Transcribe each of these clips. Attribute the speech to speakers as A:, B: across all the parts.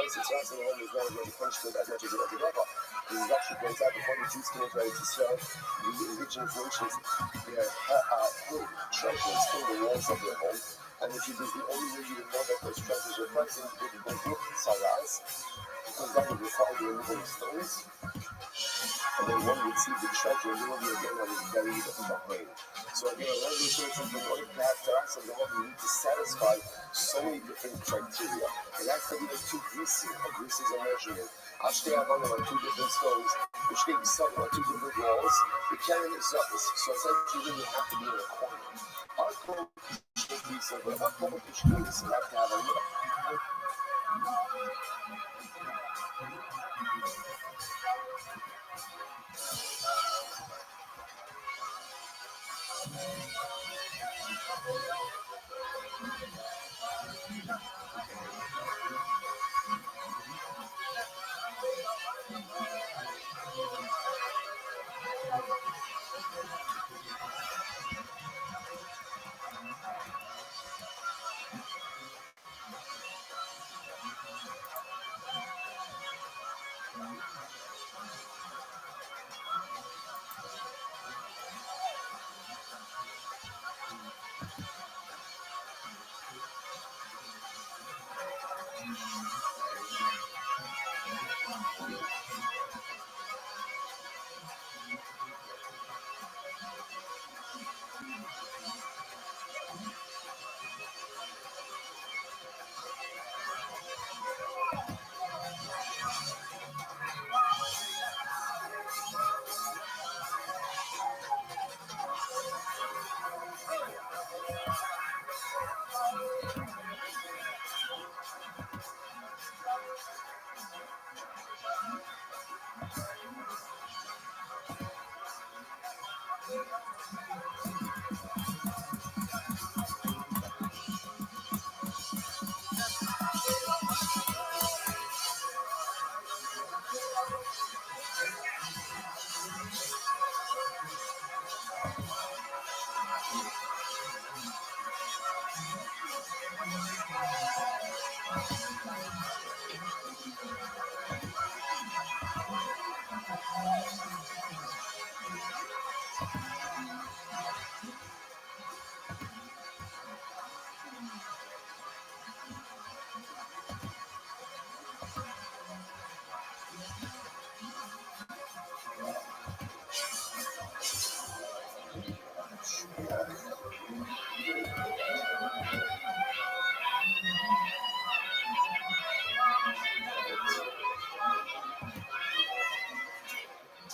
A: place it's not saying is not going to punishment as much as it ever got. This is actually points out before the Jews came into Israel, the indigenous nations, their treasures in the walls of their home. And if it is the only way you would know that those treasures are present, you would go look saras, because that would require the removal of stones. And then one would see the treasure literally again that was buried behind. So again, I want to show something what it has to us, and what we need to satisfy so many different criteria. It has to be the two greases. A grease is a measurement. Ashtei Avanim are two different stones. Ushtei Yisavim are two different walls. The Karen is surface. So essentially, you have to be in a corner. Our code should be somewhere. Our code should be so you have to have a look.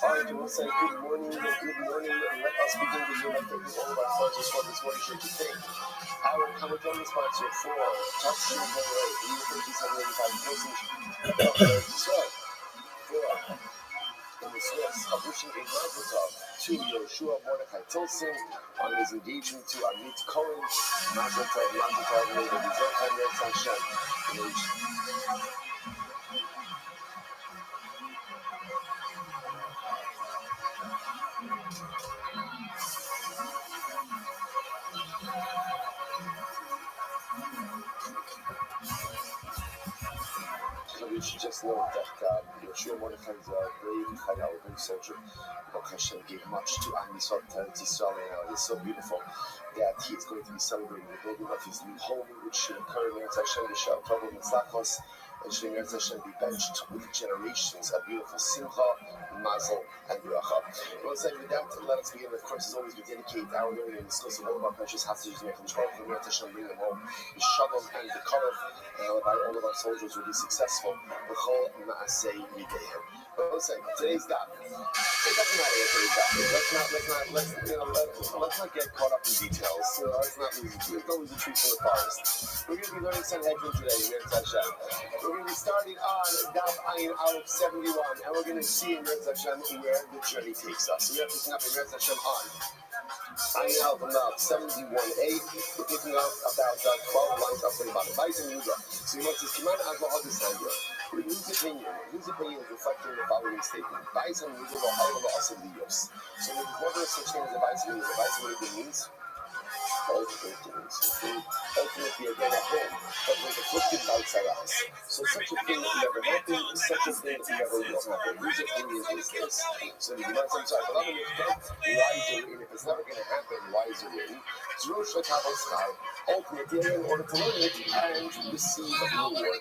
A: Alright, I want to say good morning. Let us begin the year by thanking all of our sponsors for this morning show today. Our Kamadoni sponsor for Touchdown Boy, in the Swiss of wishing a mazel tov to Yoshua Mordechai Tilson on his engagement to Amit Cohen. Mazel tov, may the result on their Hashem. We should just know that Yoshua Mordechai is a brave Chayal, a brave soldier. Baruch Hashem gave much to Am Yisrael, to Israel, and it's so beautiful that he is going to be celebrating the building of his new home, which should occur in Eretz Hashem, Yishal Tov Mitzlachos, and should Eretz Hashem be benched with generations of beautiful simcha, mazel, and bracha. Well, say with that, let us begin. Of course, as always, we dedicate our learning and discussing all of our precious passages, and Eretz Hashem bring them home. The shalom and the karav, by all of our soldiers will be successful. B'chol ma'asei yideihem. Well, let's say today's daf. It doesn't matter what today's daf is. Let's not get caught up in details. Let's not lose the tree from the forest. We're going to be learning Sanhedrin today in Eretz Hashem. We're going to be starting on Daf Ayin Aleph 71, and we're going to see in Eretz Hashem where the journey takes us. So we are picking up in Eretz Hashem on Ayin Aleph 71a. We're picking up about 12 lines up from the bottom. Bais and Yudah. So you must Kiman Agma Adesanya. Whose opinion is reflected in the following statement. Bais and Yudah will all of us in the use. So there's never such thing as a Bais and Yudah. Bais and Yudah means ultimately again at home, but with a flipping outside us. So such a thing never happened, such a thing never will happen. Who's opinion is this? So you might sometimes a lot of wiser in, if it's never going to happen, wiser in. Jerusalem Sky, ultimately in order to learn it and receive reward.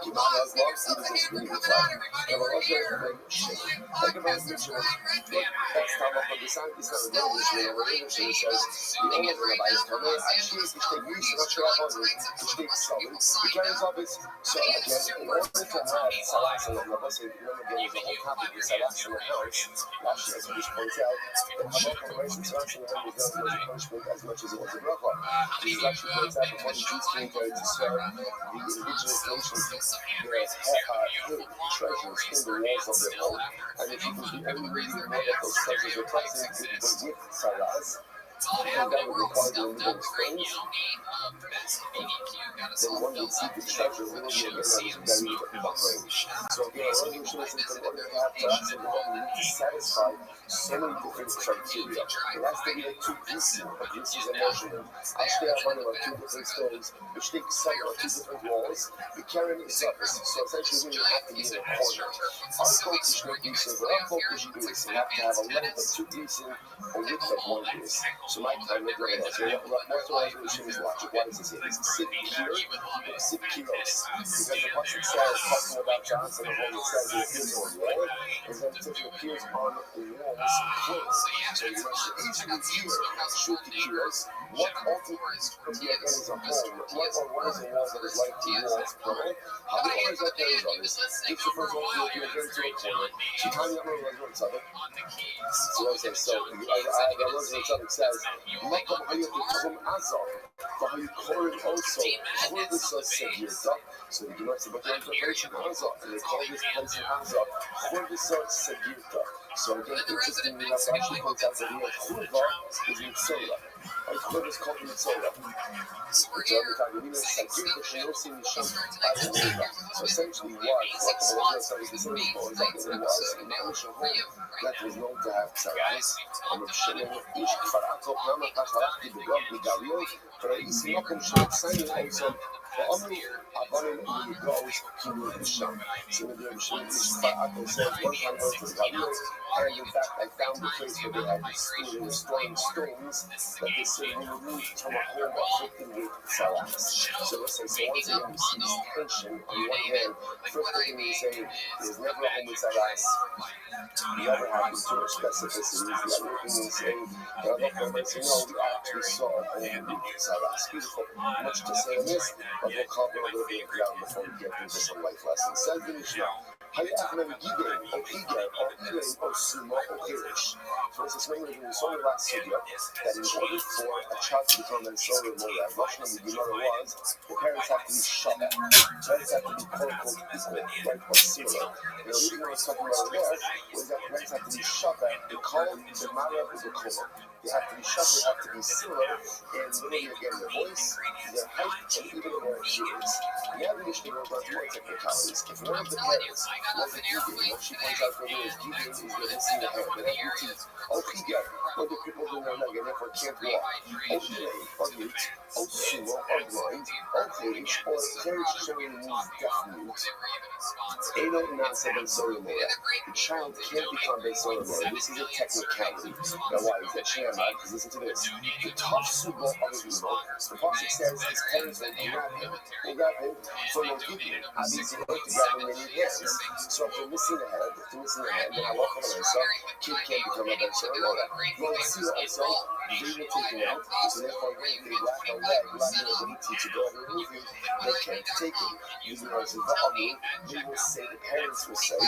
A: Imam Aslam, he was just really good fun. And we're also going to shit. Like about the mission, that's time up on the side, this is not a mission, or a mission, it says, the owner of the base cover, actually, if they use it, not sure how to stick solid. The carries of it, so again, in order to have Salas and the bus, remember again, there's a whole topic with Salas and the house, last year, as we just pointed out, the Habak operation, Salas and the house was not a punishment as much as it was a bracha. Jesus actually points out, before the Jews came to Israel, the indigenous nations, their hidden treasures in the walls of their home, and if you can be only reading more of those treasures were present with Salas, and that would require the removal of stones, then one would see the treasure really again that was buried behind. So again, resolution is in order to have Salas and the one, we need to satisfy so many different criteria. It has to be like two pieces, a piece is a measurement. Actually, I have one about two different stones, which take some or two different walls, we carry the surface. So essentially, we have to be in a corner. Our focus should be so, but our focus should be so we have to have a length of two pieces or width of one piece. So my time is right now. So most of our resolution is logic. Why does it say it's sit here, sit kilos? Because the pasuk says, talking about Johnson, and when it says it appears on the wall, is that it appears on the walls close. So you must actually shoot the kilos. What ultimately again is a home? What are walls and walls that is like to walls, plural? How many walls are there is others? Each of us will be again to a corner. She can't remember what it's other. So I say, so the Lord says, Makom Hayotkum Azov, for how you call it also, Churvisa Segirta. So the Gemara said, but the interpretation Azov, and they call this place in Azov, Churvisa Segirta. So again, interestingly enough, actually points out that here, Churva is in Sola. And Churva is called in Sola. So every time you mean Segirta, she knows in Misham as Churva. So essentially, what the Lord said is the same as that it was in Mamisha home that was known to have Saras. And if Shimon ish Kfarato Nama Kacharachti B'Gog B'Gavio, for a Isinokum Shemot Sayin also, Amru Avanim Yigos Kibu B'Sham. So the Shimon ish Kfarato says, one time goes to the Gavio, and in fact I found the place where they had storing stones that they said we removed from a home afflicted with Saras. So listen, so once again we see this tension on one hand, first thing we say, there's never a home with Saras. The other half is too much specificity. The other thing is saying, the other person, no, we actually saw a home with Saras. Beautiful. Much to say on this, but we'll cover a little bit of ground before we get into some life lessons. Says the Mishnah, Hayachna Gidin, or Iger, or Iren, or Suma, or Hirish. So it's this language we saw in the last video, that in order for a child to become an Solar Moya, Russian and the Gemara was, the parents have to be shot at. Parents have to be quote-unquote equal, right, or similar. And the reason I was talking about there was that parents have to be shot at, they call the Mara of the Koma. They have to be shut, they have to be similar in literally again their voice, their height, and even their appearance. Now the Mishnah goes on to more technicalities. If one of the parents, what she points out for me is Gideon is the missing the hair, they have your teeth. Okiga, or the people who are not and therefore can't walk. Okile, or mute. Osuo, or blind. Okirish, or Kerish showing means deaf mute. Eno Nasa Ben Solimora. The child can't become Ben Solimora. This is a technicality. Now why is that sham? Because listen to this. The tough subo of the evil, the Pasuk says his parents will grab him for no Gideon. Obviously, they have to grab him in their hands. So if they're missing the head, then I walk over and say, kid can't become a Ben Solimora. You will see also, they will take him out. So therefore, if they wrap their leg, wrap their ability to go over and remove him, they can't take him. Using our Ziva'amu, they will say, the parents will say,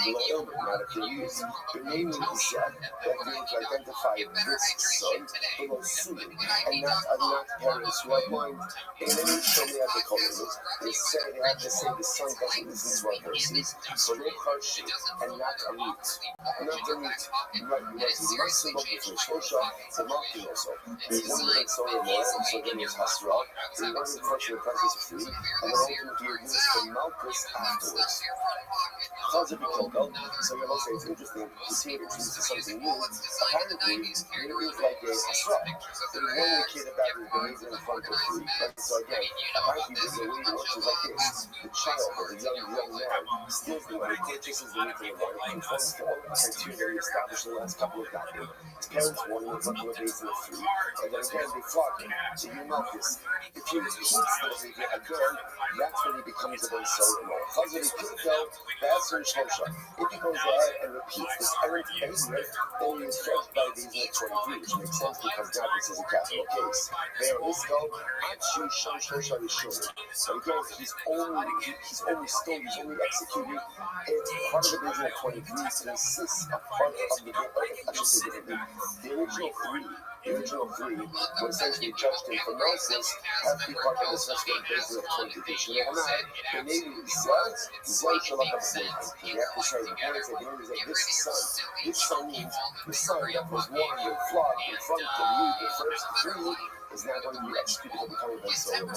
A: below not if they use the name of the set, they're going to identify this son below Sulu, and not parents who are blind. And then you show me at the colors, they have to say the son doesn't listen to our verses, so no hardship, and not a root. Not a root. Right, you guys, you must look at the Shosha, the marking also. There's one that so more, so then there's Hasra, so you want to touch the process of food, and then ultimately you use the Malchus afterwards. So you will say it's interesting to see it introduces something new. Apparently technically, it is like a asra. They warn the kid about his behavior in front of food. Right? So again, apparently the way it works is like this. The child, or the young man, steals the money, purchases the meat and the wine, conforms to all the criteria we established in the last couple of decades. His parents warn him in front of the base of the food, and then again they flog him. So you know this. If he repeats the behavior again, that's when he becomes a ben solar. If he goes ahead and repeats this errant behavior, then he is judged by the reason of 23, which makes sense because now this is a capital case. There, let's go. So again, he's only executed if part of the reason of 23 consists of part of the, I should say differently, the original three were essentially judged him for nonsense have to be part of the subsequent basis of 23. You have to say the parents have noticed that this son means the son that was warned and flogged in front of you, the first three, is now going to be executed for becoming Ben Solar. But I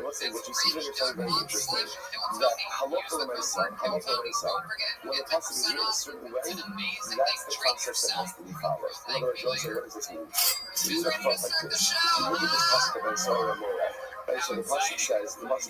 A: must say, what you see here is very interesting. That halakha myself, when a person is in a certain way, that's the process that has to be followed. In other words, what does this mean? You look at like this. If you look at this pasuk of Ben Solar, right, so the pasuk says, the top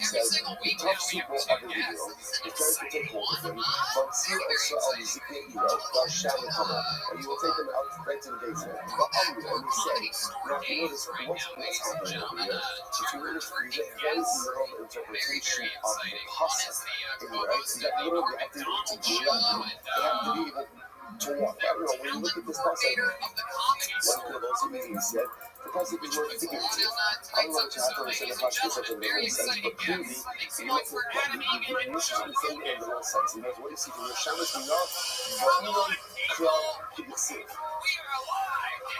A: super of the video is trying to take hold of him, but see also al zikne thou shalt come out, and you will take them out right to the basement. But and you say, now if you notice what's happening over here, if you notice there's a very literal interpretation of the pasuk, right? That literally they have to be able to do that. They have to be able to walk. I don't know, when you look at this pasuk, one could have also easily said, the pasuk is more figurative. I don't know what you have to understand the pasuk in such a literal sense, but clearly, you have to understand it in the literal sense. You know, what do you see from your Shabbos, we know,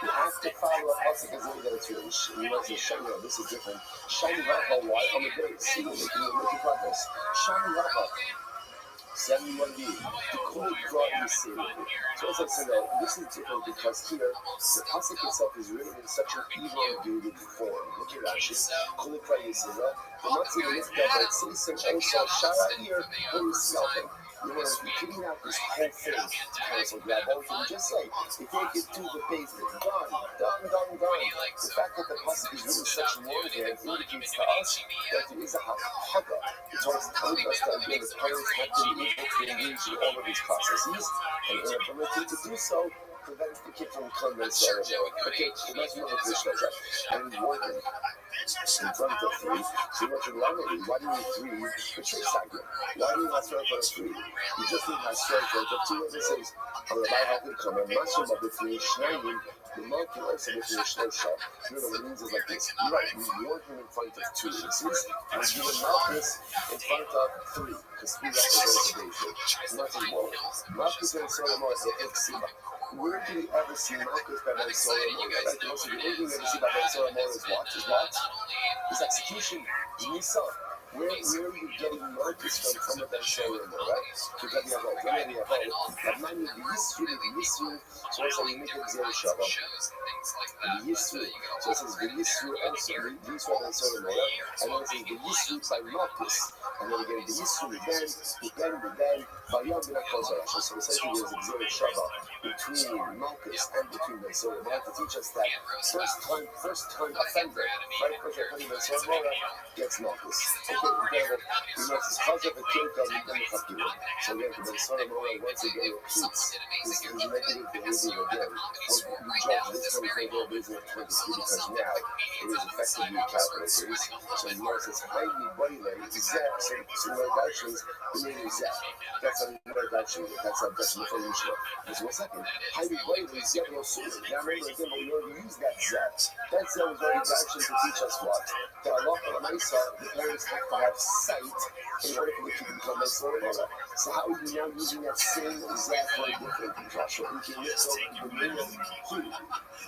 A: you have to follow a pasuk as if it's really. You might say, Shani, this is different. Shani Rabbi, why on the base? You know, making progress. Shani Rabbi. 71b, the code brought in the city. So as I said, this is different because here, the pasuk itself is written in such an elongated form. Look at Rashi. Kol Ikra Yisera. The Matzi lift up and say some also Shara here when you smell them. You know, if you're putting out this whole thing to cancel grab everything, just say, you take it to the basement, done. The fact that the pasuk is written such longhand indicates to us that there is a halacha. It's always telling us that again, the parents have to be able to engage in all of these processes, and inability to do so prevents the kid from becoming Ben Solar. Okay, so that's one of the Krishna. And working in front of three. So what you're learning, why do you need three? The trick cycle. Why do you not start for three? You just need to start for two. As it says, Rabbi had to come and master about the three Schneider. The monk can also make a Shlosha. You know what it means is like this. You're right, you warn him in front of two. It says, and you would Malchus in front of three. Because three represents the basic. And that's his word. Malchus and Solomon is the Exiba. Where do you ever see Malchus by Ben Solomon? Right? The only thing you ever see by Ben Solomon is what? His execution. Is Nisa. Where are you getting Malchus from a Ben Solomon, right? Because you have a man with the Yisru, so also you make it zero Shabbat. The Yisru, so it says the Yisru also, the Yisru Ben Solomon, and then it says the Yisru by Malchus, and then again the Yisru then, by Yom Binakosar. So essentially there's a zero Shabbat between Malchus and between Ben Solomon to teach us that first time offender, right? First time Ben Solomon gets Malchus. Okay, incredible. You know, it's because of the Kirka, so again, Ben Solomon once again repeats his negative behavior again. We judge this 24 business of 23 because now it is effectively calculated. So you notice it's highly boiling, exact, so actions, the name is that. That's another action, that's a definition. So what's happening? Highly boiling is yet no sooner. Now remember again, we already used that zat. That zat was already action to teach us what? That Allah and Isa, the parents have to have sight in order for the kid to become a solar. So how are you now using that same zat for a different Joshua? We can lift up the name of who?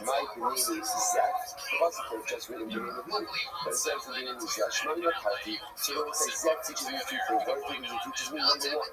A: My name is Zach. Positive. just written the name of him, but it's actually the name of Shmani Party. So they will say, Zed teaches me two things. One thing is it teaches me number one,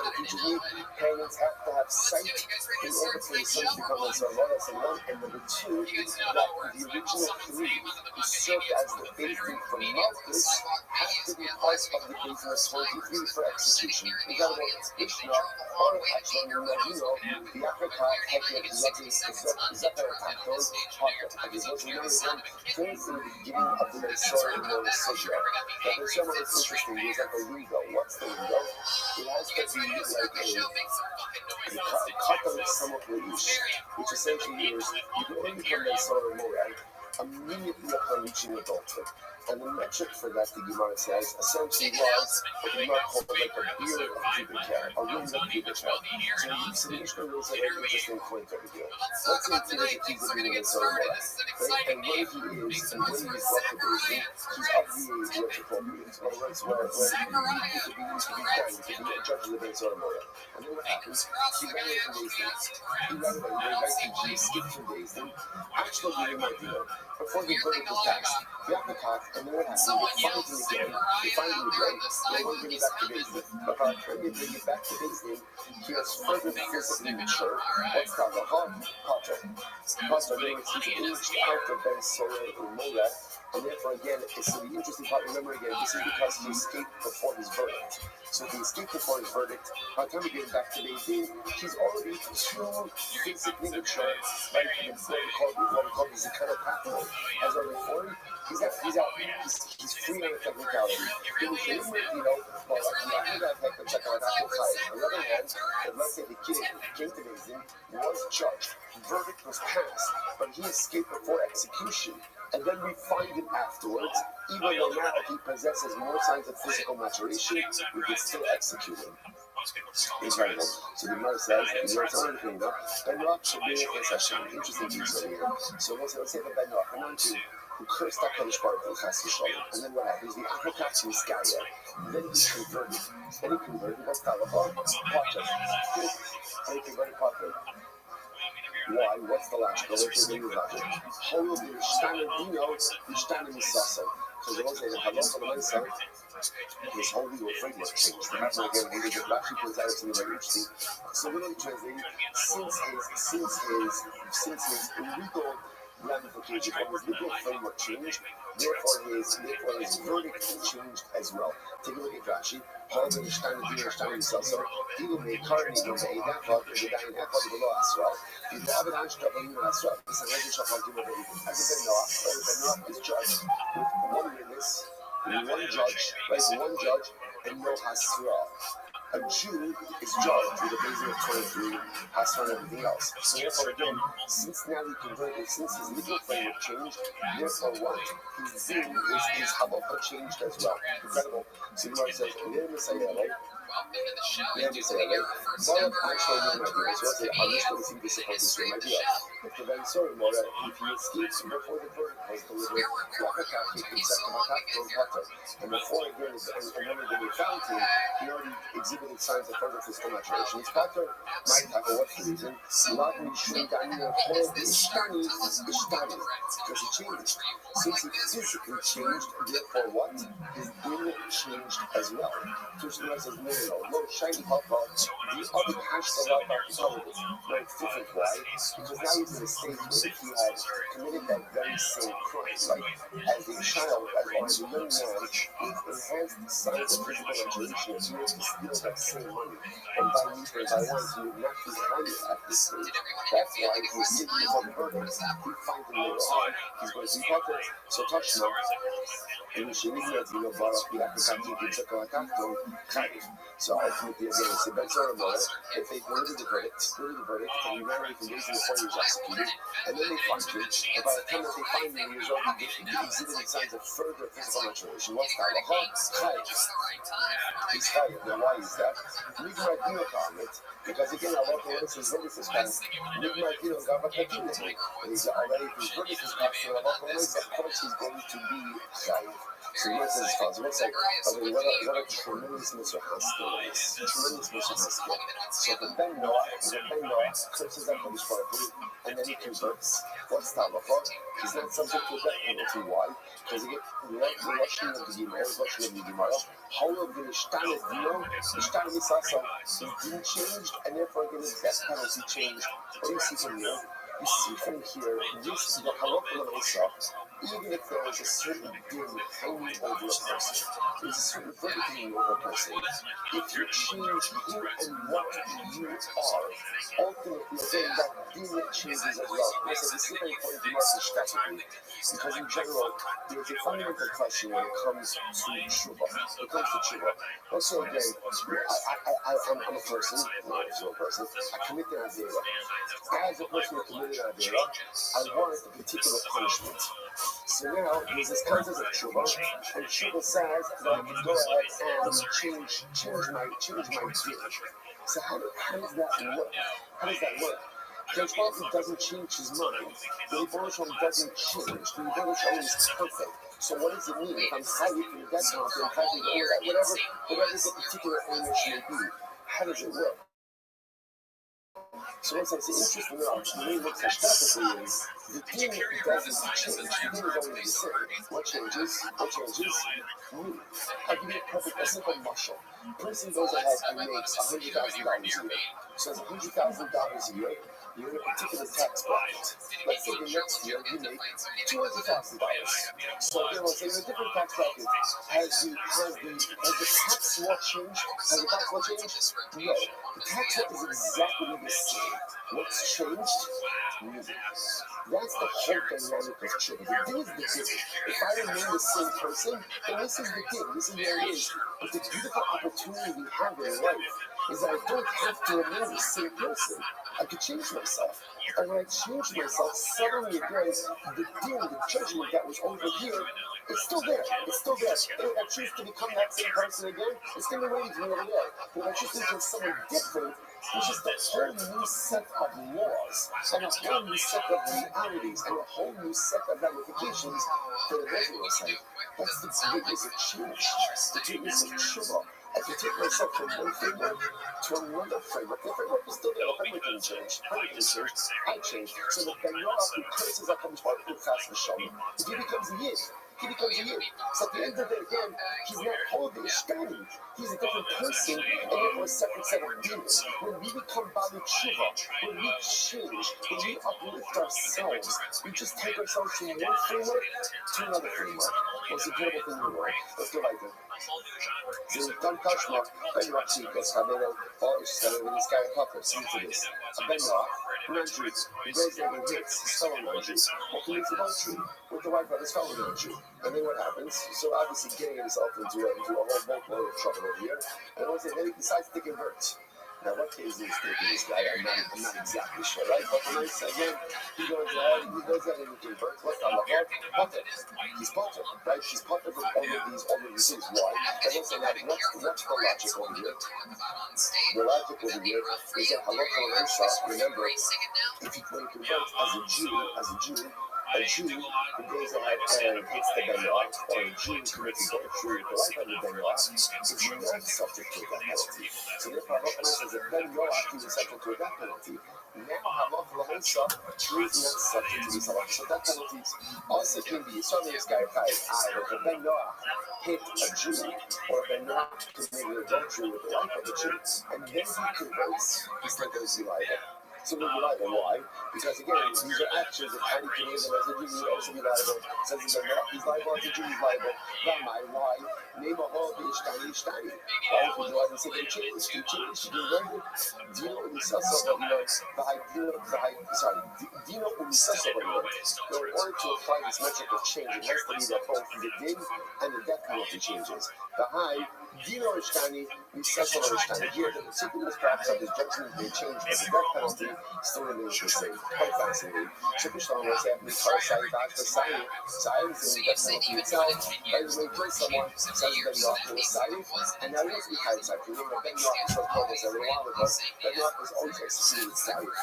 A: it teaches me parents have to have sight in order for the son to become a son. That's number one. And number two, that the original three who served as the basin for Malchus have to be part of the basin of 23 for execution. We got about Mishnah, or actually, the Africa, Hekek, Zakaratakos, Pocket. And there's also another one, things in the beginning of the Messiah and the Messiah. The Messiah is interesting, there's like a window. What's the window? It has to be like a cut on some of the ish, which essentially is you can only become Messiah and Moran immediately upon reaching adulthood. And the metric for that, the Gemara says, essentially was what the Gemara called like a beard of pubic hair, a ring of pubic hair. So the Mishnah rules a very interesting point over here. Let's say he's a being in Soromora, right? And where he is, and when he's brought to basin, he's of the age where it's appropriate. In other words, where he used to be done, to be a judge of the Ben Soromora. And then what happens? He ran away from basin. He ran away, he went back to G, skipped from basin. Actually, you might know, before the verdict was passed, the Apricot, and then what happens? They find him again, they won't bring him back to basin. But by the time they bring him back to basin, he has further physically matured. What's called a hard potter. Potter means he's aged out of Ben Sorah or Morah, and therefore again, it's the interesting part, remember again, this is because he escaped before his verdict. So if he escaped before his verdict, by the time we get back to Beis he's already too physically mature, like what we call the Zakara pathway. As already formed, he's free on the technicality. Well, like the Africa effect of Zakara pathway. On the other hand, let's say the kid came to Beis was judged, verdict was passed, but he escaped before execution. And then we find him afterwards, even though now he possesses more signs of physical maturation, we can still execute him. Incredible. So the Gemara says, another thing though, Ben Noach should be a session. Interesting piece over here. So let's say that Ben Noach, who cursed that Kadosh Baruch Hu, Chas V'Shalom, and then what happens? The Africa to Iskaya, then he's converted. What's that about? Watch us. Then he converted Potter. Why? What's the logic? Let's say the logic. Hold the Shtana Misasa. Because the Lord says, Halacha L'Maisa, his whole legal framework changed. Remember again, when the Rashi points out something very interesting. So literally translating, since his legal ramification or his legal framework changed, therefore his verdict changed as well. Take a look at Rashi. Hold the Shtana Misasa. Even the current no made that part of the dying echo of the law as well. The David Ashtabim as well. This is a legend of Hakim of David. As Ben Noach is judged with one witness, one judge, and no Hasra. A Jew is judged with a basis of 23, Hasra and everything else. So therefore again, since now he converted, since his legal framework changed, therefore what? His zin is his halacha changed as well. Incredible. So the Gemara says, if the Ben Sorah Mora, if he escapes before the verdict was delivered, and before again, and when they found him, he already exhibited signs of further physical maturation. His pattern might have what's the reason? Because he changed. Since he physically changed, therefore what? His will changed as well. Krishna says, no, shiny papa, the other hashtag is very different. Why? Because now he's in a state where he had committed that very same crime. Like, as a child, as a young man, with enhanced signs of physical maturation, he was still that same money. And by once, he would not be counted at this stage. That's why he was sitting before the verdict. We find him later on. He's going to be papa. So touch now. And so ultimately again, it's a Ben Sorah Mora. If they go to the verdict, and you ran away from Basin before he was executed, and then they find him, and by the time that they find him, he was already exhibiting signs of further physical maturation. What's that? He's chayiv. Now why is that? Because again, Allah says verdict is passed. And he's already his verdict is passed, so Allah of course he's going to be chayiv. So he says as follows. What's like, what a tremendous Mr. Haskell is. Tremendous Mr. Haskell. So the Ben Noach curses that Kodesh Baruch Hu, and then he converts. What's Talachot? He's not subject subject to a death penalty. Why? Because again, the Russian of the Gemara, however, the Mishtana Dino, the Mishtana Misasa, it didn't change, and therefore again, the death penalty changed. What do you see from here? You see from here, this the halacha of Isa, even if there is a certain din hanging over a person, there's a certain verdict hanging over a person. If you change who and what you are, ultimately then that din changes as well. Listen, this is very important to mark statically, because in general, there's a fundamental question when it comes to tshuva. When it comes to tshuva. Also, again, I'm a person, I commit an avera. As a person who committed an avera, I warrant a particular punishment. So now, there's this concept of tshuva, and tshuva says that I can go ahead and change my din. So how does that work? How does that work? The Rebbe doesn't change his mind. The Rebbe doesn't change. The Rebbe is perfect. So what does it mean? If I'm hiding from the death penalty, I'm hiding whatever the particular image may be, how does it work? So what's interesting enough, the way it looks statically is the din doesn't change. The din is always the same. What changes? Me. I'll give you a simple muscle. A person goes ahead and makes $100,000 a year. So it's $100,000 a year. You're in a particular tax bracket. Let's say the next year you make $200,000. So they will say in a different tax bracket. Has the tax law changed? Has the tax law changed? No. The tax law is exactly the same. What's changed? Music. That's the whole dynamic of children. The thing is the thing. If I remain the same person, then this is the thing. This is where it is. But the beautiful opportunity we have in life is that I don't have to remain the same person. I could change myself. And when I change myself, suddenly again, the din, the judgment that was over here, it's still there. It's still there. If I choose to become that same person again, it's going to be waiting for me over there. But if I choose to become someone different, it's just a whole new set of laws, and a whole new set of realities, and a whole new set of ramifications for the regular side. That's the greatness of change, the greatness of tshuva. I can take myself from one framework to another framework. The framework is still there. The framework didn't change. I changed. So the Benoah who curses HaKadosh Baruch Hu chas v'shalom, he becomes a yid. He becomes a yid. So at the end of it, again, he's not holding a shkani. He's a different person, and therefore a separate set of demons. When we become Bali Tshuva, when we change, when we uplift ourselves, we just take ourselves from one framework to another framework. Most incredible thing in the world. Let's go right there. So don't touch me. Ben Rothschild, this guy Pucker, listen to this. Ben Roth, non-Jew, he goes there and hits his fellow non-Jew. What can he do adultery with the wife of his fellow non-Jew? And then what happens? So obviously getting himself into a whole boatload of trouble over here. And then he decides to convert. Now, what case is taking this guy? I'm not exactly sure, right? But when I say again, he goes ahead and he converts. What's the law? Potter. He's Potter, right? He's Potter from all of these things. Why? And let's say that what's the logic over here? The logic over here is that halacha l'maisa. Remember, when he converts as a Jew who goes ahead and hits the Benoah, or a Jew who commits adultery with the wife of the Benoah, is not subject to a death penalty. So therefore, halacha says that Benoah is subject to a death penalty. Now, halacha l'maisa is not subject to these halacha. So death penalties also can be, certainly this guy if a Benoah hit a Jew, or a Benoah committed adultery with the wife of the Jew, and then he converts, he's not going to be liable. So we'll be liable. Why? Because again, these are actions of how he committed them as a Jew, he would also be liable. Says he's liable as a Jew, he's liable. Why? Name a whole Ishtani. Why would you go ahead and say they changed? You changed, you remember? Dino Umisasa, Dino Umisasa, in order to apply this metric of change, it has to be that both the din and the death penalty changes. Dino Ishtani, Umisasa Ishtani. Here, the particular facts of his judgment may change, but the death penalty still remains the same. Quite fascinating. Shukishtan was happening, Sayyid, the death penalty itself, and when you kill someone, says Ben Yoach was Sayyid, and now he has to be Sayyid. Remember, Ben Yoach was so called this a little while ago. Ben Yoach was always executed Sayyid.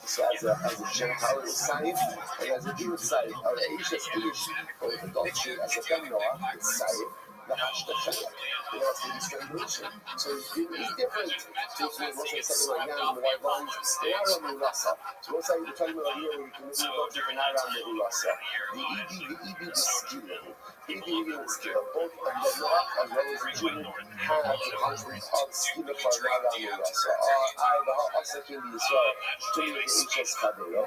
A: So as a Gentile is Sayyid, and as a Jew is Sayyid. As a Ish is Ish, or with adultery, as a Ben Yoach, it's Sayyid. the hashtag. That's the strangulation. So it's different. So it's something like now in the white lines. They are on the Rasa. So what's that? You're talking about here when you can maybe go to the Nara and the Rasa. The EB, the skill. The EB, the skill. Both of the Noah as well as the Jew have the concept of skill for Nara and the Rasa. I, the Ha'asakin, the Israel, to me, the HS Kabbalah.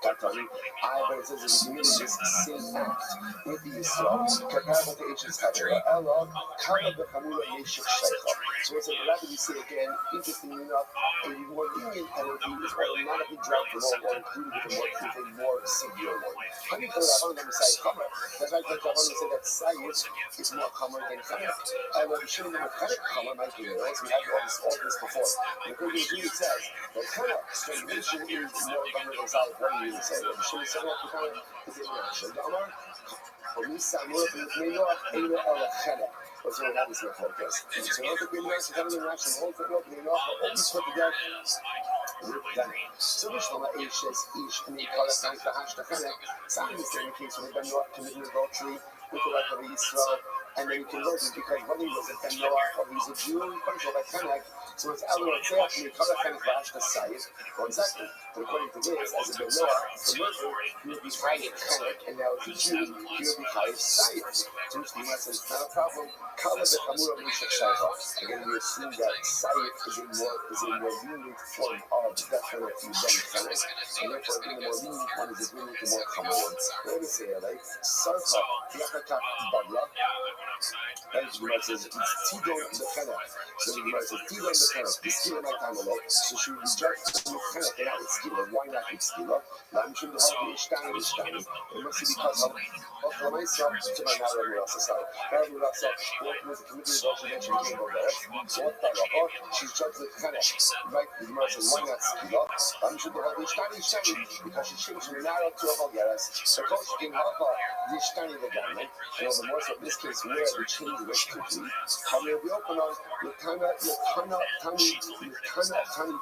A: Katari, I, but it says that the community is the same act with the Israel, comparable to HS Kabbalah. Allah, Kala the Hamula Yeshik Shaykha. So it's a Rabbi, we say again, interestingly enough, a more lenient penalty is automatically dropped the law or included with a more severe one. How do you call Rabban on the side Chomer? That's why Rabban say that Sayyid is more Chomer than Chomer. And when we shouldn't have a Chomer, might be right? So we have all this before. The Greek really says that Chomer, strangulation is more Chomer than Sayyid. What do you say? We shouldn't say that because it's international. The Amar, or Nisamur, Eino El Chelek. What's your habits of focus? So don't think we know to come in the national whole thing opening off, but always put together. So which one is each and you call it like the hashtag? Some is in the case when they've been not committing adultery with the right of Israel, and then he converted because when he was a Ben Noah or he's a Jew, he comes from a Kanak. So it's Elor Tzach, and you call it Kanak Vashta Sayid. Well, exactly. But according to this, as a Ben Noah, the murder, he would be fighting Kanak, and now as a Jew, he would be fighting Sayid. So which the message is not a problem. Kala the Hamura Mishak Shaifa. Again, we assume that Sayid is a more lenient form of the death penalty than Kanak. And therefore, being a more lenient one is agreeing with the more common one. Let me say it like Sarka, Yachakat, Badla. And the Gemara says it's Tidon the Kanak. So the Gemara says Tidon the Kanak. The Skila might time alone. So she would reject the Kanak and not with Skila. Why not with Skila? Lam should have the Ishtani. It must be because of myself to my Nara Rasa side. Nara Rasa was a committed adultery and she became over there. So what the Rabbi? She's judged with Kanak. Right? The Gemara says why not Skila? Lam should have the Ishtani because she changed from Nara to a Vulgaris. So coach came up the Ishtani the guy. And the more so in this case where we change it quickly, how we open on Tani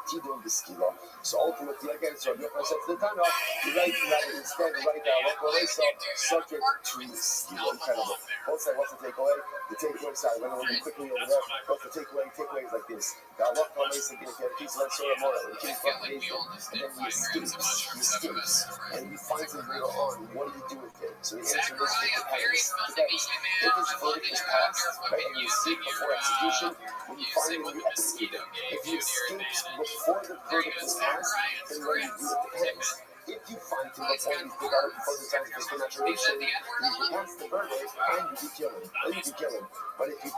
A: Tidon the Skila. So ultimately again, so if I said to the Tana, you write instead write subject to Skila. Kind of both sides, what's the takeaway? The takeaway side, when I want to quickly over there, what's the takeaway? Takeaway is like this. Now what Ramesh again, if you have a piece of that sort of moral, the king fucking hates him, and then he escapes, and he finds him later on, what do you do with it? So the answer is depends. If his verdict is passed, right, and you escape before execution, when you find him, you execute him. If he escapes before the verdict is passed, then what do you do? It depends. If you find him before he's developed before the time of his maturation, you pass the verdict and you can kill him. But if he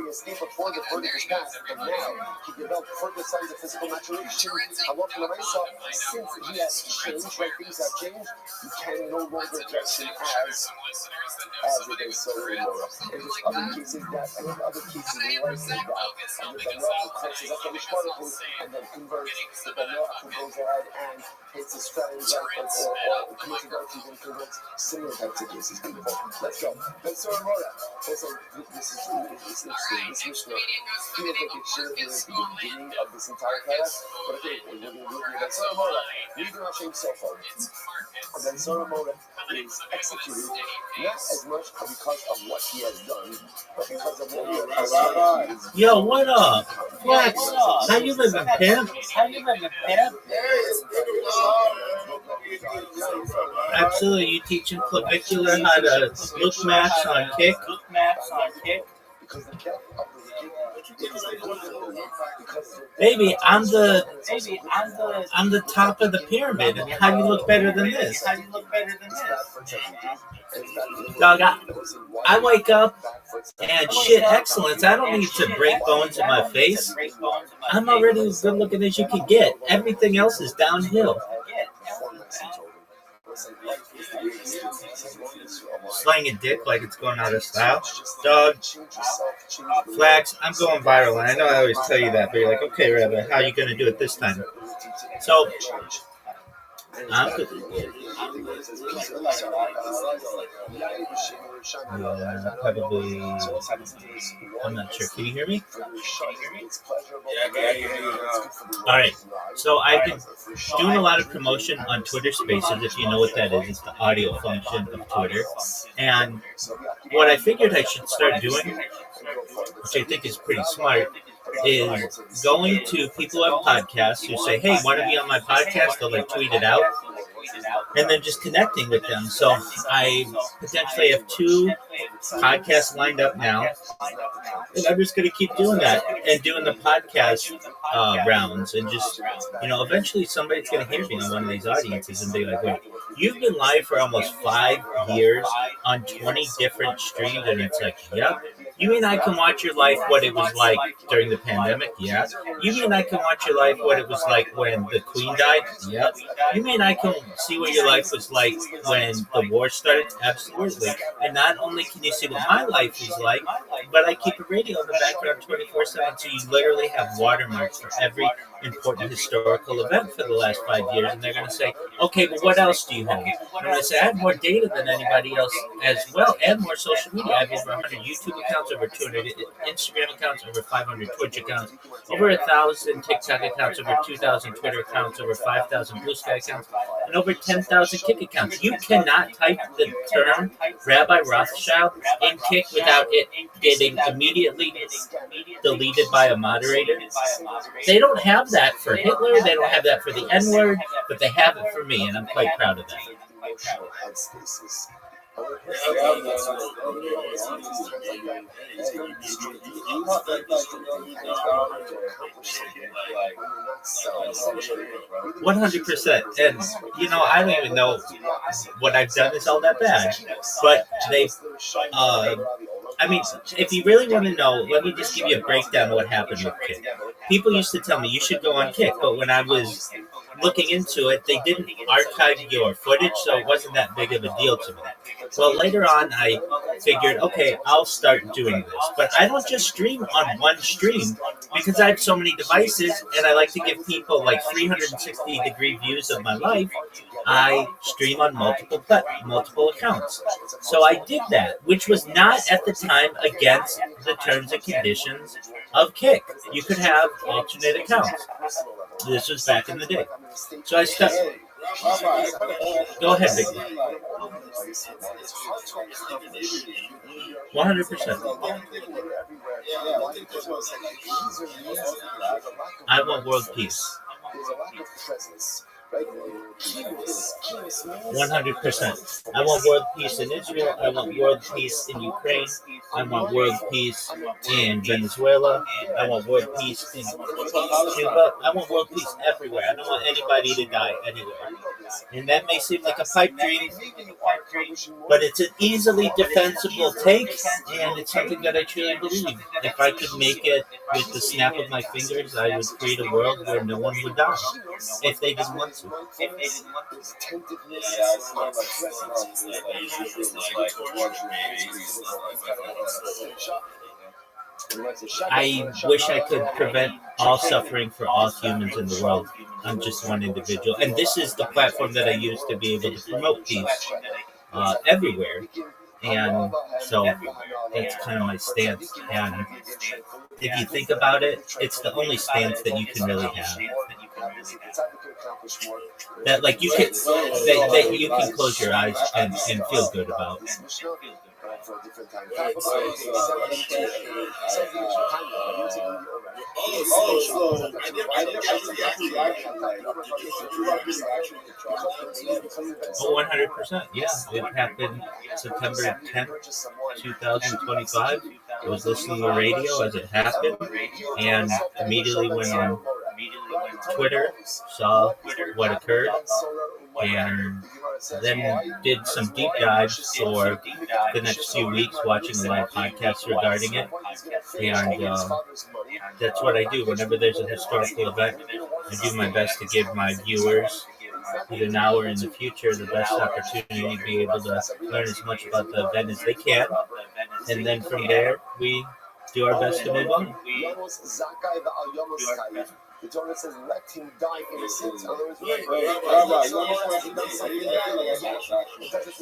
A: escapes before the verdict is passed, and now he developed further signs of physical maturation, since he has changed, right? Things have changed, you can no longer judge him as it is so immoral. And there's other cases like that, and the Banah crosses up the Mishparachut and then converts. The Banah goes ahead and hits his friends or commits adultery and converts similar types of cases. Beautiful. Let's go. Let's start Mora. Also, this is interesting. This Mishnah feels like it should be at the beginning of this entire class, but okay, we're going to look at Sarah Mora. We do not change so far. And then Sarah Mora is executed not as much because of what he has done, but because of what he has done.
B: Yo, what up? Flex, how you living, pimp? Absolutely, you teaching clavicular how to look maps on kick? Baby, I'm the top of the pyramid. And how you look better than this? Dog, I wake up and shit excellence. I don't need to break bones in my face. I'm already as good looking as you can get. Everything else is downhill. Slanging dick like it's going out of style. Dog, Flax, I'm going viral, and I know I always tell you that, but you're like, okay, Rabbi, how are you going to do it this time? So, Yeah, probably. I'm not sure. Can you hear me? All right. So I've been doing a lot of promotion on Twitter Spaces. If you know what that is, it's the audio function of Twitter. And what I figured I should start doing, which I think is pretty smart, is going to people who have podcasts who say, "Hey, want to be on my podcast?" They'll like tweet it out, and then just connecting with them. So I potentially have 2 podcasts lined up now, and I'm just going to keep doing that and doing the podcast rounds, and just, eventually somebody's going to hear me on one of these audiences and be like, "Wait, you've been live for almost 5 years on 20 different streams," and it's like, "Yep." You mean I can watch your life what it was like during the pandemic? Yeah. You mean I can watch your life what it was like when the Queen died? Yep. You mean I can see what your life was like when the war started? Absolutely. And not only can you see what my life is like, but I keep a radio in the background 24/7, so you literally have watermarks for every important historical event for the last 5 years. And they're going to say, "Okay, well, what else do you have?" And I'm going to say, "I have more data than anybody else as well, and more social media. I have over 100 YouTube accounts, over 200 Instagram accounts, over 500 Twitch accounts, over 1,000 TikTok accounts, over 2,000 Twitter accounts, over 5,000 Blue Sky accounts, and over 10,000 Kick accounts." You cannot type the term Rabbi Rothschild in Kick without it getting immediately deleted by a moderator. They don't have that for Hitler, they don't have that for the N-word, but they have it for me, and I'm quite proud of that. "100%. And, I don't even know what I've done is all that bad. But if you really want to know, let me just give you a breakdown of what happened with Kick. People used to tell me you should go on Kick, but when I was looking into it, they didn't archive your footage, so it wasn't that big of a deal to me. Well, later on, I figured, okay, I'll start doing this. But I don't just stream on one stream, because I have so many devices, and I like to give people like 360-degree views of my life. I stream on multiple accounts. So I did that, which was not at the time against the terms and conditions of Kick. You could have alternate accounts. This was back in the day. So I started. Go ahead, Vicky. 100%. I want world peace. 100%. I want world peace in Israel. I want world peace in Ukraine. I want world peace in Venezuela. I want world peace in Cuba. I want world peace everywhere. I don't want anybody to die anywhere. And that may seem like a pipe dream, but it's an easily defensible take, and it's something that I truly believe. If I could make it with the snap of my fingers, I would create a world where no one would die if they didn't want to. I wish I could prevent all suffering for all humans in the world. I'm just one individual. And this is the platform that I use to be able to promote peace everywhere. And so that's kind of my stance. And if you think about it, it's the only stance that you can really have. That like you can close your eyes and feel good about. Oh, 100%. Yeah, it happened September 10th, 2025. I was listening to the radio as it happened, and immediately went on Twitter, saw what occurred, and then did some deep dives for the next few weeks, watching a lot of podcasts regarding it. And that's what I do. Whenever there's a historical event, I do my best to give my viewers, either now or in the future, the best opportunity to be able to learn as much about the event as they can. And then from there, we do our best to move on.
A: The Torah says, let him die innocent. In other words,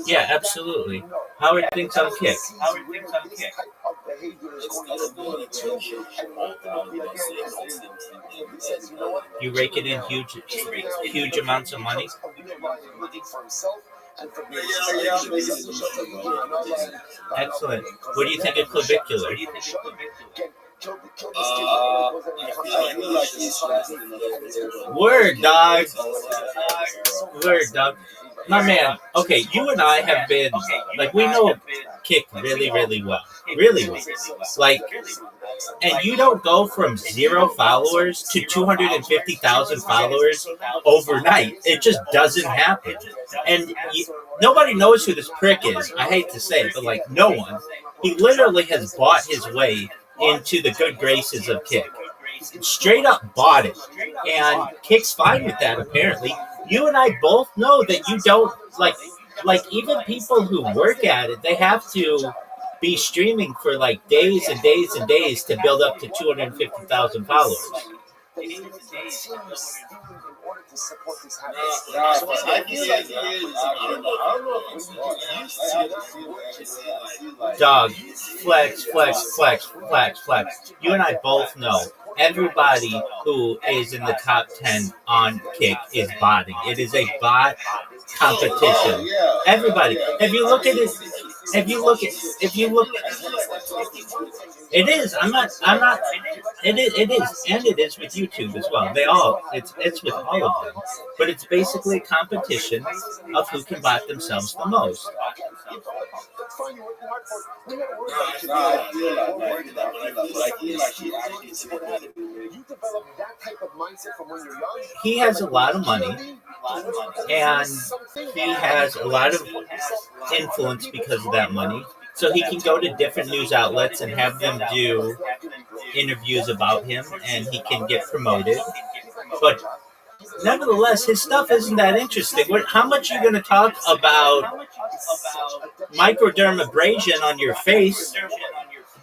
B: Yeah, absolutely. How are things on Kick?
A: this type of behavior is going to lead to, and ultimately again, he says, you know what?
B: You rake it in huge amounts of money.
A: Living for himself and for
B: Excellent. What do you think of clavicular? Word, dog. Word, dog. My man, okay, you and I have been, like, we know Kick really, really well. Really well. Like, and you don't go from 0 followers to 250,000 followers overnight. It just doesn't happen. And nobody knows who this prick is. I hate to say it, but, like, no one. He literally has bought his way into the good graces of Kick. Straight up bought it. And Kick's fine with that, apparently. You and I both know that you don't, like even people who work at it, they have to be streaming for like days and days and days to build up to 250,000 followers. Dog, flex. You and I both know everybody who is in the top 10 on Kick is botting. It is a bot competition. Everybody. If you look, it is. It is, and it is with YouTube as well. It's with all of them, but it's basically a competition of who can bot themselves the most. He has a lot of money, and he has a lot of influence because of that money. So he can go to different news outlets and have them do interviews about him, and he can get promoted. But nevertheless, his stuff isn't that interesting. How much are you going to talk about microdermabrasion on your face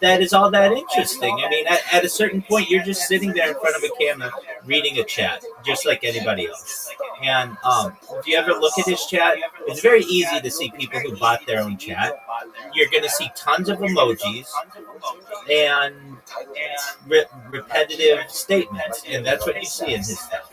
B: that is all that interesting? I mean, at a certain point, you're just sitting there in front of a camera reading a chat, just like anybody else. And if you ever look at his chat, it's very easy to see people who bought their own chat. You're going to see tons of emojis and repetitive statements, and that's what you see in his stuff.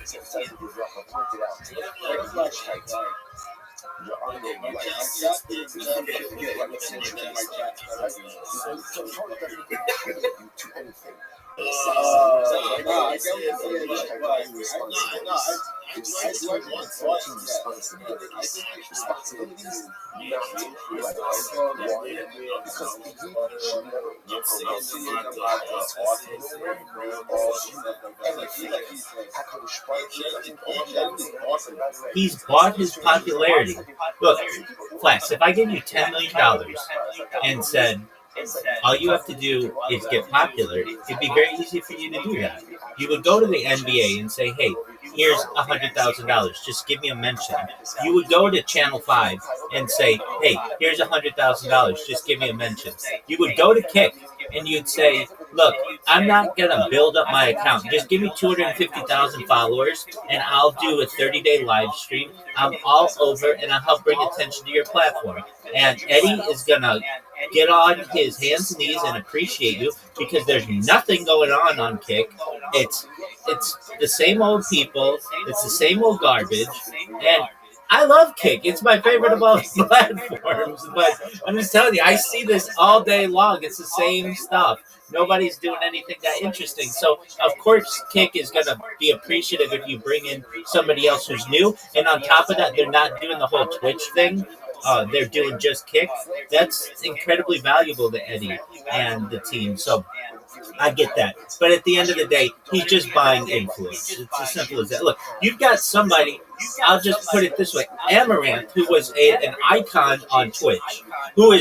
B: He's bought his popularity. Look, Flex, if I give you $10 million and said, all you have to do is get popular, it'd be very easy for you to do that. You would go to the NBA and say, hey, here's $100,000. Just give me a mention. You would go to Channel 5 and say, hey, here's $100,000. Just give me a mention. You would go to Kick and you'd say, look, I'm not going to build up my account. Just give me 250,000 followers and I'll do a 30-day live stream. I'm all over and I'll help bring attention to your platform. And Eddie is going to get on his hands and knees and appreciate you because there's nothing going on Kick. It's the same old people. It's the same old garbage. And I love Kick. It's my favorite of all platforms. But I'm just telling you, I see this all day long. It's the same stuff. Nobody's doing anything that interesting. So, of course, Kick is going to be appreciative if you bring in somebody else who's new. And on top of that, they're not doing the whole Twitch thing. They're doing just Kick. That's incredibly valuable to Eddie and the team. So I get that. But at the end of the day, he's just buying influence. It's as simple as that. Look, you've got somebody, I'll just put it this way, Amaranth, who was an icon on Twitch, who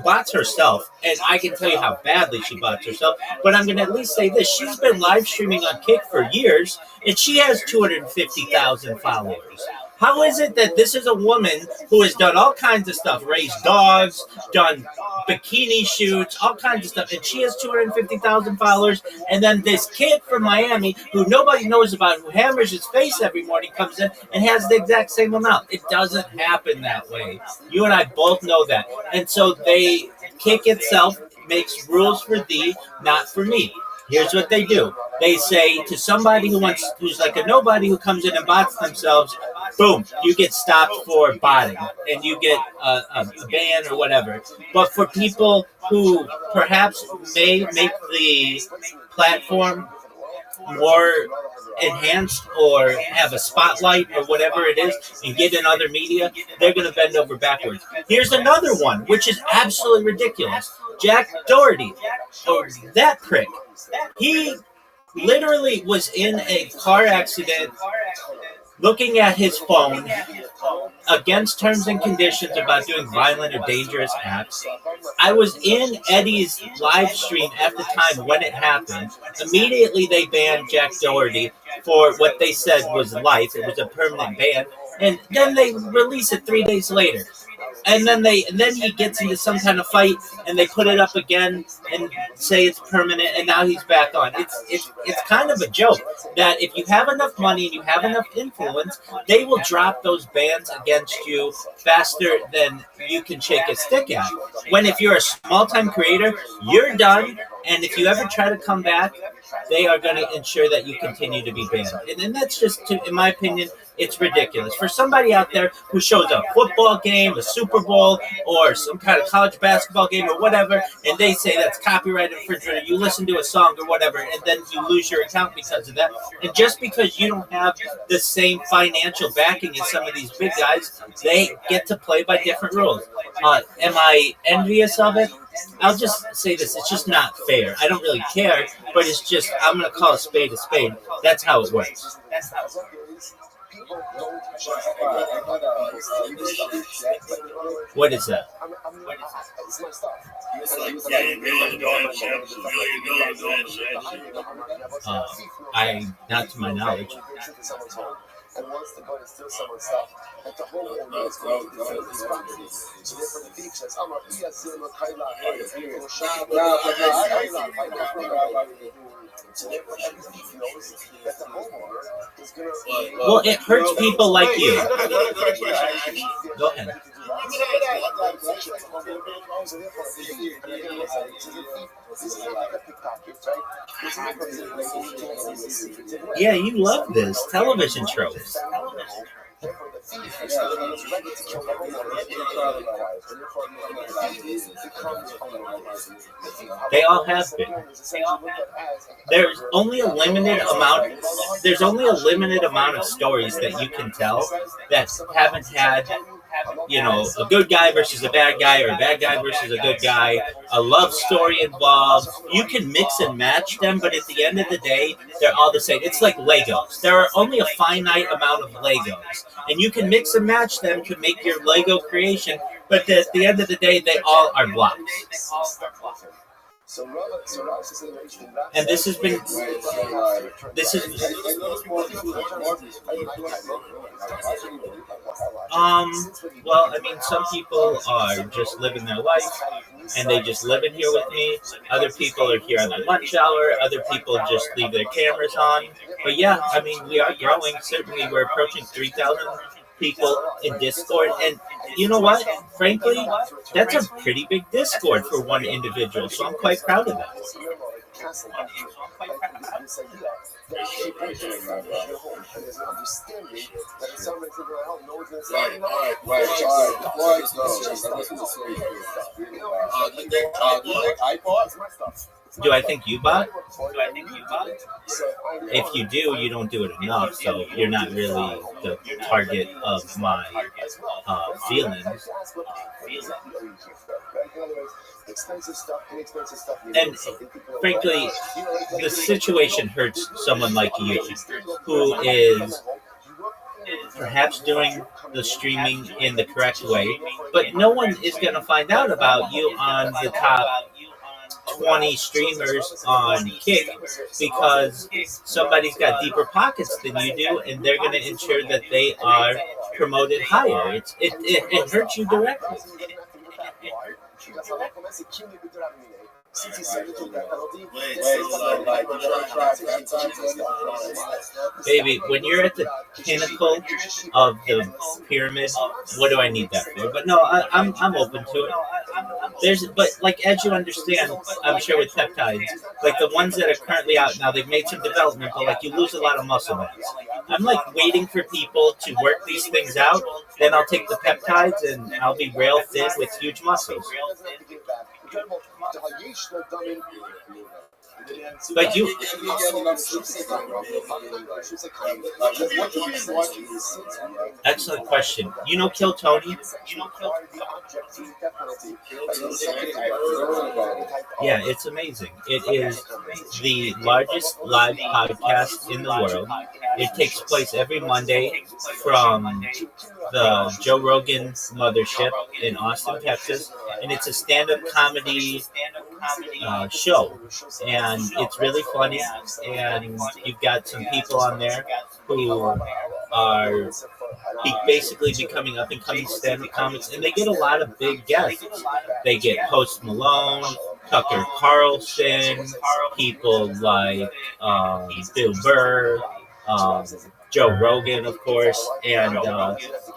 B: bots herself, and I can tell you how badly she bots herself, but I'm going to at least say this. She's been live streaming on Kick for years, and she has 250,000 followers. How is it that this is a woman who has done all kinds of stuff, raised dogs, done bikini shoots, all kinds of stuff, and she has 250,000 followers, and then this kid from Miami who nobody knows about, who hammers his face every morning, comes in and has the exact same amount? It doesn't happen that way. You and I both know that. And so they, Kick itself makes rules for thee, not for me. Here's what they do. They say to somebody who's like a nobody who comes in and bots themselves, boom, you get stopped for botting and you get a ban or whatever. But for people who perhaps may make the platform more enhanced or have a spotlight or whatever it is and get in other media, they're going to bend over backwards. Here's another one, which is absolutely ridiculous. Jack Doherty, or that prick, he literally was in a car accident looking at his phone against terms and conditions about doing violent or dangerous acts. I was in Eddie's live stream at the time when it happened. Immediately they banned Jack Doherty for what they said was life. It was a permanent ban. And then they release it 3 days later. And then he gets into some kind of fight, and they put it up again and say it's permanent, and now he's back on. It's kind of a joke that if you have enough money and you have enough influence, they will drop those bans against you faster than you can shake a stick at. When if you're a small-time creator, you're done, and if you ever try to come back, they are going to ensure that you continue to be banned. And that's just, in my opinion, it's ridiculous. For somebody out there who shows a football game, a Super Bowl, or some kind of college basketball game or whatever, and they say that's copyright infringement, you listen to a song or whatever, and then you lose your account because of that. And just because you don't have the same financial backing as some of these big guys, they get to play by different rules. Am I envious of it? I'll just say this, it's just not fair. I don't really care, but it's just, I'm going to call a spade a spade. That's how it works. What is that? Not to my knowledge.
A: And wants to go and steal someone's stuff, and the whole world is going to defend his family. So therefore the Greek says, so therefore every thief knows that the homeowner is going to...
B: Well, it hurts people like you. Go ahead. Yeah, you love this television tropes. They all have been. There's only a limited amount of stories that you can tell that haven't had, a good guy versus a bad guy, or a bad guy versus a good guy, a love story involved. You can mix and match them, but at the end of the day, they're all the same. It's like Legos. There are only a finite amount of Legos, and you can mix and match them to make your Lego creation, but at the end of the day, they all are blocks. And this has been, well, I mean, some people are just living their life, and they just live in here with me. Other people are here on their lunch hour. Other people just leave their cameras on. But yeah, I mean, we are growing. Certainly, we're approaching 3,000 people in Discord, and you know what? Frankly, that's a pretty big Discord for one individual, so I'm quite proud of that. Do I think you bought? If you do, you don't do it enough, so you're not really the target of my feelings. And frankly, the situation hurts someone like you, who is perhaps doing the streaming in the correct way, but no one is going to find out about you on the top 20 streamers on Kick, because somebody's got deeper pockets than you do, and they're going to ensure that they are promoted higher. It hurts you directly. Baby, when you're at the pinnacle of the pyramid, what do I need that for? But no, I'm open to it. But like as you understand, I'm sure with peptides, like the ones that are currently out now, they've made some development, but like you lose a lot of muscle mass. I'm like waiting for people to work these things out. Then I'll take the peptides and I'll be rail thin with huge muscles. But you. Excellent question. You know Kill Tony? Yeah, it's amazing. It is the largest live podcast in the world. It takes place every Monday from the Joe Rogan Mothership in Austin, Texas, and it's a stand-up comedy show, and it's really funny, and you've got some people on there who are basically becoming up-and-coming stand-up comics, and they get a lot of big guests. They get Post Malone, Tucker Carlson, people like Bill Burr, Joe Rogan, of course, and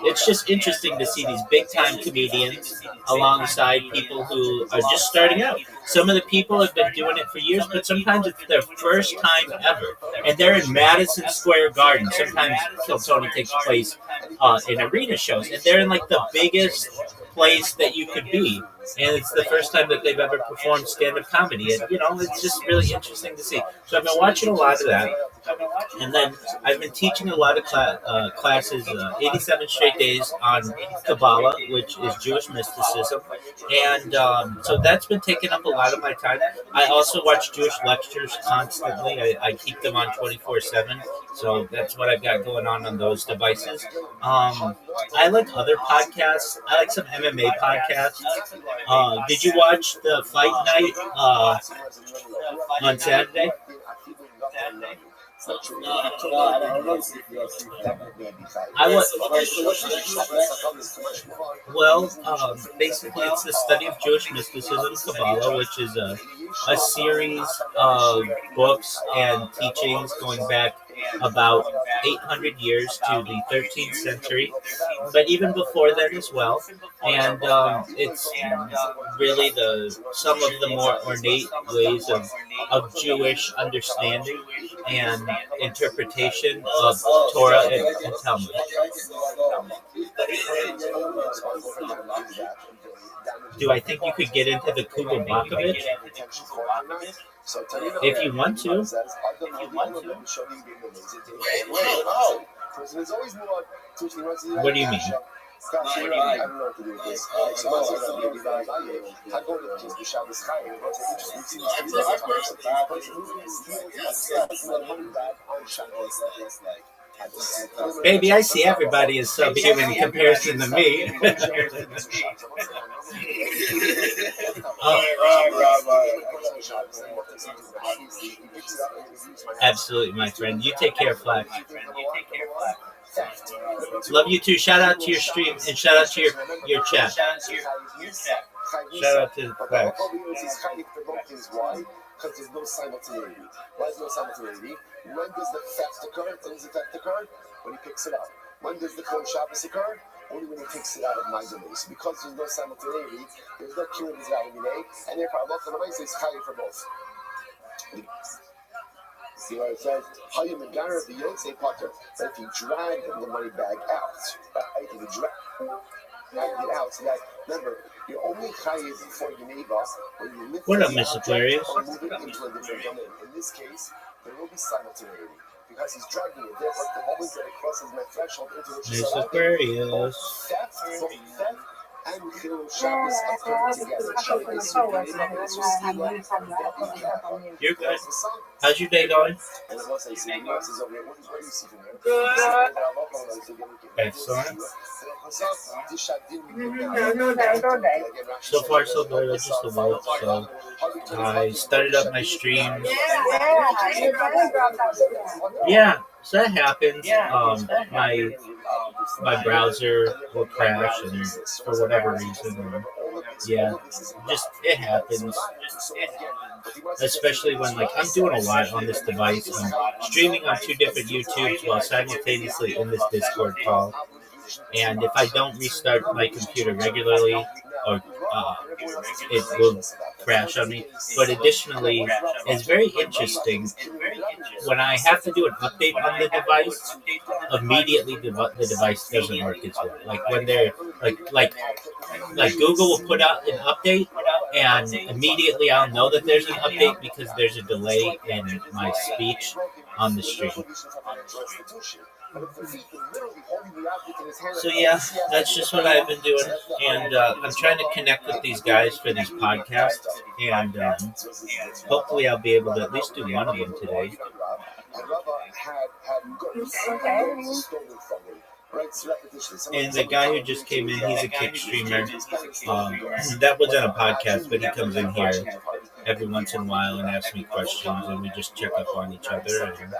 B: it's just interesting to see these big-time comedians alongside people who are just starting out. Some of the people have been doing it for years, but sometimes it's their first time ever, and they're in Madison Square Garden. Sometimes Kill Tony takes place in arena shows, and they're in like the biggest place that you could be, and it's the first time that they've ever performed stand-up comedy, and it's just really interesting to see. So I've been watching a lot of that, and then I've been teaching a lot of classes, 87 straight days on Kabbalah, which is Jewish mysticism, and so that's been taking up a lot of my time. I also watch Jewish lectures constantly. I keep them on 24/7, so that's what I've got going on those devices. I like other podcasts. I like some MMA podcasts. Did you watch the fight night on Saturday? Basically, it's the study of Jewish mysticism, Kabbalah, which is a series of books and teachings going back about 800 years to the 13th century, but even before that as well. And it's really some of the more ornate ways of Jewish understanding and interpretation of Torah and Talmud. Do I think you could get into the Kuba Bakovich? If you want to. What do you mean? Baby, I see everybody as subhuman in comparison to me. Absolutely, my friend. You take care, Flax. Love you too. Shout out to your stream and shout out to your chat. Shout out to Flax.
A: Because there's no simultaneity. Why is no simultaneity? When does the theft occur? When does the theft occur? When he picks it up. When does the Kol Shabbos occur? Only when he takes it out of Magdalis. So because there's no simultaneity, there's no Kirin Israel Minay, and therefore Allah is Chayyim for both. See what it says? Hayim and Gara of the Yotze Potter. But if you drag the money bag out, right? If you drag it out, so that, remember, you're only chayiv before your neighbor when you lift
B: what up, Miss Aquarius?
A: or move it into a different domain. In this case, there will be simultaneity because he's dragging it. Therefore, the moment that it crosses my threshold into which
B: Miss Aquarius.
A: Theft and Chilul Shabbos occur together.
B: You're good. How's your day going? Excellent. So far, so good. I just awoke, so I started up my stream. Yeah. So that happens. My browser will crash, and for whatever reason, yeah, just it happens. Especially when I'm doing a lot on this device. I'm streaming on 2 different YouTubes while simultaneously in this Discord call. And if I don't restart my computer regularly, or it will crash on me. But additionally, it's very interesting when I have to do an update on the device. Immediately, the device doesn't work as well. Like when they're like Google will put out an update, and immediately I'll know that there's an update because there's a delay in my speech on the stream. So yeah, that's just what I've been doing, and I'm trying to connect with these guys for these podcasts, and hopefully I'll be able to at least do one of them today. And the guy who just came in, he's a kick streamer. That wasn't a podcast, but he comes in here every once in a while and asks me questions, and we just check up on each other. And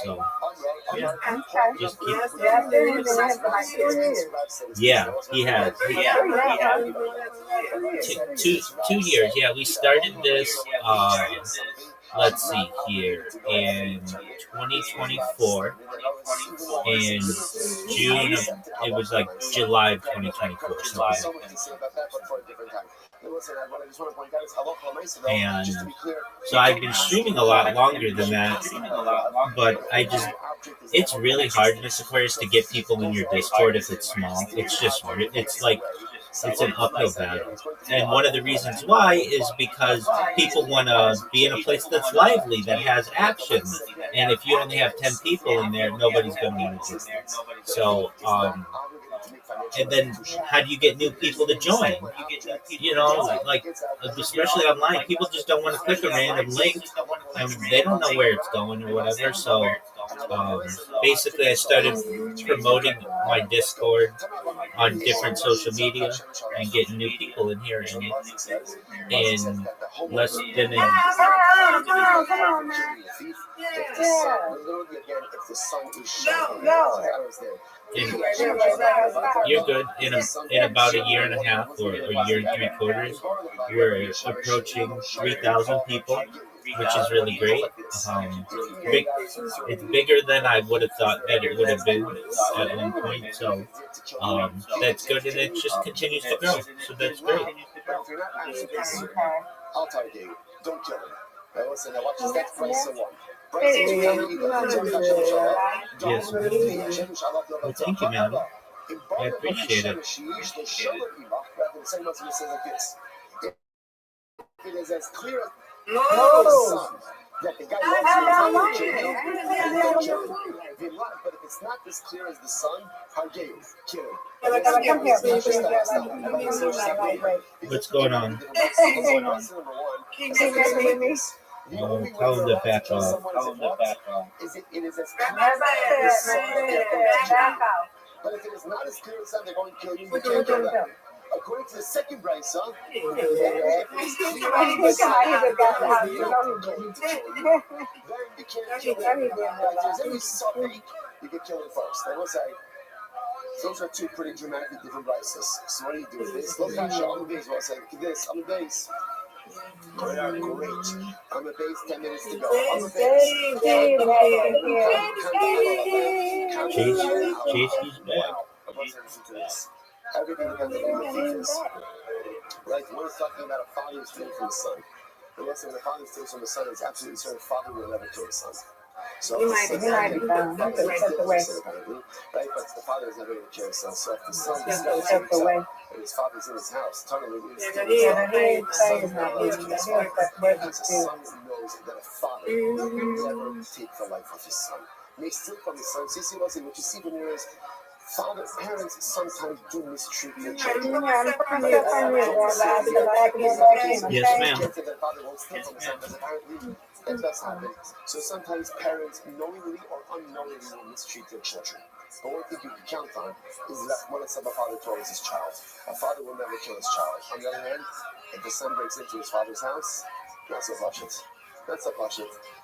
B: so, yeah, just keep. Yeah, he has. Two years. Yeah, we started this. Let's see here in 2024. In June of, it was like July of 2024. And so I've been streaming a lot longer than that, but it's really hard in this Aquarius to get people in your Discord if it's small. It's an uphill battle. And one of the reasons why is because people want to be in a place that's lively, that has action. And if you only have 10 people in there, nobody's going to want to do that. So, and then how do you get new people to join? Especially online, people just don't want to click a random link, and they don't know where it's going or whatever. So, basically, I started promoting my Discord on different social media and getting new people in here in less than a you're good. In about a year and a half or a year and 3/4, we're approaching 3,000 people, which is really great. It's bigger than I would have thought that it would have been at one point. So that's good, and it just continues to grow. So that's great.
A: I'll target you. Don't kill him. I listen, I watch his next price of one.
B: Yes, well, thank you, man. I appreciate it.
A: It is as clear as the sun that the guy loves you, but if it's not as clear as the sun, how dare you? Kill him.
B: What's going on? Tell him to back off.
A: It is as clear as the sun. But if it is not as clear as the sun, they're going to kill you. You can't kill them. According to the second brisa, you can kill him first. I will say, those are two pretty dramatically different brises. So what do you do with this? Look at on the base. Well, I said, look at this. On the base. Great. On the base, 10 minutes to go. On the
B: base. He's back.
A: Everything depends on who the thief is. Right? We're talking about a father who's stealing from the son. And let's say when the father steals from the son, it's absolutely certain the father will never kill the son. So
C: you might be right, but
A: right? But the father is never going to kill his son. So if the son is and his father's in his house, totally the son knows that a father will never take the life of his son. May steal from his son. See what you see when you're parents sometimes do mistreat their children.
B: Yes, ma'am.
A: It does happen. So sometimes parents knowingly or unknowingly will mistreat their children. But one thing you can count on is that what a father towards his child. A father will never kill his child. On the other hand, if the son breaks into his father's house, not so much it.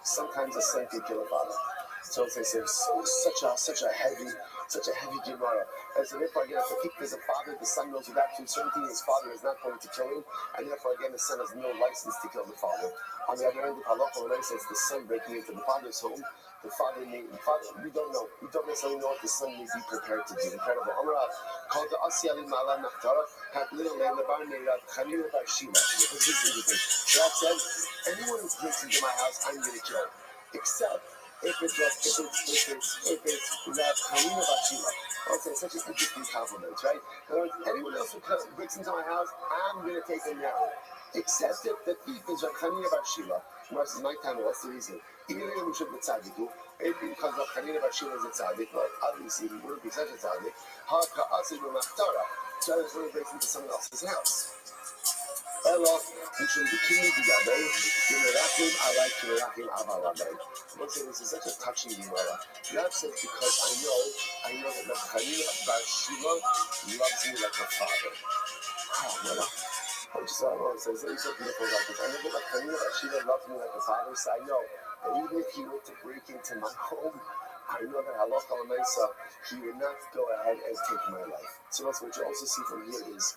A: Sometimes a son can kill a father. So it's such a heavy Gemara. And so therefore again, if there's a father, the son knows with absolute certainty his father is not going to kill him, and therefore again the son has no license to kill the father. On the other end, the halacha when it says the son breaking into the father's home, we don't know. We don't necessarily know what the son may be prepared to do. Incredible. Amra called the Asiyali Mala Naftara had little man the bar named Khalil Bar Shila. So that said, anyone who breaks into my house, I'm gonna kill. Except if it's that Khalil Bar Shila. Also, it's such an interesting compliment, right? Anyone else who breaks into my house, I'm gonna take him now. Except if the thief is Khalil Bar Shila. What's my time? What's the reason? Even if we should be tzaddiku, maybe because of Khalil Bar Shila is a tzaddik, but obviously he wouldn't be such a tzaddik. Haka Asi B'Maftara. So that's when he breaks into someone else's house. Ella, we should be killing together. Kimerachim alai kimerachim avalabay. Once again, this is such a touching Gemara. Not said because I know that the Khalil Bar Shila loves me like a father. I just want to say something so beautiful about this. I know that Khalil Bar Shila loves me like a father, so I know that even if he were to break into my home, I know that halacha l'maisa, he would not go ahead and take my life. So that's what you also see from here is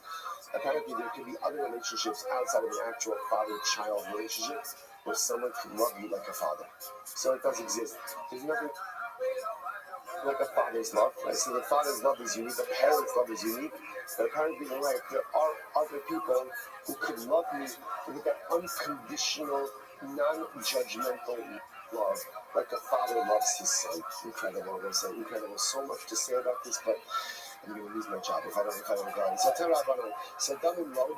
A: apparently there could be other relationships outside of an actual father-child relationship where someone can love you like a father. So it does exist. There's nothing like a father's love. Right? So the father's love is unique, the parent's love is unique. But apparently you're right, there are other people who could love me with that unconditional, non-judgmental love, like a father loves his son. Incredible, I'm going to say incredible. So much to say about this, but I'm going to lose my job if I don't go on. So Damim Lo,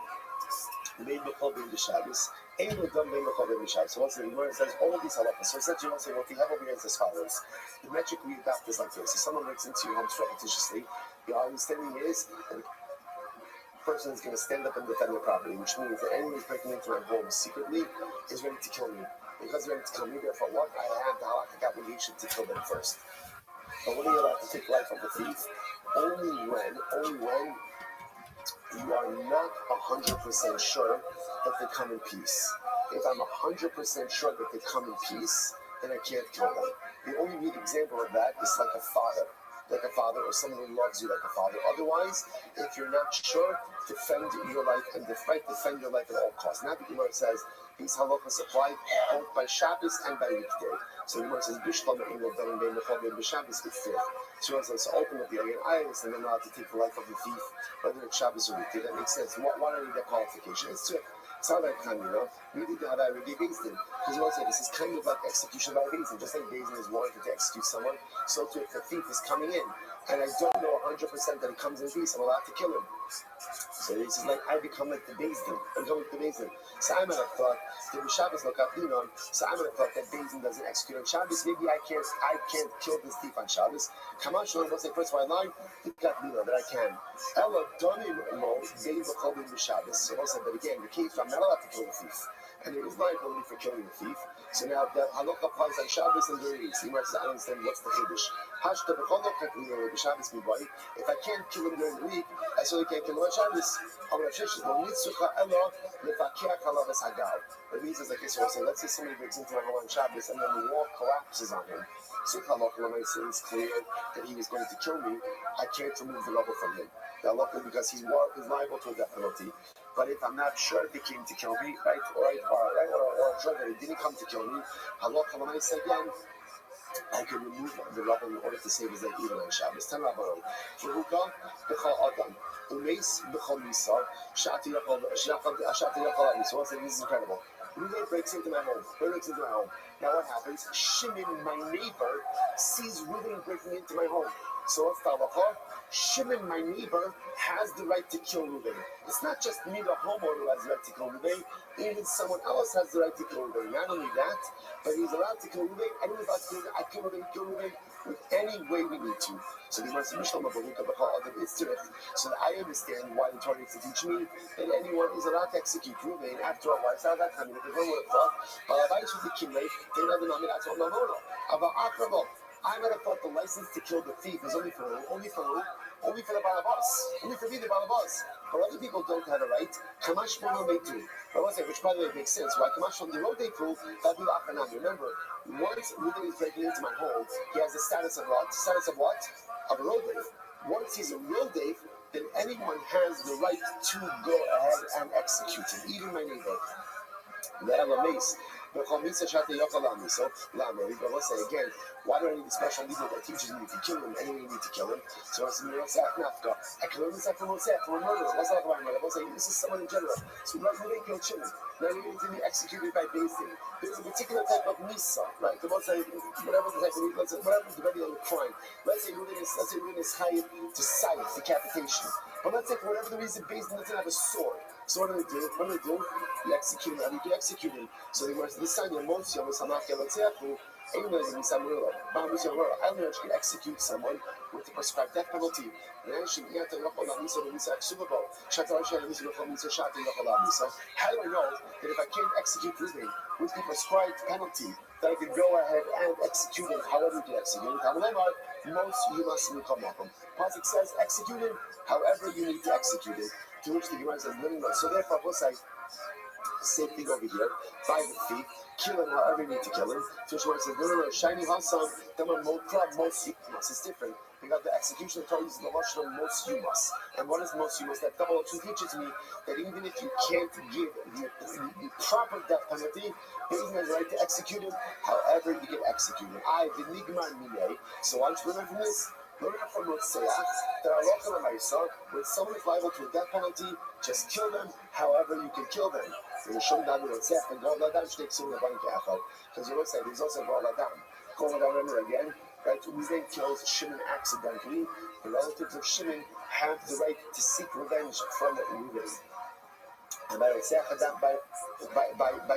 A: made Mechol Bein B'Shabbos, Ein Lo Dam Bein Mechol Bein B'Shabbos. So once again, it says all of these halachas. So essentially, you want to say what we have over here is as follows. The metric we adopt is like this. If someone breaks into your home repetitiously, the understanding is that the person is going to stand up and defend their property, which means that anyone who's breaking into my home secretly is ready to kill me. Because they're ready to kill me, therefore what? I have the halakhic obligation to kill them first. But when are you allowed to take life of the thief? Only when you are not 100% sure that they come in peace. If I'm 100% sure that they come in peace, then I can't kill them. The only real example of that is like a father or someone who loves you like a father. Otherwise, if you're not sure, defend your life and defend your life at all costs. Now the Gemara says these halachas apply both by Shabbos and by weekday. So the Gemara says Bishlam and Engel Dalim Bein Mechol Bein B'Shabbos it's there. So it says open up the Aryan Ayos and then allowed to take the life of the thief, whether it's Shabbos or weekday. That makes sense. Why do I need that qualification? It's true. It's not like Kamina. We need to have a reggae Bezdin. Because you want to say this is kind of like execution by Bezdin. Just like Bezdin is warranted to execute someone, so too if the thief is coming in and I don't know 100% that he comes in peace, I'm allowed to kill him. So this is like I become like the Bezdin. I go with the Bezdin. So I might have thought that Shabbos lo kapinon. So I might have thought that Bezdin doesn't execute on Shabbos. Maybe I can't kill this thief on Shabbos. Come on, Shalom. What's the first white line? That I can. Ella donim lo Bein Mechol Bein B'Shabbos. So also, but again, the case I'm not allowed to kill the thief, and there is liability for killing the thief. So now the halacha applies on Shabbos and during weeks. You might say, I understand what's the chiddush. If I can't kill him during the week, I certainly can't kill him on Shabbos. It means it's like this. So let's say somebody breaks into my home on Shabbos and then the wall collapses on him. So it's clear that he was going to kill me. I can't remove the rubble from him. The halacha because he's liable to a death penalty. But if I'm not sure if he came to kill me, right, or I'm sure that he didn't come to kill me, halacha l'maisa again, I can remove the rubble in order to save his life even on Shabbos. Ten Rabbanon. V'huka b'chol adam. Umeis b'chol misar. Shati yachol ami. So once again, this is incredible. Ruben breaks into my home. Now what happens? Shimon, my neighbor, sees Ruben breaking into my home. So what's the halacha? Shimon, my neighbor, has the right to kill Ruben. It's not just me, the homeowner, who has the right to kill Ruben. Even someone else has the right to kill Ruben. Not only that, but he's allowed to kill Ruben. And he's allowed to kill Ruben. I kill Ruben with any way we need to. So the Gemara says, so that I understand why the Torah needs to teach me that anyone is allowed to execute Ruben. After all, why is that coming? Because one would have thought, I might have thought the license to kill the thief is only for the Balabas, only for me, the Balabas. But other people don't have a right. Kamash Mono they do. Which by the way makes sense. Why Kamash on the road they prove that do Achanam. Remember, once Ruben is breaking into my home, he has the status of what? Status of what? Of a road dave. Once he's a real dave, then anyone has the right to go ahead and execute him, even my neighbor. So, Lama, we go say again, why do I need a special leader that teaches me if you kill him, anyway you need to kill him? So it's I can only say for a murder. This is someone in general. So we don't kill children. Now we need to be executed by Bezdin. There's a particular type of misa, right? The most whatever the type of whatever the regular crime. Let's say Ruben is hired to cite decapitation. But let's say for whatever the reason Bezdin doesn't have a sword. So what do they do? You execute him. You execute him. So they were this time the most young I don't know if you can execute someone with the prescribed death penalty. So how do I know that if I can't execute Ruben with the prescribed penalty, that I can go ahead and execute him however you can execute him? Most you must come up. Pasuk says execute him however you need to execute him. To which the Gemara says, so therefore, what's like same thing over here, by the thief, kill him however you need to kill him. So she says, no, shiny Hassan, then when most you must. It's different. Because the execution authorities in the Lashon of most you must. And what is most you must? That double option teaches me that even if you can't give the proper death penalty, Bezdin has the right to execute him however you can execute him. The Nigmar Mine. So why don't you learn from this? Learn from ROTHSCHILD that Allah when someone is liable to a death penalty, just kill them however you can kill them. Because the ROTHSCHILD is also Gol Adam. Remember again, right? Ruben kills Shimon accidentally. The relatives of Shimon have the right to seek revenge from Ruben. And by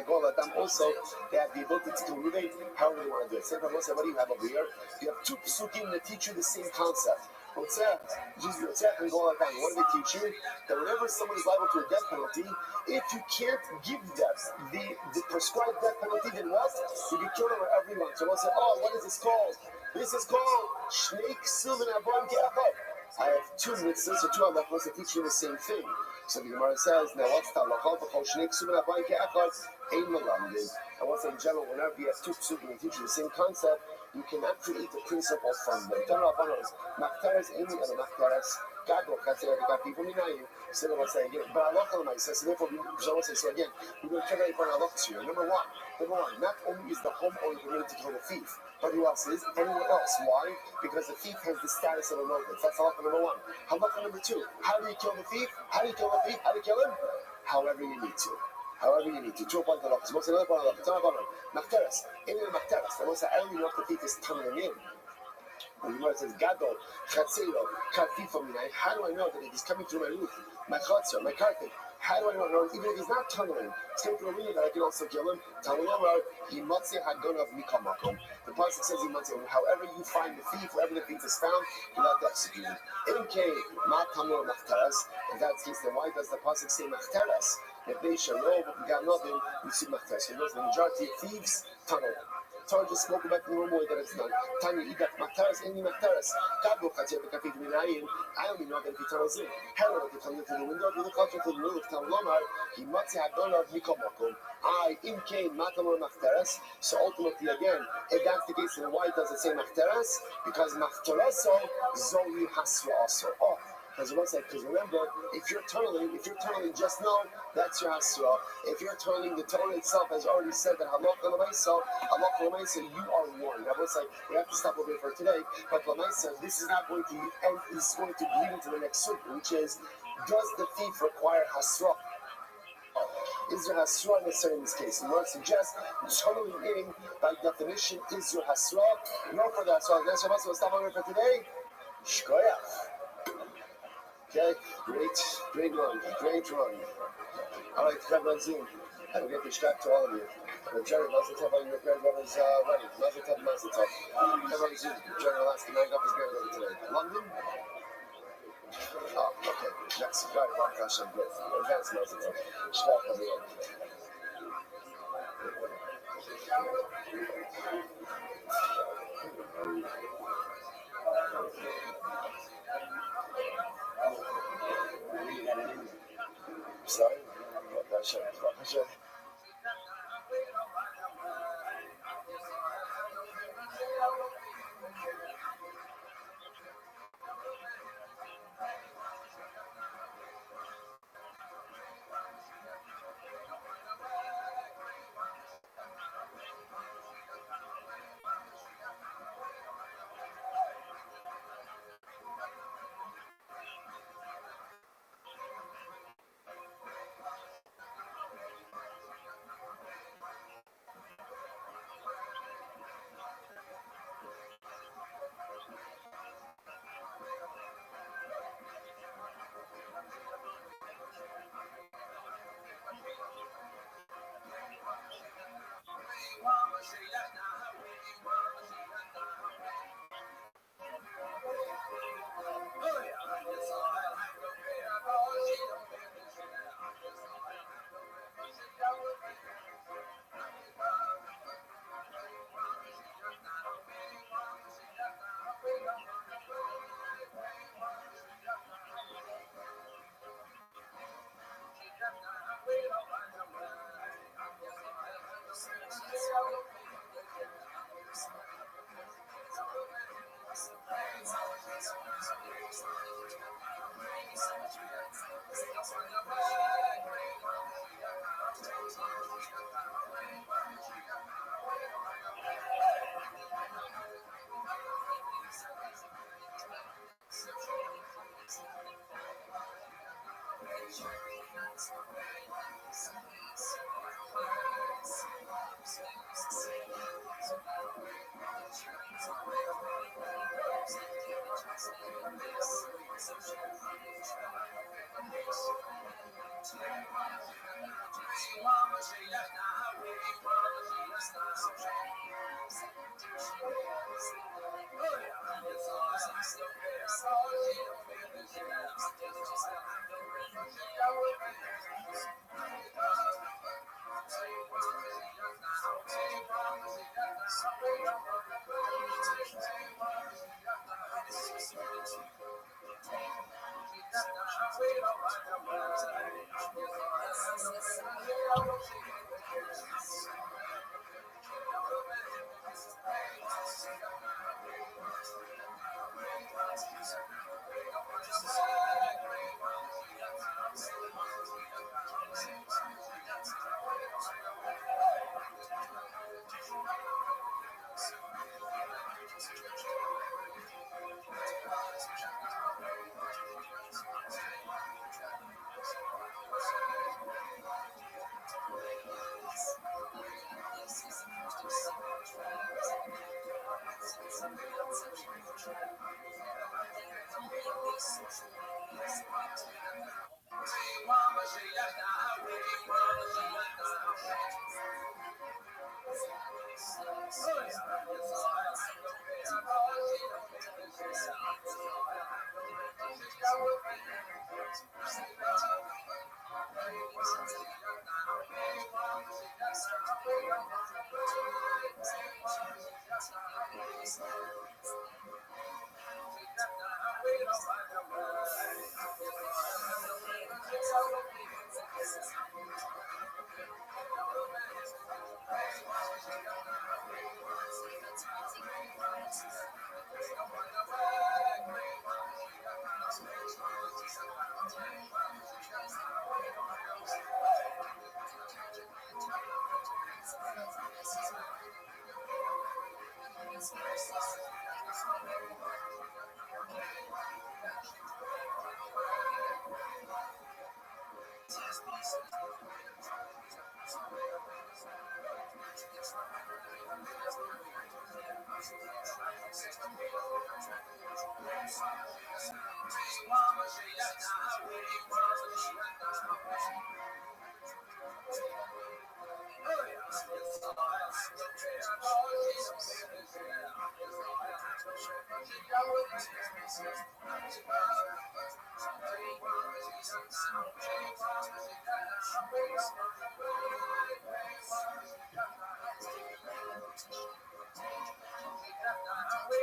A: Gol Adam also, they have the ability to kill Ruben however they want to do it. What do you have over here? You have two psukim that teach you the same concept. ROTHSCHILD and Gol Adam. What do they teach you? That whenever someone is liable to a death penalty, if you can't give them the prescribed death penalty, then what? You can kill them wherever you want. So we'll say, what is this called? This is called Shnei Ksum and Abon Ke'achad. I have two mitzvahs or two halachos that teach you the same thing. So the Gemara says, now what's the halacha? Because Shnei Ksum and Abon Ke'achad ain't melamdin. And what's in general, whenever you have two psukim that teach you the same concept, you cannot create the principle from them. General Abanos, Maktaras ain't and Maktaras. God will cut it. Got people minayu. So they will say again, but halacha l'maisa. So therefore, we will say so again. We're going to try to find halachas here. Number one, not only is the homeowner permitted to kill the thief, but who else is? Anyone else. Why? Because the thief has the status of a relative. That's halacha number one. Halacha number two, how do you kill the thief? How do you kill the thief? How do you kill him? However you need to. However you need to. 2 point halachas. What's another point halachas? Maktaras. Any of the maktaras. And once I only know if the thief is tunneling in. The Gemara says, Gadol, Chatzero, Katifo Minai. How do I know that if he's coming through my roof, my chatzor, my carpet? How do I know? Even if he's not tunneling, it's coming through a window that I can also kill him. Talmud, he matze hagon of mikamakom. The pasuk says he matze. However you find the thief, wherever the thief is found, you have to execute him. In that's the case, then why does the pasuk say machteras? If they shall know, but we got nothing, we see machteras. Because the majority of thieves tunnel. Torah just spoke about the normal way that it's done. Tanya, you got Maktaras, any Maktaras. Kabo Katia, the Kafit Minayin. I only know that if he tunnels in. Hello, if he tunnels through the window, do the culture to the rule of Talomar. He matzi hadonah of Mikomokum. In came Matamor Maktaras. So ultimately, again, if that's the case, then why does it say Maktaras? Because Maktaraso, Zoli Hasra also. Because remember, if you're tunneling, just know that's your hasra. If you're tunneling, the Torah itself has already said that halacha l'maisa, you are warned. Now, we have to stop over here for today. But l'maisa, this is not going to end. This is going to lead into the next sukkah, which is, does the thief require hasra? Is your hasra necessary in this case? And what suggests tunneling in, by definition, is your hasra. No further hasra. That's what we'll stop over here for today. Shkoyach. Okay, great run. All right, come on Zoom. Have a great start to all of you. Jerry, Mazel Tov on your grandmother's wedding. Mazel Tov. Come on Zoom. Jerry will ask him up his granddaughter today. London? Oh, okay. Next. Right, Baruch Hashem. Good. Advance Mazel Tov. Shkach, everyone. Sorry, gotcha.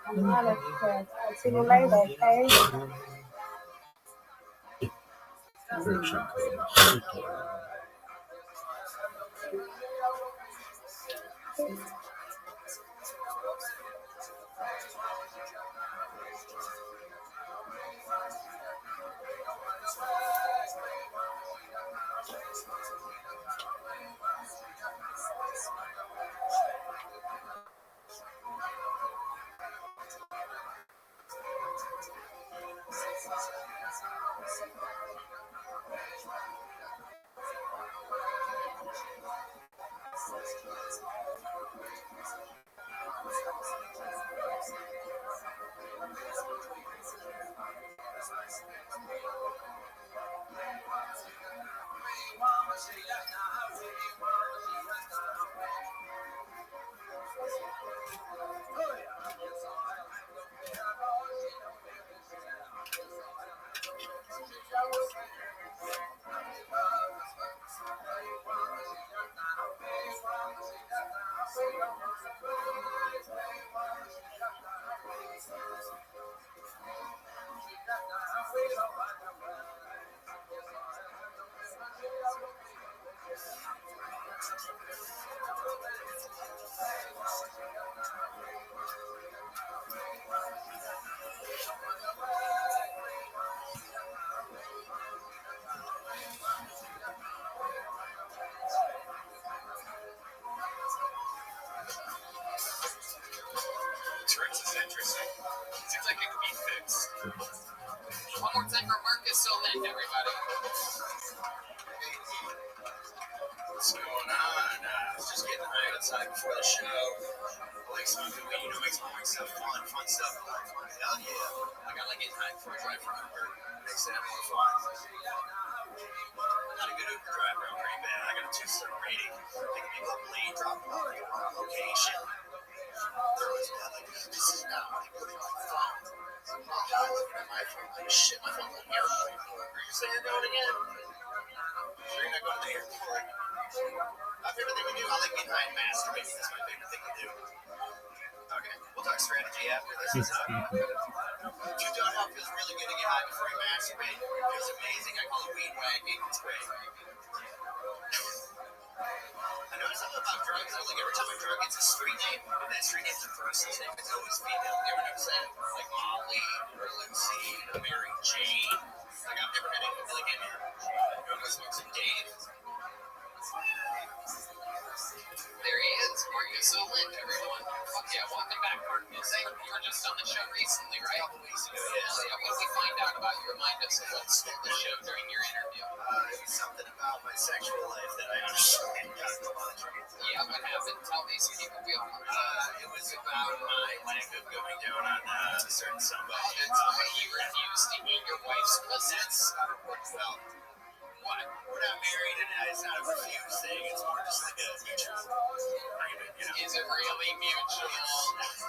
C: I'm not upset. I'll see you later, okay?
D: Tricks is interesting. Seems like it could be fixed. One more time for Marcus Solent, everybody.
E: What's going on? Just getting high outside before the show. I like smoking weed, makes stuff fun stuff. Hell yeah. I like getting high before I drive for Uber. Makes that more fun. Not a good Uber driver, I'm pretty bad. I got a 2-star rating. Picking people up late, dropping them on the wrong location. They're always like, this is not what I put in my phone. I'm looking at my phone like, shit, my phone's on airplane mode. Are you saying that again? Sure you're not going to the airport? My favorite thing to do, I like getting high and masturbating. That's my favorite thing to do. Okay, we'll talk strategy after this is up. You don't know, it feels really good to get high before you masturbate. It feels amazing. I call it weed wagging. It's great. I noticed something about drugs. Like every time a drug gets a street name, and that street name's a person's name, it's always female. You ever notice that? Like Molly, or Lucy, or Mary Jane. Like I've never had anything like in here. You want to smoke some Dave?
D: There he is, Marcus Solent, everyone. Fuck yeah, welcome back, Marcus. Hey, you were just on the show recently, right? A couple weeks ago, yeah. What did we find out about you? Remind us of what stole the show during your interview.
E: It was something about my sexual life that I understand got a lot of trouble.
D: Yeah, what happened? Tell these people we all
E: It was about my lack of going down on a certain somebody.
D: Oh, that's why you refused to eat your wife's pussy.
E: Well, what? We're not married, and it's not a refuse thing. It's more just like a mutual agreement, you know?
D: Is it really mutual?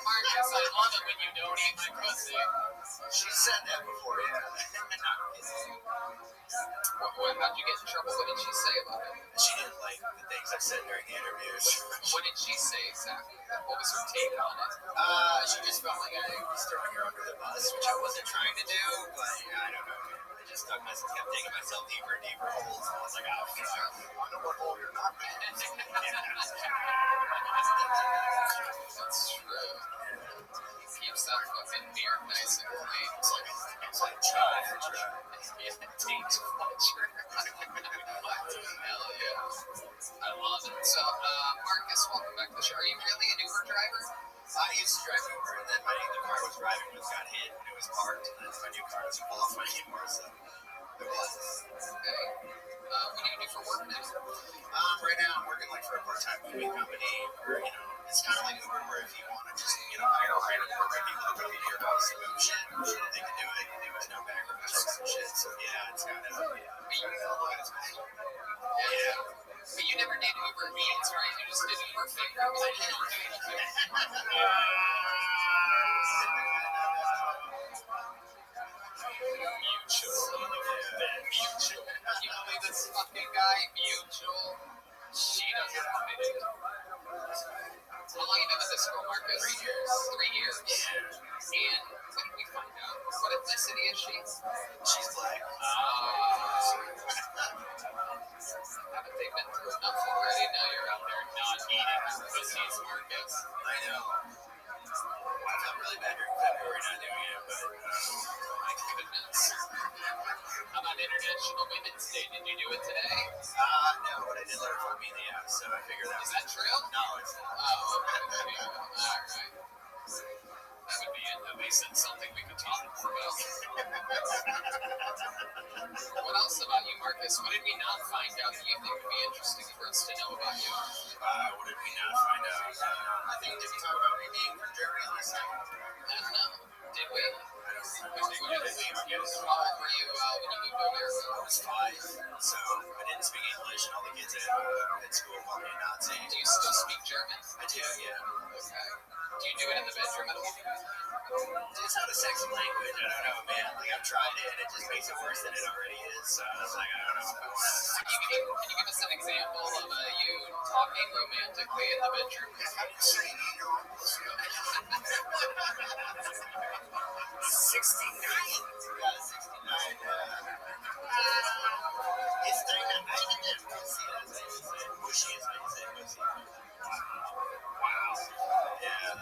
D: Marcus, I love it when you don't eat my pussy.
E: She said that before, yeah.
D: How'd you get in trouble? What did she say about it?
E: She didn't like the things I said during the interviews.
D: What did she say exactly? What was her take on it?
E: She just felt like I was throwing her under the bus, which I wasn't trying to do, but I don't know. I just kept digging myself deeper and deeper holes, and I was like, oh, I know what hole you're not in.
D: That's true. Keeps that fucking beard nice and clean.
E: It's like child.
D: It takes pleasure. Hell yeah. I love it. So, Marcus, welcome back to the show. Are you really an Uber driver?
E: I used to drive Uber, and then the car I was driving got hit, and it was parked, and then my new car doesn't qualify anymore, so it was.
D: Okay. What do you do for work now?
E: Right now, I'm working for a part-time moving company, where, it's kind of like Uber, where if you want to just, hire program people to come to your house and move shit, they can do it. There's no background checks and shit, so yeah, it's kind of, yeah.
D: But you never did Uber Eats, right? You just did Uber Fingers. Mutual. You believe this fucking guy, Mutual? She doesn't believe it. How long have you been with this girl, Marcus?
E: 3 years.
D: 3 years. And what did we find out? What ethnicity is she?
E: She's black.
D: Haven't they been through enough already? Now you're out there not eating pussies, Marcus.
E: I know. I felt really bad during February not doing it, but
D: my goodness. How about International Women's Day? Did you do it today?
E: No, but I did let her fuck me in the ass, so I figured that.
D: Is that true?
E: No, it's not.
D: Oh, okay. Alright. That would be at least something we could talk more about. What else about you, Marcus? What did we not find out that you think would be interesting for us to know about you?
E: What did we not find out? I think, did we talk about me being from Germany last time?
D: I don't know. Did we?
E: How old were you when you moved over there? I was 5, so I didn't speak English, and all the kids at school called me a Nazi.
D: Do you still speak German?
E: I do, yeah.
D: Okay. Do you do it in the bedroom at all?
E: It's not a sexy language. I don't know, man. I've tried it, and it just makes it worse than it already is. So I was like, I don't know if I want to.
D: Can you give us an example of you talking romantically in the bedroom?
E: How do you say no? 69. Yeah, 69. It's not even mushy is how you say mushy. Wow. Yeah.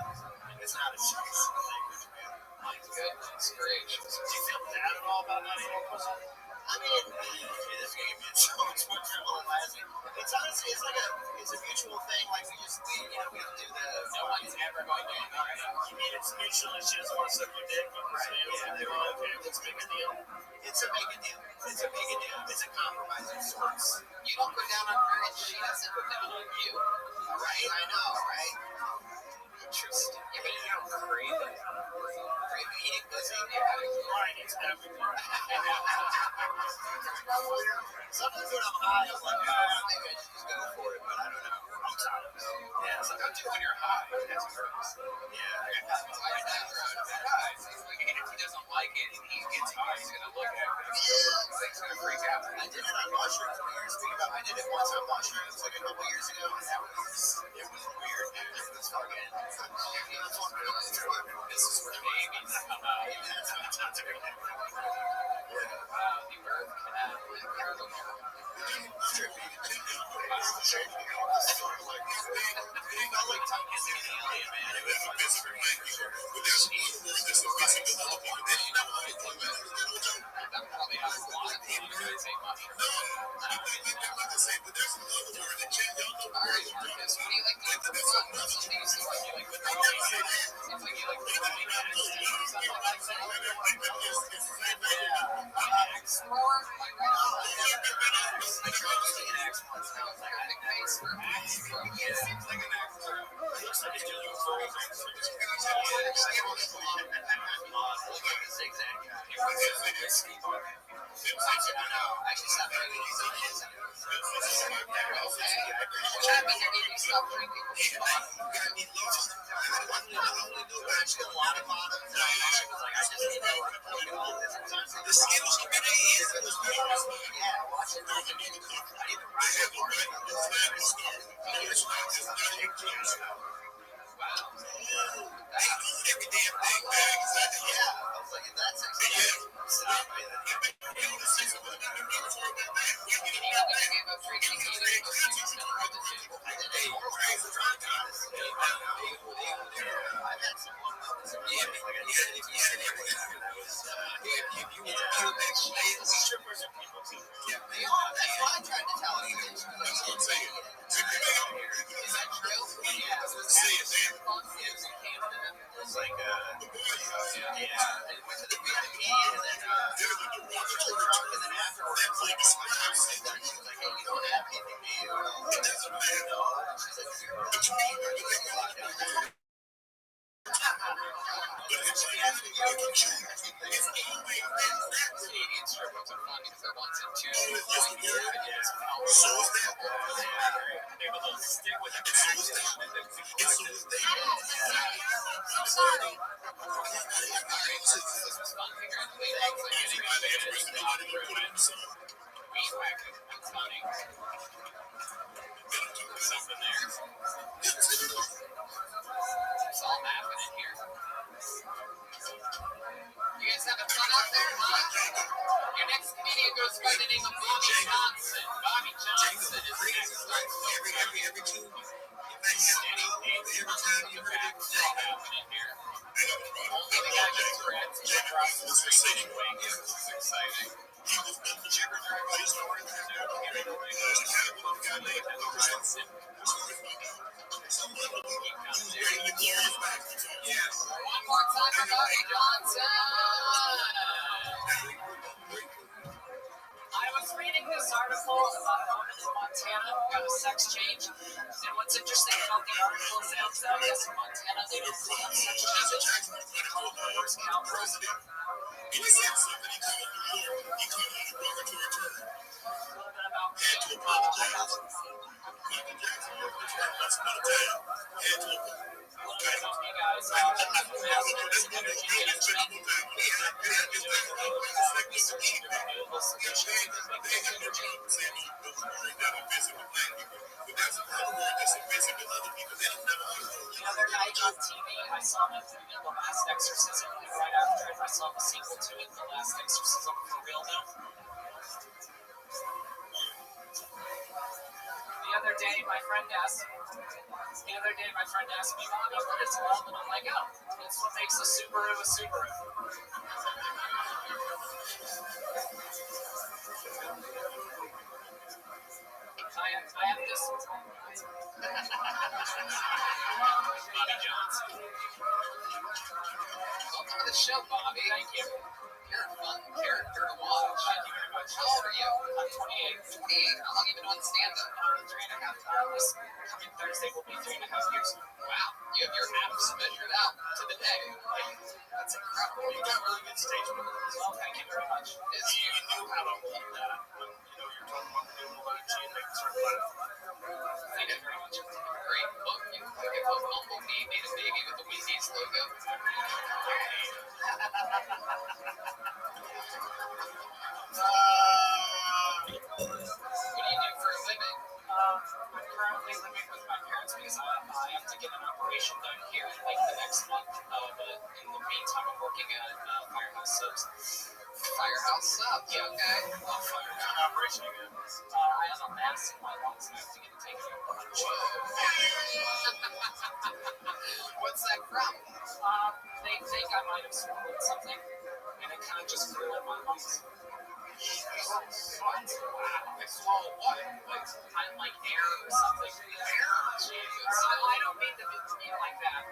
E: It's not a spicy language, man.
D: My goodness gracious.
E: Do you feel bad at all about not eating pussy? I mean, this game is so much more trouble than last week. It's honestly, it's a mutual thing. Like we don't do the.
D: No one's ever going to end right.
E: You mean it's mutual and she doesn't want to suck your dick? Right. Yeah. They go, okay, let's make a deal. It's a make a deal. It's a make a deal. It's a compromise of sorts.
D: You don't go down on her and she doesn't go down on you.
E: Right? I know, right?
D: Interesting. Yeah, but you don't crave it.
E: Crave eating pussy?
D: Yeah.
E: Mine is everywhere. Sometimes when I'm high, I'm like, maybe I should just go for it, but I don't know. Sometimes.
D: Yeah, it's like, don't do it when you're high. That's gross.
E: Yeah.
D: Why not? If he doesn't like it and he gets high, he's going to look at it. He's going to freak out.
E: I did it on mushrooms. I did it once on mushrooms like a couple years ago. It was weird, dude. It was fucking.
D: This is where babies come out. The birth canal. That probably has a lot of things that say mushrooms. Alright, Marcus, what do you like to eat for fun? What's something you seem like you like throwing? Seems like you like throwing axes or something like that. Axe thrower? Like, I tried using an axe once and I was like, I think face for axe throw. It seems like an axe throw.
E: Looks like it's doing throwing axe throws.
D: Zigzag. It runs a whiskey bar. I should stop drinking these ideas. Chad, but you need to stop drinking.
E: Actually, a lot of bottoms. I just need to look at all this. The Skittles community is in this business. Yeah, watch it. I need to ride it.
D: Wow.
E: Every damn thing, man. Yeah, I was like, that's actually stop it. It's all happening here. You guys having fun out there, huh? Your next comedian goes by the name of Bobby Johnson. Bobby Johnson is next. Every two. Every time you heard it,
D: it's all happening here. Only the guy with Tourette's is across the street anyway. It's exciting.
E: he was nothing cheaper than a place to work.
D: One more time for Bobby Johnson. I was reading this article about a woman in Montana who got a sex change. And what's interesting about the article is that I guess in Montana they don't have sex changes. They call them horse cow president.
E: And he said something, he called New York, he called it a derogatory term. Had to apologize. Michael Jackson worked the term once upon a time. Had to apologize.
D: The other night on TV, I saw The Last Exorcism, and right after it, I saw the sequel to it, The Last Exorcism, For Real Now. The other day, my friend asked me, Mommy, what is love? And I'm like, oh, it's what makes a Subaru a Subaru. I have this. Bobby Johnson. Welcome to the show, Bobby. Thank you. You're a fun character to watch. Thank you very much. How old are you? I'm 28. 28? How long have you been on stand-up? 3.5 years. This coming Thursday will be 3.5 years. Wow. You have your abs measured out to the day. That's incredible. You got really good stage presence. Well, thank you very much. You knew how to hold that when you're talking about the new launch and making certain platforms. Thank you very much. Great book. You took it from Bumblebee, made a baby with the Wendy's logo. What do you do for a living? I'm currently living with my parents because I have to get an operation done here like the next month. But in the meantime, I'm working at Firehouse Subs. Firehouse Subs? Yeah, okay. Fire gun operation again. I have a mass in my lungs and I have to get it taken out. What's that from? They think I might have swallowed something and it kind of just grew in my lungs. What? Wow. They swallow what? Like air or something. Air? Jesus. I don't mean to be like that.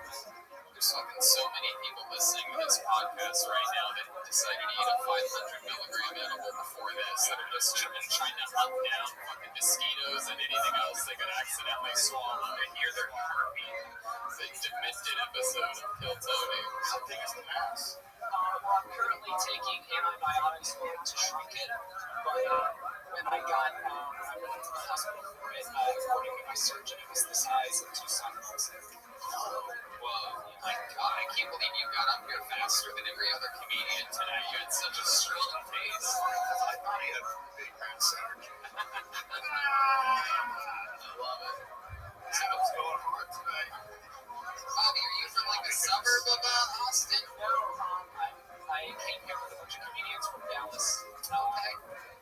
D: There's fucking so many people listening to this podcast right now that decided to eat a 500 milligram edible before this that are just trying to hunt down fucking mosquitoes and anything else they could accidentally swallow and hear their heartbeat. It's a demented episode of Kill Tony. How big is the mass? Well, I'm currently taking antibiotics to shrink it, but when I went into the hospital for it, according to my surgeon, it was the size of 2 softballs. Whoa, my God, I can't believe you got up here faster than every other comedian today. You had such a strong pace. I thought he had a big red synergy. I love it. So what's going hard today? Bobby, are you from like a suburb of Austin? No, I came here with a bunch of comedians from Dallas. Okay.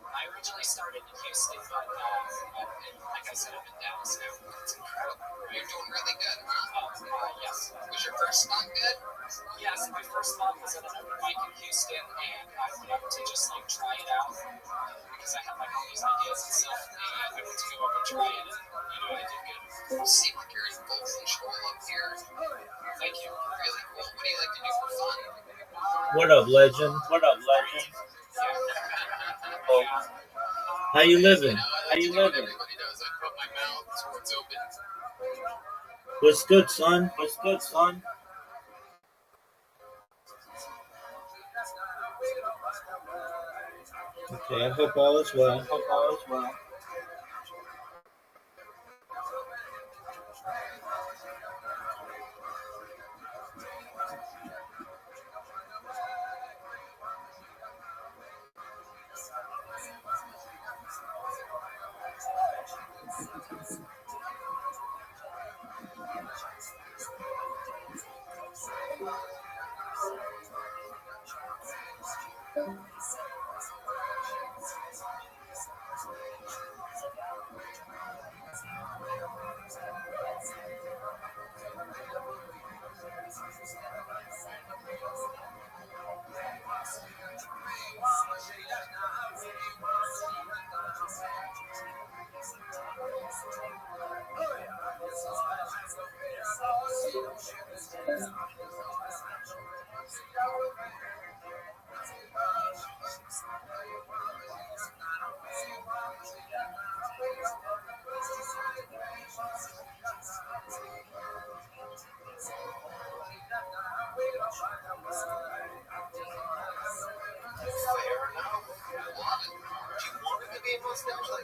D: I originally started in Houston, but like I said, I'm in Dallas now. It's incredible. You're doing really good, huh? Yes. Was your first spot good? Yes, my first spot was at an open mic in Houston, and I went up to just like try it out because I had like all these ideas and stuff, and I went to go up and try it, and I did good. You seem like you're in full control up here. Thank you. Really cool. What do you like to do for fun?
B: What up, legend? What up, legend? Oh. How you living? How you living?
D: Everybody knows I put my mouth towards open.
B: What's good, son? What's good, son? Okay, I hope all is well.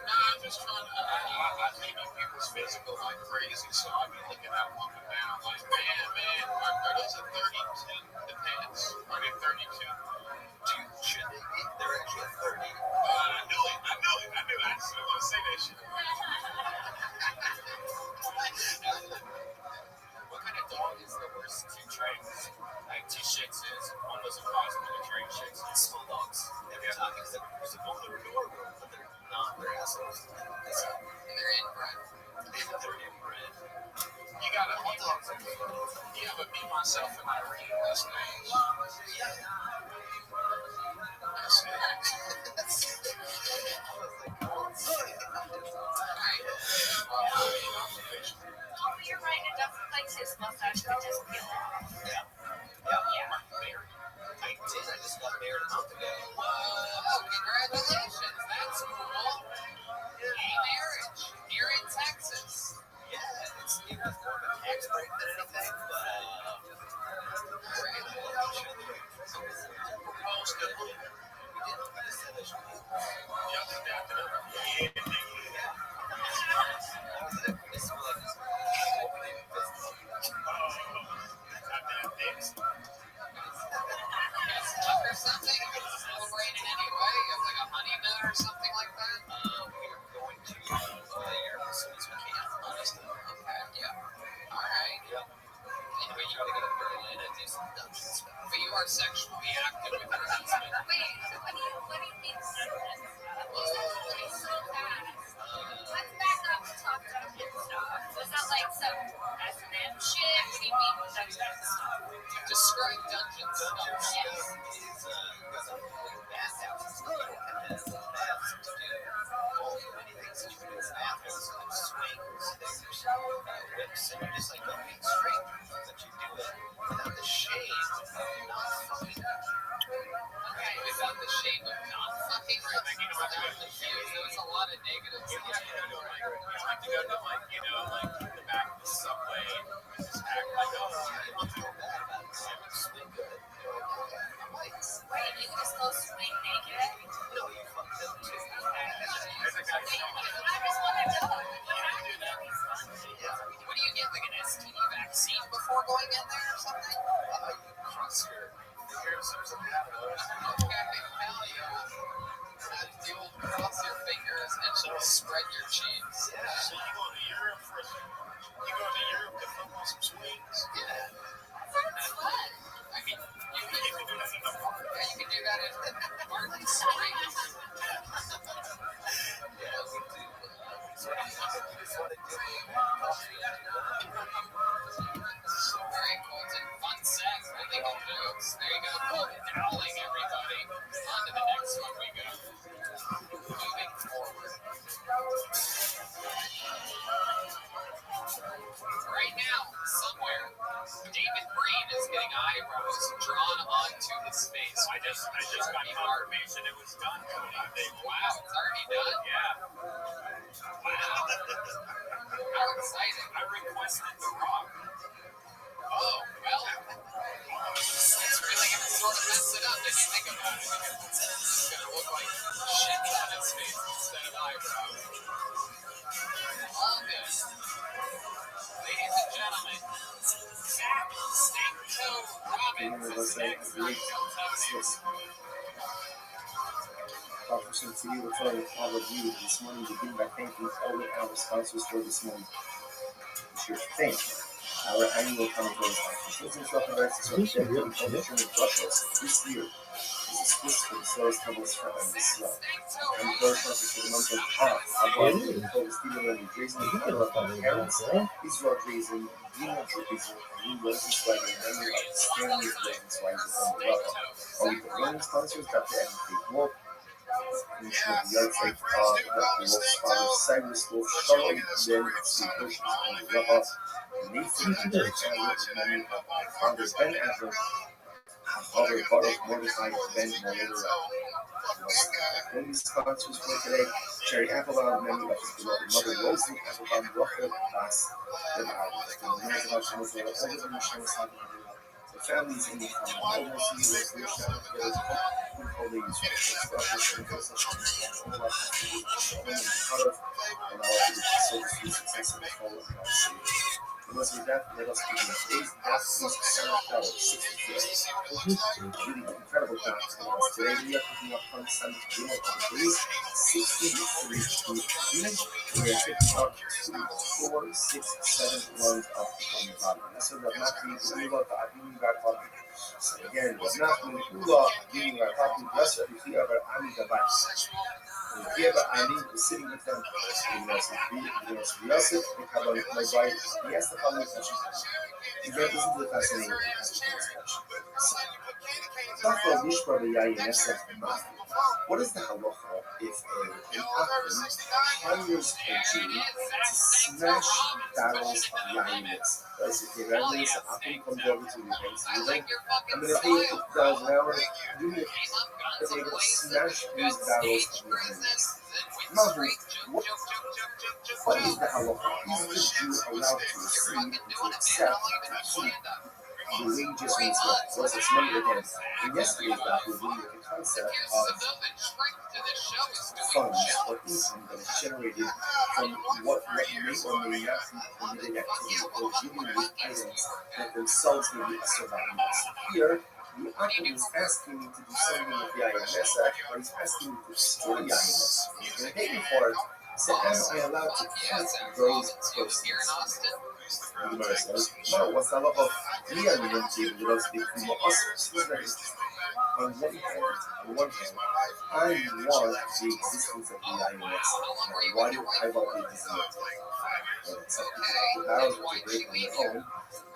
D: I'm just trying to, I think of people's physical like crazy, so I be looking at them up and down like, man, are those at 32? The pants? Are they 32? Should they be? They're actually 30. I knew it. I just didn't want to say that shit. What kind of dog is the worst to train? Like 2 Shih Tzus. One was impossible to train Shih Tzus. Small dogs. Every time because they're supposed to be adorable, but they're not. They're assholes. And they're inbred. Yeah, but me, myself, and Irene last night.
E: You're right, it doesn't like his mustache, but just peel it off.
D: Yeah. I did. I just got married a month ago. Oh, congratulations. That's cool. Gay marriage here in Texas. Yeah, it's more of a tax break than anything, but proposed it. We just said that or something? Celebrate in any way? Like a honeymoon or something like that? We are going to there as soon as we can, honestly. Okay, yeah. Alright. Yeah. And we try to go to Berlin and do some dumb stuff. But you are sexually active with your husband.
E: Wait, what do you mean certain stuff? You said it so fast. Let's back up and talk dungeon stuff. Was that like some S&M shit? What do you mean dungeon stuff?
D: Describe dungeon stuff.
E: Yes.
D: Just like going straight, but you do it without the shame of not fucking. Okay, without the shame of not fucking. I'm confused. There was a lot of negatives. You have to go to like the back of the subway and just act like I'm feel bad about it. I would swing good.
E: Wait, you just go swing naked?
D: No, you fucked up too.
E: I just want to know.
D: What do you get, like an STD vaccine before going in there or something? You cross your fingers or something. Okay, hell yeah. The old cross your fingers and just spread your cheeks. Yeah. So you go to Europe to film on some swings? Yeah.
E: That's fun.
D: I mean, you can do that in the park. Yeah, you can do that in Martin Springs. Yeah, we do. Very cool. It's a fun set. Really good jokes. There you go. Cool. Howling, everybody. On to the next one we go. Moving forward. Right now, somewhere, David Breen is getting eyebrows drawn onto his face. I just got confirmation it was done. Wow, it's already done? Yeah. Wow. How exciting. I requested The Rock. Oh, well. It's really going to sort of mess it up if you think about it. It's going to look like shit on his face instead of eyebrows. All good. Ladies and gentlemen, Snake-Toe Robbins is next on Tilted.
A: Prophecy to you, we're telling all of you this morning to begin by thanking all of our sponsors for this morning. It's your thank our annual conference. Business represents dedicated publishing of Brussels this year is a Swiss for the sales tables for this year. And the first sponsors for the month of Abba, Stephen and Jason, parents, Israel Jason, Dina Jason, and Rosenzweig, and many of the Stanley Rosenzweig on the level. All of the running sponsors, Dr. Adam Wolf, Commissioner of the Yard Dr. Wolf's father, Cyrus Wolf, Charlotte, then Steve Bush, and Raha, Nathan, and many of my father, Ben Adler, father, Baruch, Mordecai, Ben, Moreira. Women's sponsors for today, Sherry Applebaum, many of his beloved mother, Rosie Applebaum, Rachel, Bass, and the families in the common overseas, and as with that, let us begin today's Baptist Sunflower 64. Really incredible Baptist class. Today we are picking up from Sunday on days 63 to unit. We are picking up 2, 4, 6, 7 ones up on the bottom. And so that Matthew, Ula, Ta'adun, Gakwabi. So again, Matthew, Ula, Giving Gakwabi, blessed be Ami Gabai. Here, Ali is sitting with them. Yosef, the Kabbalah, my wife, he asked the following question. Again, listen to the fascinating question. What is the halacha if an Achim hires a Jew to smash barrels of yayinis? Right, so if the Achim comes over to your house, I'm going to pay you $50 an hour. Do me a favor, smash these barrels of yayinis. Mahu, what is the halacha? Is the Jew allowed to receive and to accept to keep the wages means what? So it's money again. And yesterday's that we were the concept of funds or income that is generated from what may or may not be permitted activity or dealing with items that themselves may be survivors. Here, the Akim is asking me to do something with the IMS Act, or he's asking me to destroy the IMS. He's going to pay me for it. So am I allowed to cut those proceeds? The Gemara says, no, what's the law of me and the Yom the Rosh Hashanah? This is very interesting. On one hand, I want the existence of the IMS. Now, why do I want the existence of it? And some people, the barrels were to break on their own.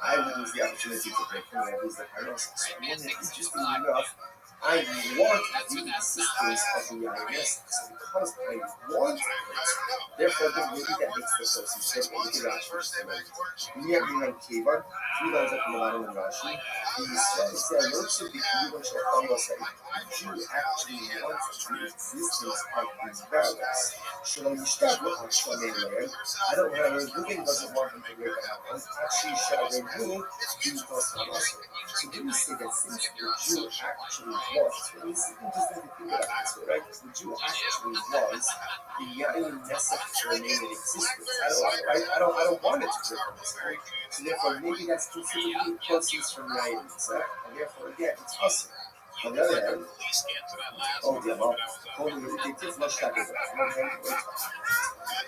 A: I would lose the opportunity to break them, and I lose the IMS. So, on one hand, interestingly enough, I want the existence of the IMS. So because I want it, therefore then maybe that makes the association. Look at Rashi for just a moment. We have been on Kevan, 3 lines up from the bottom of Rashi. He says, notice the Kevan shall follow us that the Jew actually wants the existence of these barrels. Shalom Yishtab, look on Shalom Leir. I don't know, Ruben doesn't want him to break it out. Actually, Shalom Leir, he's also also. So then we say that since the Jew actually was, and this isn't just like a thing about this way, right? The Jew actually was the Yain Nesach to remain in existence. I don't want it to break on this, right? So therefore, maybe that's considered closeness from the Yain Nesach, and therefore, again, it's awesome. On the other hand,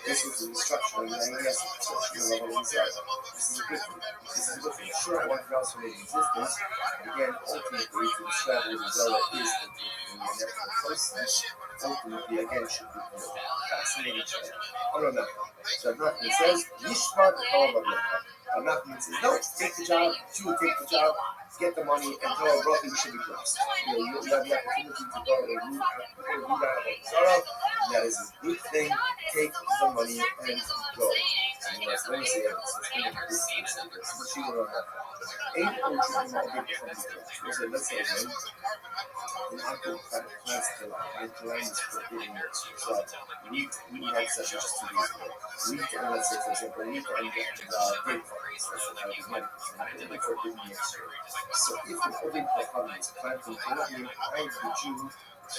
A: this is the instruction, and I guess the instruction level is this is a good thing. This is a good thing. Sure, I want to also make existence. Again, ultimately, to describe what the Zohar is in the natural process, ultimately, again, should be fascinating. No. So Nachman says, Yishma the Kol Nachman says, no, take the job, Jew, take the job, get the money, and tell a brother you should be blessed. You have the opportunity to go and read out about Zohar. That is a good thing. Take the money and go. And let me say it. Let's say again, an active plans to and plans for getting your job. We had session just 2 days ago. Let's say, for example, we can get the date cards. That's what I was for giving next year. So if the date card is planned to I, the Jew,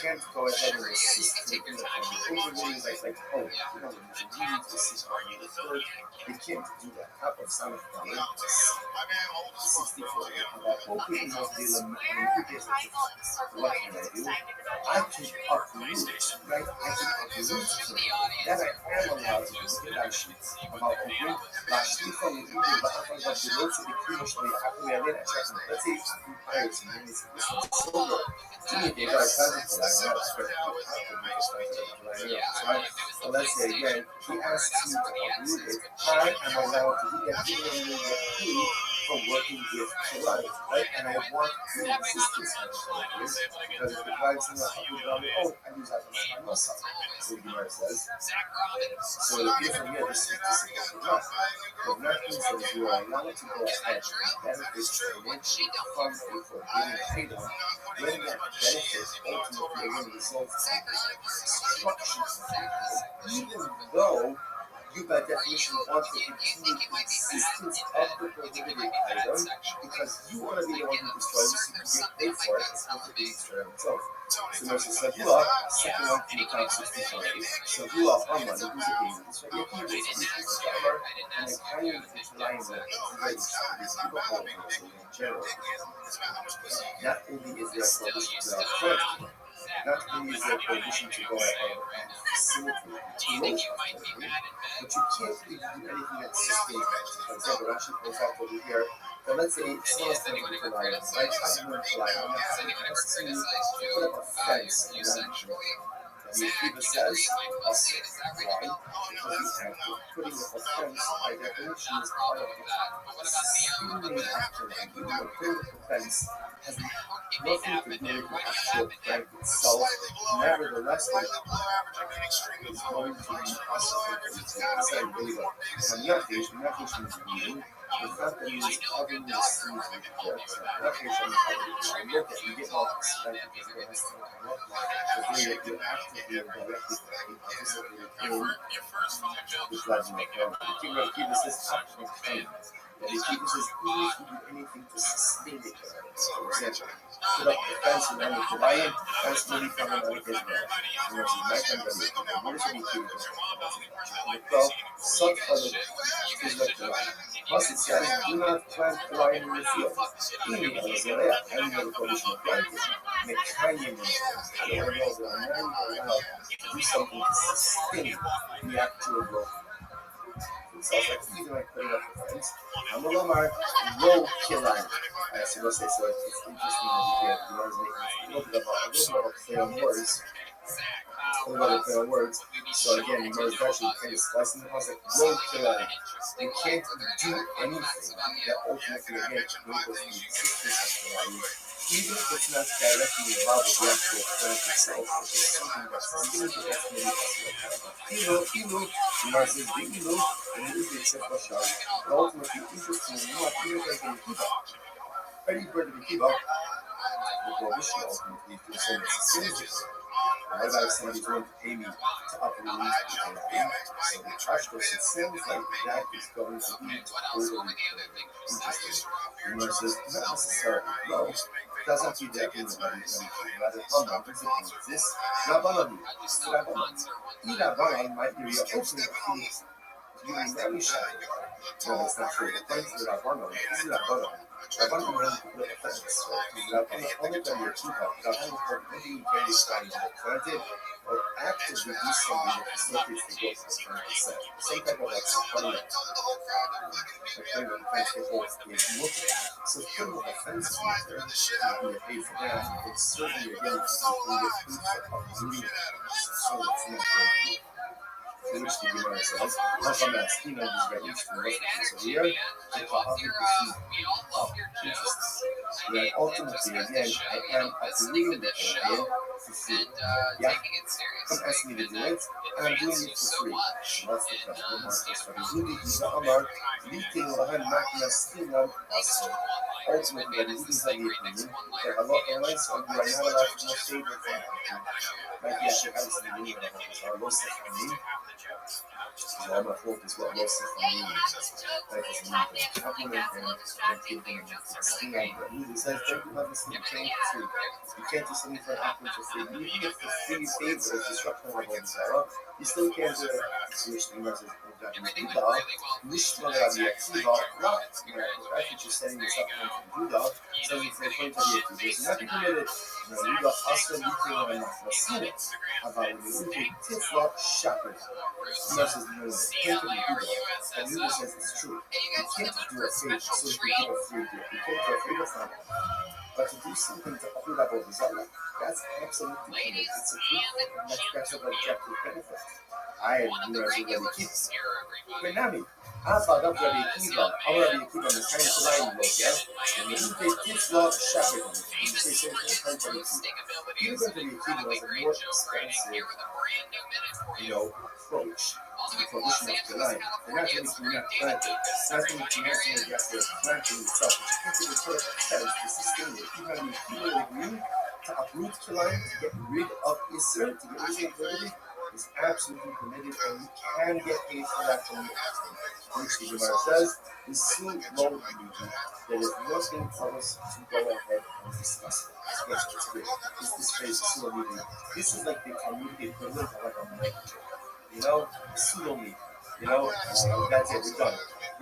A: can't go ahead and assist in the overruling like, oh, you know, you need to assist on the third. They can't do that. How about some of them? 64. About opening of the what can I do? I can uproot, right? I can uproot that I am allowed to do that sheet about uproot. Let's say it's so good. Let's say again, he asks me to uproot it. I am allowed to do that even though you for working with Shabbat, right? And I want the existence of Shabbat because if the client's in I use that for myself. So the Gemara says. So the from here, this is enough. But nothing says you are allowed to go ahead and benefit financially from a forbidden item when that benefit ultimately again results in destruction, even though you by definition want to continue the existence of the prohibited item because you want to be the one who destroys it so you get paid for it as opposed to being destroyed himself. So there's a Savula, second one from the top 65. Savula Arma, the who's a baby. So you can use this armor and then carry it into line with these people hold in general. Not only is there a prohibition to affront, not only is there a prohibition to go ahead and facilitate promotion, but you can't really do anything that sustains that. For example, Rashi points out over here that let's say someone's going to fly, right? I'm going to fly. I'm going to put up a fence in that Akiva says, also, why? Because the act of putting up a fence, by definition, is part of the stealing afterlife. Even though putting up a fence has nothing to do with the actual prank itself. Nevertheless, it is going to be possible to say, really well. And Nafish means eating. The fact that he is covering the sleeves with the dirt. Nafish and the look at you get all perspective because it has to look like the way that you actively and directly participated in the driving of God. The king of Akiva says, active kindness. That if he says, even if you do anything to sustain it, for example, put up the fence around the Kavayim, that's really from another Israel. And as you might have done, where's the Akiva? Well, such other is the Kavayim. Plus it says, do not plant Kavayim in the field. Even though it's there, and the provision of planting, Mekayim, I don't know that I'm not allowed to do something to sustain the actual growth. So it's like even like putting up the fence. I'm a little more low killing. So let's say so it's interesting that you guys make a little bit of a play on words. A little bit of play on words. So again, you guys actually kind of slicing the house like low killing. You can't do anything that ultimately again will go through the existence of the life. Even if it's not directly involved with the actual plant itself, which is something that's maybe possible. Versus Ilu, and it is the except for Shah. But ultimately, interesting, not even like in Kiba. Any bird of the Kiba, the prohibition ultimately to say it's synergistic. What about if somebody's going to pay me to uproot the thing? So the trash goes, it sounds like that is going to be totally interesting. Remember, says, not necessarily, no. It doesn't be that in the body, rather, Haman principle exists. Rabbi, Rabbi might be your ultimate piece. You are very shy. No, that's not true. According to Rabbi, this is Rabbi. Rabbi ran to put a fence. Rabbi only done your Kiva. Rabbi put anything you can decide to planted or actively do something that facilitates the growth of the set. Some type of like supplement. Like putting the fence for both is multiple. So putting a fence in there would be a base for that. It's certainly again you can get food for uprooting. So it's not going to be. Which the Gemara says, "How that Stina is very interesting." So here, the that ultimately, again, I am uprooting the Kavayim for free. Yeah, come ask me to do it, and I'm doing it for free. That's the question. Ultimately, the reasons that you can do, there are a lot of airlines, so you are not allowed to have favorite flight. Like, yeah, sure, I was in the beginning of it, or most of the so all my focus was most of the meaning. Like, it's not the compliment and giving sting out. But he says, don't you have this thing free? You can't do something for an applicant for free. Even if the free favor is disrupting the whole Sarah, you still can't do it. Which the message of that Judah, nicht nur Rabbi Akiva, not, I think you're setting this up from Judah, so it's like going to be a Judah. So not committed, Judah also meeting on a Machine, about when you take Tifla shepherd. Versus the can't be Judah. And Judah says it's true. You can't do a favor, so you can do a free gift. You can't do a favor for them. But to do something to hold up over Zara, that's absolutely committed. It's a good, that's an objective benefit. I am already keep. But Nami, I thought of Rabbi Akiva. I'm Rabbi Akiva on the kind of line look, yeah? And you take Tifla shepherd. You say something to Rabbi Akiva. Even Rabbi Akiva was a more expensive, approach. The prohibition of the line. They're not going to be not planted. It's not going to be nothing that you have to planting itself. But you can't even put a fence to sustain it. Even when you feel agree to uproot the line, to get rid of Isser, to get rid of liberty, is absolutely permitted, and you can get paid for that from the accident. Which the Gemara says is so low duty that is nothing for us to go ahead and discuss it. It's great. This phrase is so duty. This is like the community equivalent of like a lecture. Pseudo me. That's it. We're done.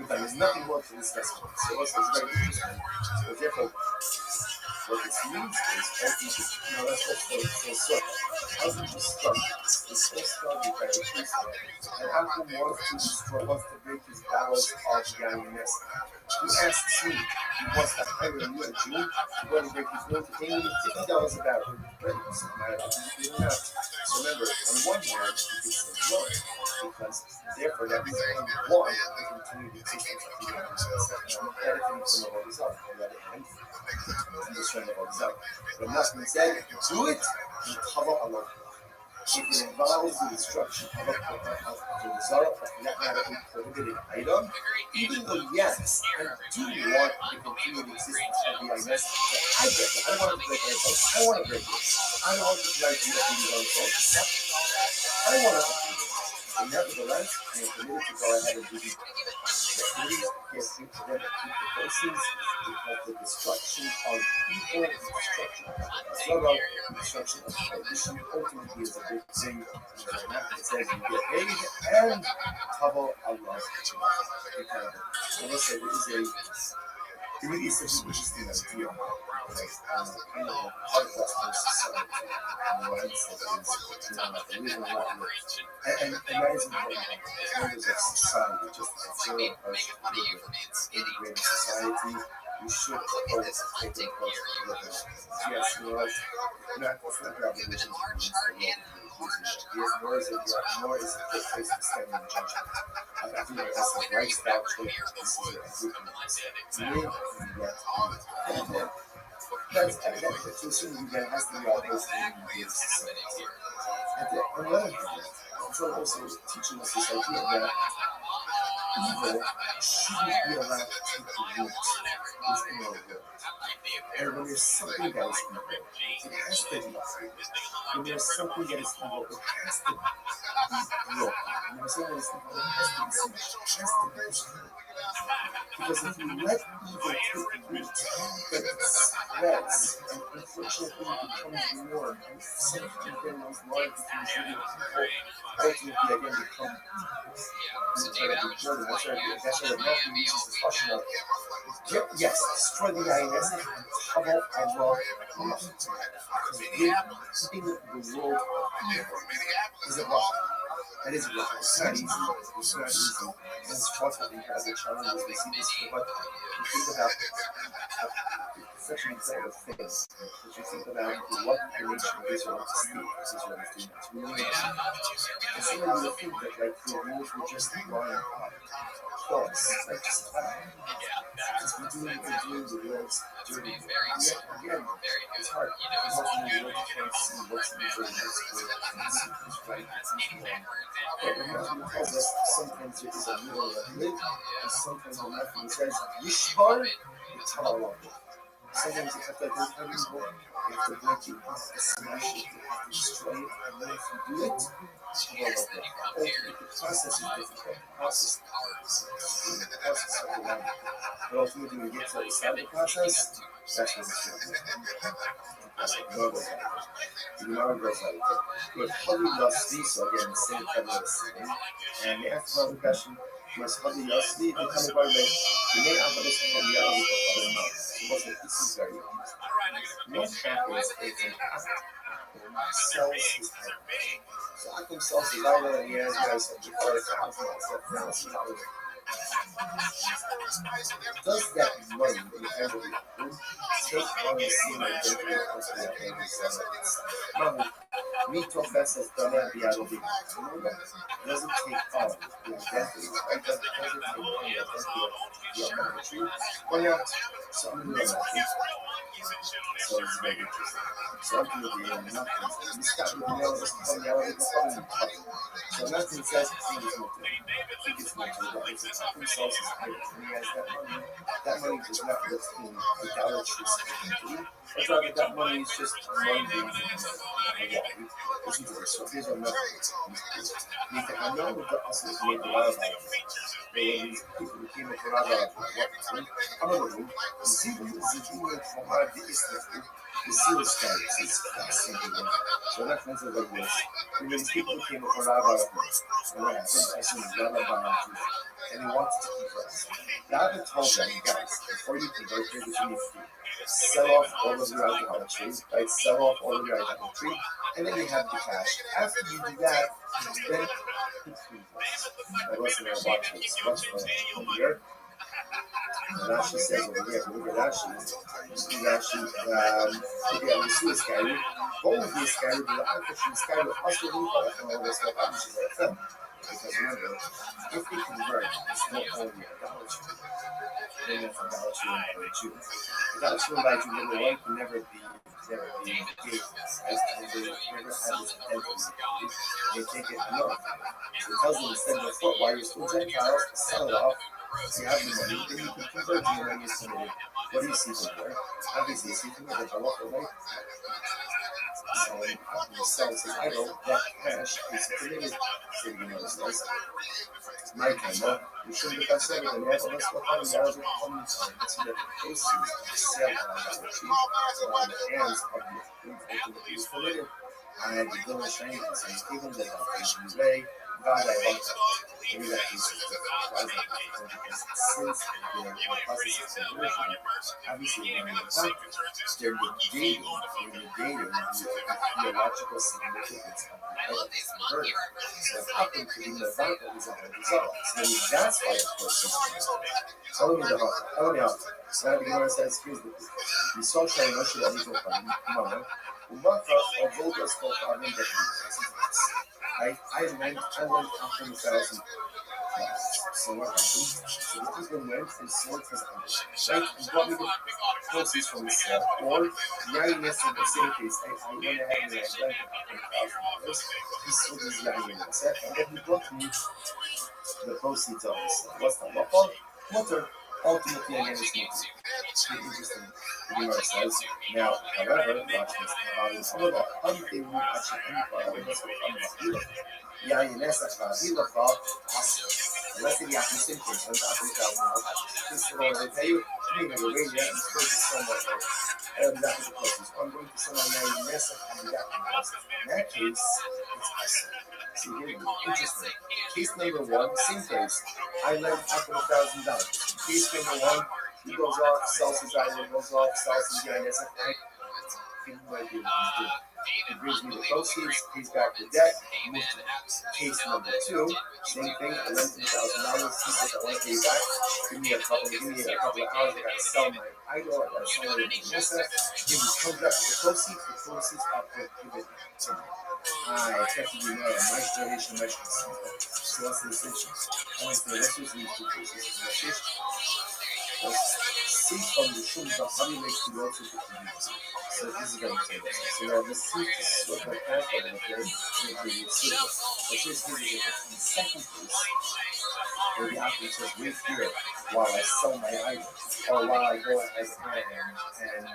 A: There's nothing more to discuss. So it's very interesting. So therefore, what this means is, let's full circle. How did you start? This all started by the priest, and Apple wants to break his vows of GUINNESS. He asks me, he wants to hire me a Jew to go and break his will to pay me $50 a barrel. Right? It's not matter if you do not. So remember, on one hand, you can say no, because therefore that means I want to continue the existence of the GUINNESS. And I'm benefiting from the Holy Zod. On the other hand, I'm just trying to hold this up. But Nachman said, do it and cover Allah. If it involves the destruction of the result of that matter a prohibited item, even though yes, I do want to continue the existence of the INS, I get it. I don't want to break it. I want to break it. I don't want to try to do it. I want to do it. And nevertheless, I am permitted to go ahead and do the activities against each of them to keep the persons because the destruction of people, the destruction of the Zorro, the destruction of tradition ultimately is a big thing. It says you get paid and cover Allah. And let's say it really is such an interesting idea. I know how to bless our society and what I'm saying is, the reason why and that is important. Members of society, just as zero integrated society, you should always take the approach of living. Yes, it's not about religion, nor is it a good place to stand in judgment. I think that's a lifestyle choice. This is a good live and yet that's to assume that has to be all those things. On the other hand, it's also teaching us this idea that evil shouldn't be allowed to take the root within our world. And when there's something that is evil, it has to be free. When there's something that is evil, it has to be broken. When there's something that is evil, it has to be smashed. It has to be destroyed. Because if you let evil take root, then it spreads, and unfortunately it becomes more. And something in those large people ultimately again become incredibly important. That's why Matthew uses this question of, yes, destroy the INS and cover Allah. Keeping the world evil is a rock. That is rough. It's not easy. It's not easy. And it's constantly has a challenge as we see this. But you think about such an incredible thing. If you think about what the nation of Israel is doing, it's really amazing. And some of you think that like the rules were just lying false. Like just because we're doing the world's dirty. Again, it's hard. Ultimately, you can't see what's in the who's right, who's wrong. But the Muslim tells us sometimes there is a middle of good, and sometimes the Muslim says, Yishbar, Ta'ala. Sometimes you have to do evil, you have to break it, you have to smash it, you have to destroy it, and then if you do it, ultimately the process is difficult. The process of the life. But ultimately when you get to the side of the process, that's when it's good. The Gemara goes like that. But Hadi Yasli, so again, the same kind of thing. And they asked about the question, was Hadi Yasli, they come about like, the main Avalos from the other mouth. So what's it? This is very easy. What happens if an Akum sells his item? So Akum sells his item and he has guys like $1,000. Does that money eventually take on the same identity as the money? Me professes Dana Bialobi. Does it take on the identity? Right? Does it take on the identity of the country? Or not? So I'm doing that. So it's very interesting. So I'm doing nothing. You start with the knowledge of the reality of the public. So nothing says he is nothing. He is nothing. But it's himself is higher. And he has that money does not lift him idolatrous identity. But rather that money is just mundane reality. Listen to this. So here's another thing. I know that the us is made a lot about it. These people who came up with a lot of another room. Zidane Fomar the Islam. The seal status is fascinating. So that means that like this. When these people came up with a lot of and what happened, I see a lot of and he wanted to convert. Rabbi told them, guys, before you convert, here's what you need to do. Sell off all of your idolatry, right? Sell off all of your idolatry, and then you have the cash. After you do that, then I wasn't going to watch this. Watch from here. Rashi says over here, look at Rashi. Rashi, you see this guy. Both of these guys, the Akashim guy, the Pastor Lupa, and all this stuff, which is like them. Because remember, if we convert, it's not only idolatry. Then it's idolatry and by Jew. Idolatry and by Jew, number one, can never be gay. As they never have this identity. They take it alone. So it tells them instead of foot, while you're still Gentiles, sell it off. So you have the money, then you can convert to your money submitted. What do you see from there? Obviously, you see from there, the right? So when the sells his idol, that cash is committed to the United States. My kind of, you shouldn't have said it, and that's what's behind the other common time. That's the proceeds of the sale of idolatry on the hands of the ultimately is committed. And the village strangers, and even the way, God, I want that. Maybe that piece is different. Because since they're in the process of conversion, obviously when they're negating the theological significance of the idol that's converted. So how can the Levant is a result? So maybe that's why the person is converted. Tell me the heart. Tell me how. So now the Gemara says, here's the thing. We saw Shai Moshe Amigo from Mama. I went after 1,000. So what happened? So the husband went and sold his house. Right? And brought me the proceeds from the sale. Or, Yainess in the same case, I went ahead and I rented $1,000. He sold his Yainess. And then he brought me the proceeds of the sale. What's that? Water. Ultimately, again, it's not interesting. The Gemara says, now, however, watch this. How did they move actually unless they got this information, they pay you, you never wait yet, and supposed to somewhere else. That is the closest. I'm going to someone in that case, it's awesome. See here, interesting. Case number one, same case. I lent after $1,000. Case number one, he goes off, sells his item, goes off, sells his guy. That's like, I think what he's doing. He brings me the proceeds, pays back the debt. Case number two, same thing. I lent him $1,000. He says, I want to pay you back. Give me a couple of hours. I got to sell my idol. I got to sell my Vanessa. He comes back with the proceeds. The proceeds are given to me. I effectively know my donation measures. So what's the decision? I want to let's use these two cases. See from the Shum the honey makes the water to the so this is going to say this. So now the seed is sort of careful in the previous seed. But this is the second piece where the athlete says, wait here while I sell my item, or while I go ahead and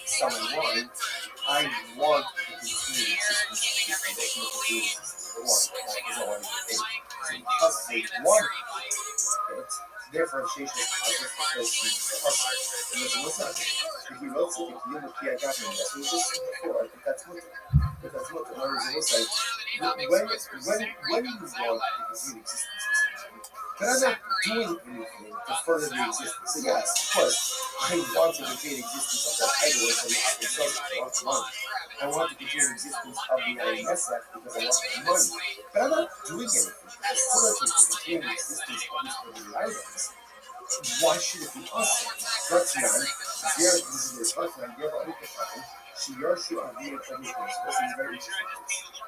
A: sell my wine. I want to continue the existence of the one because I want to pay. So because they want it, differentiation of the person and what's up? If you wrote something, you look here, that's what we just said before. I think that's what the words will say. When you want to continue existence, but I'm not doing anything to further the existence. So yes, of course, I want to continue the existence of that idol until the apple sells it. I want the money. I want to continue the existence of the IMS because I want the money. But I'm not doing anything to facilitate the continued existence of these forbidden items. Why should it be us? ROTHSCHILD, this is your ROTHSCHILD, you have a problem. She or she are being everything. So this is very interesting.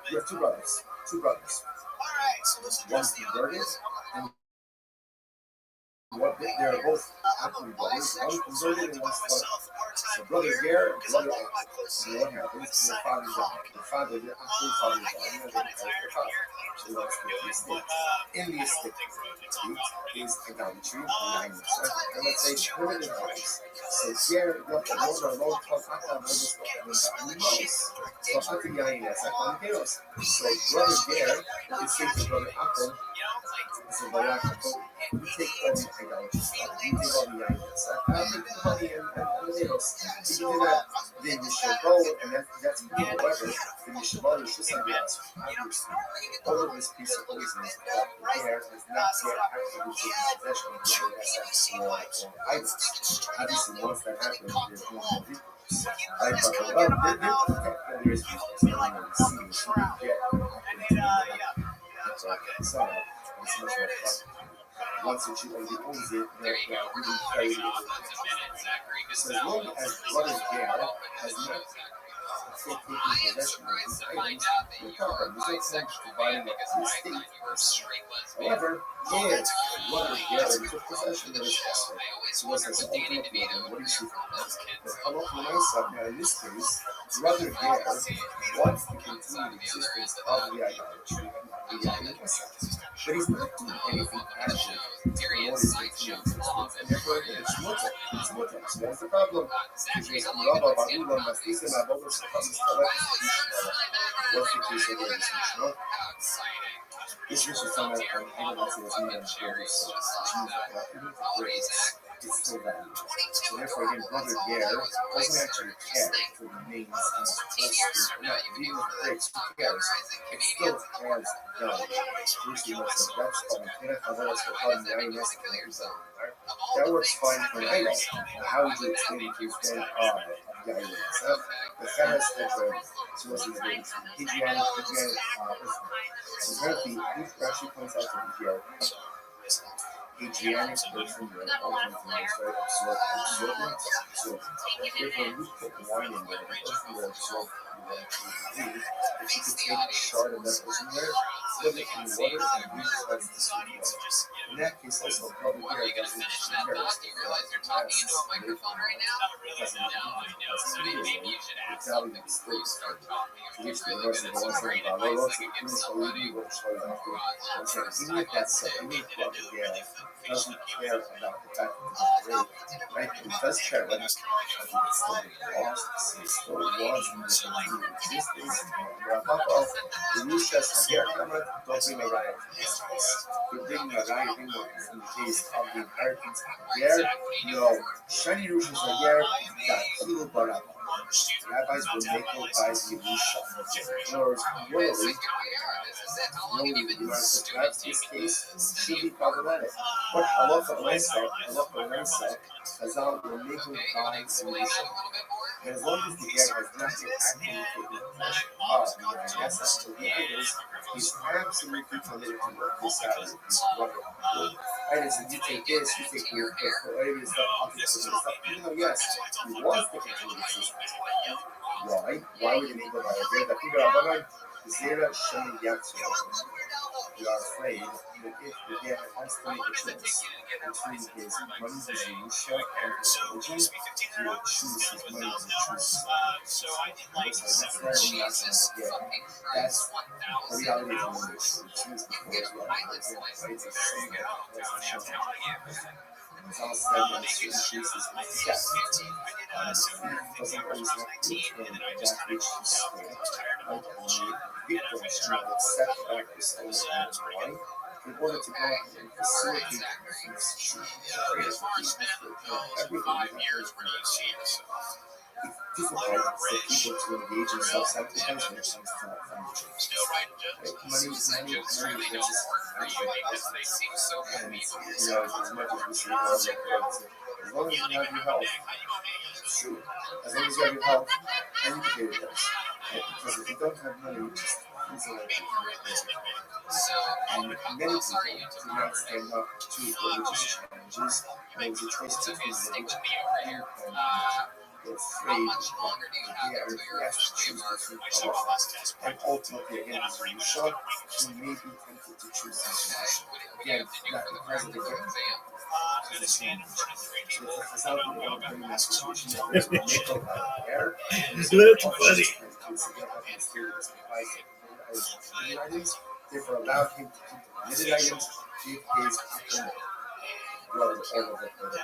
A: You have two brothers. One's converted, and they're both actually brothers. One converted and one's not. So brother there, brother out. So what happens? Their father's out. The father, their actual father's out. Their father. So that's the estate. In the estate is idolatry, and let's say primitive house. So here, what the Lord our Lord calls Akam was animals. So Akam Yain, that's Akam Chaos. So brother there is saying to brother Akam, So by that, you take all the idolatry stuff, you take all the Yahuwah stuff, and I'll take the honey and the nails. If you do that, then you should go, and that's good. However, then you should just like that. Obviously, all of this piece of poisons that the hair has not yet actually taken possession of the SS or items. Obviously, once that happens, there's no more recourse. I thought, there is recourse. I don't really see this. You can get so it's much more fun. Once that you already owns it, they're really carried it. So as long as Brother Gale has not taken possession of these items, no problem. There's no sense dividing up the estate. However, if Brother Gale took possession of his vessel, so what's that? So ultimately, what do you see from this? But Halacha myself, now in this case, Brother Gale wants to continue the existence of the idolatry and the Yahuwah. But he's not doing anything active in order to continue existence. And therefore, again, it's mutter. It's mutter. So that's the problem. What's the case of this Mishnah? This Mishnah is talking about let's say it's meaning of grace, which means that even if grace, it's still valuable. So therefore, again, Brother Gare doesn't actually care for the names in the first group. No, even with grace, who cares? It still has value. Bruce knows that that's fine. That works fine for an item. How would you explain it to extend the item itself? The Ferris so what's his name? Hygienic, so apparently, this actually comes out to be here. Hygienic person, ultimately, absorbent. So, if when you put wine in there, the person will absorb if you could take a shard of that person there, put it in water, and recleanse the sweet water. In that case, also, probably here, because it's terrorist. You realize you're talking into a microphone right now? Maybe you should add something before you start talking. If you really get some brain advice, like give somebody even if that's so, even if Brother Gale doesn't care about the fact that it's great, right? It does care about it's still being lost, it still was in this existence, the Rushas here, don't bring a riot in this case. You're bringing a riot in the case of the inheritance here. No, shiny Rushas are here, that little barabba. Rabbis will make no by the Rusha. In other words, morally, perhaps this case should be problematic. But halacha l'maisa, Chazal will make no by the Rusha. And as long as the guy has not yet actively taken possession of the assets of the idols, he's absolutely committed to work this out with his brother. Right? And so you take this, you take your stuff, stuff, even though yes, he wants to continue to exist. Why? Why would he go by a way that people are Zera Shani Yatsu? We are afraid that if the guy has to make a choice between his money to Yerusha and his religion, he will choose his money to choose his religion. That's why we're not going to get. That's the reality of the choose before as well. Right? It's the same as it's all said that certain cases with death. Doesn't always have to return that which he stole. Right? The victim should not accept back the stolen items. Why? In order to go ahead and facilitate the peace, greatest peace for everything years for those years. It's difficult for people to engage in self-sacrifice when it comes to financial. Money is just and as much as we see all the cards, as long as you have your health, it's true. As long as you have your health, and you can pay your bills. Because if you don't have money, you just easily and many people do not stand up to religious challenges. There was a choice between religion and they're afraid that they are asked to choose between Allah. And ultimately, again, as a Yeshua, you may be tempted to choose this solution. Again, not because of the game. It's not the only that situation that there's a nickel out there.
B: That's funny.
A: Therefore, allowed him to keep the committed items, keep his blood all over the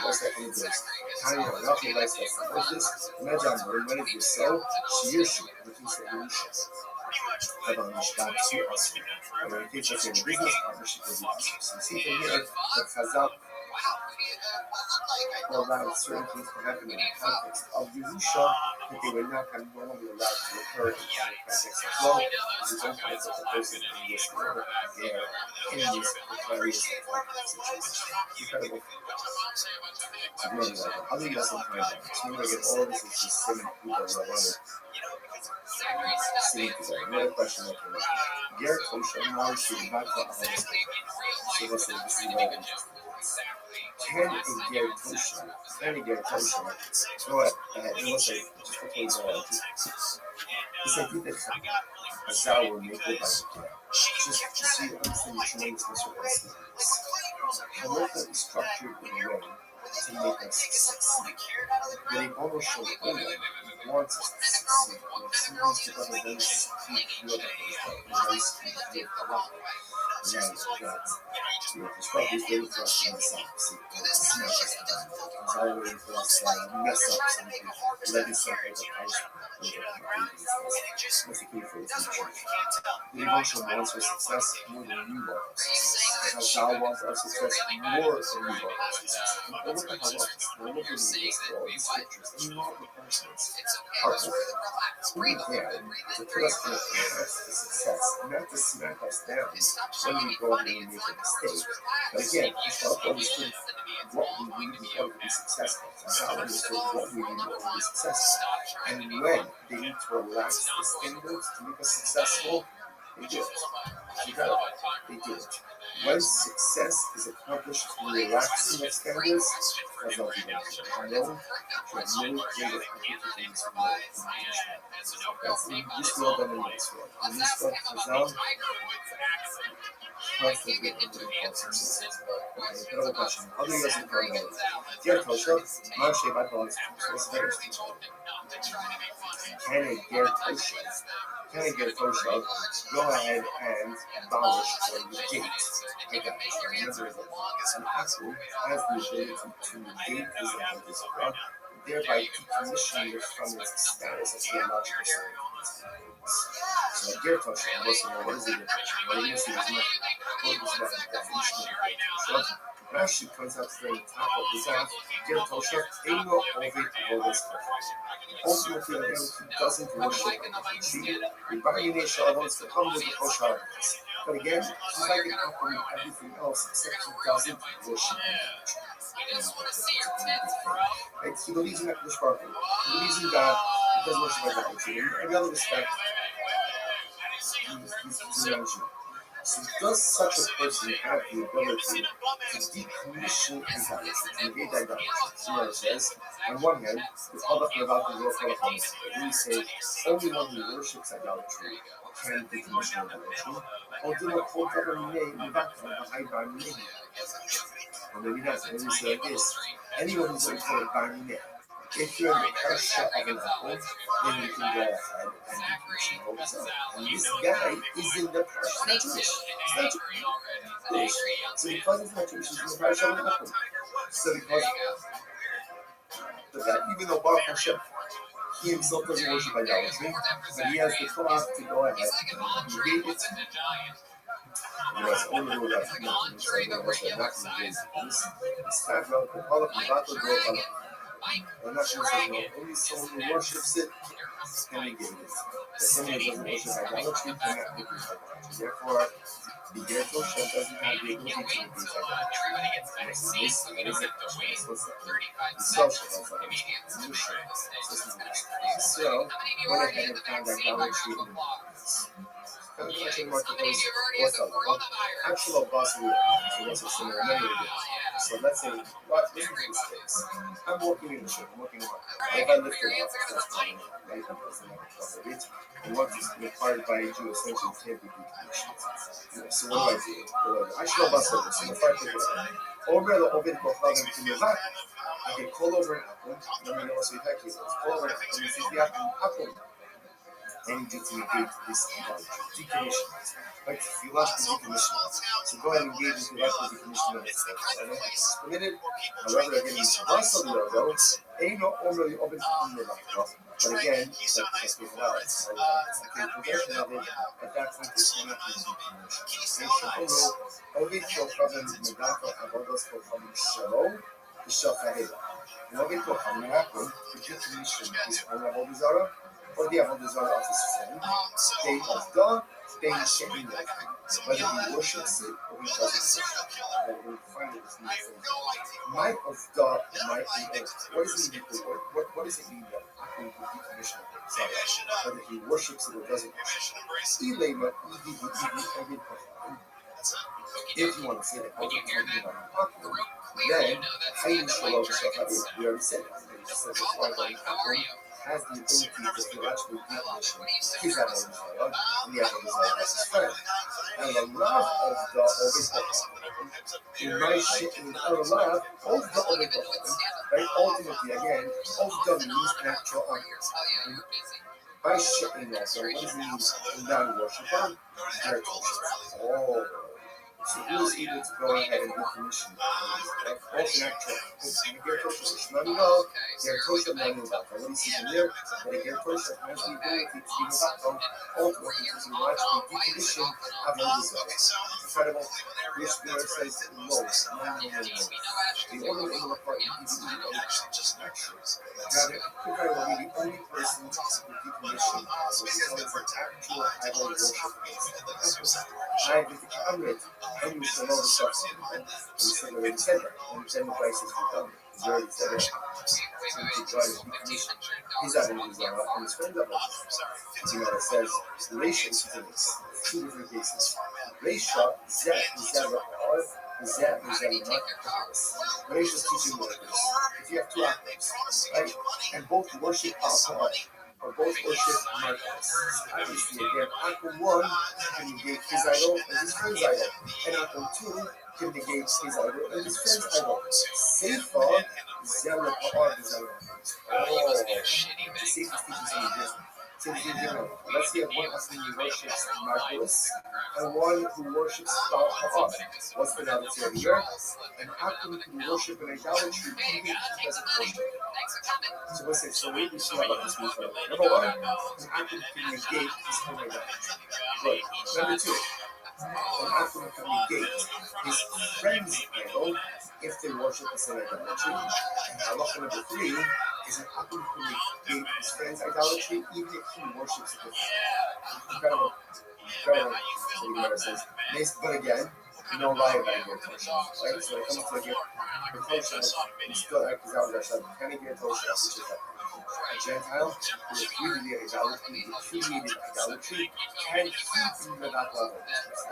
A: what's that in this? Tanya, Rafi likes that stuff like this. Imagine when it is so, she is she, looking for Yerusha. about Mishpat to us. And when it takes us in a business partnership with the us. So see from here that Chazal allowed certain things to happen in the context of Yerusha that they were not normally allowed to occur in the context as well. Because don't find such a person in this order there in these precarious situations. Incredible. Again, like other guys sometimes, when I get all this is just sitting people around sitting together. Another question that came up. Garrett Kosher now is the back for all this. So let's say this is very interesting. Can a Garrett Kosher go ahead and let's say just for case it's a good a sour maple by the just to see understand the tremendousness of this. Halacha is structured in a way to make us succeed. But it almost shows wants us to succeed. Like sometimes people have a very skewed view of it, a very skewed view of halacha. That the struggle is waiting for us to mess up. See, it's not just that. It's all waiting for us to mess up something, legislate the house. That's the key for the future. The devotion wants our success more than we want our success. God wants our success more than we want our success. And look at how much we're looking at this for all these scriptures and all the punishments are only there to put us in a path to success, not to smack us down when we go ahead and make a mistake. But again, God understood what we need in order to be successful. So God understood what we need in order to be successful. And when they need to relax the standards to make us successful, they do it. They do it. When success is accomplished through relaxing of standards, as I'll be known to remove greater opportunities for more. That's in this world and in this world. In this world, Chazal constantly incredible question. Other years in Korea, Dear Tosha, Marsha Bible is very Can a Ger Tosha go ahead and abolish or negate a guy? Remember, an apple has the ability to negate his Torah, thereby decommissioning it from its status as theological science. So a Ger Tosha, what is it? What do you see as much? What is that definition of Rashi points out to the top of the Zaf, Ger Tosha, Eino Ovid Avodas ultimately, again, he doesn't worship see, the Bari Nation wants to come with the kosher. But again, he's like an apple and everything else, except he doesn't worship right? He believes in Hakadosh Baruch Hu. He believes in God. He doesn't worship idolatry. In every other respect, he's a Jew. So does such a person have the ability to decommission idolatry, to negate idolatry? Somewhere it says, on one hand, the Chalach about the world we say only one who worships idolatry can decommission idolatry. Or maybe not, maybe we say like this, anyone who's going to call it Barmineh. If you're in the parsha of an apple, then you can go ahead and decommission all this out. And this guy is in the parsha, not Jewish. It's not Jewish. So because it's not Jewish, he's in the parsha of an apple. So because of that, even though Baruch Hashem, he himself doesn't worship idolatry, but he has the Torah to go ahead and negate it. It's only rule that nothing is like nothing is this time about the Chalach about the door. And that says no, only someone who worships it can negate it. But someone who doesn't worship idolatry cannot negate idolatry. Therefore, the Ger Tosha doesn't have the ability to negate idolatry. So, went ahead and found idolatry in the Bible. Kind of question mark because what's up? Actual boss rule. So what's it saying? Remember again. So let's say, what this is this case. I'm working in the ship, I'm working hard. If I lift it up, that's fine. Right? Because I'm not cover it. And what is required by a Jew essentially can't be decommissioned. So what do? I should have busted this. So if I take it over the Ovid Kochalim to Yevak, I can call over an apple. Let me know what's the effect is. Call over an apple. And if you have an apple, then you need to negate this idolatry. Decommission. Right? Theological decommission. So go ahead and engage in theological decommission of it. It's permitted. However, again, you must also know, ain't no only open to But again, that's what it was. The progression of it, at that point, it's not going to be Ovid כוכבים מגע עבודות כוכבים שלו ושל העיר. Ovid כוכבים happen to get to mission his own עבודה זרה, or the עבודה זרה of his friend. They of God, they shaking them. Whether he worships it or he doesn't worship it. And we'll find it as new thing. Might of God, might be earth. What does it mean? What does it mean that Akum will be commissioned? Whether he worships it or doesn't worship it. If you want to say that, then Hayim Shalom Shachar, we already said that. We just said that's why Akum has the ability to theologically decommission his Avodah Zarah and the Avodah Zarah of his friend. And the love of the Ovid in my shit in our love of the Ovid right? Ultimately, again, of the means natural honor. By shitting also, what does it mean in non-worshiper? Oh. So who is able to go ahead and decommission? Both natural. Let me know. Their Tosha money about that. What do you see from there? That a Ger Tosha has the ability to be Mabato, ultimately to logically decommission Avodah Zarah. Incredible. This verse says, no. The only thing in the part is just natural. Now, incredible, the only person to decommission was actual idol worship. I with the Amrit. And you should know the stuff. We already said that. And the prices we come. We already said that. So we try to decommission his Avodah Zarah and his friend's Avodah Zarah. You know, it says the ratio is two different cases. Ratio, Zeh, Ratio is teaching workers. If you have two actors, right, and both worship alcohol, or both worship Marcos. Obviously, again, Akum 1 can negate his idol and his friend's idol, and Akum 2 can negate his idol and his friend's idol. Seifa, Zerah, or Zerah. Oh, Seifa is teaching something different. Let's say one Akum who worships Marcos and one who worships Baal. What's the novelty over here? An Akum who worship an idolatry even if he doesn't worship it. So let's say, so we can see about this week. Number one, an Akum can negate his own idolatry. Good. Number two, an Akum can negate his friend's idol if they worship the same idolatry. And halacha number three is an Akum can negate his friend's idolatry even if he worships it differently. Incredible. Incredible. So the Gemara says, but again, no lie about Ger Tosha, right? So when it comes to Ger Tosha, we still act as our Hashem. Can a Ger Tosha, which is a Gentile who repudiated idolatry, can he be the that level?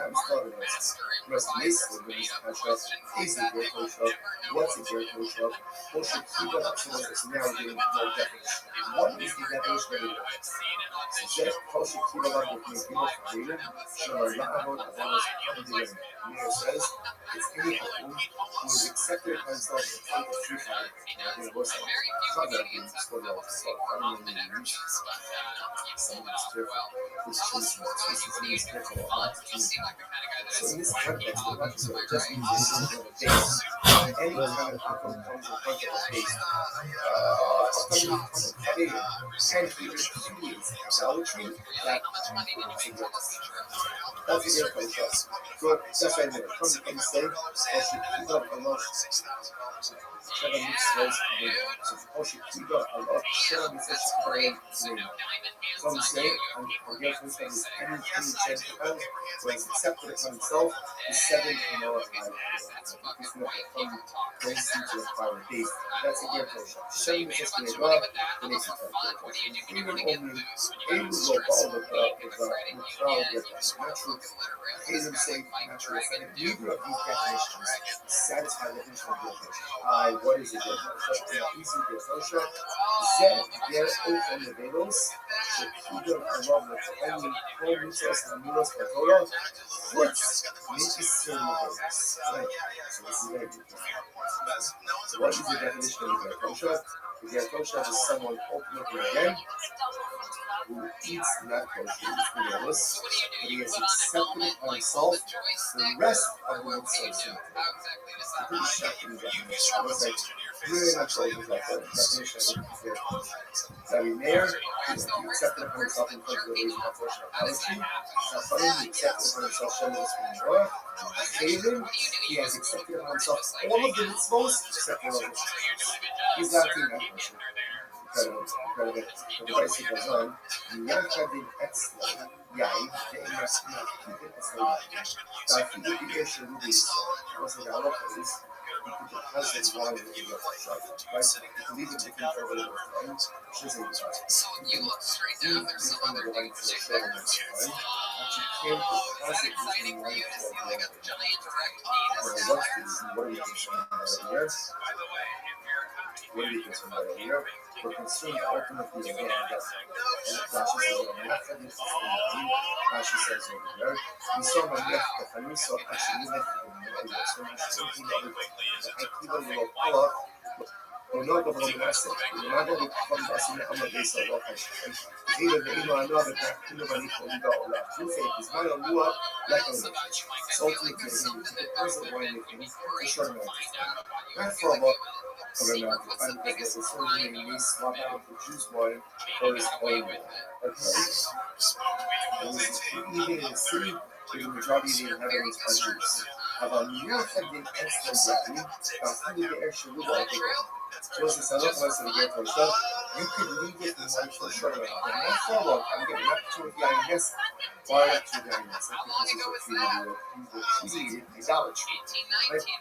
A: I'm starting this. Rest basically, when this Hashem is a Ger Tosha, what's a Ger Tosha? What should keep it up to what is now getting more definition? What is the definition of it? Zeh, Tosha keep it up with me, people for freedom, Shalom, La'avon, Avon, Mir says it's any Akum who is accepted by himself in front of true fire. And it was like Chagah being stored out. So I don't know when you use someone's careful. This is careful about so in this context, the episode just means this is a base. Any time Akum comes in front of a base, and he repudiates idolatry, that's a good. That's a good place. Good. That's right there. Come and say, keep up a lot. Seven mitzvahs. So keep up a lot. 7 mitzvahs. Some say, and forget which one is any Gentile who has accepted upon himself the 7 Menorah It's not from grace to the fire days. That's a Ger Tosha. 7 mitzvahs to God, the next is a even only able to go all the Ger Tosha. Natural. Hezim say, natural. Neither of these definitions satisfy the definition of Ger Tosha. What is a Ger Tosha? An easy Ger Tosha. Zeh, Ger Ofen Levelos. Shekidon Alov Le'Ta'ani Kol Mitzvahs Hamilos B'Torah. Chutz Mitzvahs Levelos. Right. So this is very important. So what is the definition of Ger Tosha? The Ger Tosha is someone ultimately again who eats not kosher, but he has accepted upon himself the rest of the mitzvahs. It's pretty shocking definition. I was like, really not sure what that definition is. Rabbi Meir, he accepted upon himself in terms of the raising of portion of Palestine. Safari, he accepted upon himself Shemus from Noah. Haven, he has accepted upon himself all of the mitzvahs except for all the mitzvahs. He's not doing that portion. Incredible. The Vice goes on. Yachadin Etzla, Yain, the Emaskin, Etzla, Daki, the Esher Rubis, was it our place? You could deposit wine in the right? You can leave it taken over the wine. She's in the right. You can leave the wine for a short amount of time, but you can't deposit using wine for a long time. What are we concerned about here? What are we concerned about here? We're concerned ultimately again that Rashi says over here, Rashi says over here, we saw Mamlech, the Hanisa, actually Mamlech, something that would be Allah, or not of the Master, the Master would come to us in the Amar Besa, Allah Hashem. Either the Ino Anna, the Kinobani Kolida, or La Tufe, is not a Lua, like a Lua. So ultimately, the person winemaking is a short amount of time. Not for about for an amount of time, because it's only in this swap out the juice wine for his own wine. And this is even in the city, the majority of the inhabitants are Jews. אבל יחד אצל ימים, ואפילו באש שלו בעתיד. Joseph said, look, once we get to ourselves, you could leave it in one for sure. And not for long, I'm getting up to the INS, or up to the INS. Because it's a idolatry.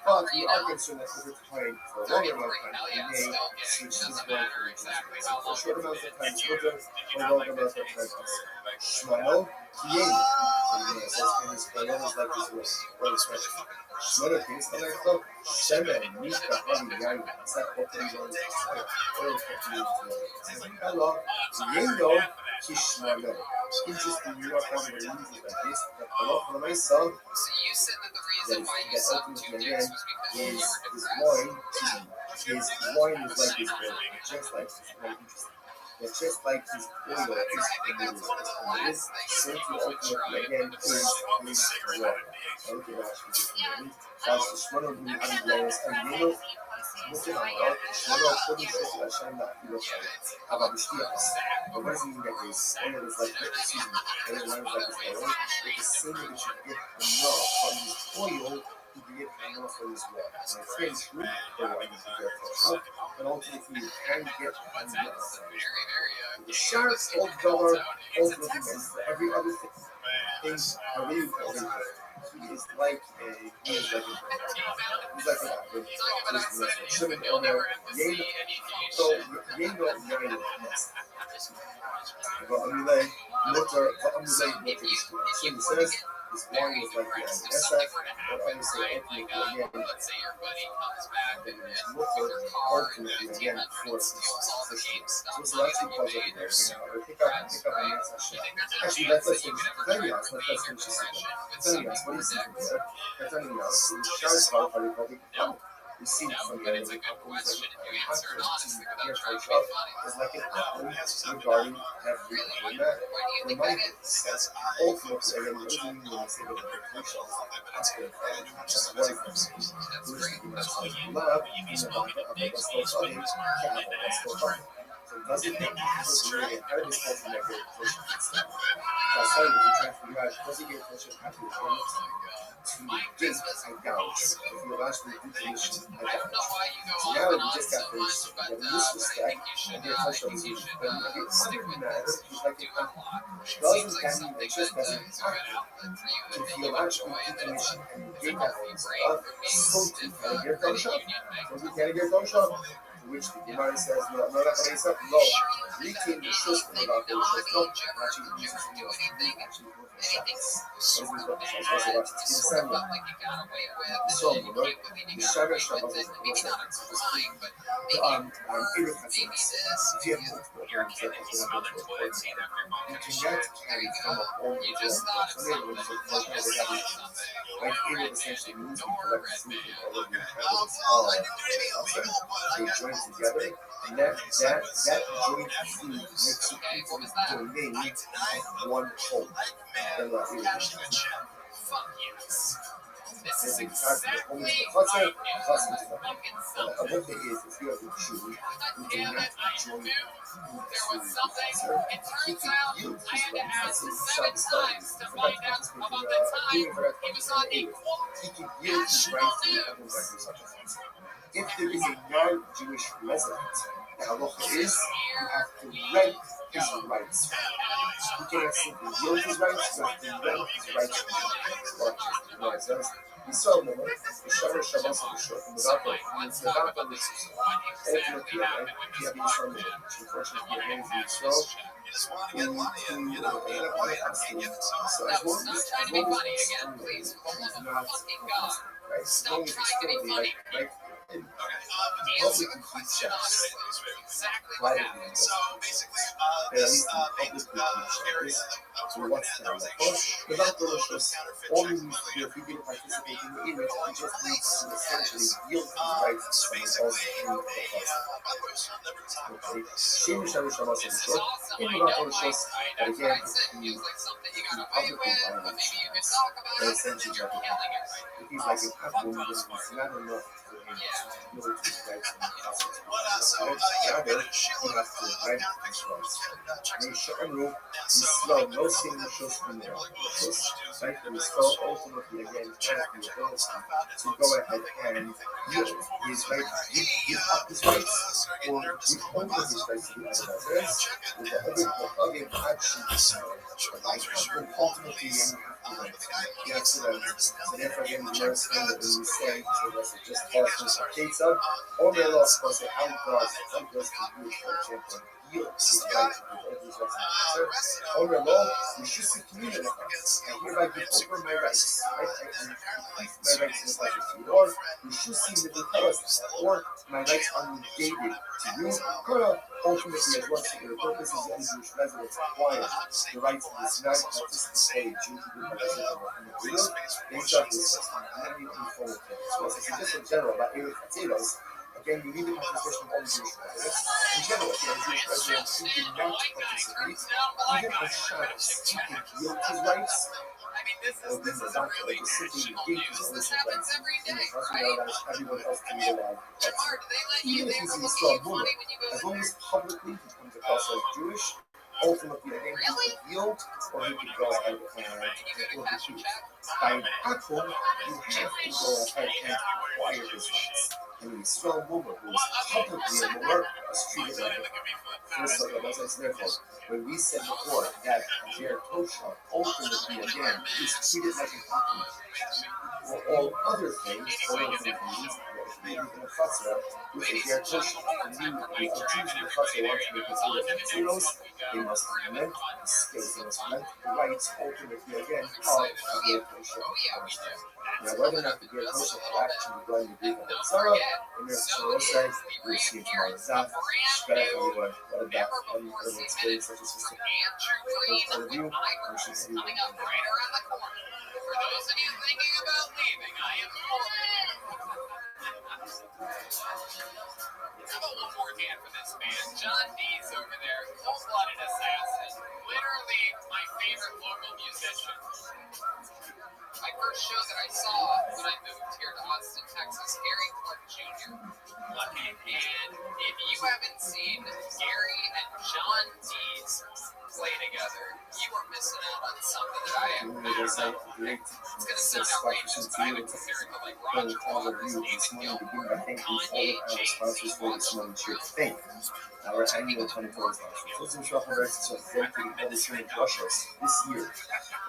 A: But we are concerned that over time, for a longer amount of time, we may switch this one for a short amount of time, children, for a longer amount of time. Shmael, Kiel. And his prayer is like this, what is special. Shmael, Kiel, Shmael, Shemen, Mishka, Hami, Yain, Hello, Yendo, Kishmael. Interesting, you are having a reason like this. That Allah for myself, that ultimately again is wine. His wine is like his oil, just like his very interesting. But just like his oil is committed, and this same to ultimately again is his wine. Okay, that's the Shmona who underlies and Yendo. Looking about, Shmona putting shit like Shanda, about the Shias. But what does it mean that his oil is like this season? And it runs like his oil. It's the same that you should get enough from his oil to get enough from his water. And it's very true for what you can get from it. But ultimately, you can get enough. The sharks, old dollar, old living, and every other thing, things are really important. He is like a he's like a Shimon Omer, Yendo Yain Nest. Va'amilei Mutter, Shimon says, his wine is like the Esach, but obviously ultimately again, ultimately again, for his position. So it's actually cause of there. Pick up on the next Hashem. Actually, let's finish. Katanias, what do you see from there? Katanias, Shars Valparikovic, we see from there that the apple is like an apple regarding every other matter. Remind us that ultimately, again, what does it mean when we say that the vacation is just one of them? Which is love, and the bond of the Western Body, and the Western Body. So it doesn't mean because we're going to get out of this culture that great vacation stuff. That's why we're trying to figure out, does it get vacation after the next time? To get idolatry. If you actually do commission idolatry. So now we just got finished. We have disrespect and their touch on music. But every other matter is like an apple. Doesn't that mean it just doesn't happen? If you actually do commission and get that stuff, so you can get those shop. So you can't get those shop. Which the Gemara says, no, we came to system without those shop. No, actually, Jesus actually. So, the Shadow Shop of the you cannot carry from a whole like it essentially means you collect sleep all of your habits they join join together, that joint food makes it into the domain of one whole.
D: Fuck yes. This is
A: Exactly.
D: exactly
A: Almost the
D: what
A: chutzner,
D: I knew.
A: chutzner stuff.
D: Fucking
A: What
D: something.
A: the is, if you have a Jew who
D: God
A: do
D: damn
A: not
D: it, I
A: join
D: knew there was
A: to
D: something.
A: chutzner,
D: It
A: he
D: turns
A: can
D: out
A: yield
D: I
A: his
D: had to
A: rights.
D: ask
A: That's
D: 7
A: his
D: times to find out about the time he was on equal
A: he can yield his
D: national
A: rights to the
D: news.
A: other members of the family. If there is a non-Jewish resident, the halacha is you have to rent his rights. You cannot simply yield his rights, you have to rent his rights. Yisrael moment, the Shara Shabbos of the Short, and the Vapa, and the Vapa, which is ultimately, right? You have Yisrael moment, which unfortunately remains in Yisrael.
E: You just want to get money and, being white, I mean, give it to them.
A: So
D: No,
A: as long
D: stop
A: as
D: trying to be funny again, please. For the love of fucking God.
A: right? As
D: Stop
A: long as
D: trying to be funny.
A: right?
E: Okay,
D: Answer the question honestly. Exactly what happened.
E: so basically, this area that I was working at, there was a shitload of counterfeit
A: all
E: checks.
A: you need to do if you get participate in the image, you just need to essentially yield his rights to
E: So
A: someone else
E: basically,
A: in the process.
E: by the way, we'll never talk about this.
A: Shame Shabbos Shabbos
D: This is
A: short,
D: awesome.
A: in
D: I
A: the
D: know,
A: Vapa
D: Mike.
A: Shos,
D: Right?
A: but
D: That's what
A: again,
D: I said. Feels like something you got away
A: public
D: with, but maybe
A: violation.
D: you could talk about
A: That
D: it.
A: essentially
D: You're
A: what
D: killing it right
A: if he's like an apple, then it's not enough for him
D: Yeah.
A: to yield his rights in the process.
E: So,
A: Rather,
E: we had a
A: he
E: shitload
A: has
E: of
A: to rent
E: counterfeit
A: his rights.
E: checks.
A: Yisrael,
E: And so,
A: Yisrael, no single shows in the Shos, right? Yisrael ultimately again has the ability to go ahead and yield his rights, give up his rights, or withhold his rights to the other residents, with the other actually, ultimately, you have to rent. You have to rent. So therefore, again, we understand that when we say, so that's just for pizza, or may Allah, of course, how does the Jewish, for example, yield his rights to all these rights? Or may Allah, we should see community. I hereby give over my rights. Right? My rights in the life of you. Or we should see the Palestine. Or my rights are negated to you. Ultimately, as well, for the purposes of the Jewish residents acquire the rights of this non-participating Jew to be participating in the freedom, they start this system, and then you can forward to it. So it's just in general, about Erev Potatoes, again, you need the participation of all the Jewish residents. In general, if you have Jewish residents who do not participate, even on Shabbos, he can yield his rights.
D: I mean, this
A: Or
D: is
A: these
D: a
A: are
D: really
A: simply
D: traditional
A: negate
D: news.
A: his
D: This
A: ownership
D: happens
A: rights.
D: every day,
A: As we
D: right?
A: know, that everyone else can be allowed.
D: Jamar, do they let you?
A: Even if
D: They
A: he's
D: ever
A: in
D: look at
A: Israel,
D: you funny when you go
A: as
D: in
A: long
D: there?
A: as publicly he comes across as Jewish, ultimately, again, he
D: Really?
A: could yield, or he could go ahead and
D: You go to cash your
A: refuse.
D: check?
A: By an apple, you have to go ahead and acquire his rights. And an Israel woman who is publicly a Momer is treated like a first of all, as I said before, when we said before that Jer Tosha ultimately again is treated like an apple. For all other things, means even the Chatzah, which is Jer Tosha, and you, if the Jews in the Chatzah want to make potatoes, they must rent the space, they must rent the rights ultimately again of the Jer Tosha. Now, whether or not the Ger Tosha could actually go and agree with the Sarah, in the Sarah says, we'll see it tomorrow. Zaf, Shkara, everyone, what a back, incredible experience such as this.
D: Andrew Green with eyebrows coming up right around the corner. For those of you thinking about leaving, I am How about one more hand for this man? John Dees over there, cold-blooded assassin. Literally my favorite local musician. My first show that I saw when I moved here to Austin, Texas, Gary Clark Jr. And if you haven't seen Gary and John Dees play together, you are missing out on something that I have never known. It's going to sound outrageous, but I would compare it to like Roger Waters, David Gilmour, Kanye, Jay-Z, Watson.
A: Our annual 24 Muslim Shachar Rights is dedicated to publishing Russia this year.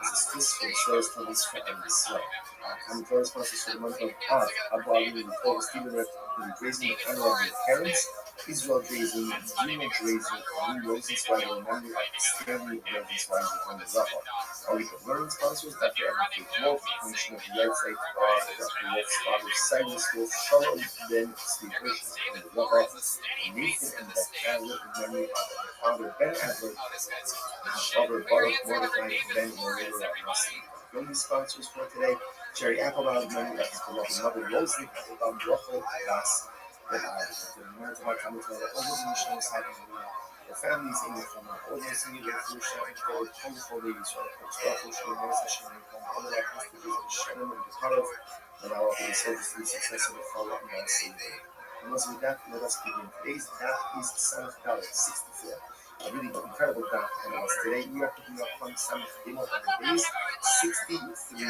A: This is fiscal shows for this Israel. I'm very responsible for the month of Av, Abu Ali, Nicole, Stephen Rick, the raising the honor of their parents, Israel Drazen, Dina Drazen, Lee Rosenzweig, and memory of Stanley Rosenzweig on the Zaha. Our week of learning sponsors, Dr. Eric Wolf, function of the website, Dr. Wolf's father, Cyrus Wolf, Shalom, Ben, Steve Hirsch, on the Zaha, Nathan and Beth Adler, in memory of their father, Ben Adler, Robert Baruch, Mordecai, Ben, and Laura Rossi. Learning sponsors for today, Jerry Applebaum, memory of his beloved mother, Rosalie Applebaum, Rachel, Das, the families in the family, all those in the future, all wonderful ladies, all that has to do with Shannon and the part of and our service is successful for what we are seeing. And with that, let us begin. Today's daf is Samach Dalet 64. A really incredible daf ahead of us today. We are picking up from Samach Dimot on the days 63b,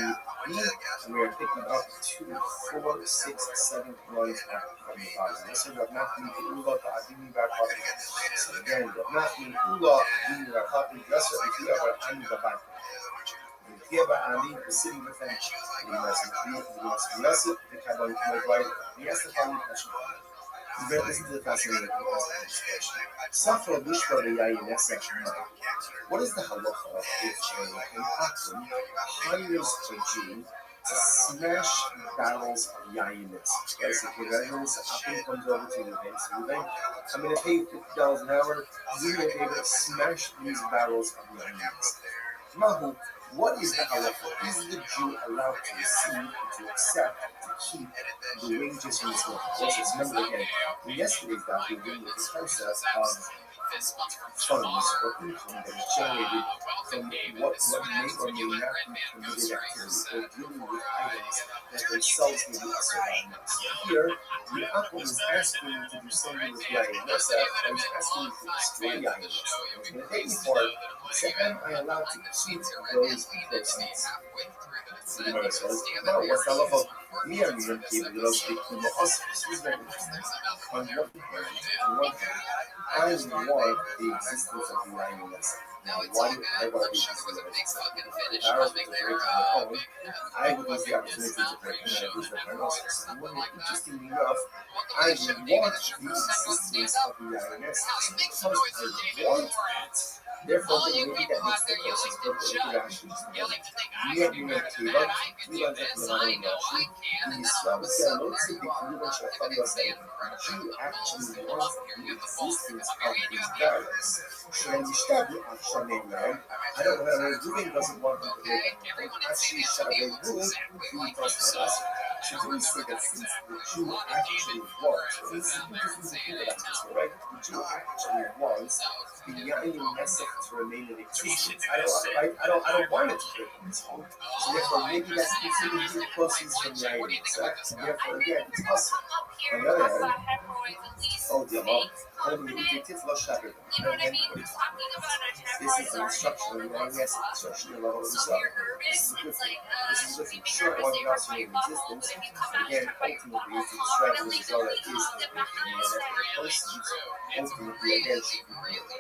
A: and we are picking up 2, 4, 6, 7 lines up from the bottom. This is Rav Nachman Ula Ta'adini Barkati. So again, Rav Nachman Ula Ta'adini Barkati, Yasser Ikiyah Barkani Barkati. Here by Ali is sitting with them. He must the Kabbalah right. He asked the following question. Listen to the fascinating question. Safra Bushra Yayin section. What is the halacha if an Akron hires a Jew to smash barrels of yayinis? Basically, Reynolds Akron comes over to Ruben. So Ruben, I'm going to pay you $50 an hour. You're going to be able to smash these barrels of yayinis. Mahu, what is the halacha? Is the Jew allowed to receive, to accept, to keep the wages from his work? Also, remember again, in yesterday's daf, we were dealing with the concept of funds or income that is generated from what may or may not be committed activity, or dealing with items that themselves may be asserted. Here, the Yaakov is asking you to do something with Yayin Yosef, and he's asking you to destroy Yayin Yosef. And the day before, so am I allowed to keep those proceeds? The Gemara says, no, what's the halacha? Me and you keep those people in the hospital. This is very interesting. On one hand, I want the existence of the Yayin Yosef. Now, why do I want the existence of the Yayin Yosef? I would use the opportunity to break and I lose the diagnosis. Interestingly enough, I want the existence of the Yayin Yosef. Because I want that. Therefore, maybe that makes the process perfectly rational. We are doing a Kiva, we are getting another Rashi. The Islam said, let's see the Kiva Shafar said, Jew actually wants the existence of these barrels. I don't know whether Ruben doesn't want them to live. Actually, Ruben, he does not. Should we say that since the Jew actually wants, this is interesting to think about this, right? The Jew actually wants the Yayin Yosef to remain in existence. I don't want it to break on its own. So therefore, maybe that's considered the proceeds from Yayin Yosef. So therefore, again, it's us. On the other hand, oh dear Lord, this is an instruction of Yayin Yosef, instruction of Allah Himself. This is a short one also in existence. Again, ultimately, to describe the result is the proceeds. Ultimately, again, should be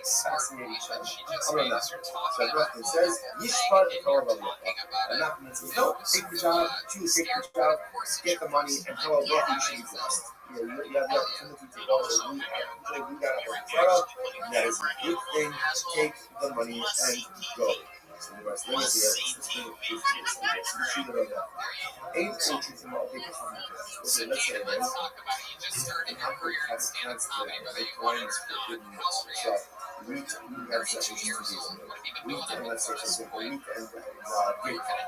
A: fascinating challenge. So Nachman says, Yishpat Torah. And Nachman says, no, take the job, choose, take the job, get the money, and tell Allah you should be blessed. You have the opportunity to go to we got a Torah, that is a good thing, take the money and go. So the rest of the ain't coaching from all big comments. So let's say that Apple has canceled the clients for good news. So we have sessions to do. We can, let's say, for example, we can give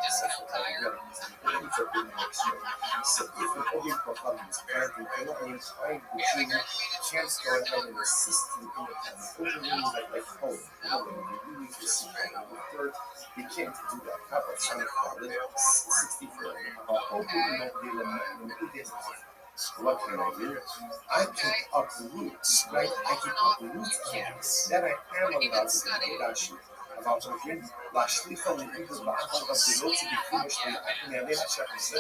A: session time for good news. So if an object performance is apparently cannot find the Jew can't go ahead and assist in the open means like home. You need to see third, they can't do that. How about Sonic 64? What can I do? I pick up the roots, right? I pick up the roots camps. Then I am allowed to do that shit. About to begin, lastly, from the people of the road to be finished, and I can have it. Let's say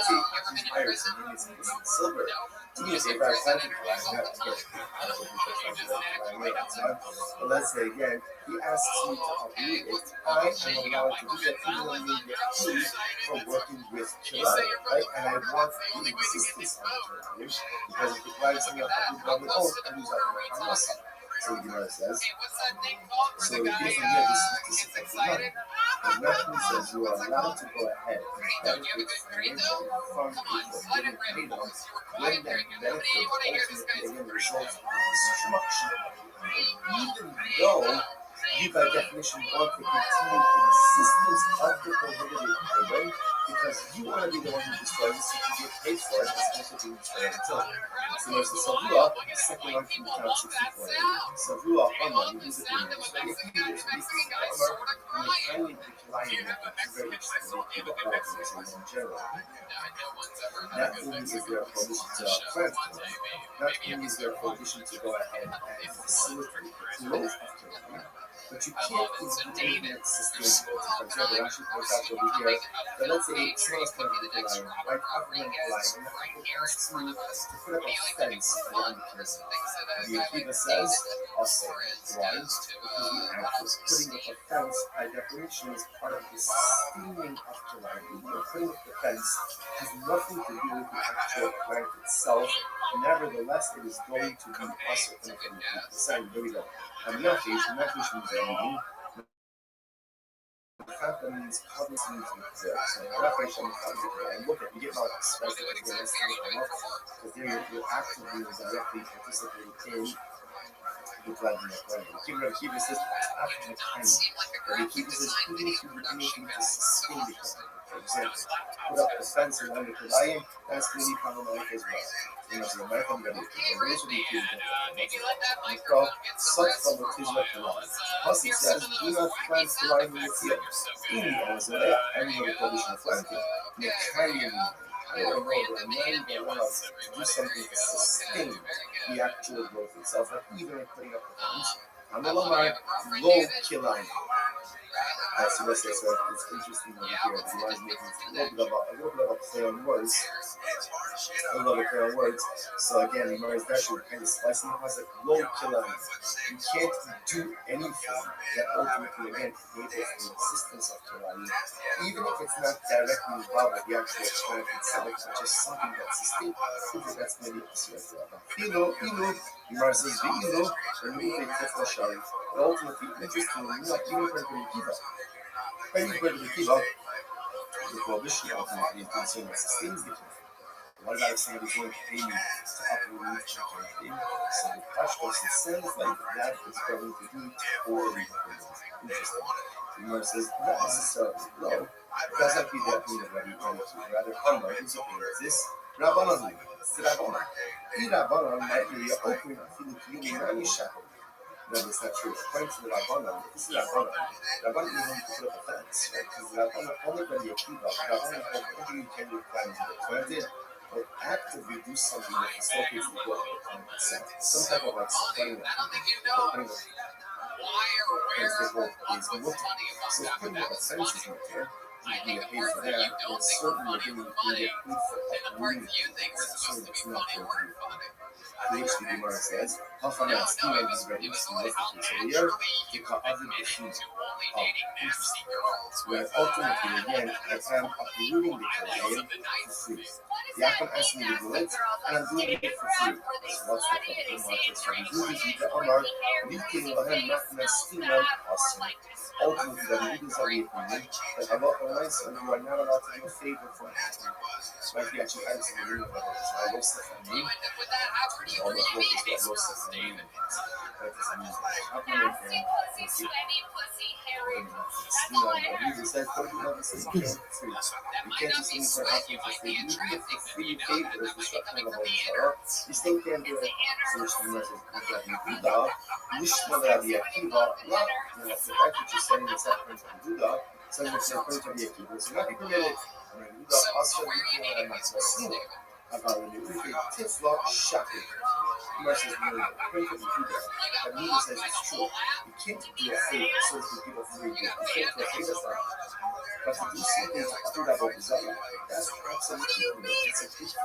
A: these pirates and it's silver. To me, it's a very planted but let's say again, he asks me to uproot it. I am allowed to do that even when you get paid for working with Chile, right? And I want the existence of the Chile because if the flags me up, I lose out on myself. So the Gemara says, so if you hear this is excited. And Matthew says you are allowed to go ahead and benefit financially from people getting paid on when that benefit ultimately again results in the destruction of the even though you by definition want the continued existence of the prohibited item because you want to be the one who destroys it so you get paid for it as opposed to being destroyed until. So there's the Savua, the second one from count 64. Savua, Amma, you use it in the Israeli Hebrews, and this is Amma, and the kindly declining of the very people organisms in general. That means is their prohibition to plant killing. That means their prohibition to go ahead and facilitate the growth of killing. But you can't do anything that's sustainable. For example, Rashi points out over here that let's say someone's going to be lying, right? Covering a lie, and the asks me to put up a fence around the killing. The Akiva says, also, why? Because the act of putting up a fence, by definition, is part of the steaming of killing. Putting up the fence has nothing to do with the actual plant itself. Nevertheless, it is going to be also going to be the same. Here we go. Nafish means eating. That means public means exist. So Nafish and look at you get more expressive because there you're actively and directly participating in the driving of learning. Keep this after the time. But keep this even if you're anything to sustain the learning. For example, put up a fence around the Kodayim, that's going to be problematic as well. You know, so the American ready to raise the kids and call such from the Tizra Kodayim. Hasi says, do not plant Kodayim in the field. In the Azalea, everybody published in planting. The carrying I don't know, but I'm not even allowed to do something to sustain the actual growth itself, like even putting up the fence. I'm a low kilayim. That's what I say. So it's interesting over here. The wise making a little bit of a play on words. A little bit of play on words. So again, the Gemara is actually kind of slicing the pasuk low kilayim. You can't do anything that ultimately again creates the existence of kilayim, even if it's not directly involved with the actual plant itself, it's just something that's sustained. Something that's maybe Ilo, Gemara says the Ilo, when you make it for Shari, but ultimately interestingly, not even for the Kiva. When you go to the Kiva, the prohibition ultimately is being seen that sustains the Kiva. What about if somebody's going to pay me to uproot the thing? So the Pashtos, it sounds like that is going to be totally interesting. The Gemara says, not necessarily, no. It does not be that mean of Rabbi rather, Amma, whose opinion is this? Rabbanan, it's the Rabbanan. The Rabbanan might be open, I feel like you may not shackle. No, that's not true. According to the Rabbanan, this is Rabbanan. Rabbanan is going to put up a fence, right? Because the Rabbanan only by the Akiva, Rabbanan has every intended plan to get planted, or actively do something that facilitates the growth of the plant itself. Some type of like supporting the plant. So putting up a fence is not there. You get paid for that, and certainly you're going to get paid for uprooting something that's not there to do. Which the Gemara says, Hafanas, Ina is ready to listen to here, because other issues are interesting. Where ultimately, again, I am uprooting the Kohen for free. Yaakov asked me to do it, and I'm doing it for free. So what's the problem? So we do this with the Amar, Likin Lahem Nachnastina Asim. Ultimately, the leaders of the opinion that Allah provides, and you are not allowed to do a favor for him. So if you actually answer the real level, I lost the family. All the hope is that lost the family. That doesn't mean that. Jesus said, don't you have the same thing free? You can't just leave for asking for free. You give for free favors, instruction of the Torah. You still can't do it. So which the message is that Yehuda, Nishma Rabbi Akiva, the fact that you're setting this up in Yehuda, so it's according to Rabbi Akiva. So not permitted. Yehuda also Yehuda and Matzvah about the Yehuda Tifla Shaki. Versus according to Yehuda, that Yehuda says it's true. You can't do a favor so that people free do. You can't do a favor for but to do something to do that over Zayah, that's absolutely it's a gift.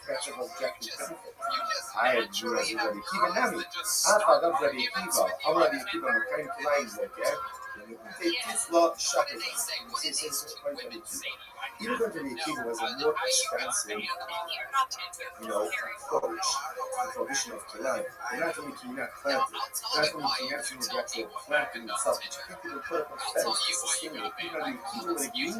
A: That's an objective benefit. I have Jura Rabbi Akiva Nami. After Rabbi Akiva, I'm Rabbi Akiva, I'm kind of lines like that. They Tifla Shaki. Even though Rabbi Akiva was a more expensive, approach to the prohibition of Kilayim. And not only can you not plant it, not only can you not change the actual planting itself, but you can't even put up a fence to sustain it. Even Rabbi Akiva would agree to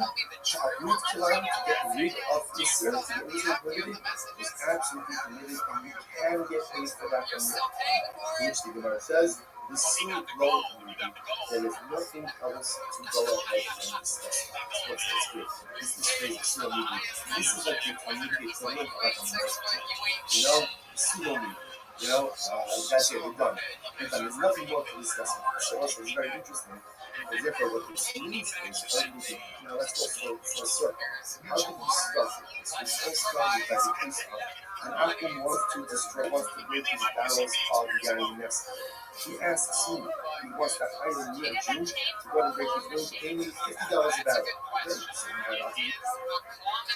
A: uproot Kilayim to get rid of the earth, to get rid of permitted, is absolutely permitted, and you can get paid for that from which the Gemara says, is so low community that if nothing else to go ahead and discuss. That's great. This is crazy. So media. This is like the community equivalent of like a market. You know, pseudo media. You know, that's it. We're done. There's nothing more to discuss. So also, it's very interesting. Because therefore, what this means is, let's go for a circle. How did we start this? We all started by the peace of, and Akum wants to break these barrels of Guinness. He asks me, he wants to hire me, a Jew, to go and break his nose, pay me $50 a barrel.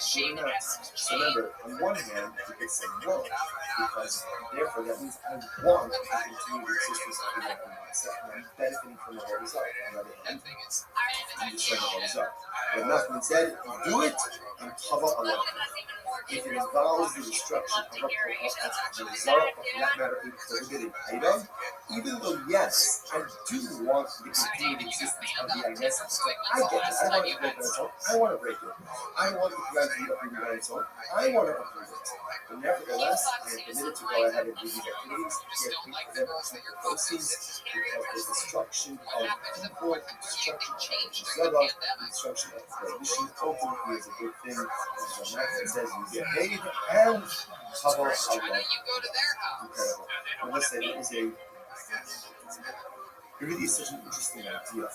A: Sure enough. So remember, on one hand, you could say no, because therefore that means I want to continue the existence of the mindset, and I'm benefiting from the what is up. On the other hand, I'm just saying what is up. But nothing said, do it and cover a lot. If it involves the destruction of a result of that matter a prohibited item, even though yes, I do want the continued existence of the INS, I get it. I want to break it on its own. I want to break it. I want the plan to be approved on its own. I want to approve it. But nevertheless, I am permitted to go ahead and do these activities, get them to the proceeds, because the destruction of people, the destruction of Zara, the destruction of prohibition ultimately is a good thing. As the Master says, you get paid and cover Allah. Incredible. I must say, it really is such an interesting idea.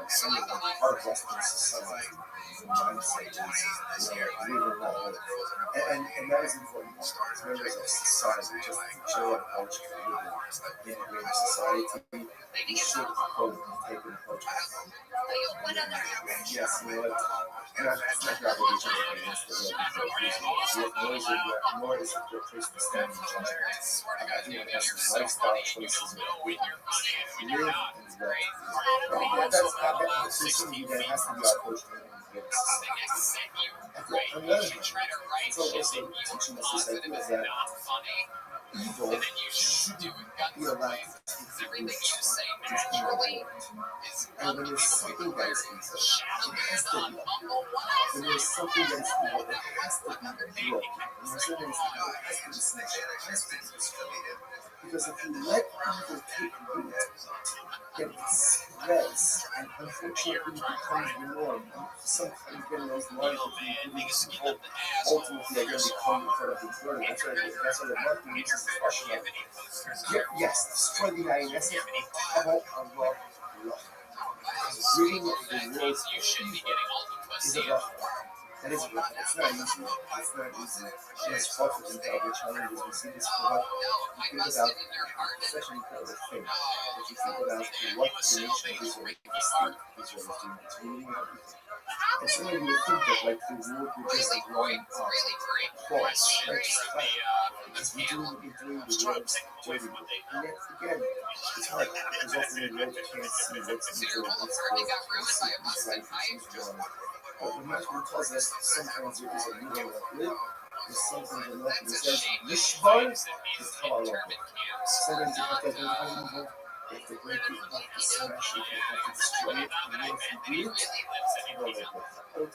A: Some of the part of Western society, the mindset is, live or not live. And that is important. As members of society, just the general approach to living in a greater society, we should take an approach. Yes, you know what? It's not your obligation against the will, nor is it your place to stand in judgment. I think it has some lifestyle choices when you live and love. That's something that has to be our approach to living in society. On the other hand, it's also teaching us this idea that evil shouldn't be allowed to take the root just in our world. And when there's something that is evil, it has to be uprooted. When there's something that is evil, it has to be broken. When there's something that is evil, it has to be snatched. It has to be destroyed. Because if you let evil take root, then it spreads and unfortunately becomes the norm. And sometimes then those lines between people ultimately are going to become in front of the word. That's why the marketing uses the expression of yes, destroy the INS, cover Allah. Ridding the world of evil is a rough one. That is rough. It's not easy. It's not easy. It's fought with incredible challenges. We see this for what you think about such an incredible thing. If you think about what the nation of Israel, the state of Israel is doing, it's ruining everything. And some of you would think that like the world would just line up, cross, right, just flat. Because we're doing the world's dirty work. And yet, again, it's hard. Because often the world can't see what's evil, what's good, what's right, what's wrong. But the Matthew tells us sometimes there is a leader that live, there's something that nothing says, Yishbar is Kabbalah. Sometimes you have to identify evil, you have to break it, you have to smash it, you have to destroy it, and then if you do it, the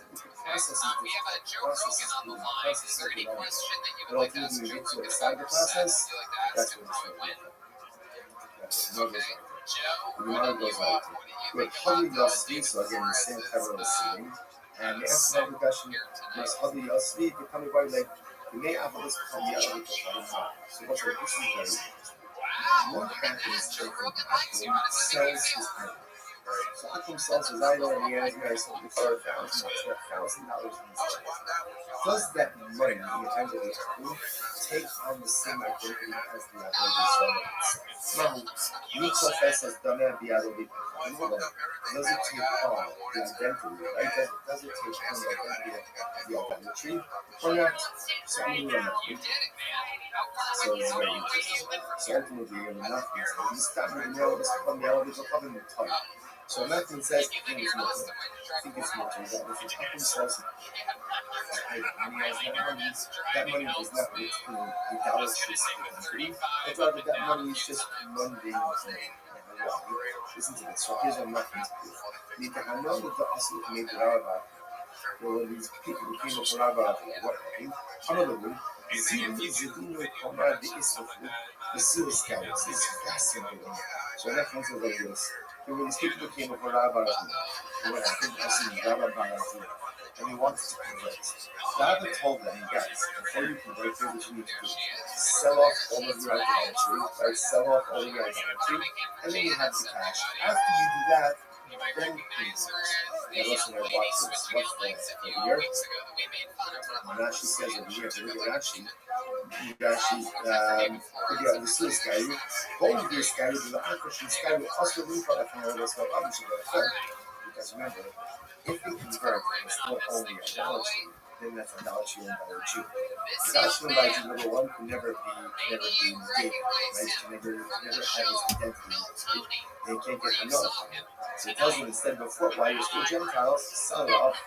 A: process is the process is the process of the life. But ultimately, you get to the side of the process, that's what it's really about. The Gemara goes like, wait, Hali Yosvi, so again, the same cover of the scene. And the answer to that question was Hali Yosvi, the coming by like, you may have this come the other so what's the this is very interesting. What happens if Akum sells his item? So Akum sells his item and he has sold it for $1,000 in his life. Does that money, in the hands of the Akum, take on the same identity as the Avodah Zarah? Now, Mitzvah says, Dameh Bi'Adovi. Does it take on the identity, right? Does it take on the identity of the idolatry or not? So I'm going to know. So it's very interesting. So ultimately, you're not going to stop me now. This from the elevator coming in time. So nothing says, I think it's more. I think it's more. That if Akum sells that money is not between idolatry and but rather that money is just mundane thing. Listen to this. So here's what nothing to do. I know that the Asuk made the Rabbi. There were these people who came up with Rabbi. What? Another one. The Suez Canal is fascinating. So that comes with this. And when these people came before Rabbi, what happened? I see Rabbi, and he wanted to convert. Rabbi told them, guys, before you convert, here's what you need to do. Sell off all of your idolatry, right? Sell off all of your idolatry, and then you have the cash. After you do that, then you can now listen to watch this. What's the year? Rashi says over here, if you look at Rashi, the Suez Canal, going to this guy, the African sky will also be part of the rest of the because remember, if you convert and it's not only idolatry, then that's idolatry owned by a Jew. Idolatry owned by a Jew, number one, can never be negated, right? Can never have his identity. They can't get enough. So it tells you instead before, while you're still Gentiles, sell it off,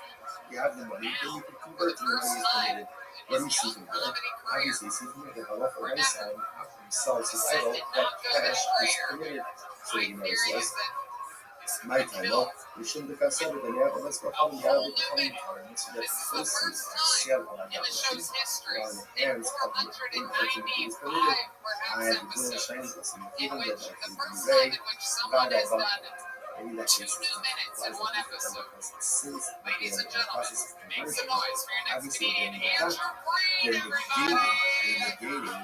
A: you have the money, then you can convert to the money is committed. What do you see from there? Obviously, see from here, the halacha of any sign, after he sells his idol, that cash is committed. So you know this was. My time, you shouldn't have considered the level of coming out of the coming times that proceeds of shell on idolatry on the hands of the inheritance is permitted. I have the good shines of some even that I can convey by that bump. Maybe that case is since the process of conversion, obviously then they're negating the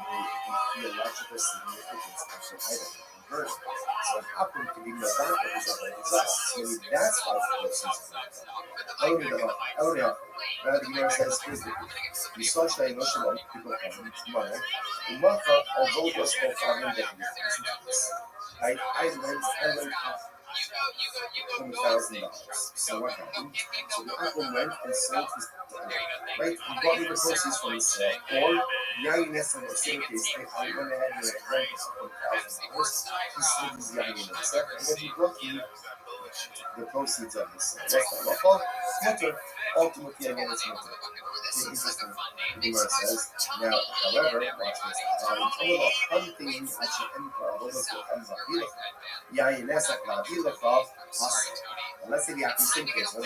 A: theological significance of the item conversion. So how can it be no back of his own results? Maybe that's why the person's Rather, the Gemara says, here's the you saw Shnei Moshe Lom, people come tomorrow, and Macha, although those folk are in the I lent $20,000. So what happened? So the uncle went and sold his right? He bought the proceeds from his sale. Or Yainess in the same case, I went ahead and lent $1,000. He sold his Yainess, and then he brought the proceeds of his sale. That's not mutter. Ultimately, again, it's mutter. It's interesting. The Gemara says, now, however, watch this. Let's say the apple sink is $1,000.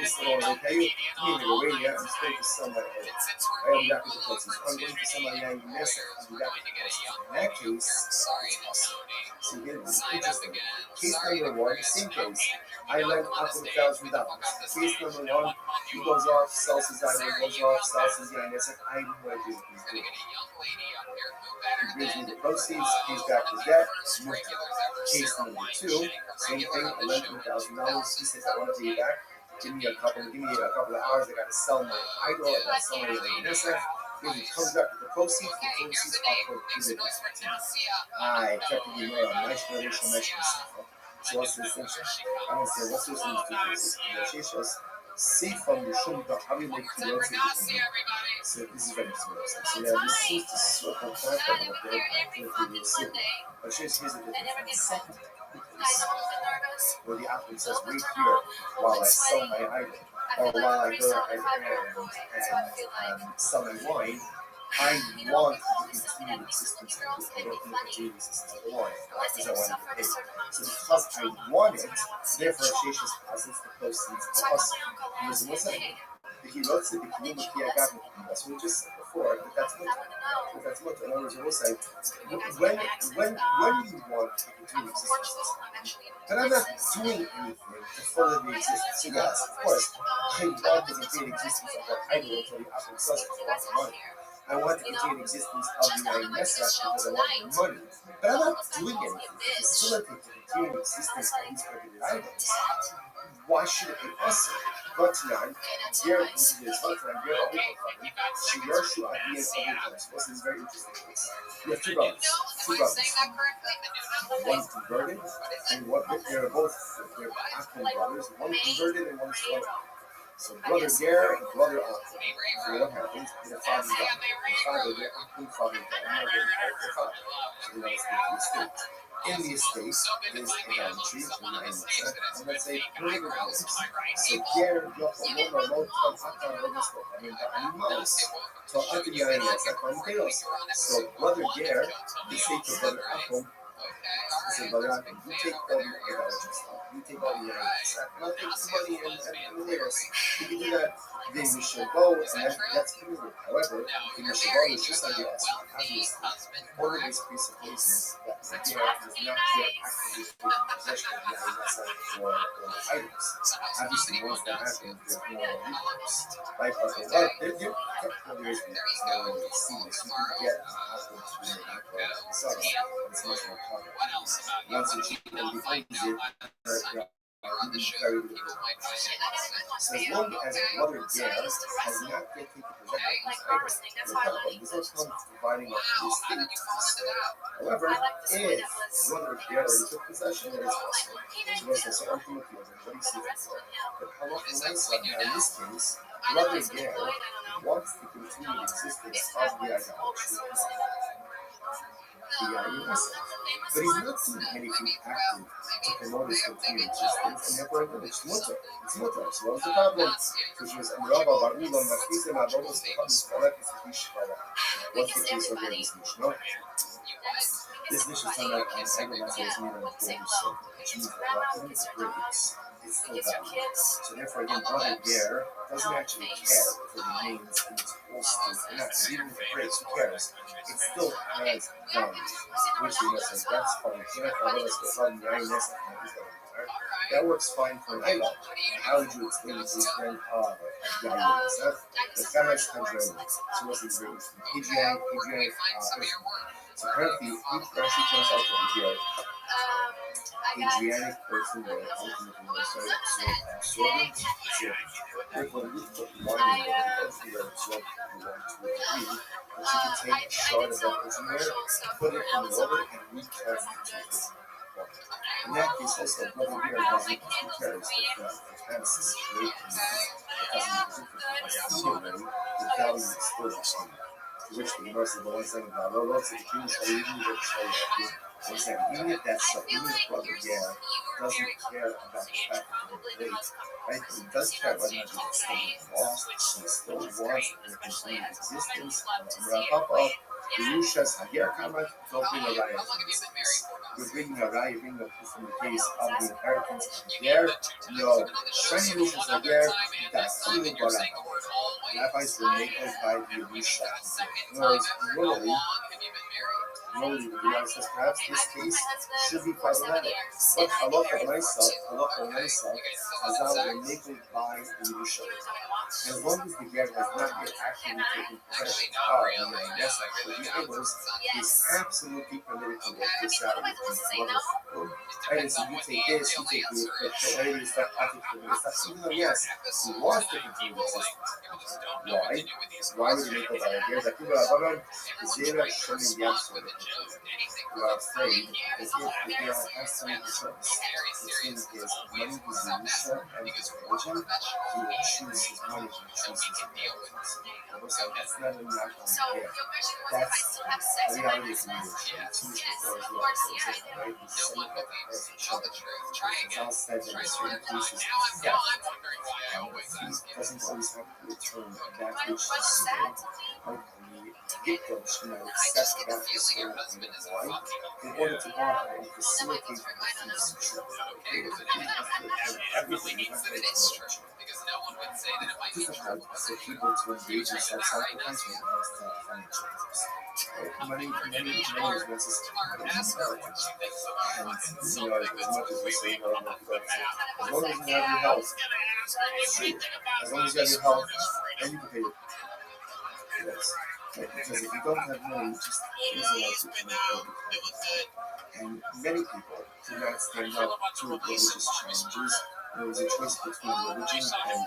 A: This little they pay you, you need to wait here and speak to somebody else. I am back with the places. I'm going to somebody I miss it. I'll be back with the places. In that case, it's awesome. So again, it's interesting. Case number one, same case. I lent Apple $1,000. Case number one, he goes off, sells his item, goes off, sells his item. I said, I have no idea what he's doing. He brings me the proceeds, pays back the debt. Case number two, same thing. I lent him $1,000. He says, I want to pay you back. Give me a couple of hours. I got to sell my idol. I got to sell my Yinessa. Then he comes back with the proceeds. The proceeds are for his I kept the Gemara. Nice relation, nice. So what's the distinction? I don't say what's the distinction. See from the Shumba, how we make the words. So this is very interesting. So yeah, this is the sort of platform of the city. But here's the difference. Where the athlete says, wait here while I sell my item, or while I go and sell my wine, I want the continued existence of the continued existence of the wine, because I want to pay. So because I want it, therefore Sheshes posits the proceeds to us. Using what's that? He wrote the community that's what we just said before, but that's what in other words, we'll say when you want to continue existence. But I'm not doing anything to further the existence. So yes, of course, I want to continue existence of that idol until the apple sells it for lots of money. I want to continue existence of the Yinessa because I want the money. But I'm not doing anything to facilitate the continued existence of these prohibited items. Why should it be us? But tonight, there is this one time, there are she yours should be in other times. This is very interesting. You have two brothers. One converted, and one they're both they're Afghan brothers. One converted and one is so brother there and brother Uncle. So what happens? The father died. The father there, Uncle, father died. And they inherit the father. So they don't speak the estate. In the estate is idolatry, and let's say political violence. So there, you have one or more the animals. So after the so brother there, they say to brother Uncle, said, Brother, you take all the idolatry stuff. You take all the idols. And I'll take the money and the layers. You can do that. Then you should go, and that's committed. However, in the Shabbat, it's just like the Asma. Obviously, order is presupposes that the giver does not yet actively take possession of the asset for items. Obviously, once that happens, there's no recourse. Right? But there technically is no seamless. You can get an apple to the apple and sell it. It's much more common. Once you cheat and becomes it,
D: on the show.
A: so as long as Brother Ger has not yet taken possession of this item, there's no point providing up this thing. However, if Brother Ger took possession, then it's possible. So what's the second thing with you? What do you see? But how often nice now in this case, Brother Ger wants to continue the existence of the idolatry. But he's not doing anything active to promote his continued existence, and therefore it's mutter. It's mutter. So what's the problem? Which was Rabbi Barulam Makisa Mabodos Kabis Kalekis Vishkara. What's the case of this Mishnah? This Mishnah is not like an aggravated meaning of the which means that when it's breaks, it's still valid. So therefore, again, Brother Ger doesn't actually care if it remains in its whole state or not. Even if it breaks, who cares? It still has value. Which we must say, that's fine. That works fine for an idol. How would you explain it to your friend the Kamash Kandroni? So what's the great Adrian, so currently, each Rashi comes out to Adrianic person that ultimately will start absorbing. Therefore, we put one in there, because we are absorbed 1, 2, 3, but you can take a shard of that person there, put it in the water, and reconstitute it. In that case, also, Brother Ger doesn't care if the fantasy is great because the value is still the same. Which the universe is the one saying about lots of Jews are even the saying, even if that's so, even if Brother Ger doesn't care about the fact that they're late, right? He does care whether or not it's still lost, he still wants to continue existence. Papa, the Yushas Hager Kamak, don't bring a raya from this case. You're bringing a raya, bringing a proof from the case of the inheritance of Ger. No, Shani Yushas Hager, that's even Baraka. Rabbis were made by the Yusha. In other words, normally, the Gemara says perhaps this case should be problematic. But Allah for myself, Hazal were made by the Yusha. And as long as the Ger has not yet actually taken possession of the Nessa for the neighbors, he's absolutely permitted to work this out with his mother. And so you take this, you take the crypto, you start acting for the stuff. Even though, yes, he wants to continue existence. Why? Why would you make it by a Ger? That people are Zera showing the absolute. We are afraid that if the Ger has to make a choice between his money, his Yusha, and his religion, he will choose his money. That's not a knock on the Ger. That's the reality of the Yusha. It's used before as well. So it's like, right, you send it back to the children. It's all said that in certain cases, death. He doesn't always have to return that which is given. Like the victim should not accept that as well and why, in order to honor and facilitate the future. They will everything you have to return. Difficult for people to engage in self-sacrifice when it comes to financial interests. Money is necessary. And, as much as we say, as long as you have your health, as long as you have your health, then you can pay it. Yes. Because if you don't have money, it just is a lot to and many people do not stand up to religious challenges. There was a choice between religion and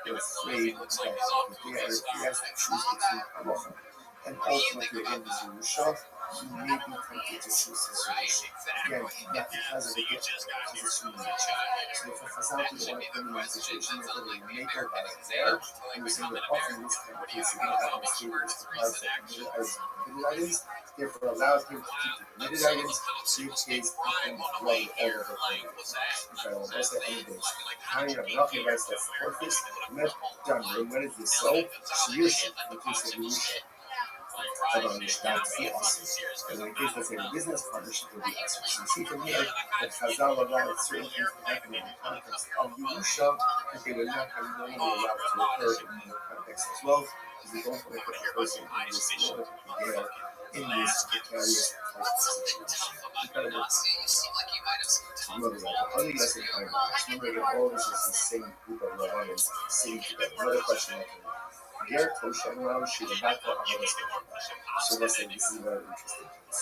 A: they're afraid that he has to choose between halacha. And ultimately, again, the Yerusha, he may be tempted to choose his Yerusha. Again, not because of the gift, because it's human nature. So if a Chazal didn't want to put him in a situation where they make her by there, he was saying that often this kind of case, he didn't have to stay with because of committed items, therefore allowed him to keep the committed items, save his and blood all of the items. Which I will also say on the base. How you have nothing else that support this, and that's done. When is this so? Shiyusha, in the case of Yerusha. Although that also, and in case let's say a business partnership would be also. So you see from here that Chazal allowed certain things to happen in the context of Yerusha that they would not have normally allowed to occur in the context as well, because they don't want to put a person in this order to prepare in this precarious type of situation. Incredible. Remember that the other guys in time, remember that all this is the same group of Rabbis sitting together. Another question that came up. Ger Tosha Ram Shirabaka Avadas. So let's say this is a very interesting case.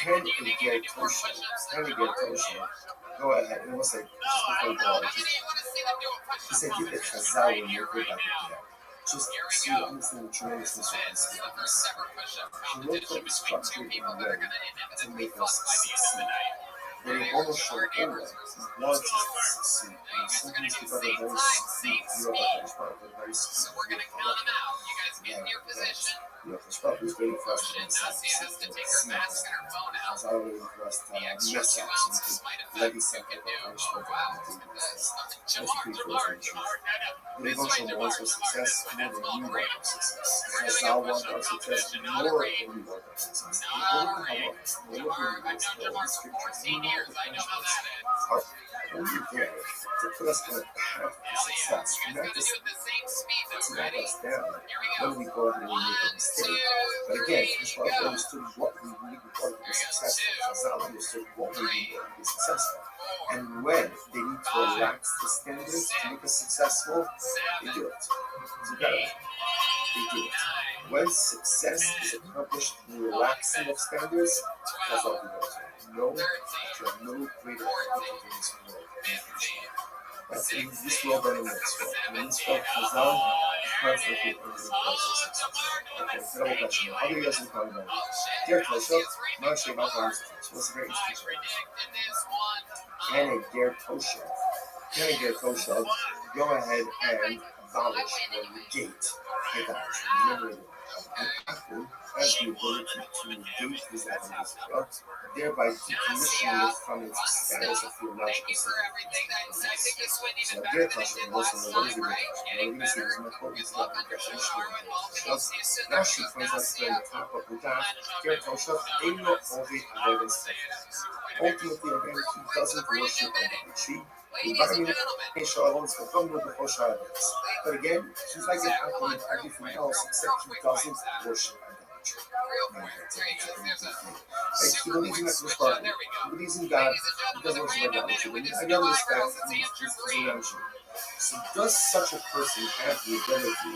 A: Can a Ger Tosha go ahead and we'll say just before we go on, just say give the Chazal when you're good at it. Just so you understand the tremendousness of this business. He wrote them structured in a way to make us succeed. But it almost showed always wants us to succeed. And sometimes because of very speed, you have a very speed. This probably is waiting for us to succeed. As I was waiting for us to mess up so we could let you set up a punch for that's pretty cool information. The devotion wants our success more than we want our success. As thou want our success more than we want our success. The only there to put us on a path to success, not just to knock us down when we go over and we make a mistake. But again, Israel understood what we need in order to be successful. Chazal understood what we need in order to be successful. And when they need to relax the standards to make us successful, they do it. They do it. When success is accomplished through relaxing of standards, that's all we go to. No, you have no greater opportunity in this world. That's in this world and in the next world. And in this world, Chazal constantly in the process. Okay, incredible question. How do you guys find about it? Dear Tosha, Moshe Malcolm, so that's a very interesting question. Can a Ger Tosha go ahead and abolish or negate idolatry? Remember it. And Aku has the ability to negate his enemies, thereby decommissioning it from its status of theological significance. So a Ger Tosha, and also what is a Ger Tosha? What we're going to see is much more about the definition of a Ger Tosha. Rashi points out to the top of the daf, Ger Tosha, Eino Ovi Avodas. Ultimately, again, he doesn't worship idolatry. But again, he's like an apple in everything else except he doesn't worship idolatry. He believes in Hakadosh Baruch Hu. He believes in God. He doesn't worship idolatry. But I don't respect his religion. So does such a person have the ability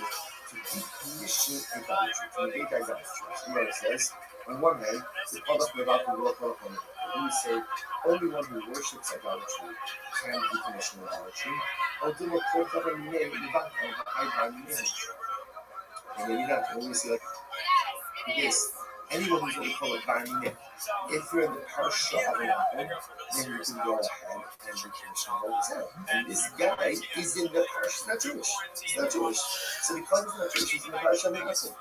A: to decommission idolatry, to negate idolatry? Gemara says, on one hand, the product without the world protocol. We say only one who worships idolatry can decommission idolatry. And maybe not. When we say like this, anyone who's what we call a Bani, if you're in the parsha of an apple, then you can go ahead and decommission idolatry. And this guy is in the parsha. He's not Jewish. He's not Jewish. So because he's not Jewish, he's in the parsha of an apple.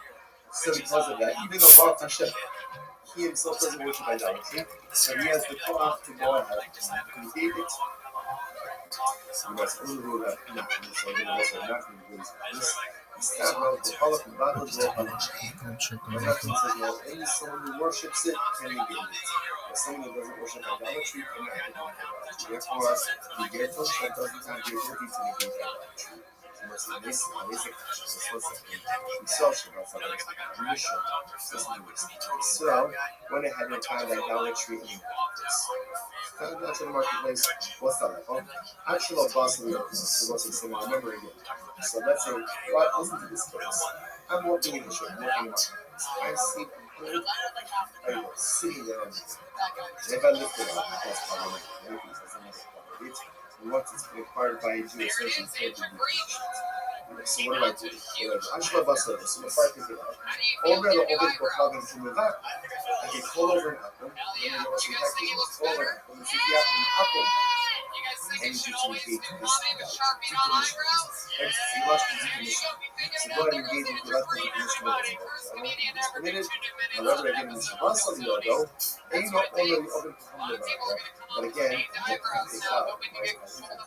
A: So because of that, even though Baruch Hashem, he himself doesn't worship idolatry, but he has the power to go ahead and negate it. And that's only rule that not so then also not in the ways of this. Stand up the Call of the Battle of the says, well, only someone who worships it can negate it. But someone who doesn't worship idolatry cannot negate idolatry. Therefore, the Ger Tosha doesn't have the ability to negate idolatry. What's amazing, we saw Shabbat so went ahead and found idolatry in the marketplace. Found idolatry in the marketplace, what's that like? Oh, actual boss of the office, it wasn't saying, remember again. So let's say, well, listen to this case. I'm working in the shop, I'm working in the marketplace. I see people sitting there, if I lift it up, that's probably maybe it's another quality. Once it's been acquired by a Jew, essentially, so what do I do? I just love us. So before I pick it up, over the open for having to move up, I can call over an apple, and then I was exactly call over an apple, and say, yeah, an apple. And you can negate this idolatry. Decommission. You watch the decommission. So go ahead and engage with the rest of the commission of the committed. However, again, in Shabbos of the Yodo, ain't not only open to come to the but again, the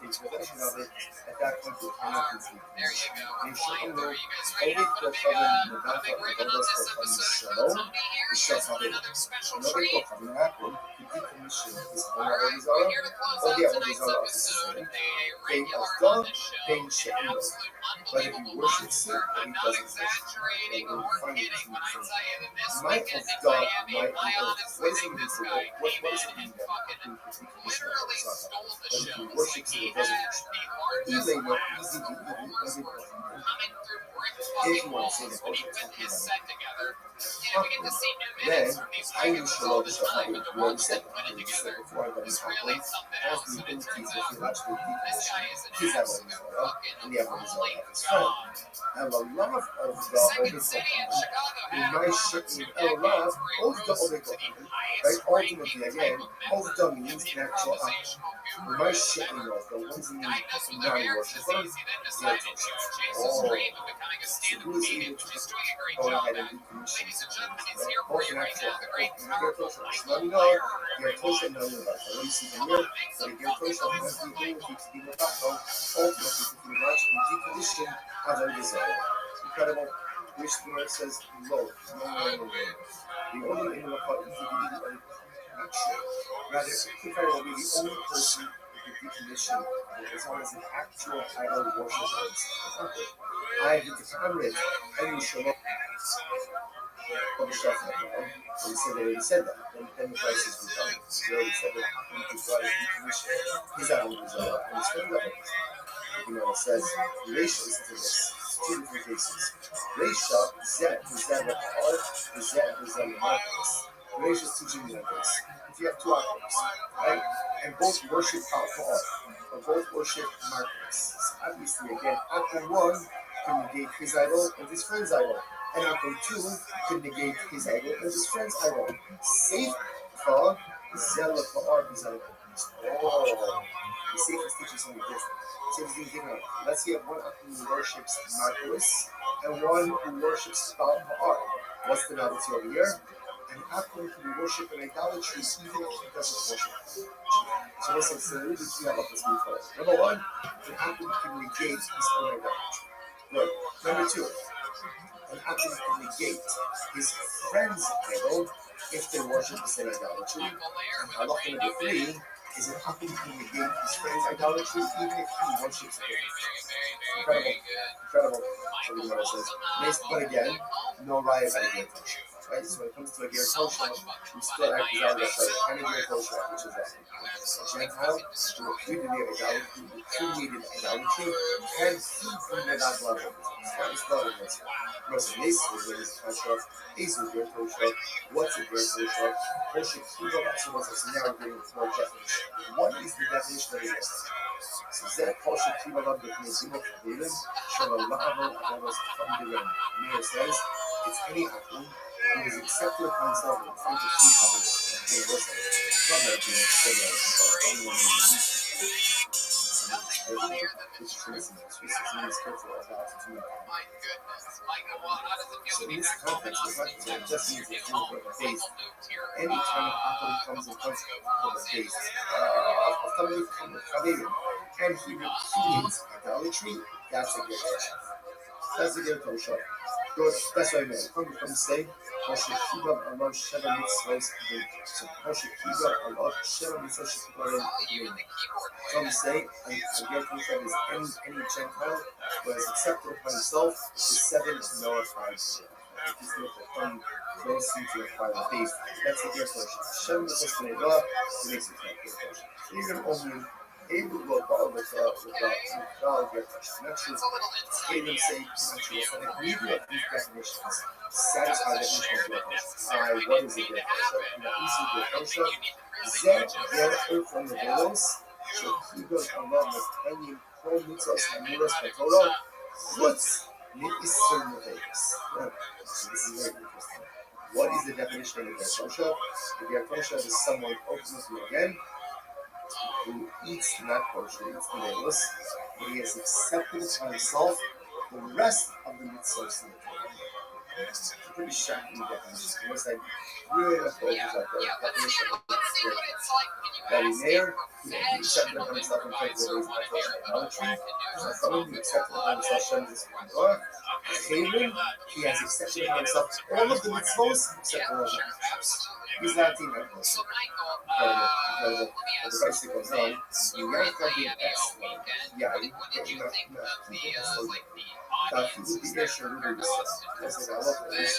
A: possession of it, at that point, you cannot conceive. And shouldn't know, only for coming, the Gata, the Godos, for coming Shalom, the Shas of it. Another book coming back, the decommission is Hana Arizara, or the Arizara of the system. Pain of God, pain Shekinah. But if he worships it, then he doesn't worship it. They will find it in the might of God, might of earth. What does it mean to work? What does it mean that but if he worships it, it doesn't worship it. Easy, not easy, easy. If you want to say that worship is then I use Shalom Shahadi. We already said that. We said before that it's happening as the entities that you actually decommission. He's that one Israel, and the other Israel of his friend. And the love of the Obed in my shit in love, of the Obed right? Ultimately, again, of the means natural action. In my shit in love, the ones in non-worshippers, they're oh, so who is able to go ahead and decommission? Incredible. Which word says low. No. The only in the part is not sure. Rather, Kifar will be the only person who can decommission as long as an actual idol worship. I get the comrade, and you show up. We said they already said that. Then the prices were done. We already said that you could try to decommission his idol was and it's from that. You know, it says, Reisha, listen to this. Two different cases. Reisha, Zed, the Marcos. Reisha is teaching you like this. If you have two items, right, and both worship alcohol, or both worship Marcos, so obviously, again, Akon 1 can negate his idol and his friend's idol, and Akon 2 can negate his idol and his friend's idol. Safe for Zella for his idol. Oh, the safest teaches something different. Let's see if one who worships Marcos and one who worships Baal Ha'ar. What's the novelty over here? An Akon can worship an idolatry even if he doesn't worship. So let's say a little bit clear about this before. Number one, an Akon can negate his own idolatry. Good. Number two, an Akon can negate his friend's idol if they worship the same idolatry. And halacha number three is an Akon can negate his friend's idolatry even if he worships it. Incredible. So we know what it says. But again, no riot by the Gentile. Right? So when it comes to a Gentile, we still act as our kind of Gentile, which is that a Gentile who created idolatry, who created idolatry, and he committed that level. That was the this. Most of this is construct. Is a Gentile show. What's a Gentile show? Worship Kiva. So what's now getting more definition. What is the definition of it? So that Worship Kiva of the Zimot David, Shalom was from the Mayor says it's any Akon who is accepted upon himself in front of three others. Not that being which trees is careful about to do. So in this context, the fact that just means it's doing for the face. Anytime Akon comes in front of the face, and he repeats idolatry, that's a good question. That's a good question. Good. That's what I meant. Come say, Moshe Kiva Allah Sheva Mitzvos. So Moshe Kiva Allah Sheva Mitzvos. Come say, and your contract is any Gentile who has accepted upon himself the 7 Noah tribes. If he's going to come closely to acquire the faith, that's a good question. Sheva Mitzvos Ne'edah, it makes it a good question. So you're going to only able to go above with your question. Not true. Even say, we do have these definitions. Satisfy the definition of your question. What is a good question? Easy good question. Zed, the from the Velos, Shekiva Allah Mestanyim, Pro Mitzvahs, Hamuras, Patola, Chutz, Mi'isr Nevelis. This is very interesting. What is the definition of the Gertosha? The Gertosha is someone ultimately again who eats not kosher, eats the velos, but he has accepted upon himself The rest of the mitzvahs in the Torah, it's pretty shocking to get them. It's like really like like the definition of Rabbi Meir, he accepted himself in terms of raising idolatry. Chachamim, he accepted himself Shem's Torah. Chayrim, he has accepted himself all of the mitzvahs except for one. He's not a team member. Incredible. But the rest goes on. You have to be excellent. Yeah, you have that he would be there, sure, I was like, I love this.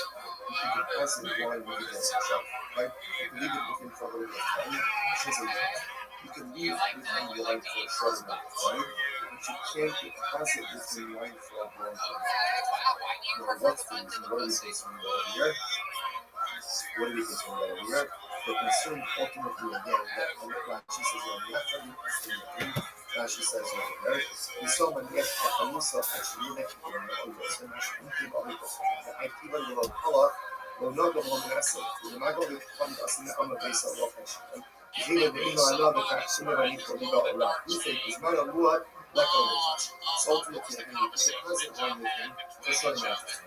A: You can constantly want to leave yourself, right? You can leave it with him for a little bit of time. You can leave with him your life for a short amount of time, but you can't be constantly with him your life for a long time. You know, what's the reason? What are we concerned about over here? What are we concerned about over here? We're concerned ultimately again that Rashi says, Rashi says over there, we saw when we saw actually the Akiva will color will not go home and answer. We're not going to come to us in the on the base of what even the email I know the fact that I need to leave out around. We think it's not a word like a religion. It's ultimately a thing because it hasn't one with him for short amount of time.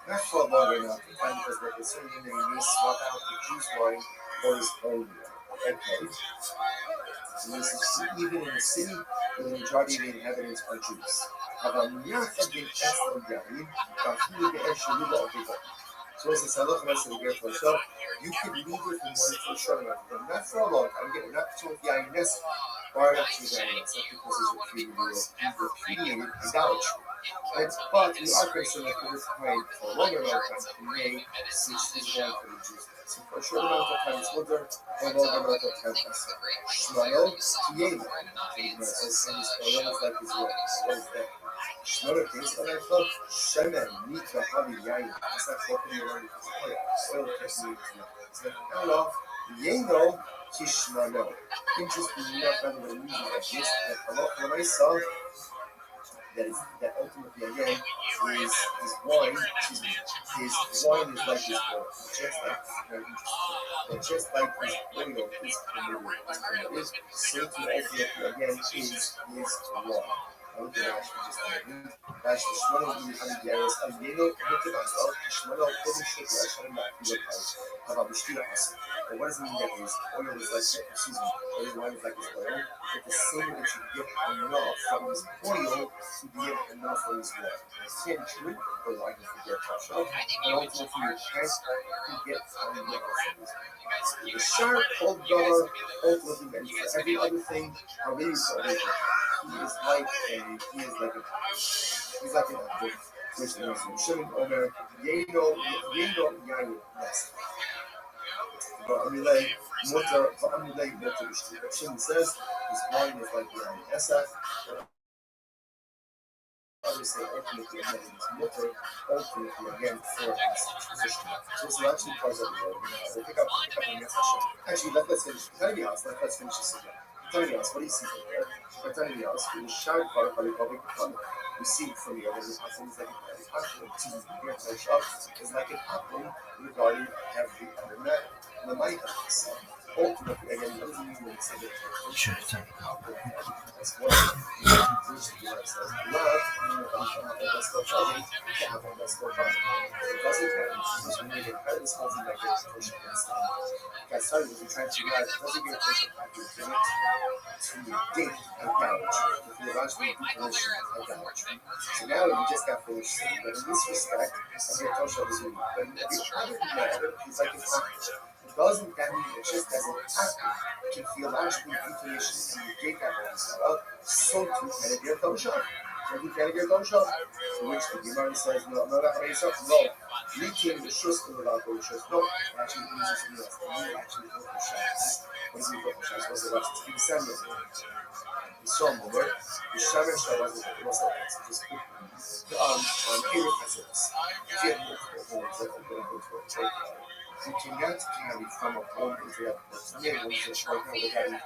A: Not for a longer amount of time because they're concerned that they may swap out the Jews' wine for his own wine. Okay. So this is even in the city where the majority of the inhabitants are Jews. So it's a halacha message to get yourself. You can leave with him for a short amount of time, not for a long time. Again, not to the INS or not to the INS, not because he's repudiated idolatry. Right? But we are concerned that for this time, for a longer amount of time, he may switch his wine for the Jews. So for a short amount of time, it's mutter, for a longer amount of time, it's Shmano, Tiyeva. So his oil is like his wine. What is that? Shmona based on that club, Shemen, Mitra, Havi, Yayin. It's not talking about oil. Oil technique. It's like, hello, Yeno, Kishmano. Interesting enough, I'm going to read like this. When I saw that ultimately again his wine, excuse me, his wine is like his oil. Just like his oil is permitted, so to ultimately again is wine. I look at Rashi just like Rashi Shmona Yaris Aliyeno Mutabasal Shmona Kodim Shuk Rashan Makilokai about the Shtiras. But what does it mean that his oil is like excuse me, or his wine is like his oil? It's the same that you get enough from his oil to get enough from his wine. You can't drink the wine if you get touched up, and ultimately you can't get enough from his wine. The sharp old dollar ultimately meant for every other thing, or maybe for everything. He's like an object. Which is Shimon Omer Yeno Yayin Nest. But Amilay Motor Shimon says his wine is like Yayin Esaf. Others say ultimately again his motor, ultimately again for his position. So it's actually cause of the road. So pick up on your session. Actually, let's finish. Let's finish this again. What do you see from here? In the shower part of the public we see from here that it's like an apple regarding every other matter. The might ultimately, again, it doesn't mean when you say that that's what it says. Love, that's what it doesn't mean when you get this whole thing like this. I started with trying to figure out doesn't get a person to date idolatry. If you're actually definition of idolatry. So now you just got finished saying, but in this respect, I get Tosha is unique. But the other matter is like an actor. It doesn't that mean that just as an actor can feel actually definition and negate that on himself, so too can it get Tosha. So you can't get Tosha. To which the Gemara says, no, we came to trust without going to trust. No, actually, it means something else. We actually go for shots. What does it mean for shots? What's the rest? It's Samuel. The song over. The Shaman Shabbat is what's the rest? Just put Aaron Hassels. Get multiple homes that open up into a church. You cannot carry from a home into that place. I'm going to go to right now without anything.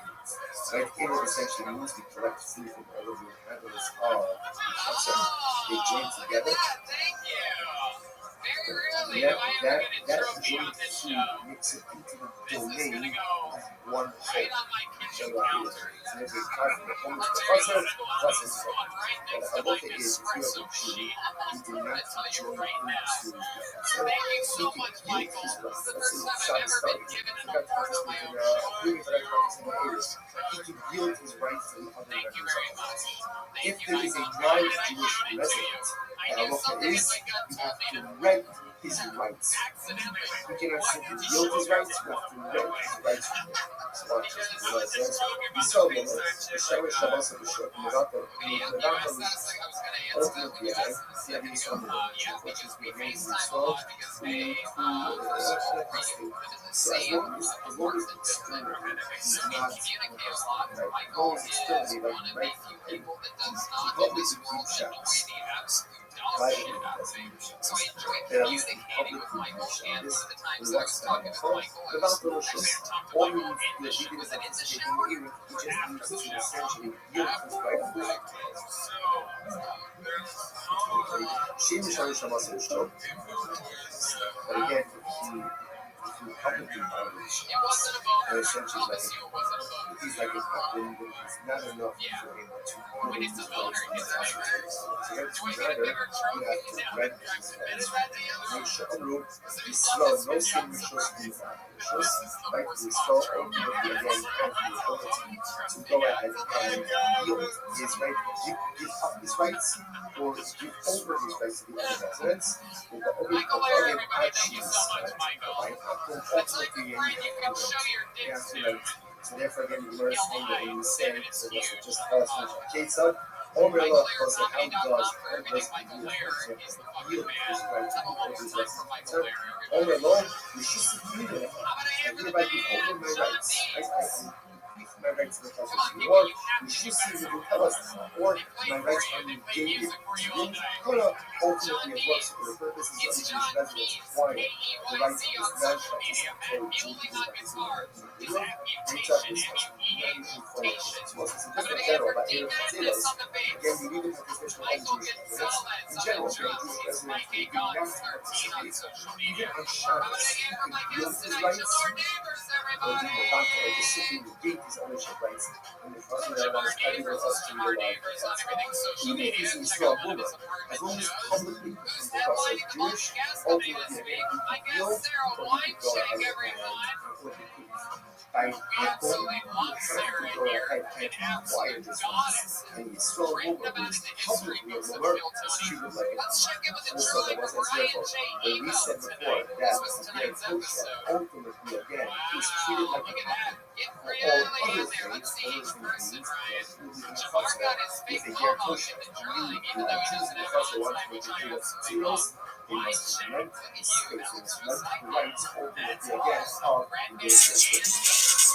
A: Right? Aaron essentially means the correct food from all of the members of the Hashem. They join together. that joint food makes it into the domain of one whole. So there's a type of almost process is but a lot of it is if you have a Jew, he did not join into the so he can yield his right. Let's say Shad started. Forgot to participate in moving for that practice in the areas. He can yield his rights to the other members of the class. If there is a non-Jewish resident, halacha is you have to rent his rights. You cannot simply yield his rights, you have to rent his rights. בסוגיה, בשער שבאסה בשוק, נבטה ultimately again, the idea is something which is being made in Israel, so as long as it's external, it's not right, as long as it's externally, right, public to keep shadows. Privately, that's at least in public this is what's happening. Without the Rosh, all you need to do is participate in the event, you just need to essentially yield his right of way. Sheem Shari Shabbos and Shok. But again, if you publicly violate Shabbos, then essentially he's like a captain, but it's not enough for him to put in his rights on his assets. So you have to rather, you have to rent his rights. Make sure you slow, no sin rishos b'ifan. Rishos, right? You slow ultimately again have the ability to go ahead and yield his right, give up his rights, or give over his rights to the other residents, with the other again actions, right? Ultimately, so therefore, again, the verse saying that when we say, so just tell us Ketzad, Omer Allah, because how does he yield his right to the other residents? Omer Allah, you should see me, I hereby give over my rights. My rights to the process, or you should see me to tell us, or my rights are negated. Ultimately, it works for the purposes of Jewish residents acquired the rights of this non-participatory Jew who participates in the nature of this it's in general, but again, we need the participation of all Jewish residents. In general, if you're a Jewish resident who do not participate, even on Shabbos, you can yield his rights, or just simply negate his ownership rights in the process that allows everyone else to utilize. Even if he's in Israel, as long as publicly becomes the process Jewish, ultimately he can yield, or he can go ahead and by Apple, you have to go ahead and acquire this one. And he's so over, he's publicly a ruler, is treated like a also there was a example where we said before that again, ultimately again, he's treated like a puppet. All other things means that we can talk about if they get pushed, you choose the professor wants to do what's zeros, they must rent the space, they must rent the rights ultimately again of the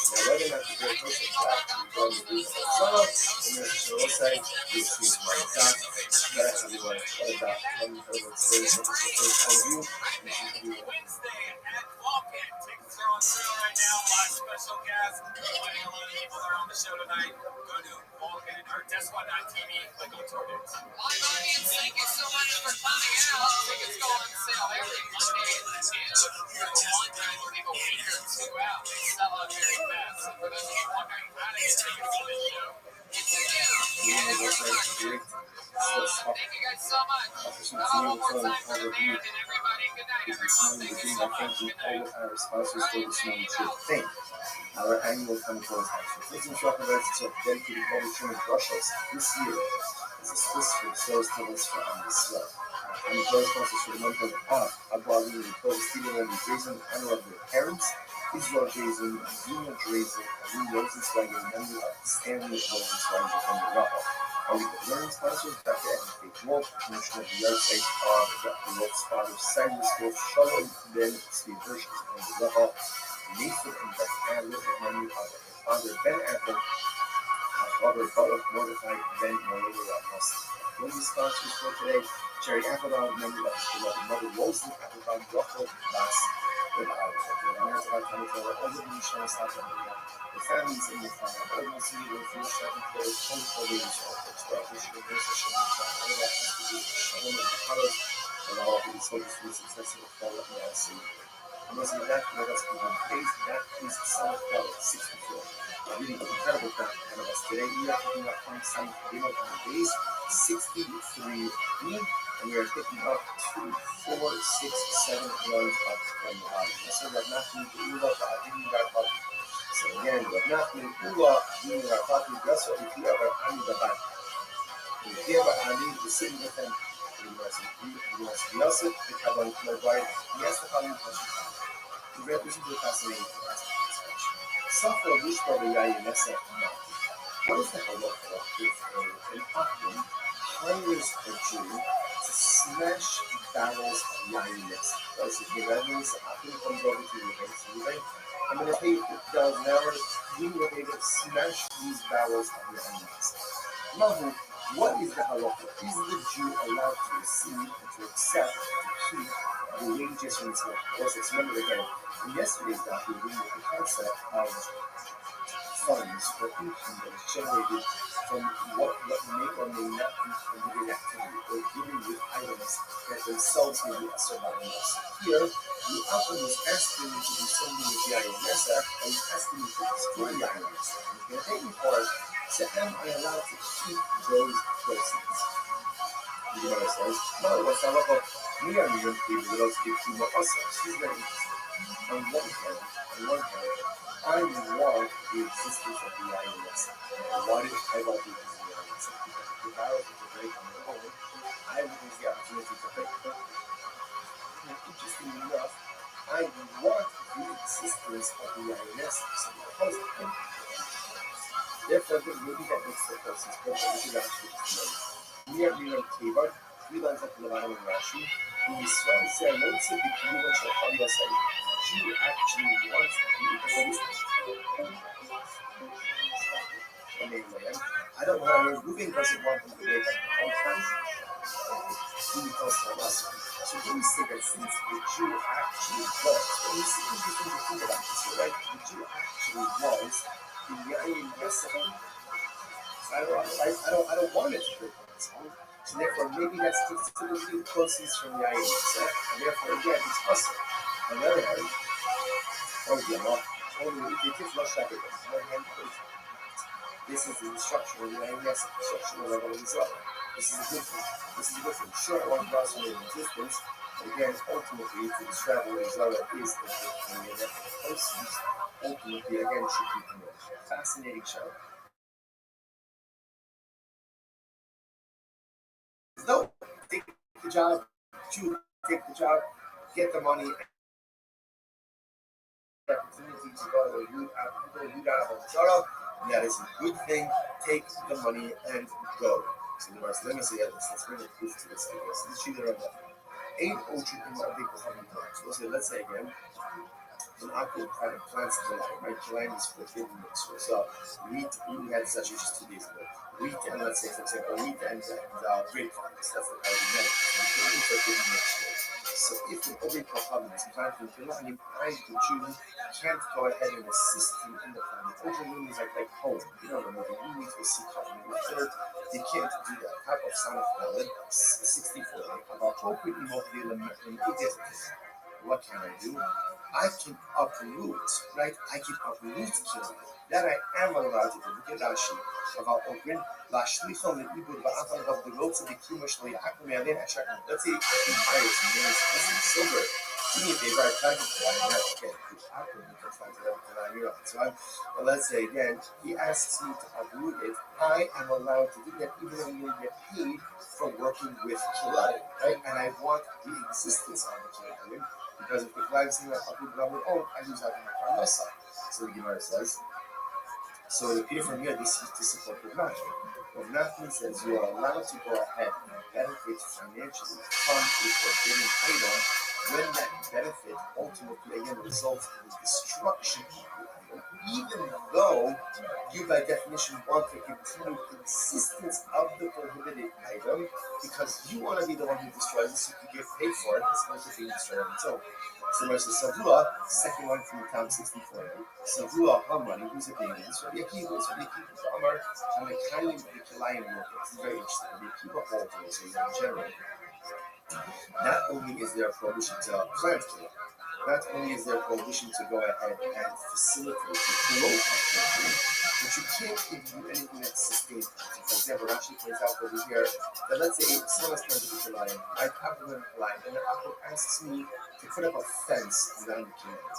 A: now, whether or not the great person is actually going to do so, and then she'll say, you see my God, that everyone, what about today's point of view, you should do it.
E: Right now, live special guest. Plenty a lot of people that are on the show tonight. Go to Vulcan or Desquad.tv. Click on Torrents.
D: Live audience, thank you so much for coming out. Tickets go on sale every Monday and Tuesday. One time we'll leave a week or two out. They sell out very fast. So for those of you wondering how to get tickets to this show, it's a new. Thank you guys so much. One more time for the band and everybody. Good night, everyone. Thank you so much. Good night.
A: Our sponsors for this moment should thank our annual chemical sponsors. This is Rabbi to dedicated public training Russians this year is a Swiss for those to us for this love. And the sponsors for the month of Aguavi and Clovis Stephen and Jason in honor of their parents, Israel Jason, Dina Drazen, and Lee Rosenzweiger, in memory of Stanley Rosenzweiger from the Rabbi. Our learning sponsors, Dr. Evan K. Wolf, Commissioner of the Yard Site of Dr. Wolf's father, Cyrus Wolf, Shalom, then Steve Hirsch, and the Rabbi, Nathan and Beth Adler, in memory of their father, Ben Adler, Robert Butler, Mordecai, Ben Maria Ross. Women's sponsors for today, Jerry Applebaum, in memory of his beloved mother, Rosalie Applebaum, Rocco, Bass, with America, Canada, all the Michelle, South America. The families in the farm, all the city will feel second players, home for ladies, all the expressions, the organization, all that has to do with Shalom and the colors. and all of these focus on successful follow up mass. And was that us even praise that is self-doubt 64. Really incredible kind of us. Today we are picking up from some game of days 63 and we are picking up 2, 4, 6, 7 runs up from the bottom. So Rabbi Ula Ba'adini Rabbi. So again, Rabbi Ula Ba'adini Rabbi. That's what we hear about Ani Rabbi. We hear about Ani, the sitting with him. We must be also the Kabbalah Rabbi. Yes, the Kabbalah Rabbi. Listen to the fascinating expression. Suffer wish for the Yayin Nessa. What is the halacha if an Achim hires a Jew to smash barrels of Yayin Nessa? Basically, that means the Achim comes over to you and says, I'm going to pay you $50 an hour. You will be able to smash these barrels of Yayin Nessa. Mahu, what is the halacha? Is the Jew allowed to receive and to accept to keep the wages from his work? Let's remember again. In yesterday's daf, we were looking at the concept of funds or income that is generated from what may or may not be permitted activity or given with items that themselves may be asserted by us. Here, the outcome is asking you to do something with the IMS and he's asking you to destroy the IMS. And the taking part, so am I allowed to keep those proceeds? The Gemara says, no, what's the halacha? We are going to be able to give to us. She's very interesting. On one hand, I want the existence of the INS. I want the existence of the INS. If I was to break on their own, I would use the opportunity to break them. And interestingly enough, I want the existence of the INS. So because of them, therefore, maybe that makes the person's purpose, which is actually we are being on Kiva, 3 lines up in the bottom of Rashi. The Yisrael said, notice it because you want to have your say. Jew actually wants the existence. I don't know, Reuben doesn't want them to break up the whole time. He calls from us. So when we say that since the Jew actually was, when we see interesting to think about this, right? The Jew actually was the Yain Yasser. I don't want it to break on its own. So therefore, maybe that's typically proceeds from the Yain Yasser, and therefore, again, it's us. On the other hand, this is the instruction of the INS, instruction of the Israel. This is a good thing. This is a good thing. Sure, one person in existence, but again, ultimately, to describe what Israel is the good thing, and therefore the proceeds, ultimately, again, should be promoted. Fascinating show. No, take the job, take the job, get the money, opportunity to go to Yud that is a good thing. Take the money and go. So the rest, let me say this. Let's bring a proof to this. I guess this is the ain't ocean in my big so let's say again, an aqua kind of plants the land, right? The land is forbidden mixture. So wheat, we had such issues 2 days ago. Wheat and let's say for example wheat and grapevines. That's the kind of medical. Forbidden mixture. So if an Obey Kohanim is planting Pilanim, I, the Jew, can't go ahead and assist him in the planting. Obey means like home. You know, removing weeds or seed covering with dirt. They can't do that. Type of son of Meled, 64. About appropriately motivated in what can I do? I can uproot, right? I can uproot killing. That I am allowed to do. Look at Rashi. About open. Let's say he hires me. Listen, silver. Do me a favor. I tried to fly. I have to get it. So let's say again, he asks me to uproot it. I am allowed to do that even though you get paid for working with Kilayim, right? And I want the existence of the Kilayim because if the Kilayim is like uproot it on their own, I lose out on my Parnasa. So the Gemara says. So it appears from here, this is to support the Rav. What Rav says you are allowed to go ahead and benefit financially from a forbidden item when that benefit ultimately again results in the destruction of the item. even though you by definition want to continue existence of the prohibited item because you want to be the one who destroys it so you can get paid for it as opposed to being destroyed on its own. So there's the Savua, second one from the town 64. Savua Hamani, who's a baby. This Rabbi Akiva, it's Rabbi Akiva Amar, and the Kayim of the Kilayim Yoke. It's very interesting. Rabbi Akiva holds it, so in general. Not only is there a prohibition to plant kilayim, not only is there a prohibition to go ahead and facilitate the growth of kilayim, but you can't even do anything that sustains. For example, Rashi points out over here that let's say someone has planted a kilayim, I compliment a kilayim, and the apple asks me to put up a fence around the kilayim.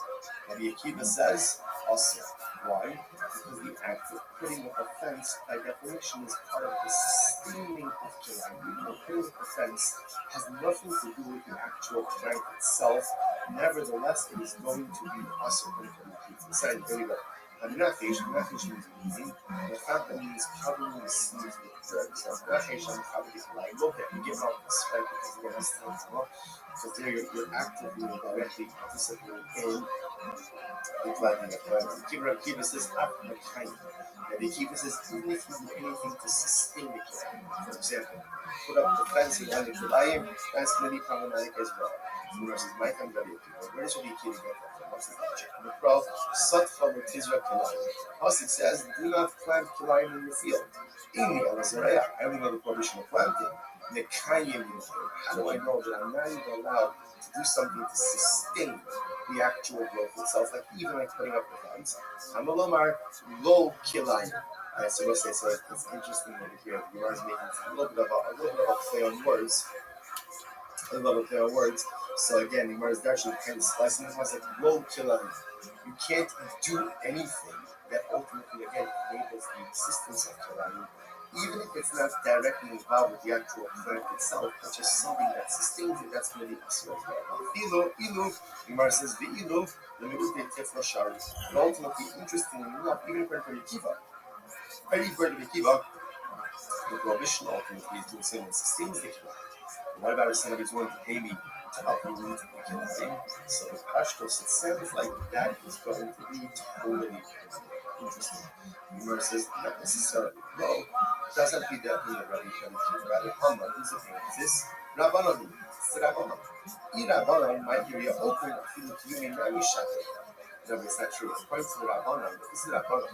A: Rabbi Akiva says, also. Why? Because the act of putting up a fence, by definition, is part of the sustaining of kilayim. Putting up a fence has nothing to do with the actual plant itself. Nevertheless, it is going to be also going to be decided. There we go. Nafish means easy. The fact that means covering the seeds with dirt. So nafish and cover the kilayim. Look at you give out the spec because again, that's still well. So there you're actively and directly participating in the planting of plants. Keep us this up in the kind. And they keep us this even if you do anything to sustain the kilayim. For example, put up the fence around the kilayim, that's going to be problematic as well. So versus my time Rabbi Akiva. Where does Rabbi Akiva get that from? What's the logic? The pro Satcha Tizra Kilayim. Also it says, do not plant kilayim in the field. In the Elazarayah, I only know the prohibition of planting. The Kayim. How do I know that I'm not even allowed to do something to sustain the actual growth itself? Like even like putting up the fence. Hamalomar lo kilayim. So we'll say, so it's interesting over here. The Gemara is making a little bit of a play on words. A little bit of words. So again, the Gemara is actually kind of slicing it. It's like lo kilayim. You can't do anything that ultimately again enables the existence of kilayim, even if it's not directly involved with the actual plant itself, but just something that sustains it. That's going to be possible as well. Ilu, the Gemara says the ilu, the meute tifla shari. And ultimately, interestingly enough, even according to Akiva, the prohibition ultimately is doing something that sustains the kilayim. What about if somebody's willing to pay me to uproot the kilayim? So with Pashtos, it sounds like that is going to be totally interesting. The Gemara says, not necessarily. No, it doesn't have to be that way that Rabbi Akiva. Rather, Haman, who's the name? Is this Rabbanon? It's Rabbanon. Rabbanon might hear you open a feeling to you, maybe shut it. No, but it's not true. According to the Rabbanon, this is Rabbanon.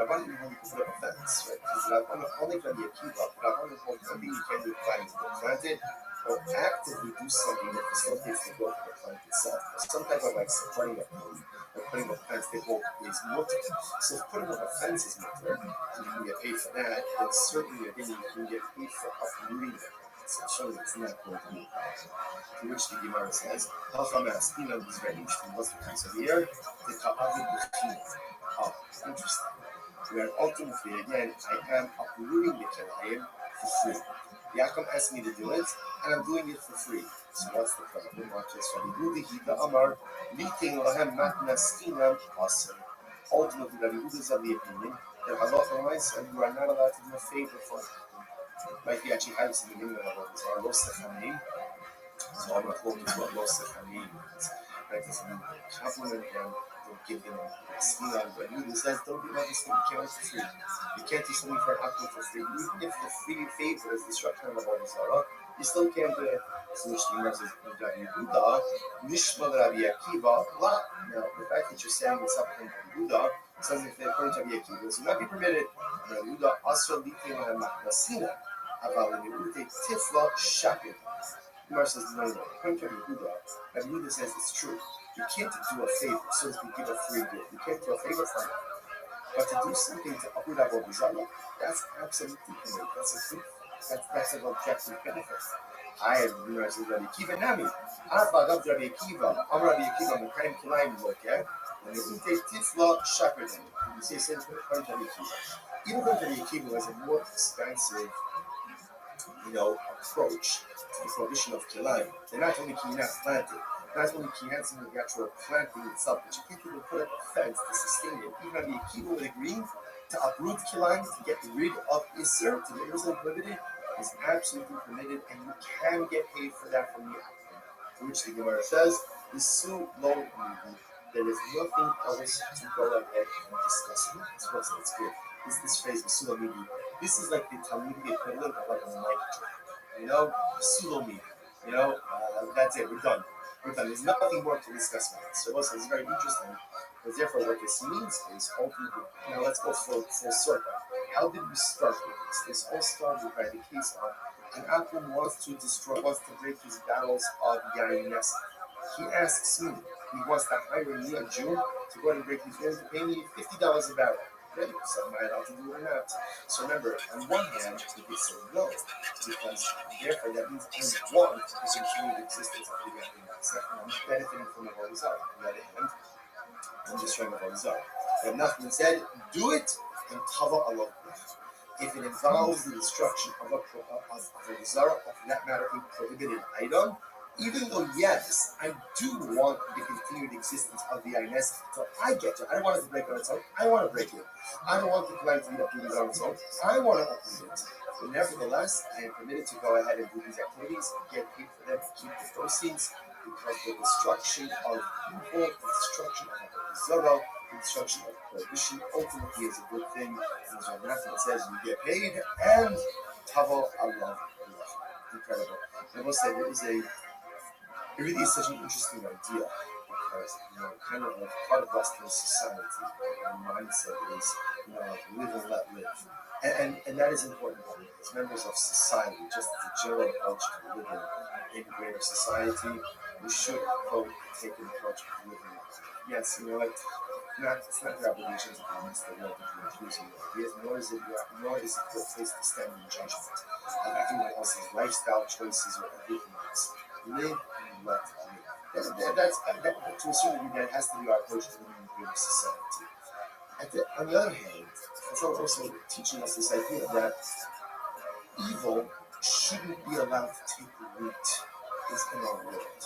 A: Rabbanon you only put up a fence, right? Because Rabbanon only Rabbi Akiva. Rabbanon holds something you can do planting to plant it, or actively do something that facilitates the growth of the plant itself. Some type of like supporting a plant, or putting up plants that will is mutter. So if putting up a fence is mutter, and you can get paid for that, then certainly again you can get paid for uprooting the plant. So it shows it's not going to be a problem. To which the Gemara says, Halfa Ma'astina is very interesting. What's the case of here? The Ka'avid B'china. Oh, interesting. Where ultimately, again, I am uprooting the kilayim for free. Yaakov asked me to do it, and I'm doing it for free. So what's the problem? Watch this. Rabbi Yehuda Amar, meeting Lahem Matnastinam Aser. Ultimately, Rabbi Yehuda is of the opinion that halacha said you are not allowed to do a favor for it. Like we actually have this in the beginning of our Zohar, Lo Sechanim. So I'm not going to what Lo Sechanim means. Right? This means compliment him, don't give him a sneer. But Yehuda says, don't do that, this thing you can't do for free. You can't do something for an apple for free. Even if the free favor is destruction of the Zohar, you still can't do it. So which the Gemara says, Rabbi Yehuda, Nishma Rabbi Akiva, La. Now, the fact that you're saying it's up from Rabbi Yehuda, says if they're according to Rabbi Akiva, this will not be permitted. Rabbi Yehuda also litin ha'machmasina, aval le'ute tifla shapir. The Gemara says, no. According to Rabbi Yehuda says it's true. You can't do a favor, so as to give a free gift. You can't do a favor for nothing. But to do something to uproot Avo Bizarre, that's absolutely permitted. That's an objective benefit. I have realized Rabbi Akiva Nami. Abba Rabbi Akiva, Rabbi Akiva, the Kaim Kilayim look at, and the Ute Tifla Shakerdin. You say, same for Rabbi Akiva. Even though Rabbi Akiva was a more expansive, approach to the prohibition of Kilayim, they're not only can you not plant it, not only can you have some of the actual planting itself, but you can't even put up a fence to sustain it. Even Rabbi Akiva would agree to uproot Kilayim, to get rid of Isser, to get rid of prohibited, is absolutely permitted, and you can get paid for that from the applicant. To which the Gemara says, "Isu lo there is nothing else to go ahead and discuss. It's good. This phrase, Sulamidi, this is like the Talmudic equivalent of like a mic drop. You know, Sulami. You know, that's it. We're done. There's nothing more to discuss about this. So it's very interesting. Because therefore, what this means is ultimately, let's go full circle. How did we start with this? This all started by the case of an Akum wants to break his battles of GUINNESS. He asks me, he wants to hire me, a Jew, to go and break his will to pay me $50 a barrel. Ready? So am I allowed to do it or not? So remember, on one hand, he gets a no, because therefore that means I want to continue the existence of the GUINNESS. I'm benefiting from the Holy Zara. On the other hand, I'm destroying the Holy Zara. But Nachman said, do it and cover Allah. If it involves the destruction of a Zara, or for that matter, a prohibited item, even though, yes, I do want the continued existence of the GUINNESS, so I get it. I don't want it to break on its own. I want to break it. I don't want the client to be uprooted on its own. I want to uproot it. But nevertheless, I am permitted to go ahead and do these activities and get paid for them to keep the proceeds, because the destruction of people, the destruction of a Zara, the destruction of prohibition ultimately is a good thing. And as Rabbi says, you get paid and Tavo Allah. Incredible. I will say it really is such an interesting idea, because kind of like part of Western society, our mindset is live and let live, and that is important as members of society. Just as a general approach to living in greater society, we should take an approach to living. Yes, it's not your obligation to convince the world that you're accusing ideas, nor is it your place to stand in judgment of everyone else's lifestyle choices or everything else. Live and let live. That's to a certain degree, that has to be our approach to living in greater society. On the other hand, it's also teaching us this idea that evil shouldn't be allowed to take root in our world.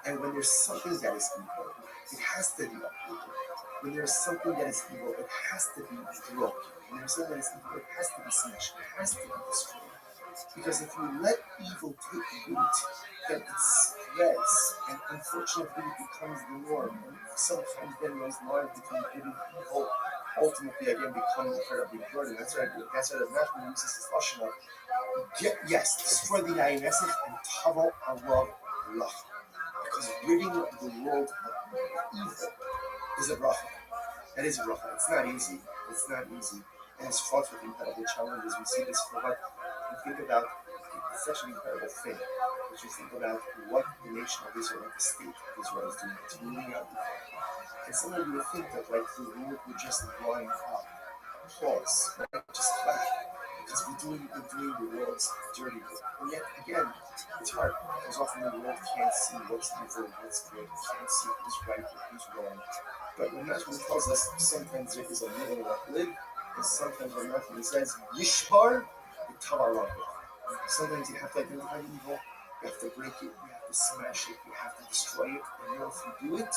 A: And when there's something that is evil, it has to be uprooted. When there's something that is evil, it has to be broken. When there's something that is evil, it has to be smashed. It has to be destroyed. Because if you let evil take root, then it spreads, and unfortunately it becomes the norm. And sometimes then those lines between good and evil ultimately again become incredibly blurred. That's why the Matthew uses this lashon of destroy the GUINNESS and tavo Allah. Because ridding the world of evil is a bracha. That is a bracha. It's not easy. And it's fraught with incredible challenges. We see this for what you think about. It's such an incredible thing. But you think about what the nation of Israel, what the state of Israel is doing. It's moving out. And some of you would think that like the Lord would just line up, applause, right? Just clap. Because we're doing the world's dirty work. And yet, again, it's hard. Because often the world can't see what's evil, what's good. It can't see who's right or who's wrong. But when Matthew tells us sometimes there is a live and let live, and sometimes when Matthew says, Yishbar, the Tavarah. Sometimes you have to identify evil, you have to break it, you have to smash it, you have to destroy it, and if you do it,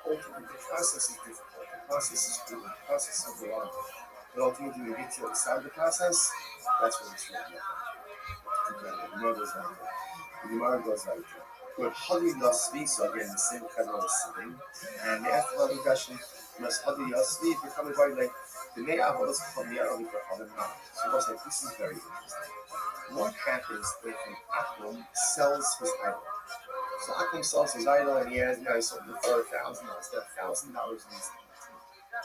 A: ultimately the process is difficult, the process is good, the process is long. But ultimately when you get to the side of the process, that's when it's really incredible. The Gemara goes like that. But Hadi Yasvi, so again, the same Kedra was sitting, and they asked about the question, Mas Hadi Yasvi, if you're coming by like, the May Avodas from the Arabic for Hadam. So I was like, this is very interesting. What happens if an Akum sells his idol? So Akum sells his idol and he has now sold it for $1,000. $1,000 in these.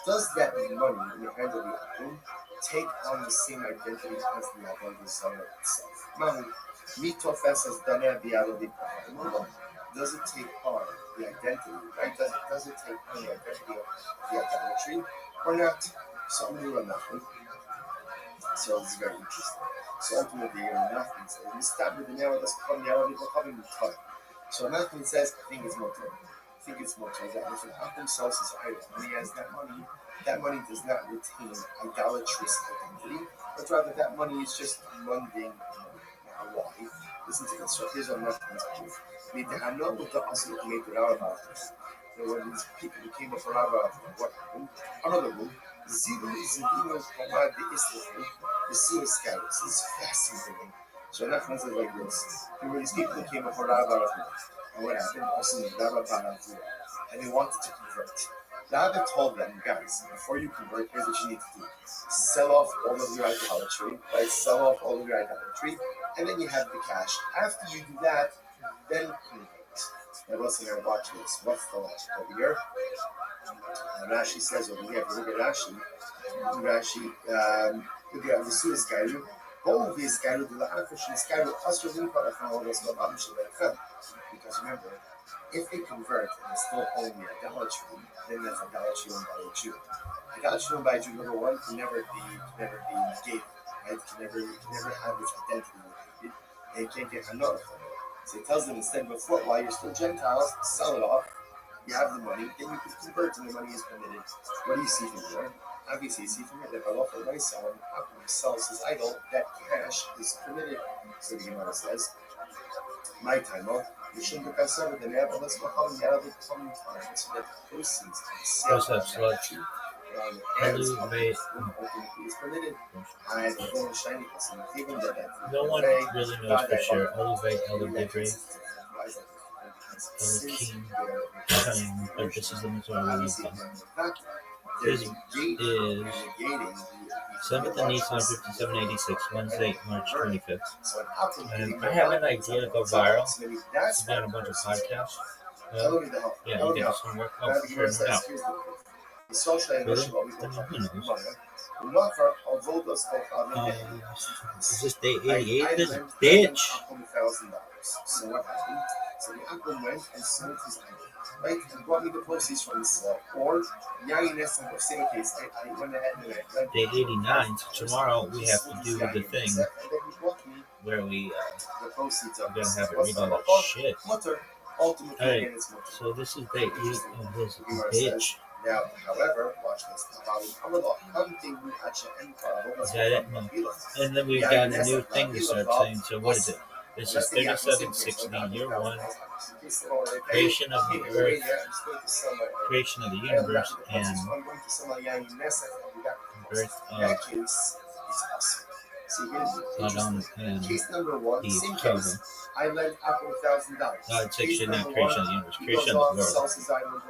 A: Does that money in the hands of the Akum take on the same identity as the Avodah Zarah itself? Mitofes has done it the Arabic. Does it take on the identity, right? Does it take on the identity of the idolatry or not? So I'm going to run nothing. So this is very interesting. So ultimately, nothing says, we start with the nail that's called the Arabic, we're time. So nothing says, I think it's motor. That if an Akum sells his idol and he has that money does not retain idolatrous identity, but rather that money is just mundane money. Now, why? Listen to this. So here's what nothing's proof. Midhano with the Asli made the Arab. When these people who came up for Rabbi, what happened? Another one. Zero Zidino Komad the Islam, the Surah scattered. This is fascinating. So that means like this. There were these people who came up for Rabbi, and what happened? Also, Rabbi Barafu. and they wanted to convert. Rabbi told them, guys, before you convert, here's what you need to do. Sell off all of your idolatry, right? Sell off all of your idolatry, and then you have the cash. After you do that, then convert. Now listen here, watch this. What's the logic over here? Rashi says over here, if you look at Rashi, look at the Suez Gairu, all of these Gairu, the Afrishin Gairu, Asher Limpar, and all this, because remember, if they convert and still own the idolatry, then that's idolatry owned by a Jew. Idolatry owned by a Jew, number one, can never be negated, right? Can never have its identity negated, and it can't get another from it. So he tells them instead, before, while you're still Gentiles, sell it off. You have the money, then you can convert, and the money is permitted. What do you see from here? Obviously, you see from here that Allah sells his idol, that cash is permitted. So the Gemara says, my time, you shouldn't have said it, but let's go home and have it come time. So that the proceeds is permitted. And
B: no one really knows for sure. King, but this is the majority of them. This is 7th and 8th, 15786, Wednesday, March 25th. And I have an idea to go viral. To be on a bunch of podcasts. Yeah, you get this one work. Oh, sure, no doubt. Really? Who knows? Is this day 88? This bitch!
A: So what happened? So the Akron went and sold his idol. Right? He brought me the proceeds from this or Yainess and the same case. I went ahead and I went.
B: Day 89, so tomorrow we have to do the thing where we
A: the proceeds of
B: we're gonna have it read all that shit.
A: Alright,
B: so this is day 8 of this bitch.
A: Now, however, watch this.
B: Is that it? No. And then we've got a new thing to start saying. So what is it? This is 3760, year 1, creation of the earth, creation of the universe, and birth of Adam and Eve. Total. God section and creation of the universe, creation of the world.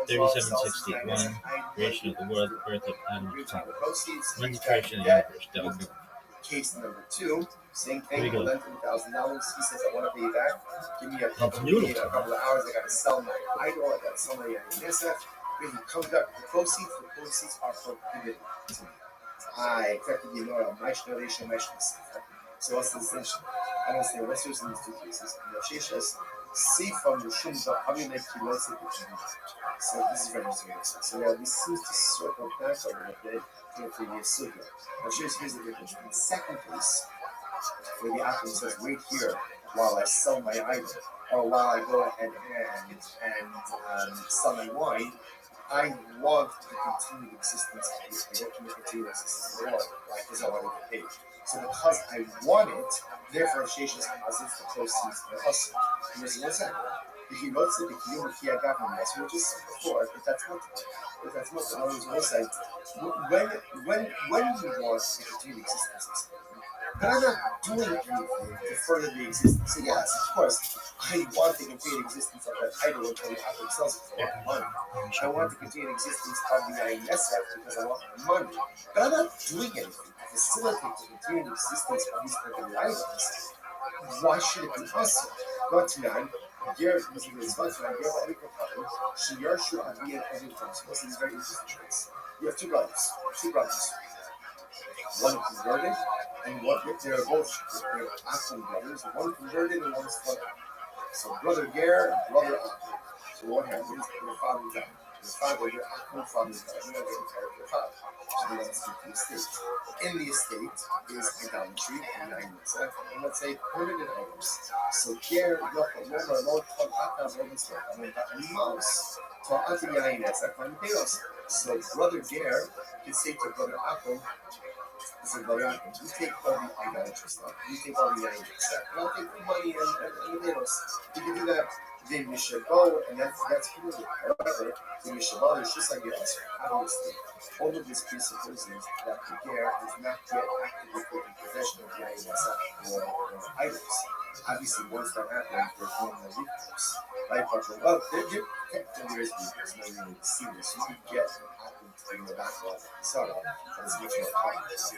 B: 3761, creation of the world, birth of Adam and Eve. When's the creation of the universe? Dog.
A: Case number 2, same thing. I lent him $1,000. He says, I want to pay you back. Give me a couple of hours. I got to sell my idol. I got to sell my Yanisef. When he comes back with the proceeds are prohibited to me. I effectively know my generation, my shemasifa. So what's the distinction? I don't say what's in these two cases. Sheshas, see from the Shumba, how many like you let's say so this is very interesting. So now this seems to circle back a little bit to the previous sugya. Now here's the difference. In the second case, where the Akhram says, wait here while I sell my idol, or while I go ahead and sell my wine, I want the continued existence of this. I want to continue existence of the Lord, right? Because I want to get paid. So because I want it, therefore Sheshas causes the proceeds to us. And there's one second. If you notice it, if you don't hear government, as we just said before, if that's not, in other words, one side, when you want to continue existence, but I'm not doing anything to further the existence. So yes, of course, I want to continue the existence of that idol until the idol sells it for a lot of money. I want to continue the existence of the INSF because I want the money. But I'm not doing anything to facilitate the continued existence of these particular items. Why should it be us? Not to man. Here, this is response to every problem. She or should I be at every time. So this is very interesting. You have two brothers. One converted, and one, they're both actual brothers. One converted and one's father. So brother Ger, brother Akon. So what happens? Their father died. Their father, their Akon father died. They're not going to carry their father. So they let us keep the estate. In the estate is idolatry and Yainusef, and let's say permitted items. So Ger, Yochel, Momer, Lord, Kol, Akon, Roman's Lord, and then Mouse. Ta'ati Yainusef, and Peos. So brother Ger can say to brother Akon, listen, brother Akon, you take all the idolatry stuff, you take all the Yainusef, and I'll take the money and the potatoes. You can do that. then you should go, and that's clearly. However, then you should go, it's just like yes, obviously. All of this presupposes that the ger is not yet actively taking possession of the INSF or items. Obviously, once that happens, there's no more recourse. Right? But well, there is recourse. No, you need to see this. You can get what happened in the backlog of the Sarah, but it's much more complex.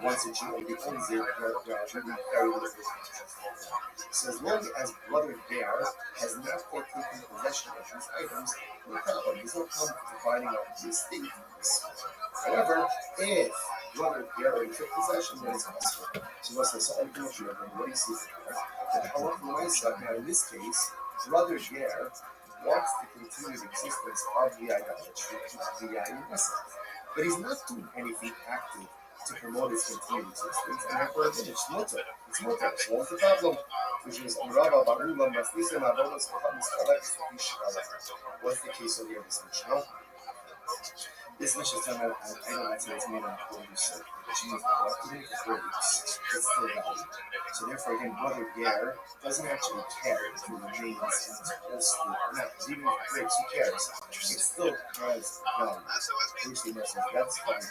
A: Once a Jew owns it, there are really very little recourse. So as long as Brother Ger has not yet taken possession of these items, no problem. There's no problem dividing up the estate. However, if Brother Ger already took possession, then it's possible. So what's this? What do you see here? That now in this case, Brother Ger wants to continue the existence of the idolatry, of the GUINNESS, but he's not doing anything active to promote its continued existence, and therefore it's mutter. It's mutter. So what's the problem? Which is what's the case over here, this Mishnah? This Mishnah is talking about idolatry that's made on produce, which means that even if it breaks, it's still valued. So therefore, again, Brother Ger doesn't actually care if it remains in its whole state or not. Because even if it breaks, who cares? It still has value. Which the message, that's fine.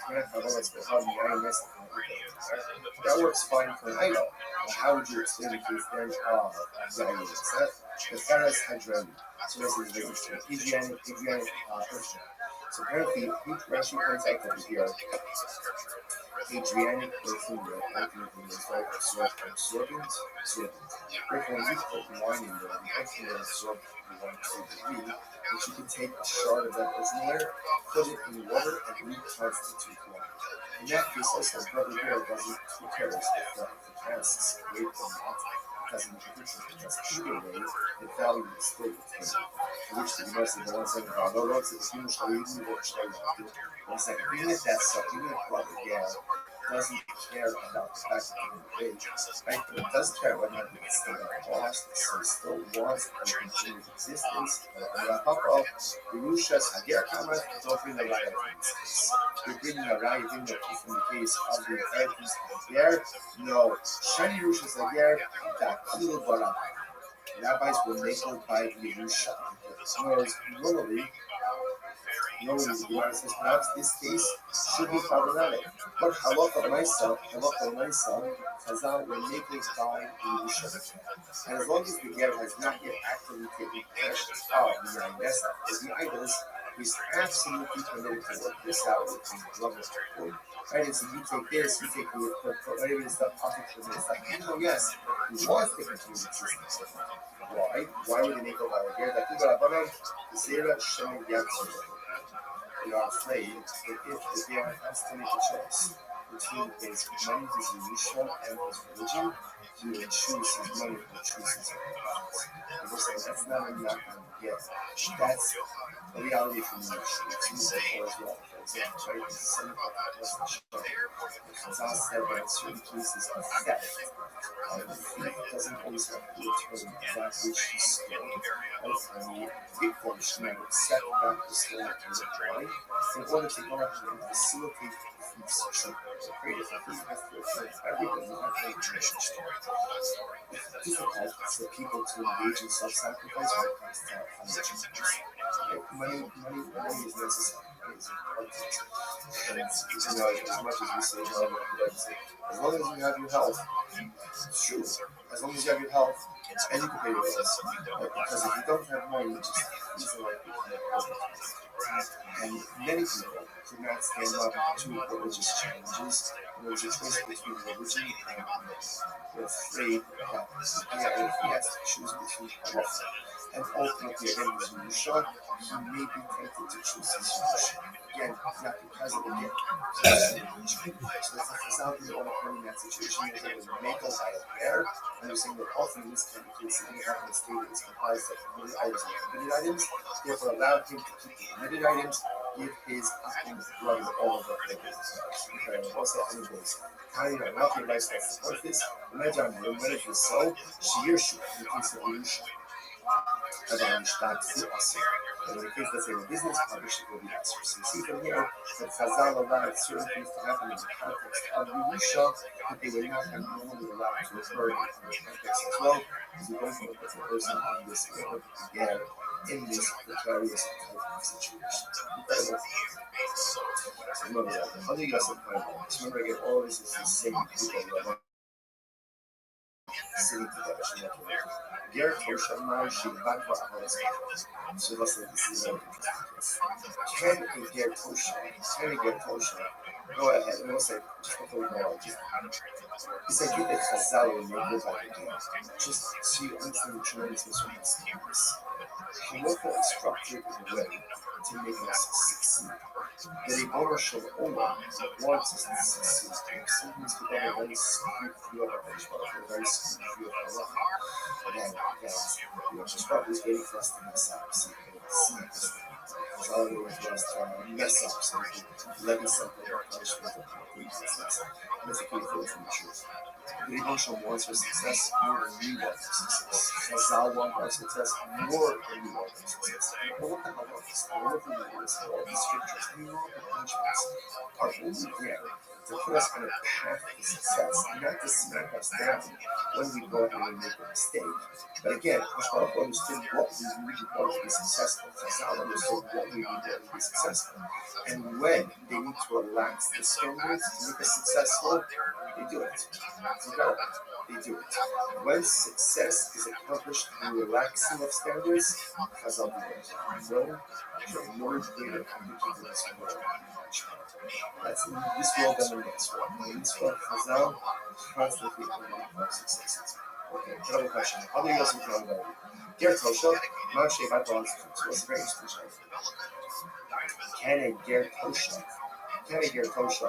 A: That works fine for an idol. But how would you explain the case then of GUINNESS? The Pharaoh's Hadron. So this is the Adrianic Earthship. So apparently, Rashi points out that here, Adrianic Earthship, absorbent. When you put wine in there, the earth will absorb the wine to a degree, but you can take a shard of that earthenware, put it in water, and reconstitute wine. In that case, also, Brother Ger doesn't, who cares if the casks break or not, doesn't make a difference, because either way, the value is still retained. Which the Gemara says, the one saying, one second, even if that's so, even if Brother Ger doesn't care about the fact that it right? But it does care whether or not it's still going to last, so it still wants a continued existence. Don't bring the riot in this case. You're bringing a riot in the case of the inheritance of Ger. No. Shani Rushas Ager, Dakilu Barak. Rabbis were labeled by the Yerusha. Whereas normally, the Gemara says perhaps this case should be problematic. But halacha myself, Chazal were labeled by the Yerusha. And as long as the Ger has not yet actively taken possession of the GUINNESS, the idols, he's absolutely permitted to work this out with the level of people. Right, and so you take this, you take whatever is the pocket for this. Yes, he wants to continue existence. Why? Why would they make a valid here? We are afraid that if the Ger has to make a choice between his money, his Yerusha, and his religion, he will choose his money and choose his religion. And we're saying that's not enough on the Ger. That's a reality from the Yerusha. It's used before as well. For example, right? It's something like ROTHSCHILD. Chazal said that in certain cases of theft, the thief doesn't always have to return that which he stole. And the victim should not accept back the stolen item in order to go ahead and facilitate the thief's treatment. So great, if the thief has to return everything, you have to make tradition story. It's difficult for people to engage in self-sacrifice when it comes to financial matters. Money is necessary. Money is important. And as much as we say, as long as you have your health, it's true. As long as you have your health, and you can pay your bills. Because if you don't have money, you just easily and many people could not stand up to religious challenges. There was a choice between religion and they're afraid that he has to choose between halacha. And ultimately, again, with Yerusha, he may be tempted to choose his Yerusha. Again, not because of the gift, because of the religion. So that's the Chazal didn't want to put in that situation. They would make us out of there. And they're saying that often in this kind of case, the American state is comprised of permitted items and permitted items. Therefore, allow him to keep the permitted items, give his husband brother all of the business. Also, anyways, kind of wealthy lifestyle support this. Imagine when it is so, Shirshu, in the case of Yerusha. And in the case, let's say, of a business partnership, will be answered. So you see from here that Chazal allowed certain things to happen in the context of Yerusha that they would not have normally allowed to occur in other contexts as well, because we're going to look at the person in this world again in this precarious type of situation. Incredible. So remember that. Other Yosef Kainah. Remember again, all of this is the same group of sitting together. Ger Tosha Mar Shivat Va'aros. So listen, this is very interesting. Can a Ger Tosha go ahead and we'll say, just before we go on, it's like get the Chazal and make it back again. Just so you understand the tremendousness of this campus. Halacha is structured in a way to make us succeed. That a ownership owner wants us to succeed. Sometimes we have a very skewed view of our benchmark, a very skewed view of halacha. That Rabbi is waiting for us to mess up, so we can see this thing. It's all waiting for us to mess up, so we can levy something or punishment or penalty. That's a good thing from the truth. The Rebbe wants our success more than we want our success. Chazal wants our success more than we want our success. But what the hell is all of the rules, all the scriptures, and all the punishments are only there to put us on a path to success, not to smack us down when we go ahead and make a mistake. But again, Hashemah understood what we really want to be successful. Chazal understood what we really want to be successful. And when they need to relax the standards to make us successful, they do it. It's incredible. They do it. When success is accomplished through relaxing of standards, Chazal do it. No greater complicated world. That's in this world than in the next world. In this world, Chazal constantly about successes. Okay, another question. How do you guys know about Ger Tosha? Mount Shevat Bonds. So it's a very interesting show. Can a Ger Tosha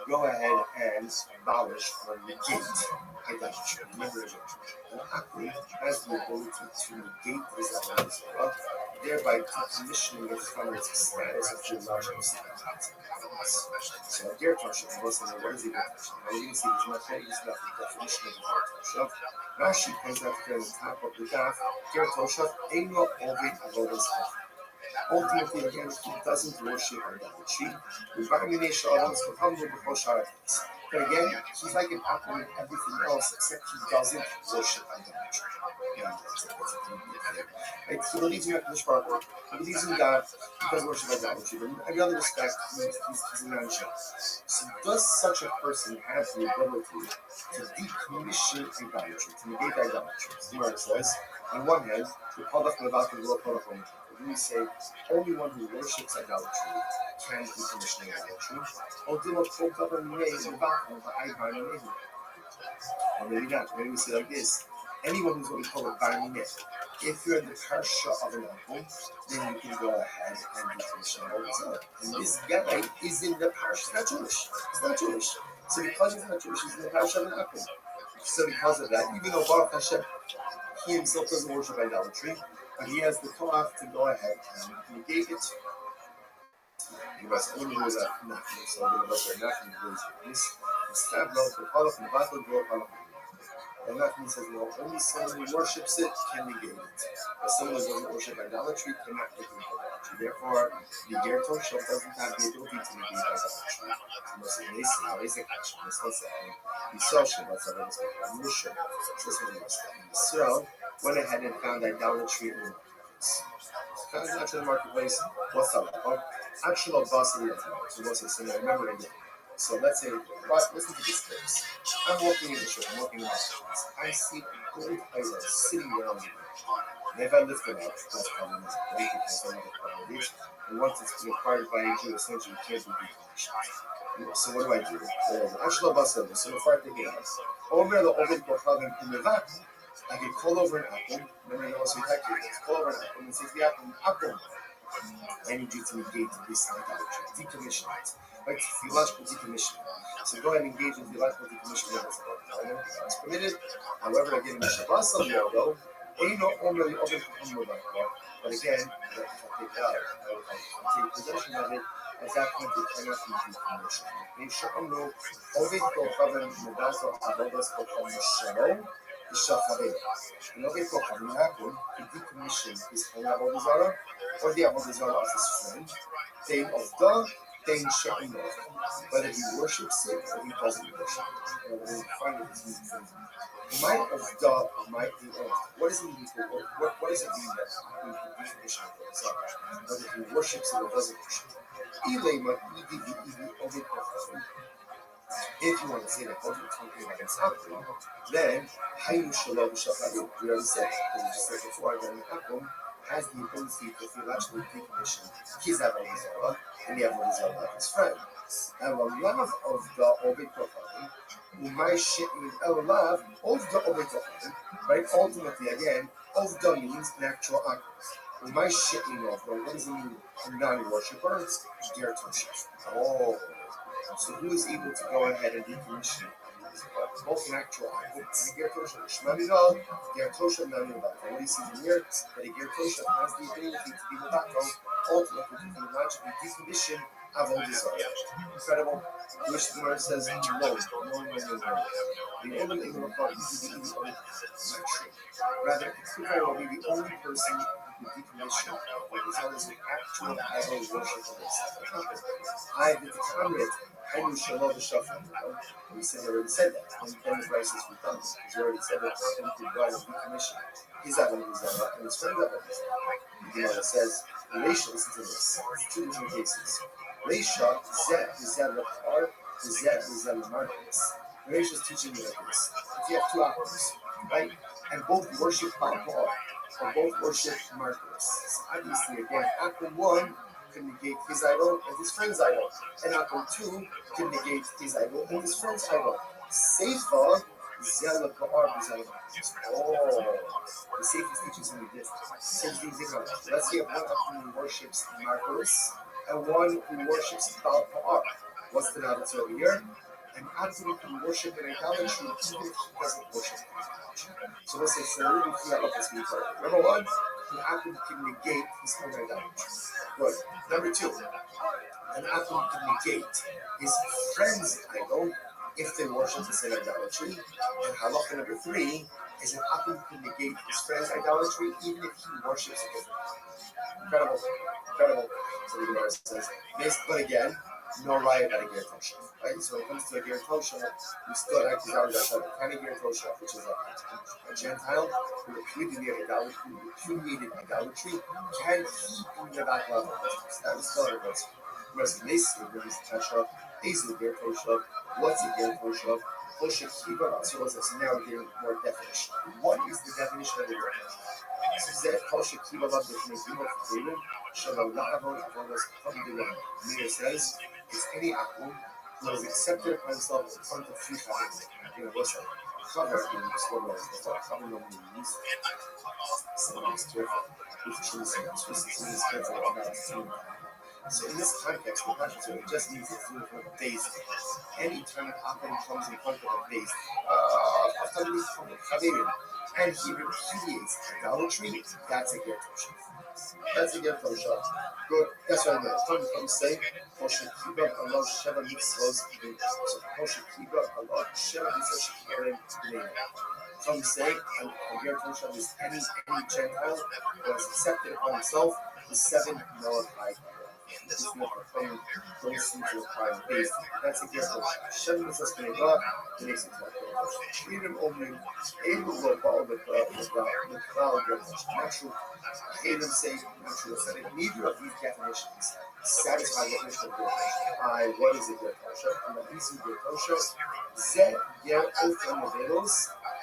A: go ahead and abolish or negate idolatry? Remember, an Akli has the ability to negate this idolatry, thereby decommissioning it from its status of theological status. So, Ger Tosha, what is a Ger Tosha? Now, you can see there's not the definition of a Ger Tosha. Rashi points out here on the top of the daf, Ger Tosha, Eino Ovid Avodas Chacham. Ultimately, again, he doesn't worship idolatry. But again, he's like an apple in everything else, except he doesn't worship idolatry. Right? He believes in Hakadosh Baruch Hu. He believes in God. He doesn't worship idolatry. But in every other respect, he's a non-Jew. So does such a person have the ability to decommission idolatry, to negate idolatry? See what it says? On one hand, the Palach Mevat and Lo Palach Omer. We say only one who worships idolatry can decommission idolatry. Or maybe not. Maybe we say like this. Anyone who's what we call a barmineh. If you're in the parsha of an apple, then you can go ahead and decommission idolatry. And this guy is in the parsha. He's not Jewish. He's not Jewish. So because he's not Jewish, he's in the parsha of an apple. So because of that, even though Baruch Hashem, he himself doesn't worship idolatry, but he has the koach to go ahead and negate it. He was only was a nothing, so there was a nothing was this tableau the Palach and the battle go Palach. And nothing says no, only someone who worships it can negate it. But someone who doesn't worship idolatry cannot negate idolatry. Therefore, the Ger Tosha doesn't have the ability to negate idolatry. Yisrael went ahead and found idolatry in the marketplace. Found idolatry in the marketplace. What's up? Actual boss of the so remember again. So let's say, listen to this case. I'm walking in the shop, I'm walking in the marketplace. I see a gold idol sitting there on the ground. And if I lift it up, that's probably not right because I don't get part of it. And once it's been acquired by a Jew, essentially you can't be decommissioned. So what do I do? Actual boss of so before I take it out, over the oven kochalim in the vacuum, I can call over an apple. Remember, you also have to call over an apple and say to the apple. I need you to negate this idolatry, decommission it, right? Theological decommission. So go ahead and engage in theological decommission. It's permitted. However, again, in the Shabbos of Yodo, ain't no only open but again, if I take it out, I take possession of it. At that point, it cannot be decommissioned. They should know Ovid Kochaven Medaso Avodas Kochaven Shalom. the Shafari. You know, if what happened, to decommission his own Avodah Zarah or the Avodah Zarah of his friend, Dain of Da, Dain She'in of, whether he worships it or he doesn't worship it. Whether he finds it is meaningful. Might of Da or might be of. What does it mean for what does it mean that we can decommission Avodah Zarah? Whether he worships it or doesn't worship it. If you want to say that both are talking about his Akum, then Hayu Shalom Shafari, we already said, because we just said before, that an Akum has the ability to theologically decommission his Avodah Zarah and the Avodah Zarah of his friend. And the love of the Obed Kohanim, Umay She'in El love of the Obed Kohanim, right? Ultimately, again, of the means an actual Akum. Umay She'in of, what does it mean? A non-worshipper? Ger Toshef. Oh. So who is able to go ahead and decommission both an actual Akum and a Ger Toshef? Shmanidal, Ger Toshef, Nanidal. What he sees in here, that a Ger Toshef has the ability to be Madato, ultimately to theologically decommission Avodah Zarah. Incredible. Which the Gemara says, no. The only thing that we're is the not true. Rather, it could very well be the only person who decommission Avodah Zarah is an actual idol worshiper. I did the comment, I knew Shalom the Shafar. We already said that. And then the prices we done. We already said that anything God is decommission his Avodah Zarah and his friend's Avodah Zarah. The Gemara says, Reisha, listen to this. Two different cases. Reisha, Zed, Marcus. Reisha is teaching you like this. If you have two apples, right, and both worship Baal or both worship Marcus, so obviously, again, apple 1 can negate his idol and his friend's idol, and apple 2 can negate his idol and his friend's idol. Seifa, Zela Ba'ar, oh, the Seifa is teaching something different. Let's say one apple who worships Marcus and one who worships Baal Pa'ar. What's the knowledge over here? An Atum can worship an idolatry even if he doesn't worship an idolatry. So let's say, so we figure out this part. Number 1, an Atum can negate his own idolatry. Good. Number 2, an Atum can negate his friend's idol if they worship the same idolatry. And halacha number 3 is an Atum can negate his friend's idolatry even if he worships a different idol. Incredible. So the Gemara says, but again, no raya about a Ger Toshef, right? So when it comes to a Ger Toshef, we still have to have a kind of Ger Toshef, which is a Gentile who repudiated idolatry, can he be the back level? That was still a verse. Whereas the Mason of the Tasha is the Ger Toshef. What's a Ger Toshef? So let's now get more definition. What is the definition of a Ger Toshef? Meir says it's any Akum who has accepted upon himself in front of 3 times. What's that? Cover in the school laws. That's what cover normally means. Someone is careful. So in this context, the Pasha just means it's doing for a base. Any time Akum comes in front of a base, and he repudiates idolatry, that's a Ger Toshef. That's a Ger Toshef. Good. That's what I meant. Some people say, Moshe Kiba Allah Sheva Mitzvos. So Moshe Kiba Allah Sheva Mitzvos Shekeren B'nei. Some say, a Ger Toshef is any Gentile who has accepted upon himself the 7 Noah high. This is not a thing. Don't seem to apply the base. That's a Ger Toshef. Sheva Mitzvos B'nei God. The next example. Freedom only able to follow the cloud natural Hatem say natural aesthetic. Neither of these definitions satisfy the mission of I what is a Ger Toshef? And the reason Ger Toshef Zeh Ger Ofan Modelos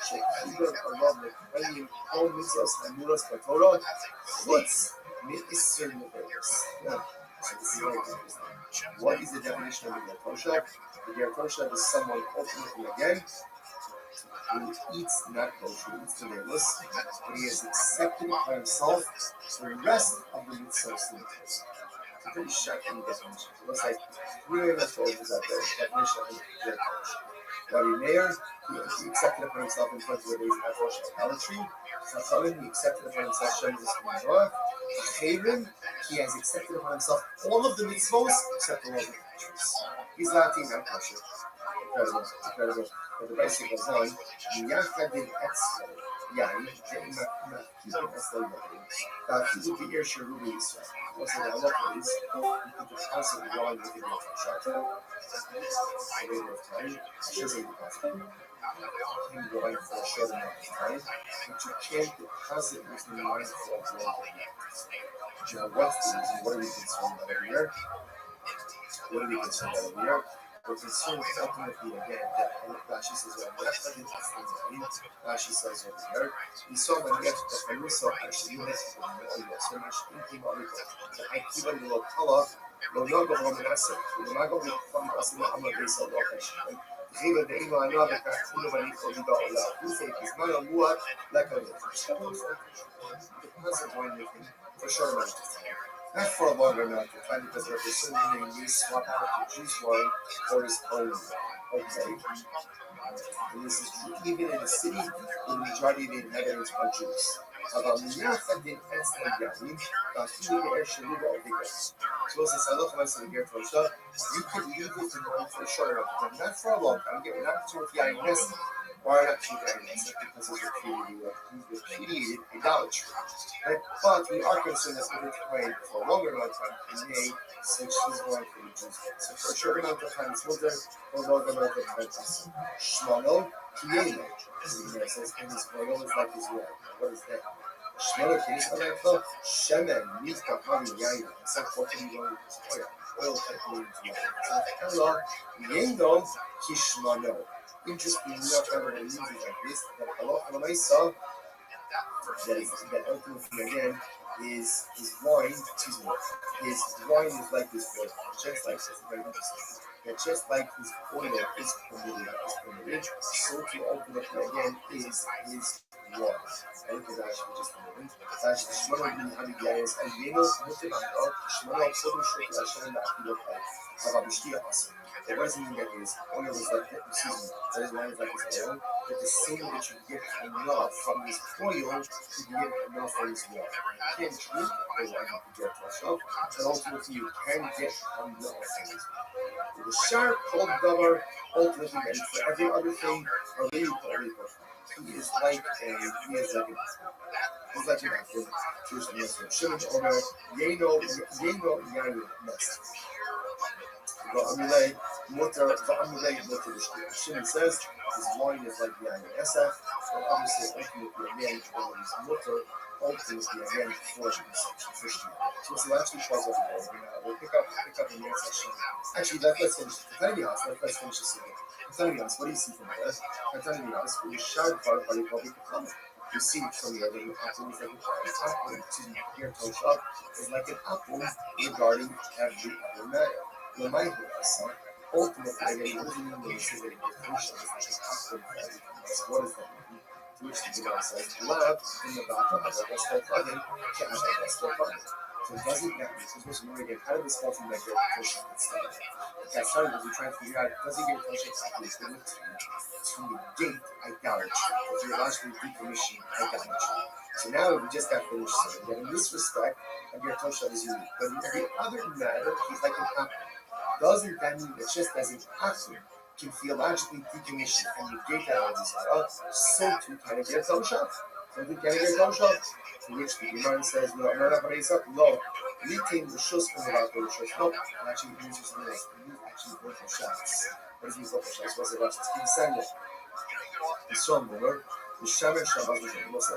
A: Shekiber Allah Mekayim All Mitzvos Hamulas Katorah Chutz Mi'isr Modelos. So this is very interesting. What is the definition of a Ger Toshef? The Ger Toshef is someone ultimately again who eats not kosher, who eats the labels, but he has accepted by himself the rest of the mitzvahs. It's a pretty shocking definition. It looks like 3 of the soldiers out there, definition of Ger Toshef. Rabbi Meir, he accepted upon himself in front of the days of worship idolatry. Chachamim, he accepted upon himself Shem Yisrael Noah. Hatem, he has accepted upon himself all of the mitzvahs except the laws of kosher. He's not eating not kosher. incredible. But the basic goes on. Yachadin Etzler, Yani, Etzler, the ear should really is. What's the halacha is, you could constantly wine within your shot. A later of time, sugar can wine for a short amount of time, but you can't deposit within the wine for a long time. Now, what's the reason? What are we concerned about over here? What are we concerned about over here? We're concerned ultimately again that Rashi says Rashi says over here, we saw when we get to the Hanusa actually units from the oil, so much thinking of it. The Akiva will color, will not go on the asset, will not go from the asset on the base of the operation. Even the Ima and Rabbi Kakuna when he told you about Allah, who say it's not a muat like a little. The person joined with him for sure amount of time. Not for a longer amount of time because what they're certainly going to use swap out the juice wine for his own. Okay. And this is true even in the city where the majority of the inhabitants are Jews. So this is you could leave it in mind for a short amount of time, not for a long time. Again, we're not talking about Yainess or not Yainess because it's repudiated idolatry. Right? But we are concerned that over time, for a longer amount of time, he may switch his wine for the Jews. So for a short amount of time, it's mutter, for a long amount of time, it's Shmano, Kiyeno. It says, and his oil is like his wine. What is that? Shmano, Kiyeno, Shemen, Mizka, Havi, Yaina. It's like what you want with oil. Oil technically into wine. Yendo, Kishmano. Interestingly enough, everybody uses like this, that Allah saw that ultimately again his wine, excuse me, his wine is like his oil, just like this, very interesting. That just like his oil is permitted, so to ultimately again is his wine. And look at that for just a moment. That's the Shemana bin Habigayas and Yeno Mutimano, Shemana Sodu Shrik Lashem Akilo Pai, Ababishtia Asa. It doesn't mean that his oil is like that, excuse me, that his wine is like his oil, but the same that you get enough from his oil, you get enough from his wine. You can't drink the wine you get to yourself, but ultimately you can get enough from his wine. The sharp cold dover, ultimately, and for every other thing, or really, he is like he's like an apple. Jewish Muslim. Shimon Omer, Yeno, Yayin, next. Va'amulei, Mutter, Shimon says his wine is like Yayin. Esef, or obviously, ultimately, again, his Mutter, ultimately, again, for Christian. So this actually falls over here. We'll pick up in the next section. Actually, let's finish. Let's finish this again. What do you see from there? We shout about the public comment. You see from the other apple is like an apple to your toe shop is like an apple regarding every other matter. Ultimately, again, what does it mean when you say that your toe shop is like an apple for everything else? What does that mean? To which the Gemara says, love in the back of the best of plugin, can have a best of plugin. So it doesn't matter. So this was again, how did this fall from that great portion of the study? That started was we trying to figure out, does it get attention to negate idolatry, or theologically decommission idolatry? So now we just got finished saying that in this respect, Agir Tosha is unique. But in the other matter, he's like an apple. Doesn't that mean that just as an apple can theologically decommission and negate that all these idols, so too can Agir Tosha? So too can Agir Tosha? To which the Gemara says, no, we came to shows from about the church. No, actually, it means something else. It means actually working shots. What does it mean working shots? What's it about? It's being sanded. The song, remember? The Shaman Shabbat is the most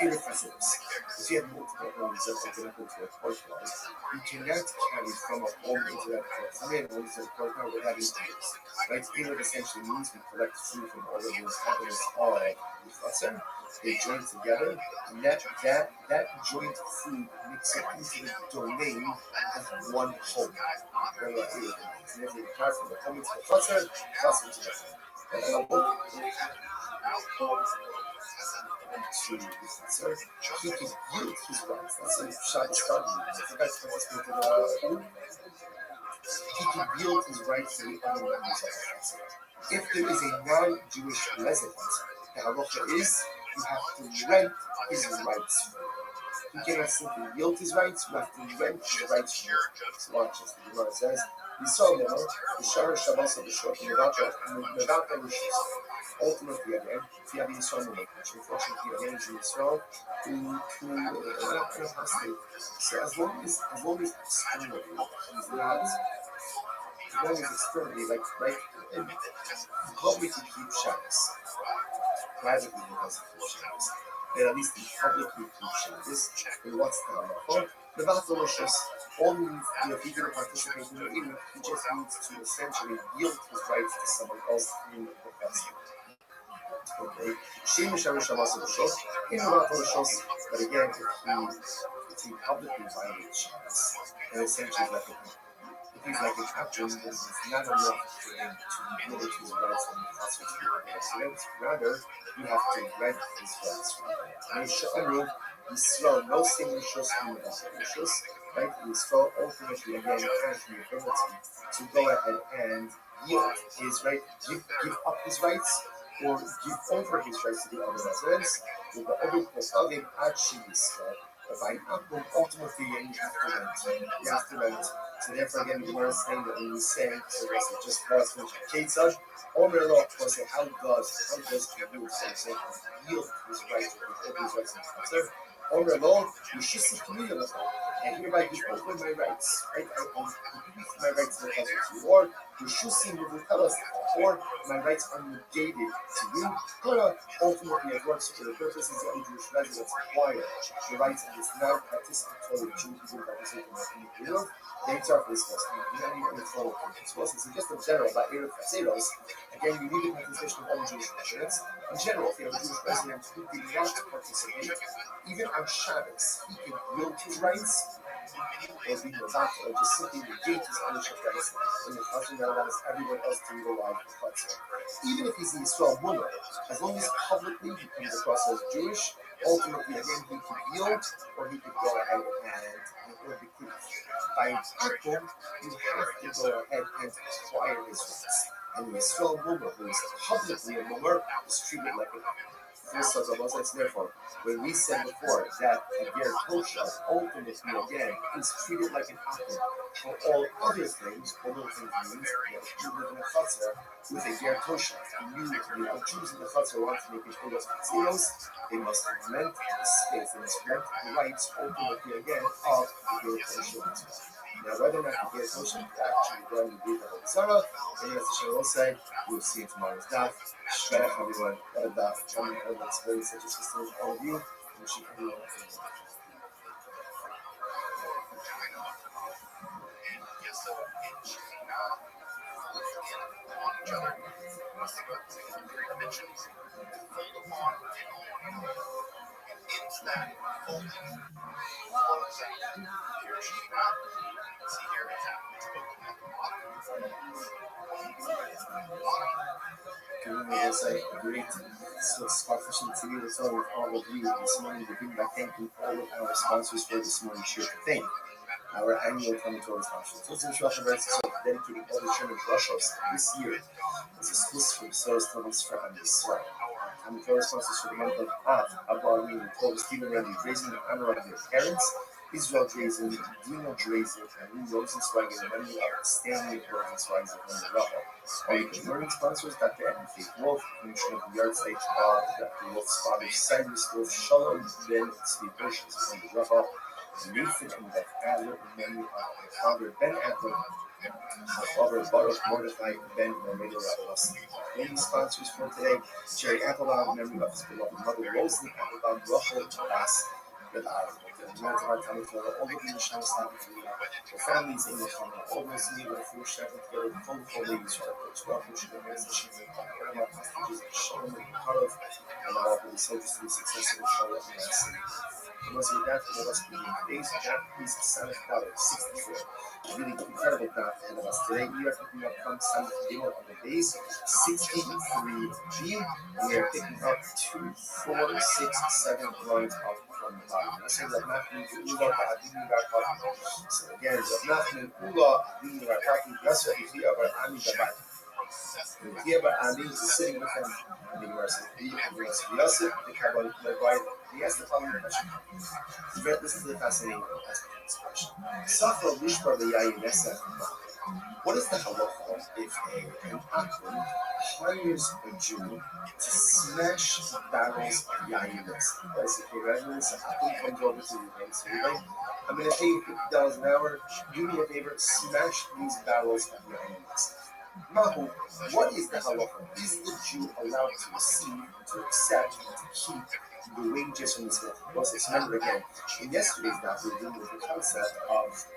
A: irrepressibles. If you have multiple homes that open up into a courtyard, you cannot carry from a home into that courtyard without injuries. Right? Irre essentially means we collect food from all of the inhabitants of the cluster. They join together, and that joint food makes it into the domain of one home. Very like irre. And if they pass from the home into the cluster into the home. To the cluster, he can yield his rights. That's a Shabbos study. He can yield his rights to the other members of the cluster. If there is a non-Jewish resident, the halacha is you have to rent his rights. He cannot simply yield his rights, you have to rent his rights from him. So watch this. The Gemara says, Yisrael Memo, the Shara Shabbos of the Short, Nevata Rishis. Ultimately, again, if you have Yisrael Memo, which unfortunately again is in Yisrael, who has to. So as long as externally he's not, as long as externally, like publicly keep Shabbos, privately he doesn't keep Shabbos, then at least he publicly keeps Shabbos. And what's the halacha? The delicious. All he needs to do, if he's going to participate in the eating, he just needs to essentially yield his rights to someone else in the festival. Okay, Shemesh Shabbos of Shos, in about the Shos, but again, if he publicly violates Shabbos, then essentially if he's like an captain, then it's not enough for him to yield to his rights and transfer to the residents. Rather, you have to rent his rights from him. Yisrael, no single Shos in the Shos, right? Yisrael ultimately again has the ability to go ahead and yield his right, give up his rights, or give over his rights to the other residents. With the other Kosavim actually Yisrael. By Apple, ultimately, you have to rent. You have to rent. So therefore, again, the Gemara is saying that when we say, so it's just pause from Ketzad, Omer Lo, was say, how does Kabul, for example, yield his rights or his rights in concern? Omer Lo, you should see communion with him. And hereby give over my rights, right? I give my rights to the husband, or you should see Muvukalas, or my rights are negated to you. Ultimately, it works for the purposes of the Jewish residents acquire the rights of this non-participatory Jew who didn't participate in the group. They talk this was it's just in general about Erev Chaseros. Again, you need the participation of all Jewish residents. In general, if you have a Jewish resident who did not participate, even on Shabbos, he can yield his rights or be Mazak, or just simply negate his ownership rights in the country that allows everyone else to utilize the Chatzor. Even if he's a Yisrael woman, as long as publicly he comes across as Jewish, ultimately again he could yield or he could go ahead and or bequeath. By Akum, you have to go ahead and acquire his rights. And the Yisrael woman, who is publicly a woman, is treated like a therefore, when we said before that a ger kosher ultimately again is treated like an apple for all other things means that you live in a chutzner with a ger kosher. The Jews in the chutzner want to make it full of zeros, they must rent the space, they must rent the rights ultimately again of the ger kosher. Now, whether or not the ger kosher is actually done in the Brit Sarah, and as the show will say, we'll see in tomorrow's daf. Share everyone, daf. That's very such a system for all of you. And she can do As I agreed, so Sparkfishing TV was all with all of you this morning. Begin by thanking all of our sponsors for this morning's share thing. Our annual Torah sponsors. Those are dedicating all the Sherman Russians this year is exclusive for the Soros Thomas for Israel. Torah sponsors for the month of Av, Abba Amin, Paul Stephen Randy, raising the honor of their parents. Israel Drazen, Dino Drazen, and Lou Rosenzweig, and many other Stanley Rosenzweig from the Rabbi. All you can learn sponsors, Dr. Evan Faith Wolf, Commissioner of the Yard State, Dr. Wolf's father, Cyrus Wolf, Shalom, Ben, Steve Bush, from the Rabbi, Nathan and Beth Adler, and many of my father, Ben Adler, my father, Baruch Mordechai, Ben, and Radio Rabbi. Many sponsors for today, Jerry Applebaum, memory of his beloved mother, Rosalie Applebaum, Rachel Taras, that all of the families in the family, all those in the full chef and together, wonderful ladies who are coach, welcome to the organization, and our hostages, and show them part of, and all of the soldiers to be successful, show up in that city. And was with that, for us being today's Japanese Sonic Dollar 64. Really incredible dot ahead of us today. We are picking up from Sonic Deal on the base 63G, and we are picking up 2, 4, 6, 7 lines off from the bottom. So that Matthew Ula Ba'adini. So again, Matthew Ula Ba'adini Rakaki, that's what we hear about Ami Dabat. We hear about Ami is sitting with him in the university. He brings Yosef, the Kabbalah, the bride. He asked the following question. This is the fascinating expression. Safra Lishbar B'Yayin Nesa. What is the halacha if an Akum hires a Jew to smash barrels of yayiness? Basically, right? When this Akum comes over to you and says, right, I'm going to pay you $50 an hour. Do me a favor, smash these barrels of yayiness. Mahu, what is the halacha? Is the Jew allowed to receive, to accept, and to keep the wages from this process? Remember again, in yesterday's daf, we were dealing with the concept of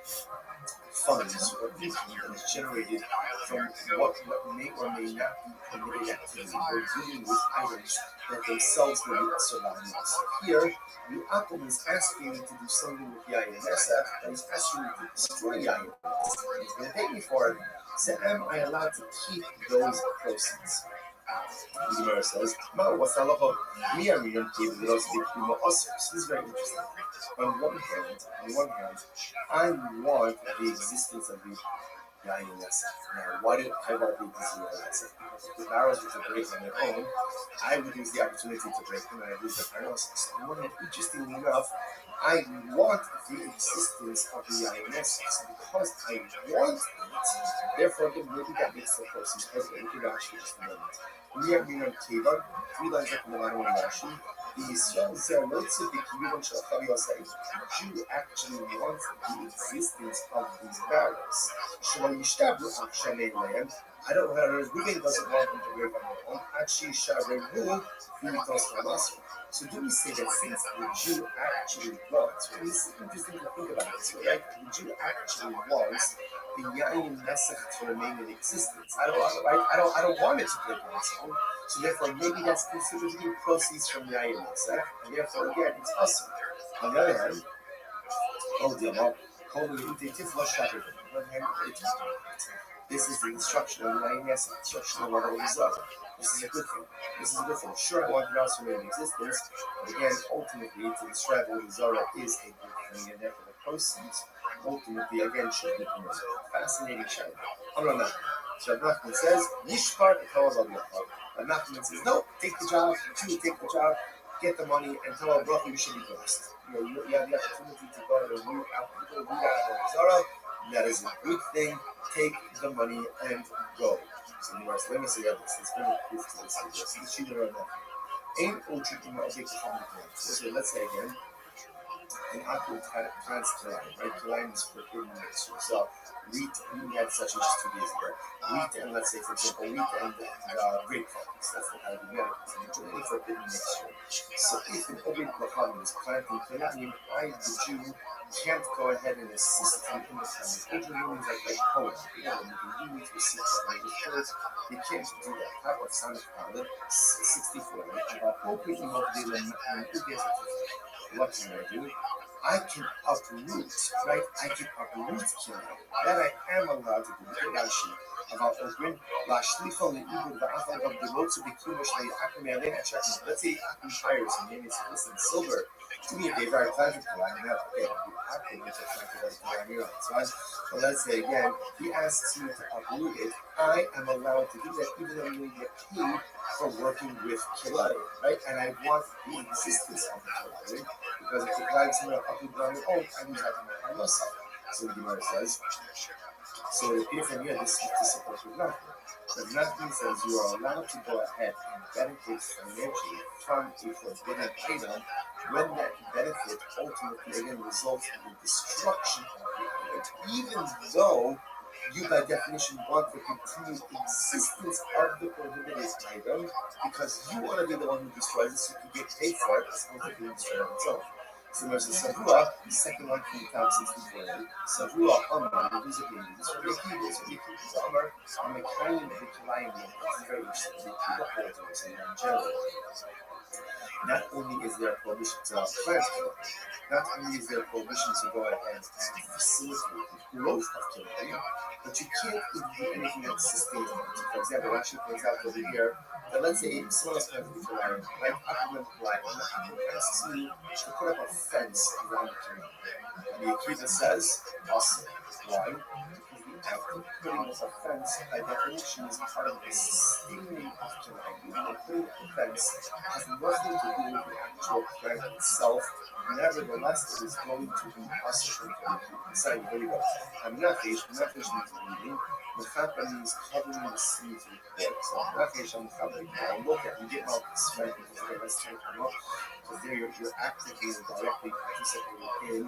A: funds or income that is generated from what may or may not be permitted activity or dealing with items that themselves may be surviving. Here, the Akum is asking you to do something with Yayin Nesach, and he's asking you to destroy Yayin. He's going to pay me for it. So am I allowed to keep those proceeds? The Gemara says, "No, what's the halacha? Me and Miriam gave the rest of the Osir." This is very interesting. On one hand, I want the existence of the Yayin Nesach. Now, why do I want the existence of the Nesach? Because if the barrels were to break on their own, I would use the opportunity to break them, and I lose the barrels. So on one hand, interestingly enough, I want the existence of the Yayin Nesach because I want it. Therefore, maybe that makes the person hesitant. We could actually just a moment. We have been on Kevan, 3 lines up in the bottom of Rashi. The Yisrael Zer Lotze B'Kiyuvon Shel Chavi Yosei. Jew actually wants the existence of these barrels. Shelo Yishtabu Akshanei Lehem. I don't know how to Ruben doesn't want them to break on their own. Achi Sharevu V'Yitos Ramasru. So do we say that since the Jew actually wants, well, this is interesting to think about this way, right? The Jew actually wants the Yayin Nesach to remain in existence. I don't want it to break on its own. So therefore, maybe that's considered to be proceeds from Yayin Nesach, and therefore again, it's awesome. On the other hand, this is the instruction of the Yayin Nesach, instruction of what is up. This is a good thing. Sure, I want the house to remain in existence, but again, ultimately, to describe what Zara is a good thing, and therefore the proceeds, ultimately, again, should be promoted. Fascinating shayla. Amar Nachman. So Nachman says, Yishpar K'Torah B'Yachal. And Nachman says, no, take the job, take the job, get the money, and tell our brother you should be blessed. You have the opportunity to go to the root out of Zara. That is a good thing. Take the money and go. So let me say that this. Let me prove to this idea. So this shooter right now. Ain't all treating my object from the plants. So let's say again, an apple plants Kalayim, right? Kalayim is forbidden next year. So wheat, we had such as 2 days ago. Wheat and let's say for example, wheat and grape farmers. That's the kind of Americans. And it's only forbidden next year. So if an Obed Kohanim is planting Kalayim, I, the Jew, can't go ahead and assist him in the family. Israel means like Poland. You need to assist them with words. You can't do that. How about Son of Khaled, 64, right? About opening up the what can I do? I can uproot, right? I can uproot killing. That I am allowed to do. Look at Rashi. About open, Lashlifa le'ibud va'afal of the road to be kumish le'akum yalena checking. Let's say Akum hires him. Maybe it's listen, silver. To me, they very planted for that. Okay, Akum is a planted as but let's say again, he asks me to uproot it. I am allowed to do that, even though you get paid for working with Kilai, right? And I want the existence of the Kilai, because if the Kilai is not uprooted on their own, I lose out on myself. So the Gemara says. So it appears from here, this is to support with nothing. But nothing says you are allowed to go ahead and benefit financially from a forbidden item when that benefit ultimately again results in the destruction of the item, even though you by definition want the continued existence of the prohibited item because you want to be the one who destroys it so you can get paid for it as opposed to being destroyed on its own. So there's a Savua, the second one from the top 64. Savua, Amar, who's a baby. This will be a key, this will be a key. Amar, I'm a kind of the Kilayim. This is very interesting. The key holders in general. Not only is there a prohibition to plant killing, not only is there a prohibition to go ahead and facilitate the growth of killing, but you can't even do anything that sustains it. For example, Rashi points out over here that let's say someone else plants the Kilayim, like Akum and Kilayim, asks me to put up a fence around the Kilayim. The Akiva says, awesome. Why? Because the putting up a fence, by definition, is part of the sustaining of Kilayim. offense has nothing to do with the actual plant itself. Nevertheless, it is going to be usher. Saying very well. Nafish means reading. Mechapa means covering the seeds with cork. So nafish and mechapa. Look at you get out this right because they're less tank or not. Because there you're actively and directly participating in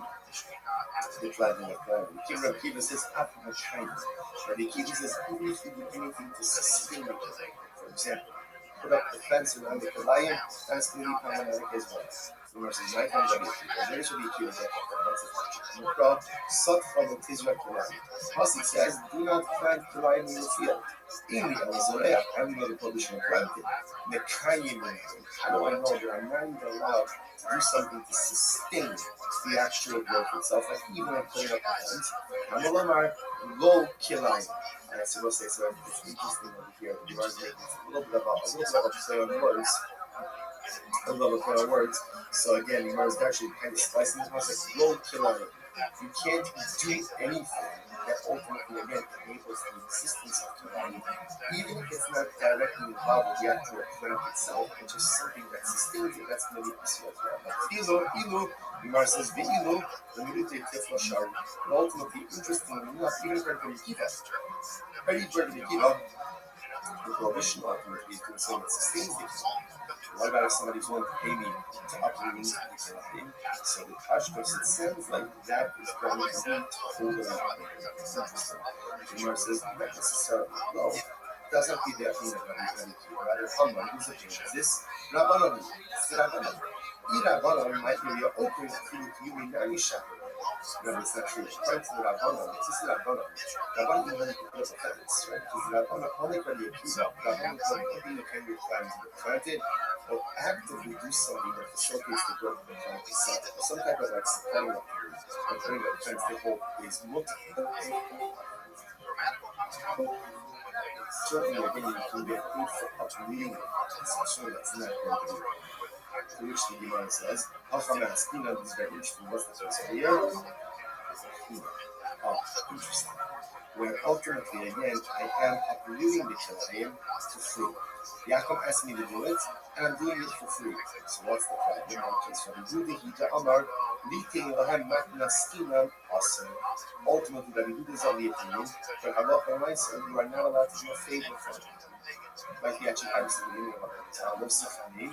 A: the planting of planting. Rabbi Kiva says, after the kindness. Rabbi Kiva says, even if you do anything to sustain it, for example, put up the fence around the Kalayim, that's going to be problematic as well. So, verses 9 and Rabbi Kiva. There's Rabbi Kiva that that's a Mukra, Satfa, and Tizra Kalayim. Pasuk says, do not plant Kalayim in the field. In the Elzoreach, I don't know the prohibition of planting. The Kayim, how do I know that I'm not even allowed to do something to sustain the actual growth itself? Like even when putting up the fence, Amalamar, low Kilayim. So we'll say, so it's interesting over here. The Gemara is making a little bit of a play on words. A little bit of a play on words. So again, the Gemara is actually kind of splicing the concept. Low Kilayim. You can't do anything that ultimately, again, enables the existence of Kilayim, even if it's not directly involved with the actual plant itself, it's just something that sustains it. That's going to be possible as well. But Ilu, the Gemara says, Ve'ilu, the Milute Tifla Shari. But ultimately, interestingly enough, even for Rabbi Kiva, the prohibition ultimately is doing something that sustains the Kilayim. What about if somebody's willing to pay me to uproot the Kilayim? So the Pashtos, it sounds like that is going to be totally interesting. The Gemara says, not necessarily. No, it doesn't be that mean of Rabbi Kiva. Rather, Haman, who's a Jew, is this Rabbanon? It's Rabbanon. Rabbanon might be open to you in any shepherd. No, it's not true. According to the Rabbanon, it's just Rabbanon. Rabbanon even put up a fence, right? Because Rabbanon only can be accused of. Rabbanon can be planted or actively do something that facilitates the growth of the plant itself. Some type of like supporting up and putting up fence the whole is multiple. Certainly, again, you can get food for uprooting it. So that's not going to be. To which the Gemara says, Hacham Askina is very interesting. What's the case here? Interesting. Where ultimately, again, I am uprooting the Kilayim for free. Yaakov asked me to do it, and I'm doing it for free. So what's the problem? Ultimately, Rabbi Yehuda is of the opinion, but halacha writes, you are not allowed to do a favor for it. Like he actually has the meaning of it. Losachani.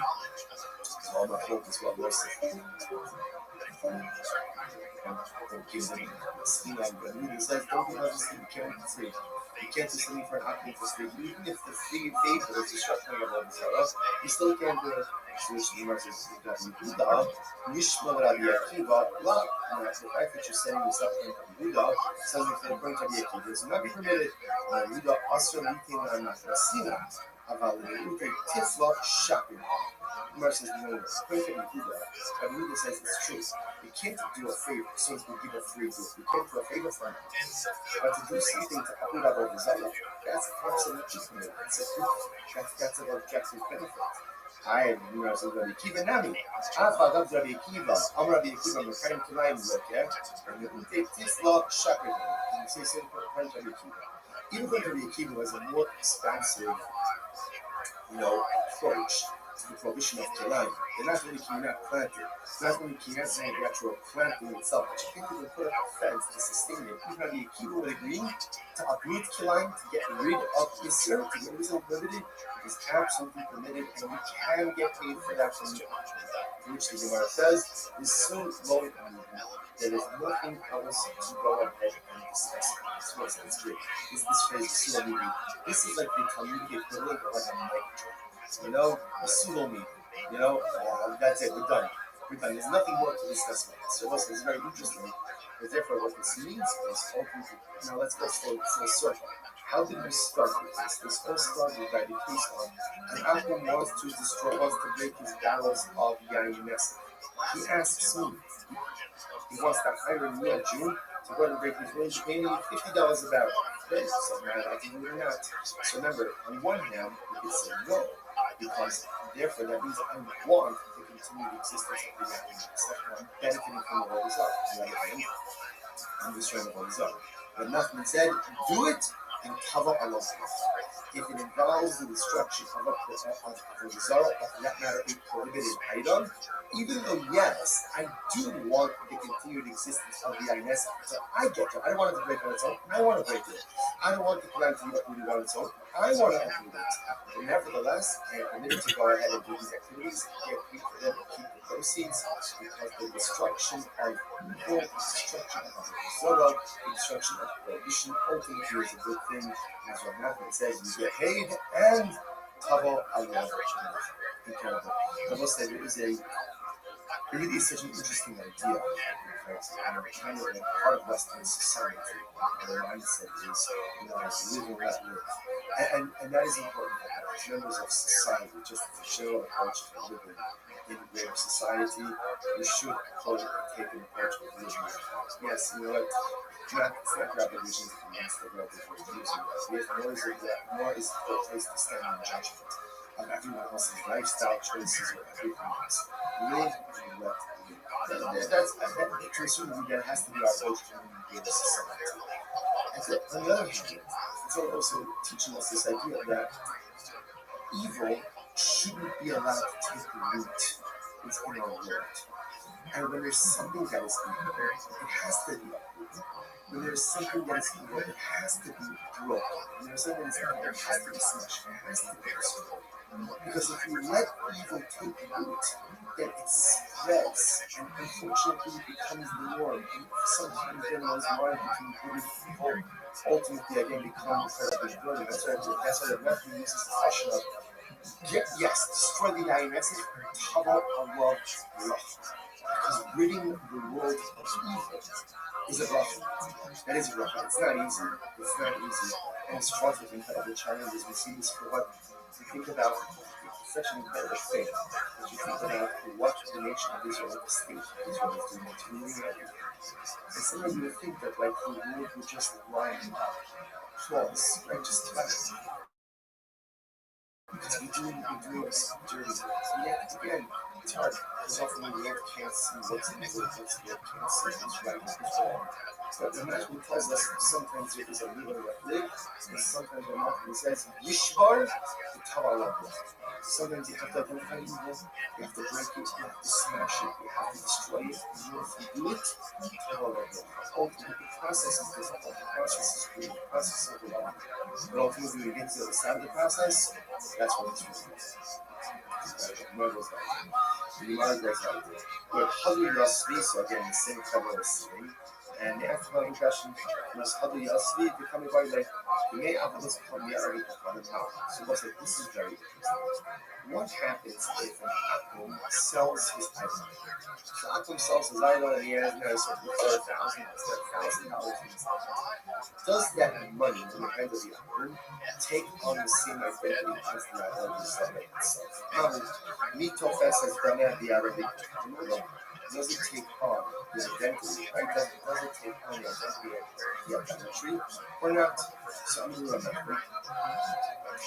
A: All my focus was Losachani. And gives them a scheme on the Yehuda says, don't be just you can't be free. You can't do something for an action for free. Even if the free favor is destruction of all the you still can't do it. So the Gemara says, Yehuda, Nishma Rabbi Akiva, la. And that's the fact that you're saying yourself from Yehuda, something from Rabbi Akiva. It's not be permitted. Yehuda also meeting on Nasina. About the Yehuda Tifla Shapin. Gemara says, no, according to Yehuda, Rabbi Yehuda says it's true. You can't do a favor, so as to give a free gift. You can't do a favor for him. But to do something to Abuda about the Zallah, that's absolutely permitted. That's an objective benefit. I am Rabbi Kiva Nami. Afagav Rabbi Kiva. I'm Rabbi Kiva. I'm trying to line look, yeah? And you take this law, shaka. And you say, say, Rabbi Kiva. Even though Rabbi Kiva was a more expansive, approach to the prohibition of Kilayim. They're not really not planted. It's not really saying the actual planting itself, but you can put up a fence to sustain it. Even Rabbi Kiva would agree to uproot Kilayim, to get rid of Isser, to get rid of limited. Is absolutely permitted, and we can get paid for that from you. Which the Gemara says is so low that there's nothing else to go ahead and discuss. That's great. This phrase is Sulomi. This is like the Talmudic equivalent of like a mic drop. Sulomi. That's it. We're done. There's nothing more to discuss about this. So listen, it's very interesting. But therefore, what this means is ultimately. Now let's go full circle. How did we start with this? This all started by the case of an Abraham wants to break his gallows of GUINNESS. He asks me, he wants to hire me a Jew to go and break his wage, pay me $50 a barrel. Okay, so man, I can do it or not. So remember, on one hand, you can say no, because therefore that means I want to continue the existence of the GUINNESS. I'm benefiting from the world result. I'm just trying to hold this up. But nothing said, do it. and cover Allah. If it involves the destruction of a result, or for that matter, a prohibited item, even though, yes, I do want the continued existence of the INS, so I get it. I don't want it to break on its own. I want to break it. I don't want the Quran to be uprooted on its own. I want to uproot it. But nevertheless, I am permitted to go ahead and do these activities, get paid for them, and keep the proceeds, because the destruction of evil, the destruction of the destruction of prohibition, ultimately is a good thing. As what Matthew says, you get paid and cover Allah. Incredible. I must say, it really is such an interesting idea, because kind of like part of Western society, the mindset is, live and let live. And that is important as members of society, just the general approach to living in a greater society. We should take an approach of living. Yes, you know what? It's not Rabbi vision against the Rabbi using nor is the place to stand in judgment of everyone else's lifestyle choices or everything else. Live and let live. To a certain degree, that has to be our approach to living in a society. And on the other hand, it's also teaching us this idea that evil shouldn't be allowed to take root within our world. And when there's something that is evil, it has to be uprooted. When there's something that is evil, it has to be broken. When there's something that is evil, it has to be smashed. It has to be destroyed. Because if you let evil take root, then it spreads and unfortunately becomes the norm. And sometimes then one's mind between good and evil ultimately again become incredibly brilliant. That's why the Matthew uses the expression of destroy the INS, cover Allah. Because ridding the world of evil is a rough. That is rough. It's not easy. It's not easy. And it's fraught with incredible challenges. We see this for what we think about. It's such an incredible thing. If you think about what the nation of Israel, the state of Israel is doing to everything. And sometimes you would think that like the world would just line up flaws, right? Just because we're doing this dirty. So yeah, again, it's hard. Because often we can't see what's in the world, what's good, can't see what's right, what's wrong. But the Matthew tells us sometimes it is a little live, and sometimes the Matthew says, Yishbar, the Kabbalah. Sometimes you have to identify evil, you have to break it, you have to smash it, you have to destroy it, and if you do it, Kabbalah. Ultimately, the process is difficult, the process is good, the process is long. But ultimately, when you get to the other side of the process, that's what it's really. The Gemara goes out. But Hadu Yasvi, so again, the same Kabbalah saying. And the after the question was Hadu Yasvi becoming by like, you may have this come here already on the top. So what's it? This is very interesting. What happens if an Akum sells his item? So Akum sells his item and he has $1,000. Does that money in the hand of the owner take on the same identity as the item he's selling itself? Mito Fest has done that the Arabic. Does it take on the identity, right? Does it take on the identity of the idolatry or not? So I'm going to remember.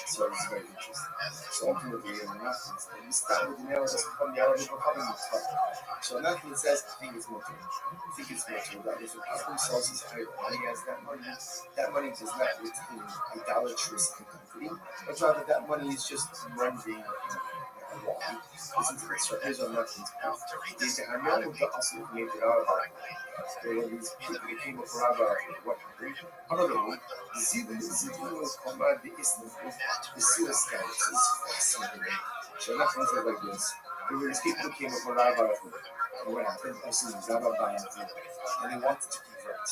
A: So it's very interesting. So ultimately, we start with the narrow doesn't come the Arabic or coming with trouble. So nothing says, I think it's motive. I think it's motive. That if a person sells his item and he has that money does not retain idolatrous identity, but rather that money is just rendering so here's what nothing's out. These are not the also made it out of these people came up Rabbi what another one. Zidane was command the Islam the suicide is fascinating. So that one's like this. There were these people came up Rabbi and what happened? Also Rabbi and they wanted to convert.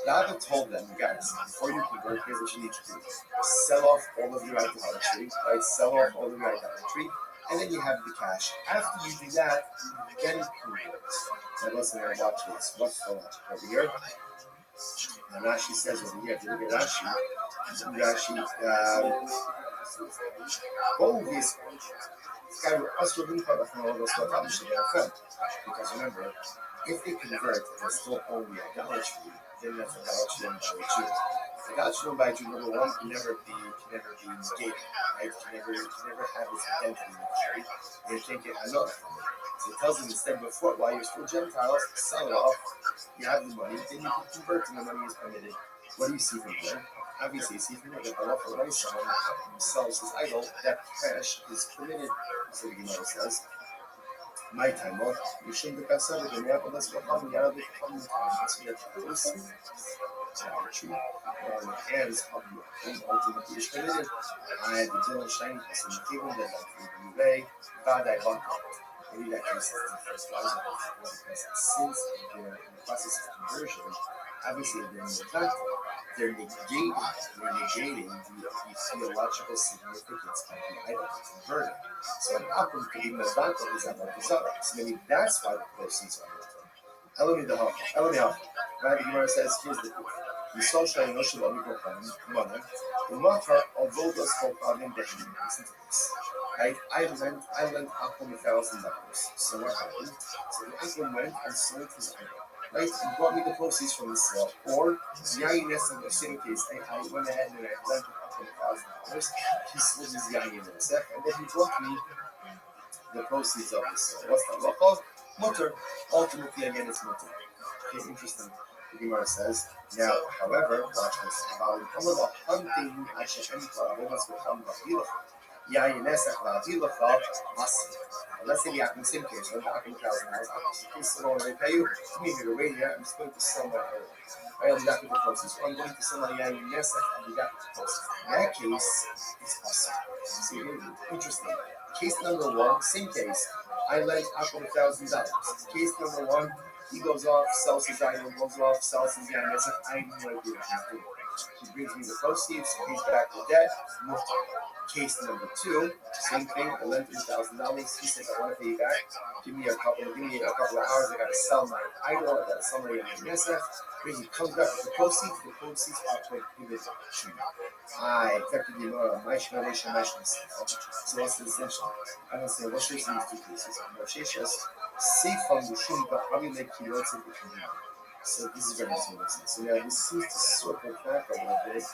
A: Rabbi told them, guys, before you convert, here's what you need to do. Sell off all of your idolatry, right? Sell off all of your idolatry. And then you have the cash. After you do that, then convert. So listen here, watch this. What's going on over here? And Rashi says over here, if you look at Rashi, this guy was really part of all those because remember, if they convert and still own the idolatry, then that's idolatry and idolatry. Idolatry by Jew number one can never be negated, right? Can never have its identity carried. They think it enough. So it tells them instead before, while you're still Gentiles, sell it off, you have the money, then you can convert and the money is permitted. What do you see from here? Obviously, see if you look at the left or right side, sells his idol, that cash is permitted, so the Gemara says. My time, well, you shouldn't have said it, and but let's go home, you gotta come to us here to tree, or in the hands of the ultimately permitted. I had the Dylan Shine, so the table that I convey, God, I want maybe that case is the first cause because since they're in the process of conversion, obviously they're negating the theological significance of the idol converted. So an outcome could be mevatel is about the Zara. So maybe that's why the proceeds are mevatel. Elami help. Rabbi Gemara says, here's the proof. The social notion of mother, the matter of those in the listen to this. I lent Akum $1,000. So what happened? So the Akum went and sold his idol. Right, and brought me the proceeds from the sale. Or Yainess in the same case, I went ahead and I lent $1,000. He sold his Yainess, and then he brought me the proceeds of the sale. What's that law? Mutter. Ultimately, again, it's mutter. Okay, interesting. The Gemara says, now, however, watch this. Hunting let's say the Akum same case, the Akum $1,000. So when I pay you, come here to wait here. I'm just going to sell my oil. I only got the proceeds. I'm going to sell my Yainess and we got the proceeds. In that case, it's awesome. See, interesting. Case number one, same case. I lent Akum $1,000. Case number one, he goes off, sells his idol, goes off, sells his Yainess. I have no idea what he's doing. He brings me the proceeds, pays back the debt, moved on. Case number two, same thing. I lent him $1,000. He says, I want to pay you back. Give me a couple of hours. I got to sell my idol. I got to sell my Yainess. When he comes back with the proceeds are prohibited. I accepted the Gemara. My generation, my generation. So what's the essential? I'm going to say, what's this in these two cases? Rosheshas, Seifam Dushim, but probably make kilots of the community. So this is very interesting. So now this seems to circle back a little bit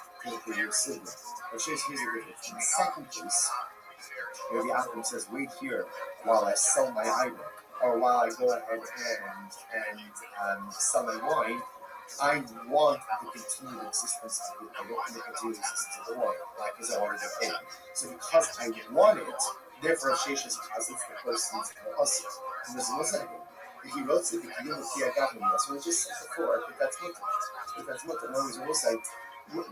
A: for your sibling. But here's the difference. In the second case, where the Akum says, wait here while I sell my idol, or while I go ahead and sell my wine, I want the continued existence of it. I want the continued existence of the wine, like as I already paid. So because I want it, therefore Sheshes posits the proceeds of the hustle. And there's no second. If he wrote it, that's what I just said before. If that's what in other words, we'll say,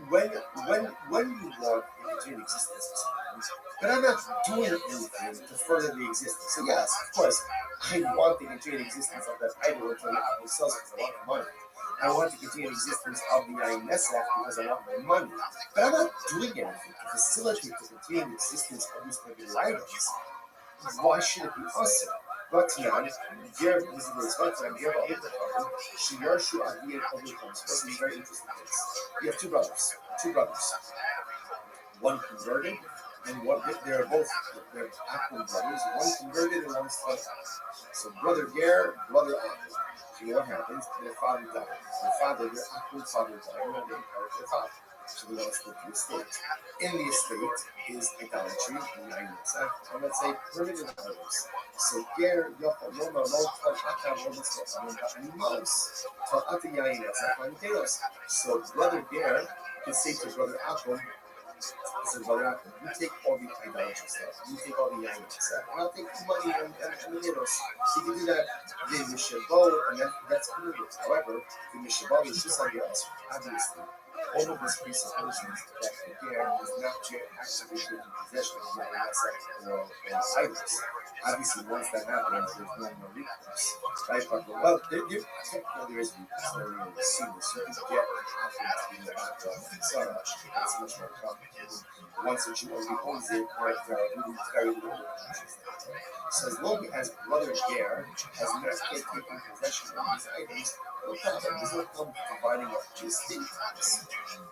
A: when you want a continued existence of something, but I'm not doing anything to further the existence. So yes, of course, I want the continued existence of that idol until it sells it because I want the money. I want the continued existence of the Yainess because I want the money. But I'm not doing anything to facilitate the continued existence of these particular items. Why should it be awesome? Vatian, here, this is where it's Vatian, here, Shiyarshu Adiyat overcomes. This is very interesting case. You have two brothers. One converted, and one, they're Akum brothers. One converted and one is not. So brother Ger, brother Akum. So what happens? Their father died. Their Akum father died, and they inherit their father. So they want to split the estate. In the estate is idolatry and Yainess, and let's say permitted idols. So Ger Yochel Roma Lo Tal Ata Romas Animals Tal Ata Yainess Apanteos. So brother Ger can say to brother Akum, says brother Akum, you take all the idolatry stuff, you take all the Yainess, and I'll take the money and the needles. So you can do that. The Mishabot, and that's permitted. However, the Mishabot is just like the other, obviously. All of this presupposes that the Ger is not yet actually in possession of the Yainess or idols. Obviously, once that happens, there's no more recourse. Right? But well, technically there is recourse. There really see this. You can get happens in the background. It's much more complicated. Once that you already owns it, right, very little. So as long as brother Ger has not yet taken possession of these items, no problem. There's no problem providing up his estate.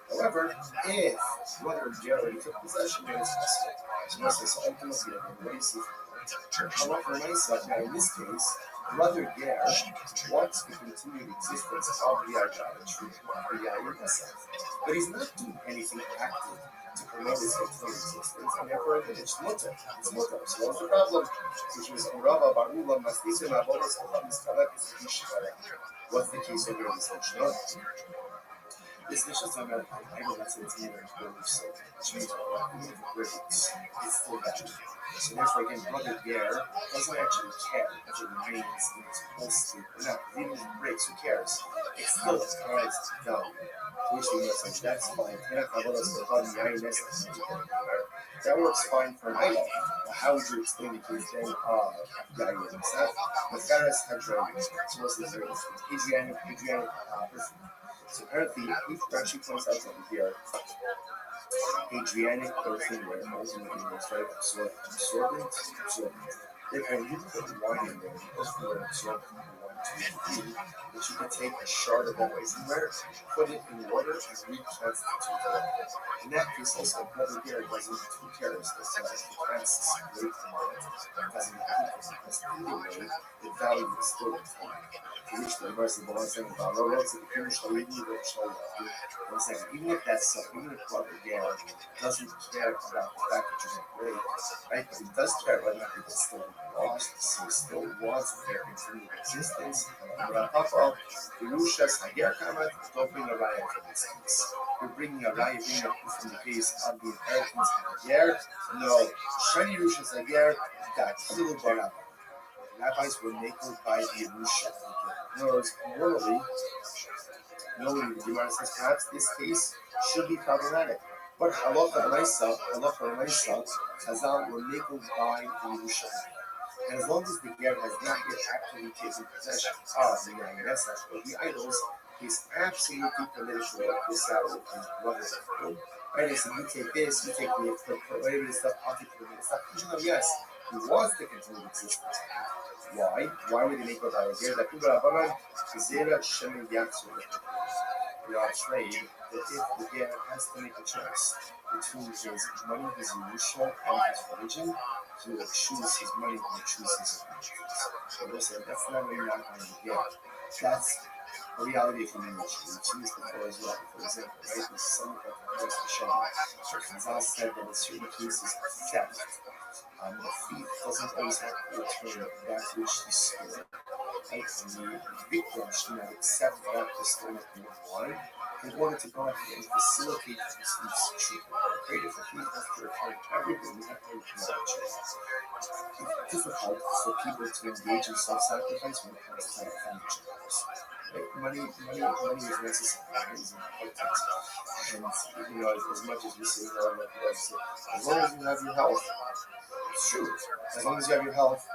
A: However, if brother Ger already took possession, then it's possible. So ultimately, everybody sees. However, now in this case, brother Ger wants the continued existence of the idolatry of the Yainess, but he's not doing anything active to promote his continued existence, and therefore it's mutter. So what's the problem? Which is Rabbi Barula Maslisim Avodas Alam Miskalek is Ishvara. What's the case over in this Mishnah? This is just American. I know that's it's either belief, so which means even if it breaks, it's still bad. So therefore, again, brother there doesn't actually care if it remains in its old state or not. Even if it breaks, who cares? It still has value. Which we know, so that's fine. That works fine for an idol. How would you explain the case then? Value himself. But Pharaoh's Hadron, so what's the third? Adrianic person. So apparently, he actually points out over here, Adrianic person, where ultimately it's right, absorbent. If you put wine in there, because for absorbent, you want to be, that you can take a shard of that somewhere, put it in water, and reconstitute it. In that case, also, another beer doesn't who cares as long as the plants is great from it, it doesn't matter, because either way, the value is still the same. To which the verse of the one saying about even if that's so, even if brother there doesn't care about the fact that you're great, right? But he does care whether or not it's still lost, so he still wants their continued existence. Don't bring a riot from this case. You're bringing a riot from the case of the inheritance of the Ger. No, Shani Rushas Ager, that Kilu Barabba. Rabbis were naked by the Yerusha. In other words, normally the Gemara says perhaps this case should be problematic. But halacha l'maisa, Chazal were naked by the Yerusha. And as long as the Ger has not yet actively taken possession of the Yainessach or the idols, he's absolutely permitted to work this out with his brothers at home. Right? So you take this, you take whatever this stuff, I'll take the stuff. Yes, he wants to continue existence. Why? Why would he make a Ger? That people are we are afraid that if the Ger has to make a choice between his money, his Yerusha, and his religion, he will choose his money and choose his religion. So listen, that's not really not going to Ger. That's a reality of human nature. We choose the four as well. For example, right? This is something like the first Hashem. So Chazal said that in certain cases, theft. The thief doesn't always have to return that which he stole. Right? And the victim should not accept that the stolen one in order to go ahead and facilitate the thief's treatment. Great if the thief has to return everything, we have to return the choice. It's difficult for people to engage in self-sacrifice when it comes to financial matters. Right? Money is necessary. Money is important. And as much as we say, as long as you have your health, it's true. As long as you have your health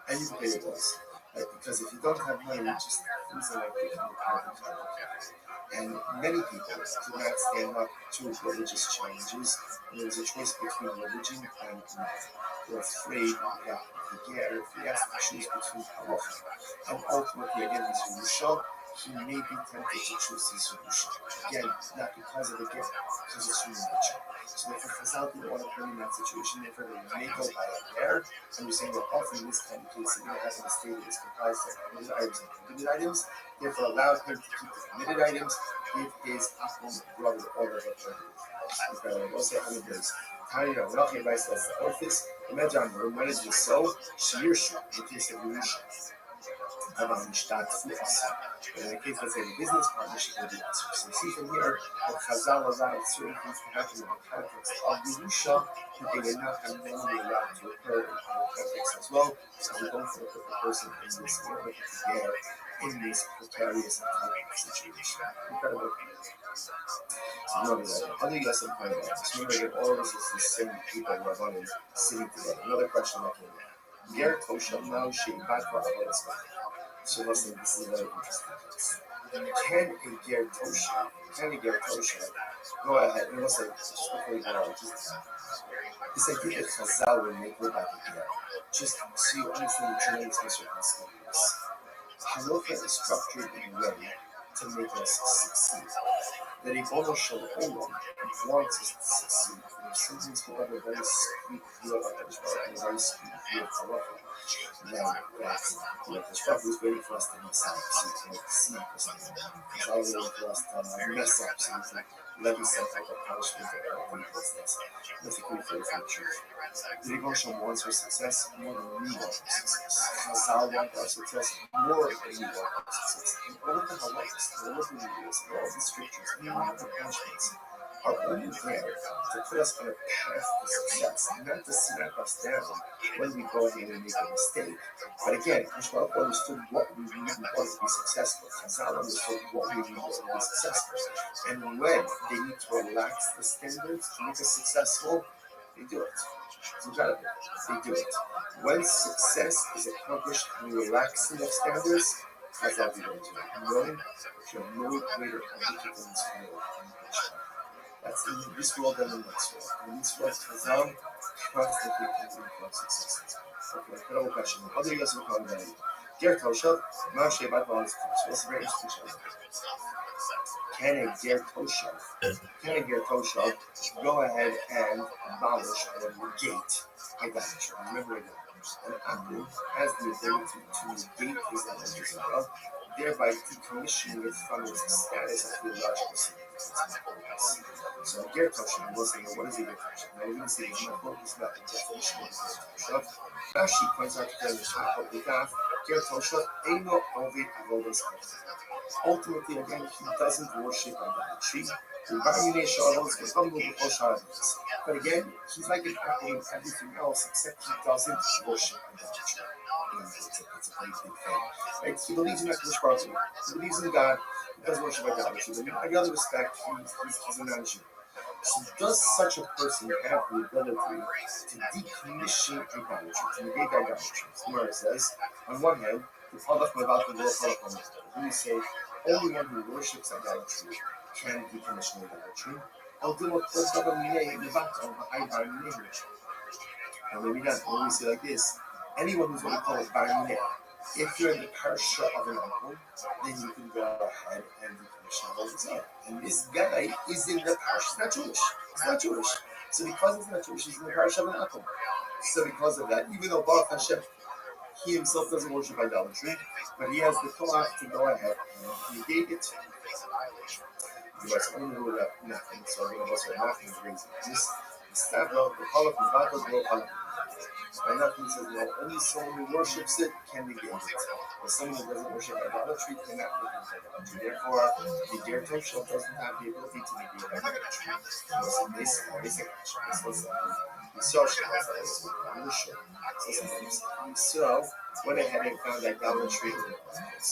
A: and you can pay your bills. Right? Because if you don't have money, just things are like become and many people do not stand up to religious challenges. There is a choice between religion and money. They're afraid that the Ger, if he has to choose between halacha and ultimately again his Yerusha, he may be tempted to choose his Yerusha. Again, not because of the Ger, because it's human nature. So therefore, Chazal didn't want to put him in that situation. Therefore, they may go by a Ger, and we're saying that often in this kind of case, the Ger has an estate that is comprised of permitted items and prohibited items. Therefore, allow him to keep the permitted items, give his equal brother all of the prohibited. Also, other days. Tiny, Rachi writes that's the office. Imagine when it is so, Shirsha, in the case of Yerusha. In the case, let's say, the business partnership will be answered. So you see from here that Chazal allowed certain things to happen in the context of Yerusha that they would not have normally allowed to occur in other contexts as well. So we don't put the person in this area together in this precarious and tight situation. Incredible. So remember that. Other lesson point out. Just remember that all of this is the same people who are running, sitting together. Another question that came in. Ger Tosha now she back for Avodah. So listen, this is a very interesting case. Can a Ger Tosha go ahead and let's say just before we go on, this idea that Chazal will make about the Ger, just so you understand the tremendousness of this stories. Halacha is structured in a way to make us succeed. That a Bono Shal Olam wants us to succeed. And sometimes people have a very skewed view of Hashemah, a very skewed view of Halacha. Now, the struggle is waiting for us to mess up, so we can see this thing. It's all waiting for us to mess up, so we can levy some type of punishment or business. Let's take it from the truth. The devotion wants our success more than we want our success. Chazal want our success more than we want our success. And all of the halachas, all of the rules, and all of the scriptures, and all of the punishments are only there to put us on a path to success, not to smack us down when we go in and make a mistake. But again, Hashemah understood what we need in order to be successful. Chazal understood what we need in order to be successful. And when they need to relax the standards to make us successful, they do it. It's incredible. They do it. When success is accomplished through relaxing of standards, Chazal did it. Knowing that you have no greater competence than you. That's in this world and in the next world. In this world, Chazal constantly comes from success. Okay, incredible question. How do you guys recall that? Ger Toshav, Moshe Bad Bal's question. That's a very interesting question. Can a Ger Toshav go ahead and abolish or negate idolatry? Remember again, an Abu has the ability to negate his idolatry, thereby decommissioning it from its status of theological significance. So a Ger Toshav, we'll say, what is a Ger Toshav? Now we're going to say, it's not about the definition of a Ger Toshav. Rashi points out to the Mishnah, Ger Toshav, Eino Ovid Avodas Chesed. Ultimately, again, he doesn't worship idolatry. But again, he's like an apple in everything else, except he doesn't worship idolatry. It's a pretty big thing. Right? He believes in Hakadosh Baruch Hu. He believes in God. He doesn't worship idolatry. But in every other respect, he's a non-Jew. So does such a person have the ability to decommission idolatry, to negate idolatry? Gemara says, on one hand, we say only one who worships idolatry can decommission idolatry. Now maybe not. When we say like this, anyone who's what we call a barineh, if you're in the parsha of an uncle, then you can go ahead and decommission idolatry. And this guy is in the parsha. He's not Jewish. He's not Jewish. So because he's not Jewish, he's in the parsha of an uncle. So because of that, even though Baruch Hashem, he himself doesn't worship idolatry, but he has the koach to go ahead and negate it. You guys only know that nothing, so I'm going to also nothing is raising. This Stavro, the Halach, the Batos, the Halach. By nothing says, no, only someone who worships it can negate it. But someone who doesn't worship idolatry cannot negate idolatry. Therefore, the Ger Toshav doesn't have the ability to negate idolatry. This was so went ahead and found idolatry in the marketplace.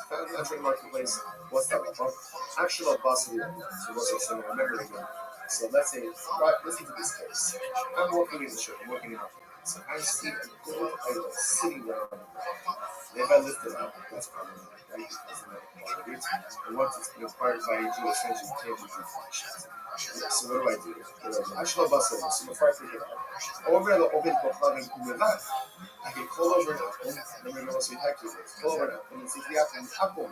A: Found idolatry in the marketplace. What's that about? Actual apostle. So what's it saying? Remember again. So let's say, right, listen to this case. I'm working in the church. I'm working in my so I see a gold idol sitting there on the ground. If I lift it up, that's probably not right because I'm not part of it. And once it's been acquired by a Jew, essentially can't be functions. So what do? I should have busted it. So before I take it out, over the open book in the back, I can call over it. Let me know what's the heck is it. Call over it. And it's the apple.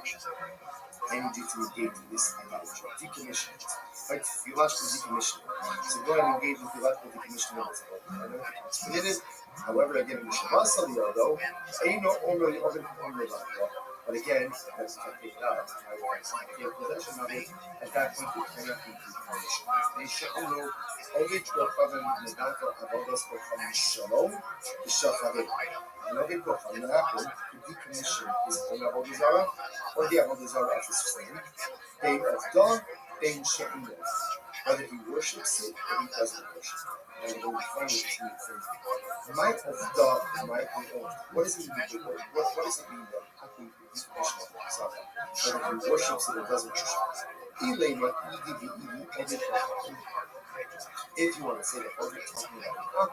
A: I need you to engage in this idolatry, decommission it. Right? Theological decommission. So go ahead and engage in theological decommission of it. However, again, in the Shabbos though, ain't no only open but again, that's not take it out. I get possession of it. At that point, it cannot be decommissioned. They shall know only to a coven Medato Avodas Bochem Shalom, the Shachavim. And Ovid Bochem Medato to decommission his own Avodah Zarah or the Avodah Zarah of his friend. They of God, they She'im. Whether he worships it or he doesn't worship it. And when we find it, it's new thing. Might of God, might be own. What does it mean? What does it mean that happens with this condition of the Messiah? Whether he worships it or doesn't worship it. If you want to say that what we're talking about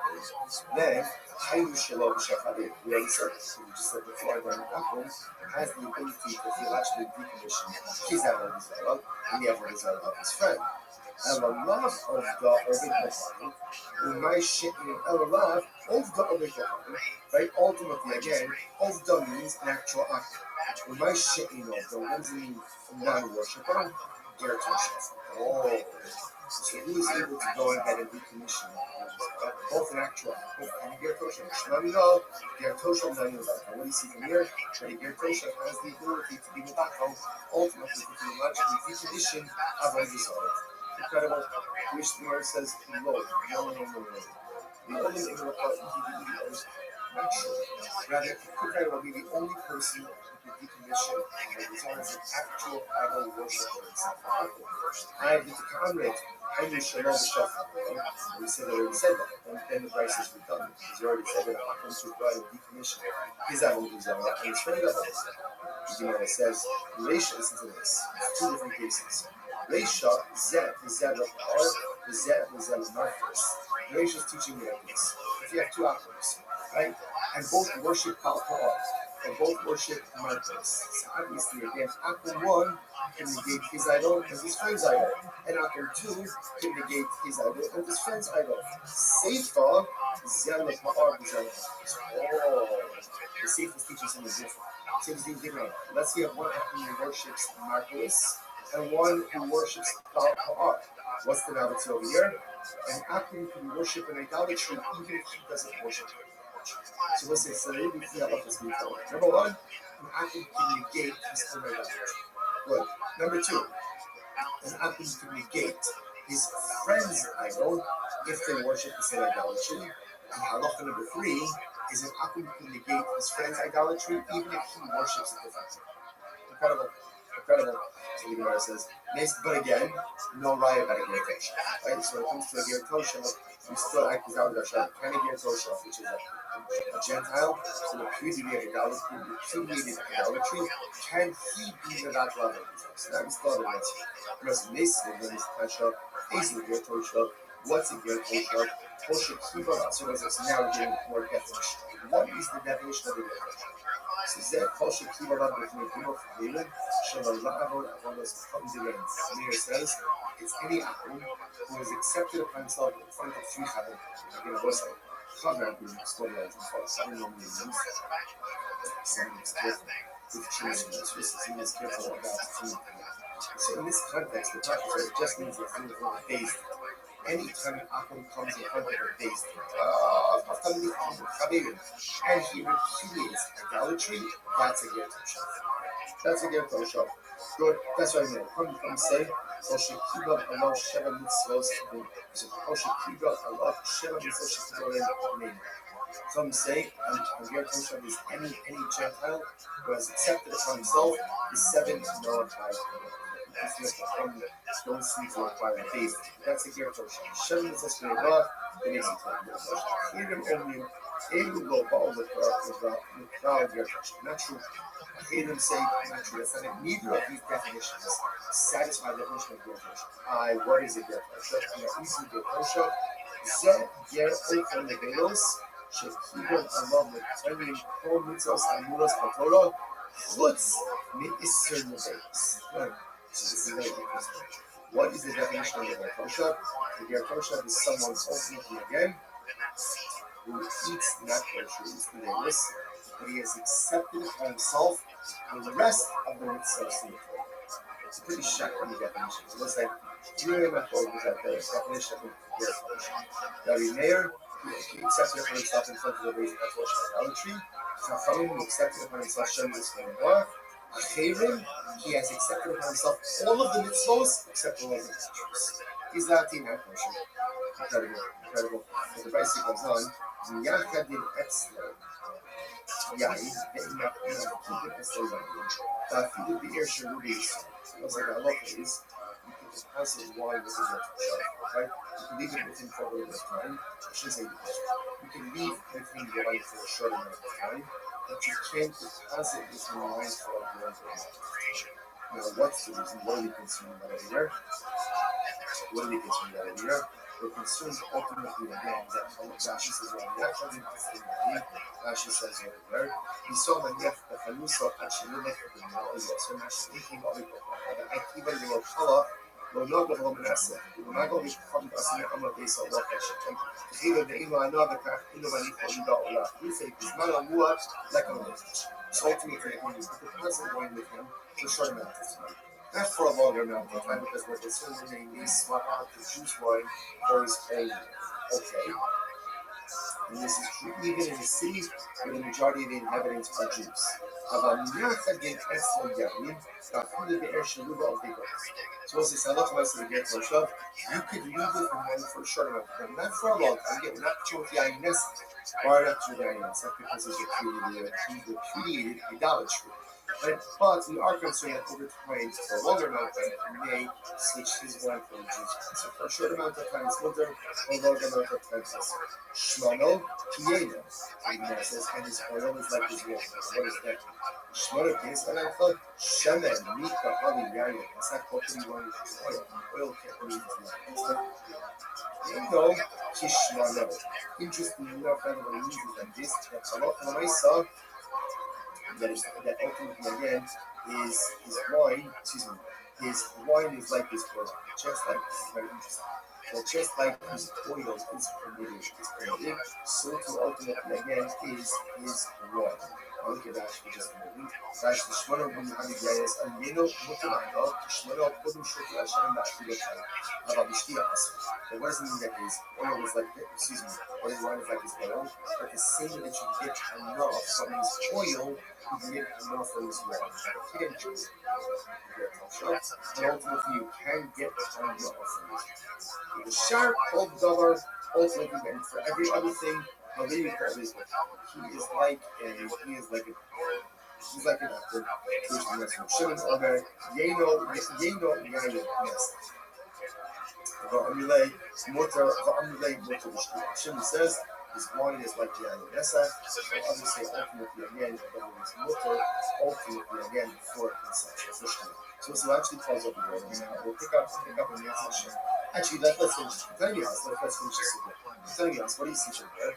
A: then Hayu Shalom Shachadeh, we already said this. We just said before that an Akum has the ability to theologically decommission his Avodah Zarah and the Avodah Zarah of his friend. And the love of the Ovid Bochem, my shit in a love of the Ovid Bochem, right? Ultimately, again, of the means an actual act. My shit in the ones mean non-worshipper, Ger Toshav. Oh. So who is able to go ahead and decommission both an actual act and Ger Toshav? Shlamino, Ger Toshav, what do you see from here? That Ger Toshav has the ability to be Medachal, ultimately to theologically decommission Avodah Zarah. incredible. Mishnah says, no. The only thing about EDD is not true. Rather, it could very well be the only person who can decommission as long as an actual idol worshiper. I did the Conrad. I knew Shalom B'Shafar. We said that. And then the price is redone. Because you already said that Akum should go and decommission his idol B'Zara and his friend idol B'Zara. The Gemara says, Reisha, listen to this. Two different cases. Reisha, Zed, the Zed of Ar, the Zed of Marcus. Reisha is teaching you like this. If you have two Akums, right, and both worship Palpa'ar, or both worship Marcus, so obviously, again, Akum 1 can negate his idol and his friend's idol, and Akum 2 can negate his idol and his friend's idol. Seifa, Zed of Ma'ar, the Zed of Marcus. Oh, the Seifa is teaching something different. Let's say one who worships Marcus and one who worships Baal. What's the novelty over here? An Akum can worship an idolatry even if he doesn't worship it. So let's say, so maybe we see how this being told. Number one, an Akum can negate his own idolatry. Good. Number two, an Akum can negate his friend's idol if they worship the same idolatry. And halacha number three is an Akum can negate his friend's idolatry even if he worships it differently. Incredible. So the Gemara says, but again, no raya about a Ger Tosha. Right? So when it comes to a Ger Tosha, we still act as our Dashan. Can a Ger Tosha, which is a Gentile, so the repudiated idolatry, can he be the that brother? So that we still have an answer. Because Mason, when he's Tasha, is a Ger Tosha. What's a Ger Tosha? Tosha Kiva, so now we're getting more definition. What is the definition of a Ger Tosha? So Zed Tosha Kiva with me, Gimel for David, Shalala'avon Avonos Kamdilen. Meir says, it's any Akum who has accepted upon himself in front of three Chavim. Again, I was like, Chavim being explained as before, Chavim normally means something is careful with children. It's just he is careful about the food. So in this context, the Pasha just means that things are based. Anytime an Akum comes in front of a base, and he repudiates idolatry, that's a Ger Tosha. That's a Ger Tosha. Good. That's what I mean. Come say, Tosha Kiba Allah Sheva Mitzvos. Tosha Kiba Allah Sheva Mitzvos. Some say, and Ger Tosha is any Gentile who has accepted upon himself the 7 Noah tribes. Don't sleep for a days. That's a Ger Tosha. Sheva Mitzvos B'Neva, the next time. Freedom only. Able to go all with Ger Tosha. Not true. Freedom say not true. That's not neither of these definitions satisfy the definition of Ger Tosha. What is a Ger Tosha? And the easy Ger Tosha. Zed Ger Ofen Legelos. Shekibon Allah Meterim Kol Mitzvos Hamulas Patorah. Chutz Me'isr Nebeis. What is the definition of the Ger Tosha? The Ger Tosha is someone ultimately again who eats not kosher, but he has accepted for himself and the rest of the mitzvahs in the Torah. It's a pretty shocking definition. So let's say, really not told was that the definition of the Ger Tosha. Rabbi Meir, he accepted it for himself in front of the raising of idolatry. Chachamim, who accepted it for himself, Shem is for Noah. Achirim, he has accepted upon himself all of the mitzvahs except all of the mitzvahs. He's not in that portion. Incredible. So the Rabbi goes on. Yachadin Etzler. Yain, Ve'inach Keeping Etzler Yain. Ta'afidu Be'er Sherubis. I was like, I love these. You can just pass it wine with the right? You can leave it within for a little bit of time. I shouldn't say you can leave anything you like for a short amount of time. But you can't deposit this in wine for a long amount of time. Now, what's the reason? What are we concerned about over here? We're concerned ultimately again that Rashi says Rashi says over there, we saw when Yef the Hanusa actually left the Ma'aliyah. So Rashi thinking of it, I even will color. We're not going to hold an asset. We're not going to come to us in the Amma base of what I should take. Either the Ilo another car, Ilo Maniko, we say it's not a muat like a little. So ultimately, when you put the present going with him, for a short amount of time. Not for a longer amount of time, because we're considering these swap out the juice wine for his own. Okay. And this is true even in the cities where the majority of the inhabitants are Jews. אבל יחד עם עשר ימים, ואפילו באר שלו על דיגות. So as I said, look at the get for stuff. You could use it for a short amount of time, not for a long time. Get not to the INS or not to the INS, because it's a repudiated idolatry. Right? But we are concerned that over time, for a longer amount of time, he may switch his wife from Jews. So for a short amount of time, it's mutter, for a longer amount of time, it's shmano kiyena. And his oil is like his water. What is that? Shmano kiyena, and I thought shemen, mika, ali, yayin. That's not called to be one of oil. Oil can't be used in that. Even though kishmano. Interesting enough, everybody uses like this. That's a lot of what I saw. That ultimately again is his wine, his wine is like his oil. Just like this is very interesting. Well, just like his oil is permitted, so too ultimately again is his wine. I'll look at that for just a moment. Rashi Shmano bin Hamidiyas Almeno Mutamano Shmano Kodum Shoti Hashem Ba'Filotai Abba Bishtia Asa. But what does it mean that his oil is like or his wine is like his oil? But the same that you get enough from his oil, you can get enough from his wine. He didn't choose it. But ultimately you can get enough from it. The sharp old dollar ultimately, and for every other thing, how they call this, he is like an actor. Shimon Omer, Yeno, Yayin, yes. Va'amulei, Motor, Shimon says, his wine is like Yayin Nessa, or others say ultimately again, but it is Motor, ultimately again, for consumption, for Shimon. So actually calls up the word. We'll pick up in the next session. Actually, let's finish. Let's finish this again. What do you see from there?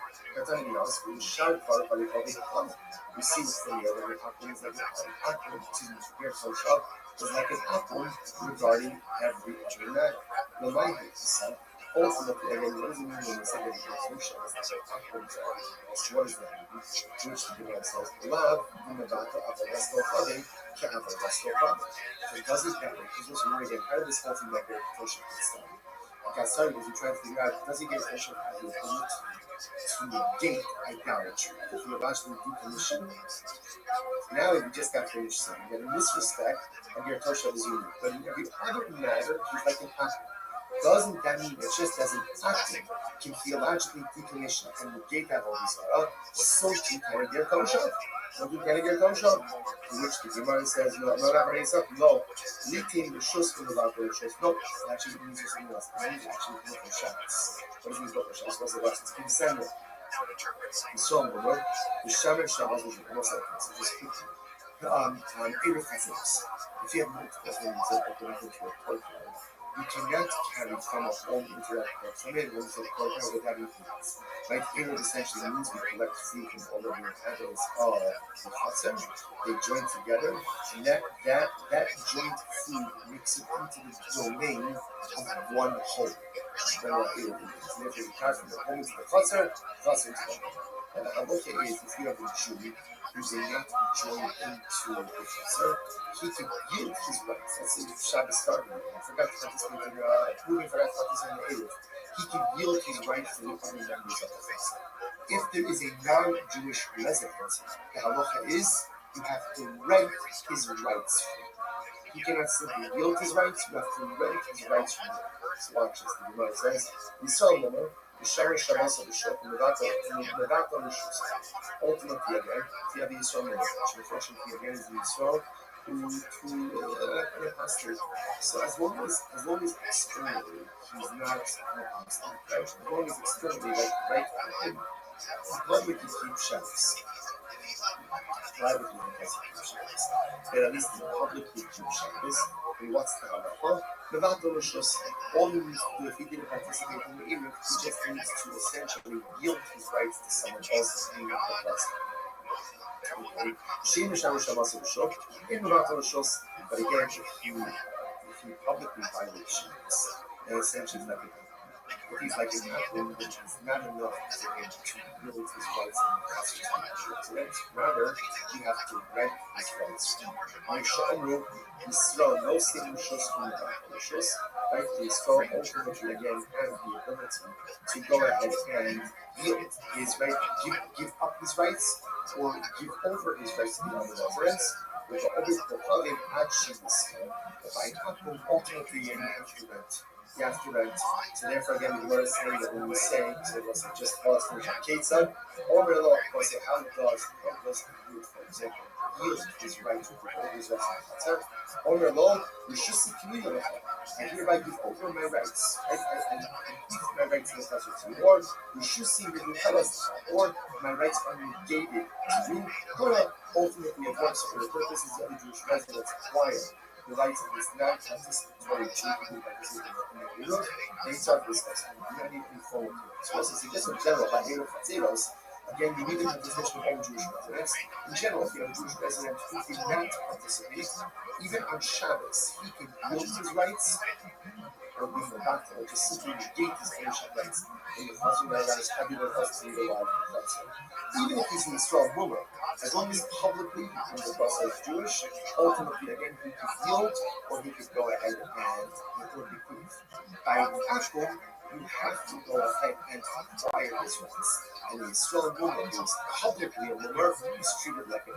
A: We shout for it, but we probably come. We see from the other Akron is like an Akron to prepare for a shop is like an Akron regarding every other matter. The mind itself, ultimately, again, what does it mean when we say that it is function? It's not an Akron to all. So what does that mean? Which the command says, love, in the battle of the rest of the can't have a rest of so it doesn't matter. Because this is again, how did this whole thing like their function get started? It got started because we tried to figure out, does it get function as a root to negate idolatry? If we eventually decommission it. Now we just got finished saying that in this respect, Agir Tosha is unique. But in every other matter, he's like an actor. Doesn't that mean that just as an actor can theologically decommission and negate that all these so too can Agir Tosha? So too can Agir Tosha? In which the Gemara says, no, not raise up, no. Litin the shus from the Bible shows. No, it actually means something else. It means actually look for shots. What does it mean look for shots? What's the last? It's King Samuel. The song, the word. The Shaman Shabbos was almost like this. It's just 50. Erev Hatzos. If you have multiple things that open up into a program, you cannot carry from a home into that program into a program without anything else. Right? Erev essentially means we collect food from all of the inhabitants of the Chatzar. They join together, and that joint food makes it into the domain of one whole. Therefore, you carry from the home into the Chatzar into the home. And what it is, if you have a Jew who's not joined into the Chatzar, he can yield his rights. Let's say if Shabbos started, I forgot to participate in moving for that participant in the Erev. He can yield his rights to the other members of the Chatzar. If there is a non-Jewish resident, the halacha is you have to rent his rights. He cannot simply yield his rights, you have to rent his rights from him. So watch this. The Gemara says, Yisrael Momer, the Shara Shabbos of the Shop, and the Nevata Rishus. Ultimately, again, if you have the Yisrael Momer, which unfortunately again is the Yisrael, who an apostate. So as long as externally he's not an apostate, right? As long as externally, like him, publicly keep Shabbos. Privately he doesn't keep Shabbos. But at least in public he keeps Shabbos. And what's the halacha? Without the rishus, all he needs to do if he didn't participate in the Erev, he just needs to essentially yield his rights to someone else in the process. But again, if you publicly violate Shabbos, then essentially it's not good. If he's like an athlete, which is not enough for him to yield his rights in the process. Rather, you have to rent his rights. No single shows from the Rishus, right? The Yisrael ultimately again has the ability to go ahead and yield his right, give up his rights or give over his rights to the other residents, with the other Kohanim action scheme, by Akum ultimately in the aftermath. So therefore again the Lord is saying that when we say so it wasn't just Palestine Ketzad, over the law, or say how does youth, for example, yield his right to over his rights. Over the law, we should see community. I hereby give over my rights. I give my rights to the culture to you. Or we should see the Palestine, or my rights are negated to you. Kora ultimately it works for the purposes of the Jewish residents acquire the rights of this non-participatory Jew who participate in the Europe. They start discussing many forward to it. So this is just in general by ROTHSCHILD. Again, you need to have position of all Jewish residents. In general, if you have a Jewish resident who did not participate, even on Shabbos, he can use his rights or be forgotten or just simply negate his ownership rights in the Chazon that is tabular as to the life of the even if he's in a strong rumor, as long as publicly he comes across as Jewish, ultimately again he could yield or he could go ahead and he would be quick. By Ashkom, you have to go ahead and acquire his rights. And a strong woman who is publicly a rumor is treated like a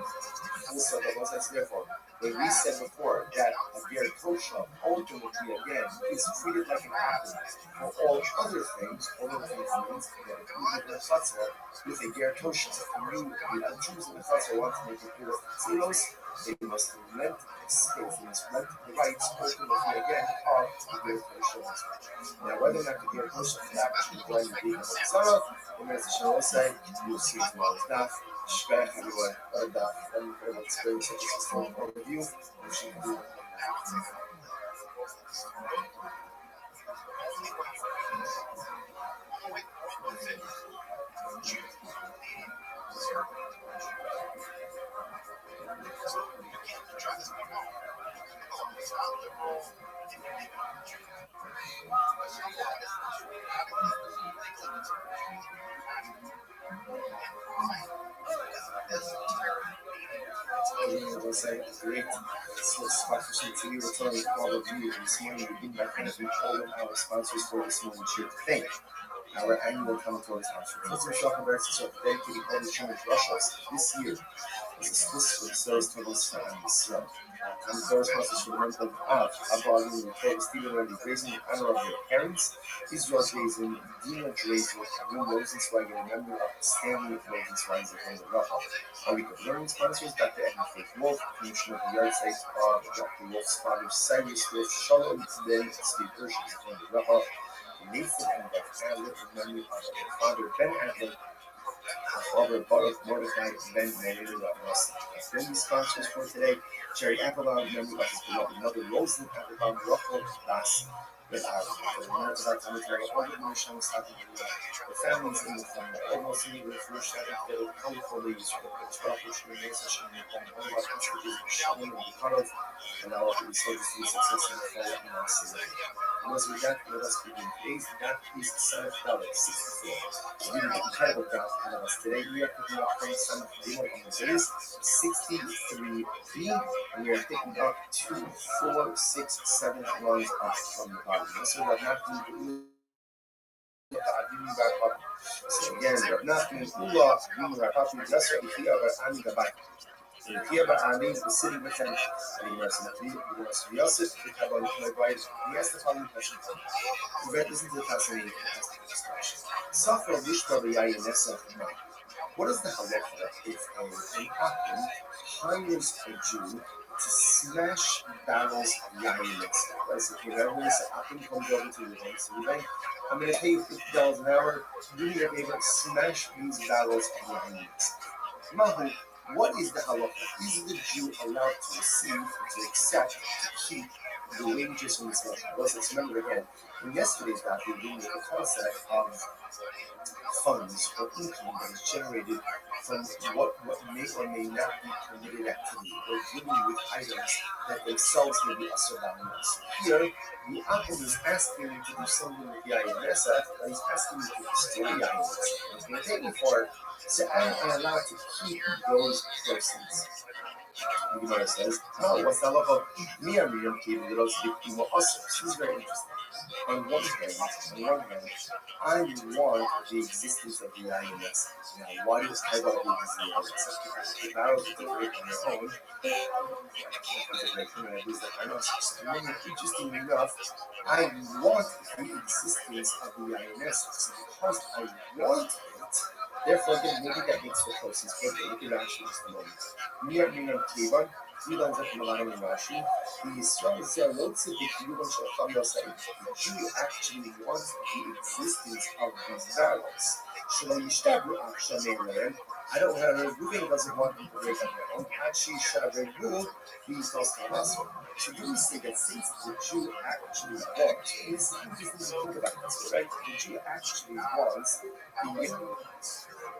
A: also the Moses, therefore, when we said before that a Ger Kosha ultimately again is treated like an apple for all other things means that including the Chatzar with a Ger Kosha. And the Jews in the Chatzar want to make it clear for Tzilos, they must rent the space, they must rent the rights ultimately again of the Ger Kosha. Now, whether or not the Ger Kosha is actually going to be a Sarah, when there's a Shalom say, you'll see tomorrow's daf. Shpech, everyone, and incredible experience such as this whole overview, which you can do. As I say, great satisfaction to you. We're telling all of you this morning, we begin by thanking all of our sponsors for this morning here to thank our annual Talmud sponsor. Professor Schockenberg is dedicating all the Jewish Russians this year is exclusive service to us from Israel. Talmud sponsors for the month of Av, Abraham and Kevin Stephen are raising in honor of their parents. Israel Jason, Dina Drazen, Karim Rosenzweig, in memory of Stanley Rosenzweig and the Rabbi. Our week of learning sponsors, Dr. Edna Faith Wolf, Commissioner of the Yard Site of Dr. Wolf's father, Cyrus Wolf, Shalom, then Steve Urshis from the Rabbi. Nathan and Beth Adler, in memory of their father, Ben Adler, Father Baruch Mordechai, Ben Meir, Ross. Then the sponsors for today, Jerry Applebaum, in memory of his beloved mother, Rosen Applebaum, Rachel Das. The commentary of the Misham Satan, the families in the family, almost in the first and colorful leaves for the Trafish, the Nation, and all of our countries, Shalom, and the Karov, and our resources to success in the fall of our city. And as we got, let us begin. Today's God is the son of David, 64. Reading the incredible God ahead of us today, we are picking up from Son of David on the days 63b, and we are picking up 2, 4, 6, 7 lines up from the bottom. So we are not doing so again, we are not doing Ula, we are talking just like the other Ani Gabai. Here, but I mean, the city with them, the University of Yosef, the Kabbalah, my bride, he has the following question. Listen to the fascinating question. Suffer Wishpa Yayin Nessa. What is the halacha if an Akim hires a Jew to smash barrels of Yayin Nessa? That's if whenever this Akim comes over to the bank, I'm going to pay you $50 an hour to do me a favor, smash these barrels of Yayin Nessa. Mahu, what is the halacha? Is the Jew allowed to receive, to accept, to keep the wages from this halacha? Let's remember again, in yesterday's daf, we were dealing with the concept of funds or income that is generated from what may or may not be permitted activity. We're dealing with items that themselves may be asur b'anos. Here, the Akim is asking you to do something with the INS, and he's asking you to destroy the INS. He's going to take me for it. So am I allowed to keep those proceeds? The Gemara says, no, what's the halacha of Miriam keeping those people more usher? She's very interesting. on one hand, I want the existence of the INS. Now, why does I want the existence of the INS? If I was to break on their own, and then interestingly enough, I want the existence of the INS because I want it. Therefore, then maybe that makes the process better. Look at Rashi just a moment. Near Minam Kivan, 3 lines up from the bottom in Rashi. The Israel said, "What's the Kivan Shacham Yosef?" The Jew actually wants the existence of these barrels. Shelo Yishtabu Akshamein. I don't have a Ruben doesn't want them to break on their own. Actually, Shadabu, he's also also. So do we say that since the Jew actually wants, this is think about this, right? The Jew actually wants the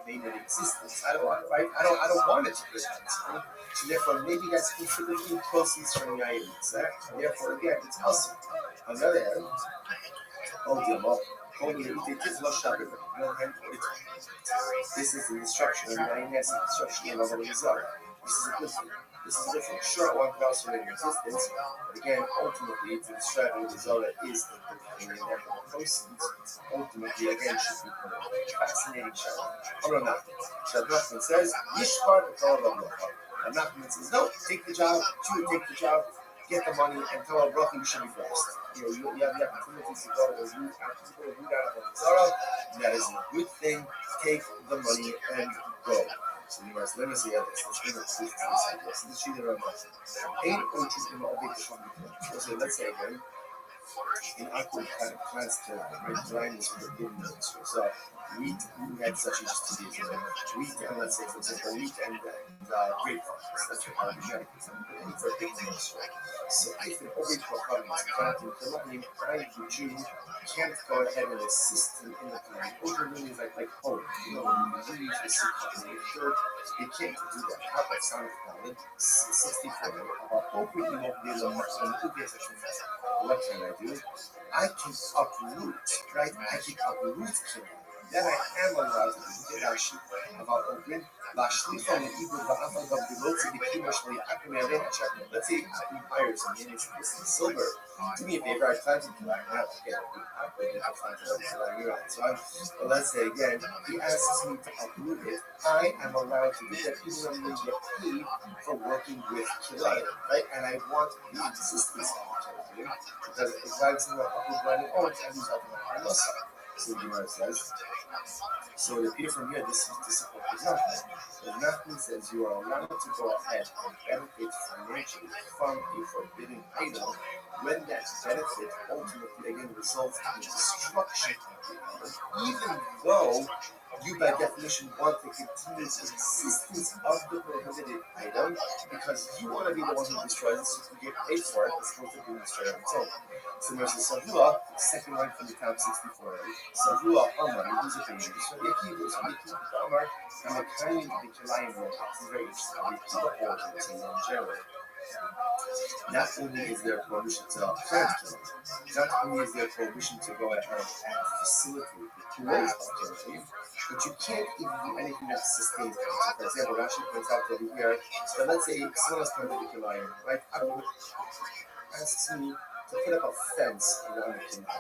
A: name of existence. I don't want, right? I don't want it to break on its own. So therefore, maybe that's considered being proceeds from the items. Therefore, again, it's awesome. On the other hand, oh dear Lord. This is the instruction, and I has the instruction of the result. This is a good thing. This is different. Sure, one can also make existence, but again, ultimately, to describe the result is the proceeds. Ultimately, again, should be fascinating. Hold on now. So Nachman says, Yishbar and Nachman says, no, take the job, Jew, take the job, get the money, and tell our brother you should be blessed. You have the opportunity to go to the root out of the Zara. That is a good thing. Take the money and go. So you must let me see this. Let's bring up this. Let's see the Rambam. Ain't urges in the object of the so let's say again. In Akul plants to right? Line is for the given ministry. So wheat, we had such as to be wheat, and let's say for example, wheat and grape farmers. That's what our genetic is. And for a big ministry. So if an overage for farmers planting Philippine, I, the Jew, can't go ahead and assist him in the plan. Overruling is like home. You know, when you use the secret in the church, they can't do that. How about sound valid? 64. Appropriately, what they learn and who gets a confession. What can I do? I can uproot, right? I can uproot killing. Then I am allowed to do Rashi about open. Lashlifa and Ibu Ba'afal of the Lotzi became actually Akumelin Chapman. Let's say Aku hires a man is silver. Do me a favor, I planted to that. Now, okay, I planted to that. So let's say again, he asks me to uproot it. I am allowed to do that even though I'm going to get paid for working with Kilai, right? And I want the existence of Kilai because it's like something like Aku running on and he's up in my So the Gemara says. So it appears from here, this is to support the example. The Nachman says you are allowed to go ahead and benefit financially from a forbidden item when that benefit ultimately again results in the destruction of the item, even though you by definition want the continuous existence of the prohibited item because you want to be the one who destroys it so you can get paid for it as opposed to being destroyed on its own. So there's the Savua, second line from the top 64. Savua Amar, who's a thing. So Yakibu, so Yakibu Amar, and the kind of the Kilayim work. This is very interesting. The origins in general. Not only is there a prohibition to plant killing, not only is there a prohibition to go ahead and facilitate the growth of killing, but you can't even do anything that sustains it. So for example, Rashi points out over here that let's say someone else comes to the Kilayim, right? Asks me to put up a fence around the kingdom.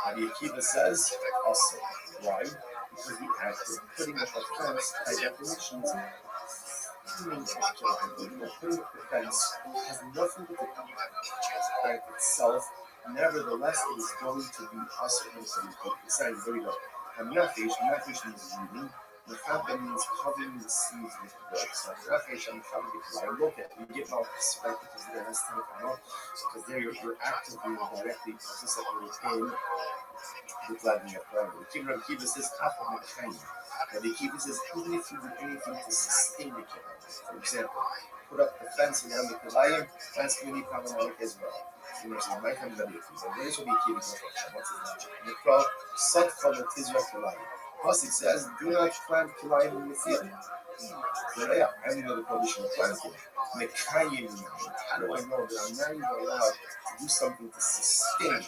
A: Rabbi Akiva says also. Why? Because the act of putting up a fence, by definition, is putting up the fence has nothing to do with the act itself. Nevertheless, it is going to be us or something. Besides, there we go. Nafish means reading. Mechaba means covering the seeds with dirt. So Nafish and Mechaba get I look at you get off right because they're less than because there you're actively and directly participating in the planting of flower. The King Rabbi says half of the kind. But the Kiva says even if you do anything to sustain the Kiva, for example, put up the fence around the Kilayim, that's going to be problematic as well. You know, so my kind of idea. So there's what the Kiva says. What's his name? Mikra, Sat from the Tizra Kilayim. Pasuk says, do not plant Kilayim in the field. So yeah, I don't know the prohibition of planting. Mekayim, how do I know that I'm not even allowed to do something to sustain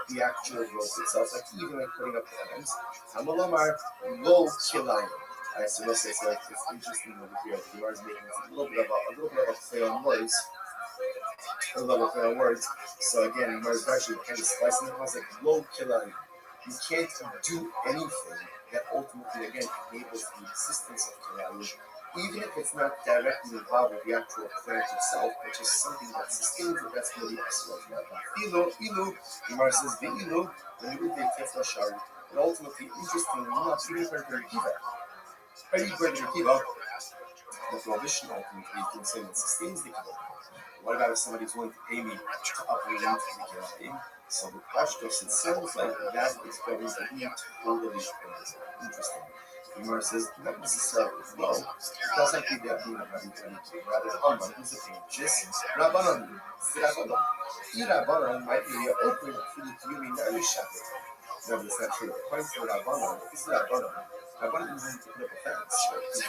A: the actual growth itself, like even like putting up the fence? Amalomar, low Kilayim. Alright, so let's say, so it's interesting over here. The Gemara is making a little bit of a play on words. I love a play on words. So again, Mars actually kind of slicing it. I was like, low killer. You can't do anything that ultimately, again, enables the existence of Kilayim, even if it's not directly involved with the actual plant itself, but just something that sustains it. That's really excellent. Ilu, Gemara says, Ilu, when you read the Tefla Shari, and ultimately, interestingly enough, even for the Kiva, the prohibition ultimately is the same that sustains the Kiva. What about if somebody's willing to pay me to uproot the Kilayim? So the Pashtos, it sounds like that is going to be totally interesting. Gemara says, not necessarily. No, it doesn't give that being a Rabbi. Rather, Amman, who's a pain. This Rabbanon, Rabbanon might be open to the community shepherd. No, but it's not true. According to Rabbanon, this is Rabbanon isn't to put up a fence.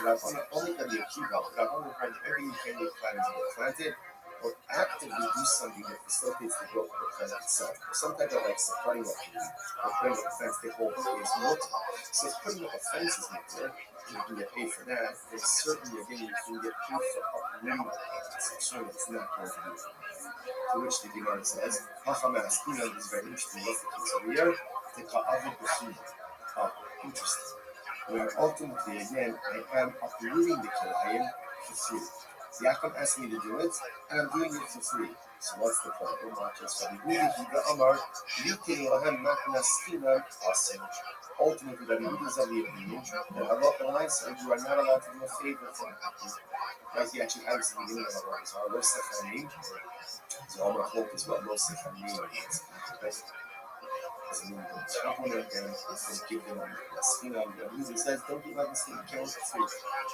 A: Rabbanon only can be a kiva. Rabbanon requires every family plant to get planted or actively do something that facilitates the growth of the plant itself. Or some type of like supporting up or putting up a fence to hold is multiple. So if putting up a fence is nuclear, you can get paid for that, then certainly again you can get paid for uprooting the plants. I'm sure that's not going to be to which the Gemara says, Hachamas, is very interesting. What's the case over here? The Ka'avot B'chim. Interesting. Where ultimately, again, I am uprooting the Kilayim for free. Yaakov asked me to do it, and I'm doing it for free. So what's the problem? Ultimately, the Yehuda is of the opinion that Allah said you are not allowed to do a favor for him. Right? He actually has the beginning of our Lo Sechanim. So all my hope is what Lo Sechanim means. Compliment them and give them a skin on them. He says, don't give up the skin, you can't free.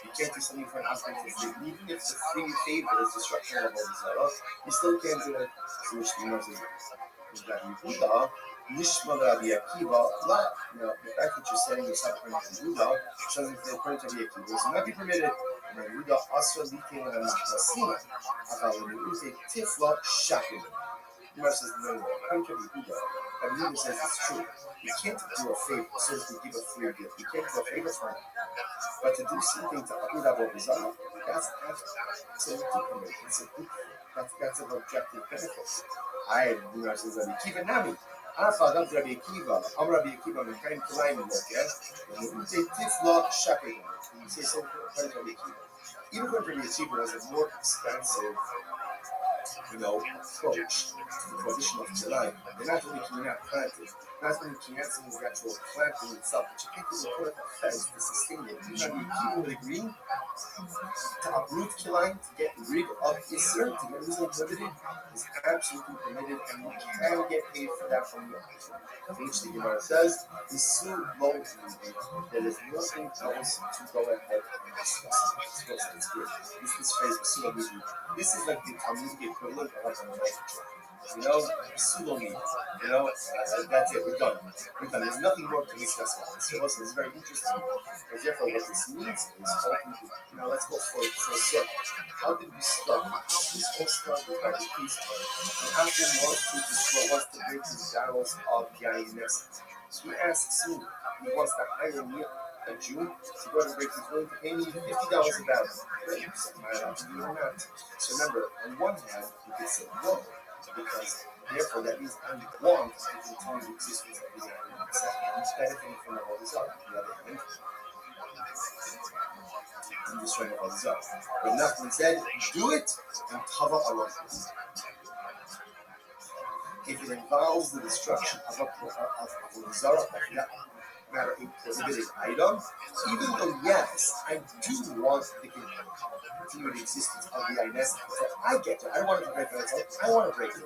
A: You can't do something for an husband to free. Even if the free favor is destruction of all these laws, you still can't do it. So which the Gemara says, Yehuda, Nishma Rabbi Akiva, La. Now, the fact that you're saying yourself according to Yehuda shows that the according to Rabbi Akiva will not be permitted. Yehuda Asra Likin and Nasina. Aval Yehuda Tifla Shakin. The Gemara says, no, according to Yehuda, and Yehuda says it's true. You can't do a favor, so to give a free gift. You can't do a favor for him. But to do something to uproot Avodah Zarah, that's absolutely permitted. It's a good thing. That's an objective benefit. I, the Gemara says, Rabbi Akiva Nami. Afa Adam Rabbi Akiva. Rabbi Akiva, Mekayim Kilayim Moker. And say Tifla Shakir. You say so according to Rabbi Akiva. Even when Rabbi Akiva was a more expensive approach to the prohibition of Kilayim. They're not only can you not plant it, not only can you not see the actual planting itself, but you can't even put up a fence to sustain it. You know, people would agree to uproot Kilayim, to get rid of Isser, to get rid of liberty, is absolutely permitted, and you can get paid for that from the other. Which the Gemara says is so low there is nothing else to go ahead and discuss. This phrase is so easy. This is like the Talmudic equivalent of a microchip. Sulomi. That's it. We're done. There's nothing more to discuss about this. So it's very interesting. And therefore, what this means is ultimately, let's go for a circle. How did we start? This all started by the priest. And after wants to break these barrels of GUINNESS. So he asks me, he wants to hire me a Jew to go to break. He's willing to pay me $50 a barrel. Great. So am I allowed to do that? So remember, on one hand, you could say no. Because therefore that means I want to continue the existence of these animals. He's benefiting from the Avodah Zarah. On the other hand, I'm destroying the Avodah Zarah. But Nachman said, do it and cover Allah. If it involves the destruction of Avodah Zarah, matter a prohibited item, even though yes, I do want the continued existence of the GUINNESS. I get it. I don't want it to break on its own. I want to break it.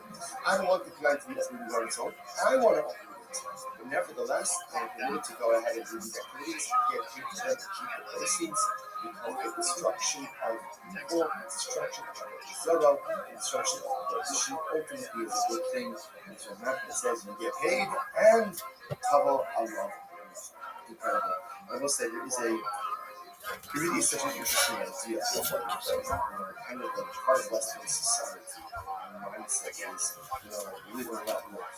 A: I don't want the plant to be uprooted on its own. I want to uproot it. But nevertheless, I am permitted to go ahead and do these activities, get people to keep the proceeds, because the destruction of people, destruction of Zorro, destruction of prohibition ultimately is a good thing. And so Matthew says you get paid and cover Allah. Incredible. I will say there is it really is such an interesting idea kind of the part of Western society and mindset is, live and let live.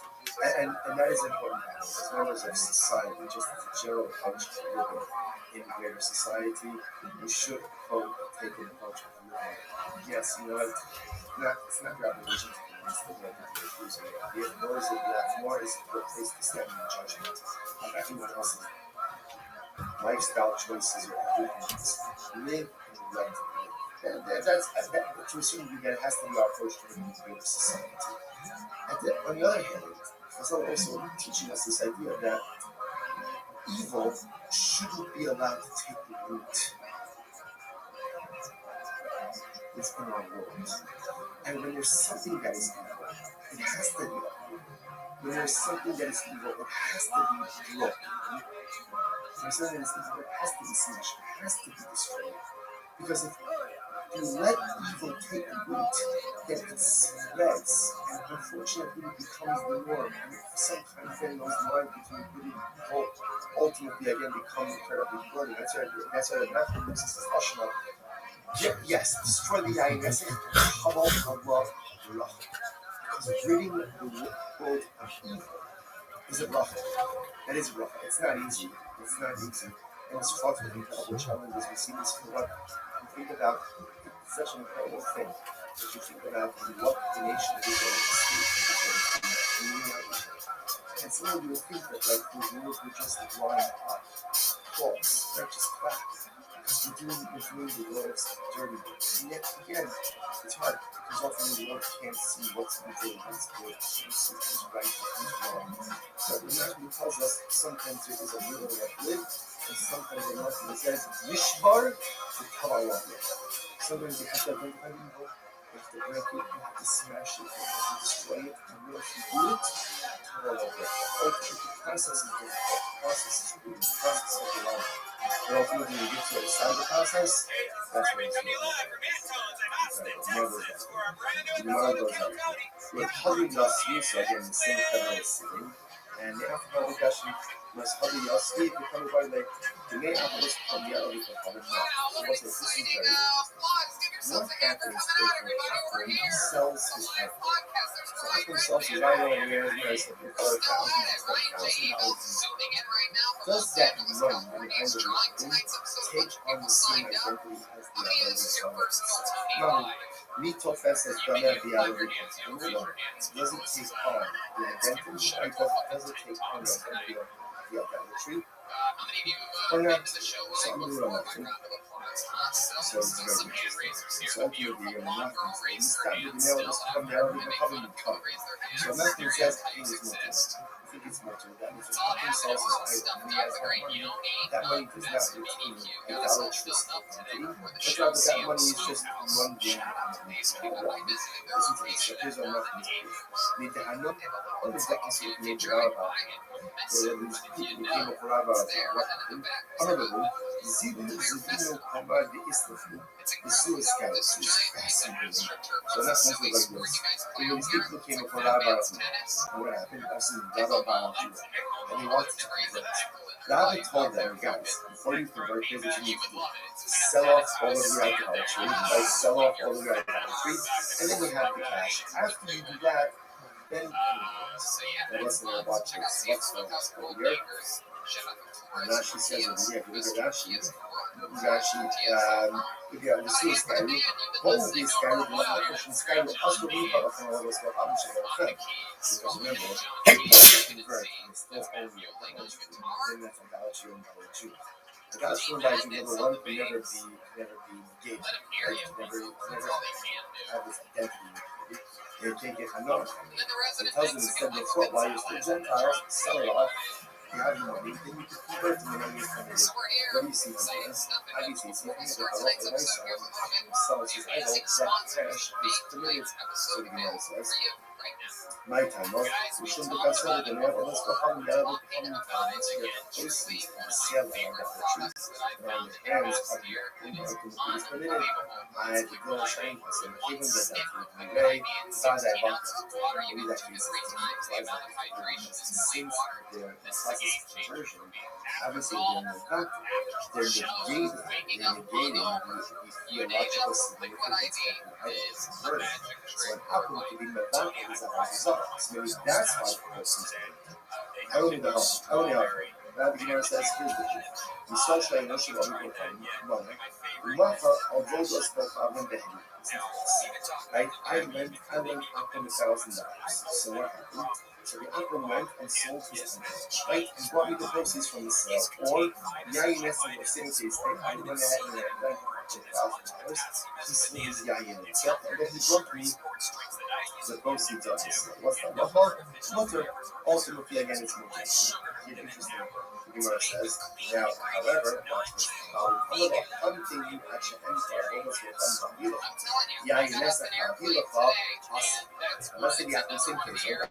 A: And that is important as members of society, just as a general culture living in greater society, we should quote take an approach of living. Yes, you know, it's not about religion. It's the way that they're using it. Nor is it that, nor is it a place to stand in judgment of everyone else's lifestyle choices or everything else. Live and let live. To a certain degree, that has to be our approach to living in a society. On the other hand, it's also teaching us this idea that evil shouldn't be allowed to take root within our world. And when there's something that is evil, it has to be uprooted. When there's something that is evil, it has to be broken. When there's something that is evil, it has to be smashed, it has to be destroyed. Because if you let evil take root, then it spreads, and unfortunately it becomes the norm. And sometimes then those lines between good and evil ultimately again become incredibly blurry. That's why the Matthew uses this lashon of yes, destroy the INS and Chabal Allah. Because ridding the world of evil is a bracha. That is a bracha. It's not easy. It's not easy. And it's fraught with incredible challenges. We see this for what you think about. It's such an incredible thing. If you think about what the nation of Israel is, and some of you will think that like the rules were just lying up false, not just facts. Because we're doing the Lord's dirty work. And yet again, it's hard because often the Lord can't see what's evil, what's good, who's right, who's wrong. But the Matthew tells us sometimes there is a little that live, and sometimes the Matthew says, Yishbar to Kavala. Sometimes you have to identify evil, you have to break it, you have to smash it, you have to destroy it, and once you do it, Kavala. The process is difficult, the process is good, the process is overwhelming. But ultimately, when you get to the other side of the process, that's when it's we're hugging Yossi, so again, the same federal sitting. And the African question was hugging Yossi, if you come by like, the main African from the other week of hugging Yossi. This is very what happens if he sells his item? So African sells his item and he has $1,000, does that money when it ends up take on the same identity as the other sellers? No. Mitofes has done that the other people. Does it take on the identity? Does it take on the identity of the idolatry? Or not? So I'm going to run that. So it's very interesting. So ultimately, you're going to nothing. This time, the nail is to come down, and come and come. So nothing says, I think it's more to. I think it's more to. That means if nothing sells his item, and he has that money does not retain idolatrous activity. But rather, that money is just one game. Here's our nothing. Need to handle. What is that concept of nature about? So these people came up Rabbi honorable, Zivino Kamba de Islafu, the suicide is fascinating. So that's something like this. When these people came up Rabbi, what happened? And he wanted to convert. Rabbi told them, guys, before you convert, here's what you need to do. Sell off all of your idolatry, sell off all of your idolatry, and then you have the cash. After you do that, then the lesson I watch is what's over here. And Rashi says over here, if you look at Rashi, if you have the suicide, both of these guys will not push this guy will also be part of all of us. Because remember, if you convert and still own your idolatry, then that's idolatry and idolatry. Idolatry and idolatry, number one, can never be negated. Never have this identity. They can't get Hanor. It tells them instead of foot, while you're still Gentiles, sell it off. You have the money, then you can convert to the money you're coming in. What do you see from this? Obviously, see if you have a lot of nice sells his idol, that cash is committed, so the Gemara says. My time, no? We shouldn't be concerned with the matter. Let's go home and have it come to your proceeds and sell it on the trees. On the hands of your is permitted. I had to go and train myself, even though that would be way, besides I bought maybe that means since the process of conversion, obviously they're negating the theological significance of the idol conversion. So what happened to be Mabaka is a result. So maybe that's why the person's I don't know. Rabbi says, here's the truth. We saw Shai Moshe Rabbi Umacha Avodos B'Chavim Behedi. Right? I lent Akum $1,000. So what happened? So the Akum went and sold his Akum, right? And brought me the proceeds from the sale. Or Yayin Nessim was saying to his thing, I went ahead and lent $1,000. He sold his Yayin itself, and then he brought me the proceeds of the sale. What's that? Mutter. Ultimately, again, it's mutter. Interesting. The Gemara says, now, however, continue action and almost let's say the Akum same case, right?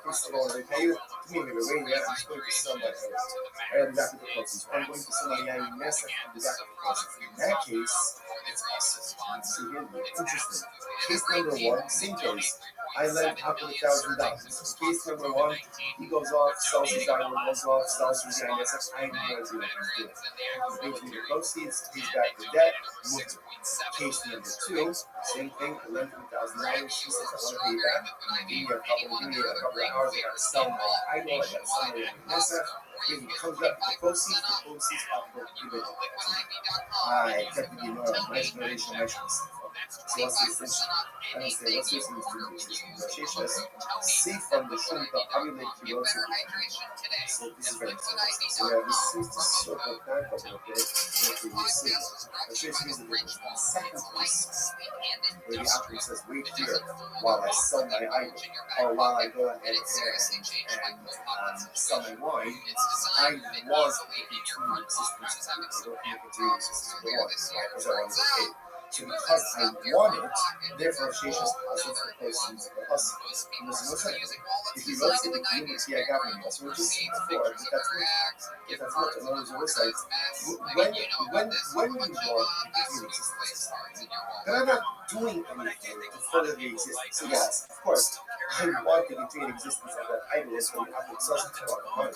A: First of all, they pay you, to me, they were waiting there, I'm just going to sell my house. I have exactly the proceeds. I'm going to sell my Yayin Nessa and exactly the proceeds. In that case, it's awesome. See here, interesting. Case number one, same case. I lent Akum $1,000. Case number one, he goes off, sells his Yayin, goes off, sells his Yayin Nessa. I have no idea what he's doing. He pays me the proceeds, pays back the debt, mutter. Case number two, same thing, I lent him $1,000. She says, I want to pay you back. Give me a couple of hours, I gotta sell my idol, I gotta sell my Nessa. He comes back with the proceeds are for given. I technically know my explanation, my chance. So what's this? I don't say, what's this in the see from the shul the Amilek Kilosi. So this is very interesting. So we have this circle back of the day. So you see, the Shesha is the second place where the Akim says, wait here while I sell my idol, or while I go ahead and sell my wine. I was between existence and I don't have between existence of the wine, because I wanted to pay. So because I want it, therefore Shesha's passes the proceeds of us. And there's no sense. If you look at the community I got from us, we're just before, if that's not the knowledge of the site, when you want to continue existence, then I'm not doing anything to further the existence. So yes, of course, I want to continue the existence of that idol, so we have to such a lot of money.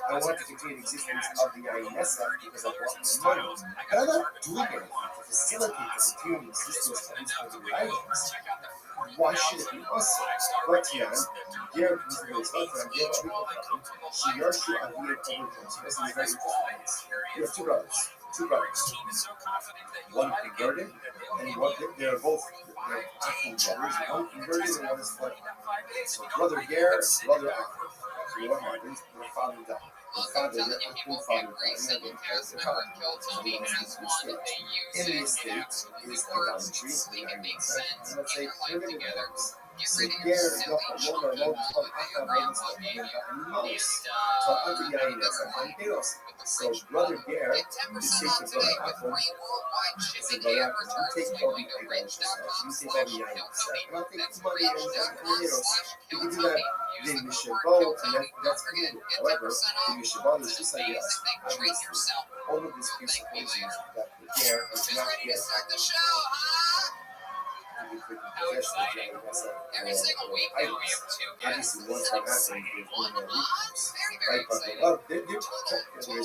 A: I want to continue the existence of the Yayin Nessa because I want the money. But I'm not doing anything to facilitate the continuing existence of these other items. Why should it be us? But yeah, Gare comes to this other time, she Yarshu Avir overcomes. This is very interesting. You have two brothers. One converted, and one they're both Akum brothers. One converted and one is fled. So brother Gare, brother Akum. So what happens? Their father died. Their Akum father died. And in the estate is idolatry. And let's say so Gare is not alone from Akum so brother Gare is saying to brother Akum, so brother Akum, you take all the idolatry stuff, you take all the Yayin stuff, and I'll take the money and you can do that in Mishabot, and that's cool. However, in Mishabot is just like yes, all of this presupposes that the Gare is not yet every single week we have two guests. Obviously, once that happens, there's one more weakness. Right, but they're technically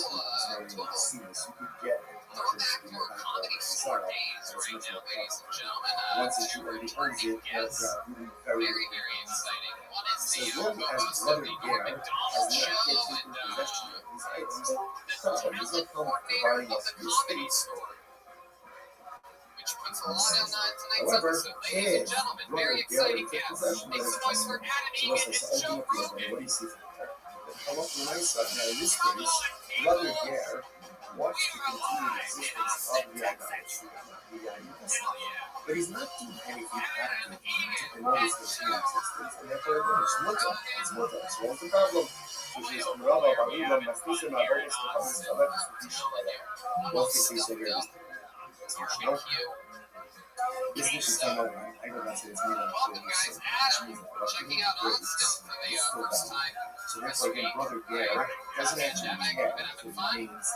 A: seamless. You could get comedy sport days right now, ladies and gentlemen. Once it's already earns it, that's very exciting. One is the Brother Gare has not yet taken possession of these items. He's not providing us with space. However, if Brother Gare took possession of his time, so let's say, what do you see from there? Come up to my side. Now, in this case, Brother Gare wants to continue the existence of the idolatry, but he's not doing anything active to promote his continued existence, and therefore it's mutter. So what's the problem? Which is, Rabbi, what's the case over here? This is I know that's it. It's made up of checking out all the stuff for the first time. So therefore, again, Brother Gare doesn't actually care if it means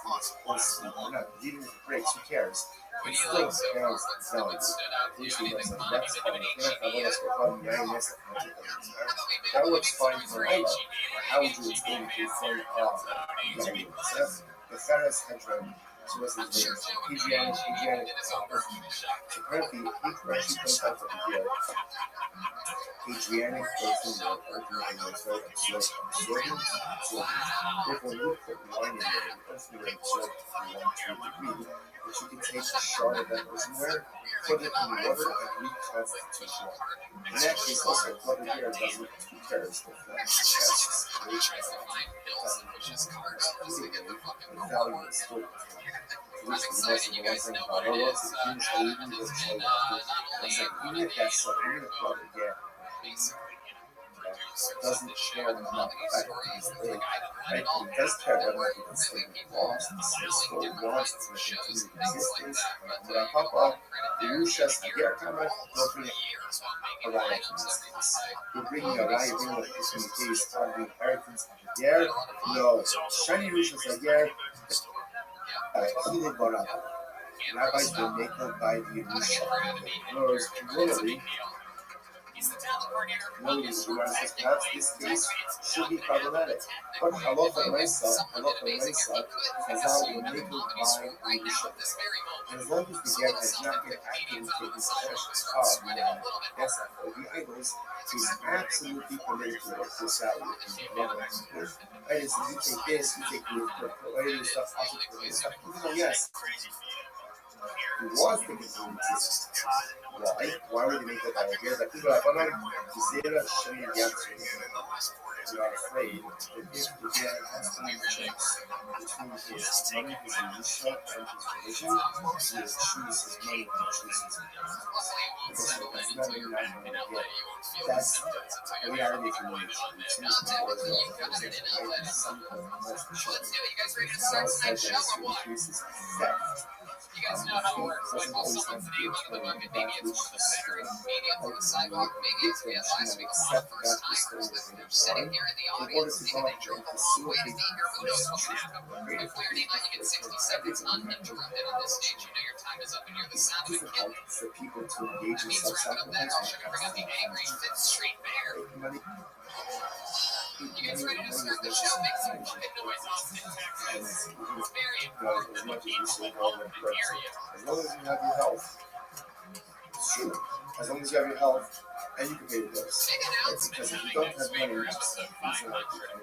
A: or not. Even if it breaks, who cares? It still has value. That works fine for Rabbi. How would you explain it to the Pharaoh's hedron? So what's his name? Adrian. So apparently, he actually comes out from here. Adriatic protein or protein is very absorbent. Therefore, you put wine in there, it doesn't really absorb to 1 to 2 degree. But you can take a shot of that earthenware, put it in water, and reconstitute water. In that case, also, rubber beer doesn't who cares if that's great. The value is still
D: I'm excited you guys know what it is. At this point, not only
A: even if that's so, even if rubber, yeah. Doesn't care about the fact that he's big, right? He does care whether or not he's lost, he's still lost, and continues existence. But on top of the Russia's Ager camera, don't bring a riot in this case. You're bringing a riot, you're bringing a piece in the case of the inheritance of the Ager. No, shiny Russia's Ager, heated Barabba. Rabbis will make them by the Russia. Whereas, normally, notice perhaps this case should be problematic. But halacha Raisa, Chazal will make it by Yerusha. And as long as the get has not been actively taken possession of, yes, for the idols, he's absolutely permitted to work this out with his brother. Right, so you take this, you take the stuff, even though, yes, he was thinking to exist. Why? Why would he make that idea? That people are going to zero shame yatsui. We are afraid that if the Jedi has any choice between his money, his Yerusha, and his religion, he will choose his money and choose his religion. Because that's not really not going to get. That's a reality of religion. It's not for the right? Some of that's the choice. Some says that it increases theft.
D: You guys know how it works. So I call someone today, like, maybe it's one of the maybe it's on the sidewalk, maybe it's via last week, one of the first timers that they're sitting here in the audience, thinking they drove a long way to be here, who knows what will happen. But clearly, now you get 60 seconds uninterrupted on this stage. You know your time is up and you're the sound of a killer.
A: For people to engage in
D: That means we're coming up next.
A: self-sacrifice.
D: We're going to bring up the angry Fifth Street Bear. You guys ready to start the show? Make some fucking noise, Austin, Texas. It's very important that we keep moving on, period.
A: As long as you have your health, it's true. As long as you have your health and you can pay the bills.
D: Big announcement
A: Because if you
D: coming
A: don't
D: next
A: have
D: week
A: money,
D: for
A: it's
D: episode 500 of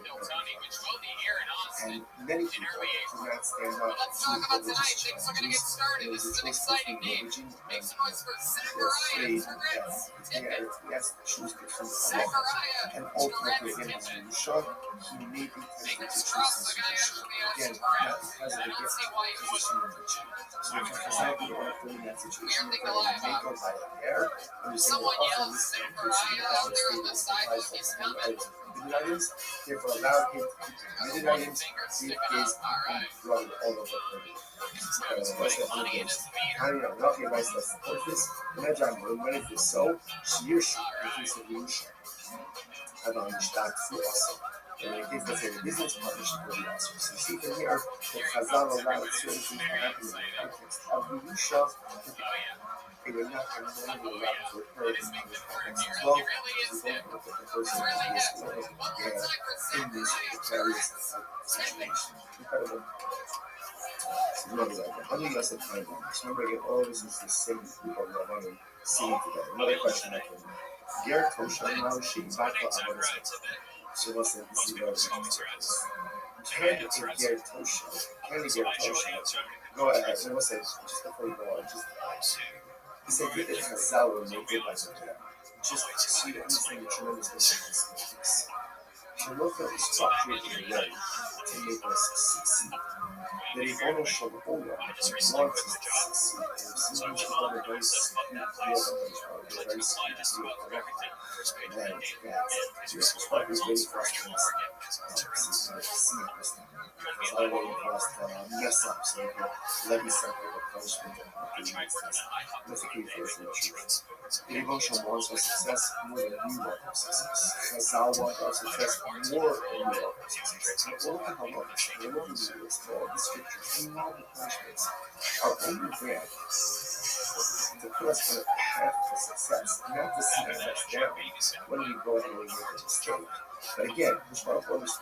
D: No Tony, which will be here in Austin.
A: and many people do not stand up
D: Let's talk about tonight. Things are going to get started. This is an exciting game. Make some noise for Zachariah Tourette's Tippett.
A: Yes, choose between
D: Zachariah
A: and ultimately
D: Tourette's
A: again,
D: Tippett.
A: Yusha, he may be
D: Fingers
A: tempted to
D: crossed
A: choose
D: the guy
A: this
D: actually has
A: again,
D: Tourette's.
A: not because of
D: I
A: the
D: don't
A: gift
D: see why he
A: position
D: wouldn't.
A: of the child. So if you decide you want to put in that situation,
D: Weird thing
A: where
D: to lie
A: you may go
D: about.
A: by air, and you say,
D: Someone
A: well,
D: yelled
A: often this
D: Zachariah out there on the sidewalk. He's coming.
A: items, therefore allow him to keep committed items, see if case, and run all over the
D: Putting money in his feet.
A: Hani Rafi advice that support this, imagine when it is so, Shirsh, in case of Yusha, about Nishtag Fuas. And in case let's say the business partnership will be also. So you see from here, that Chazal allowed certain things to happen in the context of Yusha, it would not have normally allowed to occur in the context as well. Because we don't know that the person is in this various situation. Incredible. So remember that. Only less than 5 minutes. Remember again, all of this is the same people who are running, singing together. Another question I can. Ger Tosha now she battle about so what's the Can it Ger Tosha? Can it Ger Tosha? Go ahead. So what's it? Just before you go on, just it's a good Chazal will make it like that. Just so you understand the tremendous difference in this. Shaloka is structured in a way to make us succeed. The Ribono Shalom wants us to succeed. And as soon as you want to very sweet, very sweet, then your spot is waiting for us to mess up. It's all waiting for us to mess up so we can levy some type of punishment and that's the key for us in the truth. The Ribono wants our success more than we want our success. Chazal wants our success more than we want our success. And all the halachas, all the rules, all the scriptures, and all the punishments are only there to put us on a path to success, not to see us down when we go and we make a mistake. But again, which one of us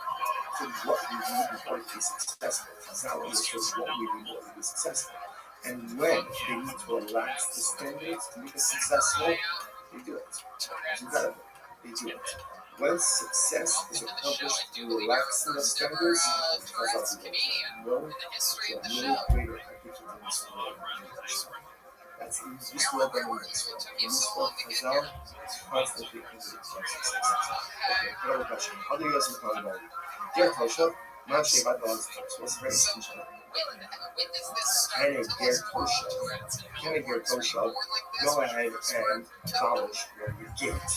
A: to what we need in order to be successful. Chazal understood what we need in order to be successful. And when they need to relax the standards to make us successful, they do it. You gotta they do it. When success is accomplished through relaxing of standards, because of the no to a no greater equity than this world. That's the used to open in this world. In this world, Chazal is constantly into success. Another question. How do you guys talk about it? Dear Tosha, man shave out dogs. What's the greatest teaching? Can a Dear Tosha go ahead and polish your gate?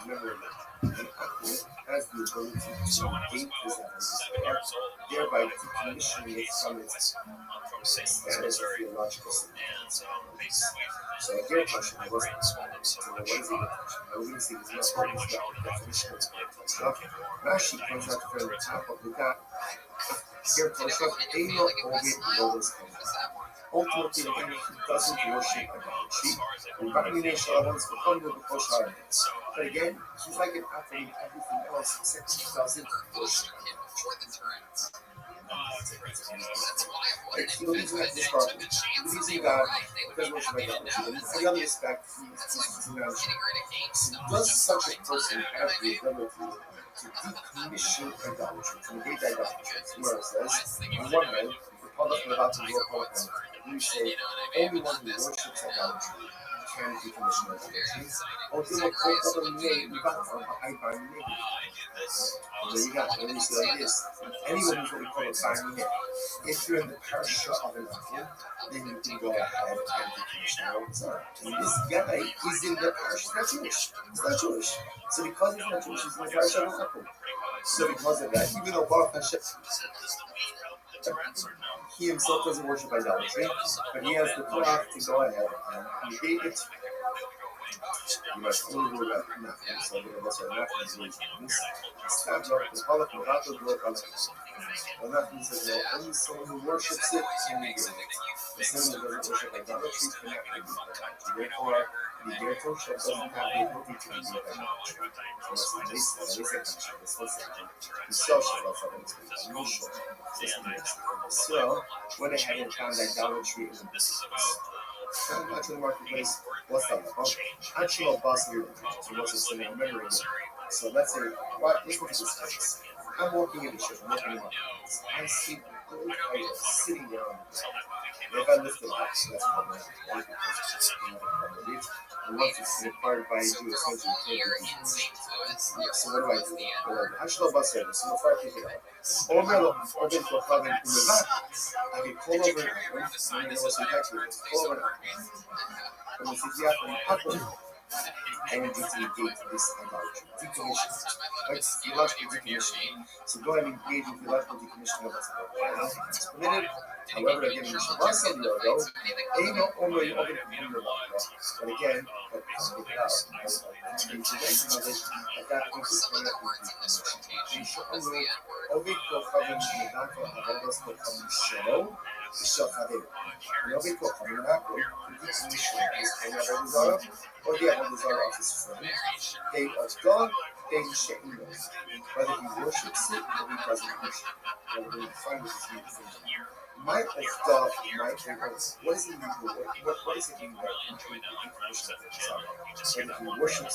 A: Remember that. An apple has the ability to gate his desire, thereby decommissioning it from its status of theological significance. So a Dear Tosha was what is it? I was going to say this not always the definition of Rashi points out from the top of the God. Dear Tosha, Eino Ovid Lotus. Ultimately, again, he doesn't worship idolatry. But again, he's like an apple in everything else, except he doesn't worship. Like, he believes in that discarding. He believes in God, doesn't worship idolatry. And in other respect, he's an analogy. Does such a person have the ability to decommission idolatry, to negate idolatry? Where it says, on one hand, the public about to work on we say only one who worships idolatry can decommission idolatry. Or do what called other name I buy name. There you go. And we say like this. Anyone who's what we call a binding. If you're in the parsha of an apple, then you can go ahead and decommission idolatry. And this guy is in the parsha. He's not Jewish. He's not Jewish. So because he's not Jewish, he's in the parsha of an apple. So because of that, even though Baruch Hashem, he himself doesn't worship idolatry, but he has the power to go ahead and negate it. You must only do that. So that's what happens. Stands up, the Halach, the Rato, the Halach. What happens is that only someone who worships it can negate it. The someone who doesn't worship idolatry cannot negate it. Therefore, the Dear Tosha doesn't have the ability to negate idolatry. So that's the basis. That's what's the social of it. So, went ahead and found idolatry in the business. Found out in the marketplace, what's that about? Actual boss here. So, what's this thing I'm remembering? So, let's say, let's look at this case. I'm walking in the ship, I'm walking in the marketplace. I see gold items sitting there on the ground. If I lift it up, so that's called one because it's another part. And once it's acquired by a Jew, essentially, so what do I do? Actual boss here, so if I pick it up. Overall, open for plug in the back. I can pull over an apple. I know what's exactly pull over an apple. When you see the apple, and you negate this idolatry. Decommission. It's theological decommission. So go ahead and engage in theological decommission of this. However, again, in Shabbos of the Odo, Eino only open from the but again, but can't get it out. The integration of it, at that point, is going to be decommission. In Shabbos, Ovid Kochamin, Shemidako, Havados Kochamin Shelo, Shochavim. Ovid Kochamin, Nako, decommission is kind of a result, or the other result of his friend. They are God, they shame them. Whether he worships it or he doesn't worship it. Whether he finds his need for it. My of God, my favorites. What does it mean to work? What does it mean that if he worships it or doesn't worship it?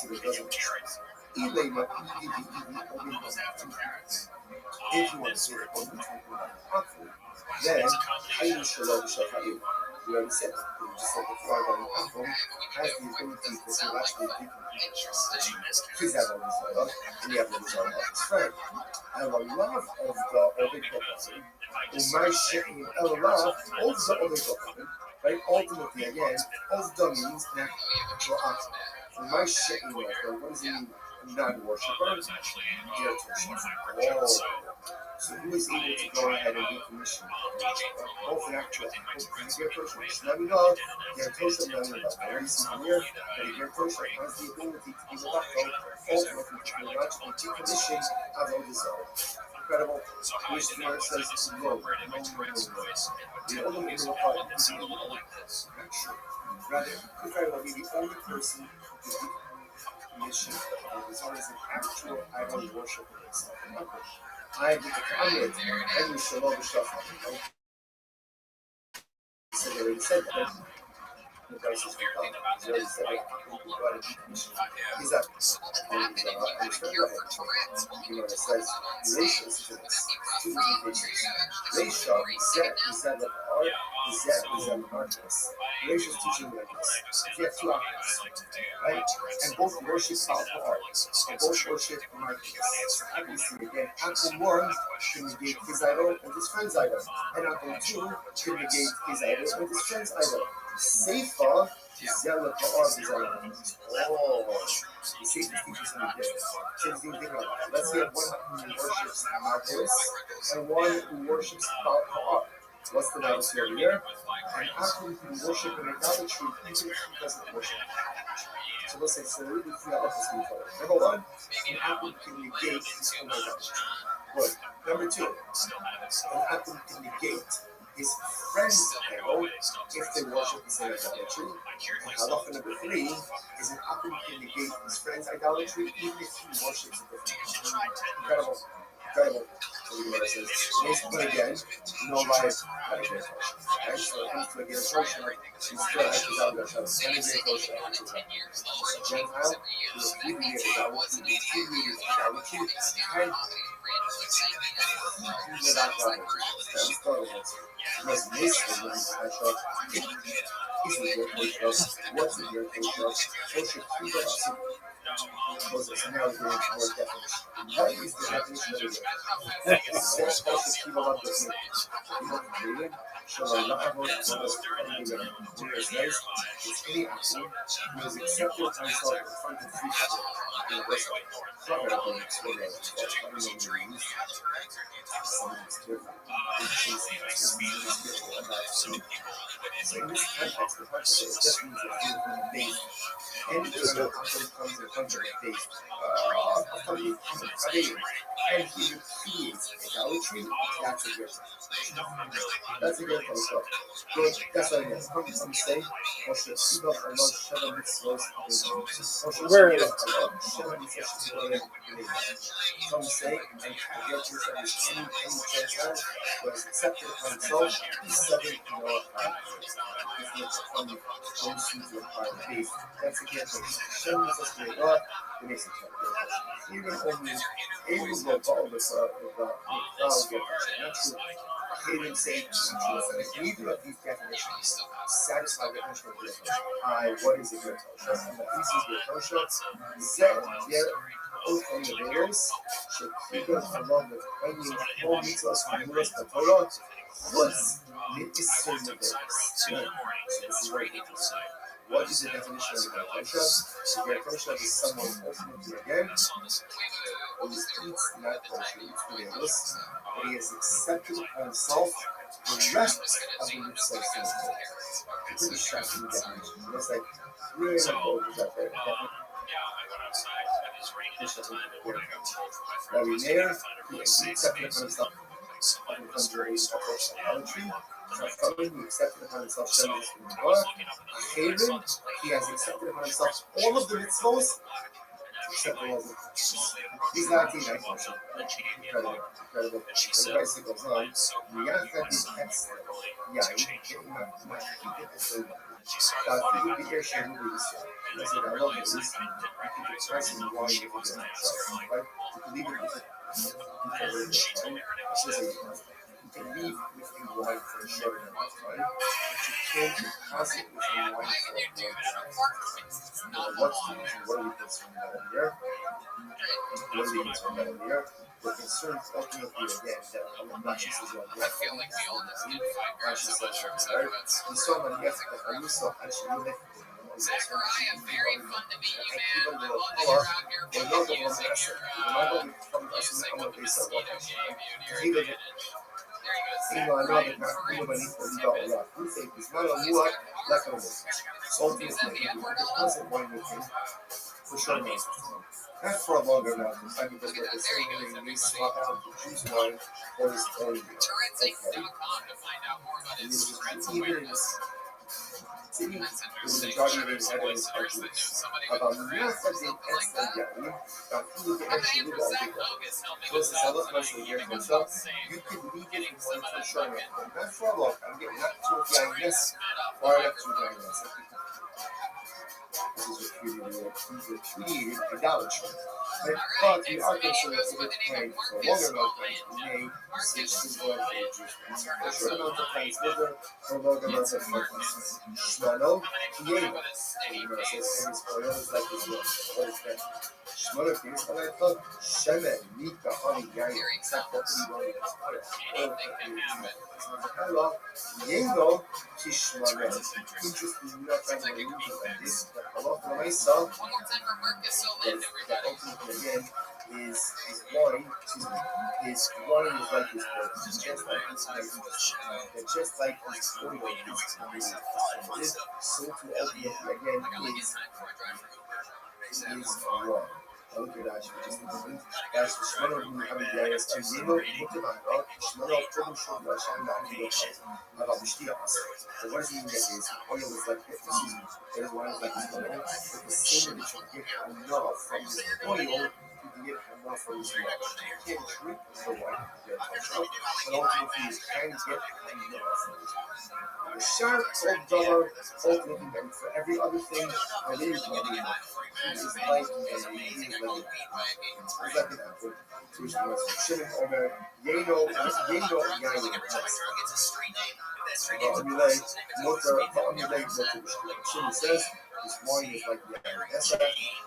A: If you want to say it, then Hayim Shalom Shachayim. We already said that. We just said before that the platform has the ability to actually decommission. He's have a result, and you have the result of his friend. And a lot of the Ovid Kochamin, Umay She'im Elav, also Ovid Kochamin, right? Ultimately, again, Ovda means an actual act. Umay She'im Elav, what does it mean? Non-worshipper, Dear Tosha. So who is able to go ahead and decommission both an actual Dear Tosha? Let me know, Dear Tosha, let me know. I already see here that Dear Tosha has the ability to be the ultimately to decommission Avodah Zarah. Incredible. Which the Lord says, no. The only part is not true. Rather, Israel will be the only person who can mission as long as an actual idol worshiper is I did the Kanye and you shall know the stuff. So they already said that. the prices went down. He's already said it. He's up. And his friend got him. You know, it says, Reisha is to this. Two indications. Reisha, Zet, is that like art? Zet is that artist. Reisha is teaching like this. If you have two options, right? And both worship powerful art. And both worship Marcus. Obviously, again, Apple 1 can negate his idol and his friend's idol. And Apple 2 can negate his idol and his friend's idol. Seifa is yellow for all his idols. Oh, the Seifa teaches something different. Same thing about it. Let's say one who worships Marcus and one who worships Baal. What's the notice over here? And Apple can worship an idolatry even if he doesn't worship. So let's say, so we can figure out what this means. Number one, an Apple can negate his own idolatry. Good. Number two, an Apple can negate his friend's idol if they worship the same idolatry. And halacha number three is an Apple can negate his friend's idolatry even if he worships a different one. Incredible. Incredible. So the Gemara says, basically again, no life at a great portion. Right? So it comes to a great portion, you still have to doubt yourself. And a great portion. Gentile, who is freely able to doubt, who is freely able to doubt, and without doubt, that's starting it. Because this is when you catch up. He's a great portion. What's a great portion? Portion 3 bucks. Moses, now we're going to more definition. What is the definition of a great? It's just supposed to keep a lot of things. You know, created, shall Allah avoid Moses from the women. Where it says, it's any action who is accepted by himself in front of three people. In the rest of it. It's not going to be extraordinary. It's not going to be somebody's terrified. So in this context, the part says, it just means that you're going to be and the other comes in front of the face. And he repeats idolatry. That's a good one. That's a good one. Good. That's what it is. Some say,
F: Where is it?
A: Some say, and I get this understanding any Gentile was accepted upon himself, 7 Noah from those who are faith. That's again Hashem is us to God, it makes it even only able to follow this not true. Even say neither of these definitions satisfy the definition of good. What is a good trust in the pieces of conscience? Zed, both from the Vedas, should keep us along with bringing all mitzvahs from Mulas Torah. What's the issue of the Vedas? This is very interesting. What is the definition of the Vedas? The Vedas is someone ultimately again who eats not kosher, eats the Vedas, but he has accepted upon himself the rest of the mitzvahs. It's pretty shocking definition. It's like really important that there. Rabbi Meir, he accepted upon himself idolatry. He accepted upon himself service in the Torah. Haven, he has accepted upon himself all of the mitzvahs except all of them. He's 19, I think. Incredible. The price goes on. Yachad is excellent. Yeah, I said, I love this. You can express it why you want to right? You can leave it with you can leave within wine for a short amount of time, but you can't deposit within wine for a long time. What's the reason? What are we concerned about here? What are we concerned about here? The concern ultimately again that Rashi says on the Rashi says right? You saw my yes, but you saw actually
D: Zechariah, very fun to meet you, man. I love that you're out here kicking music. Your music with the mosquito game, dude. There you go, Zechariah.
A: For sure, not for a longer amount of time because what they're saying is they swap out the juice wine or his own.
D: Turretsinks.com to find out more about his Turrets awareness.
A: city,
D: That's
A: the
D: interesting.
A: majority of
D: There's
A: the
D: some
A: evidence
D: listeners
A: are
D: that know
A: Jewish.
D: somebody
A: אבל
D: with
A: מיד
D: or
A: זה
D: something like
A: אצל
D: that.
A: יעני, ואפילו
D: Okay,
A: כאלה
D: and
A: שלא
D: for Zach
A: בעבודה.
D: Hogus helping
A: Plus,
D: us
A: it's a
D: out
A: lot
D: tonight,
A: less than
D: keeping
A: years
D: us
A: myself.
D: all safe.
A: You can read it
D: Getting
A: from
D: some of
A: one
D: that
A: for sure.
D: fucking
A: And that's for a lot. I'm getting not to
D: straight
A: GUINNESS,
D: spit off the
A: or not to
D: microphone.
A: GUINNESS. This is repudiated idolatry. But we are concerned with the time for a longer amount of time. We may switch to one ages. For a short amount of time, smoother, for a longer amount of time. Shmano, Kieva. And his oil is like his will. What is that? Shmano, Kieva, Shemen, Mika, Honey, Yain, except what we want is oil.
D: Anything can happen.
A: Hello, Yengo, Kishmano. Interesting enough, I'm going to use like this. Hello, for myself.
D: One more time for Marcus Oland,
A: That
D: everybody.
A: ultimately again is wine. Excuse me. His wine is like his oil. It's just like his oil. It's just like his oil. So to ultimately again is wine. Look at that. Just guys, Shmano who have a guy as Zeno, look at that. Shmano probably should not shine that video. About the Shtia. So what does he mean that his oil is like this? Their wine is like this oil. It's the same that you can get enough from this oil. You can get enough from this wine. You can't drink the wine. But ultimately, you can get enough from this wine. The sharp old dollar, ultimately, and for every other thing, that is what we want. It is like an apple. Shimon Omer, Yeno, Yain. Shimon says this wine is like the Essa,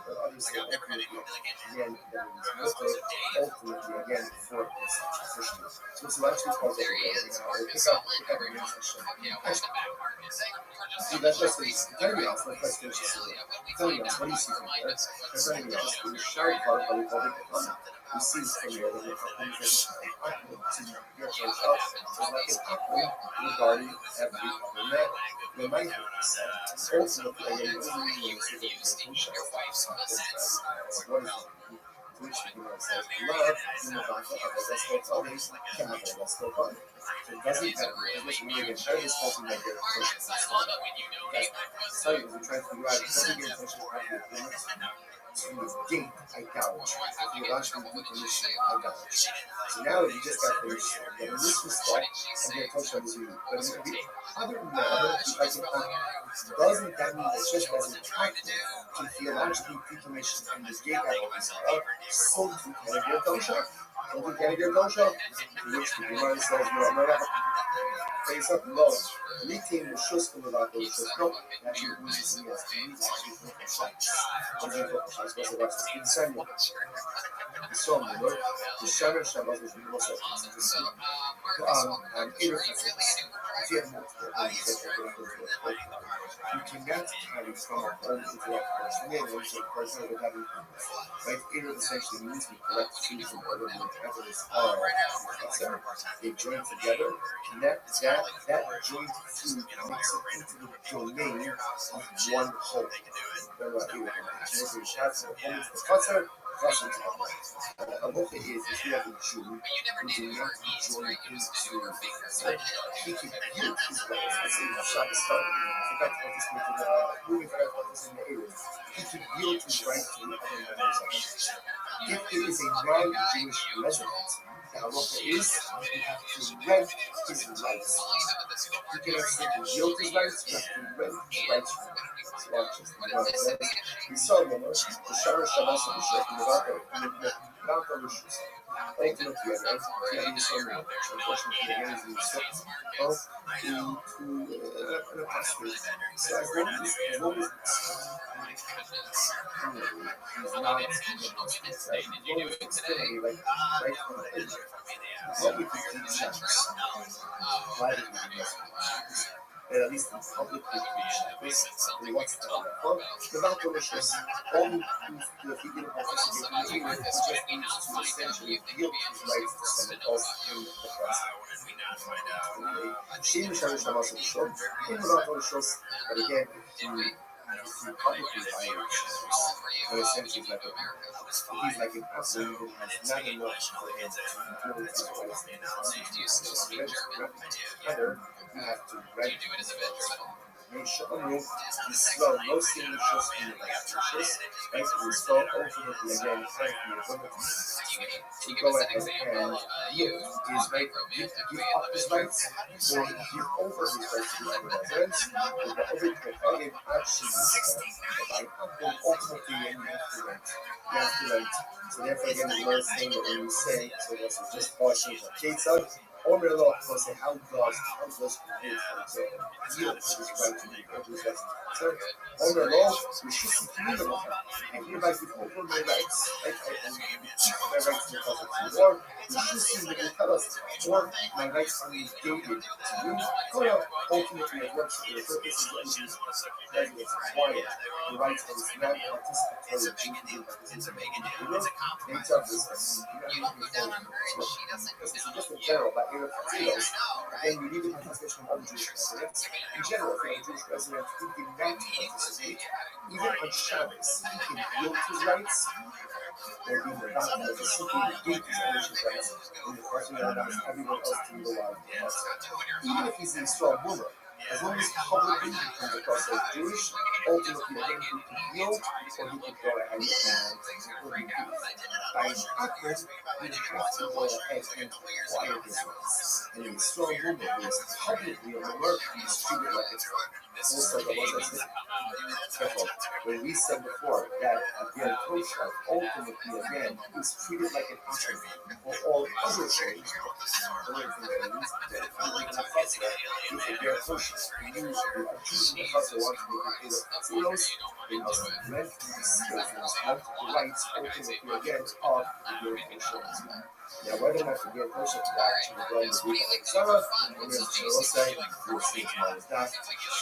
A: but others say ultimately again that it is mutter, ultimately again for Christian. So it's actually called
D: There he is, Marcus Oland, everyone. Okay, welcome back, Marcus.
A: See, that's just anything else. Let's finish this. Anything else? What do you see from there? There's anything else. In the shower part of the public, we see from there that it's an apple to your church house. It's like an apple regarding every other man. The might ultimately, again, it doesn't mean it's a function. What is it? Which says love, in the back of that's what's always chemical, that's still fun. So it doesn't matter. It doesn't mean again, try this something like this. So we're trying to figure out doesn't get attention to negate idolatry. If you actually definition of idolatry. So now you just got finished. Then this was step, and then touch on this unique. But other than that, doesn't that mean that just as an act can theologically decommission and negate idolatry? So to category dosha, so to category dosha, which the Gemara says face up low. Meeting the shus from the back of the shus. No, that you use in yes, to meet actually from the shus. In Samuel. The song, you know, the Shaman Shabbat was the most you cannot carry from a home into that person. Yeah, there's a person that having like it essentially means we collect food from other evidence they join together, connect that joint food makes it into the domain of one whole. They're like here, the shots of the cutter. What it is you have a Jew who do not join into he can use his rights. I say Shabbos started. I forgot to participate in the movie, I forgot to participate in the area. He can yield his right to the other members. If it is a non-Jewish resident, the halacha is you have to rent his rights. You cannot simply yield his rights, you have to rent his rights from him. We saw the Shara Shabbos of the Shek in the Valka Rishus. Ultimately, again, you saw the unfortunately, again, is the Shek to a pastor. So as long as he's not right from the edge, public is Shabbos. Private is and at least in public we what's the Valka Rishus only if he didn't participate in the event, he just needs to essentially yield his rights to someone else in the process. Shame Shabbos Shabbos is short, in the Valka Rishus, but again, if you publicly violate Shabbos, but essentially he's like an asshole who has not enough for him to yield his rights. Either you have to rent Sha'anu, Yisrael, no single trust in the righteous, right? Restore ultimately again, thank you, to go ahead and give his right, give up his rights, or give over his rights to his residents, or the other Kohanim actually, right? And ultimately, when you have to rent, you have to rent. So therefore, again, the Lord is saying that when you say, so this is just washing the case out, or the law, so say, how does yield his right to be over his rights? So, on the law, we should see freedom of him. And hereby give over my rights, right? And my rights to the cause of war, we should see that they tell us, or my rights are negated to you. Ultimately, it works for the purposes of that is required. The rights of this non-participatory duty is just in general, but here then you need the participation of Jewish residents. In general, for a Jewish resident who did not participate, even on Shabbos, he can yield his rights, or be the doctrine that is simply negate his ownership rights in the person that allows everyone else to go out. Even if he's in Israel Mumma, as long as publicly he comes across as Jewish, ultimately then he can yield, or he can go ahead and by his practice, he has to go ahead and acquire his rights. And in Israel Mumma, who is publicly a Mumma, he is treated like it's also the one that's careful. When we said before that again, kosher ultimately again is treated like an option for all other things. If a bear kosher, you use the Jews in the house that want to make it zeros, they must rent the rights ultimately again of the bear kosher. Now, whether or not the bear kosher to actually go and do it, Sarah, and then she will say, you'll see tomorrow is that.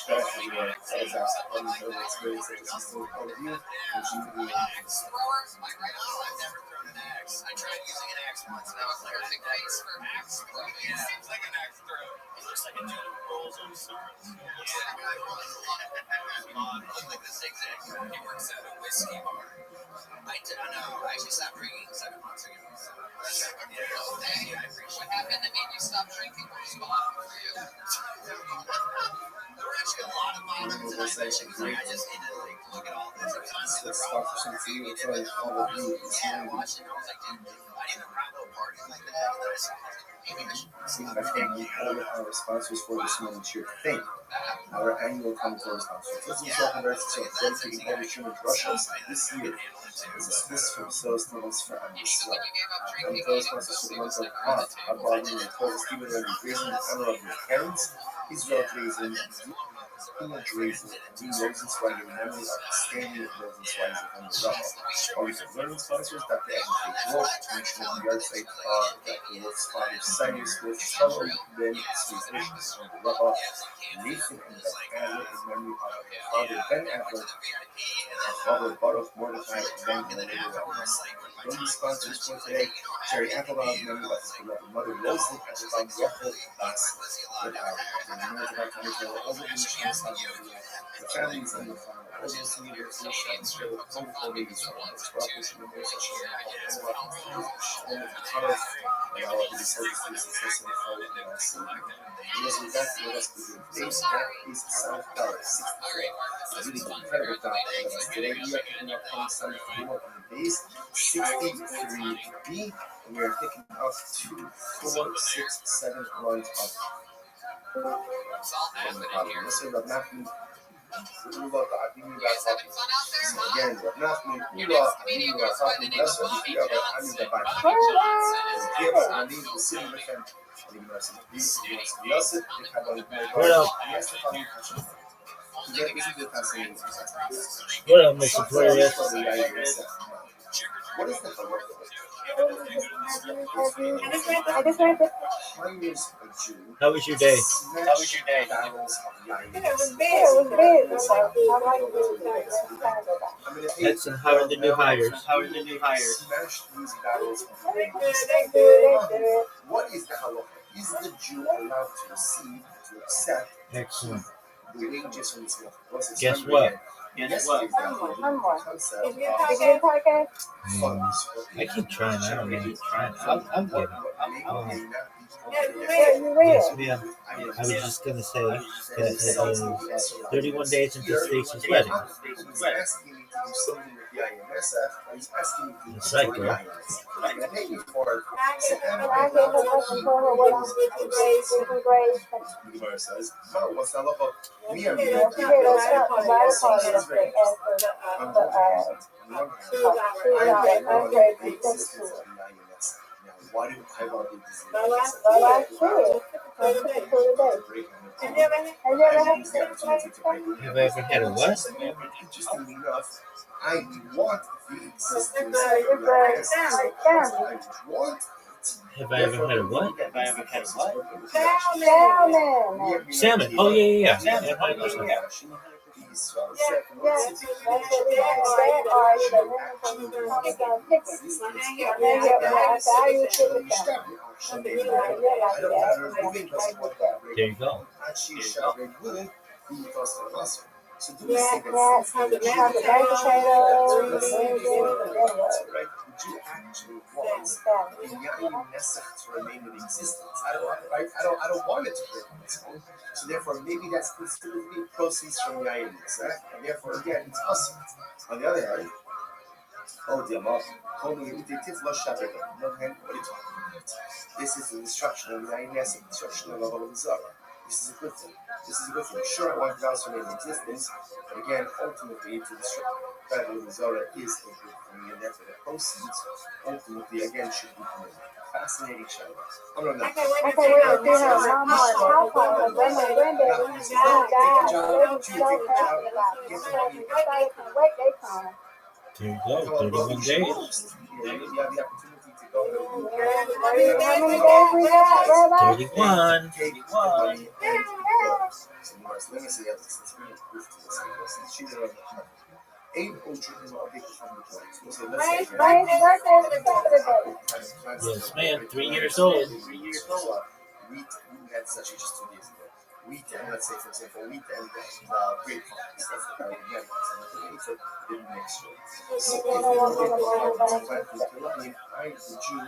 A: That everywhere is that unheard experience that is still part of you, and she can be.
D: I tried using an axe once, and I was like, perfect place for axe throwing. It seems like an axe throw. It looks like a dude who rolls on swords. Yeah, I rolls a lot. Like the zigzag. He works at a whiskey bar. I know. I actually stopped drinking 7 months ago. So hey, what happened that made you stop drinking? What was going on for you? There were actually a lot of moments that I mentioned because I just needed to look at all this. It was honestly the rock party. I watched it and I was like, dude, I didn't rock no party like that. And then I saw maybe I should.
A: I thank all of our sponsors for this moment here. Thank our annual common sponsors. This is Welcome Rights to dedicating every human to Russia this year. This is Swiss from Souls to West for Israel. And those sponsors for the month of March, our body and Paul Stephen and Grayson in honor of your parents, Israel Grayson, Tina Grayson, Dean Rosenzweig in memory of Stanley Rosenzweig and Rabbi. Our learning sponsors, Dr. Adam K. Wolf, mentioned the yard site Dr. Wolf's father, Cyrus Wolf, Shalom, Ben, Steve Wishes, and Rabbi, Nathan and Beth Adler in memory of their father, Ben Adler, our father, Baruch Mordechai, Ben, and the learning sponsors for today, Jerry Applebaum, in memory of his beloved mother, Rosalie Applebaum, Rachel Bass, with our members of our community, all the missions, the families and the all those leaders, the wonderful ladies from all those brothers and the social and the colors, and all of these services, success and fall in our city. And as we got to the rest of the day, that is South Dallas 64. It's really incredible down ahead of us today. We are picking up on Sunday for more on the base, 63B, and we are picking up 2, 4, 6, 7 lines up. Listen, Rab Nachman, Ula, Abinu, Rafafi. So again, Rab Nachman, Ula, Abinu, Rafafi, Bless Rabbi Kia, Rab Ani, Rabbi. Give us our name, the city with them.
B: What up, Mr. Flores?
A: What is the halacha?
B: How was your day? That's how are the new hires?
A: What is the halacha? Is the Jew allowed to receive, to accept,
B: Excellent.
A: the wages from his work?
B: Guess what? I keep trying. I don't know. I'll get it. Yes, ma'am. I was just gonna say that it is 31 days into Stacy's wedding.
A: He's asking me to do something with the INS. He's asking me to do
B: Psycho.
A: something with the INS. And I paid you for it. So
C: I gave her up and told her what I'm getting grades.
A: The Gemara says, "Oh, what's the halacha? We are
C: She did us up and by the party yesterday after the ungrade consent to it.
A: Why do I want to do this?
C: Well, I should. I took it for the day. Have you ever had sex like that?
B: Have I ever had a what?
A: Interestingly enough, I want the existence
C: It's
A: of
C: like
A: the
C: family.
A: I want
B: Have I ever had a what?
C: Salmon.
B: Salmon. Oh, yeah.
C: Yes, that's what we had. That or either lemon from Amazon chicken. And then you have to ask, I use chicken salmon.
B: There you go.
A: So do
C: Yeah,
A: this
C: that's how the mashed potatoes,
A: would
C: beans,
A: you actually want the Yain Nesach to remain in existence? I don't want it to break on its own. So therefore, maybe that's considered to be proceeds from Yain Nesach, and therefore, again, it's awesome. On the other hand, oh dear mom, what are you talking about? This is the destruction of Yain Nesach, the destruction of Avodah Zarah. This is a good thing. Sure, I want God to remain in existence, but again, ultimately, to destroy Avodah Zarah is a good thing, and therefore the proceeds, ultimately, again, should be committed. Fascinating show. I don't know.
C: I can't wait to see her mama or her grandma and granddaddy died. They were so happy about it. I can't wait, they come.
B: There you go. 31 days.
A: You have the opportunity to go to
C: How many days we got, Rabbi?
B: 31.
A: take the money and go. So, Morris, let me say this. Let's bring a proof to this. Since she did it on the Ain't Ultra is all big from the place. Let's say,
C: Raise birthday for the day.
B: Yes, ma'am. 3 years old.
A: Wheat, that's actually just 2 days ago. Wheat and let's say, for example, wheat and grapevine. That's the kind of organic. It's a big mixture. So if you want to plant food to life, I, the Jew,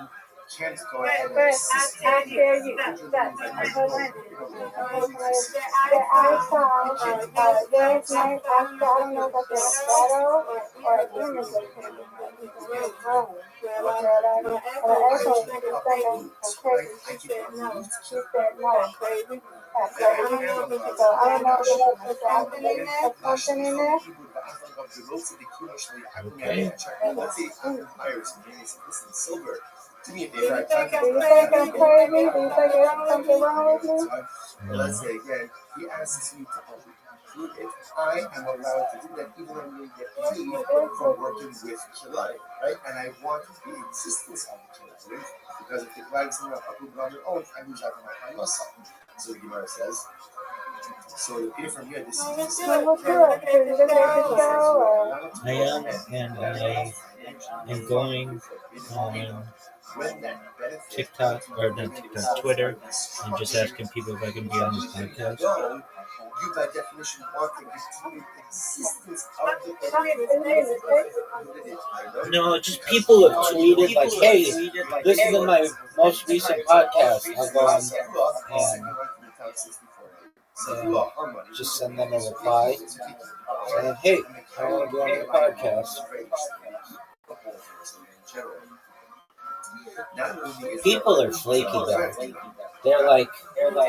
A: can't go ahead and assist
C: I tell you, I saw last night, I saw last night, I don't know if that's a shadow or an image of him. And I asked her if she was saying crazy. She said no. So I don't know if there's something in there. Something in there.
B: Okay.
A: Let's say Iris and Janice, listen, silver. Do me a
C: Do you
A: favor.
C: think I'm crazy? Do you think there's something wrong with me?
A: Let's say again, he asks me to help include it. I am allowed to do that even when we get paid from working with Kilai, right? And I want the existence of the Kilai, because if the Kilai is not up on their own, I lose out on my myself. So the Gemara says. So you hear from here, this is
C: What's good? Did you look at the show or?
B: I am, and I am going on TikTok, or not TikTok, Twitter, and just asking people if I can be on this podcast.
A: You by definition want the continued existence of the
B: No, just people have tweeted like, hey, this is in my most recent podcast. I'll go on and just send them a reply saying, hey, I want to be on your podcast. People are flaky though. They're like, you know,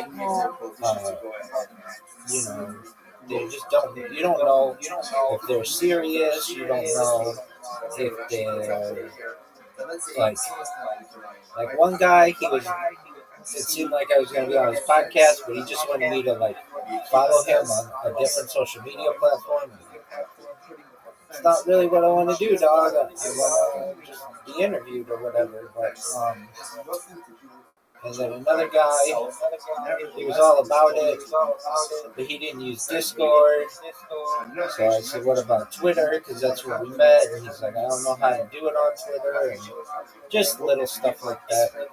B: they just don't. You don't know if they're serious. You don't know if they're like one guy. It seemed like I was going to be on his podcast, but he just wanted me to like follow him on a different social media platform. It's not really what I want to do, dog. I want to just be interviewed or whatever. But and then another guy, he was all about it, but he didn't use Discord. So I said, what about Twitter? Because that's where we met. And he's like, I don't know how to do it on Twitter. And just little stuff like that.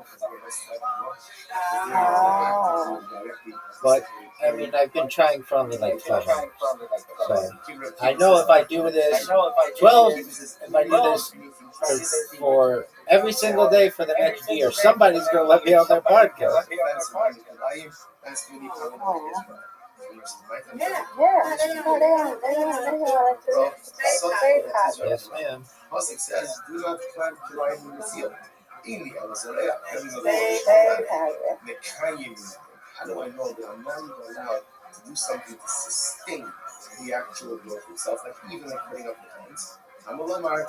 B: But, I mean, I've been trying for only like 12 months. So I know if I do this, 12, if I do this for
G: every single day for the next year. Somebody's going to let me on their podcast.
C: Yeah, no, they have like very positive.
G: Yes, ma'am.
A: Pasuk says, "Do not plant Kirayim in the field."
C: Very positive.
A: How do I know that I'm not even allowed to do something to sustain the actual growth itself, like even like putting up the plants? I'm a lamar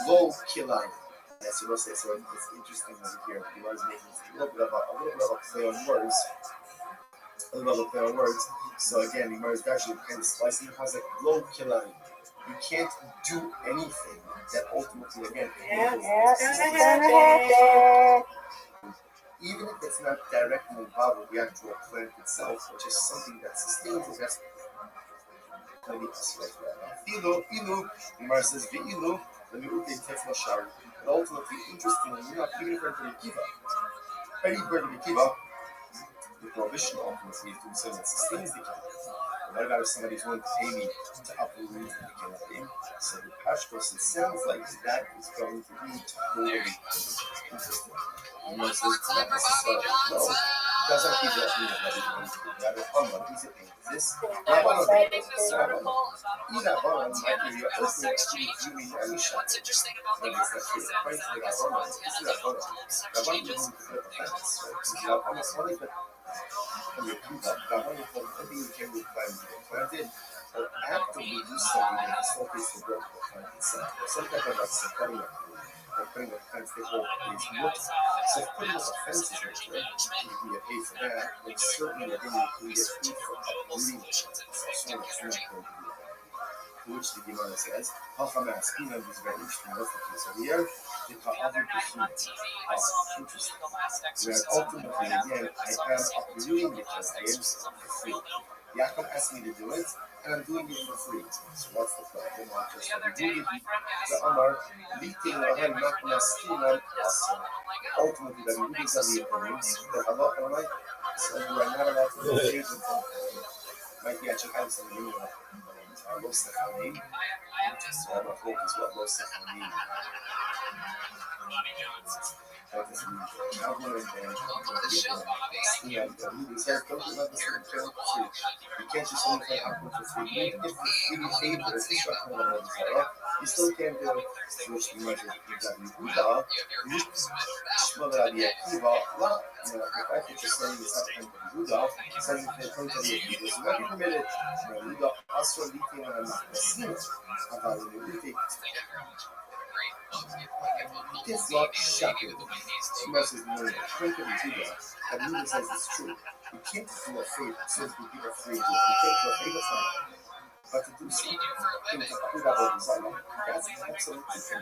A: low kilayim. That's what I say. So it's interesting over here. The Gemara is making a little bit of a play on words. So again, the Gemara is actually kind of slicing the concept low kilayim. You can't do anything that ultimately, again, even if it's not directly involved with the actual plant itself, which is something that sustains it, that's going to be us right now. Ilu, the Gemara says, V'ilu, the Mi'ute Tefla Shari. But ultimately, interestingly enough, even if we're going to Kiva, any bird of the Kiva, the prohibition ultimately is doing something that sustains the Kiva. What about if somebody's willing to pay me to uproot the Kiva? So the Pashtos, it sounds like that is going to be totally interesting.
D: One more time for Bobby Johnson.
A: Doesn't keep that mean that he's going to do that. Hold on, he's saying this.
D: Reading this article about what's interesting about the article is that because Montana some changes.
A: Or actively do something that facilitates the growth of the plant itself. Some type of like supporting it, or putting the plants that will is looking. So if putting up a fence is right there, you can get paid for that, then certainly again you can get paid for uprooting the plants. So much more going to do that. To which the Gemara says, Hachamas, Pinam is very interesting. What's the case over here? The Ta'avu B'Shim. Interesting. Where ultimately, again, I am uprooting the plants. I am for free. Yaakov asked me to do it, and I'm doing it for free. So what's the problem? Not just for doing it. The Amar, leaking Lahem, not Nastinam, ultimately, that we do something the halakha, right? So you are not allowed to engage in that. Like, yeah, check out some new Los Techanim. So I'm not focused what Los Techanim. That doesn't mean I'm going to you can't just only play output for free. Even if you pay for this instruction on the Torah, you still can't do it. Which you measure Yehuda, Rabbi Akiva, the fact that you're saying it's not going to be Yehuda, saying that it's going to be Yehuda, so not permitted. Yehuda also leaking on the scene about the it's not shocking. She says, no, think of Yehuda, and Yehuda says it's true. You can't do a favor since we give a free gift. You can't do a favor for but to do something to put out of design, that's absolutely true.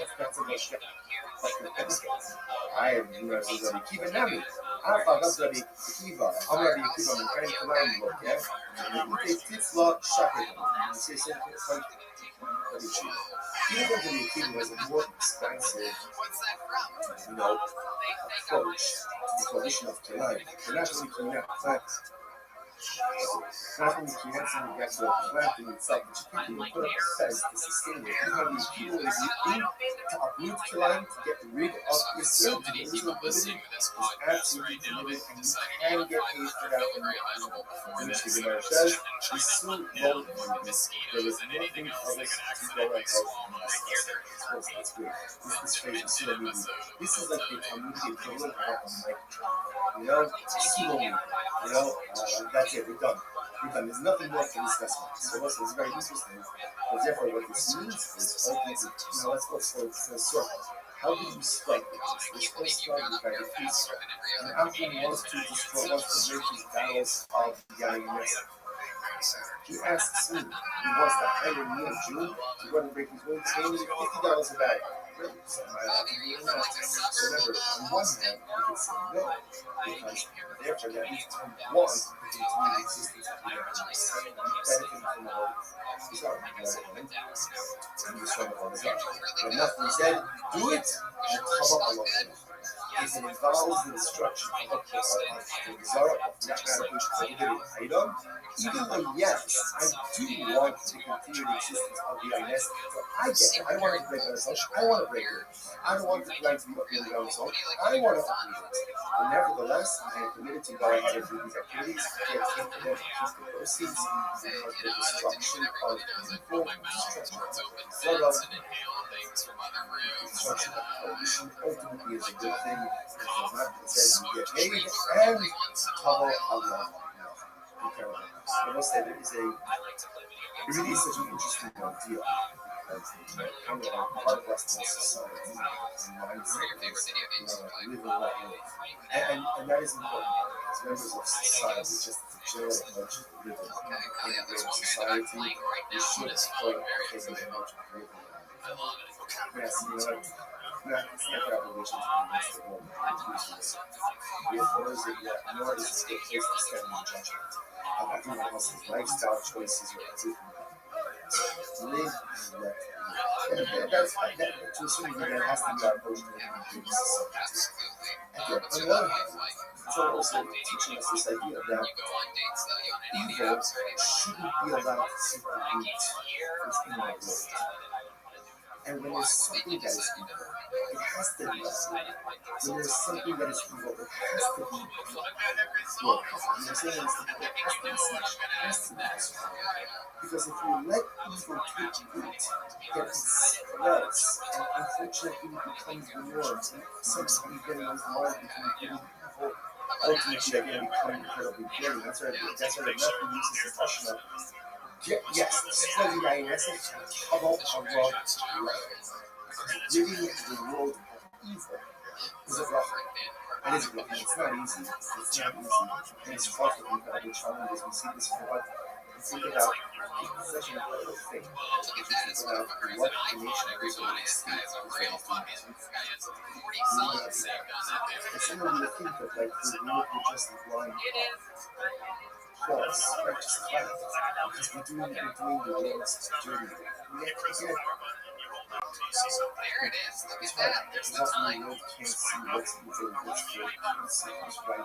A: That's a mistake. I am Rabbi Kiva Nami. I thought that's Rabbi Kiva. I'm Rabbi Kiva. I'm trying to learn look, yeah? And you take Tifla Shakir. You say something like Rabbi Kiva. Even though Rabbi Kiva was a more expensive, approach to the tradition of Kilayim. You're not really cleaning up plants. Not only cleaning up something that's the planting itself, but you can put up a fence to sustain it. You have these people that you to uproot Kilayim to get rid of your sin.
D: Many people listening to this podcast right now, they decided
A: and get paid for that.
D: very available before
A: Which
D: this.
A: the Gemara says,
D: Trying
A: is
D: to
A: so
D: put down
A: low
D: more mosquitoes than anything else they could accidentally swallow. I hear their
A: that's good. This is crazy. So movie. This is like the community equivalent of a mic drop. Slow movie. That's it. We're done. There's nothing more to discuss now. So also, it's very interesting. But therefore, what this means is, let's go for a circle. How do you strike this? This first strike is very peaceful. And Amram wants to destroy, wants to break these battles of Yain. He asks me, he wants to hire me, a Jew, to go and break his wings, paying me $50 a bag. Really? So remember, on one hand, you can say no, because therefore that means to want to continue the existence of the benefiting from the Lord. He's not on the other hand, and he's trying to hold us up. But nothing said, do it, and cover up a lot of if it involves the destruction of the Zara of that matter which prohibited item, even though yes, I do want to continue the existence of the INS, so I get it. I want to break on its own. I want to break it. I don't want the flag to be upgraded on its own. I want to upgrade it. But nevertheless, I am committed to go ahead and do these activities, get taken them, keep the proceeds, because the destruction of people, destruction of Zara, destruction of pollution ultimately is a good thing. Because it says you get paid and cover Allah. I must say, it really is such an interesting idea because the kind of our Western society and mindset is live and let live. And that is important as members of society, just the general approach to living in a society. We should follow a approach of living. Yes, you know, it's not that religion against the world. We oppose it, yet nor is it a good place to stand in judgment of everyone else's lifestyle choices or everything. Live and let live. That's to a certain degree, that has to be our approach to living in the society. On the other hand, it's also teaching us this idea that evil shouldn't be allowed to take the root within our world. And when there's something that is evil, it has to be evil. When there's something that is evil, it has to be evil. Well, I'm saying it has to be smashed. It has to be destroyed. Because if you let evil take root, then it spreads, and unfortunately it becomes the norm. And sometimes then those lines between good and evil ultimately are going to become incredibly blurry. That's why the Matthew uses this question of yes, destroy the INS and cover Allah living the world of evil is a bracha. It is a bracha. It's not easy. It's not easy. And it's fraught with incredible challenges. We see this for what we think about it's such an incredible thing. If you think about what the nation is going to see and someone would think that like the world would just blind false, right? Just fight. Because we're doing the world's dirty.
D: There it is. Look at that. There's the time.
A: The world can't see what's evil, what's good, what's right, what's wrong.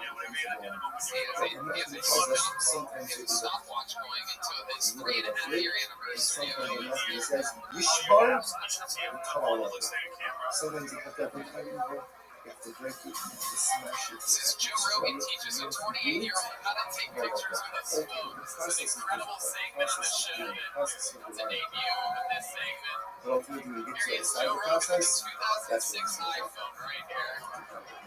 A: Sometimes it's a
D: stopwatch going into his 3.5-year anniversary.
A: It says, Yishbar, sometimes you have to break it, you have to break it, you have to smash it.
D: Joe Rogan teaches a 28-year-old how to take pictures with his phone. It's an incredible segment on the show. It's a debut of this segment.
A: But ultimately, when you get to the side of the process, that's what
D: 2006 iPhone right here.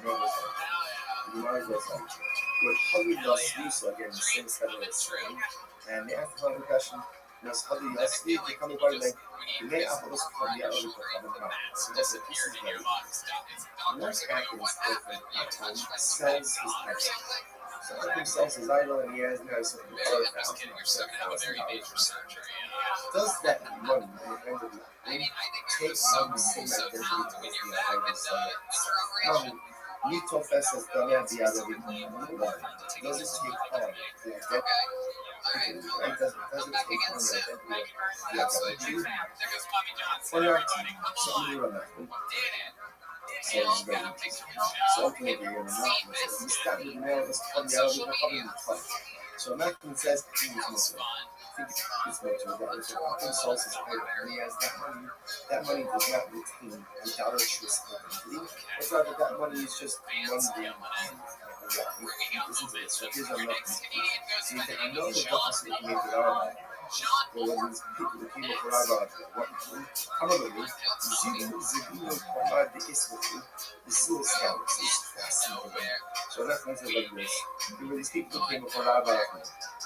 A: You might as well say, with Huggy Yossi, so again, the same kind of thing. And they ask the question, was Huggy Yossi, they come about like, you may have those from the other so this is like, what happens if an sells his item? So Akim sells his idol and he has now something does that money independently take on the same identity as the idol seller? Nito Festas Dana Diablo, does it take on the identity? It doesn't take on the identity. Or not, something like that. So ultimately, you're not you start with more of this coming out of the public play. So Malcolm says he was Muslim. I think it's more to that. So Malcolm sells his item and he has that money. That money does not retain idolatrous identity. It's rather that money is just mundane. Listen to this. So here's what Malcolm says. So you can know the opposite of made with our life. Or when these people that came up with our life, what probably Zidu Kwamad the Iswatu, the suicide is fascinating. So that's what like this. There were these people who came up with our life.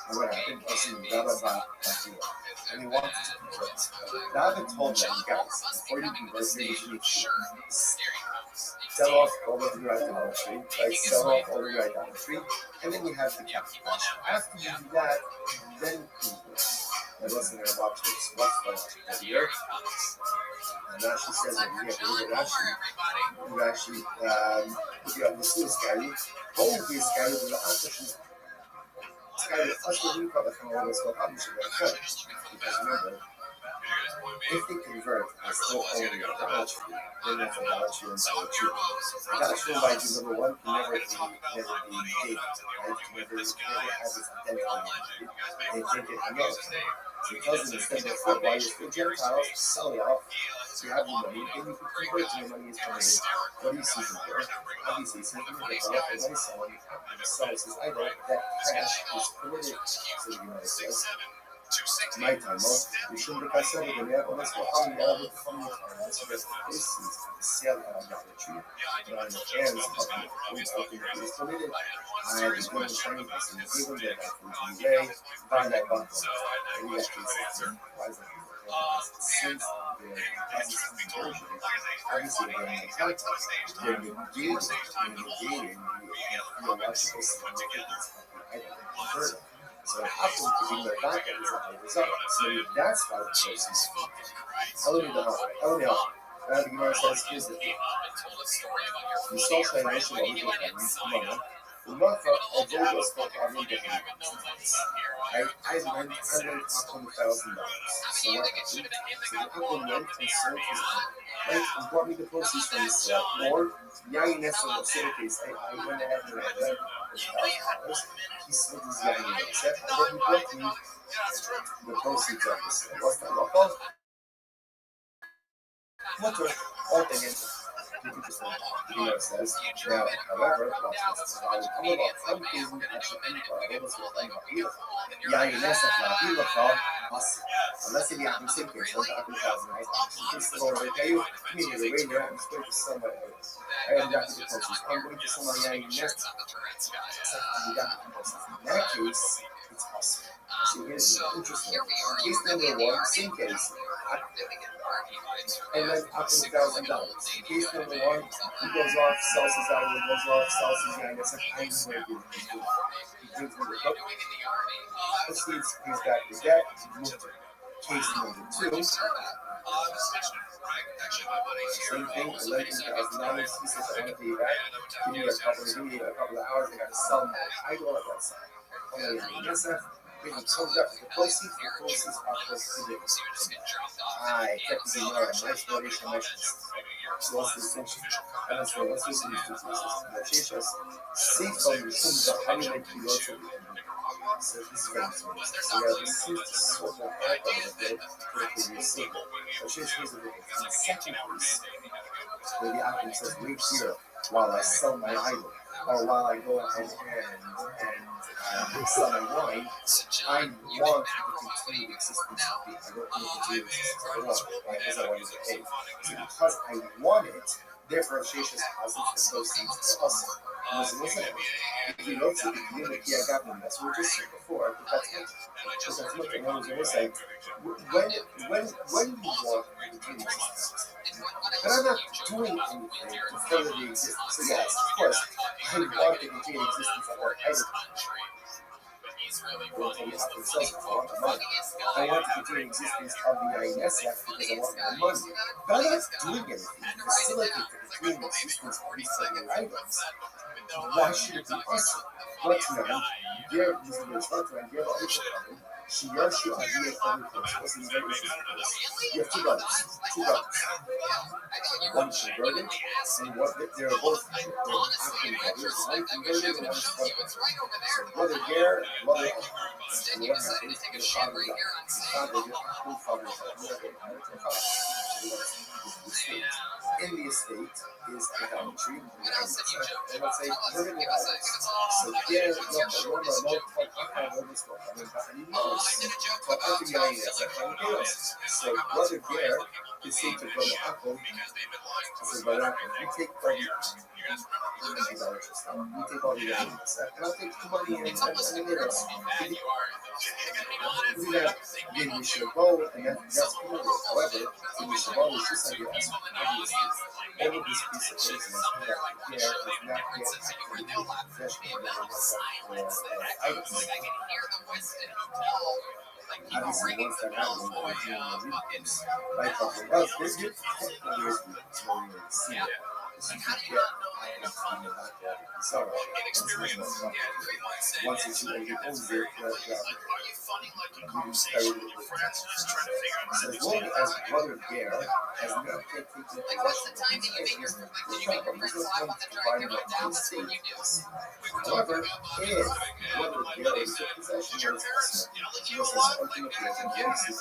A: And what happened was in Rabbi and they wanted to convert. Rabbi told them, guys, before you convert, you need to sell off all of your idolatry, right? Sell off all your idolatry, and then you have the capital. After you do that, then convert. And listen, they're watch this. Watch the here. And Rashi says that you have to look at Rashi. You actually, you have the Suez guy. All of these guys are the Antashi. This guy is actually really probably from all this stuff. I'm sure that's good. Because remember, if they convert and still own idolatry, then that's idolatry and idolatry. Idolatry by Jew, number one, can never be David, right? Can never have its identity. They think it idolatry. So it tells them instead of while you're still Gentiles, sell it off. So you have the money, then you can convert to the money is permitted. What do you see from here? Obviously, something that my son sells his idol, that cash is permitted. So the Gemara says, my time, you shouldn't have said it, and let's go out and all the funny times, because the proceeds of the sale of idolatry, and on the hands of the fruits of the is permitted. I was going to try this and give them their life for delay, find that bundle. And you actually say, why is that? Since the process of conversion, obviously they're in context, they're negating the theological significance of the idol converted. So it happens to be the fact that it's a result. So that's why the proceeds. The Gemara says, here's the thing. The social nation of the Gemara, the Martha of Vogels for having different. I lent $100,000. So what happened? So the uncle went and sold his money. Right? And brought me the proceeds from the sale. Or, GUINNESS of the sale case, I went ahead and I lent $1,000. He sold his GUINNESS. And then he brought me the proceeds of the sale. What's that local? What the? All thing is, 50%. The Gemara says, now, however, unless if you have the same case, like the $1,000, you can still already pay you. Immediately, wait there, I'm going to somebody else. I have got the proceeds. I'm going to somebody GUINNESS. In that case, it's us. So here's interesting. Case number one, same case. And then up to $1,000. Case number one, he goes off, sells his idol, goes off, sells his GUINNESS, and I'm going to do it. He brings me the book. This leads back to debt. Case number two. Same thing, $11,000. He says, I want to pay you back. Give me a couple of hours. I got to sell my idol. I got to sell my GUINNESS. When he comes up with the proceeds are prohibited. I kept the Gemara, my explanation, my so what's the distinction? And that's what's the distinction? The Sheshas, Seifon, Shum, Hamilek, Piloto, so this is very important. So we have the seed sort of aircraft that they will see. The Sheshas is the second piece, where the Akim says, wait here while I sell my idol, or while I go ahead and sell my wine. I want the continued existence of the I don't need the continued existence of the wine, right? Because I want to pay. So because I want it, therefore Sheshas has the proceeds to us. Listen, if you look at the community I got them, that's what we just said before, but that's it. Because that's what the ones are saying. When you want the continued existence, but I'm not doing anything to further the existence. So yes, of course, I want the continued existence of our idol. I want to continue existence of the GUINNESS because I want the money. But I'm not doing anything to facilitate the continuing existence of these other items. Why should it be us? But now, there is the instructor and the other problem. She yells you idea of every person. You have two brothers. One is converted, and they're both acting brothers. One converted and one is converted. So brother Gare, brother and what happens is the father in the estate is idolatry. And let's say living in idols. So Gare, so brother Gare is saying to brother Akon, says brother Akon, you take all the idolatrous stuff, you take all the idolatrous stuff, and I'll take the money and the us. Then we should go, and that's cool. However, we should always just like us. All of this piece of business that Gare is not yet possession of items. Obviously, once that happens, we're doing the reports. Right? But for us, this is technically see it. Because you can get experience. Once you see you own it,
E: Are you funny like in conversation with your friends just trying to figure out
A: so as long as Brother Gare has not taken possession
D: Like, what's the
A: of
D: time
A: his
D: that you make your
A: business,
D: did you make your friends laugh on the drive here down? That's what you do.
A: however, if Brother Gare took possession of his customer, this is ultimately a convincing.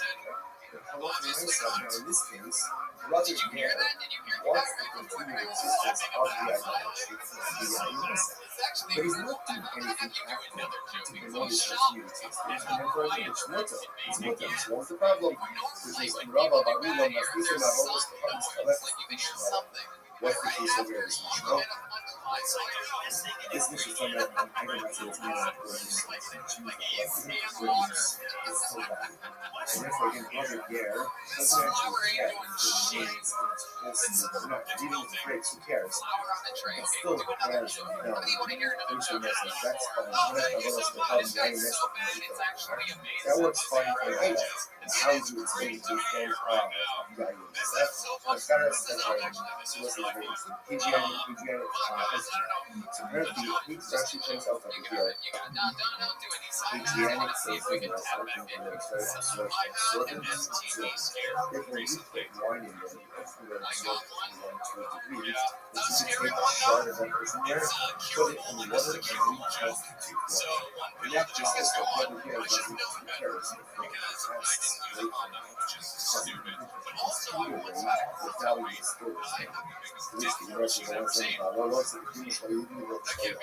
A: However, in this case, Brother Gare wants to continue the existence of the idolatry but he's not doing anything active to promote his continued existence, and therefore it's mutter. It's mutter. So what's the problem? Which is Rabbi Barulam Nafisa Navos Kahabis Kalef Mishnah. What's the case over here? This Mishnah? This Mishnah is talking about an item that's it's more and therefore, again, Brother Gare doesn't actually care if the names are not dealing with breaks, who cares? It still has that's fine. That works fine for idols. How would you explain to them so apparently he actually points out over here Adrianic says that they put wine in there, to a degree, which is to take a shard of that person there, put it in water, and reconstitute water. And that just is the public air doesn't care. It's the value of stores. At least the rest of the ones that are lots of things that you need to say,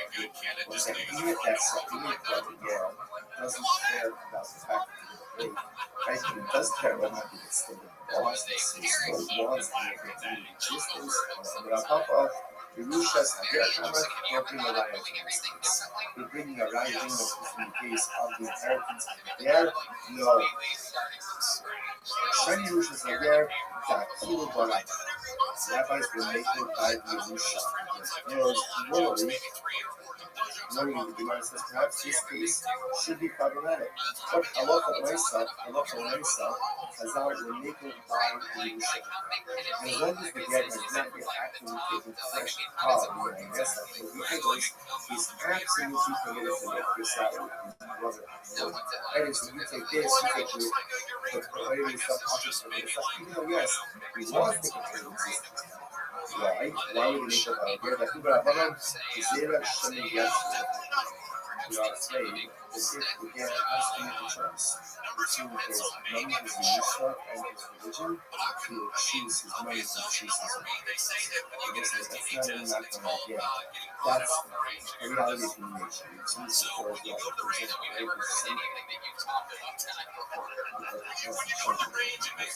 A: was that even if that's even if public air doesn't care about the fact that I think it does care about not being still in the laws. It still wants to make it in existence. And on top of Yerushas Hagerkama, we're bringing a right in the case of the inheritance. There, no. Shiny Yerushas Hager, that Kilo Barat. Rabbis will make it by Yerusha. Whereas normally, the Gemara says perhaps this case should be problematic. But halacha l'maisa, Chazal will make it by Yerusha. And as long as the get has not yet actively taken possession of the Inessa for the idols, he's absolutely permitted to make this out with his brother. That is, when you take this, you take the prohibited subconscious of the stuff. Even though, yes, he was taking care of existence. Why? Why would he make it out here? That Rabbanan Zera Shemim Yashim. We are afraid that if the get has to make a choice between his money, his Yusha, and his religion, he will choose his money and choose his religion. That's not going to get. That's a reality of human nature. We choose to for his life. For example, every sin.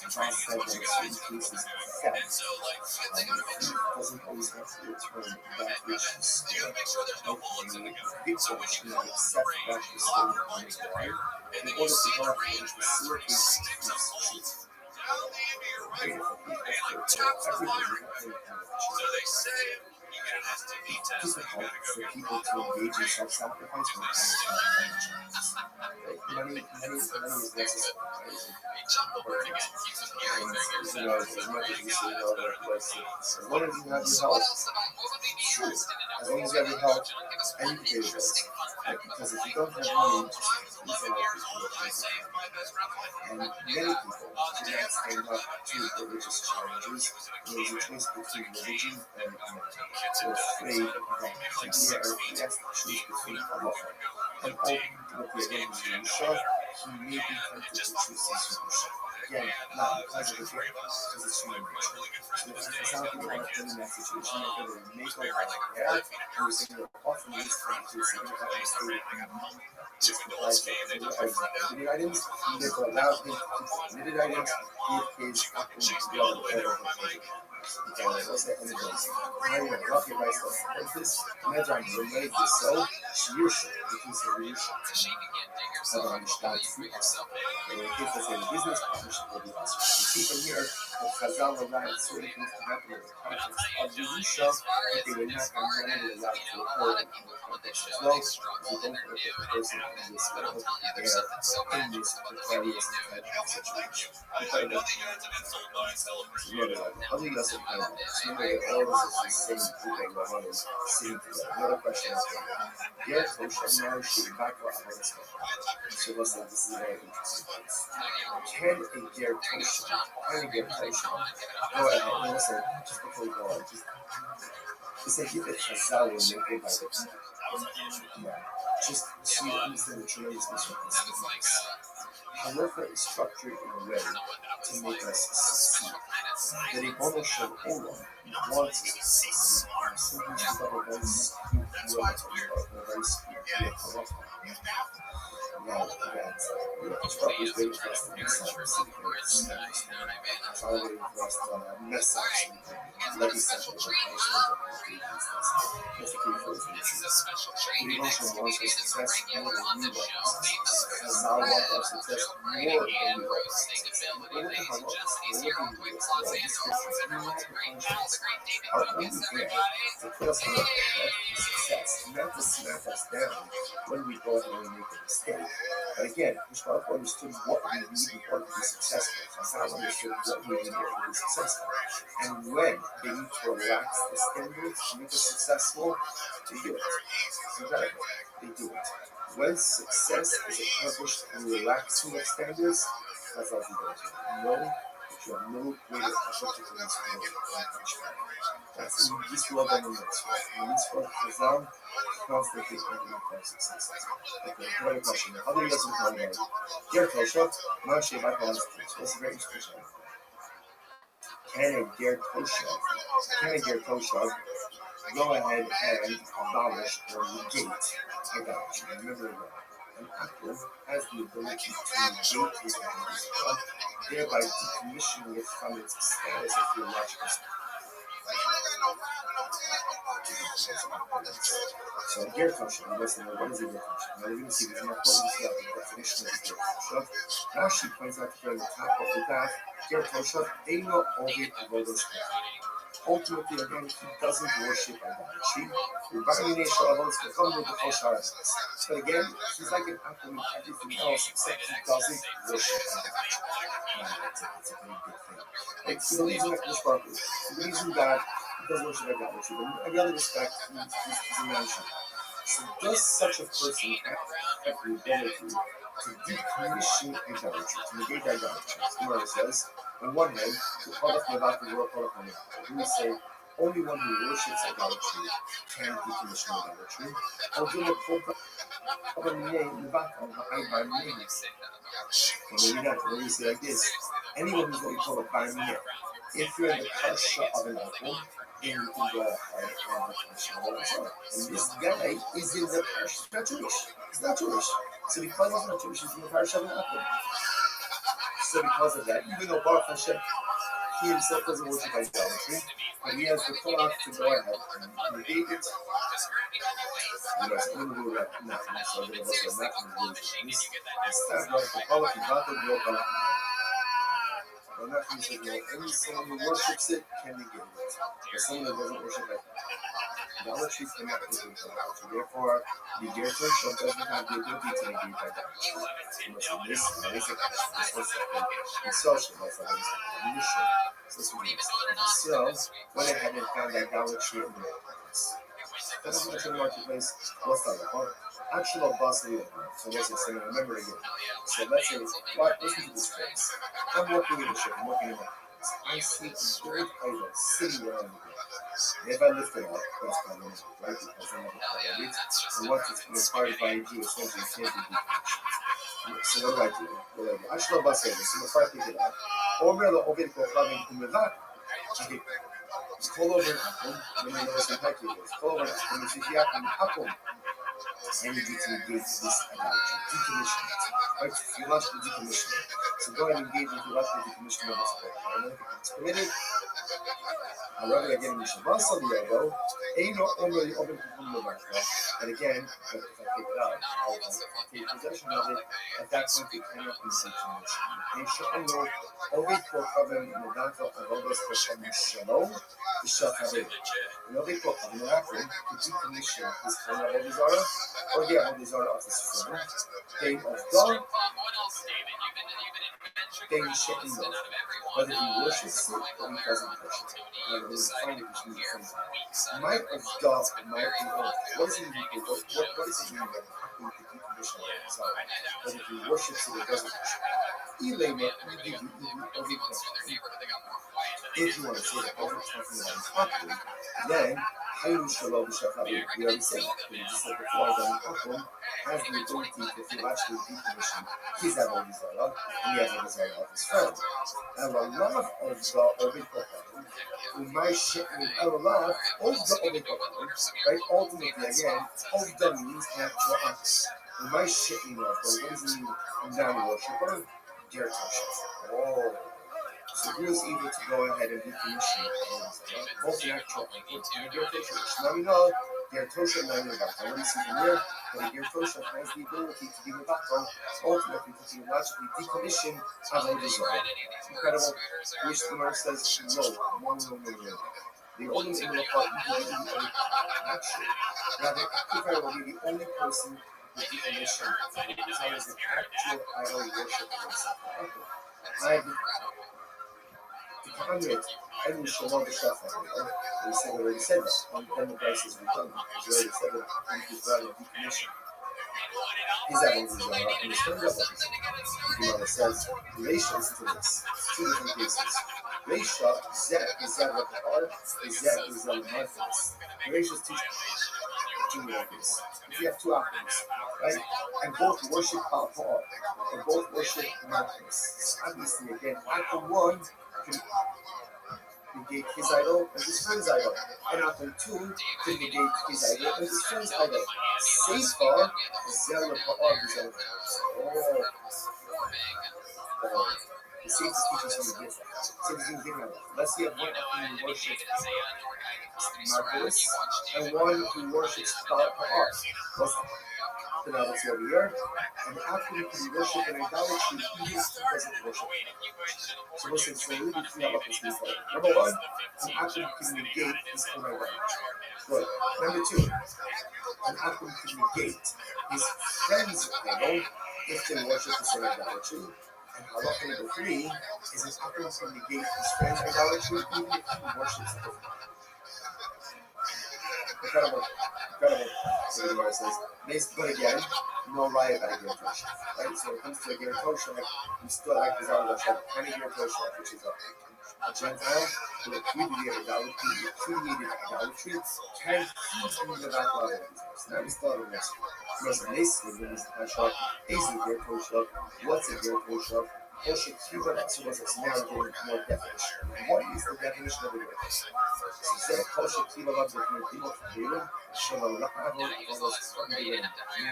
A: John said that in certain cases, theft doesn't always have to return that which is stolen. People should not accept that which is stolen on his life in order to go and facilitate peace. Difficult for people to engage in self-sacrifice when it comes to money is necessary. As much as you say, as long as you have your health, sure. As long as you have your health, and you can pay your bills. Because if you don't have money, it's a lot and many people do not stand up to religious challenges. There's a choice between religion and they're afraid that they are asked to choose between halacha. And ultimately, again, Yerusha, he may be tempted to choose his Yerusha. Again, not because of the faith, because it's human nature. So it's not that we want to put in that situation, if they make a life there, and we're saying that often these things are significant mistake. Committed items, he never allowed him to keep committed items, give his actions to the other what's that in the days? I want to rock your rice like this. Imagine you're ready to sell, Shirusha, because of Yerusha. Aber am Start zu in case das eine Business-Partnerschaft question will be answered. You see from here, the Chazal allowed certain things to happen in the context of the Yusha, but they were not normally allowed to occur in the context as well. We don't put a person in this world, they are in this precarious type of situation. Other Yosef Haimas, remember that all of this is the same group of Rabbanim sitting together. Another question is, Ger Tosha Mar Shivaka Avodah. So listen, this is a very interesting case. Can a Ger Tosha go ahead and listen, just before we go on, just like if it's Chazal when they go by this. Yeah, just so you understand the tremendous misrepresentation of this. Halacha is structured in a way to make us succeed. That a Bono Shel Olam wants us to succeed. Simply to have a very skewed view of a very skewed view of halacha. Now, that Rabbi is waiting for us to mess up, so we can understand this. It's all waiting for us to mess up, so we can let us have the information that we can use this. That's the key for us. We also want our success more than we want our success. And now want our success more than we want our success. Look at how much we're looking at this. The scriptures, we have the punishments are only there to put us on the path to success, not to smack us down when we go ahead and make a mistake. But again, Mishpach understood what we need in order to be successful. Chazal understood what we need in order to be successful. And when they need to relax the standards to make us successful, they do it. Exactly. They do it. When success is accomplished through relaxing of standards, Chazal does it. Know that you have no greater effort in this world than punishment. That's in this world and in the next world. In this world, Chazal constantly ending for success. Okay, another question. Other years in Kanye, Ger Tosha, Moshe Bakal's case. What's a very interesting one? Can a Ger Tosha go ahead and abolish or negate idolatry? Remember that an actor has the ability to negate his idolatry, thereby decommissioning it from its status of theological spirit. So Ger Tosha, I'm listening, what is a Ger Tosha? Now we're going to see this more closely about the definition of Ger Tosha. Rashi points out here on the top of the daf, Ger Tosha, Eino Ovid ROTHSCHILD. Ultimately, again, he doesn't worship idolatry. But again, he's like an apple with everything else, except he doesn't worship idolatry. That's a very good thing. Like, he believes in Mishpach, he believes in God, he doesn't worship idolatry. But in every other respect, he's a man-child. So does such a person have the ability to decommission idolatry, to negate idolatry? As Gemara says, on one hand, the Kolach Mevat and Kolach Mevat. We say only one who worships idolatry can decommission idolatry. Maybe not. Maybe we say like this: anyone who's what we call a barmiyah. If you're in the parsha of an apple, then you can go ahead and decommission idolatry. And this guy is in the parsha. He's not Jewish. He's not Jewish. So because he's not Jewish, he's in the parsha of an apple. So because of that, even though Baruch Hashem, he himself doesn't worship idolatry, but he has the Torah to go ahead and negate it. You guys only do that nothing. So there was a nothing religions. Instead, like the Kolach and Batel go Kolach. But nothing says, only someone who worships it can negate it. But someone that doesn't worship it, idolatry cannot negate idolatry. Therefore, the Ger Tosha doesn't have the ability to negate idolatry. So this is a question. This was the social life of this mission. So went ahead and found idolatry in the marketplace. Then I went to the marketplace. What's that? Actual bossy. So what's it saying? Remember again. So let's say, listen to this phrase. I'm working in the ship. I'm working in the marketplace. I see a great idol sitting around me. If I lift it up, that's my limit, right? Because I never follow it. And once it's inspired by a Jew, essentially it can't be decommissioned. So what do? Actual bossy. So before I pick it up, over the Ovid Kochavim Kumevat. Okay. Call over an apple, let me know what's impacted it is. Call over an apple, and if you have an apple, and you need to engage this idolatry, decommission it, right? Theological decommission it. So go ahead and engage in theological decommission of this book. I don't know if it's permitted. However, again, in Shabbat Sadiyago, Eino Omer Oben Kukum Levakra, And again, if I take it out, I'll take possession of it. At that point, it cannot be such a mission. And Sha'anu, Ovid Kochaven, Medanto, Avodos Kochaven Shalom, the Shachavim. And Ovid Kochaven, Merakum, to decommission his kind of Avodizara, or the Avodizara of his friend, they of God, they Sha'inu. Whether he worships it or he doesn't worship it. In other words, find it between the things. Might of God, might of God. What does it mean? What does it mean that we could decommission it? So, whether he worships it or doesn't worship it. Elema, if you want to say that over talking about his property, then Hayim Shalom B'Shachavim. We already said that. We just said before that Akum has the ability to actually decommission his Avodizara and the Avodizara of his friend. And a lot of the Ovid Kochanim, who might ship me a lot of the Ovid Kochanim, right? Ultimately, again, of the means actual acts. We might ship me of the what does it mean in down worship? What are their touches? Oh. So he was able to go ahead and decommission both the actual and the Tosha. Now we know the Tosha and the Battle. What do you see from here? That the Tosha has the ability to be the Battle, ultimately to theologically decommission Avodizara. Incredible. Which the Lord says, no. The only thing that actually, rather, Akifai will be the only person with decommission Avodizara is the actual idol worship of himself. And we shall not be shuffling. We already said that. On the basis we've done. We already said that we've got a decommission. His Avodizara and his friend's Avodizara. The Gemara says relations to this. Two different cases. Reisha, Zeh, Zakar, Zeh, Marthas. Reisha's two ways. If you have two apples, right, and both worship Baal, and both worship Marthas. Obviously, again, apple one can negate his idol and his friend's idol. And apple two can negate his idol and his friend's idol. Sefer, Zeh, Ba'ar, the Sefer teaches you this. Let's see if one who worships Marcos and one who worships Baal. What's the analogy over here? And after you can worship an idolatry, even if he doesn't worship it. So listen, so we need to see about this before. Number one, an atom can negate his own idolatry. Good. Number two, an atom can negate his friend's idol if they worship the same idolatry. And halacha number three is an atom can negate his friend's idolatry even if he worships it. Incredible. So the Gemara says, but again, no riot about a Ger Tosha. Right? So when it comes to a Ger Tosha, we still act as our Lashon, and a Ger Tosha, which is a Gentile who repudiated idolatry, can keep in the back of the business. Now we still have a message. Because in this Pasha, is a Ger Tosha, what's a Ger Tosha? Tosha Kiva, that's what it's now getting more definition. What is the definition of a Ger Tosha? So Tosha Kiva, that's what we're dealing with.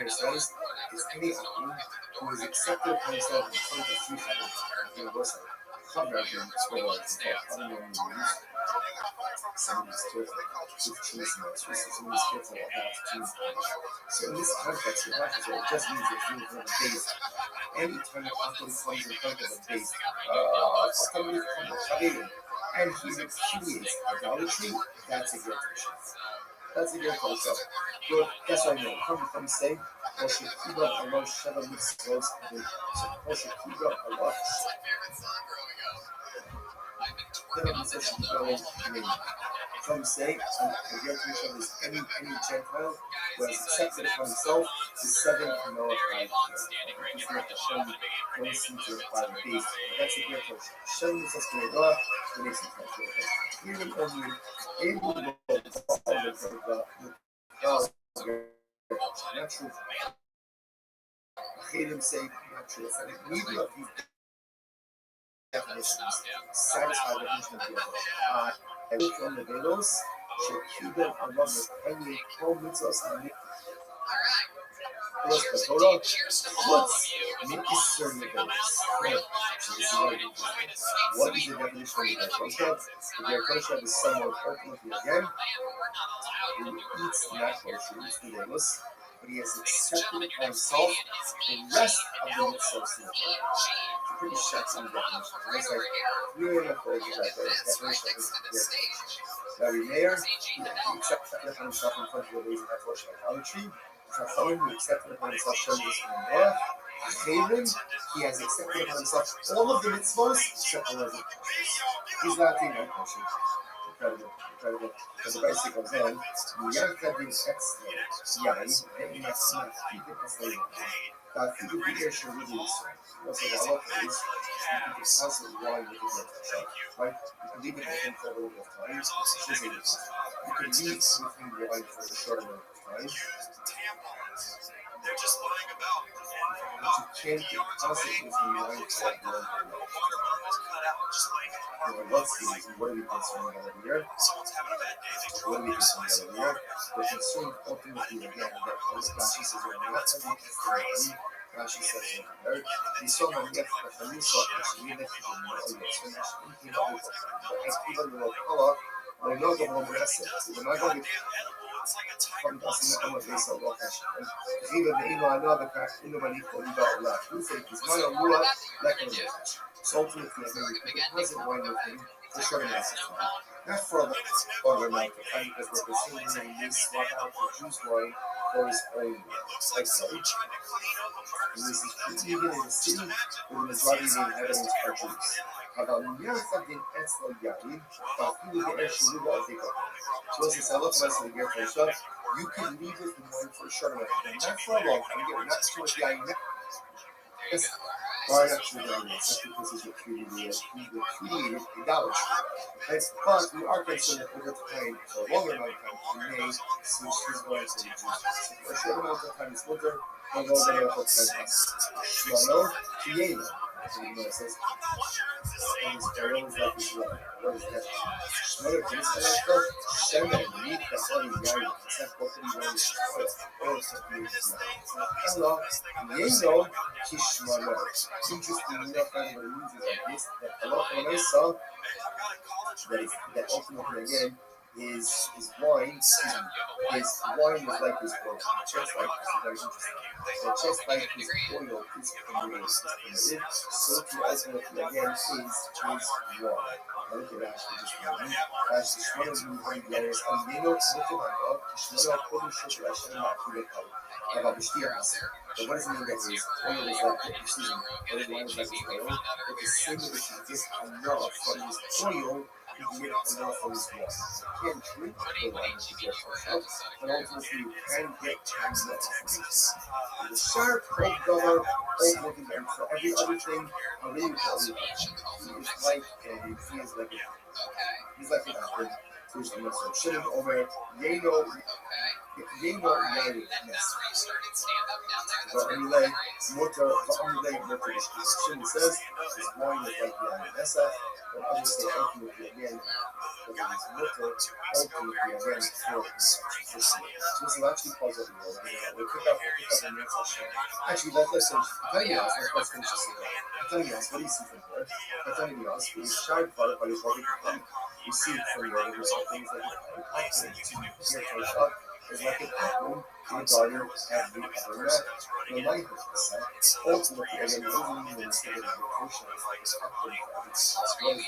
A: Says is any who is accepted upon himself in front of three universal. Somebody's careful. Somebody's careful about so in this context, the Bible just means it's in front of the base. Any time the Atom comes in front of the base, and he repudiates idolatry, that's a Ger Tosha. That's a Ger Tosha. Good. That's what I know. Come say, Moshe Kibra Allah Sheva Mitzvos. So Moshe Kibra Allah. Come say, a Ger Tosha is any Gentile who has accepted upon himself the seven Noah 5 years. It's not Hashem going to require the base. That's a Ger Tosha. Hashem is us to Noah, the next one. Even only able to not true. Chalim say not true. And neither of these definitions satisfy the definition of the other. I look on the Velos, Shekibel, Allah, Penny, Home Mitzvahs, and Plus the Torah, what's Mitzvah Nevelis? What is the definition of the Torah? The Torah is someone ultimately again who eats not kosher, eats the Nevelis, but he has accepted for himself the rest of the mitzvahs in the Torah. It's a pretty shocking definition. It's like really enough for the definition of the Rabbi Meir, he accepted upon himself in front of the ways of Torah idolatry. Chachamim, who accepted upon himself Shem's Noah. Chayrim, he has accepted upon himself all of the mitzvahs except the ones of kosher. He's not in that kosher. Incredible. So the basic goes on. Yakadin extra yain ve'inat mafkidin esleim. Mafkidin b'yesher release. Also, the halacha is you can constantly wine with the Torah, right? You can leave it with him for a little bit of time. You can leave with him the wine for a short amount of time.
E: They're just lying about.
A: But you can't be constantly with him wine for a long time. What's the reason? What are we concerned about over here? What are we concerned about over here? We're concerned ultimately again that Rashi says we're not going to be concerned. Rashi says we're not. We saw my gift, but when we saw actually we left it in the audience. So much thinking about it. But as people will follow, we're not going to rest it. We're not going to from us in the place of Allah. Even the Iman, another crash, nobody will be got left. We think it's not a rule like a rule. So ultimately, I think we put the present wine with him for sure in that system. Not for the other amount of time, because we're considering him swap out the juice wine for his own like so. And this is even in the city where the majority of the inhabitants are Jews. אבל יחד עם אצל יריב, ואפילו באש שרובו עתיקה. So as I said, look at the gear for you can leave with one for a short amount of time, not for a long time. Again, not so much the eye. Why not true darkness? That's because he's repeating idolatry. But we are concerned that over time, for a longer amount of time, he may switch his life to the Jews. For a short amount of time, it's winter, and go there for 10 months. Shlomo, Kiena. That's what he says. And his parents like his love. What is that? Shlomo, Kiena, Shema, Meet, the Holy Yari, except what he wants to say. Or something is not. Hello, Kiena, Kishmano. It's interesting enough that when it uses like this, that a lot when I saw that ultimately again is wine is like his oil. Just like this is very interesting. So just like his oil is permitted, so to ultimately again is wine. I look at Ashley just one. Ashley Shmona behind the others, and they know it's looking at up, Shmona putting sugar Hashem Ma'akulekal. About the Shtiras. But what does it mean that his oil is like the season? What is wine is like his oil? But the same way that you get enough from his oil, you can get enough from his water. You can't drink the wine to get yourself, but ultimately you can get enough from it. And the sharp, old dollar, old looking, and for every other thing, I really probably he's like he's like an apple. So he's like a shitting over Yeno. But anyway, motor description says his wine is like the Nessa, but obviously ultimately again, because his motor ultimately again for this. So this is actually positive. We'll pick up the next session. Actually, let's finish. Let's finish this again. What do you see from here? Is sharp by his body. You see it from the other things like the shot. Is like an apple in the garden every other night. The life of the sun, ultimately, again, even when it's given the ocean, is like an apple in the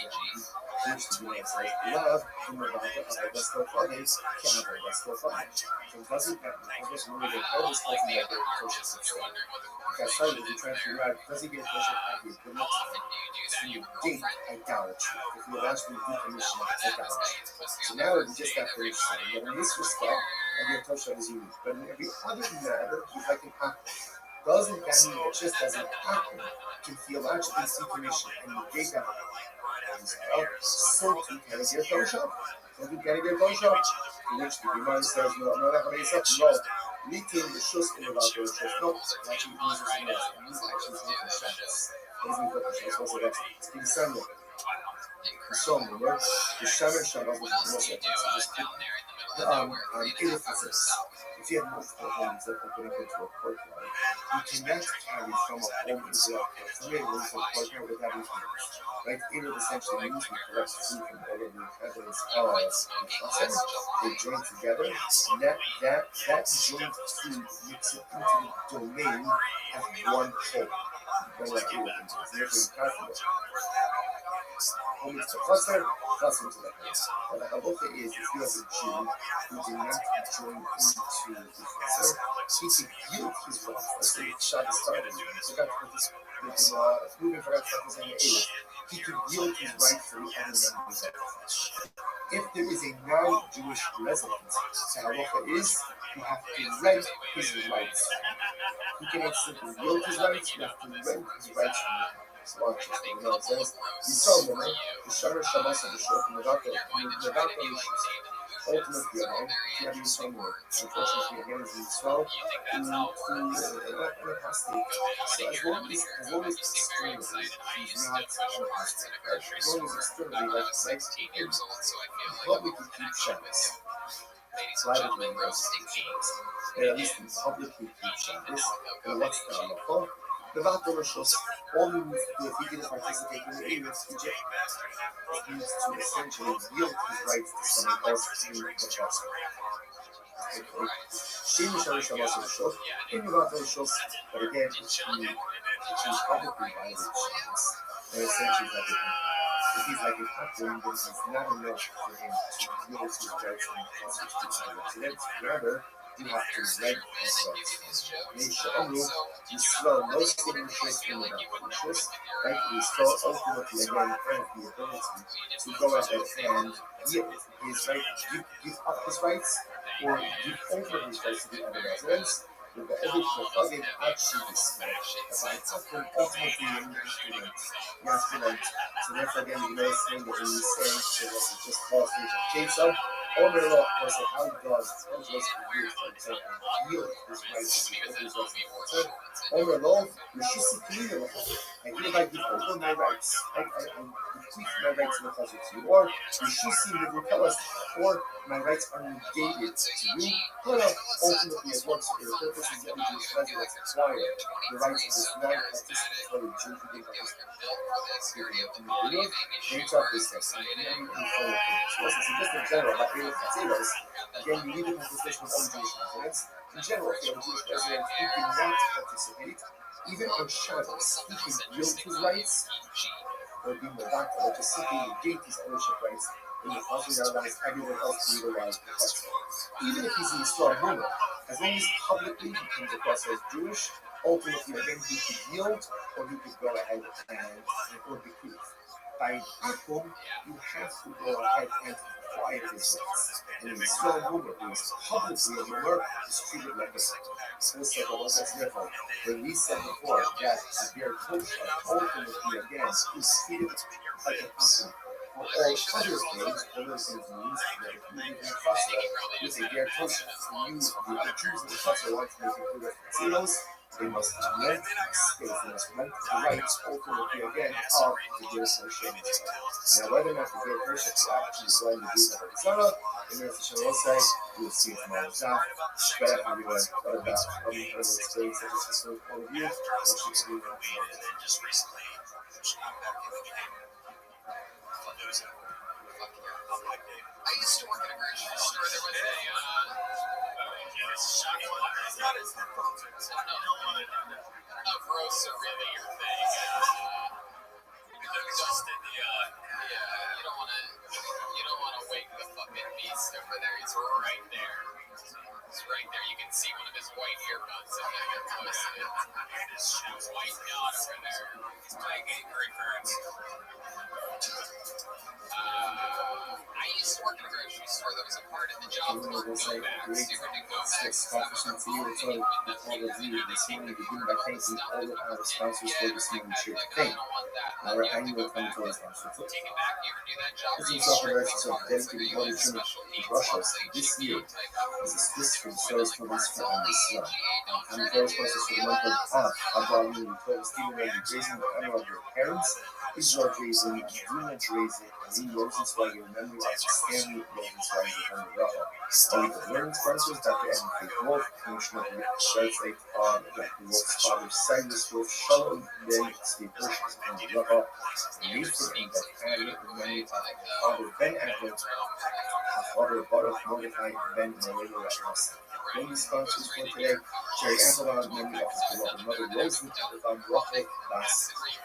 A: which to be says, love from the Bible of the still fathers can have the still fathers. So it doesn't happen. I guess when we get all this stuff in the ocean, because sorry, if you try to figure out, does he get ocean happy? The next time, so you date idolatry. If you actually decommission idolatry. So now we just got very saying that in this respect, and your Tosha is unique. But in every other matter, he's like an apple. Doesn't that mean that just as an apple can theologically see commission and negate that so too can it get Tosha? So too can it get Tosha? In which the Gemara says, no, that way it's up. No. Meeting the Shus in about those Shus. No, it actually uses the Shus. It means actually something for Shabbos. What does it mean for Shabbos? What's the next? It's in Samuel. The Shem, the Shabbos, which is the most emphasis. Just keep emphasis. If if you have multiple homes that open up into a courtyard, you cannot carry from a home into a courtyard without issues. Right? It would essentially means we collect food from all of the evidence of the process. They join together, and that joint food makes it into the domain of one whole. Then that it is therefore possible. Home is to cluster into the house. But the halacha is if you have a Jew who did not join into the cluster, he could yield his rights. Let's say Shabbos started. Forgot to put this moving forgot to put this in the Eilit. He could yield his rights to the other members of the class. If there is a non-Jewish resident, the halacha is you have to rent his rights. He cannot simply yield his rights, you have to rent his rights from the watch it. You know what it says? You saw them, right? The Shara Shabbos of the Shul, Nevaka, ultimately, if you have these somewhere, unfortunately, again, as you saw, who apostate. So as long as externally, he's not an apostate. As long as externally, like public, he keeps Shabbos. Privately, he doesn't keep Shabbos. And at least in public, he keeps Shabbos. And what's the halacha? The Vato Roshos only needs to do if he didn't participate in the Eilit, he needs to essentially yield his rights to someone else in the process. Shem Shari Shabbos Roshos, in the Vato Roshos, but again, if he publicly violates Shabbos, then essentially like if he's like a captain, then it's not enough for him to yield his rights in the process to other residents. Rather, you have to reg his rights. Yisrael, no state interest in the interest, right? Yisrael ultimately again has the ability to go ahead and yield his right, give up his rights, or give over his rights to the other residents. But every Chachamim actually respects rights of them ultimately in the instrument. So therefore again, you know, saying that when you say that it's just false things of Jason, over the law, or say how does yield his rights to his rights. Over the law, you should see clearly, and hereby give over my rights. I bequeath my rights in the closet to you, or you should see the repellers, or my rights are negated to you. But ultimately, as well, for the purpose of every Jewish resident acquire the rights of this non-participatory Jew who did participate in the video, they talk this text. So just in general, about Eilit Chatzeiros, again, you need the participation of all Jewish residents. In general, if you have a Jewish resident who did not participate, even on Shabbos, he can yield his rights or be Mavaka, or just simply negate his ownership rights in the country that allows everyone else to utilize the country. Even if he's in a strong woman, as long as publicly he comes across as Jewish, ultimately again he could yield or he could go ahead and or bequeath. By Akum, you have to go ahead and acquire his rights. And in a strong woman who is publicly a member is treated like a second. So therefore, when we said before that their culture ultimately again is treated like an Akum. For all other things means that if you even cluster with a their culture, to use the Jews in the cluster want to make it good casinos, they must rent space, they must rent the rights ultimately again of the Jewish nation. Now, whether or not the Jewish nation is actually going to do that or Zara, the Jewish nation will say, we'll see it tomorrow. But everyone, what about other states that this is so all of you?
E: Just recently,
D: I used to work at a grocery store. There was a grocer really your thing. You don't want to wake the fucking beast over there. He's right there. He's right there. You can see one of his white earbuds in there. His white dot over there. He's playing Angry Birds. I used to work at a grocery store. That was a part of the job for go back. So you were to go back.
A: To you, it's all of you this morning, begin by thanking all of our sponsors for this morning share. Thank our annual planetary sponsor. This is operation of dedicated water treatment in Russia. This year is a specific service for this family. I'm very close to the month of Abba, Stephen, and Jason, and all of your parents. Israel Drazen, Dina Drazen, Lee Rosenzweiger, in memory of Stanley Rosenzweiger, and Rafa. Oliver Learning-Sponsors, Dr. Edmund K. Wolf, Commissioner of the Website on Dr. Wolf's father, Cyrus Wolf, Shalom, then Steve Bush, and Rafa. Nathan and Beth Annie, in memory of father, Ben Edwards, father, Baruch Mordecai, Ben Moreno, Ramos. Many sponsors for today: Jerry Applebaum, memory of his beloved mother, Rosie Applebaum, Rachel, Bass,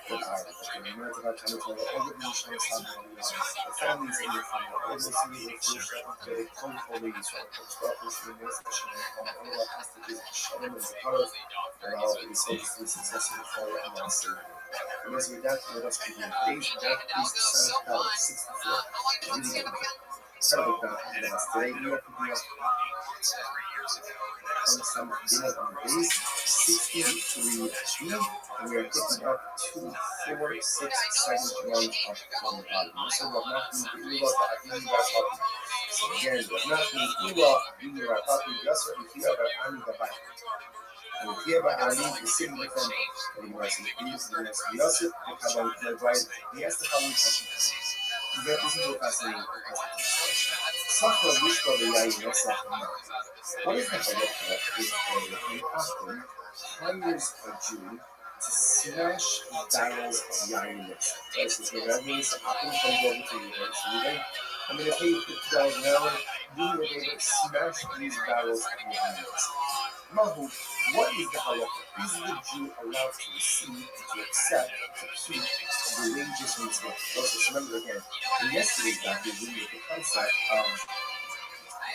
A: from Ireland. The American Canada, all the national the families in the family, all the civil officials, the wonderful ladies from the Scottish University, and all the hostages, Shalom and Zakharov, and all of the soldiers to the successful fall and our Savior. And as with that, let us begin. Today's death is the son of God, 64. Really incredible God in us. Today we are picking up from some dinner on the base, 63 G, and we are picking up 2, 4, 6, 7 rounds up from the bottom. So we're not moving the Ula, but we are happy. So again, we're not moving Ula, we are happy. That's what we hear about Ani Gabai. And we hear about Ali, the city with them, the University of Peace, the University of Yosef, the Kabbalah, the Bride, the Estefan, the isn't fascinating. Sakha Wishba Yayi Sakha. What is the halakha if a Achim hires a Jew to smash barrels of yayin mix? Right, so that means Achim comes over to you and says, I'm going to pay you $50 an hour. You will be able to smash these barrels of yayin mix. Mahu, what is the halakha? Is the Jew allowed to receive, to accept, to keep the wages from his work? Also, remember again, in yesterday's back, we read the concept of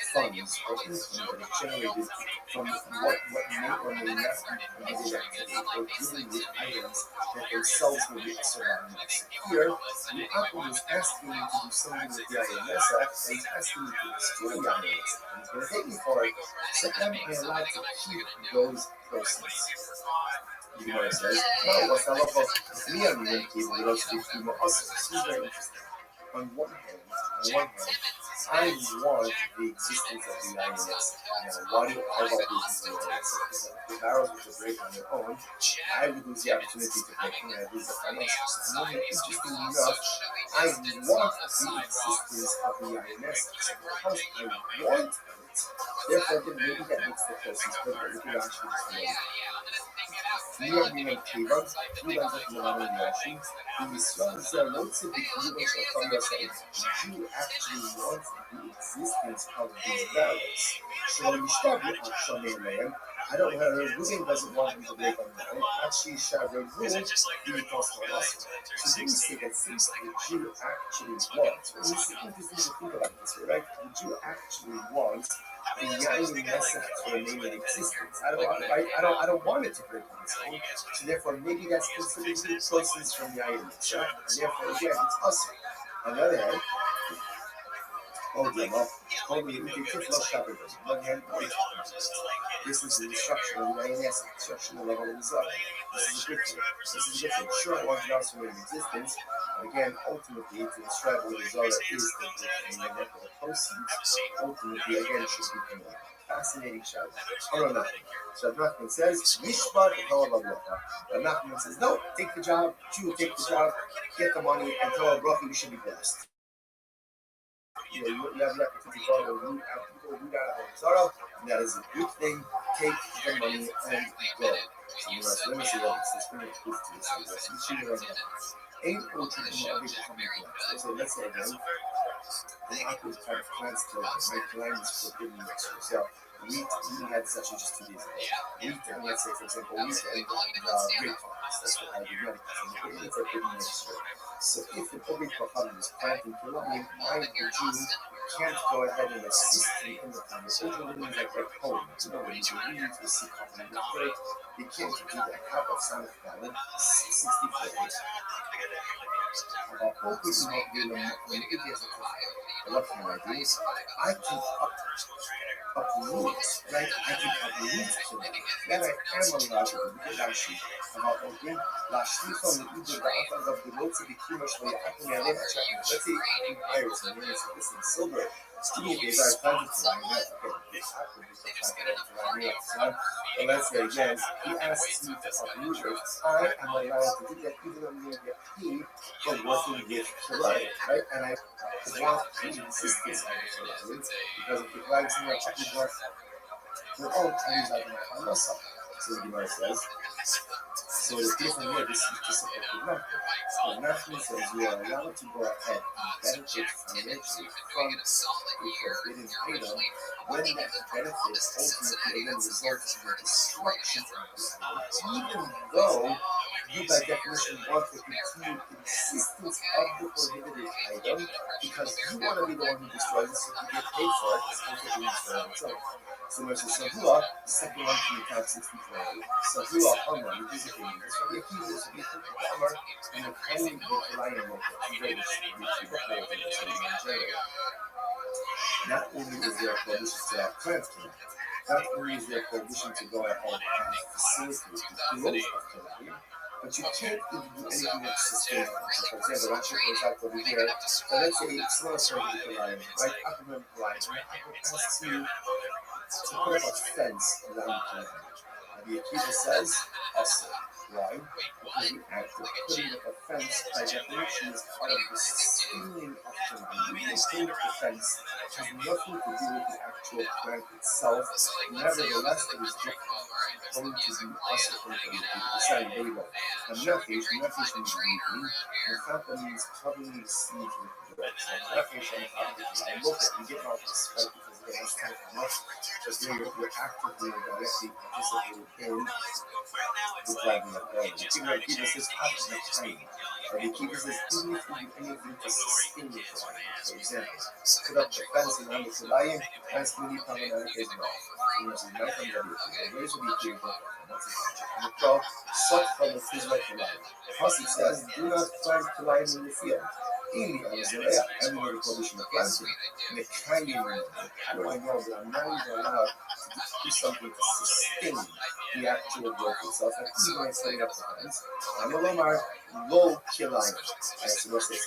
A: funds or income that is generated from what may or may not be permitted activity or dealing with items that themselves will be IMS. Here, the Apple is asking you to do something with the IMS Act, and he's asking you to destroy the IMS Act. And he's going to take you for it. So am I allowed to keep those proceeds? The Gemara says, no, what's the law of me and the people who don't speak to us? This is very interesting. On one hand, I want the existence of the IMS. Now, why do I want the existence of the IMS? If the barrels were to break on their own, I would lose the opportunity to break, and I'd lose the financials. And then, interestingly enough, I want the existence of the IMS because I want it. Therefore, then maybe that makes the process better. We could actually just know. Here we have Kiva, we have the Yashi. In Israel, there are lots of believers from the side. The Jew actually wants the existence of these barrels. So when you start with Akshamelayim, I don't know, Ruben doesn't want him to break on the night. Actually, Shavre Ruben, he costs for us. So we say that since the Jew actually wants, and it's interesting to think about this, right? The Jew actually wants the Yain Nesach to remain in existence. I don't want it to break on its own. So therefore, maybe that's considered good choices from the Yain Nesach. And therefore, again, it's us. On the other hand, this is the destruction of the INS, destruction of the level of the Zara. This is a good thing. This is a good thing. Sure, it wants to remain in existence, but again, ultimately, to describe what the Zara is the good thing, and therefore the proceeds, ultimately, again, should be coming. Fascinating show. Or nothing. So Nachman says, Yishbar Kalababracha. But Nachman says, no, take the job, Jew, take the job, get the money, and tell a brother you should be blessed. You have the opportunity to go root out people, root out of Zara, and that is a good thing. Take the money and go. So let me see this. Let's bring it proof to this. Let's see right now. Ain't ultra in the other company. So let's say again, the Aqua's kind of plants to make lines for forbidden mixtures. So wheat, we had such just 2 days ago. Wheat, and let's say for example, wheat and grapevines. That's what I do know. It's a forbidden mixture. So if the public Chacham is planting Kilamim, I, the Jew, can't go ahead and assist him in the conversation. It means like they're home. You know, when you need to see Chacham in the plate, they can't do that. How about Son of Talent, 64 days? About opening up your when it gets a lot of ideas, I can uproot, right? I can uproot him. That I am allowed to do because actually, about again, last week on the Egypt, the offers of the notes of the Kimash, let's say in iron, and then it's listen, silver, Steve is our country line. And let's say again, he asks me to uproot it. I am allowed to do that even though I'm going to get paid for working with Kalai, right? And I want to insistence on the Kalai because if the Kalai is not actually work their own Kalai are going to find so the Gemara says. So the different here, this is just a good the National says you are allowed to go ahead and benefit financially from the forbidden item when that benefit ultimately again results in the destruction of the item, even though you by definition want the continued existence of the prohibited item because you want to be the one who destroys it so you get paid for it as opposed to being destroyed itself. So there's a Shavua, the second one from the top 64. Shavua, Hamar, which is a thing. This one, the key is to be put in Hamar, and the kindly lion will convey this to the whole thing. Not only is there a prohibition to have plants come out, not only is there a prohibition to go ahead and facilitate the growth of Kalai, but you can't even do anything that's sustainable. So for example, let's say for example over here, let's say someone started with Kalai, right? I can remember Kalai, and I would ask you to put up a fence around the Kalai. The Akiva says, also, why? Because the act of putting up a fence by definition is part of the sustaining of Kalai. The maintaining of the fence has nothing to do with the actual plant itself. Nevertheless, it is going to be also from the deciding data. A nefesh means weeping. The chapa means covering the seeds with dirt. So nefesh and chapa, I look at and get off the spec because it has time enough. Because you're actively or directly participating in the driving of going. The Akiva says, option of time. Or the Akiva says, even if you do anything to sustain the Kalai. For example, put up the fence around the Kalai, that's going to be coming out of his mouth. Whereas the night on the Akiva, there's a big deal. That's a the crowd suck from the Kalai. Plus it says, do not plant Kalai in the field. In the Azalea, I know the prohibition of planting. And the kindly man, how do I know that I'm not even allowed to do something to sustain the actual growth itself? And even when I set up the fence, I'm a Lomar, low Kalai. I suppose it's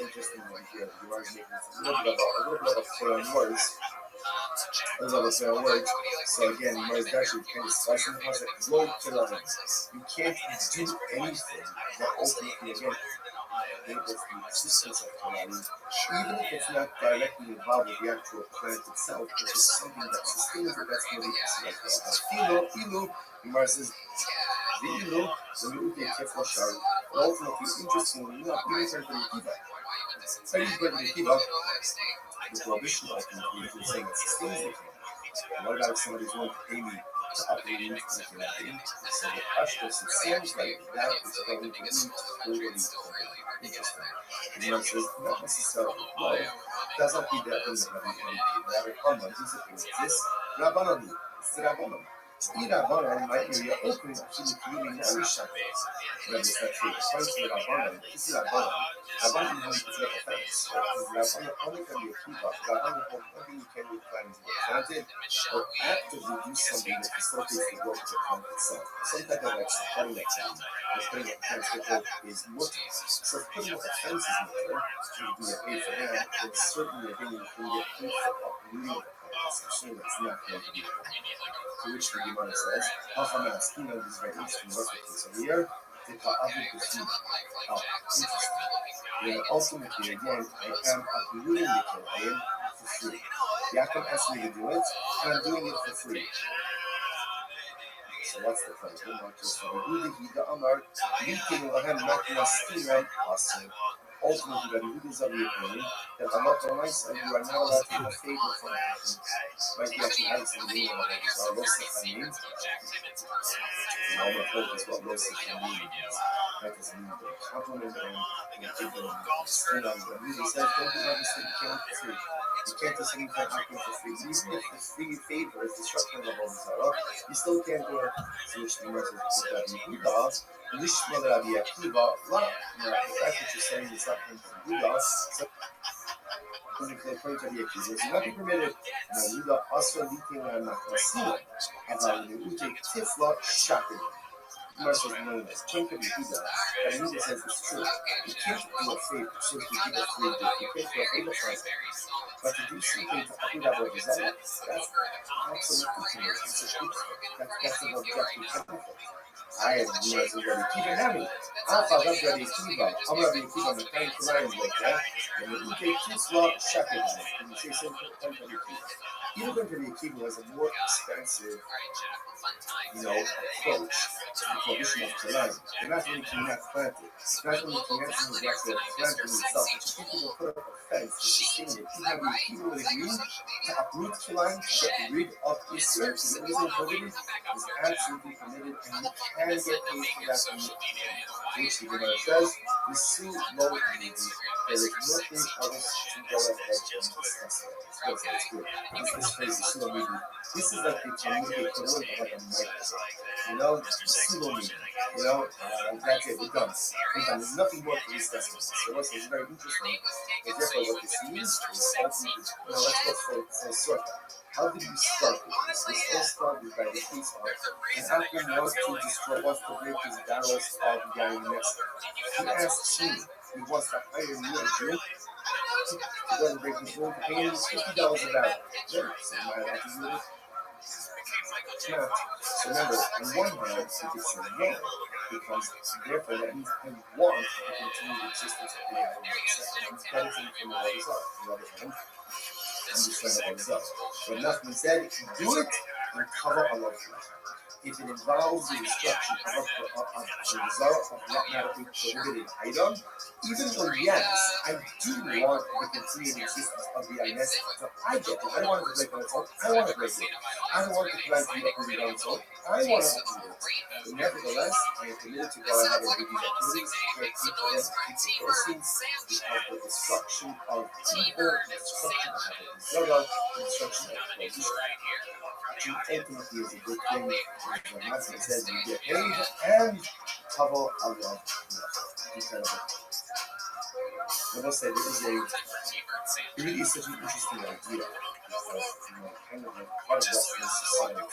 A: interesting one here. You are making a little bit of a play on words. A little bit of words. So again, you might actually kind of slicing the concept. Low Kalai. You can't do anything that ultimately, again, enables the existence of Kalai, even if it's not directly involved with the actual plant itself, it's just something that sustains it, that's going to be Ilu, Gemara says, the Ilu, the Mi'ute Kefla Shari, but ultimately, interestingly enough, even in the Akiva, so you put in the Akiva, the prohibition ultimately is saying it sustains the Kalai. What about if somebody's willing to pay me to uproot the Kalai? So the Ashtos, it seems like that is going to be totally interesting. The Gemara says, not necessarily. No, it doesn't be that in the Rabbi. Rabbi Haman, he's a thing. This Rabbanon, it's the Rabbanon. Rabbanon might be open to the community nourishment. Rabbi is not true. According to the Rabbanon, this is Rabbanon. Rabbanon is like a fence. Rabbanon only can be a kiva. Rabbanon holds nothing you can do plans to be planted or actively do something that facilitates the growth of the plant itself. Some type of like supporting activity. Putting up a fence is mutter. So if putting up a fence is mutter, you can get paid for that, then certainly again you can get paid for uprooting the plant. Essentially, that's not going to be a problem. To which the Gemara says, Hachamas, this is very interesting. What's the case over here? The Ka'avu B'Chim. Interesting. Then ultimately, again, I am uprooting the Kalai for free. Yaakov asked me to do it, and I'm doing it for free. So what's the point? Ultimately, Rabbi Yehuda is of the opinion that Allah Ta'ala said you are not allowed to have favor from Hashem. Right? He actually has the meaning of it. So Rosich means all the hope is what Rosich means. That doesn't mean the compliment and give them straight on the Yehuda says, don't do everything you can for free. You can't do something that happens for free. Even if the free favor is destruction of all Zara, you still can't do it. So which the message is that Yehuda, Lishma Rabbi Akiva, the fact that you're saying it's not going to Yehuda, so according to the Akiva, it's not be permitted. Yehuda also leaking on Nakasina, and the Ute Tifla Shakir. Gemara says, no, King could be Huda. But Huda says it's true. You can't do a favor. So if you give a favor, you can't do a favor for us. But to do something to Abu Dhabi or Zara, that's absolutely committed. That's an objective benefit. I am U.S. Rabbi Kiva Nami. Alpha Rabbi Kiva. I'm Rabbi Kiva. The time to line like that. And when you take Kitzla, shepherd, and you say something to Rabbi Kiva. Even though Rabbi Kiva was a more expensive, approach to the prohibition of Talan. They're not only cannot plant it, not only cannot neglect the planting itself, but you people will put up a fence to sustain it. Even Rabbi Kiva would agree to uproot Talan, to get rid of Isser, because it isn't prohibited, is absolutely permitted, and you can get paid for that in which the Gemara says, we see low energy. There is nothing else to go ahead and discuss it. It's good. This is crazy. Slow movie. This is like the community equivalent of like a micro. Slow movie. That's it. We're done. There's nothing more to discuss. So what's very interesting is therefore what this means is ultimately, let's go full circle. How did you start with this? This all started by the case of an Afghan wants to destroy, wants to break his barrels of Guinness. He asks me, he wants to hire me a drink to go and break his room, pay him $50 a barrel. Yeah, so am I allowed to do it? No. So remember, on one hand, if it's a no, because therefore that means I want to continue the existence of the Guinness. I'm benefiting from all this up. On the other hand, I'm just trying to hold this up. But Nachman said, do it and cover a lot of it. If it involves the destruction of a result of mathematically prohibited item, even though, yes, I do want the continued existence of the INS, so I get it. I don't want it to break on its own. I want to break it. I don't want the plan to be uprooted on its own. I want to uproot it. But nevertheless, I am committed to go ahead and do these activities to keep the persons of the destruction of people, the destruction of the Zaga, the destruction of prohibition. Which ultimately is a good thing. When Matthew says you get paid and cover Allah. Incredible. I must say, there is it really is such an interesting idea because, kind of like part of Western society,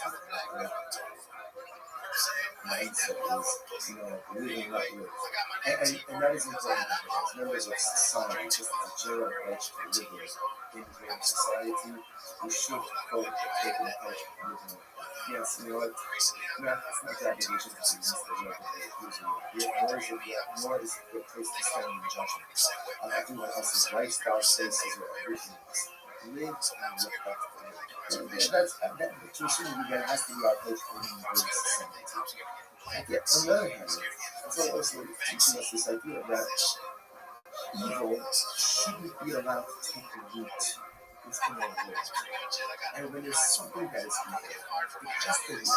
A: mindset is, living not live. And that is important because members of society, just as a general approach to living in great society, we should go take an approach to living. Yes, you know what? It's not the obligation to be used the way that they usually nor is it a good place to stand in judgment of everyone else's lifestyle, spaces, or everything else. Live and look back to live. That to assume that has to be our approach for living in great society. Yet, on the other hand, it's also teaching us this idea that evil shouldn't be allowed to take root. It's in our world. And when there's something that is evil, it has to be evil.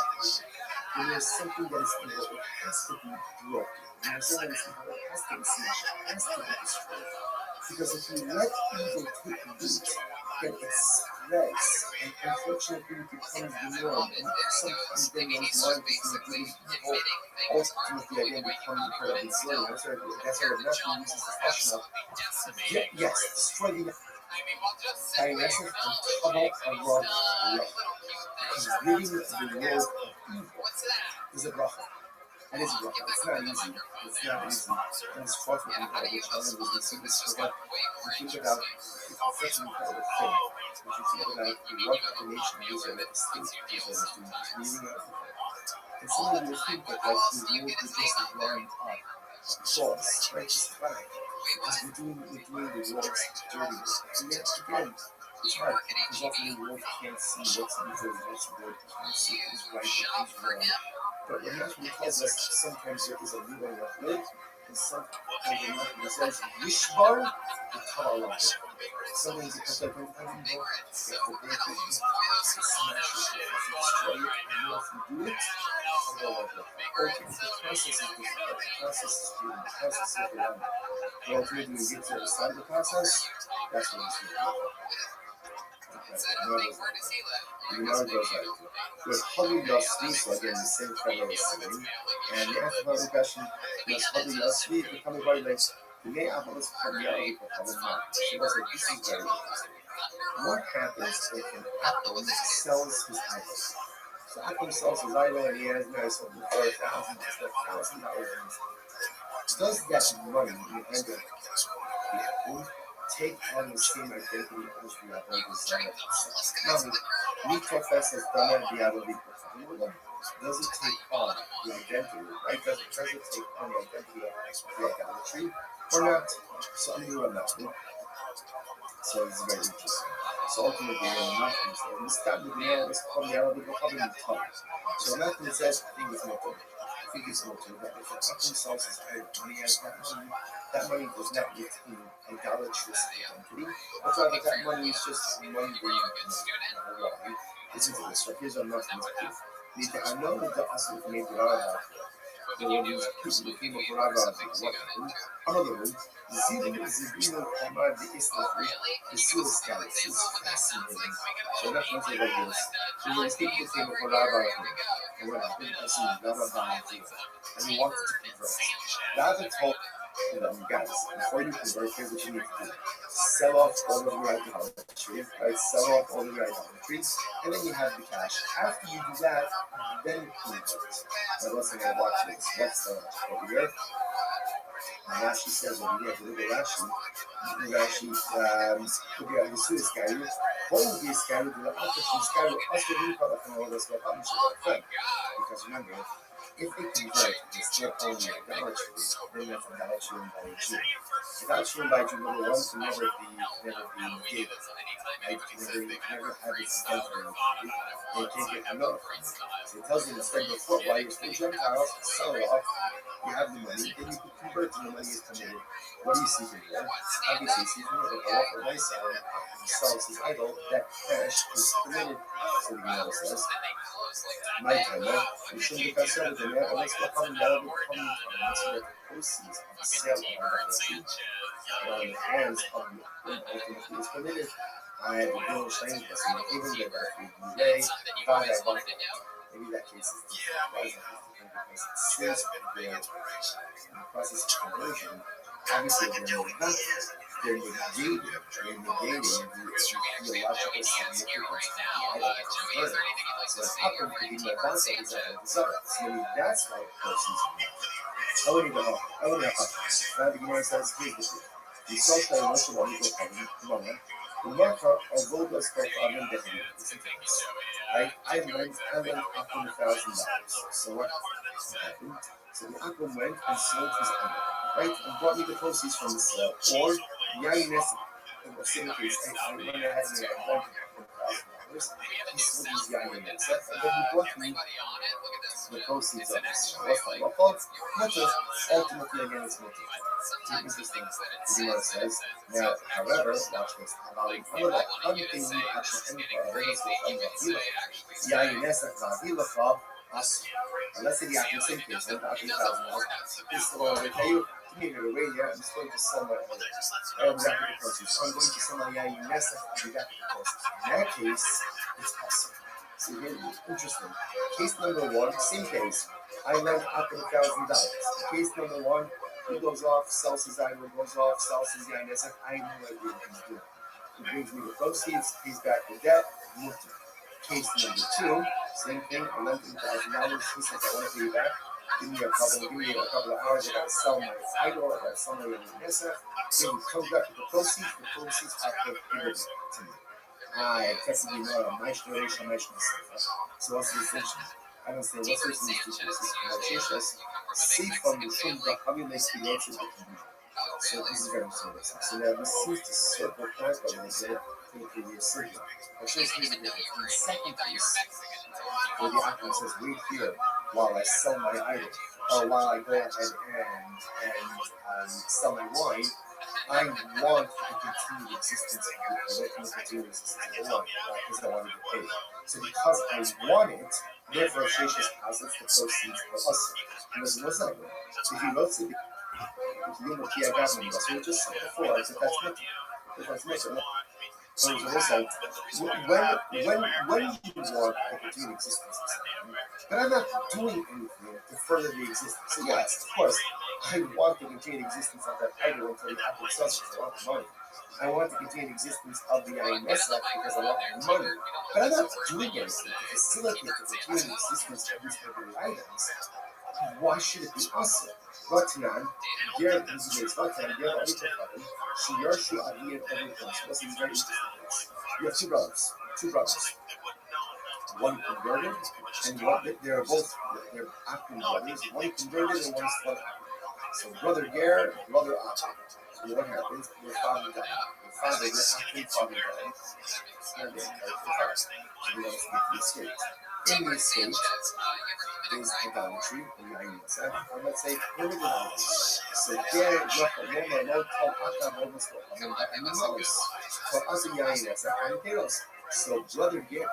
A: When there's something that is evil, it has to be broken. When there's something that is evil, it has to be smashed. It has to be destroyed. Because if you let evil take root, then it spreads, and unfortunately it becomes the norm. And sometimes then those lines between evil ultimately again become incredibly slow. That's why Rabbi uses this expression of destroy the Dionysus and cover a love. Because ridding the world of evil is a bracha. And it's a bracha. It's not easy. It's not easy. And it's fought with incredible challenges. We see this so that we think about it's such an incredible thing. If you think about what the nation of Israel, the state of Israel is doing, it's leaving everything. And some of you think that like we moved with just a line up, cross, right, just flag. Because we're doing the world's dirty work. And yet again, it's hard because often the world can't see what's evil, what's good, can't see who's right, who's wrong. But when Matthew tells us sometimes there is a new way of life, and sometimes when Matthew says Yishbar, the Kabbalah. Sometimes it comes like an onion book, you have to break it, you have to smash it, you have to destroy it, and if you do it, okay, the process is difficult, the process is good, the process is overwhelming. But ultimately, when you get to the other side of the process, that's what it's going to be. The Gemara goes like with Hali Yasvi, so again the same fellow is saying, and the answer to the question was Hali Yasvi, the coming by like the may Abalas Kamiya with the Kabbalah. She was like, this is very interesting. What happens if an Apple sells his idols? So Akim sells his idol and he has now sold it for $1,000. Does that money in the end of the Apple take on the same identity as the other designer? Now, me professors done the other people. Does it take on the identity, right? Does it take on the identity of the idolatry or not? So I'm going to run that. So it's very interesting. So ultimately, nothing says, this time the nail is from the other people coming in time. So nothing says, I think it's not good. I think it's not good. That if a fucking sells his idol, when he has that money does not retain idolatrous identity. But rather, that money is just money being money. Listen to this, right? Here's our nothing proof. I know that the Asif made the Rabbi. The one who's people came up with Rabbi. Another one. Zibino Hamad the Islam, the Suez Galaxy is fascinating. So that was like this. So when people came up with Rabbi, and what happened, I see Rabbi, and he wanted to convert. Rabbi told them, guys, before you convert, here's what you need to do. Sell off all of your idolatry, right? Sell off all of your idolatry, and then you have the cash. After you do that, then you convert. Now, let's say I watch this. What's over here? Rashi says over here, look at Rashi. Rashi, look at the Suez guy. What would be a guy with the opposite guy with us to read about all this stuff? Because remember, if they convert, it's still only idolatry. Then that's idolatry and idolatry. Idolatry and idolatry, number one, can never be given. Right? Never have its identity. They can't get enough. So it tells you instead before, while you're still Gentiles, sell it off. You have the money, then you can convert and the money is committed. What do you see here? Obviously, see here, the Allah for my son sells his idol, that cash is committed. So the Gemara says, my time, you shouldn't be concerned with the man, unless we're coming down, we're coming down, unless you get the proceeds of the sale of idolatry, on the hands of the ultimately is committed. I have a bill of shame, but even the day, God, I want it. Maybe that case is different. Because it says in the process of conversion, obviously they're negating the theological significance of the idol converted. So it's happened to be the advance of his desire. So maybe that's why the person's I wouldn't even know. Now the Gemara says, here's the truth. The social and emotional legal comment, the marker of Goldberg's profile in the I lent $100,000. So what happened? So the uncle went and sold his idol, right? And brought me the proceeds from the sale. Or Yainess, in the same case, I went ahead and I lent $100,000. He sold his Yainess, and then he brought me the proceeds of the sale. What's that? What fault? Motive. Ultimately, again, it's motive. Take this thing. The Gemara says, now, however, watch this. Let's say the active same case, $100,000. This one, they pay you, give me the way here, I'm just going to sell my other. I have exactly the process. I'm going to sell my Yainess and exactly the process. In that case, it's possible. See, here, interesting. Case number one, same case. I lent up to $1,000. Case number one, he goes off, sells his idol, goes off, sells his Yainess. I have no idea what he's doing. He brings me the proceeds, pays back the debt, moved to case number two, same thing, I lent him $1,000. He says, I want to pay you back. Give me a couple of hours. I gotta sell my idol. I gotta sell my Yainess. Then he comes back with the proceeds. The proceeds are given to me. I tested you know, my generation, so what's the distinction? I don't say what's the distinction. It's see from the truth that having makes the answer. So this is very important. So now this seems to circle back a little bit to the previous signal. It shows here in the second piece where the actor says, wait here while I sell my idol, or while I go ahead and sell my wine. I want the continued existence of the continued existence of the wine, because I want to get paid. So because I want it, therefore Sheshes posits the proceeds for us. And what's that? If you look to the government, so we just said before, I said that's nothing. That's nothing. So also, when you want a continued existence, but I'm not doing anything to further the existence. So yes, of course, I want the continued existence of that idol until the apple sells for a lot of money. I want to continue the existence of the GUINNESS because I want my money. But I'm not doing anything to facilitate the continuing existence of these particular items. Why should it be us? Vatinan, diğer bizimleyiz. Vatinan, diğer Avrupa'nın, Şiyor, şu adliye everything. So this is very interesting. You have two brothers. One converted, and one, they're both, they're African brothers. One converted and one is not African. So brother Ger, brother African. So what happens? Their father died. Their father, their African father died. And they inherit the father. So they want to speak to the estate. In the estate, is idolatry, or let's say primitive idolatry. So Ger, no, so brother Ger,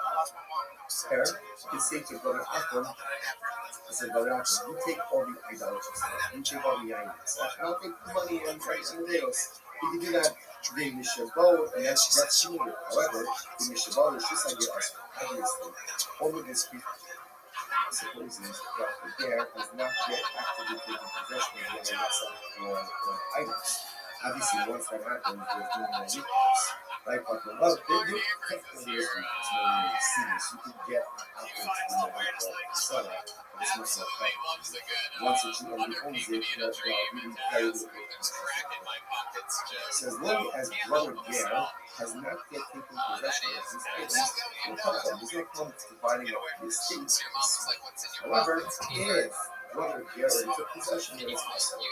A: can say to brother Akum, I said, brother Akum, you take all the idolatry stuff, you take all the stuff, and I'll take the money and everything else. You can do that the Mishabot, and that's similar. However, the Mishabot is just like us, obviously. Only this people supposes that the Ger has not yet actively taken possession of the or items. Obviously, once that happens, there's no more recourse. Right? But the love, technically is recourse, no more serious. You can get out into the seller, but it's much more complicated. Once that you already owns it, that really carry the so as long as brother Ger has not yet taken possession of these items, no problem. There's no problem dividing up the estate. However, if brother Ger took possession, then it's possible.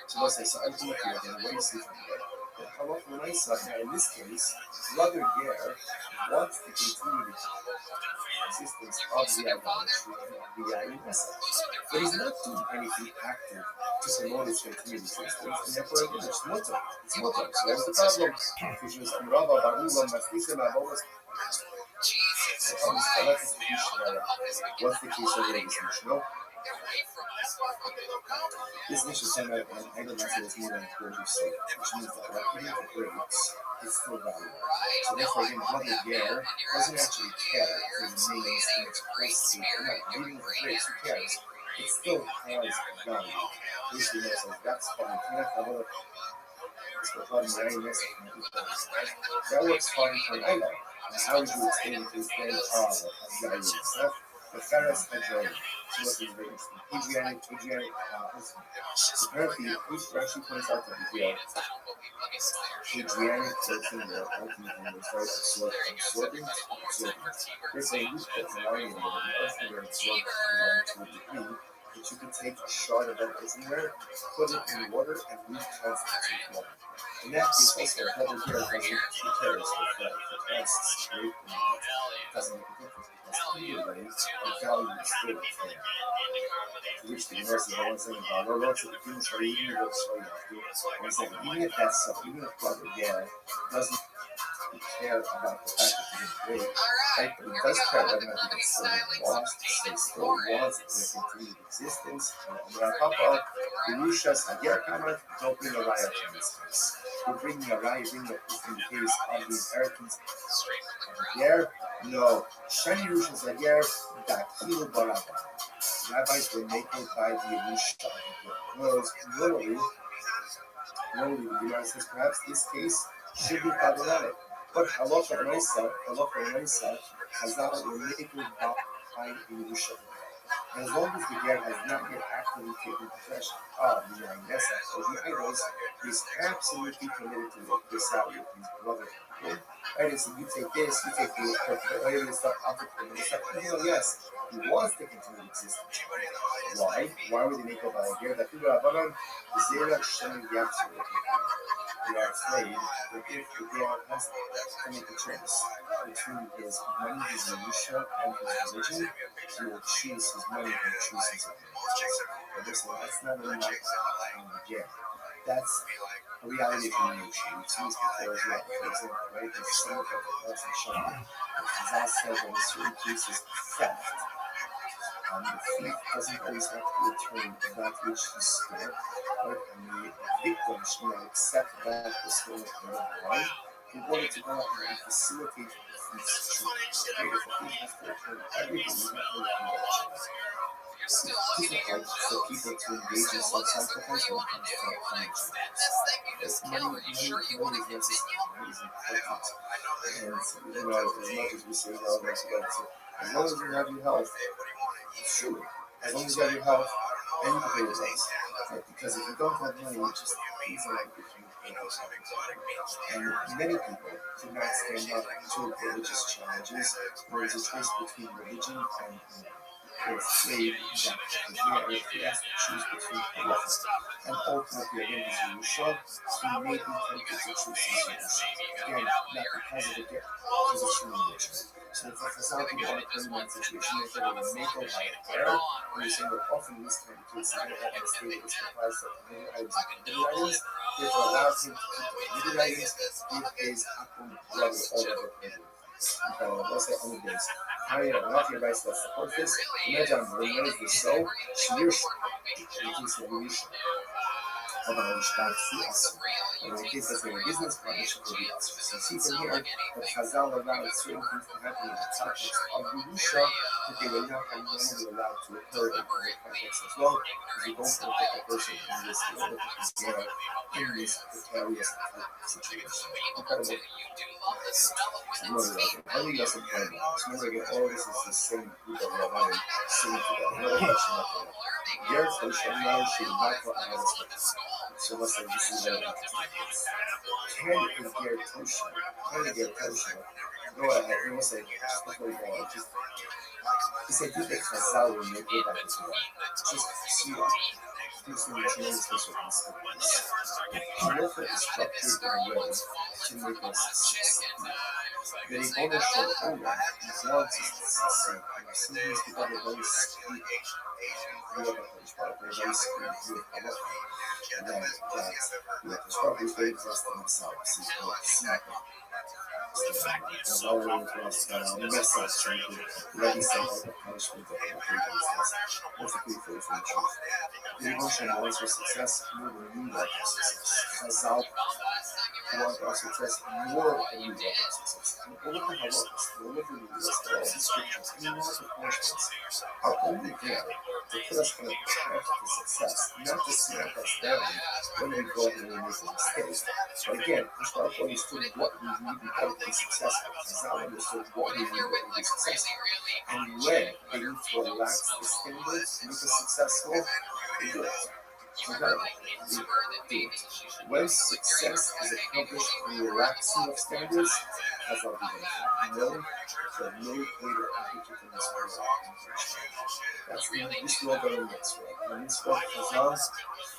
A: So let's say, so I'm looking again, what do you see from here? The halach l'maisa, now in this case, brother Ger wants to continue the existence of the idolatry and the GUINNESS. But he's not doing anything active to promote its continued existence, and therefore again, it's mutter. It's mutter. So what's the problem? Which was Rabbi Baruch Masnisa Mabos. What's the case over this Mishnah? This Mishnah said that an idol message is more than 40 sake, which means that like even the grapes, it's still valuable. So therefore, again, brother Ger doesn't actually care if it remains in its place state or not. Even the grapes, who cares? It still has value. Basically, it says that's fine. That works fine for an idol. And how would you explain it to his friend stuff? The Pharaoh's Adrian. So what's his name? Adrianic, apparently, Rashi points out that here, Adrianic 13, the ultimately starts absorbing. They're saying you put the line in there, the ultimately absorbs to a degree that you can take a shard of that isn't put it in water, and reconstitute water. In that case, also, brother here doesn't cares if it lasts great or not. It doesn't make a difference because either way, the value is still the same. To which the university is always saying, even if that's so, even if brother Ger doesn't care about the fact that he didn't break, right? But he does care whether or not he can still lost, he still wants their continued existence. Papa, the Rushas, Hager Kamat, don't bring a riot in this case. We're bringing a riot in the case of the inheritance of Hager. No, Shani Rushas Hager, Dakil Baraba. Rabbis were made by the Rusha. Whereas normally, the Gemara says perhaps this case should be problematic. But halacha l'maisa, Chazal were made by the Rusha. And as long as the Ger has not yet actively taken possession of the GUINNESS or the idols, he's absolutely permitted to work this out with his brother. Right? So you take this, you take the stuff out of him. It's like, yes, he wants to continue existence. Why? Why would they make up by a Ger? That people are Abanon, Zera Shem Yatsu. They are afraid that if the Ger has to make a choice between his money, his Yerusha, and his religion, he will choose his money and choose his religion. But that's not really Ger. That's a reality of the nation. We've seen this before as well. For example, right? There's some of the person showing. As I said, in certain cases, theft. The thief doesn't always have to return that which he stole, right? And the victim should not accept that the stolen line in order to go out and facilitate the thief's treatment. Right? If the thief has to return everything, he's not really going to choose. it's difficult for people to engage in self-sacrifice when it comes to financial matters. Money is necessary, money is important. And, as much as we say, as long as you have your health, it's true. As long as you have your health, and you can pay your bills. Right? Because if you don't have money, it just things are like if you pay those things. And many people do not stand up to religious challenges. There is a choice between religion and or slave that he has to choose between both. And ultimately, again, as Yerusha, he may be tempted to choose Yerusha. Again, not because of the gift, because it's human nature. So if a Chazal people are put in that situation, if they will make a light there, and you say that often in this kind of case, they have a state that's comprised of committed items and committed items, therefore allows him to keep the committed items if his Akum brother already committed. Let's say on the days. How you know, not your advice that support this. Imagine when is this so? Shmir in case of Yerusha. Although in Shtar Tziyas, in case of a business partnership will be us. So see from here that Chazal allowed certain things to happen in the context of Yerusha that they were not normally allowed to occur in other contexts as well, because you don't want to put a person in this precarious situation. Incredible. How do you guys apply this? Remember that all this is the same group of Rabbi sitting together. Another question about that. Yes, we should know she would not put on this. So let's say this is what can you get Tosha? Go ahead, and we'll say, just before we go on, it's a good that Chazal will make it back to one. Just see what. This is the tremendous circumstance. Halacha is structured in a way to make us succeed. The owner shall own wants us to succeed. And as soon as we have a very skewed view of a very skewed view of halacha, that the Torah is very trust in themselves. He's going to snap it. As always, mess up something. Rabbi said that the punishment of the is perfectly fair from the truth. The emotion wants for success more than we want for success. Chazal want our success more than we want our success. And all of the halachas, all of the rules, all the scriptures, and all of the punishments are only there to put us on a path to success, not to smack us down when we go and we make a mistake. But again, Hashbach understood what we need in order to be successful. Chazal understood what we need in order to be successful. And when they need to relax the standards to make us successful, they do it. When success is accomplished through relaxing of standards, as I'll be known for no greater advocate in this world. That's the mitzvah of the mitzvah. The mitzvah of Chazal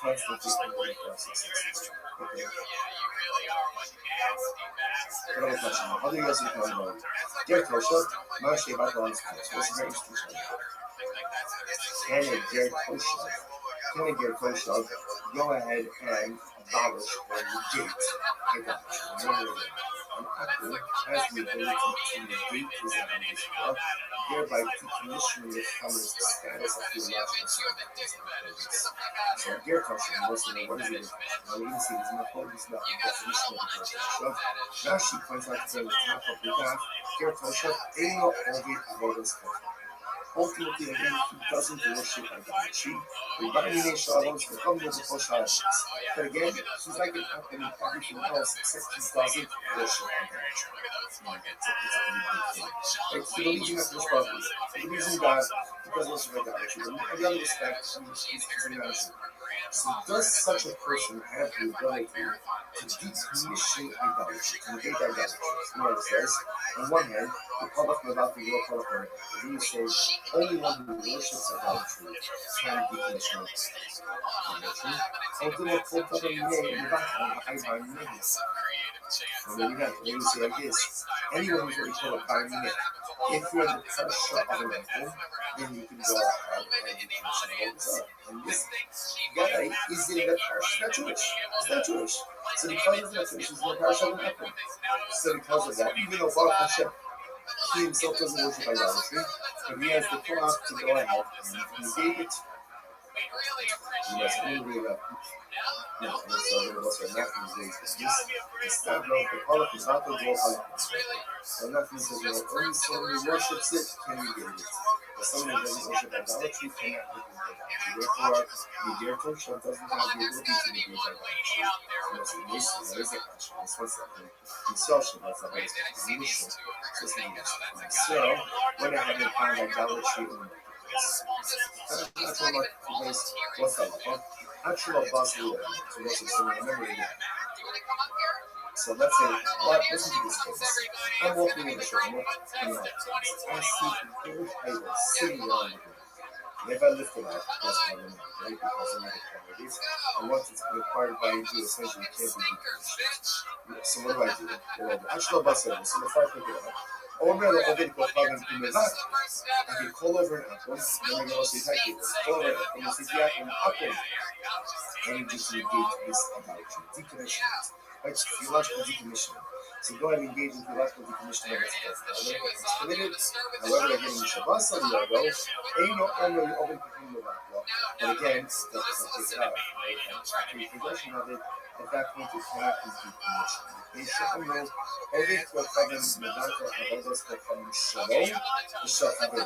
A: constantly for success. Okay. Another question. How do you guys know? Get Tosha, Moshe Bakal's house. What's the greatest teaching? Can a Get Tosha go ahead and abolish or negate idolatry? An Akul has the ability to negate his idolatry, thereby decommissioning the Chamer's status of theological service. So Get Tosha, what is it? Now we can see there's no focus about the definition of Get Tosha. Rashi points out to the top of the graph, Get Tosha, Eino Ovid Avodas Kafir. Ultimately, again, he doesn't worship idolatry. But again, he's like an apple in everything else, except he doesn't worship idolatry. He believes in the He believes in God, he doesn't worship idolatry. In every other respect, he's a manager. So does such a person have the ability to decommission idolatry, to negate idolatry? You know what it says? On one hand, the Palach without the real Palach, then you say only one who worships idolatry can decommission idolatry. Ultimately, maybe not. Maybe you say like this: anyone who's what we call a binding. If you're in the pressure of an item, then you can go ahead and decommission. And this guy is in the parish, not Jewish. He's not Jewish. So because he's not Jewish, he's in the parish of an apple. So because of that, even though Baruch Hashem, he himself doesn't worship idolatry, but he has the cloth to go ahead and negate it. He has only no, that's not what's right now these days. It's not no, the Baruch is not the Baruch. So nothing says, only someone who worships it can negate it. someone who doesn't worship idolatry cannot live in idolatry. Therefore, the Gertosha doesn't have the ability to negate idolatry. Unless it makes it, there is a question. This was something. Social, that's a whole mission. So, when I had to find idolatry in the actual marketplace, what's that like? Actual boss leader. So, what's it? So, remember again. So let's say, listen to this case. I'm walking in the shop, I'm walking in the office. I see a huge idol sitting around me. And if I lift it up, that's my limit, right? Because I'm not a qualities. And once it's required by you, essentially can't be decommissioned. So what do I do? Actual bus leader. So if I pick it up, over the oven ko pagam pinilak. I can call over an apple, then I go see type it. Call over an apple, and see an apple. And you just negate this idolatry, decommission it. Right? Theological decommissioning. So go ahead and engage in theological decommissioning of it's committed. However, again, in Shabbos on the Yargo, ain't no only open to but again, still take it out. The possession of it, at that point, it cannot be decommissioned. They should know, only to a covenant, Medanta, Avodas, to a covenant, Shalom, the Shachavim.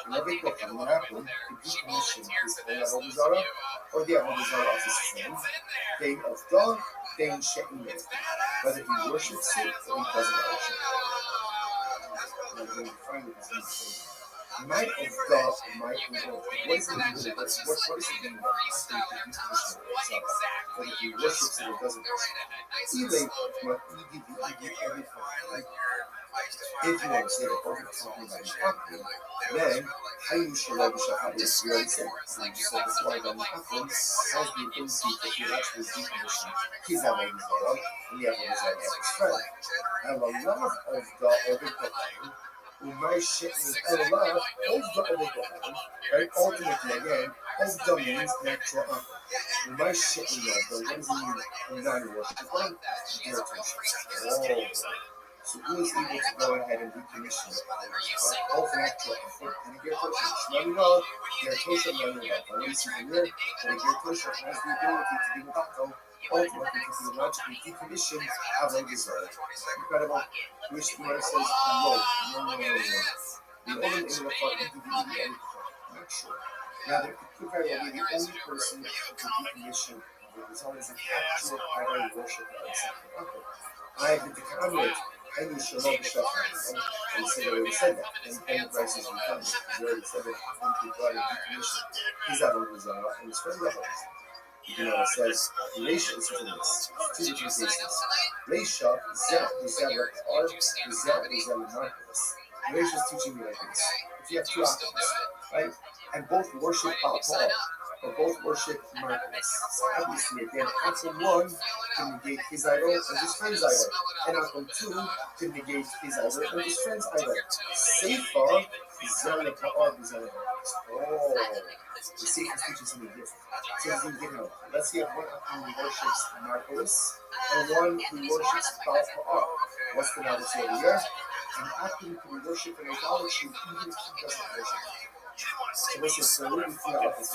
A: And every covenant, what happened, the decommission is the Avodah Zarah, or the Avodah Zarah of his friend, they of God, they in Shekin, whether he worships it or he doesn't worship it. Might of God, might of God. What is it mean? What is it mean? Whether he worships it or doesn't worship it. He laid what he did everything. Right? If you want to say that over talking about the apple, then how you should love the Shahab is really simple. So you just said this why the apple has the ability to feel actually decommission. He's having his own, and the apple is having his friend. And a lot of the other my shit is a lot of the other right? Ultimately, again, of the means natural apple. My shit is what does it mean? Non-worship. Oh. So who is able to go ahead and decommission both natural and a Gertosha? Let me know. Gertosha, let me know. When you see the mirror, the Gertosha has the ability to be without ultimately to theologically decommission Avodah Zarah. Incredible. Which the Gemara says, no. The only in the part of the not sure. Now, there could very well be the only person who can decommission Avodah Zarah is an actual idol worship of something. I did the comment. I knew Shalom B'Shach, and said I already said that. And the price is become. We already said that he God and decommission his Avodah Zarah and his friend Avodah Zarah. You know, it says, Reisha, listen to this. Two different cases. Reisha, Marcos. Reisha is teaching me like this. If you have two options, right, and both worship Paul, or both worship Marcos. So obviously, again, option one can negate his idol and his friend's idol. And option two can negate his idol and his friend's idol. Seifa, Zela Pa'ar, Zela Marcos. Oh. The Seifa teaches something different. So, let's see if one who worships Marcos and one who worships Baal. What's the knowledge over here? An Akim can worship an idolatry even if he doesn't worship it. So, listen, so what do we feel about this?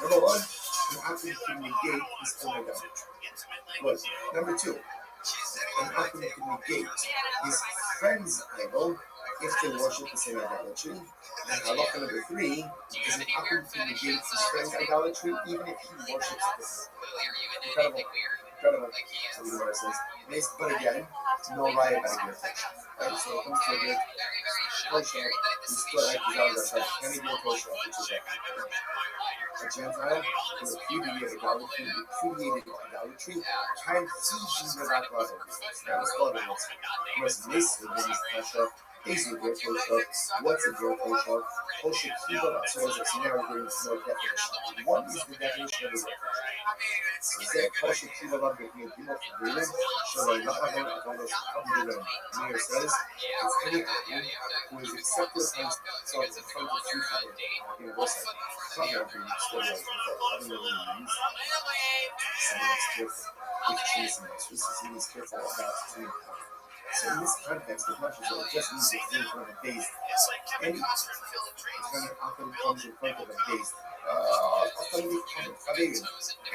A: Number one, an Akim can negate his own idolatry. Good. Number two, an Akim can negate his friend's idol if they worship the same idolatry. And halacha number three is an Akim can negate his friend's idolatry even if he worships it. Incredible. So the Gemara says, but again, no lie about a Gertosha. Right? So it comes to a Gertosha, you split like his idolatry. Can he be a Gertosha, which is a Gentile who repudiated idolatry, can he be without God? That was called a Gertosha. Whereas this is a is a Gertosha. What's a Gertosha? Hosha Kiba. So now we're going to know definition. What is the definition of a Gertosha? Hosha Kiba Rabbi Gimel Gimel. Shalai Na'avon Avodos Abdullah. Meir says it's any person who is accepted as himself in front of two in a website. Probably not being still like I don't know what it means. Someone is careful. Which is someone is careful about doing. So in this context, the question is it just means it's in front of a base. Any kind of often comes in front of a base.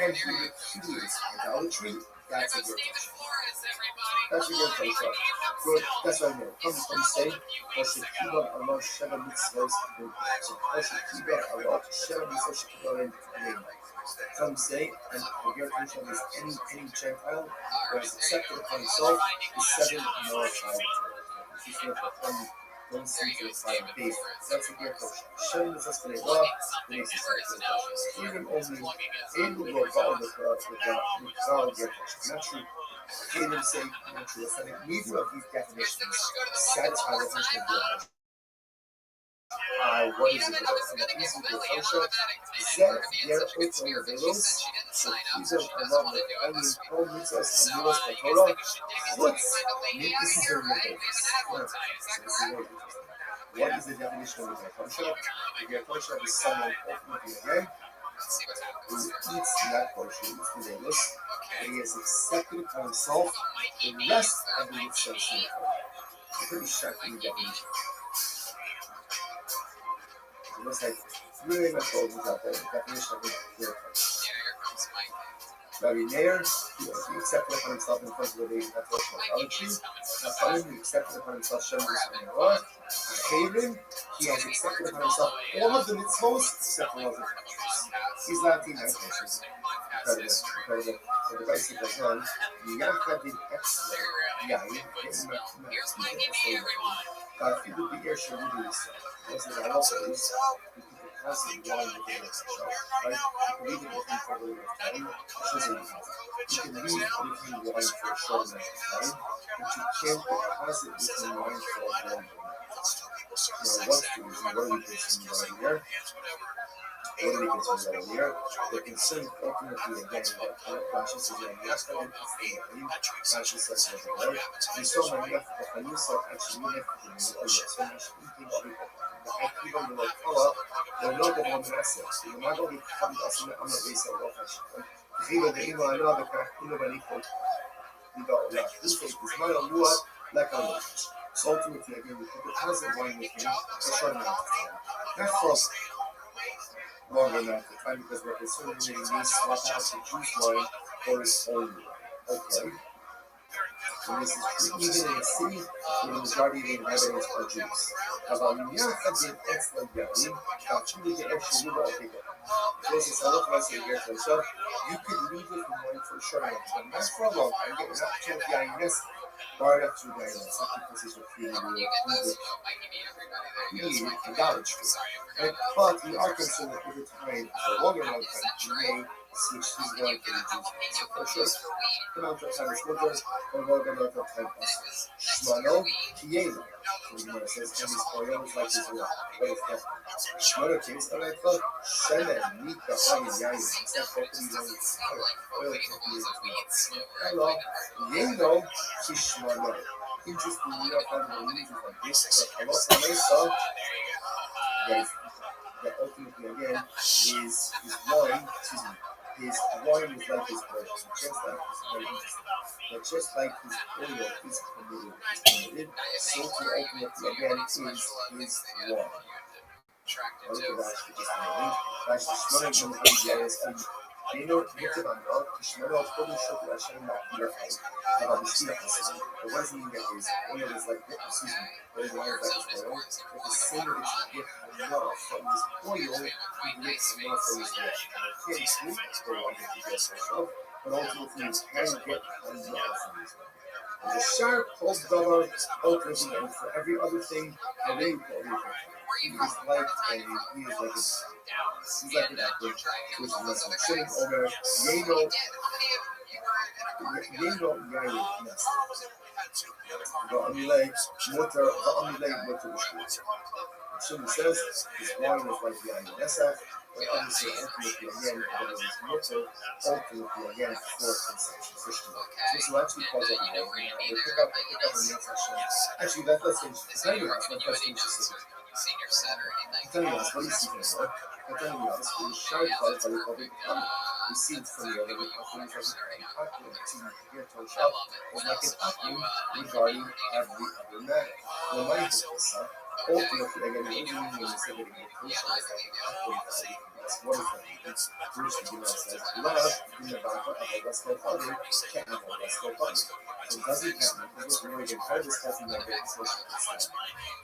A: And who repudiates idolatry, that's a Gertosha. That's a good question. Good. That's what I know. Come say, Oshe Kiba Allah Sheva Mitzvos. Oshe Kiba Allah Sheva Mitzvos Shekibah. Come say, and your question is any Gentile who has accepted upon himself the 7 moral tribes. This is what don't see to the side of base. That's a good question. Sheva Mitzvos Shekibah. Even only in the world of the Mitzvah get not true. Caleb say not true. Neither of these definitions satisfy the function of the what is it? Easy to function. Zed, their open velos. So these are a lot of onion, home mitzvahs, and meals for Torah. What's this is very important. What is the definition of the function? The function is someone ultimately again who eats that portion, eats the velos, and he has accepted upon himself the rest of the mitzvahs. Pretty shocking definition. It looks like really much gold without the definition of the Rabbi Meir, he accepted upon himself in front of the Lady that was idolatry. Nachman, he accepted upon himself Shem and Noah. Haven, he has accepted upon himself all of the mitzvot except for all of the mitzvot. He's not in that case. Incredible. So the basic of one, Yachad did excellent. Yeah, here's my game, everyone. He would be here, she would do this. What's the also is, constantly lying with the next show, right? You can leave it with him for a little bit of time, which isn't easy. You can leave with him lying for a short amount of time, but you can't deposit with him lying for a long amount of time. Now, what's the reason? What are we concerned about here? What are we concerned about here? The concern ultimately again that Rashi says that Yachad Rashi says that right? We saw my left, but when you saw actually left the middle, so much eating everything. Even the Torah, they're not the one message. You're not going to come to us in the Amar Besa of Hashem. Even the Ima Allah, the Kahuna Baniko, the Allah. This is my Allah, like Allah. So ultimately, again, we put the present wine with him for a short amount of time. Not for longer amount of time, because we're considering this swap out the juice wine for his own wine. Okay. And this is true even in a city where the majority of the inhabitants are Jews. אבל יחד עם אצל הגרים, actually the extra will take it. This is how I say here to so you could leave it in mind for a short amount of time. Not for a long time. Get enough to the INS, right up to the INS. Because it's repeating idolatry. But we are concerned that over time, for a longer amount of time, you may switch these one to the Jews. So for sure, the amount of time is winter, or a longer amount of time is Shmano, Kiela. So the Gemara says, and these oils like this well. What is that? Shmano case, and I thought, Shemen, Mika, Hagen, Yayin. It's not properly known as oil company. Hello, Yeno, Kishmano. Interesting, we don't find the reasons like this, but Allah saw that ultimately again is his wine, his wine is like his bread. Just like his oil is committed, so to ultimately again is his wine. But what does it mean that his oil is like his wine is like his oil? If the same that you get enough from his oil, you get enough from his wine. You can't sleep for a while if you get yourself, but ultimately you can get enough from his wine. And the sharp holds double ultimately, and for every other thing, and then he is like he's like an actor, which is like Shimon Omer, Yeno, yes. Va'amilei motor b'shul. Shimon says his wine is like the Ayanesa, but obviously ultimately again, that is his motor, ultimately again for consumption, for sure. So this will actually cause up the wine. We'll pick up the next session. Actually, let's tell you what, let's change the system. I'm telling you what do you see here? I'm telling you this, we shine part by the public economy. We see it from the other companies as an aquarium to here to shop is like an aquarium regarding every other matter. No money for this, ultimately, again, the engineering is saying that the is like an aquarium What is that? It's Jewish Gemara says, love in the Bible of a Western father can't have a Western father. So does it happen? Because we're going to get part of this person that gets social instead.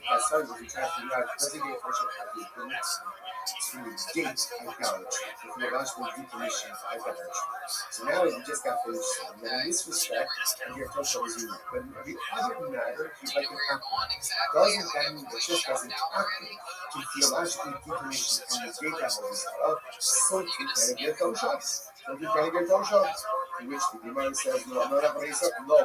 A: That's how you try to figure out, does it get social have the ability to negate idolatry? If you're actually decommission of idolatry. So now we just got finished saying that in this respect, and your social is unique. But the other matter, if like an apple, doesn't that mean that just as an apple can theologically decommission and negate Avodah so you can get those shots. So you can get those shots. To which the Gemara says, no, I'm not going to say no.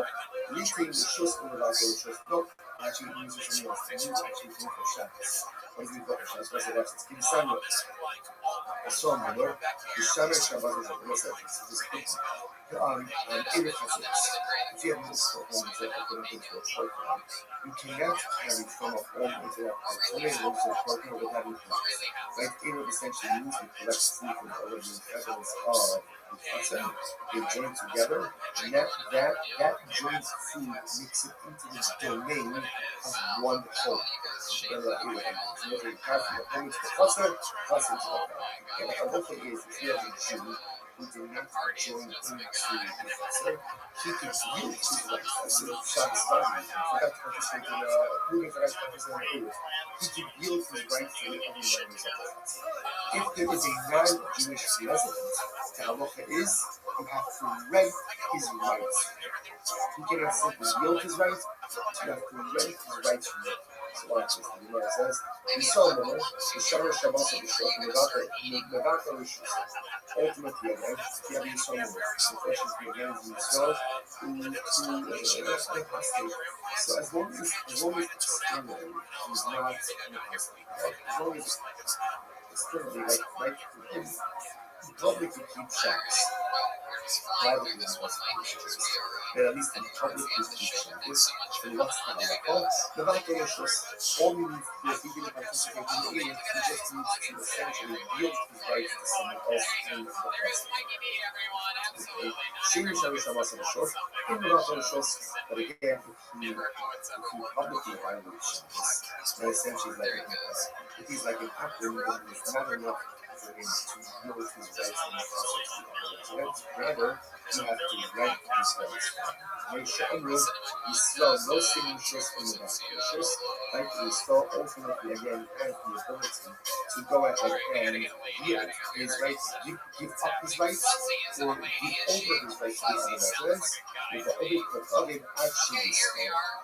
A: We think the shoes in the last shoes. No, actually, it uses something else. It means actually going for Shabbos. What is it for Shabbos? What's the rest? It's Kim Samuel. A song, you know? The Shabbos Shabbat is a process. It's just if you have this for home, you cannot carry from a home into a partner without having right? It essentially means you collect sleep and all of the evidence of the concept. They join together, and that joint food makes it into the domain of one home. So you have the home into the cluster into the home. And the halacha is if you have a Jew who did not join into the cluster, he could use his rights. I said Shabbos Badi. I forgot to participate in moving for that participation in the he could yield his rights to everyone in his life. If there is a non-Jewish resident, the halacha is you have to rent his rights. He cannot simply yield his rights, you have to rent his rights from him. So watch this. The Gemara says, the Solomon, the Shomer Shabbos of the Shok, Nevaka Rishus. Ultimately, again, if you have the Solomon, the questions be again in the Sol, so as long as externally, he's not in the hospital, right? As long as externally, like in public, you keep checks. Privately, in but at least in public, you keep checks. And what's the halacha? The halacha is just all you need to do if you didn't participate in the meeting, you just need to essentially yield his rights to someone else in the process. She is a Shabbos of the Shor, in the halacha is just, but again, if you publicly violate Shabbos, then essentially if he's like an actor, then it's not enough for him to yield his rights in the process. Rather, you have to rent these rights. Make sure you slow no signatures in the back. Like you slow ultimately again has the ability to go ahead and yield his rights, give up his rights, or give over his rights to the residents. With the other actually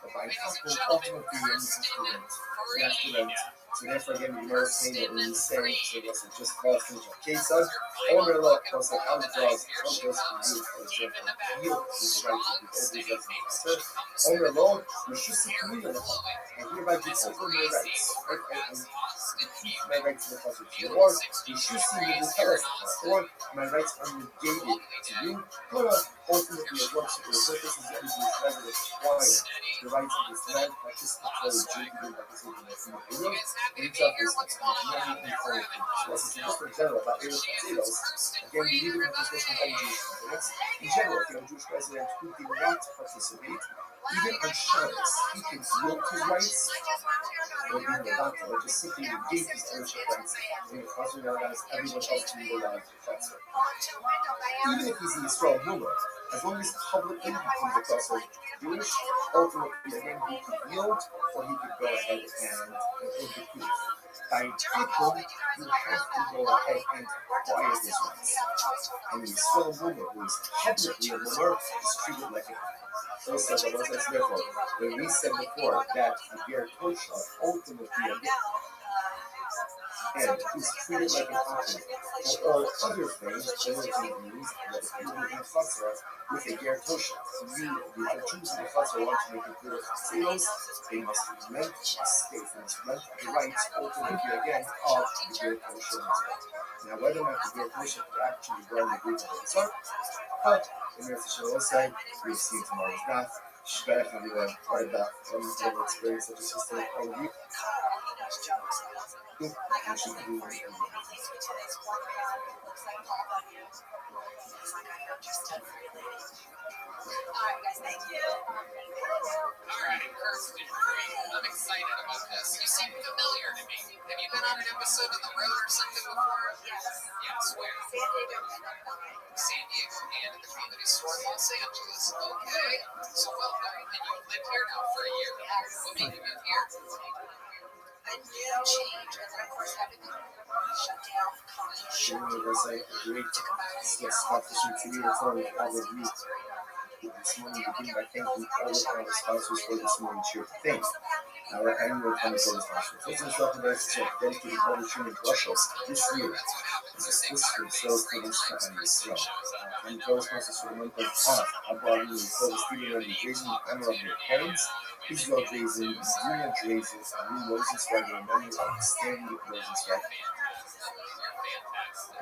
A: but by example, ultimately you have to rent. You have to rent. So therefore, again, the Gemara is saying that when he's saying, so it wasn't just false things like cases, Omer Lo, was like how does for you, for example, yield his right to be over his rights. Omer Lo, you should see clearly, and hereby give over my rights, and keep my rights to the positive. Or you should see me tell us, or my rights are negated to you. Ultimately, it works for the purposes that is never required. The rights of this non-participatory Jew to participate in the video. In justice, many important things. So this is just in general about Arab potatoes. Again, you need to participate in Jewish residents. In general, if you have a Jewish resident who did not participate, even on Shabbos, he can yield his rights, or be Nevada, or just simply negate his ownership rights, and the country now allows everyone else to utilize the transfer. Even if he's in Israel Mumma, as long as publicly he comes across as Jewish, ultimately again he could yield, or he could go ahead and execute. By people, you have to go ahead and acquire his rights. And the Israel Mumma, who is publicly a Mumma, is treated like a also, therefore, when we said before that the Ger Kosha ultimately and is treated like an option for all other things, everything means that if you live in Chasra with a Ger Kosha, the Jews in the Chasra want to make it clear for sales, they must rent the state, they must rent the rights ultimately again of the Ger Kosha. Now, whether or not the Ger Kosha could actually go in the group of the but in the official side, we've seen tomorrow's daf. Shbech everyone, our daf, and we've never experienced such a system all week. And she can do it.
D: Alright, perfect. excited about this. You seem familiar to me. Have you been on an episode of The Road or something before? Yes, where? San Diego and at the Comedy Store in Los Angeles. Okay, so welcome. And you've lived here now for a year. What made you move here?
E: A new change, and then of course everything shut down.
A: Generally, there's a great spot for some community for all of you. This morning, begin by thanking all of our sponsors for this morning's cheer to thank. Our annual Comic Con sponsor, Fitness Recommends to dedicated publishing in Russia this year. It's exclusive sales for this company as well. And co-sponsors for the month of Abroad and Silver Studio and Jason in honor of their parents. Israel Jason, Dina Jason, and Lee Rosenzweig in memory of Stanley Rosenzweig.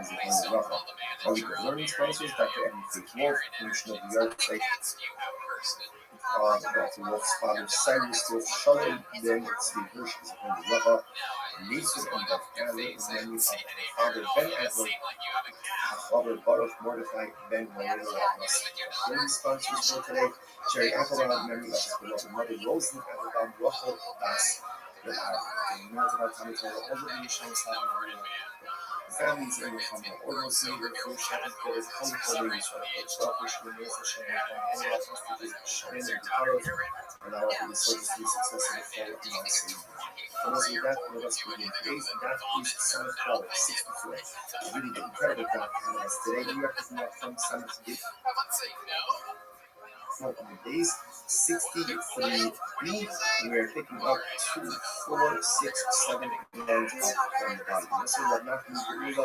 A: As a Rabbi. All the good learning sponsors, Dr. Evan Faith Wolf, Commissioner of the Yard Site, Dr. Wolf's father, Cyrus Wolf, Shalom, then Steve Hirsch is a Rabbi, Mason and Beth Adler in memory of father Ben Adler, father Baruch Mordechai Ben Manuel. Learning sponsors for today, Jerry Applebaum, in memory of his beloved mother, Rosen Applebaum, Rachel Das, the American Tommy Taylor, all the Michelle Simon, families in the family, all those things that you share with the whole ladies, right? Selfish, the nurse, the shame, all that hostages, shame, and the colors, and our holy service to success in the fall of the sea. And as with that, let us begin. Today's that is Summit Flower 64. It's really the incredible God of us. Today, we are picking up from Summit to Gift. For the days 63B, we are picking up 2, 4, 6, 7, and up from the bottom. This is what nothing to do.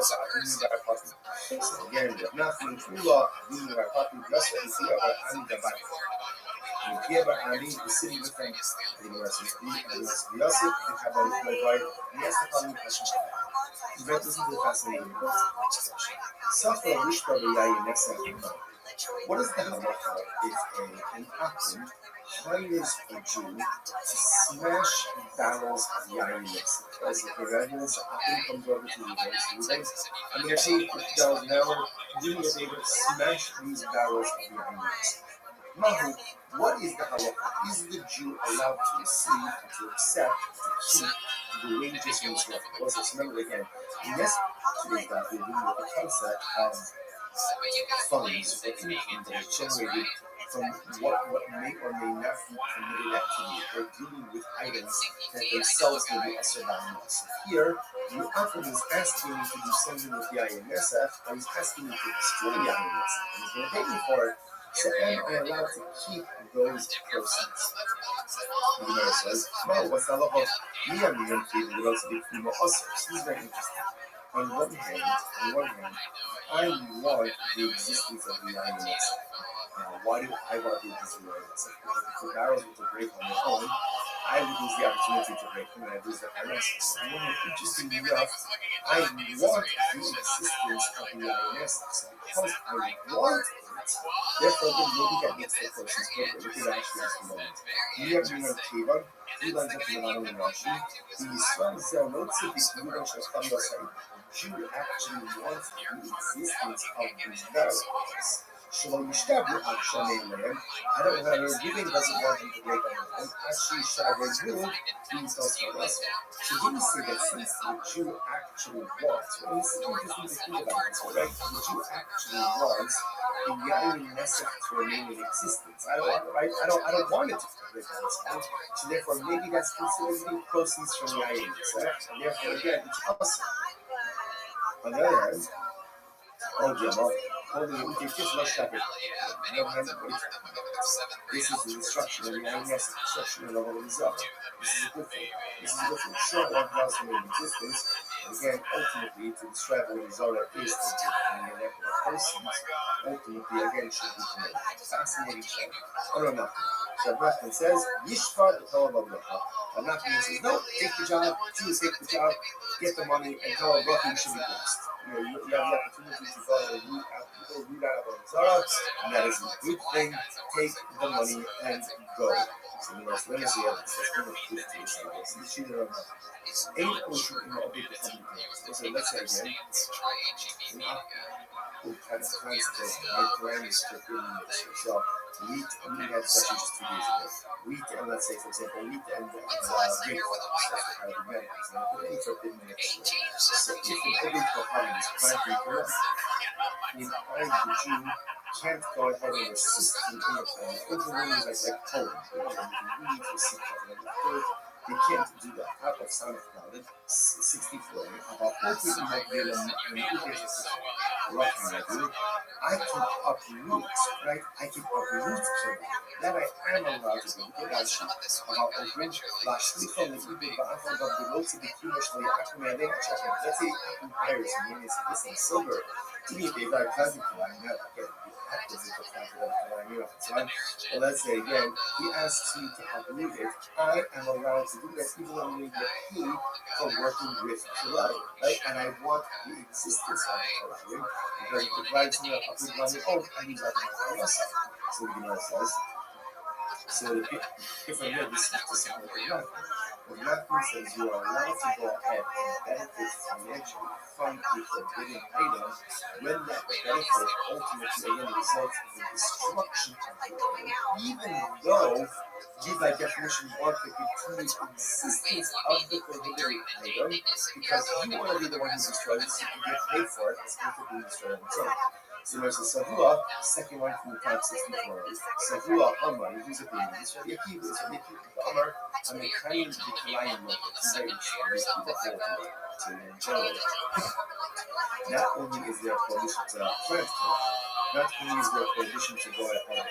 A: So again, with nothing to law, you are happy just what you see about Ani the Bible. You hear about Ani, the city with them, the University, the Yosef, the Kabbalah, the Rabbi, and yes, the following question. Listen to the fascinating discussion. Suffer Rishba Yayi next time. What is the halacha if an Akum hires a Jew to smash barrels of yayin mix? Because if the residents Akum comes over to the events, I'm going to pay you $50 an hour. Do me a favor, smash these barrels of yayin mix. Mahu, what is the halacha? Is the Jew allowed to receive, to accept, to keep the wages from his work? Also, remember again, in yesterday's class, we were dealing with the concept of funds or income that is generated from what may or may not be permitted activity. They're dealing with items that themselves may be usher by us. Here, the author is asking me to do something with the IMSF, and he's asking me to destroy the IMSF, and he's going to pay me for it. So am I allowed to keep those proceeds? The Gemara says, no, what's the halacha of miyam keep without to be more usher? This is very interesting. On one hand, I want the existence of the IMSF. Why do I want the existence of the IMSF? Because if the barrels were to break on their own, I would lose the opportunity to break them, and I'd lose the IMSF. Interestingly enough, I want the existence of the IMSF. So because I want it, therefore, then maybe that makes the person's perfect. Look at Rashi this moment. Here we have Kiva, he lines up in the bottom of Rashi. The Yisrael Zel notes it is Kiva Shachtam Basai. Jew actually wants the existence of these barrels. Shalom Yishtabu Akshamen Lehem. I don't know how giving doesn't want him to break on his own. Ashi Shabbat Jew, he's also a Russell. So he say that since the Jew actually wants, well, this is interesting to think about this, right? The Jew actually wants the Yayin Nesach to remain in existence. I don't want it to break on its own. So therefore, maybe that's considered to be proceeds from Yayin Nesach. And therefore, again, it's awesome. On the other hand, this is the instruction of the INS, instruction of the Holy Zah. This is a good thing. Sure, one has in existence. And again, ultimately, to describe what the Zara is to the persons, ultimately, again, should be committed. Fascinating show. I don't know. So Nachman says, Yishvar the Torah of Bracha. And Nachman says, no, take the job, choose take the job, get the money, and tell Bracha you should be blessed. You have the opportunity to go and root out of Zara, and that is a good thing. Take the money and go. So let me see how this is going to prove to yourself. You should ain't also in a bit of so let's say again, my plan is to bring this. So wheat, we had session just 2 days ago. Wheat and let's say for example wheat and grape, that's the kind of medical example. Any for 15 minutes. So if an obit for having is planting correct, in the Jew can't go ahead and assist in the plan. Overruling is like Poland. You can read the sick of the third. They can't do that. Out of sound of knowledge, 64. About 40 might be I can uproot, right? I can uproot so that I am allowed to do. Because about open, lastly, from the people, but I found out the road to be too much for the Aquaman. Let's say Aquaman hires me, it's this and silver. To me, they got a classic for I know. Again, well, let's say again, he asks me to uproot it. I am allowed to do that even though I'm going to get paid for working with Kilai, right? And I want the existence of Kilai because it provides me a uproot on its own. I need that on my side. So the Gemara says. So if I know this is the second one, the Matthew says you are allowed to go ahead and benefit financially from a forbidden item when that benefit ultimately again results in the destruction of the item, even though you by definition want the continued existence of the prohibited item because you want to be the one who destroys it so you can get paid for it as if it being destroyed on its own. So there's a Savua, second one from the top 64. Savua Amar, who's a thing. This one, Yaki, this one, Yaki, Amar, and the kind of decline of the very to enjoy. Not only is there a prohibition to plant not only is there a prohibition to go ahead and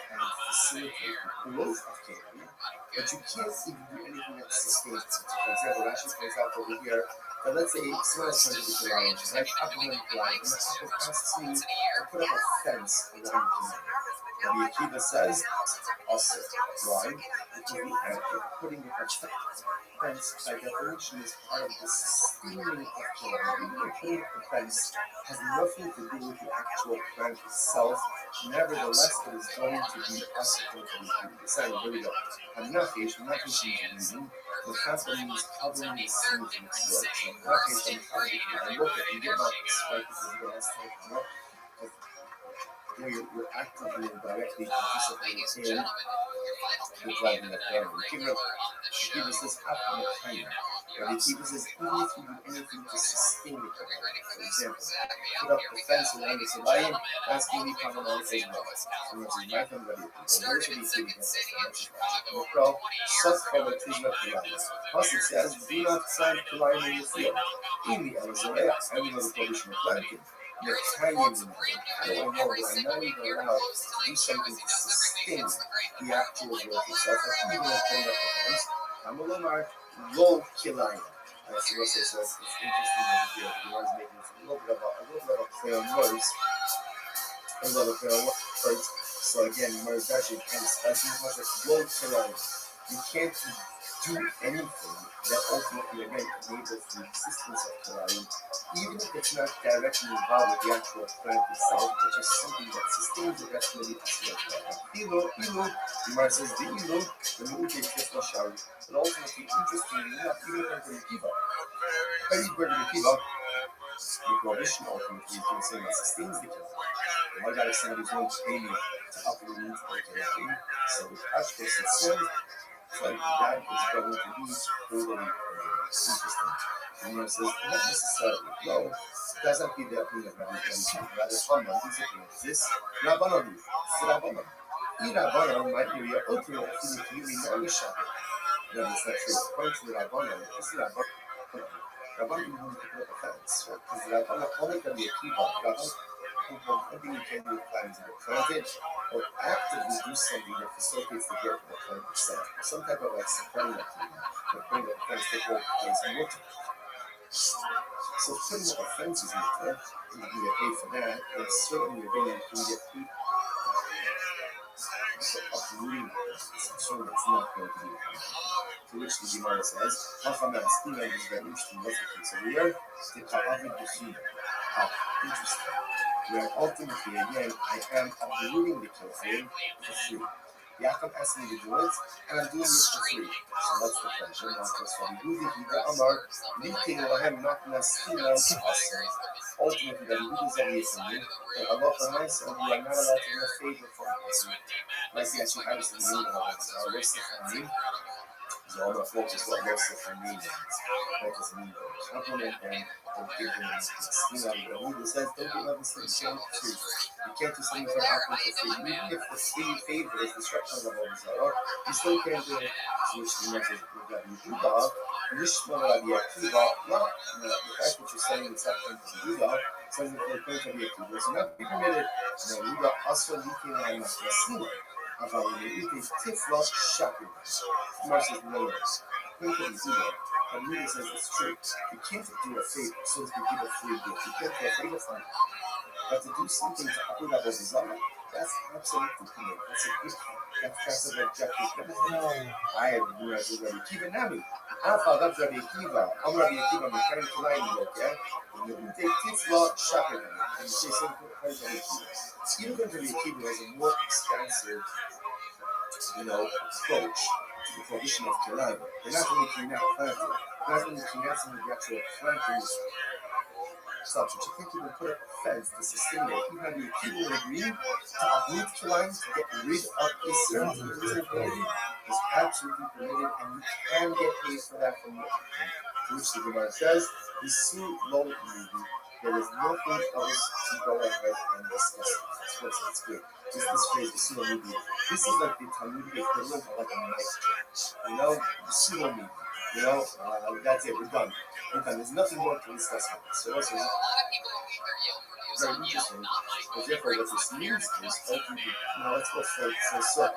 A: facilitate the growth of candy, but you can't even do anything that sustains it. For example, Rashi points out over here that let's say someone is trying to be Quran, right? Apple and Quran, and the Apple asks me to put up a fence around the candy. Rabbi Akiva says, also, why? Because the act of putting up a fence, by definition, is part of the sustaining of Quran. Putting up the fence has nothing to do with the actual plant itself. Nevertheless, it is going to be us going to be decided. Here we go. Hanafish reading. The Chazal means covering the sin from its work. So Hanafish, I look at you get about this, right? Because you guys talk about you're actively and directly participating in the driving of family. Akiva says, after the time. Rabbi Akiva says, even if you do anything to sustain the family, for example, put up the fence around the Salayim, that's the only problem I say no. So much is not from Rabbi Akiva. Where should he say that? Well, such from the Tizna Kilayim. Pasuk says, do not plant Kilayim in the field. In the Elazareh, I don't know the prohibition of planting. You're carrying them. I don't know, but I'm not even allowed to do something to sustain the actual work itself. I can't even put up the fence. Kamalomar, low Kilayim. So it's interesting over here. The one's making a little bit of a play on words. A little play on words. So again, words actually kind of spicy. It's low Kilayim. You can't do anything that ultimately again enables the existence of Kilayim, even if it's not directly involved with the actual plant itself, but just something that sustains the rest of the Ilu, Gemara says the Ilu, the Mu'uke Kifla Shari, but ultimately, interestingly enough, even if I'm Kiva, how do you go to the Kiva? The prohibition ultimately can say that sustains the Kilayim. Why got if somebody's going to pay me to uproot the Kilayim? So the Ashko says, so that is going to be totally interesting. And he says, not necessarily. No, it doesn't be that thing that Rabbi rather Haman, he's looking at this. Rabbanon, it's Rabbanon. Rabbanon might be your ultimate feeling to be Isha. No, it's not true. According to the Rabbanon, this is Rabbanon. Rabbanon even want to put up a fence, right? Because Rabbanon only can be a key part. Rabbanon, nothing you can do with plans to plant it or actively do something that facilitates the growth of the plant itself. Some type of like supporting activity, like putting up a fence that will place water. So putting up a fence is not you can get paid for that, and certainly you're going to get paid for uprooting I'm sure that's not going to be a problem. To which the Gemara says, Hachamas, Iman is very interesting. What's the case over here? The Ka'avid B'china. How interesting. Where ultimately, again, I am uprooting the Kilayim for free. Yaakov asked me to do it, and I'm doing it for free. So what's the pleasure? Not just Rabbi Yehuda, Yehuda Amar, Litin Lahem not Nastinam Asr. Ultimately, Rabbi Yehuda is of the opinion that Allah permits and we are not allowed to have favor from Him. Like the actual hadith in the beginning of our list of Hamim, is all about focus what list of Hamim means. What does it mean? Compliment them, don't give them a mistake. Rabbi Yehuda says, don't give them a mistake, you can't do something for Apple for free. Even if the free favor is destruction of the Zara, you still can't do it. So which the message of Rabbi Yehuda, Nishma Rabbi Akiva, not the fact that you're saying it's not going to be Yehuda, says that they're going to be Akiva. So not be permitted, Yehuda also looking at Nasina, about when you eat a tifla shapir, versus layers. Think of Yehuda. But Yehuda says it's true. You can't do a favor, so to give a free gift. You can't do a favor for him. But to do something to Abu Dhabi Zara, that's absolutely clear. That's a good thing. That's an objective benefit. I had to do as a Rabbi Akiva Nami. Alpha, that's Rabbi Akiva. I'm Rabbi Akiva, I'm trying to lie in okay? When you take Tifla, Shapir, and you say something to Rabbi Akiva. Even though Rabbi Akiva has a more expansive, approach to the prohibition of Kilayim. They're not only cleaning out planting, they're not only cleaning out some of the actual planting subject. You can't even put up a fence to sustain it. Even though people would agree to uproot Kilayim to get rid of Isser, is absolutely permitted, and you can get paid for that from the which the Gemara says, Isu lo yidi. There is nothing else to go ahead and discuss. That's what's it's good. Just this phrase, Isu lo yidi. This is like the Talmudic equivalent of like a knife job. Isu lo yidi. That's it. We're done. There's nothing more to discuss with this. So also, very interesting. But therefore, what this means is, let's go so.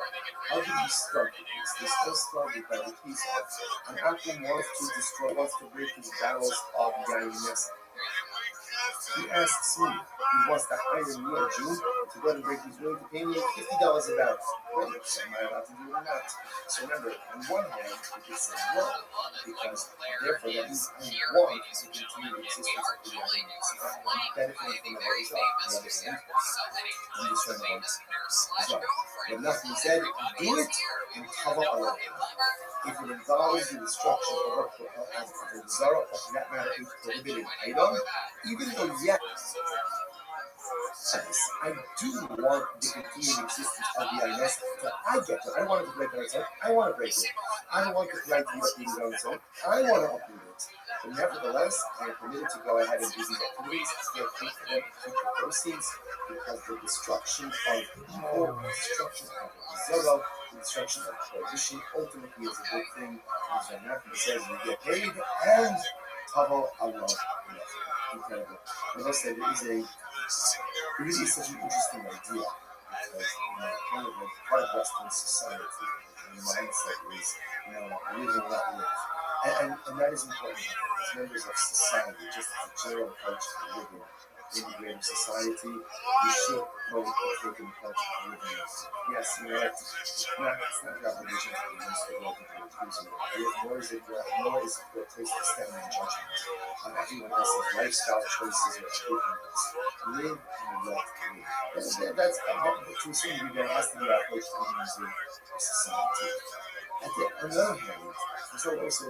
A: How do you start with this? This all started by the case of an Akim wants to break his barrels of GUINNESS. He asks me, he wants to hire me, a Jew, to go and break. He's willing to pay me $50 a barrel. Wait, am I allowed to do it or not? So remember, on one hand, we can say no, because therefore that means I want to continue the existence of the GUINNESS. I'm benefiting from the result. The other hand, I'm just trying to so, but nothing said, do it and cover Allah. If it involves the destruction of a Zara, or for that matter, a prohibited item, even though, yes, I do want the continued existence of the GUINNESS, so I get it. I want it to break on its own. I want to break it. I don't want the right to be uprooted on its own. I want to uproot it. But nevertheless, I am permitted to go ahead and do these activities, get paid for them, keep the proceeds, because the destruction of evil, the destruction of Zara, the destruction of prohibition ultimately is a good thing. As Rabbi says, you get paid and Tavo Allah. Incredible. As I said, it really is such an interesting idea because kind of like part of Western society, the mindset is live and let live. And that is important as members of society, just as a general approach to living in a greater society. We should both take an approach to living. Yes, it's not your obligation to be used to the world and to use it, nor is it your place to stand in judgment on everyone else's lifestyle choices or opinions. Live and let live. That's to assume there has to be our approach to living as a society. On the other hand, there's also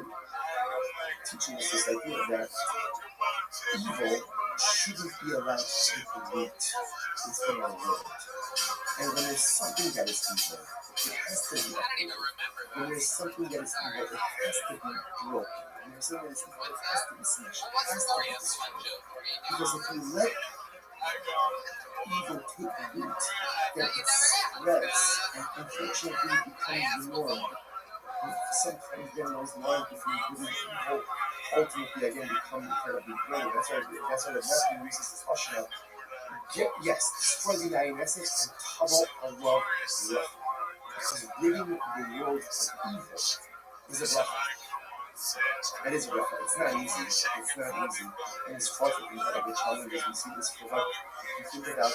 A: teaching us this idea that evil shouldn't be allowed to take root within our world. And when there's something that is evil, it has to be uprooted. When there's something that is evil, it has to be broken. When there's something that is evil, it has to be smashed. It has to be destroyed. Because if you let evil take root, then it spreads and unfortunately becomes the norm. Sometimes then those lines between good and evil ultimately again become incredibly blurry. That's why the Matthew uses this question of yes, destroy the GUINNESS and Tavo Allah. Because ridding the world of evil is a bracha. That is a bracha. It's not easy. And it's far from incredible challenges. We see this for what you think about.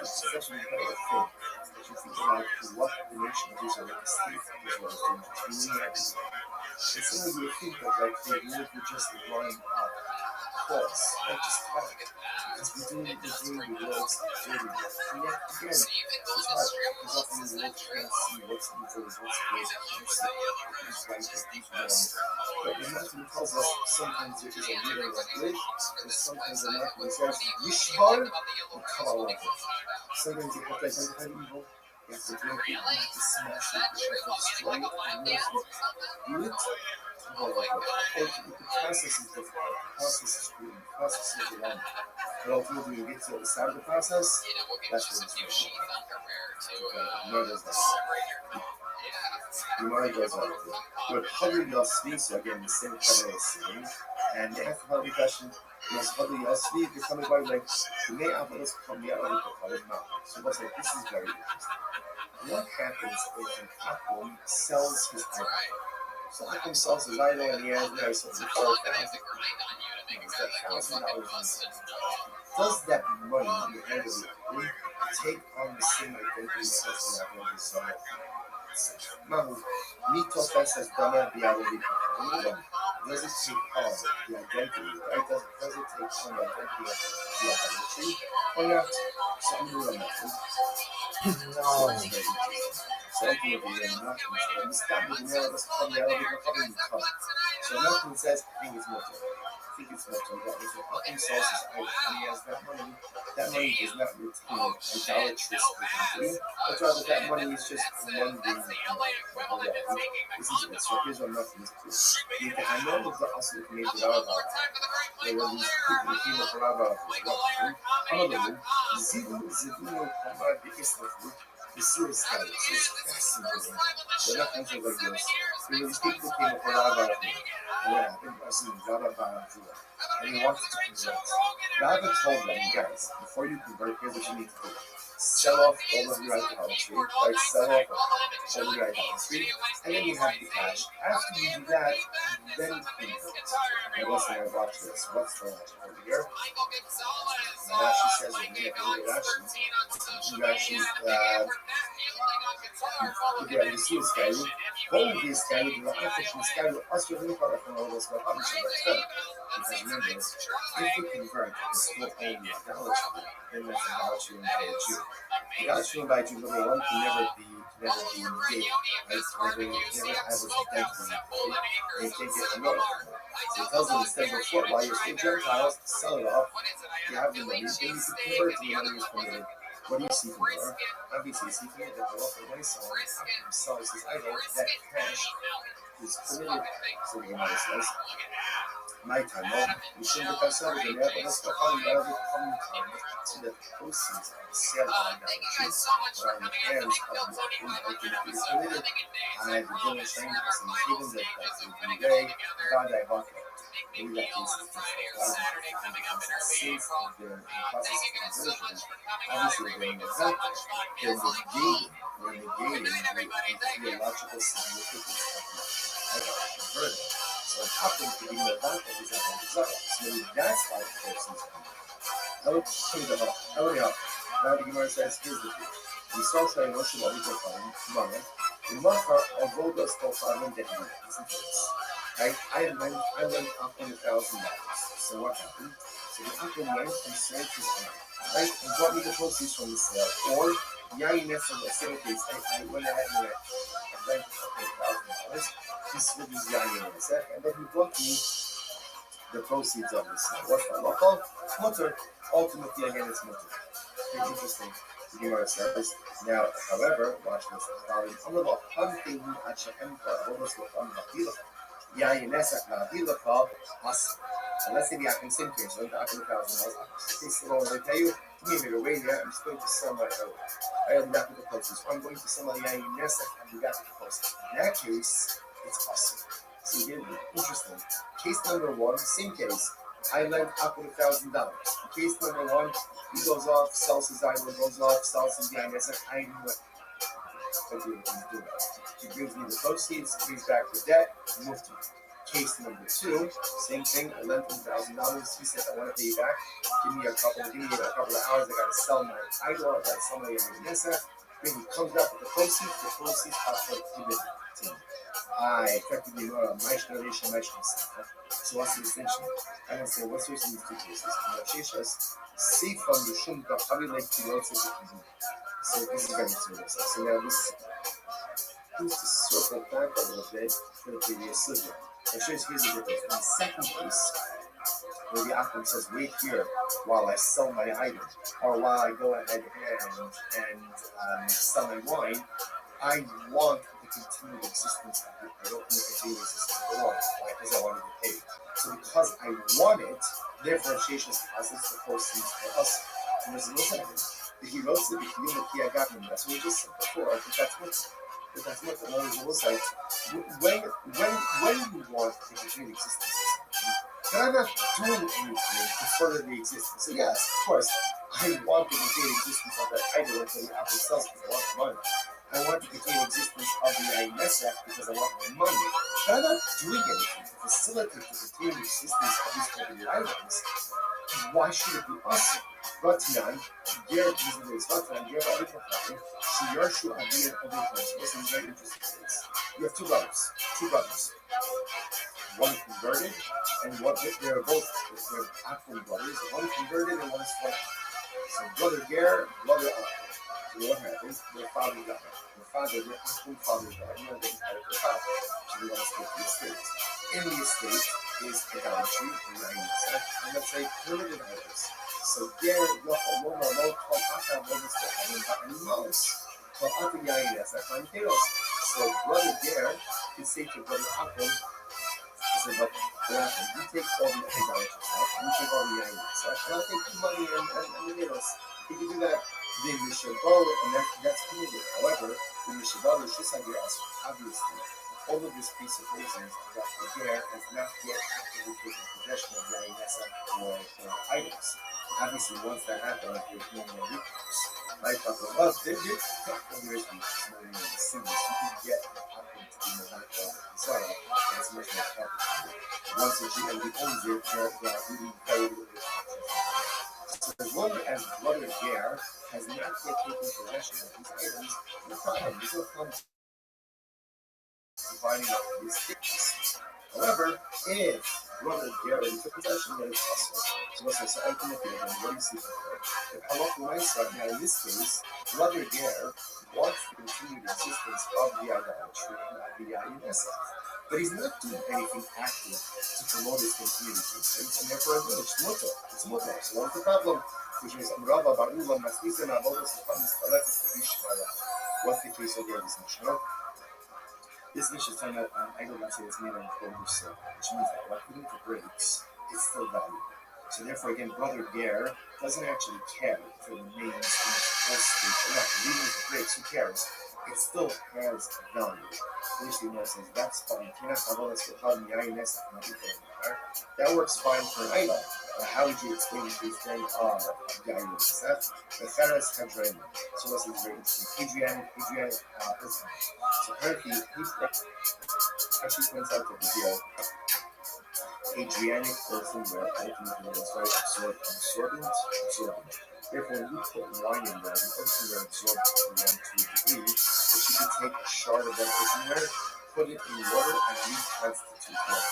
A: It's such an incredible thing. That you think about what the nation of Israel, the state of Israel is doing. It's really everything. It's only you think that like they were just line up cause, not just talk. Because we're doing the world's dirty work. And yet, again, it's hard because often the world can't see what's evil, what's good, who's right, who's wrong. But the Matthew tells us sometimes there is a leader of good, and sometimes the Matthew says, Yishbar or Kabbalah. Sometimes you have to identify evil, you have to break it, you have to smash it, you have to destroy it, and you have to do it. The process is difficult. The process is good. The process is wrong. But ultimately, when you get to the other side of the process, that's when it's going to be. Gemara goes on. But Hadri Yosvi, so again, the same kind of scene. And they have to have the question, was Hadri Yosvi, they're coming by like, the may Avalos come the other people. So what's like, this is very interesting. What happens if an Akum sells his item? So Akum sells his idol and he has now something for $1,000. Does that money in the end of the day take on the same identity as the Akum is selling? Mahu, Mitofes as Dama Bialovi. Does it take on the identity, right? Does it take on the identity of the idolatry? Or not? Something new on that. No. Something of the nothing. So nothing says, I think it's more. I think it's motor. That if Akum sells his item and he has that money does not retain idolatrous identity, but rather that money is just one thing. This is it. So here's what nothing is clear. I know that the Asr made the Rabbi. There were these people who came up with Rabbi. Another Zivino Kamar Bikisnafu. The serious guy, it's just fascinating. They're not answering like this. There were these people who came up with Rabbi. Yeah, I think I see Rabbi. And he wanted to convert. Rabbi told them, guys, before you convert, here's what you need to do. Sell off all of your idolatry, right? Sell off all of your idolatry, and then you have the cash. After you do that, then you convert. Now listen, I watch this. What's the logic over here? Rashi says in here, Rashi, you see this guy, hold this guy, the artificial this guy, us with any product from all this, but I'm sure that's done. Because remember, if you convert, it's still only idolatry, then that's idolatry and idolatry. Idolatry and idolatry, number one, can never be negated, right? Never have its identity. They take it from another. So it tells them instead before, while you're still Gentiles, sell it off, you have the money, then you can convert to the money is permitted. What do you see from there? Obviously, seeking it, that when he sells his idol, that cash is permitted. So the Gemara says, my time, we shouldn't have said it, but let's go on the other to the proceeds of the sale of idolatry, or on the hands of the ultimate is permitted. I have the donor saying this, and even that day, God I bought it. Maybe that is safe of their process of conversion. Obviously, when the fact there's a gain, when the gain is the theological significance of the conversion. So it happens to be more than that is a desire. So that's why the person is now the Gemara says, here's the thing. We saw Shai Moshe what we can find tomorrow. The marker of Vodas Tofarim that he isn't this. Right? I lent up $100,000. So what happened? So the uncle went and sold his own. Right? And brought me the proceeds from the sale. Or Yainess of the facilitates. I went ahead and I lent $100,000. He sold his Yainess. And then he brought me the proceeds of the sale. What's that? Local? Mutter. Ultimately, again, it's mutter. Very interesting. The Gemara says. Now, however, watch this. And let's say the Akim same case, so the Akim $1,000. I tell you, give me a bit of weight here, I'm just going to sell my own. I have got the proceeds. So I'm going to sell my Yainesa and we got the proceeds. In that case, it's awesome. So again, interesting. Case number one, same case. I lent Akim $1,000. Case number one, he goes off, sells his idol, goes off, sells his Yainesa. I knew what he's doing. He gives me the proceeds, brings back the debt, move to me. Case number two, same thing. I lent him $1,000. He said, I want to pay you back. Give me a couple of hours. I got to sell my idol. I got to sell my Yainesa. Then he comes up with the proceeds. The proceeds are prohibited. I effectively my generation, so what's the distinction? I can say what's the difference in these two cases? Sheshas see from the Shum Kachavi like Pilotse. So this is very serious. So now this is to circle back a little bit to the previous sugya. And here's the difference. In the second case, where the Akhram says, wait here while I sell my item, or while I go ahead and sell my wine, I want the continued existence of it. I don't want the continued existence of the wine. Why? Because I want to get paid. So because I want it, therefore Sheshas deposits the proceeds for us. And there's no second. If he wrote the Bikiyum Kiagatim, that's what we just said before. I think that's what. But that's what the Lord will say. When you want the continued existence of something, then I'm not doing anything to further the existence. So yes, of course, I want the continued existence of that idol until the apple sells because I want the money. I want the continued existence of the Aimesach because I want my money. But I'm not doing anything to facilitate the continued existence of these particular items. Why should it be awesome? Ratinan, Ger, Ratinan, Ger, Shiyarshu, Adi, and other things. This is very interesting. You have two brothers. One converted, and one, they're both actual brothers. One converted and one is fallen. So brother Ger, brother Akron. So what happens? Their father died. Their actual father died. You know, they inherit their father. So they want to split the estate. In the estate is idolatry, and let's say primitive idols. So Ger, Yochel, Lomo, Kol Ata, Lomas, and Mos. Kol Ata Yain, that's that kind of chaos. So brother Ger can say to brother Akron, he said, look, you take all the idolatry stuff, you take all the Yain stuff, and I'll take the money and the chaos. If you do that, then you should go, and that's committed. However, when you should go, it's just like us, obviously. All of this presuppositions that the Ger has not yet actively taken possession of the Yainesa or items. Obviously, once that happens, there's no more recourse. Right? But the love, there is recourse, no more singles. You can get the happen to be in the background of the soil, and it's much more complicated. Once the GMB owns it, they're really very, really so as long as brother Ger has not yet taken possession of these items, no problem. There's no problem dividing up these things. However, if brother Ger already took possession, then it's possible. So what's this? Ultimately, then what do you see from there? If Halach now in this case, brother Ger wants to continue the existence of the idolatry and the Yainesa. But he's not doing anything active to promote his continued existence, and therefore it's mutter. It's mutter. So what's the problem? Which is Rabbi Ba'ula Maslisan Avodas Chamis Palekis Vishvara. What's the case over this Mishnah? This Mishnah is talking about idol that is made of gold or silver, which means that what even if it breaks, it's still valuable. So therefore, again, brother Ger doesn't actually care if it remains in its full state or not. Even if it breaks, who cares? It still has value. Which the Gemara says that's fine. That works fine for an idol. But how would you explain these then are Yainesa? The Pharos Hadron. So this is very interesting. Adrianic person. So apparently, he actually points out that the Adrianic person where ultimately is very absorbent. Therefore, when you put wine in there, the earthenware absorbs to 1 to a degree, but you can take a shard of that earthenware, put it in water, and reconstitute water.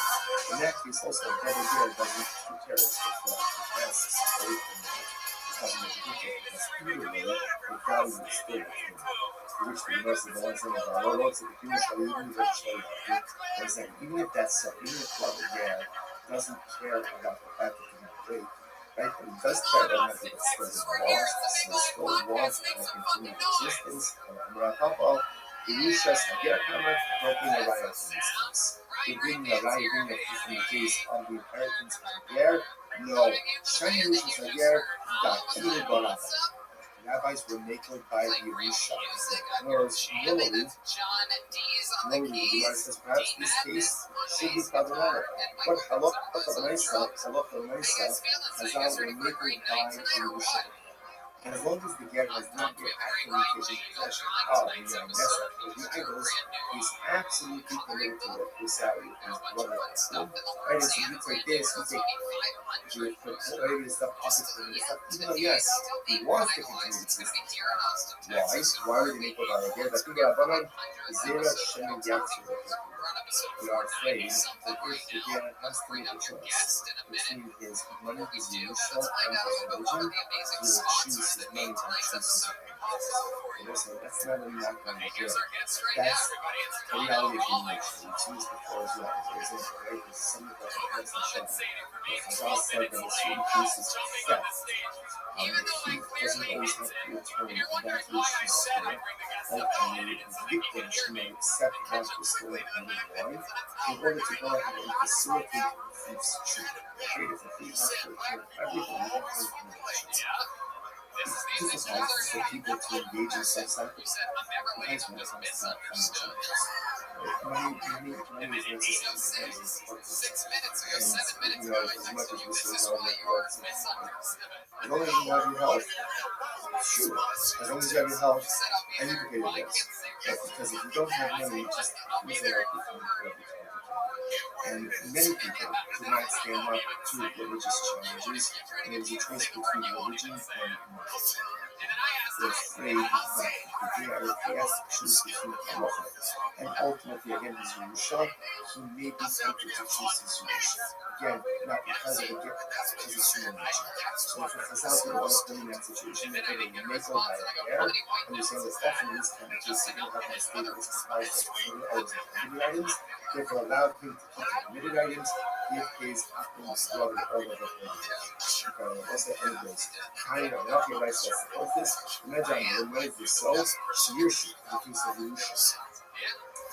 A: In that case, also, brother Ger doesn't care if the casks away from that. It doesn't make a difference, because either way, the value is still the same. Which the rest of the ones in the Lord said, even if that's so, even if brother Ger doesn't care about the fact that he's not great, right? But he does care about the fact that it's still wants and continued existence. And Rapapa, the Rishas Hager Hammer, broken the riot in this case. They bring the riot in the case of the inheritance of Hager. No, Shiny Rishas Hager got killed by rabbis were naked by the Risha. In other words, normally, the says perhaps this case should be problematic. But Halakha Maisa, Hazal were naked by the Risha. And as long as the ger has not yet actively taken possession of the young Nessa or the idols, he's absolutely permitted to work this out with his brother. Right? And so you take this, you put away this stuff, pockets for this stuff, even though, yes, he wants to continue to do this. Why? Why would he make it by a ger? That people are Banan, Zera Shem Yatsu. We are afraid that if the ger has to make a choice between his money, his Yerusha, and his religion, he will choose his money and choose his religion. Listen, that's not a knock on the ger. That's a reality of human nature. We choose before as well. For example, right? This is something like a person Shem. Chazal said that a certain piece is theft. The thief doesn't always have to return that which he stole. Right? And the victim should not accept that which stolen from his wife in order to go ahead and facilitate the thief's treatment. Okay, if the thief has to return everything, you don't have to this is hard for people to engage in such sacrifice. Because when it comes to financial interests. Money is necessary. And, as much as we say, as long as you have your health, sure. As long as you have your health, and you can pay your bills. But because if you don't have money, you just lose it out become and many people could not stand up to religious challenges, and there was a choice between religion and money. They're afraid that they has to choose between halacha. And ultimately, again, his Yerusha, he may be tempted to choose his Yerusha. Again, not because of the gift, because it's human nature. So if a Chazal didn't want to put in that situation, they're going to make go by a hair, and you're saying that's definitely this kind of case, you don't have to state that it's comprised of committed items, therefore allow him to keep the committed items, give his husband's brother all of the what's the end of this? Kind of, not your life says, what's this? Imagine, when is this so? Shirshu, the case of Yerusha.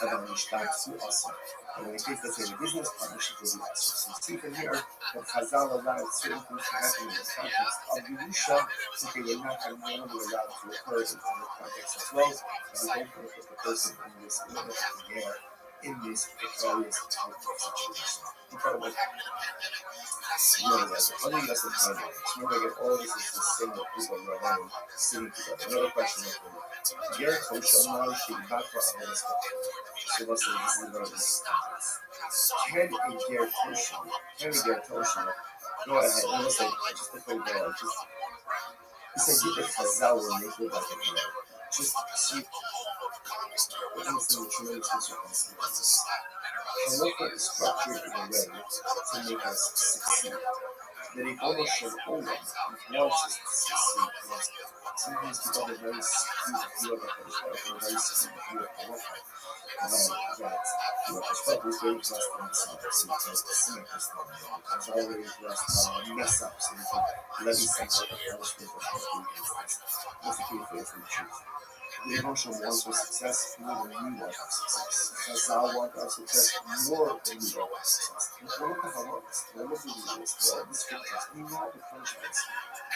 A: And when it takes, let's say, the business partnership with the assets. So see from here that Chazal allowed certain things to happen in the context of Yerusha, that they were not normally allowed to occur in other contexts as well. So we don't want to put the person in this in this precarious type of situation. Incredible. Other lesson highlights. Remember that all this is the same that people are learning, sitting together. Another question of Ger Kosher Mal Shigbat Avodas So let's say this is about this. Can a Ger Kosher go ahead and let's say just before we go on, it's a deeper Chazal will make it like a just see what is the tremendous consequences. Halacha is structured in a way to make us succeed. That it almost should hold us wants us to succeed. Sometimes people have a very skewed view of a very skewed view of halacha. That Hashpach is very blessed in himself, so it's sin is already blessed by mess ups and levy some type of punishment or something. That's the key phrase in the truth. The emotional wants for success more than we want our success. Chazal want our success more than we want our success. All of the halachas, all of the rules, all of the scriptures, even all the punishments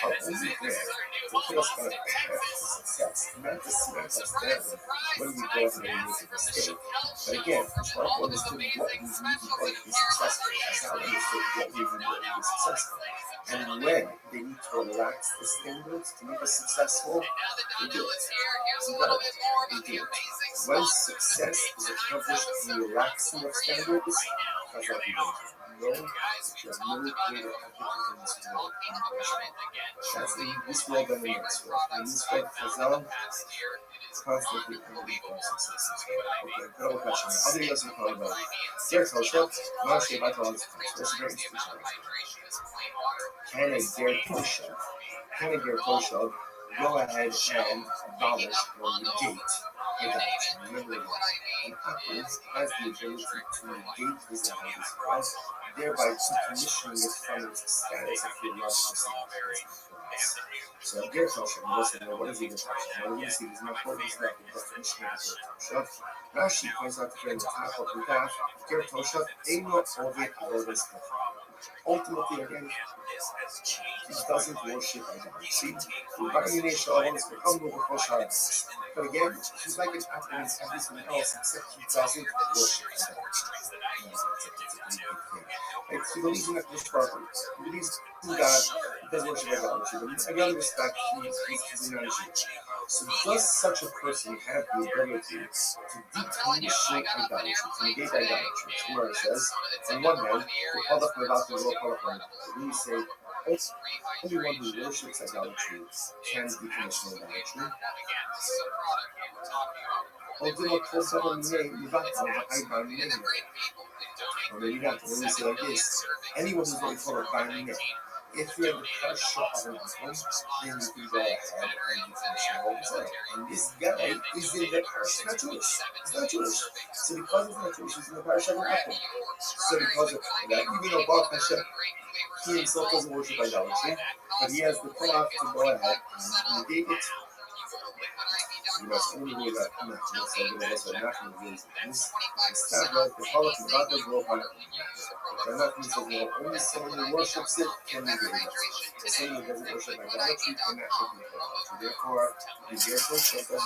A: are only there to put us on a path to success, not to smack us down when we go ahead and make a mistake. But again, Hashpach understood what we need in order to be successful. Chazal understood what we need in order to be successful. And when they need to relax the standards to make us successful, they do it. They do it. When success is accomplished through relaxing of standards, that's what we do. No, that you have no greater effort in this world. That's in this world than the next world. In this world, Chazal constantly only for success. Okay, another question. Other you guys are talking about Ger Kosher, Moshe Batal's That's a very interesting challenge. Can a Ger Kosher go ahead and abolish or negate adoption? Remember that. An Akel has the ability to negate his adoption, thereby decommissioning it from its status of theological significance. So a Ger Kosher, what is a Ger Kosher? Well, we see there's an important step in the definition of a Ger Kosher. Rashi points out here in the top of the daf, Ger Kosher, Eino Ovid Avodas Kosher. ultimately, again, he doesn't worship idolatry. But again, he's like an apple in everything else, except he doesn't worship idolatry. Right? He believes in the Baruch. He believes in God. He does worship idolatry. But in other respect, he's a non-Jew. So does such a person have the ability to decommission idolatry, to negate idolatry? Where it says, on one hand, when you say, anyone who worships idolatry can decommission idolatry. Or maybe not. When we say like this, anyone who's what we call a binding. If you have the pressure of an iPhone, then you can go ahead and decommission all the time. And this guy is in the parsha, not Jewish. He's not Jewish. So because he's not Jewish, he's in the parsha of an iPhone. So because of that, even though Baruch Hashem, he himself doesn't worship idolatry, but he has the power to go ahead and negate it. You must only know that I'm not going to say that that's what not going to do is this. Instead of the Baruch and God does work on it. And that means that only someone who worships it can negate it. Someone who doesn't worship idolatry cannot negate idolatry. Therefore, the Gershon doesn't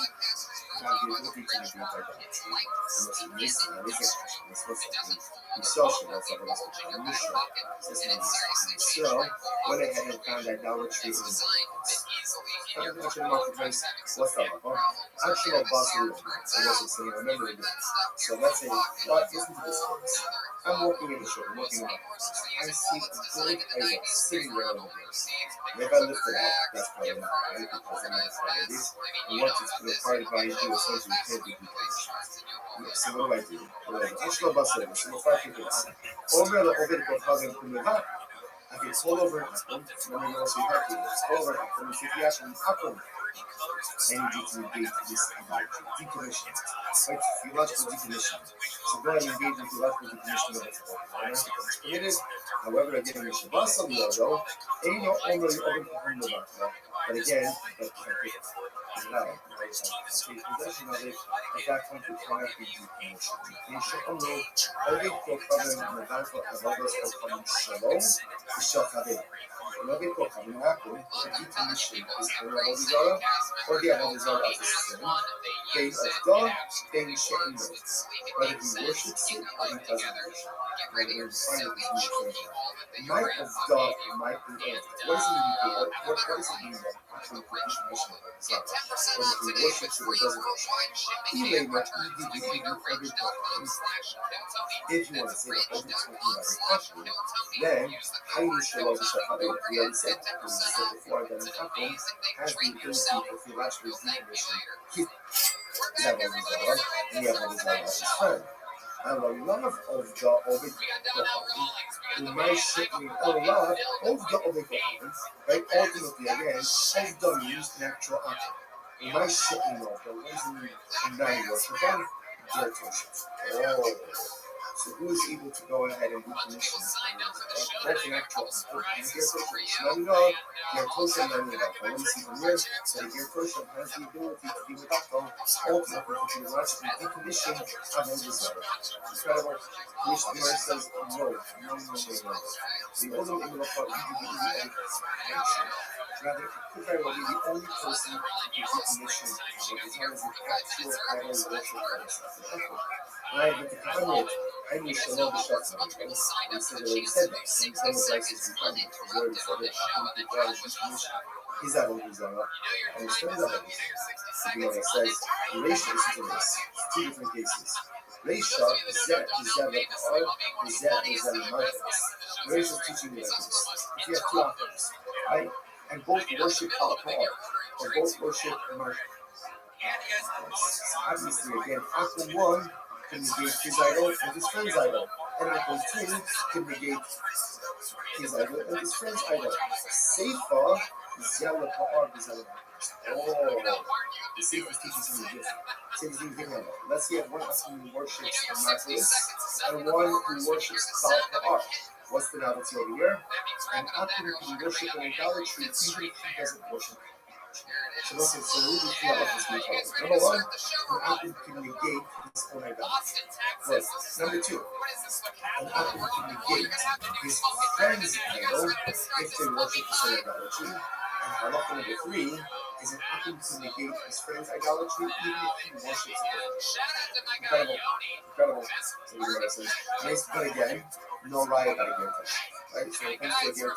A: have the ability to negate idolatry. Unless it is a question. That's what's happening. Social, that's what it's called. So, went ahead and found idolatry in the marketplace. Found idolatry in the marketplace. What's that about? Actual basuri. So that's what saying. Remember again. So let's say, well, listen to this case. I'm working in the shop. I'm working in the marketplace. I see a big idol sitting there on the place. Maybe I lift it out. That's probably not right because I'm not part of this. And once it's been acquired by you, essentially you can't be decommissioned. So what do? Actual basuri. So if I pick it up. Over the over the having kumeva, I can pull over an apple. Let me know what you have to do. Pull over an apple. And if you have an apple, and you need to engage this idolatry, decommission. Right? Theological decommission. So go ahead and engage in theological decommission of the Torah. It's permitted. However, again, the Shabbos on the other, ain't no only open to kumeva. But again, that can't be allowed. Take possession of it. At that point, it cannot be decommissioned. You should only only kochanim medanko avodas kochanim shalom v'shachavim. Only kochanim happen to decommission is the avodah or the avodah of the sin. They of God, they shouldn't know. Whether he worships it or he doesn't worship. Whether he finds it is new. Might of God might be of. What does it mean? What does it mean that actually decommission of the Zara? Whether he worships it or doesn't worship. He may not every time. If you want to say that over talking about an apple, then Hainu Shalom Shachavim, we already said before that an apple has the ability for theological decommission. We have all these Zara, and we have all these Zara as his friend. And a lot of the Ovid Kohanim, my shitting a lot of the Ovid Kohanim, right? Ultimately, again, of the means natural apple. My shitting of the reason and now you worship them, their worship. Oh. So who is able to go ahead and decommission both the actual and the gear worship? Now we know their worship and the alcohol. Let me see from here. So the gear worship has the ability to be with alcohol, ultimately to theologically decommission Avodah Zarah. Incredible. Which the Gemara says, no. The ultimate English part, rather, it could very well be the only person who can decommission Avodah Zarah is the actual idol worship. Right, but the covenant, I need to know the shots of it. And so they said that. Some of the places we come, where we said that the God is decommission. He's out of his own. And it's turns out that the Gemara says, the ratio is to this. Two different cases. Ratio is that the or is that the markets. Ratio is teaching you like this. If you have two offers, right, and both worship alcohol, or both worship market. Obviously, again, Apple 1 can negate his idol and his friend's idol, and Apple 2 can negate his idol and his friend's idol. Seifa is Yalla Pa'ar Bizallah. Oh, the Seifa is teaching something different. Let's see if one Apple who worships Marcus and one who worships Pa'ar. What's the novelty over here? An Apple who can worship an idolatry even if he doesn't worship. So listen, so we do three halachas to be followed. Number one, an apple can negate his own idolatry. Good. Number two, an apple can negate his friend's idol if they worship the same idolatry. And halacha number three is an apple can negate his friend's idolatry even if he worships a different. Incredible. So the Gemara says, nice to again, no raya about a gear touch. Right? So when it comes to a gear touch,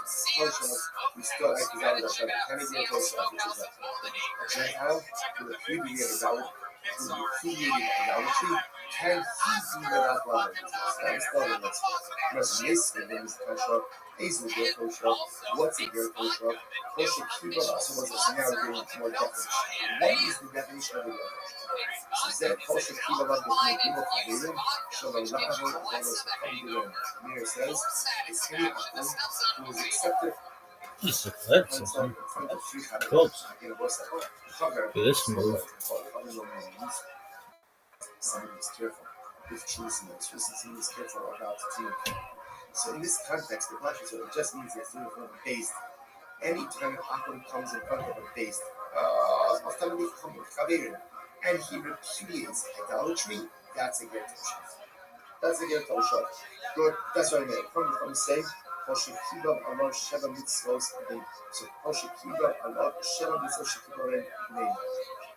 A: we still act as out of Hashem. Can a gear touch, which is a Gentile who repudiated idolatry, can he be without love? That is still the next one. Because this is kosher, is the gear kosher, what's a gear kosher? Kosher kiva, so what's the now we're getting more definition. What is the definition of a gear kosher? That kosher kiva love the people of David, so the love of those from the Mir says, is any apple who is accepted.
B: This move.
A: Somebody is careful with choosing this. Somebody is careful about the team. So in this context, the question so it just means it's based. Any time an apple comes in front of a based, and he repudiates idolatry, that's a ger toshav. That's a ger toshav. Good. That's what I meant. From saying, Hoshikiba Allah Sheva Mitzvos Name. So Hoshikiba Allah Sheva Mitzvos Shekiba Name.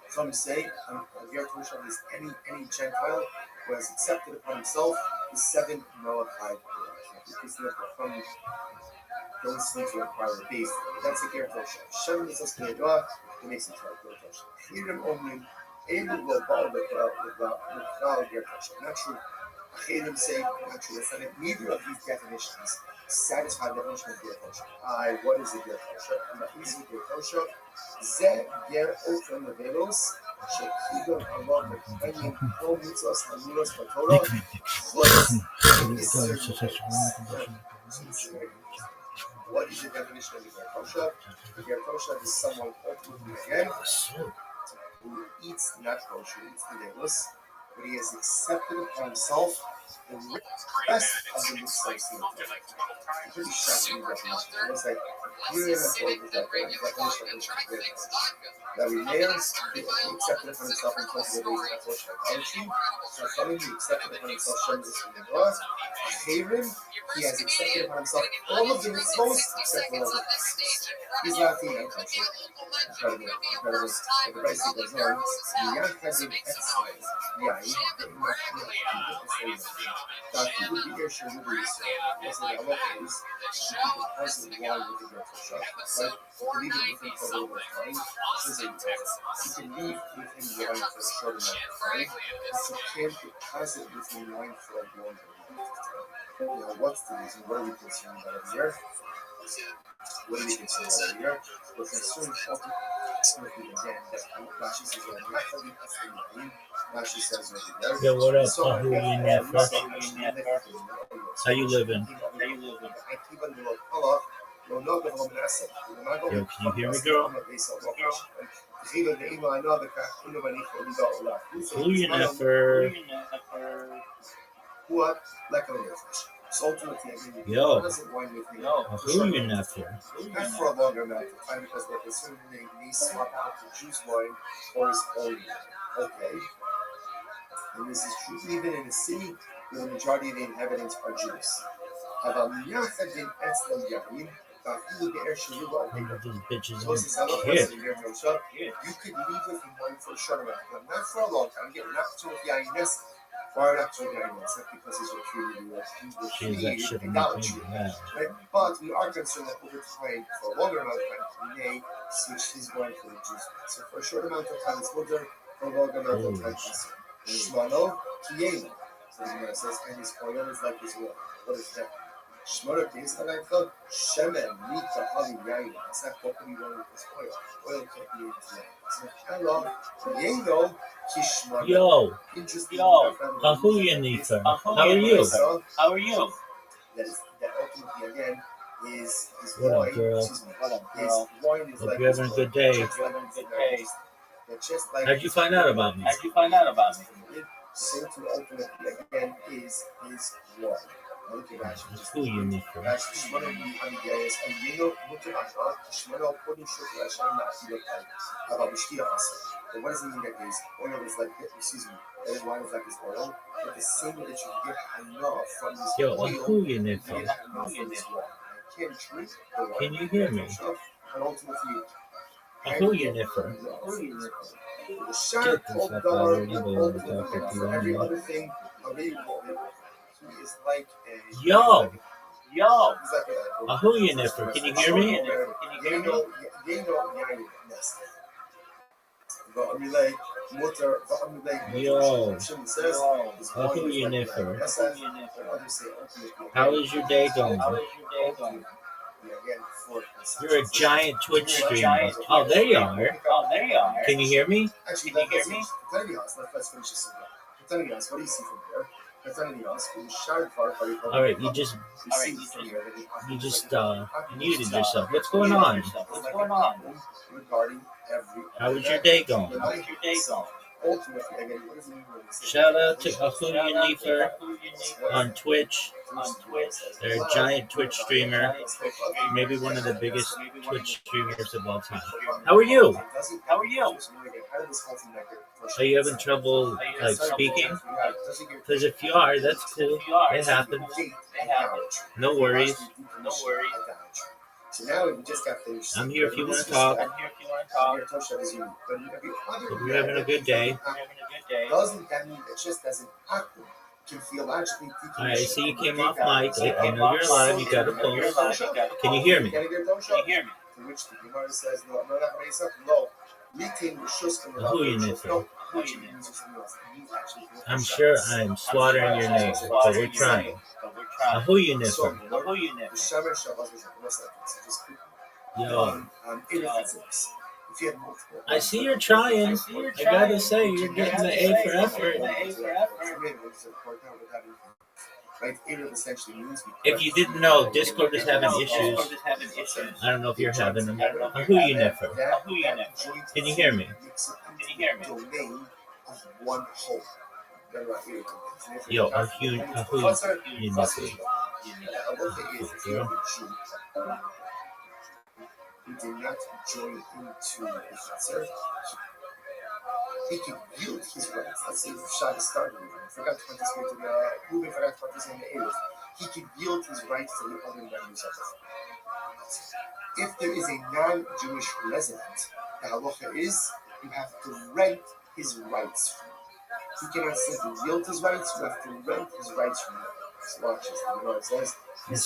A: From saying, a ger toshav is any Gentile who has accepted upon himself the 7 Noahide. Because from don't seem to require a base. That's a ger toshav. Sheva Mitzvos Name. It makes it a ger toshav. Hiram Omrim. Able to evolve with ger toshav. Not true. Acherim say, not true. It's that neither of these definitions satisfy the definition of ger toshav. What is a ger toshav? What is a ger toshav? Ze ger ofen levelos shekigon Allah mekayim kol mitzvos hamunos b'Torah chutz iser. What is the definition of a ger toshav? A ger toshav is someone ultimately again who eats not kosher, eats the levelos, but he has accepted upon himself the rest of the mitzvahs. Pretty shocking definition. It was like, you didn't have that definition that we may have accepted upon himself in terms of the idolatry. So coming, he accepted upon himself Shem's from the laws. Acherim, he has accepted upon himself all of the mitzvahs except for all of them. He's not the unconscious. Incredible. The Rabbi goes on, Yach Hadim Etzai, Yain, that he would be here, she would be was the Allah is, she could constantly wine with the ger toshav, right? Leave it with him for a little bit of time. She can leave with him wine for a short amount of time, but she can't deposit with him wine for a long amount of time. What's the reason? What are we concerned about over here? What are we concerned about over here? We're concerned ultimately again that Rashi says Rashi says over there.
B: Yo, what up? Who you in there for? How you living? Yo, can you hear me, girl? Who you in there for?
A: So ultimately, I mean,
B: Yo,
A: doesn't wine with me.
B: who you in there for?
A: Not for a longer amount of time because they're concerned they may swap out the juice wine for his own wine. Okay. And this is true even in a city where the majority of the inhabitants are Jews.
B: These bitches
A: So
B: don't care.
A: you could leave with him wine for a short amount of time, not for a long time. Get an opportunity with Yainess. Or actually, it's not because he's repudiated idolatry, right? But we are concerned that over time, for a longer amount of time, he may switch his wine for the juice. So for a short amount of time, it's mutter. For a longer amount of time, it's shmano kiyeno. So the Gemara says, and his oil is like his will. What is that? Shmano kiyeno, like the shemen mita havi yain. It's not what we want with this oil. Oil can't be into that. So hello kiyeno.
B: Yo, who you need for? How are you?
A: That ultimately again is
B: What
A: wine.
B: up, girl?
A: His wine is
B: Hope
A: like
B: you're having a good day. How'd you find out about me?
A: Same to ultimately again is his wine.
B: Who you need for?
A: And what does it mean that his oil is like, excuse me, that his wine is like his oil? But the same way that you get hana from this
B: Yo,
A: oil,
B: who you need
A: you
B: for?
A: get hana from this wine. I can't drink the wine.
B: Can you hear me?
A: But ultimately,
B: Who you need for?
A: the
B: Get
A: shard
B: this
A: told
B: up
A: Dollar,
B: out of here.
A: ultimately, for every other thing, he is like a...
B: Yo!
A: He's like a...
B: Who you need for? Can you hear me? Yo, who you need for? How is your day going? You're a giant Twitch streamer. Oh, there you are. Can you hear me?
A: Let's finish this one. What do you see from here?
B: Alright, you just muted yourself. What's going on? How is your day going? Shout out to Ahuya Nefer on Twitch. They're a giant Twitch streamer. Maybe one of the biggest Twitch streamers of all time. How are you? Are you having trouble speaking? Because if you are, that's cool. It happens. No worries.
A: So now we just got finished.
B: I'm here if you want to talk. Hope you're having a good day.
A: Doesn't that mean it just doesn't happen? Can feel logically.
B: Alright, I see you came off mic. I know you're alive. You got a pulse. Can you hear me?
A: To which the Gemara says, no.
B: Who you need for? I'm sure I'm slaughtering your name, but we're trying. Who you need for? Yo. I see you're trying. I gotta say, you're getting the A for effort. If you didn't know, Discord is having issues. I don't know if you're having them. Who you need for? Can you hear me? Yo, who you need for?
A: Who did not join into the concert, he could yield his rights. Let's say if Shad started moving, forgot to participate in the moving, forgot to participate in the Erev, he could yield his rights to the other members of the family. If there is a non-Jewish resident, the halacha is you have to rent his rights from him. He cannot simply yield his rights, you have to rent his rights from him. So watch this. The Gemara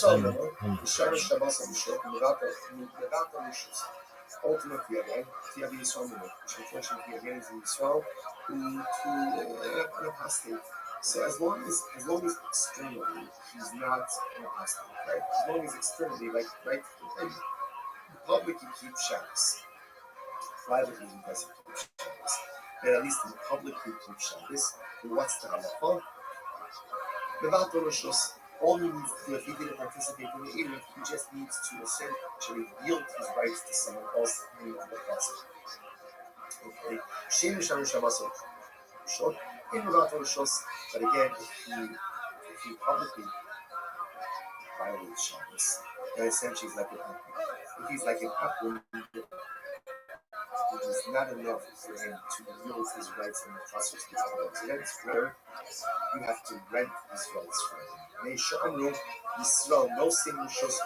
A: says, ultimately, again, if you have the Yisrael which unfortunately again is the Yisrael, to an apostate. So as long as externally he's not an apostate, right? As long as externally, right? Publicly keep Shabbos. Privately he doesn't keep Shabbos. But at least in publicly keep Shabbos. But what's the halacha? Without the Roshos, all he needs to do, if he didn't participate in the Erev, he just needs to essentially yield his rights to someone else in the castle. Okay. Shem Sham Shabbos Roshos. In without the Roshos, but again, if he publicly violates Shabbos, then essentially he's like an Akron. If he's like an Akron, it is not enough for him to yield his rights in the process of residence, where you have to rent his rights from him. Yisrael, no single shus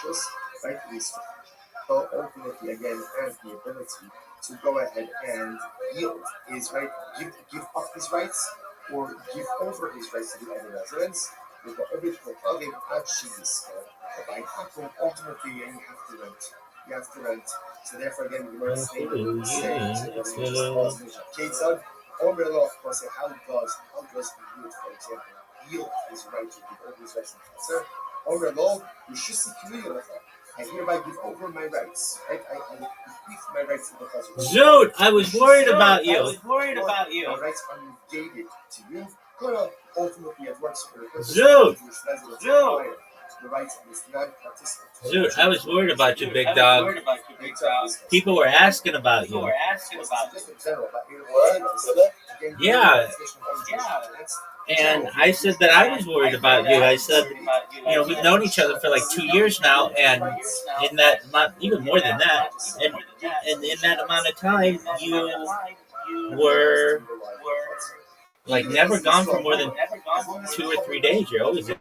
A: shus, right? So ultimately, again, has the ability to go ahead and yield his right, give up his rights, or give over his rights to the other residents. With the original plugin at Jesus, by ultimately, and you have to rent. So therefore, again, the Gemara saying, how does the youth, for example, yield his right to give over his rights in cancer? I hereby give over my rights. Right? I bequeath my rights to the husband.
B: Zoot, I was worried about you.
A: My rights are negated to you. Ultimately, it works for the purpose
B: Zoot.
A: The rights of this non-participant.
B: Dude, I was worried about you, big dog. People were asking about you. Yeah. And I said that I was worried about you. I said, we've known each other for like 2 years now, and in that amount, even more than that, and in that amount of time, you were like never gone for more than 2 or 3 days. You're always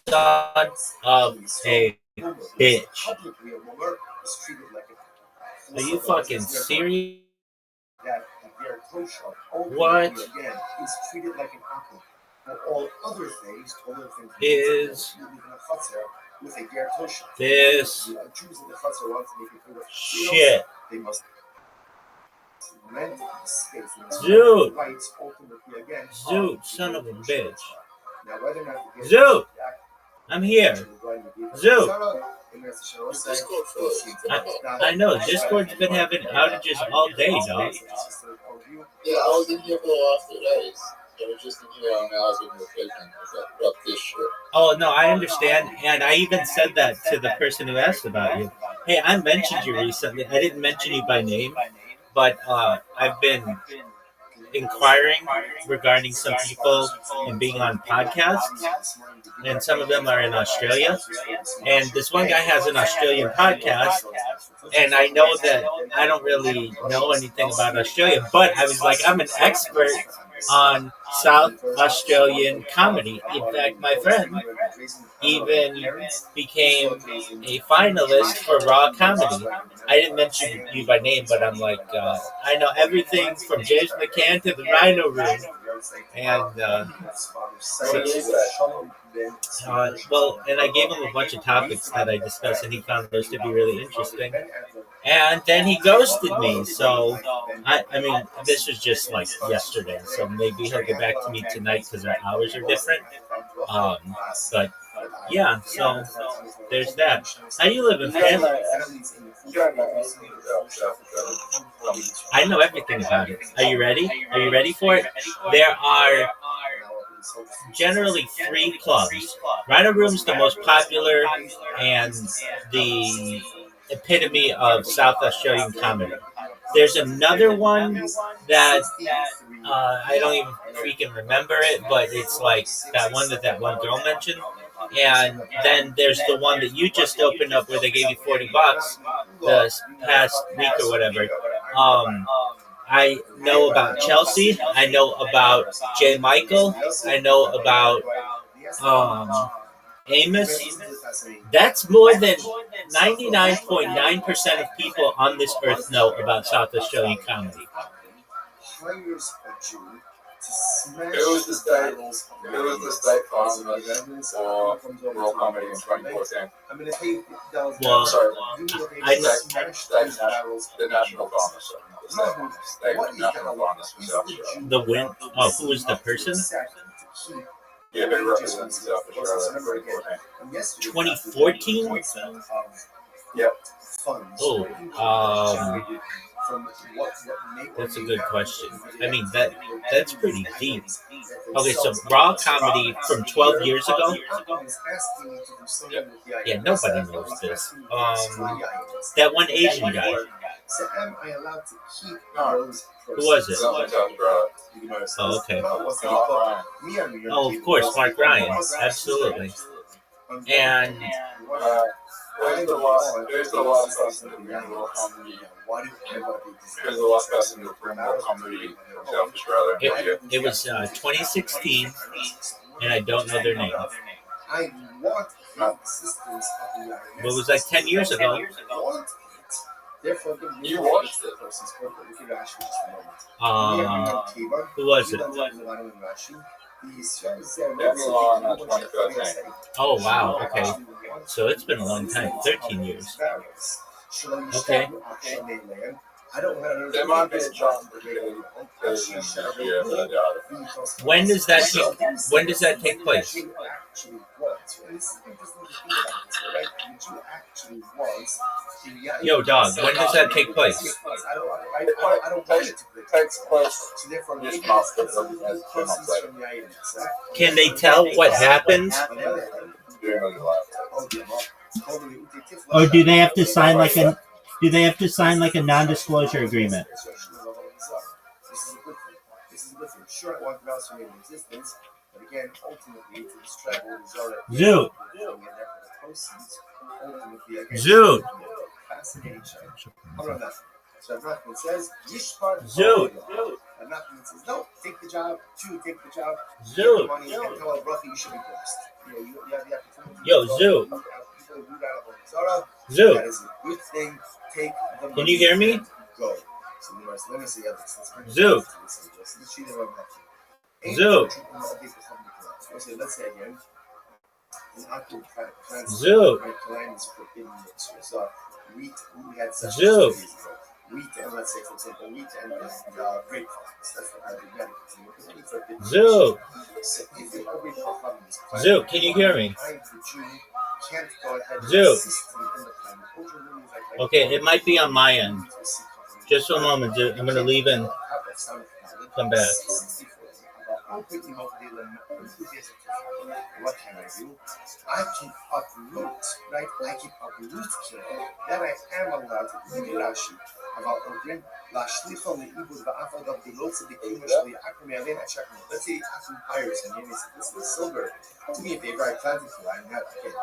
B: son of a bitch. Are you fucking serious? What is this shit? Dude, son of a bitch. Zoot, I'm here. Zoot. I know, Discord's been having outages all day, dog.
E: Yeah, I was in here for the last 2 days. I was just in here and I was in the kitchen. I was like, this shit.
B: Oh, no, I understand. And I even said that to the person who asked about you. Hey, I mentioned you recently. I didn't mention you by name, but I've been inquiring regarding some people and being on podcasts, and some of them are in Australia. And this one guy has an Australian podcast, and I know that I don't really know anything about Australia, but I was like, I'm an expert on South Australian comedy. In fact, my friend even became a finalist for Raw Comedy. I didn't mention you by name, but I'm like, I know everything from James McCann to the Rhino Room. And, and I gave him a bunch of topics that I discussed, and he found those to be really interesting. And then he ghosted me, so, I mean, this was just like yesterday, so maybe he'll get back to me tonight because our hours are different. But, yeah, so there's that. How you living, man? I know everything about it. Are you ready? Are you ready for it? There are generally 3 clubs. Rhino Room's the most popular and the epitome of South Australian comedy. There's another one that I don't even freaking remember it, but it's like that one that one girl mentioned. And then there's the one that you just opened up where they gave you $40 the past week or whatever. I know about Chelsea. I know about J. Michael. I know about Amos. That's more than 99.9% of people on this earth know about South Australian comedy.
E: It was the state farm or rural comedy in 2014.
B: Well, I know
E: the national farmers. The national farmers for South Australia.
B: the win. Oh, who was the person?
E: Yeah, they represent South Australia.
B: 2014.
E: Yep.
B: Oh, that's a good question. I mean, that's pretty deep. Okay, so Raw Comedy from 12 years ago? Yeah, nobody knows this. That one Asian guy. Who was it? Oh, okay. Oh, of course, Mark Ryan. Absolutely. And
E: Who's the last person to bring more comedy? Who's the last person to bring more comedy from South Australia?
B: it was 2016, and I don't know their name. But it was like 10 years ago.
E: You watched it.
B: Who was it?
E: Everyone 2013.
B: Oh, wow. Okay. So it's been a long time. 13 years. Okay.
E: There might be a chance
B: When does that take place? Yo, dog, when does that take place?
E: Takes place this month.
B: Can they tell what happens? Or do they have to sign like a non-disclosure agreement?
A: This is a good thing. This is a good thing. Sure, I want the mouse to remain in existence, but again, ultimately, to describe what is already
B: Zoot.
A: Zoot. Fascinating child. So Nachman says, Yishpar
B: Zoot.
A: And Nachman says, no, take the job. Jew, take the job.
B: Zoot.
A: Money and tell a brother you should be blessed. You have the opportunity.
B: Yo, Zoot.
A: Zoot. That is a good thing. Take the money.
B: Can you hear me?
A: Go. So let me see.
B: Zoot. Zoot.
A: Let's say again.
B: Zoot.
A: Wheat, we had
B: Zoot.
A: Wheat and let's say for example wheat and grape farmers. That's what I do.
B: Zoot.
A: So if the grape farm is
B: Zoot, can you hear me?
A: Can't go ahead
B: Zoot.
A: and
B: Okay, it might be on my end. Just a moment, Zoot. I'm gonna leave and come back.
A: What can I do? I can uproot, right? I can uproot Kira. That I am allowed to do Rashi. About Ogrin, Lashlichon, the Ibus, the Afad of the Lots of the English, the Akumi, I didn't check. Let's say Akum hires and maybe this is silver. To me, if they write planted to line, not again,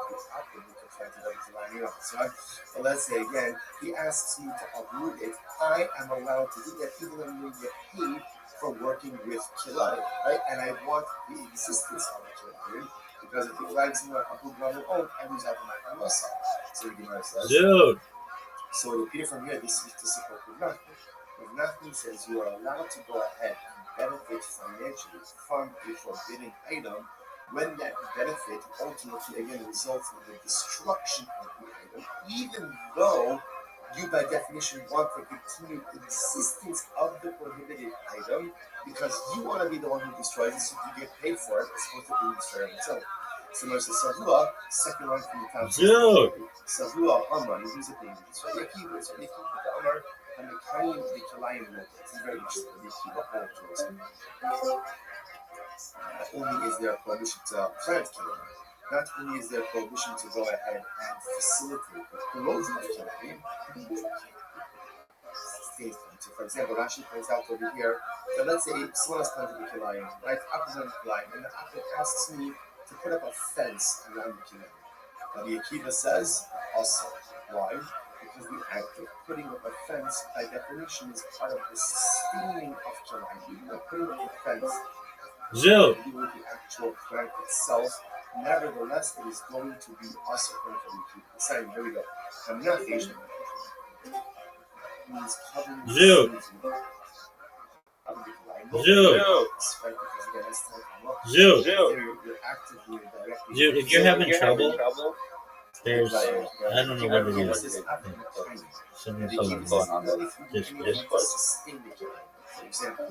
A: but let's say again, he asks me to uproot it. I am allowed to do that even when we get paid for working with Kilai, right? And I want the existence of the Kilai because if it lies in a good level, I lose out on my Kamasa. So the Gemara says,
B: Dude.
A: So it appears from here, this is to support the Nachman. If Nachman says you are allowed to go ahead and benefit financially from a forbidden item, when that benefit ultimately again results in the destruction of the item, even though you by definition want the continued existence of the prohibited item because you want to be the one who destroys it so you get paid for it as opposed to being destroyed itself. Similar to Savua, second line from the top.
B: Dude.
A: Savua, Amar, who's a thing. So they keep it, so they keep the Amar and the Kalim, the Kalayim look. It's very interesting. They keep a whole choice. Not only is there a prohibition to plant Kalayim, not only is there a prohibition to go ahead and facilitate the growth of Kalayim, so for example, Rashi points out over here that let's say someone has planted the Kalayim, right? Apple on the Kalayim, and the Apple asks me to put up a fence around the Kalayim. Now the Akiva says also. Why? Because the act of putting up a fence, by definition, is part of the sustaining of Kalayim. Even though putting up a fence has to do with the actual plant itself, nevertheless, it is going to be also according to the Akiva. Sorry, here we go. I'm not Asian. Means covering the
B: Dude, if you're having trouble, there's, I don't know what it is. Something's going on there. Just.
A: For example,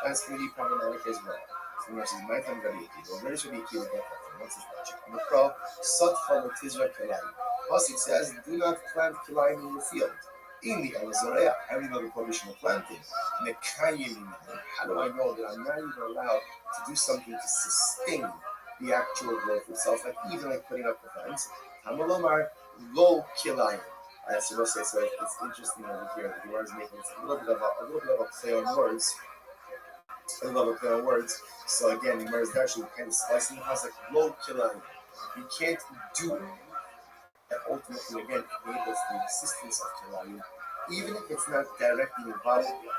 A: that's really problematic as well. So, versus my time, where should be killed? What's his name? Makro, Sotfa, Tizra, Kalayim. Plus, it says, do not plant Kalayim in your field. In the Elazarea, I have another prohibition of planting. How do I know that I'm not even allowed to do something to sustain the actual growth itself, like even like putting up the fence? Hamalomar, lo Kilayim. So it's interesting over here. The Gemara is making a little bit of a play on words. So again, the Gemara is actually kind of slicing the house like lo Kilayim. You can't do it. That ultimately, again, enables the existence of Kilayim, even if it's not directly involved in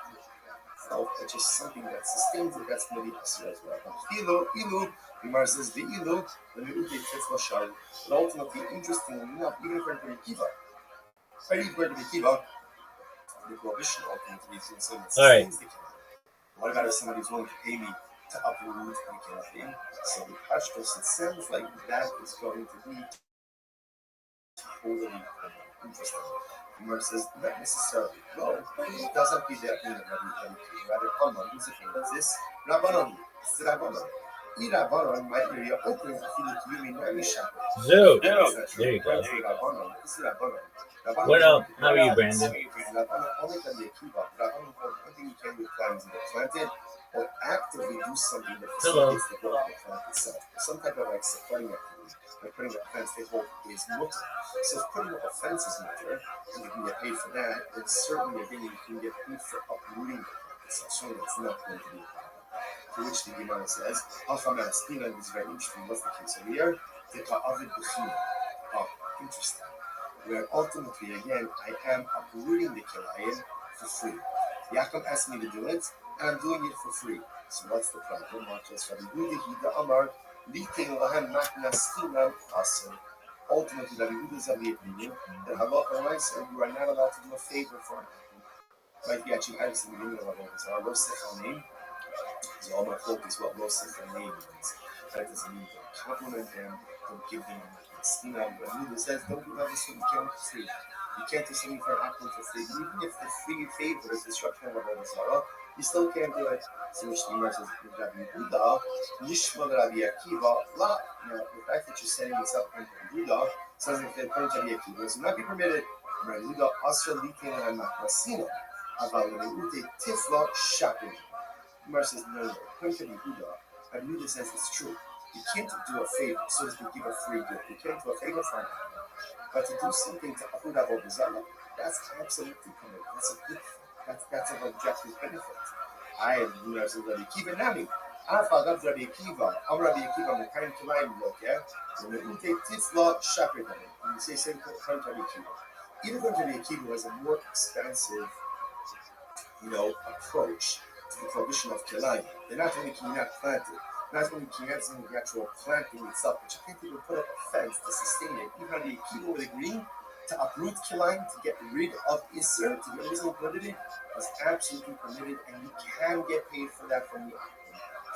A: itself, but just something that sustains it, that's going to be Asur as well. Ilu, Gemara says, the Ilu, the Mi'uti Tetzva Shari. But ultimately, interestingly enough, even according to the Kiva, the prohibition ultimately is something that sustains the Kilayim. What about if somebody is willing to pay me to uproot the Kilayim? So the Pashtos, it sounds like that is going to be totally interesting. Gemara says not necessarily. No, it doesn't be that thing that Rabbi rather Haman, who's the thing like this? Rabbanon, it's Rabbanon. Rabbanon might be open to feel it you mean Misha.
B: Zoot. There you go.
A: It's Rabbanon.
B: What up? How are you, Brandon?
A: Rabbanon only can be a kiva. Rabbanon, one thing you can do with climbs in the planted, or actively do something that
B: Hello.
A: facilitates the growth of the plant itself. Some type of like supporting activity, like putting up a fence they hold is mutter. So if putting up a fence is mutter, and you can get paid for that, then certainly again you can get paid for uprooting the plant itself. So that's not going to be a problem. To which the Gemara says, Alpha Malastina is very interesting. What's the case over here? Oh, interesting. Where ultimately, again, I am uprooting the kilayim for free. Yaakov asked me to do it, and I'm doing it for free. So what's the problem? Ultimately, Rabbi Yehuda is of the opinion that halacha rights and you are not allowed to do a favor for an apple. Right? He actually has in the beginning of our Lo Sechel name. So all my focus what Lo Sechel name means. That doesn't mean don't compliment them, don't give them stina. But Yehuda says don't do that for you can't for free. You can't do something for an apple for free. Even if the free favor is destruction of a Zarah, you still can't do it. So which the Gemara says, Rabbi Yehuda, Yishma Rabbi Akiva, La. Now, the fact that you're setting this up in Yehuda says that according to Rabbi Akiva, this will not be permitted. Rabbi Yehuda, Asra Litin HaMakmasina, Aval Yehuda Tifla Shapin. The Gemara says, no. According to Yehuda, Rabbi Yehuda says it's true. You can't do a favor, so to speak, give a free gift. You can't do a favor for an animal. But to do something to Abu Dhabi Bizarre, that's absolutely permitted. That's a good thing. That's an objective benefit. I am doing as a Rabbi Akiva Nami. Alpha Gab Rabbi Akiva. I'm Rabbi Akiva. I'm the kind of line look, yeah? When you take Tifla Shapir, and you say same kind of Rabbi Akiva. Even though Rabbi Akiva was a more expensive, approach to the prohibition of Kilayim. They're not only can you not plant it, not only can you not see the actual planting itself, but you can't even put up a fence to sustain it. Even Rabbi Akiva would agree to uproot Kilayim, to get rid of Isser, to get rid of prohibited, is absolutely permitted, and you can get paid for that from the Akim.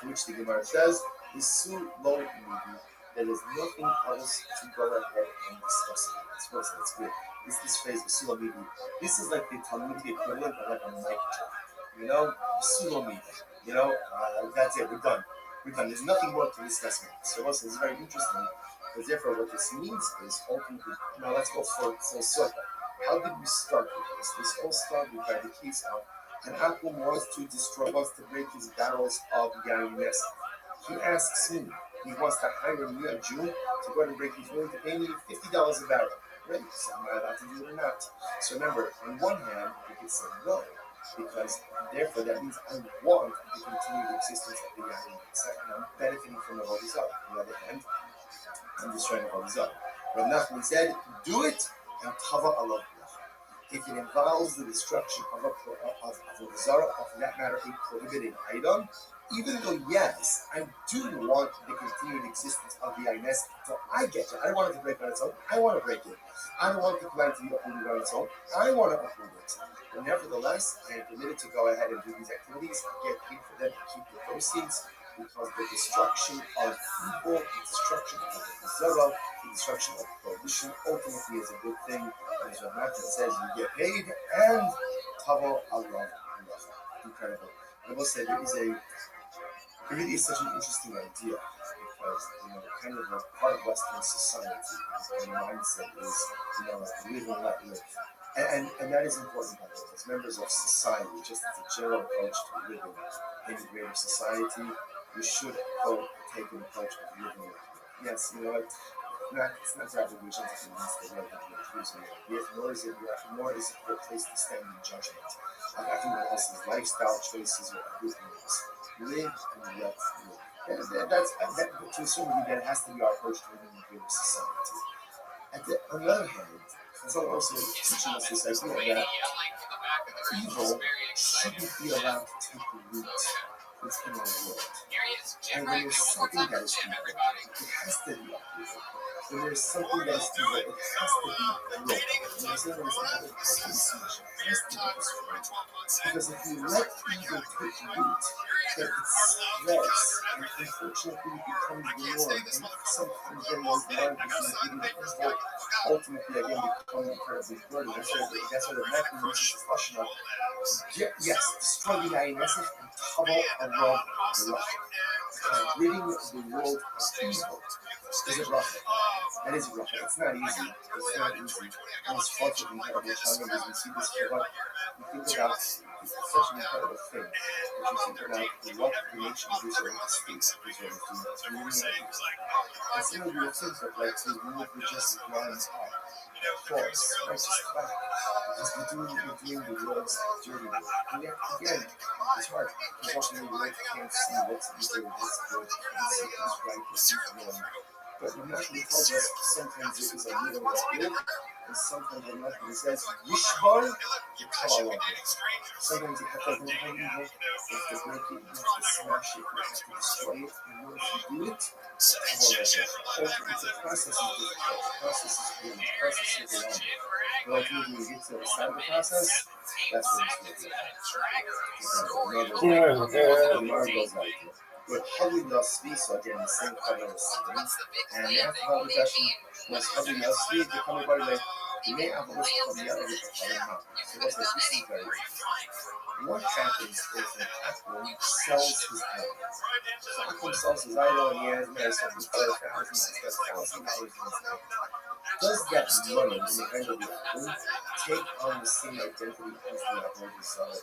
A: To which the Gemara says, Isu lo midi. There is nothing else to go ahead and discuss about. That's good. This phrase, Isu lo midi, this is like the Talmudic equivalent of like a mic drop. Isu lo midi. That's it. We're done. There's nothing more to discuss about. So also, it's very interesting. Because therefore, what this means is ultimately, now let's go full circle. How did we start with this? This all started by the case of an apple wants to destroy, wants to break his barrels of GUINNESS. He asks me, he wants to hire me, a Jew, to go ahead and break. He's willing to pay me $50 a barrel. Right? So am I allowed to do it or not? So remember, on one hand, we could say no, because therefore that means I want the continued existence of the GUINNESS, and I'm benefiting from the Holy Zara. On the other hand, I'm destroying the Holy Zara. Rabbi Nachman said, do it, and Tava Allah. If it involves the destruction of a Zara, or for that matter, a prohibited item, even though, yes, I do want the continued existence of the GUINNESS, so I get it. I don't want it to break on its own. I want to break it. I don't want the plant to be uprooted on its own. I want to uproot it. But nevertheless, I am permitted to go ahead and do these activities, get paid for them, and keep the proceeds, because the destruction of evil, the destruction of the Zara, the destruction of prohibition ultimately is a good thing. As Rabbi says, you get paid and Tavo Allah. Incredible. I will say it really is such an interesting idea because kind of a part of Western society, the mindset is live and let live. And that is important as members of society, just as a general approach to living in a greater society, we should take an approach of living with. Yes, it's not that religion to convince the world that we're choosing it, nor is it a place to stand in judgment. Everyone else's lifestyle choices or everything else. Live and let live. That's to a certain degree, that has to be our approach to living in a greater society. On the other hand, it's also teaching us this idea that evil shouldn't be allowed to take root within our world. And when there's something that is evil, it has to be uprooted. When there's something that is evil, it has to be broken. When there's something that is evil, it has to be smashed. It has to be destroyed. Because if you let evil take root, then it spreads, and unfortunately it becomes the norm, and sometimes then those lines between good and evil ultimately again become incredibly burdened. That's why the mechanism is discussion of yes, destroy the GUINNESS and Tavo Allah the Russian. Because ridding the world of evil is a bracha. That is a bracha. It's not easy. And it's fought with incredible challenges. We see this here. We think about such an incredible thing that you think about what the nation of Israel, the state of Israel is doing. It's really amazing. And some of you will think of like to move the just lines up. Of course, righteous back. Because we're doing the Lord's dirty work. And yet, again, it's hard. Because walking in the world can't see what's evil, what's good, what's right, what's wrong. But the Bible tells us sometimes it is a little of good, and sometimes a lot. It says, Yishbar, you call on it. Sometimes you have to go on evil, you have to break it, you have to smash it, you have to destroy it. And once you do it, it's a process of difficult. The process is good. The process is long. But ultimately, when you get to the side of the process, that's when it's going to be. The Lord goes like it. But Holy Yosvi, so again, the same color was saying, and after the question was Holy Yosvi, the color by the may have a list of the other color. So what's this? This is very what happens if an apple sells his idol? So apple sells his idol and he has made something for $1,000. That's $1,000 in his name. Does that money in the end of the apple take on the same identity as the apple he sold?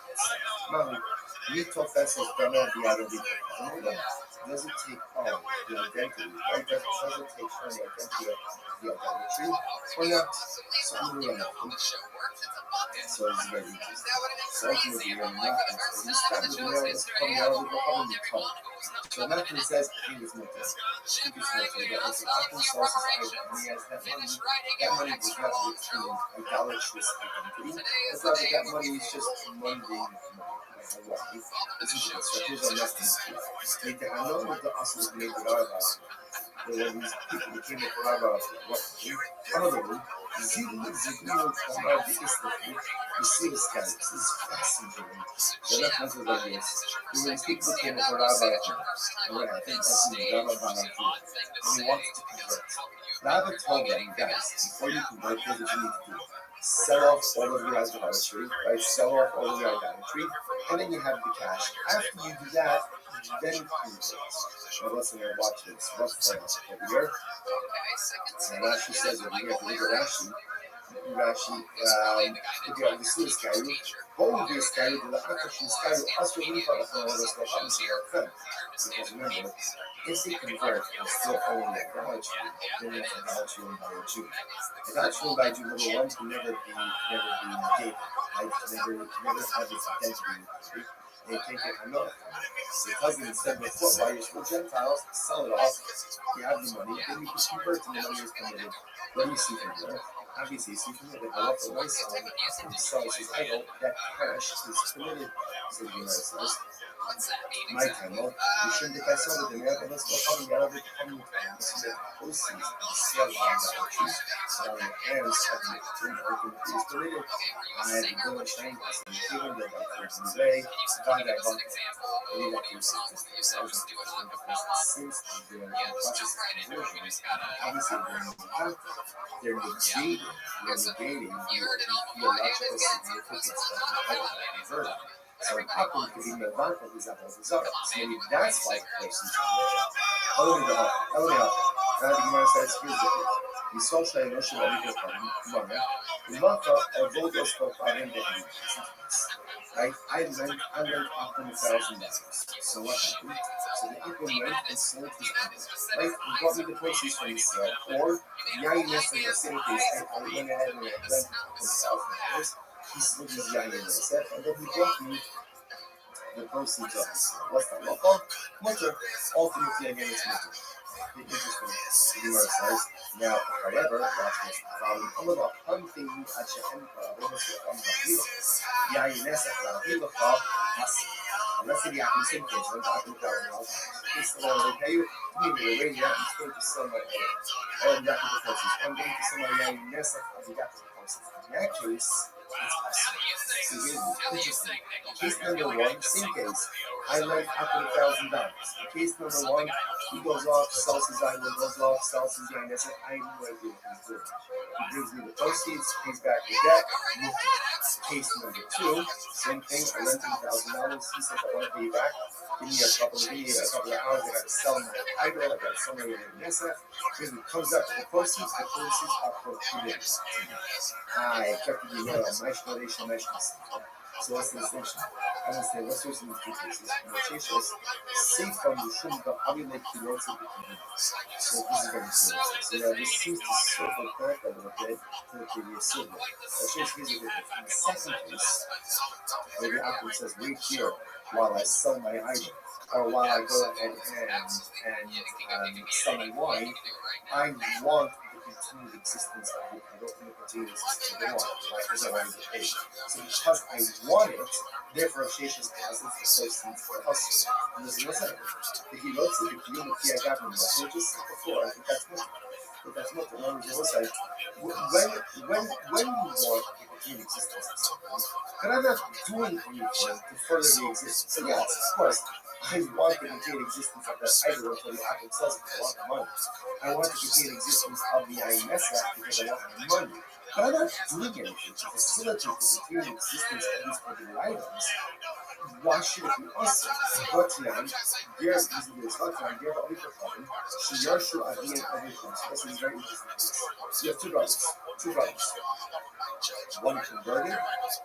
A: Now, you talk that says Dana the identity. Does it take on the identity? Right? Does it take on the identity of the idolatry? Or not? So I'm going to so it's very interesting. So ultimately, when nothing, so you start with the nail that's coming out of the problem you come. So nothing says, I think it's nothing. I think it's nothing. But if nothing sells his item and he has that money does not return idolatrous identity. It's not that money is just mundane money. This is just here's our next mistake. I know what the us is made with our lives. But when these people became a Rabbi, what honorable, Zigmund Kamar the Islami, you see this guy, this is fascinating. The reference is like this. When people became a Rabbi, I think that's the Rabbi and he wanted to convert. Rabbi told them, guys, before you convert, here's what you need to do. Sell off all of your idolatry, right? Sell off all of your idolatry, and then you have the cash. After you do that, then convert. Now listen here, watch this. What's over here? And Rashi says over here, look at Rashi. Rashi, you see this guy, hold this guy, the Akash is guy, ask for me for the because remember, if they convert and still only idolatry, then it's idolatry and by a Jew. Idolatry and by a Jew, number one, can never be dated, right? Can never have its identity. They take it another. Because instead of foot by your Gentiles, sell it off, you have the money, then you can convert and the money is committed. What do you see from there? Obviously, you see from there that the left away sells his idol, that cash is committed. So the United States. My time, well, you shouldn't take that soda, then you have to go coming out of it, coming time. This is the proceeds of the sale of idolatry. And second, is committed. I had to go and change this, and even though that person is way, by that bunker. Maybe that case is just since they're in the process of conversion, obviously they're negating the illogical significance of the conversion. So an apple could be the bank of these apples is up. So maybe that's why the person's now the Gemara says, here's the thing. The social emotion of the Gemara, the Mata of Vodos for Parim right? I lent Apple $1,000. So what happened? So the Apple went and sold his apple, right? He brought me the proceeds from the sale. Or Yainess in the same case, I went ahead and lent $1,000. He sold his Yainess, and then he brought me the proceeds of the sale. What's that? Well, mutter. Ultimately, again, it's mutter. The interesting Gemara says, now, however, watch this. One thing I should unless it happens in case I'm talking about this will pay you to me the way you have to go to somebody or that the process. I'm going to somebody in that case, it's interesting. Case number one, same case. I lent Apple $1,000. Case number one, he goes off, sells his idol, goes off, sells his guy, and I said, I have no idea what he's doing. He gives me the proceeds, pays back the debt. Case number two, same thing, I lent him $1,000. He says, I want to pay you back. Give me a couple of hours, I got to sell my idol, I got to sell my Nessa. When it comes up to the proceeds are for 2 days. I kept the email on my explanation. So what's the distinction? as I say, what's yours in the cases? Notations, safe from the shum, but how do you make kilos of the community? So this is very interesting. So now this seems to circle back a little bit to the previous silver. But here's the difference. In the second case, where the applicant says, wait here while I sell my item, or while I go ahead and sell my wine, I want the continued existence of the product and the continued existence of the wine, right? Because I want to get paid. So because I want it, therefore Sheshes has its associates for us. And there's no second. The Hilotzi, the community I got from that, we just said before, I think that's what. But that's not the one who was like, when you want the continued existence of something, but I'm not doing anything to further the existence. So yes, of course, I want the continued existence of that idol until the apple sells it for a lot of money. I want the continued existence of the IMS app because I want the money. But I'm not doing anything to facilitate the continued existence of these particular items. Why should it be us? Gotland, Ger's using this Gotland, Ger Oliver Common, Shiyarshu Adian everything. So this is very interesting. You have two brothers. One converted,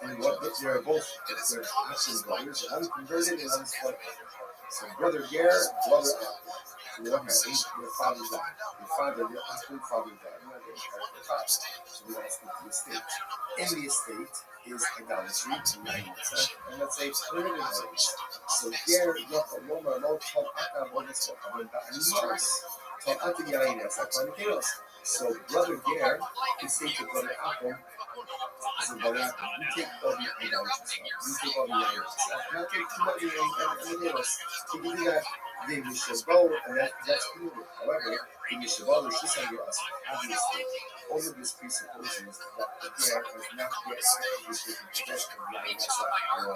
A: and one, they're both, they're actually brothers. One converted and one's one. So brother Ger, brother Apple. What happened? Your father died. Your husband father died. You're not going to inherit the father. So we want to speak to the estate. In the estate is idolatry, and let's say third inheritance. So Ger, Yochel, Lomar, Lo, Tol, Akab, Onis, Yochel, Animals. Tol, Akim, Yaines, Akonikiros. So brother Ger can say to brother Apple, so brother Apple, you take all the idolatry stuff. You take all the idols stuff. Now take the money and the nails. To give you that, then you should go, and that's good. However, then you should go, she's on your us. Obviously, all of this presupposes that the Ger has not yet actually taken possession of the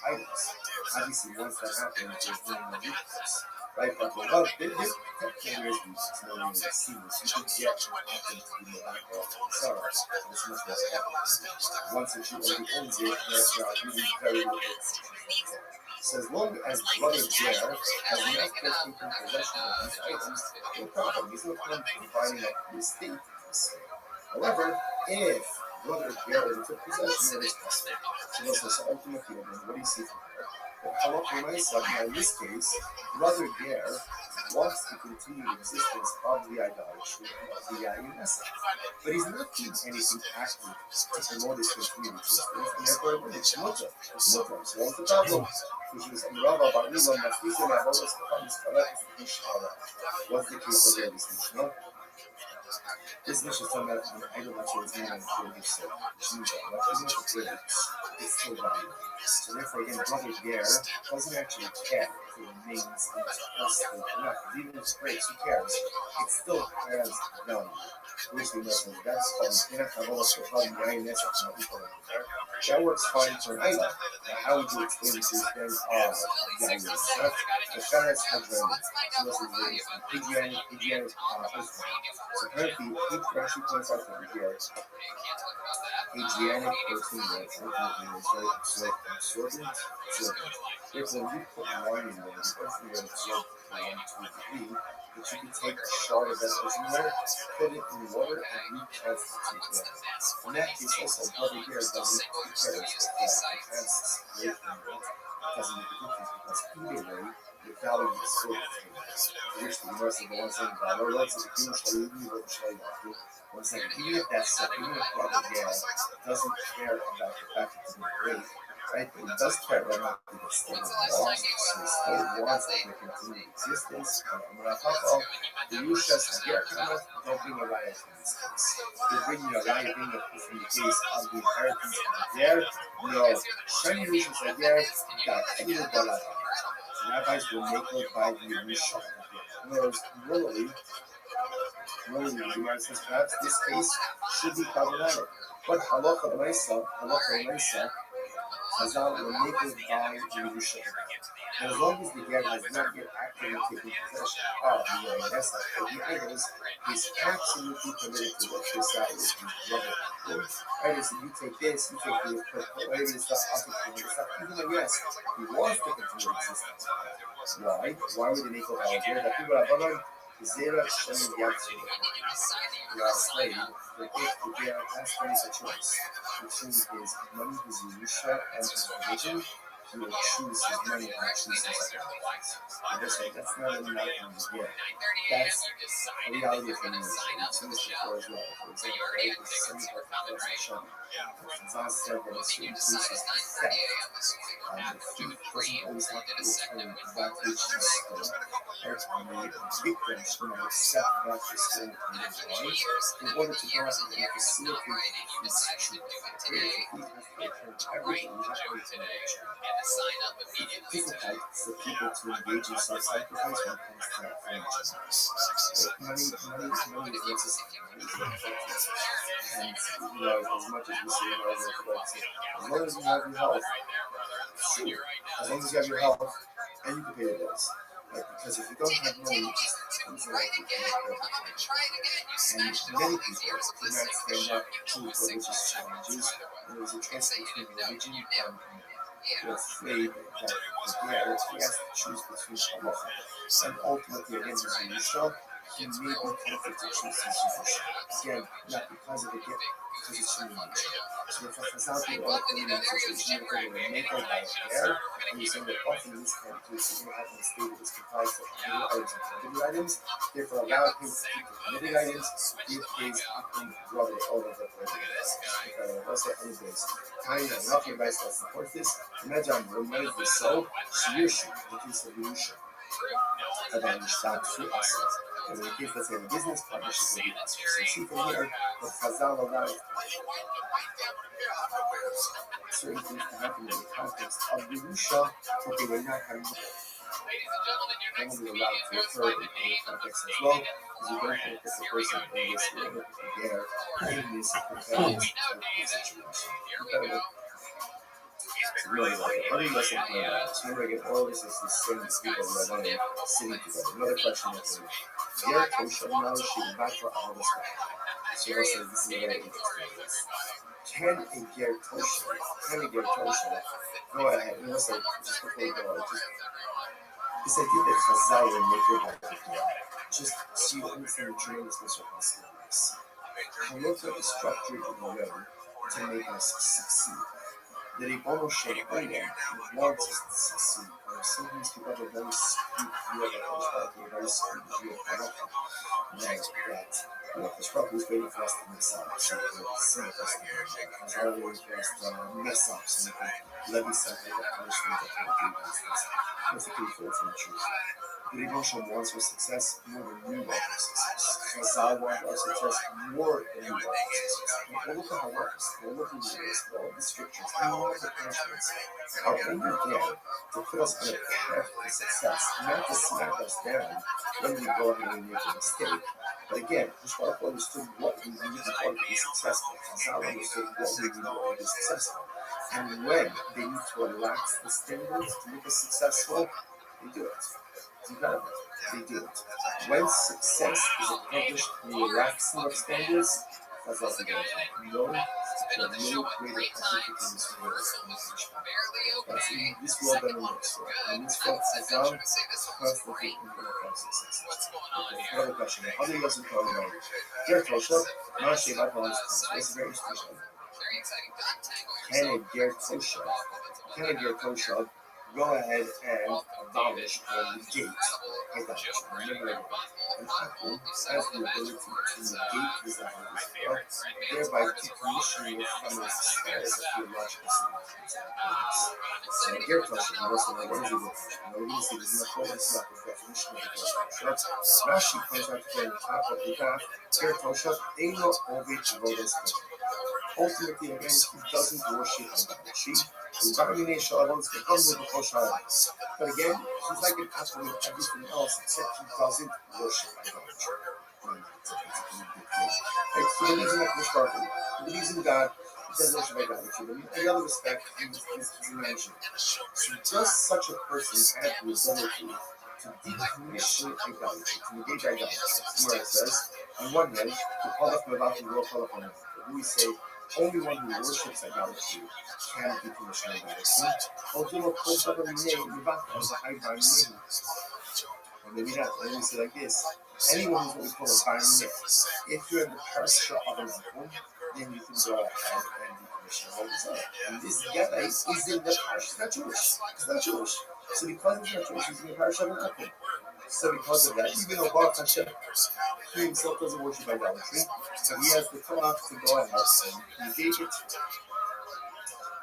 A: items. Obviously, once that happens, there's no more weakness. Right, but without this technically is no way to see this. You can get happen to be the back of the sorrow. It's much less evident. Once that you already owns it, there are really very little restrictions. So as long as brother Ger has not taken possession of these items, no problem. He's no problem providing up the estate. However, if brother Ger took possession, it is possible. So this is ultimately what do you see from here? Now in this case, brother Ger wants to continue the existence of the idolatry of the IMS. But he's not doing anything active to promote his continued existence, and therefore it's mutter. So what's the problem? Which is Rabbi Bar Ulam, Mafisa, Navolis, Kapanis, Kalat, Ishara. What's the case of this Mishnah? This Mishnah is talking about an idolatry is not included yourself. Even if it breaks, it's still valuable. So therefore, again, brother Ger doesn't actually care if it remains in its place or not. Even if it breaks, who cares? It still has value. Which we know that's called that works fine for an item. Now, how would you explain this then? The Shara's have so this is very hygienic So apparently, he actually points out that here, hygienic protein is very absorbent. Therefore, when you put wine in there, the person will absorb to a degree that you can take a shard of that protein there, put it in water, and reconstitute that. In that case, also, brother here doesn't care if that has great and what doesn't make a difference because either way, the value is so much. Which the rest of the one saying, "Valor, let's say the human one second, even if that's so, even if brother here doesn't care about the fact that it's great, right? But he does care about the extent of loss, so he still wants that to continue existence. And when I talk about the Yushas Hager comment, don't bring a riot in this case. You're bringing a riot in the case of the inheritance of the Ger. No, Shani Yushas Hager got clear Balada. So rabbis will make it by the Yusha. In other words, normally, the Gemara says perhaps this case should be problematic. But halacha l'maisa, Chazal will make it by the Yerusha. And as long as the Ger has not yet actively taken possession of the IMS or the idols, he's absolutely permitted to work this out with his brother. Right, so you take this, you take the whatever this stuff, I'll take the stuff. Even though, yes, he wants to continue existence. Why? Why would they make it all Ger? That people are Zera Shem Yatsu. You are a slave, but if the Ger has to make a choice between his money, his Yerusha, and his religion, he will choose his money and choose his life. And that's not an American idea. That's a reality of the nation. It's in this before as well. For example, right? The 75,000 children. Zaz said that a certain piece is theft. The thief doesn't always have to return that which he stole. Right? And the victims should not accept that which is stolen from their lives in order to go out and facilitate this truth. The thief has to return everything he has to return. It's difficult for people to engage in self-sacrifice when it comes to financial. Money is necessary. Money is important. And as much as we say in our work, as long as you have your health, sure. As long as you have your health, and you can pay your bills. Because if you don't have money, things are like you can't help it. And many people do not stand up to religious challenges. There is a choice between religion and they're afraid that he has to choose between halacha. And ultimately, again, his Yerusha, he may be tempted to choose his Yerusha. Again, not because of the gift, because it's human nature. So if a chazal did all the human situation, they're going to make all that there, and he's saying that often in this kind of case, you're going to have an estate that is comprised of committed items and prohibited items, therefore allow him to keep the committed items, give his brother all of the prohibited items. Let's say any days. Tiny and lucky advice that supports this. Imagine when money is so, Shiyushu, the case of Yerusha. About Yishtab through assets. And in the case, let's say, a business partnership with the assets. So see from here, what Chazal allowed certain things to happen in the context of Yerusha, but they were not having only allowed to occur in the context as well, because you don't want to put the person in this, you don't want to put there in this competitive situation. Really like it. Let me listen to that. So remember again, all this is the same people that are sitting together. Another question is, Ger Kosher now she back for all this guy. So let's say this is a very interesting case. Can a Ger Kosher go ahead and let's say just before we go, this idea that Chazal will make it happen. Just so you understand the tremendous misrepresentation of this. Halakha is structured in a way to make us succeed. That a Bono Sheikh wants us to succeed. Sometimes people have a very skewed view of Halakha, a very skewed view of Halakha. That Halakha is waiting for us to mess up. So it's always for us to mess up. So we can levy something that punishment that can do against us. That's the key for the truth. The emotion wants our success more than we want our success. Chazal wants our success more than we want our success. All of the halachas, all of the rules, all of the scriptures, and all of the punishments are only there to put us on a path to success, not to smack us down when we go ahead and make a mistake. But again, Hashbach understood what we need in order to be successful. Chazal understood what we need in order to be successful. And when they need to relax the standards to make us successful, they do it. Incredible. They do it. When success is accomplished in the relaxing of standards, that's what we do. No, to a little greater conflict in this world. That's in this world than in the next world. In this world, Chazal constantly in the success. Another question. How do you guys talk about Ger Kosher? Now, she might want to. That's a very interesting one. Can a Ger Kosher go ahead and abolish or negate idolatry? Remember, and Hakum has the ability to negate his idolatry, thereby decommissioning it from its status of theological significance. So, a Ger Kosher, you also know what is a Ger Kosher? Now, we see this in the focus about the definition of a Ger Kosher. Rashi points out to the top of the graph, Ger Kosher, Eino Ovid Vodas Kosher. Ultimately, again, he doesn't worship idolatry. But again, he's like an apple with everything else except he doesn't worship idolatry. Right? So the reason that Mishparkin, the reason God doesn't worship idolatry, but in every other respect, he's imagining. So just such a person has the ability to decommission idolatry, to negate idolatry. Where it says, on one hand, the Palach Mevat and Ro Palach on we say, only one who worships idolatry can decommission idolatry. Or maybe not. Let me say like this. Anyone who's what we call a Baruch. If you're in the parasha of an apple, then you can go ahead and decommission decommission of all desire. And this guy is in the parish. He's not Jewish. He's not Jewish. So because he's not Jewish, he's in the parish of an Akum. So because of that, even though Baruch Hashem, he himself doesn't worship idolatry, so he has the Torah to go ahead and negate it.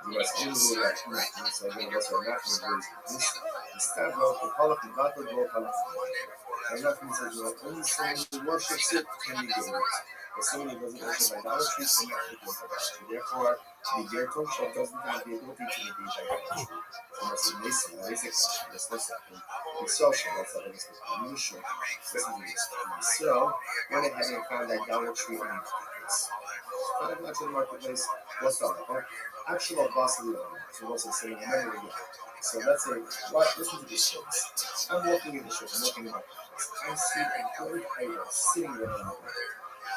A: You must only do that. So again, that's what nothing is. This instead of the Halach and God will go Halach. And nothing says, only someone who worships it can negate it. But someone who doesn't worship idolatry cannot negate idolatry. Therefore, the Gerton doesn't have the ability to negate idolatry. And that's a Mason, a basic question. That's the second. The social, that's the initial. So, went ahead and found idolatry in the marketplace. Found idolatry in the marketplace. What's the other? Actual boss of the owner. So, what's it saying? Remember again. So, let's say, listen to this case. I'm walking in the shop, I'm walking in the marketplace. I see a gold idol sitting there on the ground.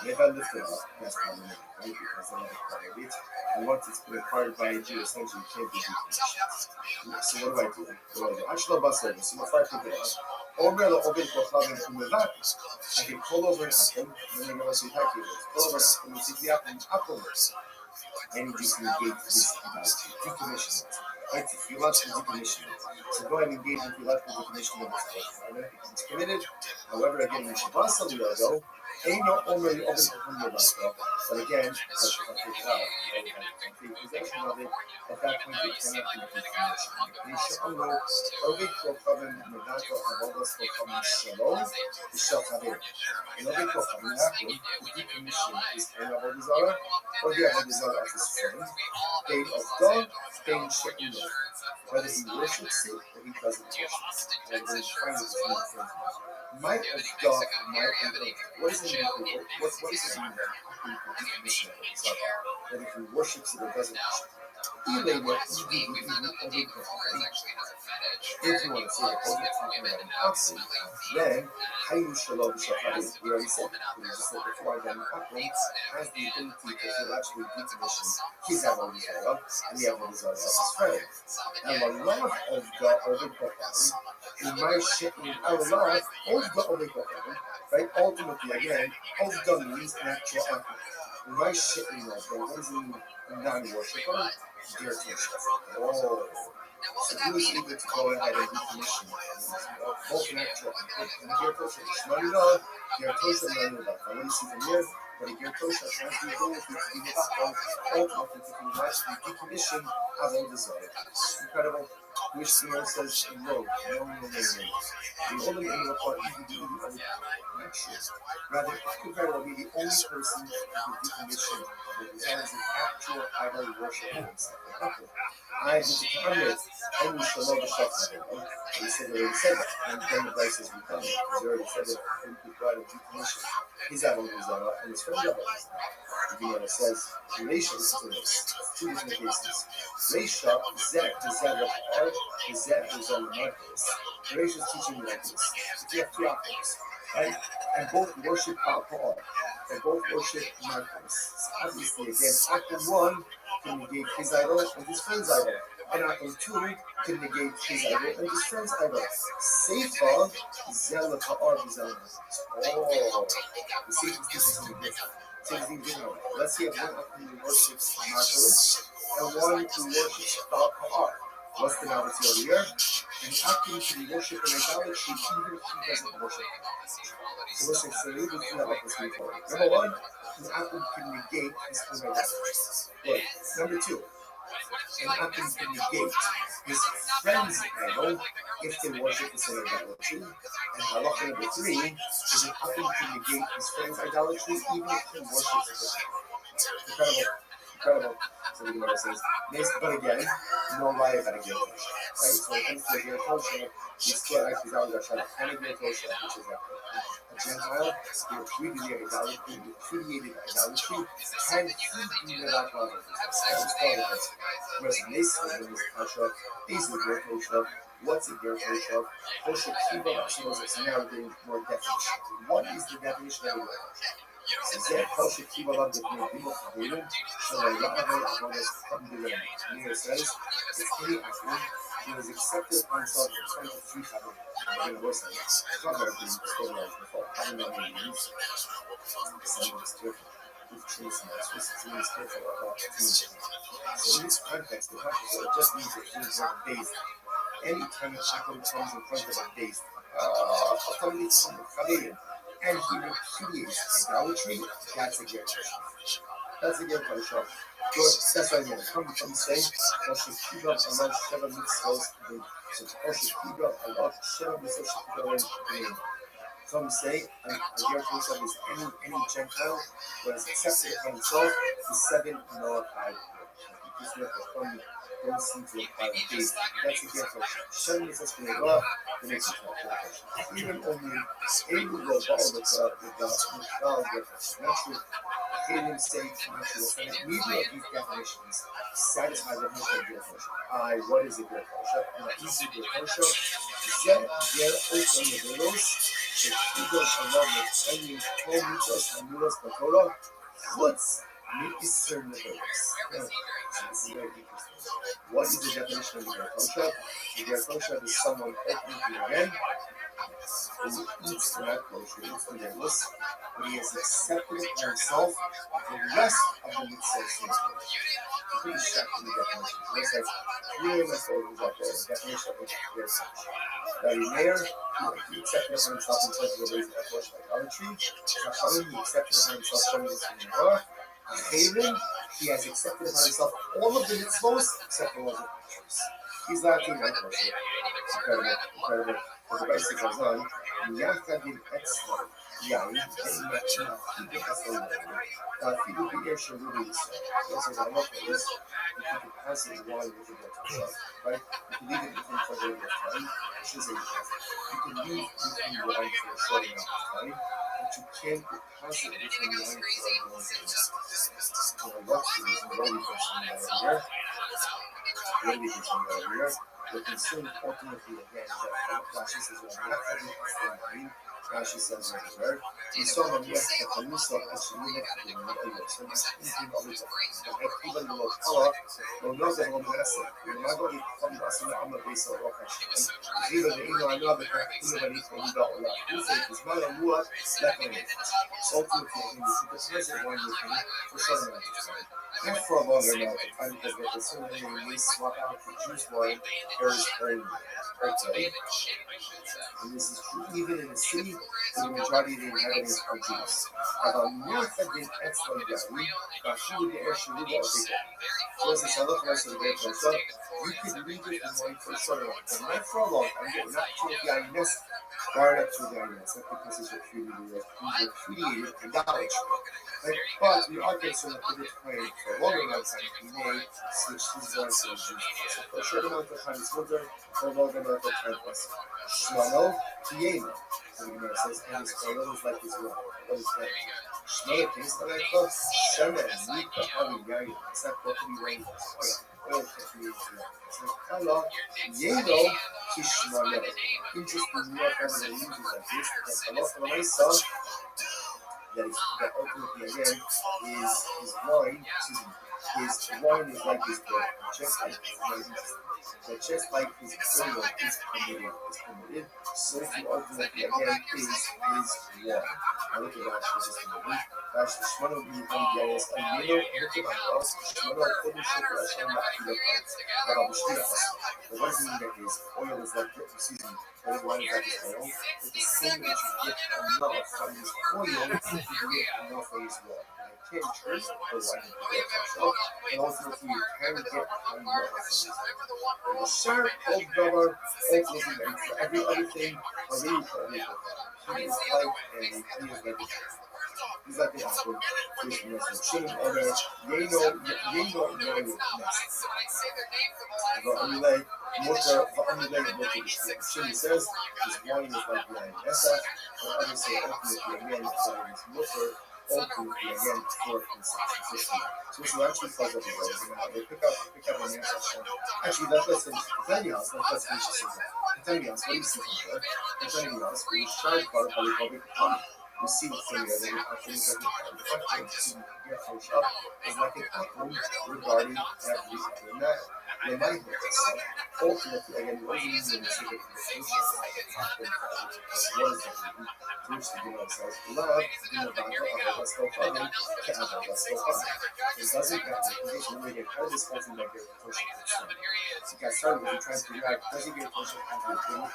A: And if I lift it up, that's probably not right, because I never acquired it. And once it's been acquired by a Jew, essentially it can't be decommissioned. So what do? Actual boss of so if I pick it up, I can pull over an atom, and then go see how pull over an atom, and see the atom, and you can engage this idolatry, decommission it. Right? If you want to decommission it, so go ahead and engage with theological decommission of it. It's committed. However, again, in Shabbos al Yodo, ain't no only open from the Basra, but again, that's the complete complete possession of it. At that point, it cannot be decommissioned. Yishamu, Ovid Kochaven, Medato, Avodas Kochaven Shalom, Yishachaver. In Ovid Kochaven, the decommission is an Avodazara, or the Avodazara of his friend, pain of God, pain Shekin. Whether he worships it or he doesn't worship it. And then finally, might of God, might of God. What is it mean? What is it mean? Whether he worships it or doesn't worship it. If you want to say then Hayu Shalom Shachari, we already said, we just said before that an Akron has the ability to actually decommission his Avodazara and the Avodazara of his friend. And a lot of the Ovid in my shitting our life, all the Ovid right? Ultimately, again, all the means an actual Akron. In my shitting of the what is in non-worshipper? Dear worship. Oh. So he was able to go ahead and decommission both an actual and Dear Tosha. Shmarila, Dear Tosha, Marila. What do you see from here? But a Dear Tosha has the ability to be the ultimately to actually decommission Avodazara. Incredible. Which Simon says, no. The only in the report not true. Rather, it could very well be the only person who could decommission Avodazara as an actual idol worshiper. I have to comment, and we shall know the shots. He said already said that, and then the Bryce has become. He already said that he could go out and decommission his Avodazara and his friend's Avodazara. You know, it says, Reisha, listen to this, two different cases. Reisha, Zed, the Zed of art, the Zed, the Zed of Marcus. Reisha is teaching me like this. You have two apples, right? And both worship alcohol. They both worship Marcus. So obviously, again, apple one can negate his idol and his friend's idol. And apple two can negate his idol and his friend's idol. Seifa, Zela Ta'ar, Zela Marcus. Oh, the Seifa is something different. Let's see if one apple who worships Marcus and one who worships Ta'ar. What's the novelty over here? An apple can worship an idolatry even if he doesn't worship it. So listen, so you can see how this is forward. Number one, an apple can negate his own idolatry. Good. Number two, an apple can negate his friend's idol if they worship the same idolatry. And halacha number three is an apple can negate his friend's idolatry even if he worships it. Incredible. So the Gemara says, but again, no lie about a Gil Tosha. Right? So when it comes to a Gil Tosha, we still actually got to try to find a Gil Tosha, which is a Gentile, who created idolatry, can he be the Rav of it? That's part of it. Whereas Mason in this Tosha, is the Gil Tosha. What's a Gil Tosha? Tosha Kiba, so it's now getting more definition. What is the definition of a Gil Tosha? Zed Tosha Kiba Lab the Bimbo Kabiru, so the Yahweh of us come to the Neo says, it's any athlete who is accepted upon himself in 23 Kabiru. And worse than that, it's not very good story as before. I don't know what it means. Someone's different. with chasteness, with careful about communication. So in this context, the context just means that he is based. Anytime a Shakon comes in front of a base, and he repudiates idolatry, that's a good person. That's a good person. That's what I mean. Come from saying, Osha Kiba Allah Sheva Mitzvot, so Osha Kiba Allah Sheva Mitzvot. Some say, a year person is any Gentile who has accepted upon himself the 7 nullified words. This from don't seem to apply the base. That's a gift of Shem is just going to go, the next one. Even only able to go with the natural hidden state natural. And neither of these definitions satisfy the mission of the what is a good kosher? And the easy good kosher is open the velos. שקידו שלום וצחיים כל מיתוס המילוס בתורה חוץ מאיסר נבלס. What is the definition of the Gerkosha? The Gerkosha is someone open to the end who eats the not kosher, eats the nibelus, but he has accepted it for himself the rest of the mitzvahs. Pretty shocked in the definition. It's like really much over the definition of the Gerkosha. Rabbi Meir, he accepted it for himself in terms of the ways of worship idolatry. Chachamim, he accepted it for himself from this Gemara. Aaron, he has accepted it for himself all of the mitzvahs except for one of the mitzvahs. He's lacking one portion. Incredible. But the basic goes on. Yachadin etzlo, yain, ke'imachim, Fidu be'er shalulu yisrael. This is, I love this. You can constantly wine with it, right? You can leave it within for a very long time. This is a you can leave within wine for a short amount of time, but you can't deposit within wine for a long time. What's the reason? What are we concerned about here? What are we concerned about here? We're concerned ultimately again that Rashi says Rashi says everywhere. We saw that yes, the Hanusa actually had to do it. So this thinking of it, even the Lord Allah, will know that one lesson. We're not going to come to us in the Amma base of Rokash. And even the Ino, I know that the Ino from the Allah. You say it's not a Muad, that can be. Ultimately, in the present one with him for some amount of time. Not for a longer amount of time because we're concerned that when we swap out the juice wine, there is only. Okay. And this is true even in the city where the majority of the inhabitants are Jews. So as I said, look at the great person. You can read it in one for a short amount, but not for a long time. Not to the INS, guard up to the INS. That's because it's repudiated idolatry. But we are concerned that this point for a longer amount of time, he may switch his voice to Jews. So for a short amount of time, it's filtered. For a longer amount of time, it's Shmano Tiema. The Gemara says, and his oil is like his water. What is that? Shmano tastes like a Shema and Nika Havi Yayin. It's not what to be rained for. Oil can be rained for. It's like Allah, Yeno Kishmano. Interesting, more family uses like this. And Allah for myself, that ultimately again is wine. His wine is like his blood. The chest like his oil is permitted. So to ultimately again is wine. I look at that just a minute. That's the Shmano B'Yayas and Yeno look at my house. Shmano Kodu Shokra Hashem Ba'Kila About B'Shtiach. But what does it mean that his oil is like wine is like his oil? It's the same that you get enough from his oil to get enough from his wine. You can't turn the wine into yourself, and ultimately you can get enough from his wine. The sharp old rubber, ultimately, and for every other thing, or really for everything, he is like he's like the apple, fish and rest of shame, other, Yeno, but Shimon says his wine is like the Essa, but others say ultimately again that his mutter ultimately again for consistency. So this will actually cause up the words and how they pick up on the answer. Actually, let's finish. Let's finish this again. What do you see from there? We try to call it we see what's in there. The action is like an atom regarding every other matter. remind yourself, ultimately, again, what is the meaning of the function of what is that mean? To which the Gemara says, love, it doesn't matter. Because when we get how does this whole thing like get attention from? So you got started when you're trying to figure out, does it get attention as the ability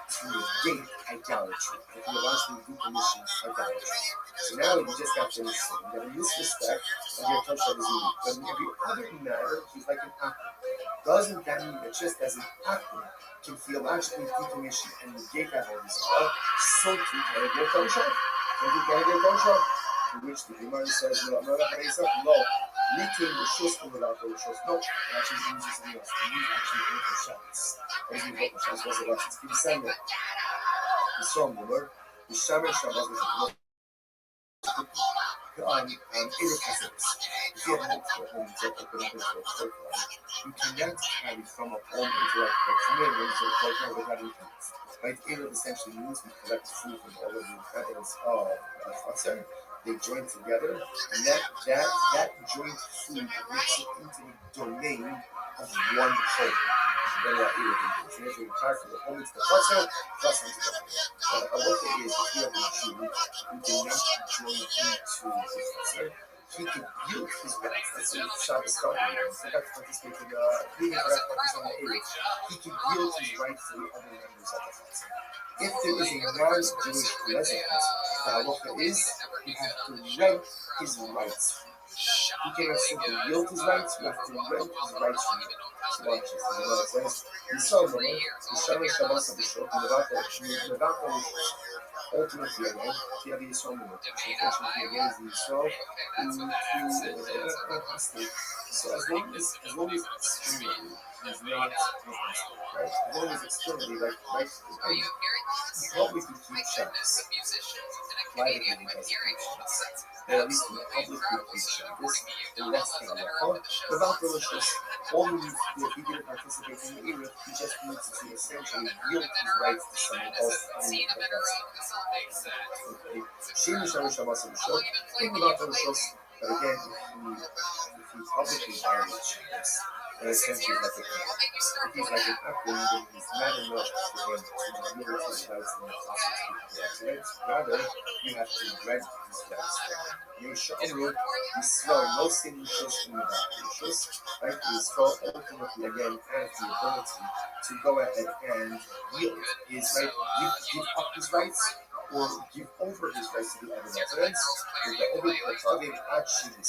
A: to negate idolatry? If you allow to do permission idolatry. So now you just got to understand that in this respect, of your Toshav is unique. But in every other matter, he's like an apple. Doesn't that mean that just as an apple can theologically decommission and negate that whole desire, so too can it get Toshav? And you can get Toshav? To which the Gemara says, no, leaking the shuskum without the shus. No, it actually uses something else. It uses actually Bochel Shabbos. What does it mean Bochel Shabbos? What's it about? It's Kivy Samuel. The song, the word, the Shamer Shabbos is a irrepressibles. If you have hope for a home, you open up into a courtyard. You cannot carry from a home into a courtyard into a courtyard without influence. Right? Irre essentially means we collect food from all of the inhabitants of the chutzner. They join together, and that joint food makes it into the domain of one home. Then what irre is. And if you retire from the home into the chutzner, plus into the home. What it is, if you have a Jew who did not join into the chutzner, he could build his rights. That's what Shabbos started with. So that's participate in the reading for that focus on the age. He can build his rights to the other members of the chutzner. If there is a non-Jewish resident, the halacha is you have to rent his rights. You cannot simply yield his rights, you have to rent his rights from him. So watch this. The Gemara says, Yisrael, the Shamer Shabbos of the Shok, the Nevata, ultimately, again, if you have Yisrael, unfortunately, again, is the Yisrael who so as long as externally is not right? As long as externally, like probably could keep Shabbos. Privately, he doesn't keep Shabbos. Or at least in public, he keeps Shabbos. And that's the halacha. Without delicious, all he needs to do, if he didn't participate in the Eruv, he just needs to essentially yield his rights to someone else. Okay. Shema Shabbos of the Shok. Think without delicious. But again, if he publicly violates Shabbos, then essentially like if he's like an apple, then he's not enough for him to yield his rights in the process of the accident. Rather, you have to rent his rights from him. Yisrael, no sin in the back. Right? Yisrael ultimately again has the ability to go ahead and yield his right, give up his rights, or give over his rights to the other residents. With the Ovid actually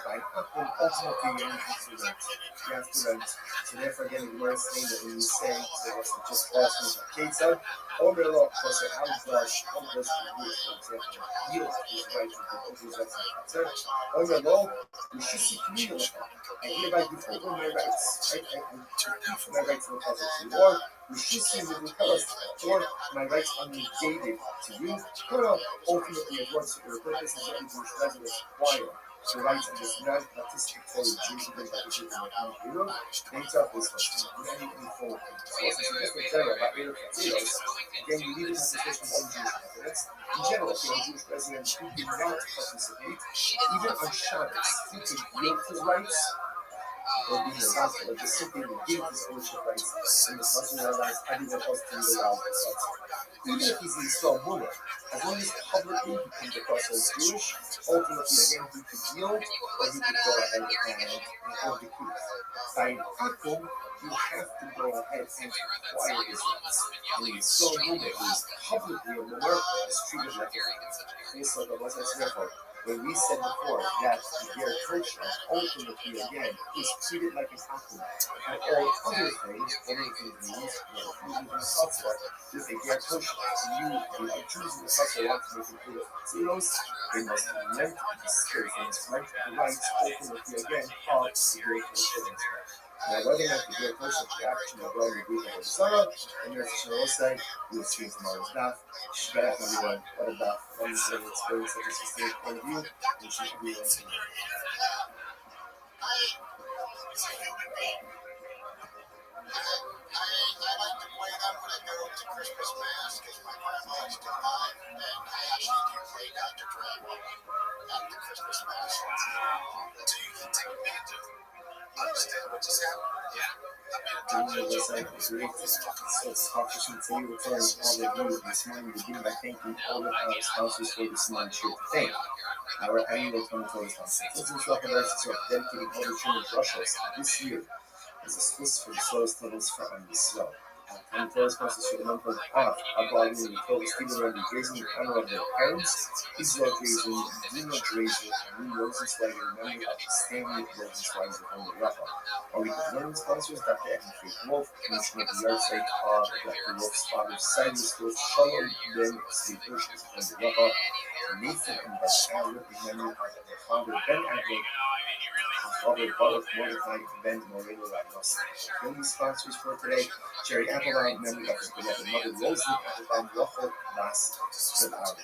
A: by Apple, ultimately you have to rent. You have to rent. So therefore again the Gemara is saying that when you say there was just false Ketzad, over the law, because how does the Jew, for example, yield his rights to give over his rights to the Ketzad? Over the law, we should see community. I hereby give over my rights. I give my rights to the Ketzad. Or we should see the Ketzad, or my rights are negated to you. Ultimately, it works for the purpose of every Jewish resident acquire the rights of this non-participatory Jews who can participate in the Eruv. They talk this one. Many people. So just in general, about Eruv potatoes, again, you need the participation of all Jewish residents. In general, if you're a Jewish resident who did not participate, even on Shabbos, he could yield his rights. Or being a gospel, but just simply negate his ownership rights in the person that allows everyone else to be allowed to even if he's in Yisrael Muller, as long as publicly he comes across as Jewish, ultimately again he could yield or he could go ahead and hold the key. By Apple, you have to go ahead and acquire his rights. And Yisrael Muller, who is publicly a Muller, is treated like a so what's that stand for? When we said before that their culture ultimately again is treated like an apple, and all other things means if they get pushed, the Jews in the culture want to make it clear zeros, they must rent the space, they must rent the rights ultimately again of the great culture. Now, whether or not the great person should actually go and agree with the Sarah, and there's a show say, we'll see tomorrow's daf. Shkaya everyone, what a daf, and it's experience such a sustained point of view, and should be on to
E: I like to play that when I go up to Christmas Mass because my grandma is still alive, and I actually do play Dr. Dre at the Christmas Mass. So you can take advantage of understand what just happened.
A: Side was great. So accomplishment for you. Return all the views this morning. Begin by thanking all of our sponsors for this month's year to thank our annual Torah sponsors. This is Rabbi dedicating all the children of Russia this year is a Swiss for the slowest levels for Israel. And Torah sponsors for the month of Av, Abba, and Torah Stephen Rabbi Drazen in honor of their parents, Israel Drazen, Dina Drazen, and Lee Rosenzweiger in memory of Stanley Rosenzweiger from the Rabbi. Our weekly learning sponsors, Dr. Evan K. Wolf, Commissioner of the Yard Site of Dr. Wolf's father, Cyrus Wolf, Shalom Ben Steve Hirsch from the Rabbi, Nathan and Bashar in memory of their father, Ben Adler, Robert Baruch Mordechai Ben Moreno Ragnos. Learning sponsors for today, Jerry Applebaum, memory of his beloved mother, Rosie Applebaum, Rachel Bas, with our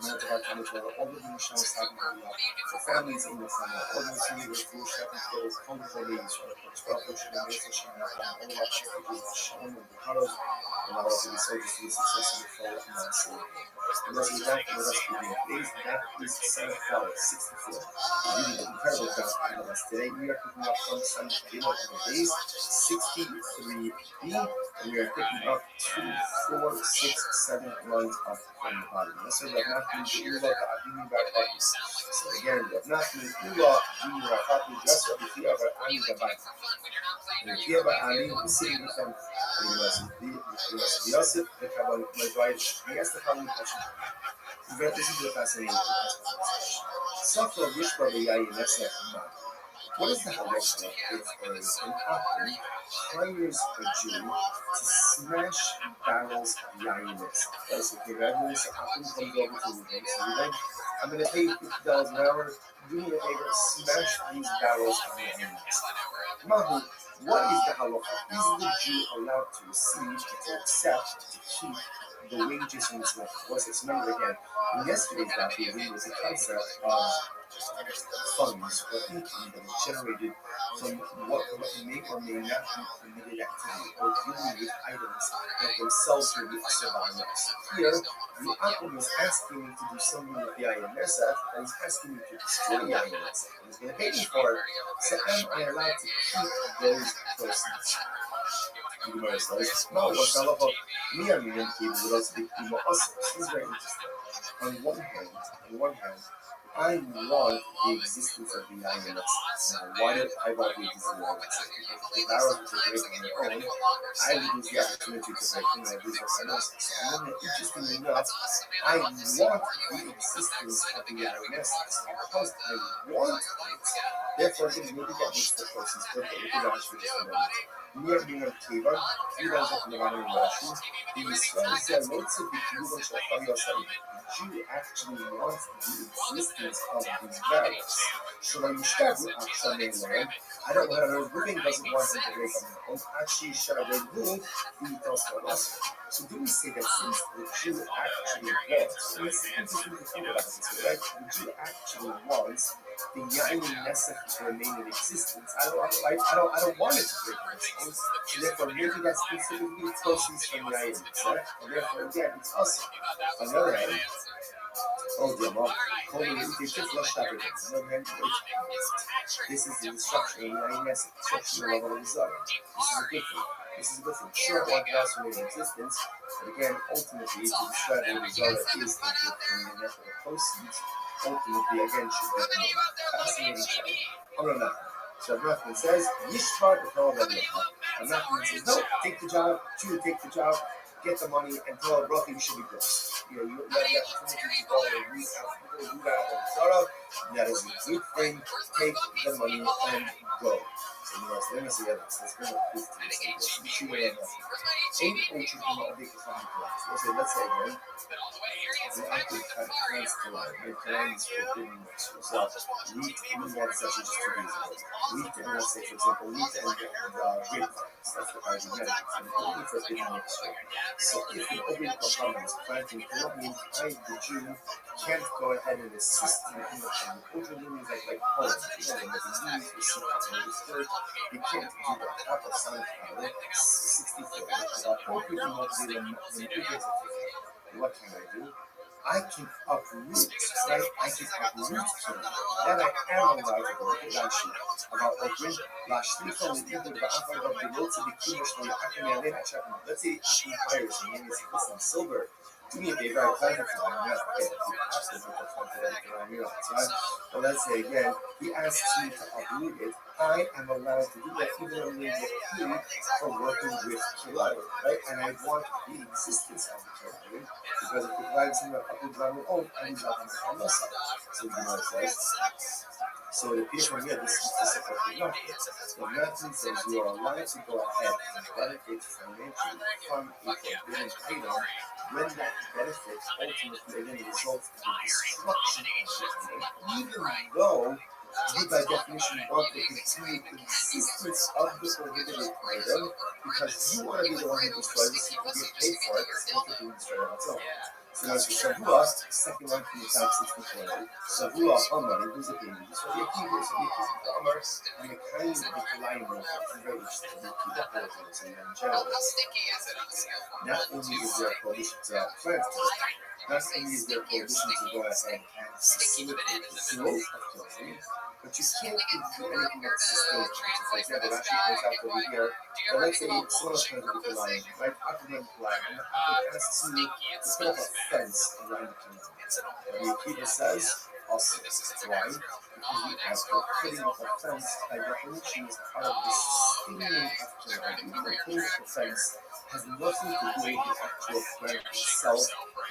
A: Mordechai Tamatola, all the Mishnah Sag Maria, for families in the family, all the senior Jewish shopping clothes, home for ladies, for the 12 Rosh Hashanah, all of our churches, Shalom and Bukhara, and all of the soldiers to be successful for Nancy. And as we back with us beginning today's that is Sarah Flower, 64. Reading the incredible God of us today, we are picking up from Sunday Table of the days 63b, and we are picking up 2, 4, 6, 7 lines up from the bottom. Let's say Rav Nachman Ula Ba'adini Ba'adini. So again, Rav Nachman Ula Ba'adini Ba'adini, just Rabbi Chia Ba'ani Ba'adini. Rabbi Chia Ba'ani is sitting with them. Yosef, the Kabbalah, my bride, he asked the following question. This is the fascinating question. Safra Rishba B'yayin Nesef Ma. What is the halacha if an Achim hires a Jew to smash barrels of yayin nesef? That's if the Rebbe so Achim comes over to Ruben, so Ruben, I'm going to pay you $50 an hour, do me a favor, smash these barrels of yayin nesef. Mahu, what is the halacha? Is the Jew allowed to receive, to accept, to keep the wages from this method? Of course, it's remember again, in yesterday's daf, there was a concept of funds or income that is generated from what may or may not be permitted activity or dealing with items that themselves will be surviving us. Here, the Akum is asking me to do something with the INSF, and he's asking me to destroy the INSF, and he's going to pay me for it. So am I allowed to keep those proceeds? The Gemara says, no, what's the halacha? Me and me this is very interesting. On one hand, I want the existence of the INS. Now, why did I want the existence of the INS? If I were to break on their own, I would lose the opportunity to break in and lose my finances. And then, interestingly enough, I want the existence of the INS. Because I want it, therefore, maybe that makes the person's perfect. We can actually just remember. Near Mina Kiva, he runs up in the bottom of Rashi. The Israel said, "What's the Jew actually wants the existence of these barrels. So when you start with Akshaman, I don't know how Ruben doesn't want him to break on their own. Actually, Sharabu, he tells us. So do we say that since the Jew actually wants, and it's interesting to think about this, right? The Jew actually wants the Yayin Nesach to remain in existence. I don't want it to break on its own. So therefore, maybe that's specifically proceeds from the Yayin Nesach. And therefore, again, it's us. On the other hand, this is the instruction of the INS, instruction level of the Zara. This is a good thing. Sure, one can also remain in existence, but again, ultimately, to describe what the Zara is the good thing, and therefore the proceeds, ultimately, again, should be the fascinating challenge. So Rahman says, Yishmar b'Torah Rabbeinu. And Rahman says, no, take the job, Jew, take the job, get the money, and tell a brother you should be blessed. You have the opportunity to go and read out on Torah. That is a good thing. Take the money and go. So let me see evidence. Let's bring up proof to this. Let's see what I'm asking. Let's say again. The active plans to lie. The plans for forbidden mixtures. So wheat, we had such as 2 days ago. Wheat and let's say, for example, wheat and grape plants. That's the kind of medical thing. Only forbidden mixture. So if an Obed Kohanim is planting corn, means I, the Jew, can't go ahead and assist him in the plan. Obed means like home. You know, when the leaves receive from the dirt, you can't do that. Apple sunflower, 64. What can I do? I can uproot, right? I can uproot killing. That I am allowed to do. Look at Rashi. About open, Rashi from the people of Afar of the road to the Kiddush for the Akami Alena Chapman. Let's say Akim hires me and he says, listen, Silver, do me a favor, I plan for tonight. I'm not okay, you absolutely don't plan for that tonight, you know, right? But let's say again, he asks me to uproot it. I am allowed to do that even though we get paid for working with Kilayim, right? And I want the existence of the Kilayim because if the Kilayim is not uprooted on their own, I'm not going to find us. So the Gemara says. So it appears from here, this is specifically not. The Matthew says you are allowed to go ahead and benefit financially from a forbidden item when that benefit ultimately again results in the destruction of the item, even though you by definition want to continue the existence of the prohibited item because you want to be the one who destroys it so you can get paid for it instead of being destroyed on its own. So now the Shavua, second one from the top 64, Shavua Amar, who's the king? So the king is the Amar, and the kind of the Kilayim of the very the politics in general. Not only is there a prohibition to plant, not only is there a prohibition to go ahead and facilitate the growth of clothing, but you can't do anything that's sustainable. For example, that actually points out over here, that let's say someone is trying to be Kilayim, right? After the Kilayim, and the asks you to put up a fence around the Kilayim. And the Akiva says, also, why? Because putting up a fence, by definition, is part of the sustaining of Kilayim. Putting up a fence has nothing to do with the actual plant itself.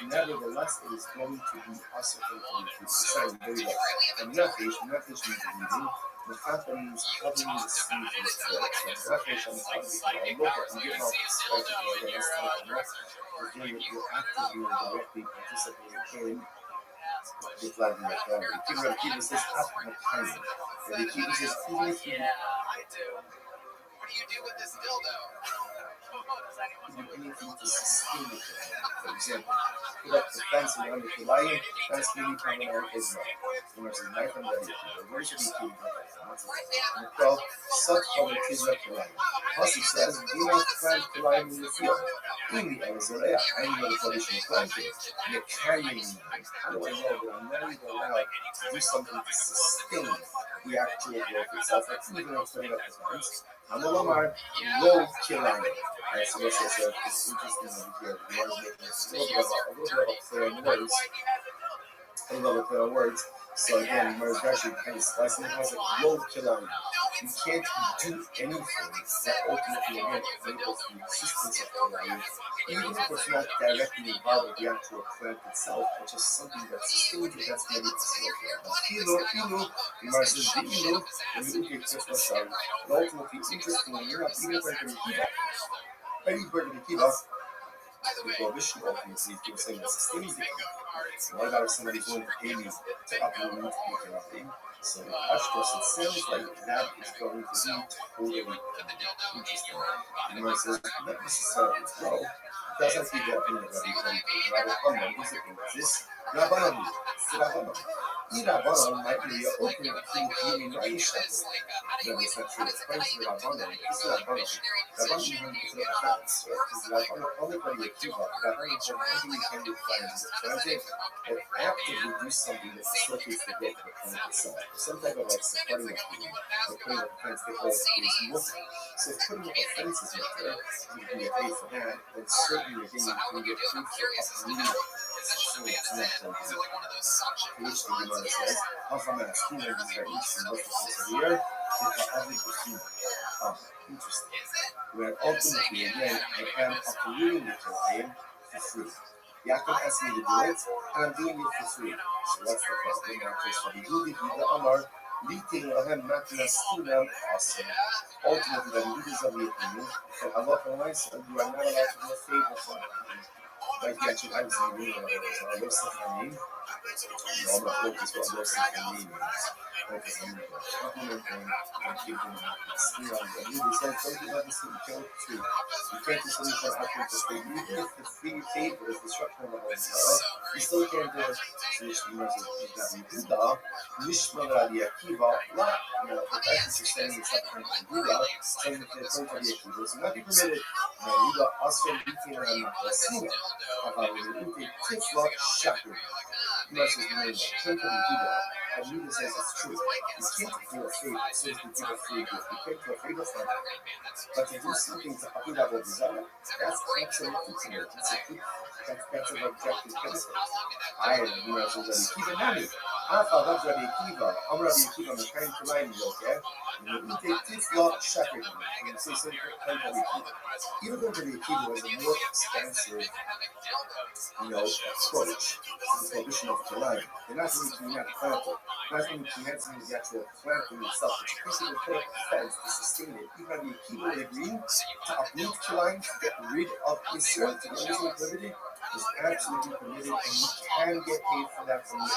A: Nevertheless, it is going to be also going to be decided very well. And Nafish means reading. The fact that means covering the seed is correct. So Nafish on the top of the look at and give out the strike of the last time of the again, if you're actively and directly participating in the flag in the family. The Kiva says, after the time. And the Kiva says, even if you
D: What do you do with this dildo?
A: do anything to sustain it. For example, put up the fence around the Kilayim, that's really common on Israel. When there's a knife on the other, where should be killed? And 12, such common Kizra Kilayim. Plus it says, do not plant Kilayim in the field. In the Arizona, I know the tradition of planting. You're carrying me. How do I know that I'm not even allowed to do something to sustain the actual growth itself? That's even not putting up the fence. I'm a Lomar, low Kilayim. Alright, so this is it's interesting over here. We want to make a little bit of a play on words. A little bit of a play on words. So again, Mars actually kind of slicing it has a low Kilayim. You can't do anything that ultimately again enables the existence of Kilayim, even if it's not directly involved with the actual plant itself, but just something that's sustained that's maybe Ilu, the Mars says the Ilu, when you look at Christmas, and ultimately interestingly enough, even if I can keep up. Any bird in the Kiva, the prohibition ultimately is saying that sustains the Kiva. So what about if somebody's going to pay me to uproot the Kiva? So Ashtos, it sounds like that is going to be totally interesting. And Gemara says, not necessarily, no. It doesn't see the opinion of Rabbi Haman, who's looking at this. Rabbanon, Rabbanon. Rabbanon might be an opening to meaning Aisha. No, it's not true. It's praise to Rabbanon. It's Rabbanon. Rabbanon even put up a fence, right? Because Rabbanon only by the Akiva. Rabbanon is only can be finding it. So I think that actively do something that facilitates the growth of the plant itself. Some type of like supporting a feeling, or putting up a fence that holds is moving. So if putting up a fence is not there, you can get paid for that, then certainly again you can get paid for uprooting. So it's not going to be which the Gemara says, Hafama Astina is very interesting book so here, interesting. Where ultimately again I am uprooting the Kilayim for free. Yaakov asked me to do it, and I'm doing it for free. So what's the problem? Now, for the Yehudi, the Amar, leaking Lahem Matnastunam Asim. Ultimately, the Yehudi is of the opinion that Allah provides you are not allowed to do a favor for them. Like the actual I was in the room, I love something. No, I'm not focused what love something means. Focus on the complimenting and keeping still on the Yehudi said something like this, you can't do. You can't do something for Akim to say, even if the free favor is destruction of the whole you still can't do it. So you should remember that Yehuda, Mishma Rabbi Akiva, Akiva, not, the fact that you're saying it's not going to do that, saying that they're going to be Akiva, so not be permitted, you got Asr Bitin and Asina, Ute Tifla Shakir. You must just remember that. Can't come and do that. And Yudah says it's true. You can't do a favor, so to give a free gift. You can't do a favor for that. But to do something to Akiva or Bizarre, that's absolutely clear. That's an objective benefit. I am Rabbi Akiva Nami. I thought that's Rabbi Akiva. I'm Rabbi Akiva. I'm trying to line you, okay? You take Tifla Shakir. And say something like Rabbi Akiva. Even though Rabbi Akiva was a more expensive, approach to the prohibition of Kalayim. They're not going to be not planted. Not going to be the actual planting itself. But you can put up a fence to sustain it. Even Rabbi Akiva would agree to uproot Kalayim, to get rid of Israel, to get rid of liberty, is absolutely permitted, and you can get paid for that from the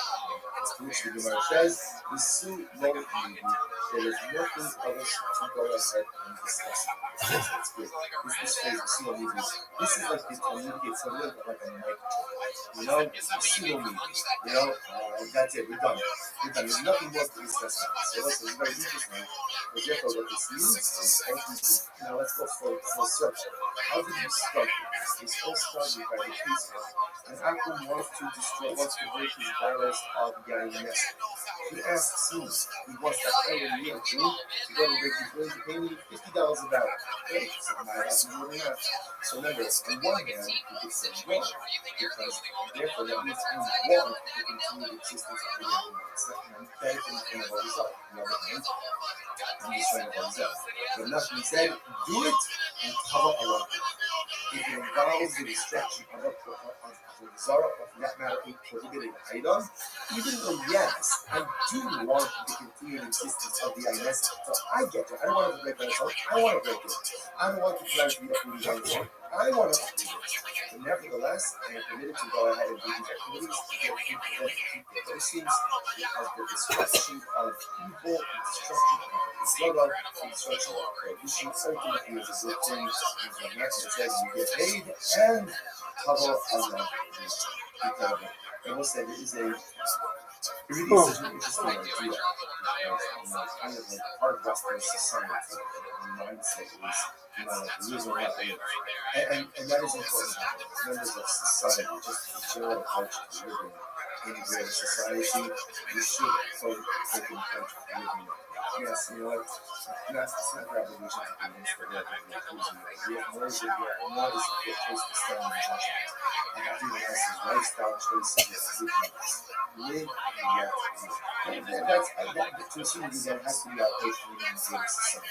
A: which the Gemara says, we sue low maybe. There is nothing of us to go ahead and discuss it. That's good. This phrase, we sue maybe. This is like the Talmud gets a little bit like a mic drop. Sue maybe. That's it. We're done. There's nothing more to discuss now. So this is very interesting. But therefore, what this means is, let's go full circle. How did you start this? This all started by the case of an Akum wants to break his virus of GUINNESS. He asks me, he wants that every year to go to break his willing to pay me $50 an hour. Okay, so my house is more than that. So remember, on one hand, you could say wrong, because therefore that means you want to continue the existence of the GUINNESS. I'm benefiting from the result. On the other hand, I'm just trying to result. But nothing said, do it and cover around it. If it involves the destruction of a Zara, of that matter, a prohibited item, even though, yes, I do want the continued existence of the GUINNESS, so I get it. I don't want it to break myself. I want to break it. I don't want to try to beat up with the GUINNESS. I want to do it. But nevertheless, I am permitted to go ahead and do these activities to keep the proceeds of the destruction of evil, the destruction of the Zara, the destruction of prohibition. Ultimately, is a good thing. There's a message that says you get paid and cover Allah. I will say there is a really such an interesting idea. Kind of like part of Western society, the mindset is, losing that way. And that is important. Members of society, just the general approach to living in a greater society, we should take in touch with living. Yes, you know what? It's not the obligation to be against the world of inclusion. Nor is it a good place to stand in judgment. And everyone has his lifestyle choices, his decisions. Live and that's continually that has to be our approach to living in a greater society.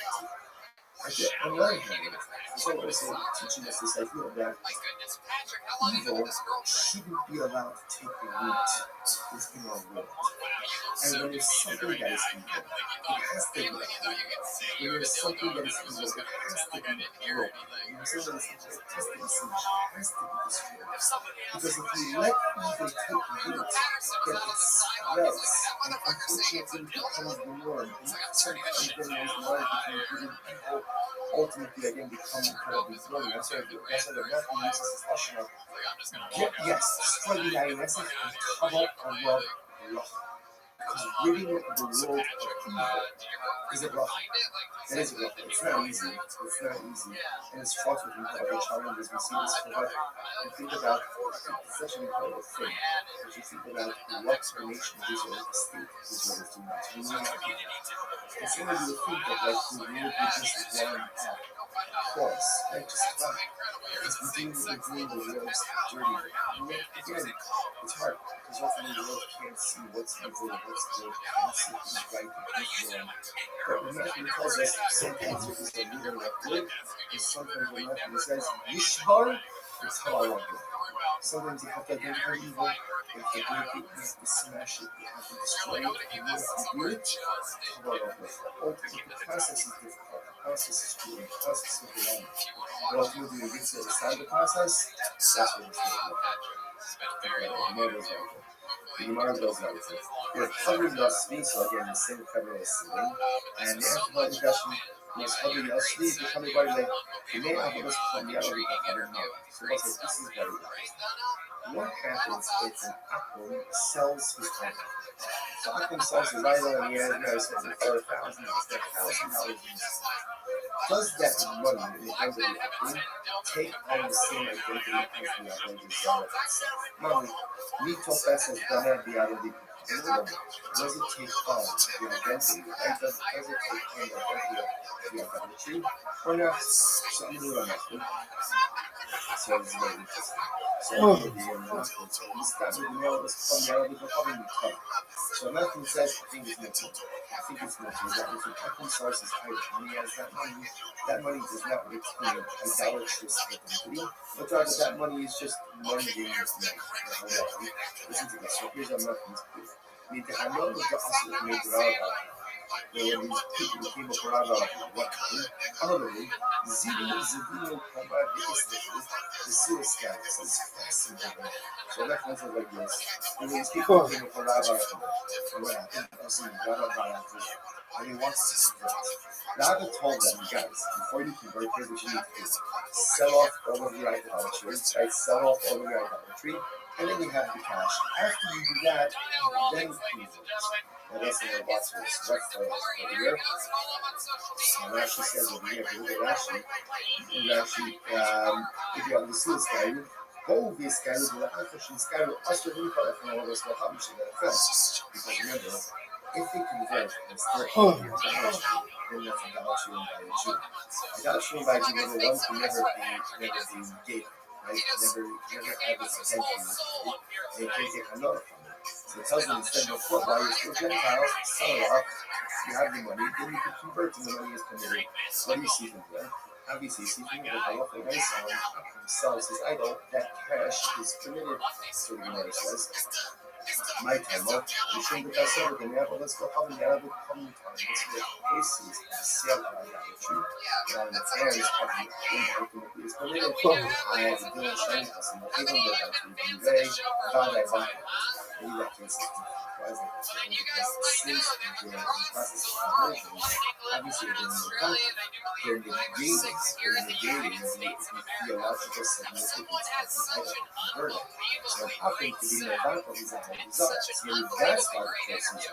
A: On the other hand, there's also teaching us this idea that evil shouldn't be allowed to take root within our world. And when there's something that is evil, it has to be evil. When there's something that is evil, it has to be broken. When there's something that is evil, it has to be singed, it has to be destroyed. Because if we let evil take root, then it spreads and unfortunately becomes the norm. And sometimes then there's line between good and evil. Ultimately, again, become incredibly thrilling. That's why the Rabbi uses this question of, destroy the GUINNESS and cover Allah. Because ridding the world of evil is a bracha. It is a bracha. It's not easy. And it's fraught with incredible challenges. We see this for you think about it's such an incredible thing. As you think about what the nation of Israel, the state of Israel is doing. It's really not good. And some of you think that like the world is just one course, right? Just fine. Because we're doing the world's dirty. And yet, again, it's hard. Because often the world can't see what's evil and what's good, can't see who's right and who's wrong. But when Matthew tells us sometimes it is a leader of good, and sometimes when Matthew says Yishhar, it's how I want it. Sometimes you have to identify evil, you have to break it, you have to smash it, you have to destroy it, and you have to do it. How I want it. Ultimately, the process is difficult. The process is true, the process is overwhelming. But ultimately, when you get to the other side of the process, that's when it's going to work. The Gemara goes out with we're covering the space, so again, the same cover as sitting. And the answer to the question, Mas hadi asli bir tane böyle ne yapıyoruz konuya bir bakalım. So this is very what happens if an Akum sells his item? So Akum sells his item and he has sells it for $1,000. $1,000. Does that money in the hands of the Akum take on the same identity as the identity seller? Money, Nito Pesas Dana Dialog. Does it take on the identity? Right? Does it take on the identity of the idolatry? Or not? Something new on that. So it's very interesting. So so nothing says I think it's nothing. I think it's nothing. That if an Akum sells his item and he has that money does not retain idolatrous identity, but rather that money is just mundane. Listen to this. So here's a nothing's proof. Need to have no of the also made when these people came up around what honorably Zivino Combat the suicide is fascinating. So that was like this. When these people came up around what happened, and he wants to convert. Rabbi told them, you guys, before you convert, here's what you need to do. Sell off all of your idolatry, right? Sell off all of your idolatry, and then you have the cash. After you do that, then convert. And that's the watch this. That's over here. And Rashi says over here, if you look at Rashi, if you have the suicide, hold this guy with the Akashin sky will usher in from all this Wahabish in the film. Because remember, if they convert and still hold your idolatry, then that's idolatry and by a Jew. Idolatry by a Jew, number one, can never be gay, right? Never have this identity. They can't get another from it. So it tells them instead of what, while you're still Gentiles, sell it off, you have the money, then you can convert and the money is permitted. What do you see from there? Obviously, you see from there, the halacha based on sells his idol, that cash is permitted. So the Gemara says, my time up, you shouldn't have said it, then you have, well, let's go home and have a common time. Let's get cases of sale of idolatry. And the heirs of the ultimately is permitted. I have a deal showing us in the kingdom that I can convey, God, I want it. Maybe that case is since the process of conversion, obviously they're negating the theological significance of the item converted. So how can it be no doubt of his results? See, that's why the process is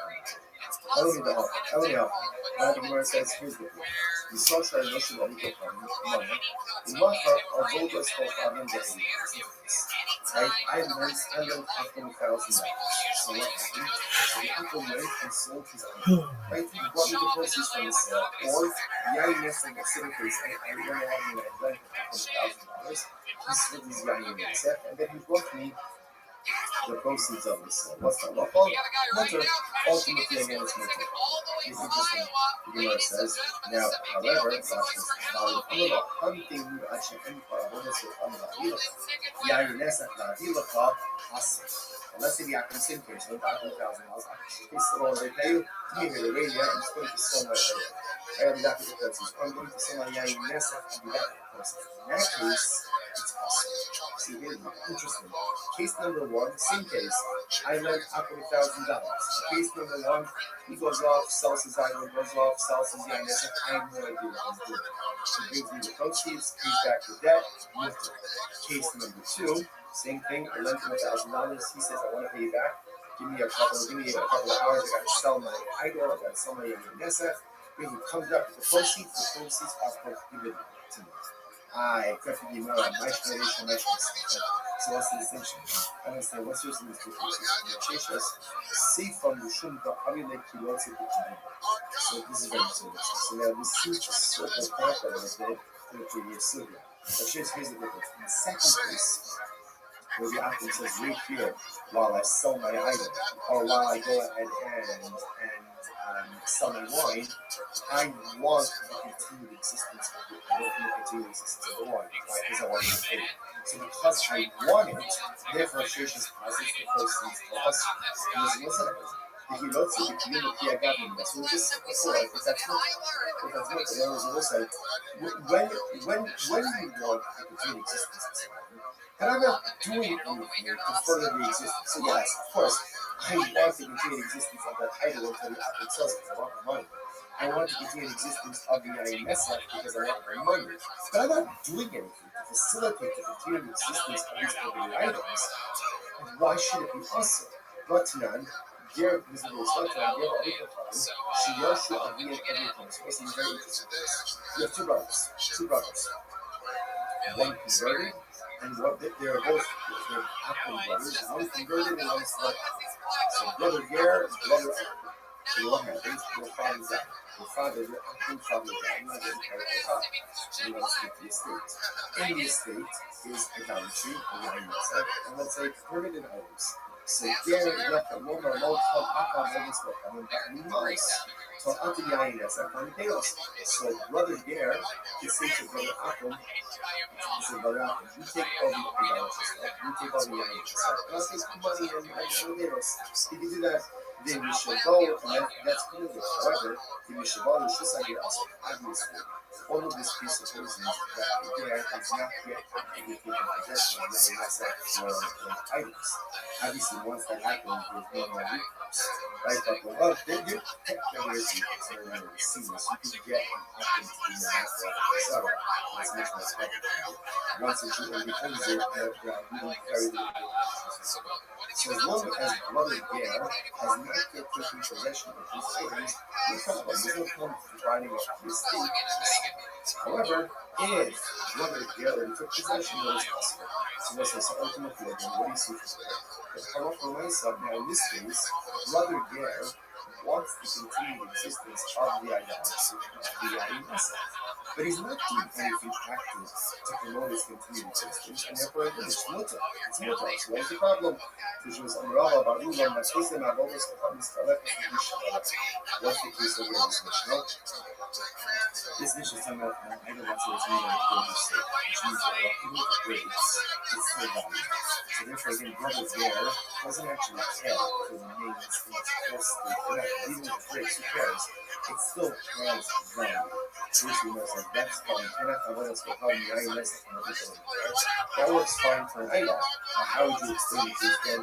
A: the Gemara says, here's the thing. The social and emotional legal money, the matter of voters for having the I learned $1,000. So what happened? So the uncle went and sold his item. Right? He brought me the proceeds from the sale, or Yainess and the citizens, I went ahead and I lent $1,000. He sold his Yainess, and then he brought me the proceeds of the sale. What's that? Well, ultimately, again, it's mutter. It's interesting. The Gemara says, now, however, watch this. Hunting actually empire, what is it? Let's say the Akim Sin case, $1,000. They pay you, give me the radio, I'm just going to sell my area. I have the Akim Sin. I'm going to sell my Yainesa and the Akim Sin. In that case, it's possible. See, here's interesting. Case number one, same case. I lent Akim $1,000. Case number one, he goes off, sells his item, goes off, sells his Yainesa. I have no idea what he's doing. He brings me the proceeds, pays back the debt, case number two, same thing. I lent him $1,000. He says, I want to pay you back. Give me a couple of hours. I got to sell my idol. I got to sell my Yainesa. When he comes up with the proceeds are prohibited to me. I preferably know my explanation. So what's the distinction? I understand what's your distinction. See from the Shumba, how you make you also be convenient. So this is very simple. So now we see the circle part that was there in the previous survey. But here's the difference. In the second case, where the Akim says, wait here while I sell my item, or while I go ahead and sell my wine, I want the continued existence of it. I don't want the continued existence of the wine. Why? Because I want to pay. So because I want it, therefore Sheshes passes the proceeds to us. And this is what's happening. If you don't see the community I got in this, we'll just before, because that's not the others also. When you want the continued existence of something, and I'm not doing anything to further the existence. So yes, of course, I want the continued existence of that idol until the Apple sells it. I want the money. I want to continue the existence of the INS because I want my money. But I'm not doing anything to facilitate the continued existence of these forbidden items. Why should it be us? Vatinan, Ger, visible Vatinan, Ger, Alikatan, Shiyoshu, Avian, everything. So this is very interesting. You have two brothers. One converted, and what they're both they're Apple brothers. One converted and one selected. So brother Ger, brother Apple. So what happens? Their father's out. Their father, their Apple father's out. And they inherit their father. And let's get the estate. In the estate is idolatry, and let's say permitted items. So Ger left a woman alone called Apple and this book. And then nice. So after the INS, I find chaos. So brother Ger is saying to brother Apple, he said, brother Apple, you take all the idolatry stuff, you take all the INS stuff, and I'll take money and chaos. If you do that, then you should go, and that's permitted. However, the Mishabal is just like your also obviously. All of this presupposes that Ger has not yet actively taken possession of the INS for items. Obviously, once that happens, there's no more recourse. Right? But well, you technically is considered seamless. You can get active to be the master of the Sarah. That's much more effective. Once it becomes it, really carry the so as long as brother Ger has not yet taken possession of these items, no problem. There's no point providing a estate. However, if brother Ger already took possession of his possible, so let's say so ultimately again, what do you see for now in this case, brother Ger wants to continue the existence of the idolatry of the INS. But he's not doing anything active to promote his continued existence, and therefore it's mutter. It's mutter. So what's the problem? Which was Amrava Barulam, that is the Mavovas of Miskalek, what's the case over in this Mishnah? This Mishnah is talking about an item that's what's meaning of the state, which means that even with the grades, it's still valuable. So therefore, again, brother Ger doesn't actually care for the main instance of state. Even with the grades, who cares? It still has value. Which we know that that's fine. That works fine for an item. Now, how would you explain it to then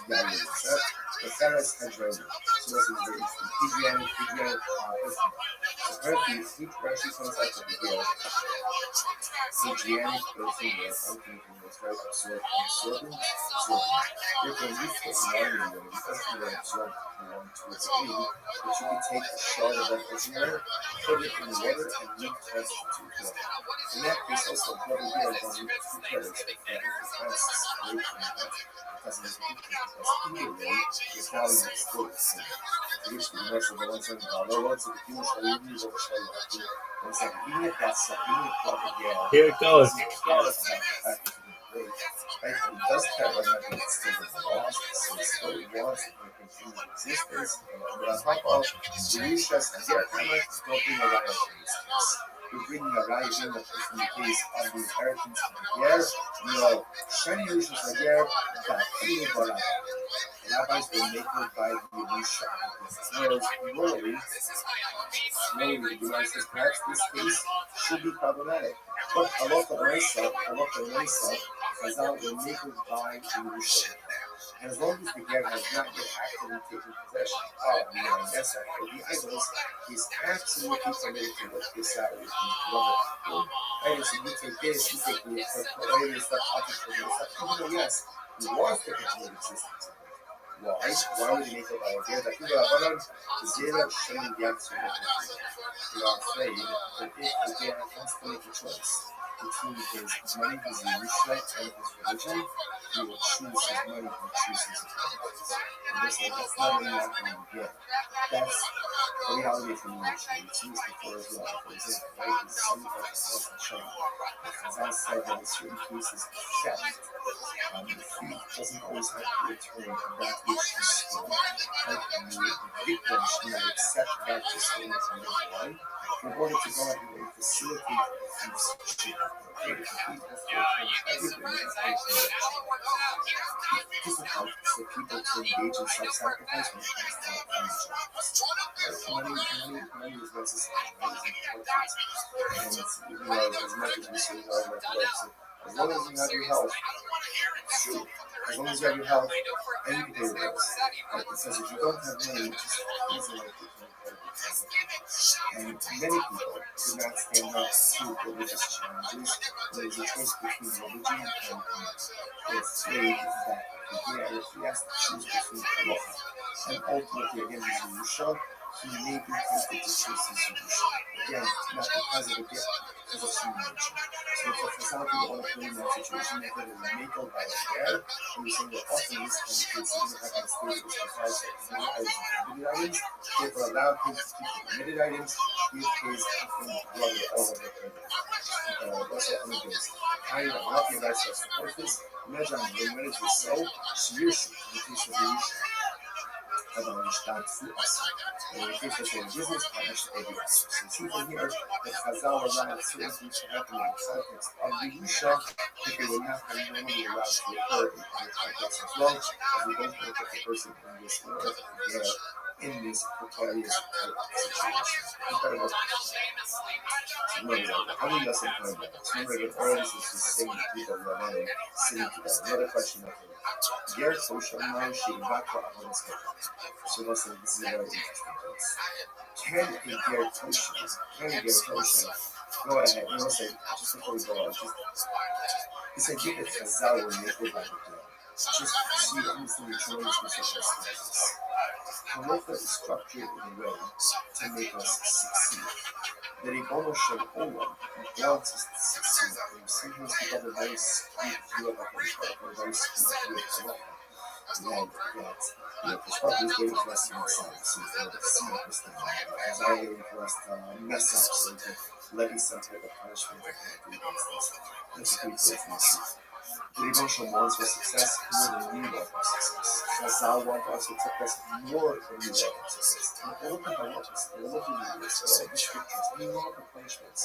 A: value? The Ferris has value. So this is very interesting. Pidgeon, so apparently, each Rashi comes out of the deal. Pidgeonic person was very absorbent. Therefore, you put money in them, because you are absorbed to a degree, that you can take a shard of that prisoner, put it in the water, and reconstitute it. In that case, also, brother Ger doesn't care if it casts away from that. Because either way, the value is still the same. Which the commercial balance and dollars of the human shall even if that's even if brother Ger
B: Here it goes.
A: Right? He does care whether or not it's still lost, so he still wants to continue existence. And on top of the Yushas and Ger Hammer, don't bring a riot in this case. You're bringing a riot in the case of the inheritance of the Ger. No, Shani Yushas and Ger, that feeling for Rabbi. Rabbis were making by the Yusha. In other words, normally, the Gemara says perhaps this case should be problematic. But halacha l'maisa, Chazal will make it by the Yusha. And as long as the Ger has not yet actively taken possession of the INS or the idols, he's absolutely permitted to work this out with his brother. Right, so you take this, you take the later stuff, I'll take the later stuff. Even though, yes, he wants to continue existence. Why? Why would he make it by a Ger? That people are going to zero showing the absolute. We are afraid that if the Ger has to make a choice between his money, his Yerusha, and his religion, he will choose his money and choose his religion. And they say that's not really not going to get. That's the reality from Yerusha. We've seen this before as well. For example, right? There's some type of health and shame. As I said, that in certain cases, theft. The thief doesn't always have to return that which he stole. Right? And the victim should not accept that to steal from the one. In order to go out and facilitate the thief's shame. Okay, the thief has to return everything just to help the people to engage in self-sacrifice when it comes to money is necessary. Money is important. And it's, as much as we say, as long as you have your health, it's true. as long as you have your health and you can pay your bills. Right? It says if you don't have money, just easily become incredibly complicated. And many people do not stand up to religious challenges. There's a choice between religion and money. They're afraid that if he has to choose between halacha and ultimately again his Yerusha, he may be tempted to choose his Yerusha. Again, not because of a gift, because of human nature. So if the Chazal people want to put in that situation, they could have made all by there, and we say that often in this kind of case, even if I can stay with this because limited items, therefore allow him to keep the limited items, he pays often brother all of it. That's what I'm doing. I am not the advice to support this. Imagine when it is so, Shirshi, in the case of Yerusha. Aber nicht dazu essen. In the case of a business partnership, they do eso. So you see from here that Chazal allowed certain things to happen in the context of the Yerusha that they would not have normally allowed to occur in the context as well, as we don't look at the person in this world there in this precarious situation. Incredible. How many lesson find that? Remember again, all this is just saying to people Rabbi sitting together. Another question that came up. So listen, this is a very interesting case. Can a ger tosha go ahead? You know, say just before we go on, it's a gift that Chazal will make it by the day. Just so you understand the tremendous misunderstandings. Halacha is structured in a way to make us succeed. The Ribono Shel Olam wants us to succeed. And sometimes we have a very skewed view of Halacha, or a very skewed view of Halacha. That the Torah is waiting for us to mess up, so see understand. As I waiting for us to mess up, so to levy some type of punishment against us. That's a good place. The Ribono wants for success more than we want for success. Chazal wants us to success more than we want for success. And all of the halachas, all of the rules, all of the scriptures, and all of the punishments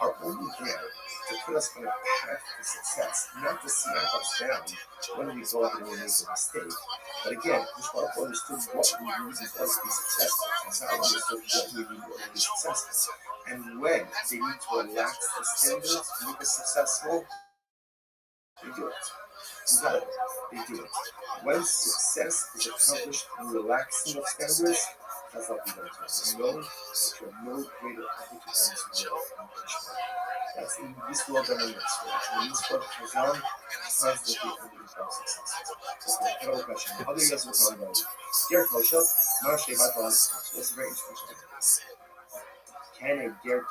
A: are only there to put us on a path to success, not to smack us down when we go out and we make a mistake. But again, Mishpach understood what we need in order to be successful. Chazal understood what we need in order to be successful. And when they need to relax the standards to make us successful, they do it. Incredible. They do it. When success is accomplished through relaxing of standards, that's what we don't do. No, that you have no greater opportunity than to accomplishment. That's in this world and in the next world. In this world, Chazal constantly become successful. That's an incredible question. Other guys will talk about ger tosha, Moshe Batman. So that's a very interesting question. Can a ger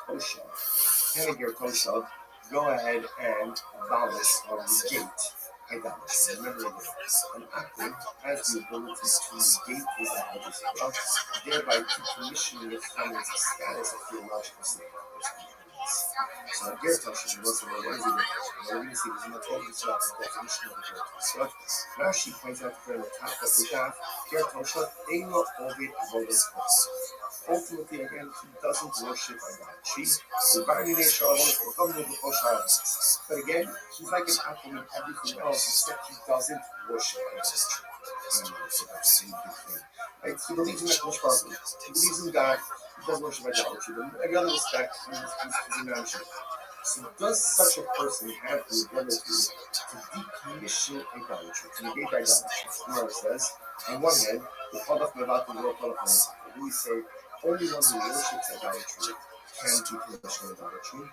A: tosha go ahead and abolish or negate idolatry? Remember again, an actor has the ability to negate his idolatry, thereby decommissioning it from its status of theological significance. So ger tosha, what is it? We're going to see this in the Torah itself, the definition of the ger tosha. Rashi points out here in the top of the daf, ger tosha, eino ovid avodas kos. Ultimately, again, he doesn't worship idolatry. But again, he's like an apple in everything else, except he doesn't worship idolatry. Right? He believes in the Mishpach. He believes in God. He doesn't worship idolatry. But in every other respect, he's a non-Jew. So does such a person have the ability to decommission idolatry, to negate idolatry? Gemara says, on one hand, the Chalach Mevat and the Chalach Mevat. We say only one who worships idolatry can decommission idolatry.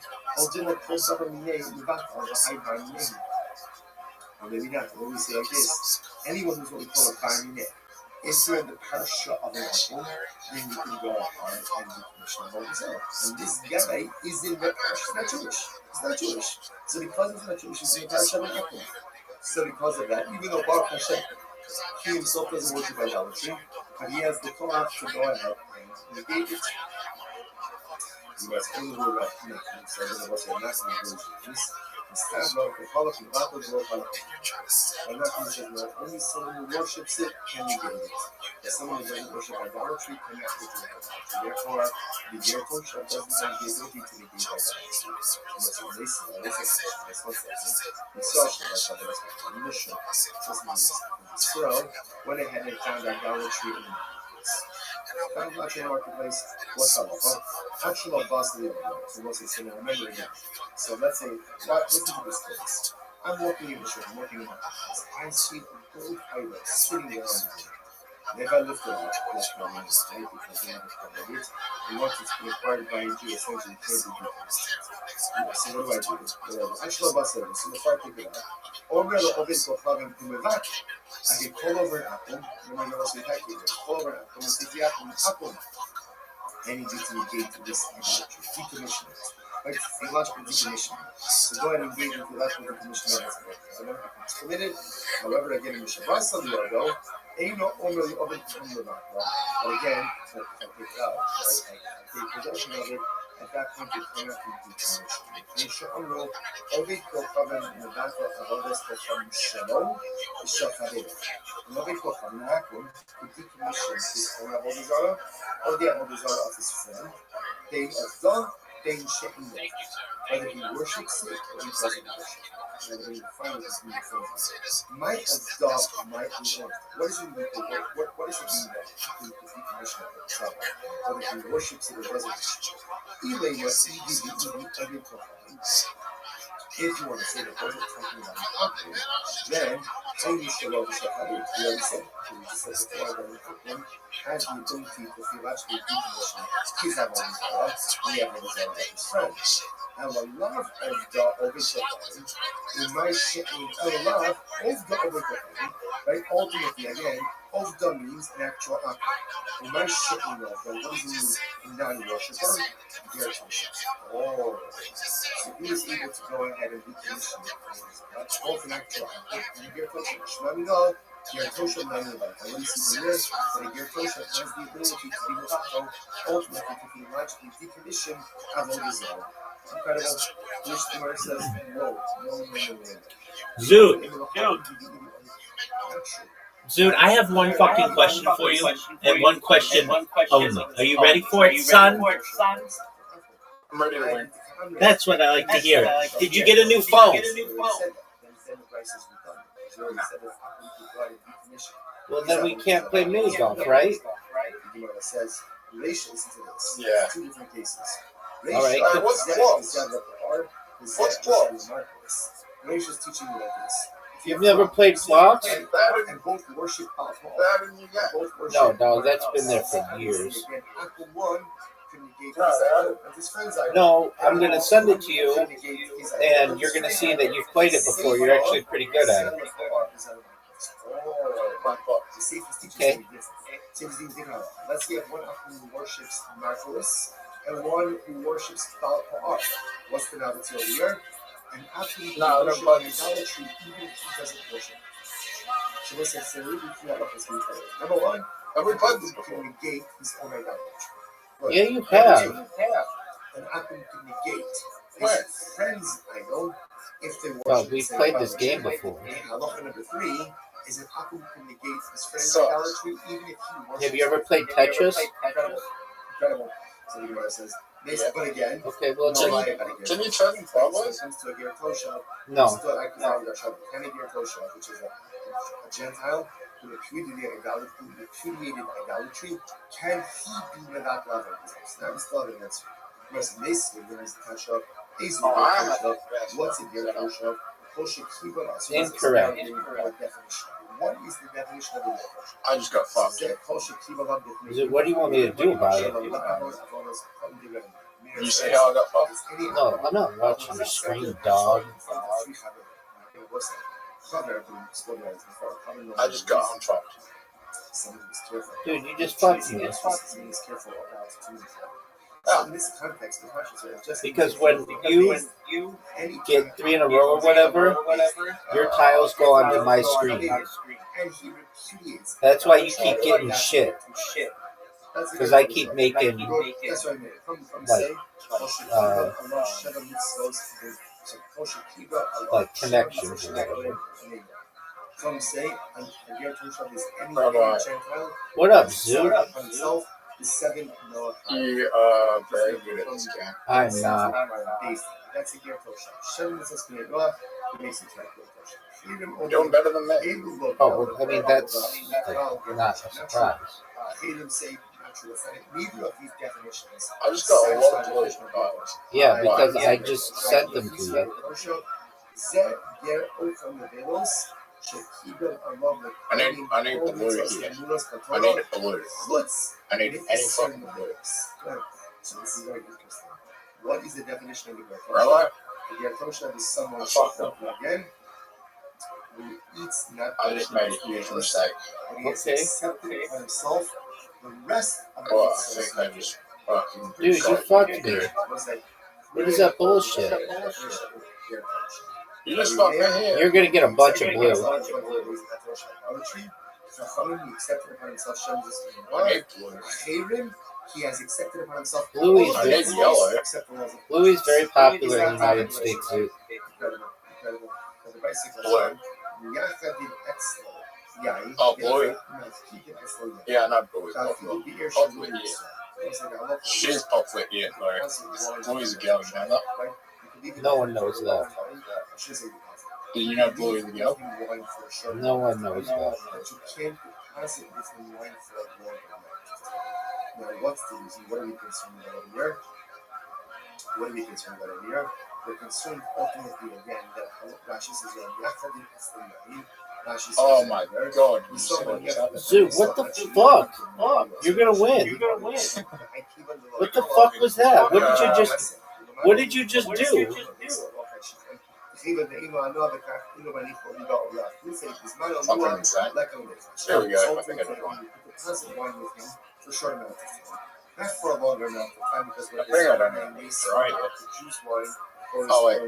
A: Or maybe not. Or we say like this: anyone who's what we call a barmineh. If you're in the parsha of an apple, then you can go on and decommission all himself. And this guy is in the parsha. He's not Jewish. He's not Jewish. So because he's not Jewish, he's in the parsha of an apple. So because of that, even though Baruch Hashem, he himself doesn't worship idolatry, but he has the Torah to go ahead and negate it. You guys only will not connect. So there was a massive version. Instead of the Chalach and Rabbi will Chalach. And that means that only someone who worships it can negate it. But someone who doesn't worship idolatry cannot negate idolatry. Therefore, the ger tosha doesn't have the ability to negate idolatry. And that's what they say. That's what they say. So, went ahead and found idolatry in the marketplace. Found idolatry in the marketplace. What's halacha? Actual boss of the other. So what's it saying? Remember again. So let's say, listen to this case. I'm walking in the shop, I'm walking in my house. I see a gold highway sitting there on the ground. Never lifted up, that's what I mean, right? Because they never covered it. And once it's been acquired by NG, essentially it can't be different. So what do? Actually, about 7. So before I pick it up, over the obvious will have him in the back. I can call over an apple. Remember, I was saying, call over an apple and take the apple. And you need to engage with this idolatry, decommission it. Right? Theological decommission. So go ahead and engage with theological decommission of it. I don't think it's committed. However, again, in the Shabbat Saliyago, ain't no only of it from the back. But again, if I take it out, right? I take possession of it. At that point, it cannot be decommissioned. And Sha'amro, Ovid Kochavan in the back of Avodas Kochavan Shalom, is Shachadeh. And Ovid Kochavan Hakum, to decommission his own Avodazara, or the Avodazara of his friend, they are done, they She'im. Whether he worships it or he doesn't worship it. Whether he finds his new favorite. Might a dog might be one. What does it mean? What does it mean that the decommission of the Torah? Whether he worships it or doesn't worship it. If you want to say that wasn't talking about an apple, then only Shalom Shachari, we already said, we just said before that an apple has the ability to theologically decommission his Avodah and the Avodah of his friends. And a lot of the Ovid in my shitting, a lot of the Ovid, right? Ultimately, again, of the means an actual apple. In my shitting of them, what does it mean in non-worshiper? Oh, so he was able to go ahead and decommission it. Both an actual apple and a Gertosha. Shmamino, Gertosha Nanubite. I want to see the list that a Gertosha has the ability to be Mutato, ultimately to theologically decommission Avodah. Incredible. Which the Gemara says, no.
B: Zoot, I have one fucking question for you, and one question only. Are you ready for it, son?
F: I'm ready to win.
B: That's what I like to hear. Did you get a new phone?
G: Well, then we can't play mini golf, right?
A: Says, listen to this.
F: Yeah.
A: 2 different cases.
G: All right.
F: What's close? What's close?
A: Rachel's teaching you like this.
G: You've never played slots?
A: And both worship alcohol.
G: No, dog, that's been there for years. No, I'm going to send it to you, and you're going to see that you've played it before. You're actually pretty good at it. Okay.
A: Let's say one who worships Marvelous and one who worships Baal Ha'ar. What's the novelty over here? An athlete who worships idolatry even if he doesn't worship. So listen, number one, every person can negate his own idolatry. Look,
G: Yeah, you have.
A: An athlete can negate his friend's idol if they worship.
G: Well, we've played this game before.
A: Halacha number 3 is an athlete can negate his friend's idolatry even if he worships.
G: Have you ever played Tetris?
A: Incredible. So the Gemara says, but again,
G: okay, well,
F: can you try them Cowboys?
G: No.
A: Which is a Gentile who repudiated idolatry, can he be without love of his Now, we still have an answer. Because basically, there is the Kasha, what's in your Kasha?
G: Incorrect.
A: What is the definition of a
F: I just got fucked.
G: What do you want me to do about it?
F: You say how I got fucked?
G: No, I'm not watching the screen, dog.
F: I just got unfucked.
G: Dude, you just fucked me.
A: In this context,
G: because when you get 3 in a row or whatever, your tiles go onto my screen. That's why you keep getting shit. Because I keep making like connections or whatever. What up, Zoo?
F: You very good at this game.
G: I'm not.
F: You're doing better than me.
G: Oh, well, I mean, that's like, not a surprise.
F: I just got a lot of delusion.
G: Yeah, because I just sent them to you.
F: I need the blue here. I need the blue. I need any fucking blue.
A: So this is very interesting. What is the definition of the Ger
F: Rabbi,
A: The Ger Toshav is someone
F: I fucked up.
A: again who eats not
F: I just made a huge mistake.
A: and he has accepted on himself the rest of the
F: Oh, I think I just fucking...
G: Dude, you fucked me. What is that bullshit?
F: You just fucked me here.
G: You're gonna get a bunch of blue.
F: I need blue.
A: He has accepted upon himself.
G: Bluey's
F: I need yellow.
G: Bluey's very popular in the United States. Dude.
F: Blue. Oh, blue. Yeah, not blue. Popular here. She's popular here, though. Blue is a girl, you know that?
G: No one knows that.
F: Do you know blue is a girl?
G: No one knows that.
A: Now, what's the reason? What are we concerned about over here? What are we concerned about over here? We're concerned ultimately again that Rashi says,
F: Oh my god.
G: Dude, what the fuck? You're gonna win. What the fuck was that? What did you just do?
F: Something inside. There we go. I think I did one.
A: For a short amount of time. Not for a longer amount of time because
F: I think I don't know. Right.
A: Juice wine or
F: Oh, wait.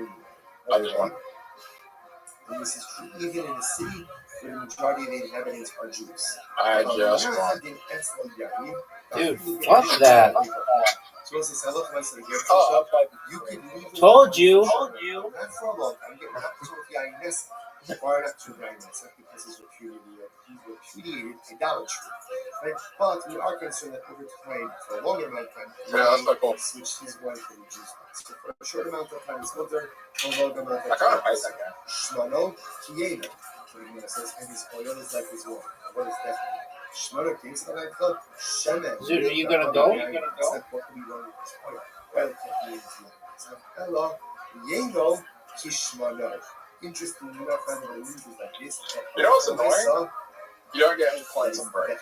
F: I just won.
A: And this is true even in a city where the majority of the inhabitants are Jews.
F: I just won.
G: Dude, fuck that.
A: So what's this? I look nice in here.
F: Oh,
A: You can leave
G: Told you.
A: Not for a long time. Get not to the INS or not to the INS because he's repudiated idolatry. Right? But we are concerned that over time, for a longer amount of time,
F: that's not cool.
A: switch his wife to the Jews. So for a short amount of time, his mother, for a longer amount of
F: I kind of hate that guy.
A: Shmano, Kiena. So he says, and his oil is like his wife. What is that? Shmano, King's the night club. Shemen.
G: Dude, are you gonna go?
A: Hello. Yengo, Kishmano. Interesting enough, family uses like this.
F: You know what's annoying? You don't get any points on break.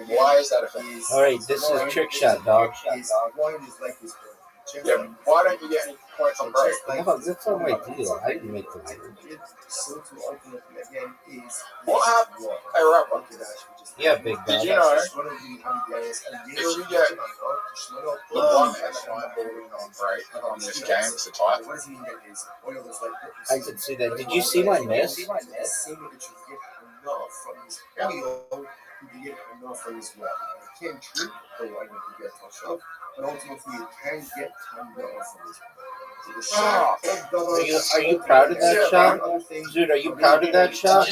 F: Why is that a thing?
G: Alright, this is trick shot, dog.
F: Yeah, why don't you get any points on break?
G: No, that's not my deal. I didn't make the rule.
F: What happened? Hey, Rabbi,
G: Yeah, big
F: did
G: dog.
F: you know if you get the one extra on break on this game, it's a tie?
G: I could see that. Did you see my miss?
A: From his oil, you can get enough from his well. You can't drink the wine that you get touched up, but ultimately you can get tanned from his well.
G: Are you proud of that shot? Dude, are you proud of that shot?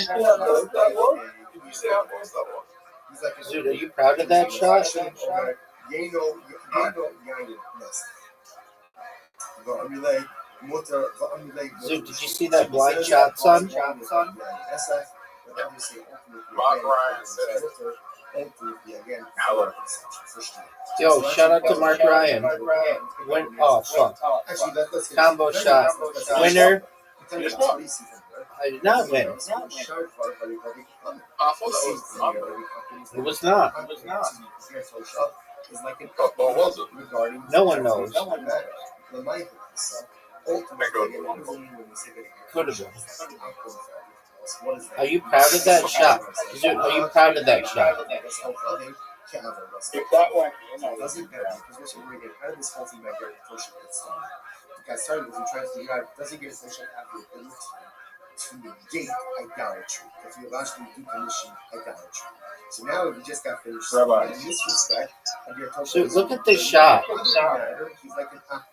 G: Dude, are you proud of that shot? Dude, did you see that blind shot, son?
F: Mark Ryan said it.
G: Yo, shout out to Mark Ryan. Oh, fuck. Combo shot. Winner. I did not win.
F: I thought that was
G: It was not.
F: What was it?
G: No one knows. Could have been. Are you proud of that shot? Dude, are you proud of that shot?
F: If that went in,
A: It doesn't matter because we're going to get out of this whole thing by very pushing it started. It got started because we tried to figure out does he get a social have the ability to negate idolatry, to theologically decommission idolatry. So now we just got finished.
F: Rabbi.
A: In this respect,
G: Dude, look at this shot.
A: He's like an actor.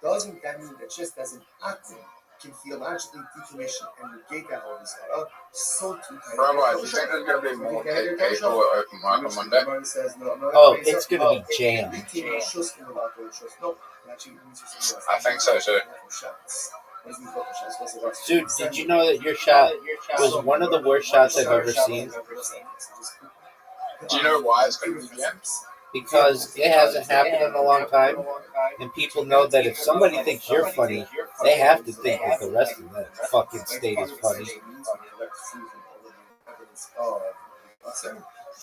A: Doesn't that mean that just as an actor can theologically decommission and negate that Holy Spirit? So too.
F: Rabbi, do you think there's going to be more people at open mic on Monday?
G: Oh, it's going to be jammed.
F: I think so too.
G: Dude, did you know that your shot was one of the worst shots I've ever seen?
F: Do you know why it's going to be jammed?
G: because it hasn't happened in a long time, and people know that if somebody thinks you're funny, they have to think that the rest of the fucking state is funny.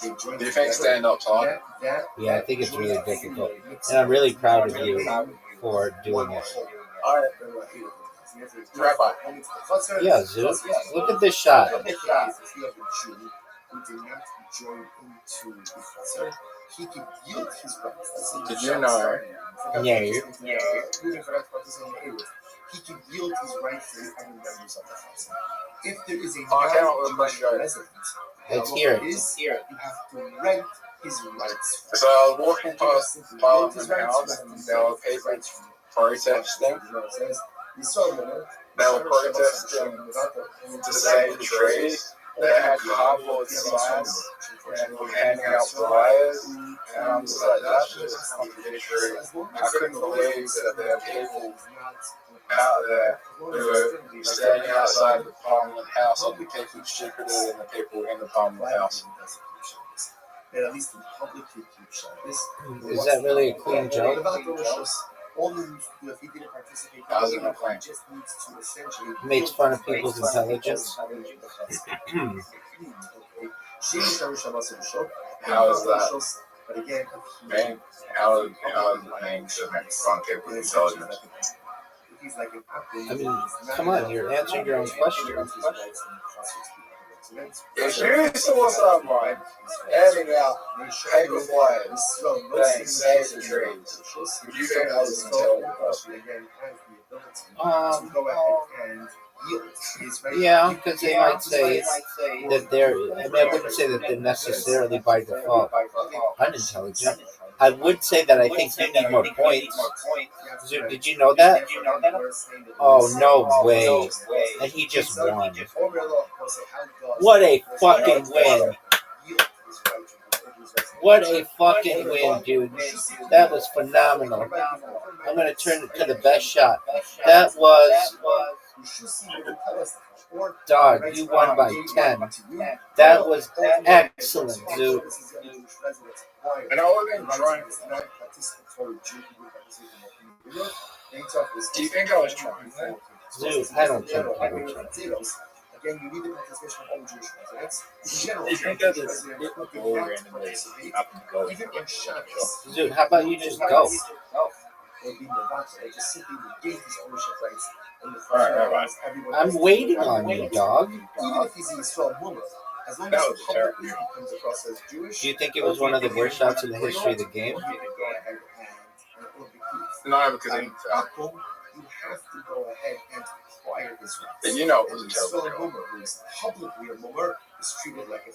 F: Do you think stand-up's hard?
G: Yeah, I think it's really difficult, and I'm really proud of you for doing it.
F: Rabbi.
G: Yeah, Zeus, look at this shot.
F: Did you know?
G: Yeah,
A: He can yield his rights to the other members of the house. If there is a non-Jewish resident,
G: let's hear it.
A: you have to rent his rights.
F: So I was walking past Parliament House and there were people protesting. They were protesting to save the trees. They had cardboard signs and were handing out flyers. And I'm just like, that's just contradictory. I couldn't believe that there are people out there who are standing outside the Parliament House and the people stupider than the people in the Parliament House.
A: That at least in public you keep this.
G: Is that really a clean joke?
A: All he needs to do if he didn't participate,
F: How's it not clean?
A: just needs to essentially
G: Makes fun of people's intelligence.
F: How is that?
A: But again,
F: Man, how is paying to make fun of people's intelligence?
G: I mean, come on, you're answering your own question.
F: If you saw someone handing out paper flyers saying save the trees, would you think that was an intelligent person?
G: Yeah, because they might say that they're, I mean, I wouldn't say that they're necessarily by default unintelligent. I would say that I think you need more points. Did you know that? Oh, no way. And he just won. What a fucking win. What a fucking win, dude. That was phenomenal. I'm going to turn it to the best shot. That was... Dog, you won by 10. That was excellent, dude.
F: And I wasn't trying. Do you think I was trying?
G: Dude, I don't think I was trying.
A: Again, you need the participation of all Jewish residents. In general,
F: Do you think that this all randomly happened to go?
A: even on Shabbos,
G: Dude, how about you just go?
A: or being Nevada, they just simply negate his ownership rights in the
F: Alright.
G: I'm waiting on you, dog.
A: Even if he's a Yisrael woman, as long
F: That
A: as
F: was
A: the public he comes across as Jewish,
G: Do you think it was one of the worst shots in the history of the game?
A: you can go ahead and it will be peace.
F: No, because it didn't fail.
A: You have to go ahead and acquire his rights.
F: And you know it was a
A: And
F: terrible
A: Yisrael
F: job.
A: woman, who is publicly a woman, is treated like a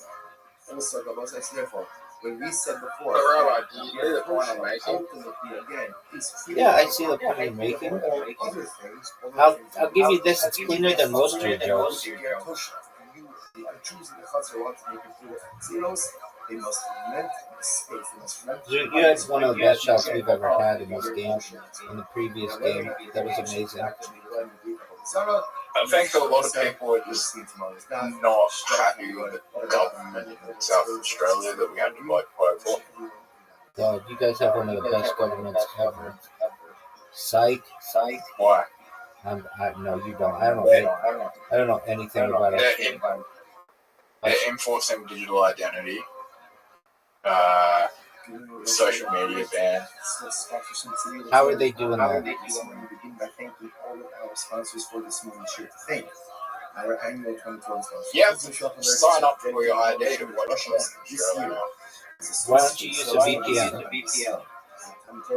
A: full circle. As I said before, when we said before,
F: But Rabbi, do you see the point I'm making?
A: ultimately, again, is treated
G: Yeah, I
A: like
G: see the point you're making.
A: all other things.
G: I'll give you this, it's cleaner than most of your jokes.
A: You are choosing the culture want to make it do with zeros. They must rent the space. They must rent.
G: You had one of the best shots we've ever had in this game, in the previous game. That was amazing.
F: I think a lot of people are just not happy with the government in South Australia that we had to vote for.
G: Dog, you guys have one of the best governments ever. Psych.
F: Why?
G: No, you don't. I don't know anything about it.
F: They're enforcing digital identity, social media ban.
G: How are they doing that?
A: I thank all of our sponsors for this moment here to thank our annual 2012 sponsors.
F: You have to sign up for your ID to watch Australia.
G: Why don't you use a VPN?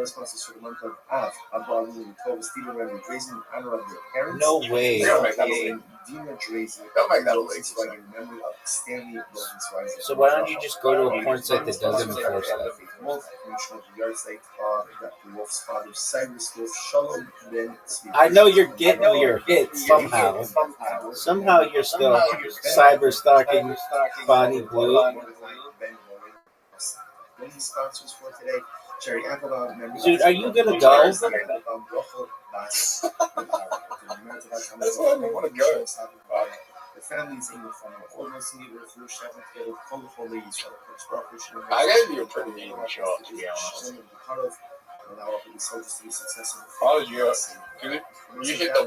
A: Sponsors for the month of Av, Abba, Stephen Rabbi, Drazen, in honor of your parents.
G: No way.
F: They'll make that illegal.
A: Dina Drazen,
F: They'll make that illegal.
A: in memory of Stanley Rosenzweig.
G: So why don't you just go to a porn site that doesn't enforce that? I know you're getting your hit somehow. Somehow you're still cyber stalking Bonnie Blue.
A: Sponsors for today. Jerry Applebaum,
G: Dude, are you gonna go?
F: That's why I don't want to go.
A: The families in the form of almost neither through Shabbat Hill, Kolcholi,
F: I gave you a pretty even shot, to be honest. How did you? You hit the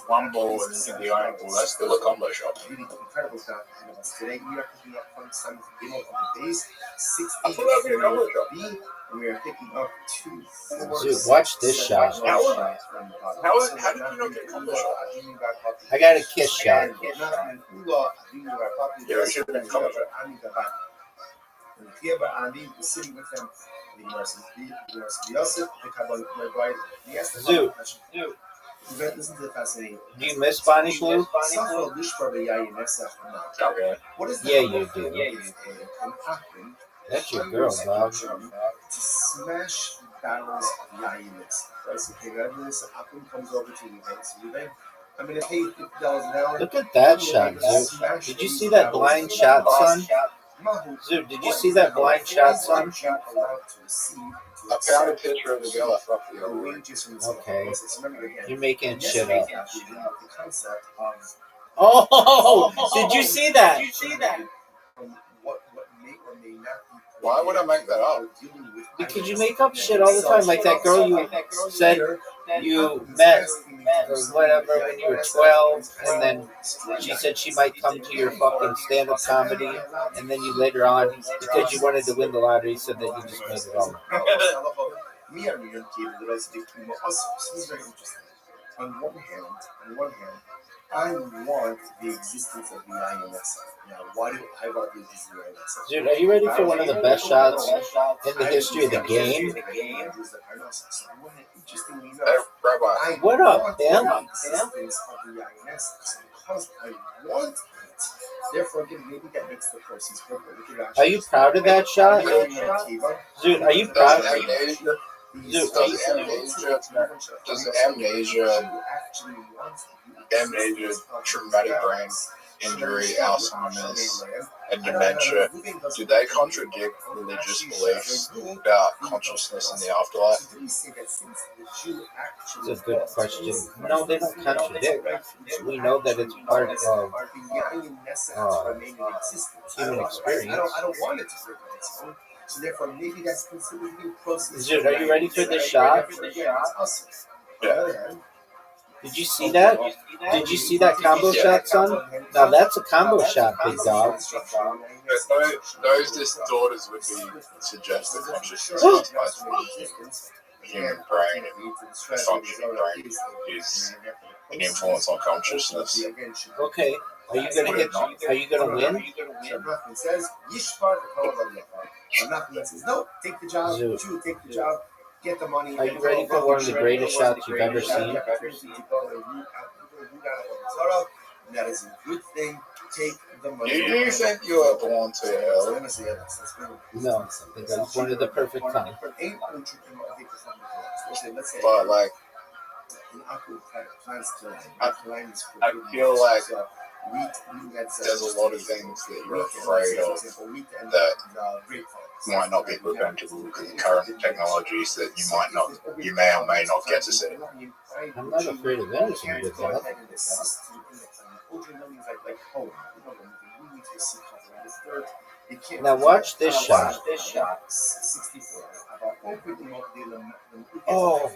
F: one ball and hit the iron ball. That's still a combo shot. I thought that would be a combo shot.
A: We are picking up 2
G: Dude, watch this shot.
F: How did you not get a combo shot?
G: I got a kiss shot.
F: Yeah, it should have been a combo shot.
A: Sitting with them.
G: Zoo.
A: Listen to the fascinating.
G: Do you miss Bonnie Blue?
A: What is
G: Yeah, you do. That's your girl, dog.
A: To smash battles of yayiness. Comes over to you. I'm going to pay you $50 an hour.
G: Look at that shot, Zoo. Did you see that blind shot, son? Zoo, did you see that blind shot, son?
F: I found a picture of the girl I fucked the other week.
G: Okay. You're making shit up. Oh, did you see that?
F: Why would I make that up?
G: Because you make up shit all the time. Like that girl you said you met or whatever when you were 12, and then she said she might come to your fucking stand-up comedy, and then you later on, because you wanted to win the lottery, said that you just made it all up.
A: On one hand, I want the existence of the INS. Now, why do I want the existence of the INS?
G: Dude, are you ready for one of the best shots in the history of the game?
F: Hey, Rabbi.
G: What up, man?
A: Because I want it. Therefore, maybe that makes the person's perfect.
G: Are you proud of that shot? Dude, are you proud of it?
F: Does amnesia, traumatic brain injury, Alzheimer's, and dementia, do they contradict religious beliefs about consciousness in the afterlife?
G: It's a good question. No, they don't contradict. We know that it's part of human experience.
A: I don't want it to break on its own. So therefore, maybe that's considered to be process.
G: Dude, are you ready for this shot?
F: Yeah.
G: Did you see that? Did you see that combo shot, son? Now that's a combo shot, big dog.
F: Those disorders would be suggested consciousness is the human brain and functioning brain is an influence on consciousness.
G: Okay. Are you gonna hit? Are you gonna win?
A: No, take the job. Two, take the job. Get the money.
G: Are you ready for one of the greatest shots you've ever seen?
A: That is a good thing. Take the money.
F: Do you think you are born to hell?
G: No, I think I was born at the perfect time.
F: But like, I feel like there's a lot of things that you're afraid of that might not be preventable because of current technologies that you may or may not get to see.
G: I'm not afraid of anything with that. Now watch this shot. Oh,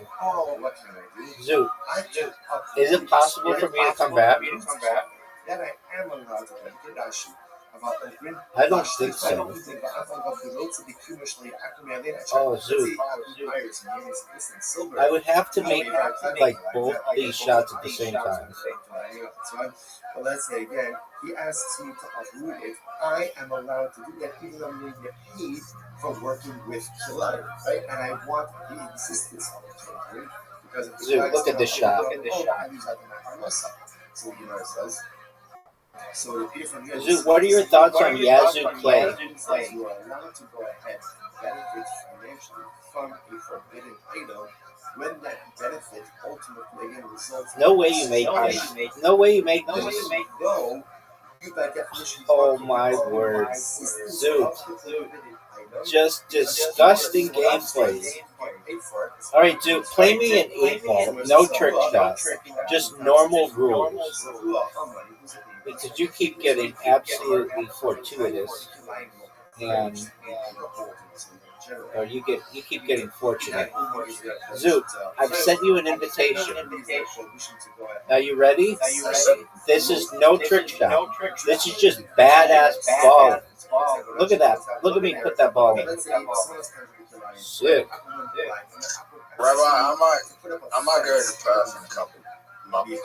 G: Zoo, is it possible for me to come back? I don't think so. Oh, Zoo. I would have to make like both these shots at the same time.
A: But let's say again, he asks me to uproot it. I am allowed to do that even though I'm going to get paid for working with Kilai, right? And I want the existence of Kilai because if
G: Zoo, look at this shot.
A: So you know it says. So repeat from here.
G: Zoo, what are your thoughts on Yazoo Clay?
A: You are allowed to go ahead and benefit financially from a forbidden item when that benefit ultimately again results.
G: No way you make this. No way you make this. Oh my word. Zoo. Just disgusting gameplay. Alright, Zoo, play me an 8-ball. No trick shots. Just normal rules. because you keep getting absolutely fortuitous, and or you keep getting fortunate. Zoot, I've sent you an invitation. Are you ready? This is no trick shot. This is just badass balling. Look at that. Look at me put that ball in. Sick.
F: Rabbi, I might go to Perth in a couple months,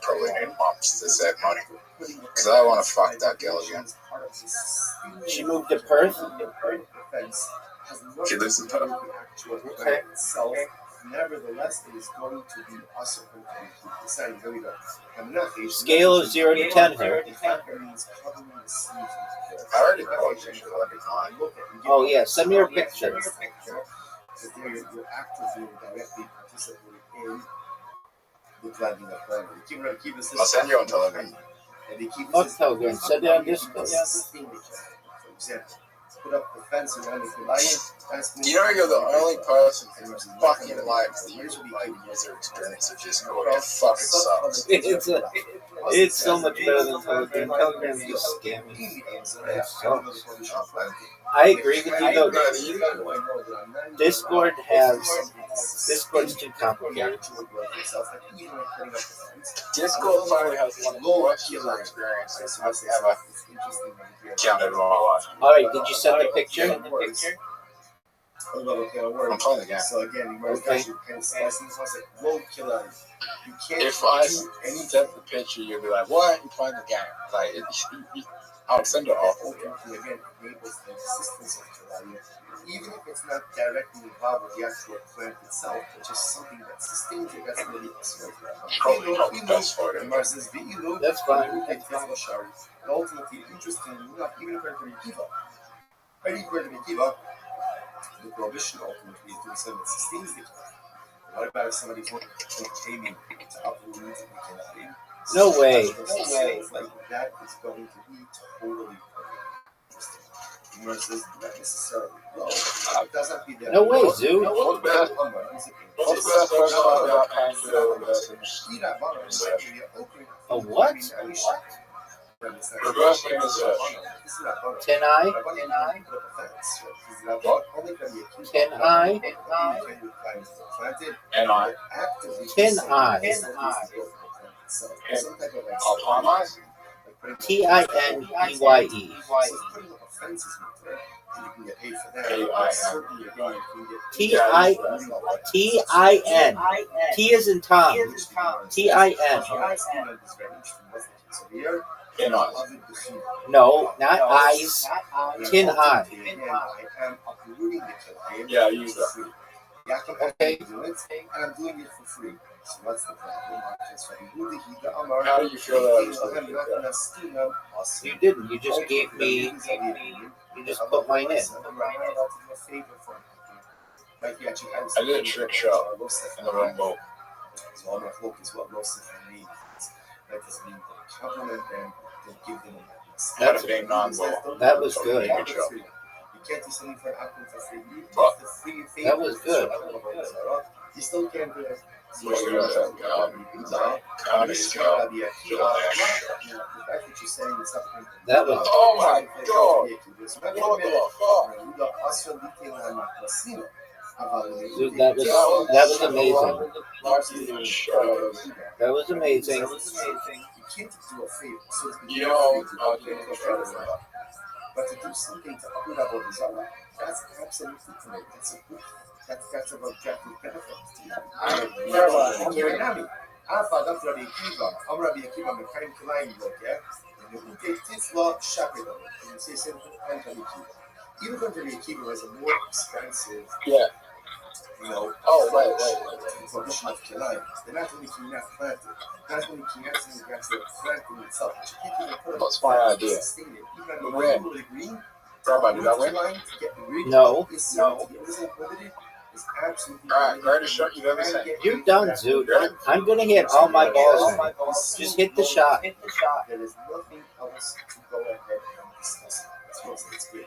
F: probably need months to save money. Because I want to fuck that girl again.
G: She moved to Perth?
F: She lives in Perth.
G: Okay.
A: Nevertheless, it is going to be awesome. Here we go.
G: Scale of 0 to 10 here.
F: I already posted you every time.
G: Oh, yeah. Send me your picture.
A: You're actively directly participating in the planning of planning.
F: I'll send you on Telegram.
G: Fuck Telegram. Send it on Discord.
A: For example, put up the fence around the lion.
F: You know you're the only person who's fucking like the user experience of Discord. It fucking sucks.
G: It's so much better than Telegram. Telegram is just scamming. It sucks. I agree with you though. Discord's too complicated.
F: Discord probably has one of the worst user experiences I've ever encountered in my life.
G: Alright, did you send the picture?
F: I'm playing the game.
A: So again,
G: Okay.
F: If I sent the picture, you'd be like, "Why aren't you playing the game?" Like, I would send it off.
A: Again, enables the existence of Jalali, even if it's not directly involved with the actual plant itself, but just something that sustains it. That's really
F: Probably best for it.
G: That's fine.
A: And ultimately, interestingly enough, even according to Kiva, the prohibition ultimately is doing something that sustains the Kiva. What about if somebody's aiming to uproot the Kiva?
G: No way.
A: Like that is going to be totally interesting. Versus not necessarily low. It doesn't be that.
G: No way, Zoo.
F: What's the best version of that painkiller versus
G: A what?
F: reversing the search?
G: 10i? 10i? 10i?
F: Optimize?
G: T-I-N-E-Y-E. T-I-N. T is in Tom. T-I-N. No, not eyes. Tin eye.
F: Yeah, I use that.
G: Okay.
A: And I'm doing it for free. So what's the problem?
F: How do you feel that?
G: You didn't. You just gave me. You just put mine in.
F: I did a trick shot in the wrong boat.
A: So all my folk is what most of them need. That doesn't mean they compliment them, they give them a
F: Had a big non-boat.
G: That was good.
A: You can't do something for an outcome for free.
F: But
G: that was good.
A: You still can't do it.
F: What's the other
G: That was.
F: Oh my god!
G: Dude, that was amazing. That was amazing.
A: But to do something to upgrade our result, that's absolutely correct. That's an objective benefit. Rabbi Akiva, I'm Rabbi Akiva, I'm a kind client, okay? And if you take this law, Shakira, and you say something, Rabbi Akiva. Even though Rabbi Akiva is a more expensive, prohibition of Kilayim. They're not only Kinaf planted, not only Kinaf planted itself, but you can't even put
F: That's my idea.
A: even though the green,
F: Rabbi, did I win?
G: No.
F: Alright, greatest shot you've ever seen.
G: You're done, Zoot. I'm gonna hit all my balls in. Just hit the shot.
A: There is nothing else to go ahead and discuss. It's great.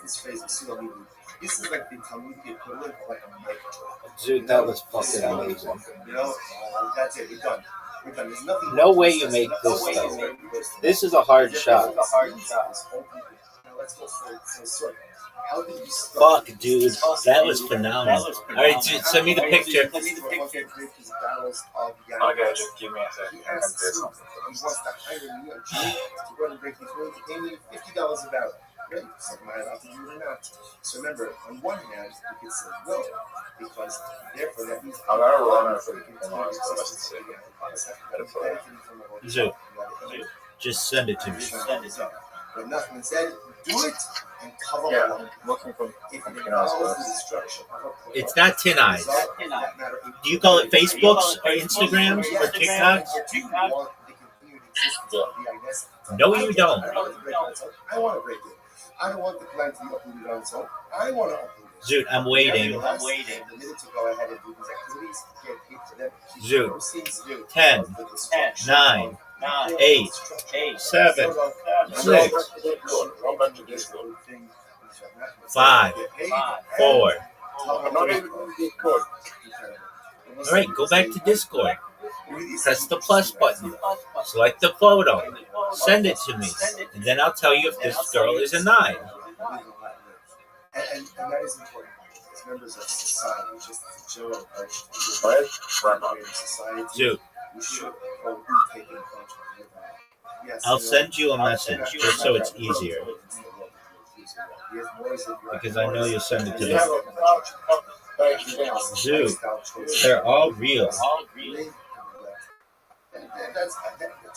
A: This phase is so amazing. This is like the Talmudic equivalent of like a micro.
G: Zoot, that was fucking amazing.
A: That's it. We're done.
G: No way you make this though. This is a hard shot.
B: Fuck, dude, that was phenomenal. All right, dude, send me the picture.
F: Okay, just give me a second. I'm gonna do something.
A: He wants to hire me a Jew to run and break. He's willing to pay me $50 a barrel. Right? So am I allowed to do it or not? So remember, on one hand, you can say no, because therefore that means
F: I'm gonna run it for the
B: Zoo, just send it to me.
A: But nothing said, do it and cover
F: Yeah,
A: up.
F: looking for
A: If it follows the instruction of a
B: It's not Tin Eyes. Do you call it Facebooks or Instagrams or TikToks? No, you don't.
A: I want to break it. I don't want the plan to be uploaded on its own. I want to upload it.
B: Zoot, I'm waiting.
A: The minute to go ahead and do these activities, get paid for them.
B: Zoot, 10, 9, 8, 7, 6, 5, 4.
F: I'm not even on Discord.
B: All right, go back to Discord. Press the plus button. Select the photo. Send it to me. And then I'll tell you if this girl is a 9.
A: And that is important. As members of society, just as a general approach to society,
B: Zoot,
A: we should take in control.
B: I'll send you a message just so it's easier. Because I know you'll send it to me. Zoot, they're all real.
A: That's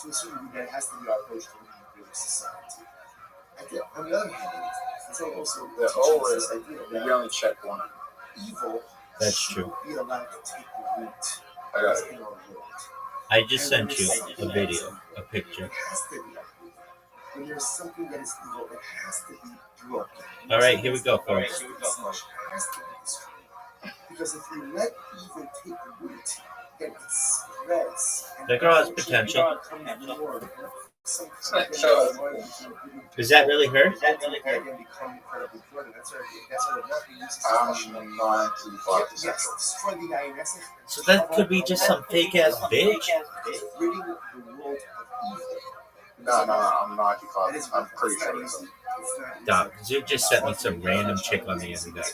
A: to a certain degree, that has to be our approach to society. On the other hand, it's also
F: They're always the young check one.
A: evil.
B: That's true.
A: Be allowed to take the root.
F: I got it.
A: In our world.
B: I just sent you a video, a picture.
A: It has to be uprooted. When there's something that is evil, it has to be broken.
B: All right, here we go, folks.
A: It has to be destroyed. Because if you let evil take the root, then it spreads.
B: That girl has potential. Is that really her? So that could be just some fake ass bitch.
F: No, I'm not. I'm pretty sure it's
B: Doc, Zoot just sent me some random chick on the internet.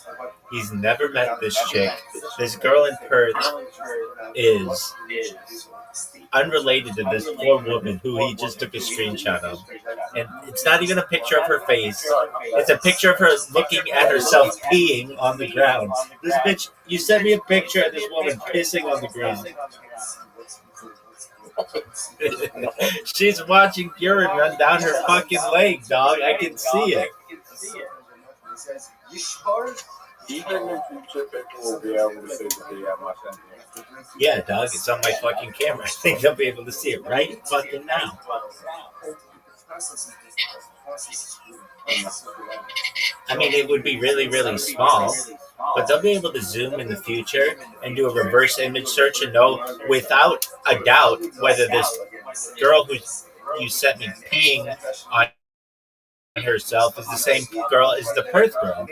B: He's never met this chick. This girl in Perth is unrelated to this poor woman who he just took a screenshot of. And it's not even a picture of her face. It's a picture of her looking at herself peeing on the ground. This bitch, you sent me a picture of this woman pissing on the ground. She's watching urine run down her fucking leg, dog. I can see it.
F: Even if you chip it, we'll be able to see the video of my sentence.
B: Yeah, dog, it's on my fucking camera. I think they'll be able to see it right fucking now. I mean, it would be really, really small, but they'll be able to zoom in the future and do a reverse image search and know without a doubt whether this girl who you sent me peeing on herself is the same girl as the Perth girl.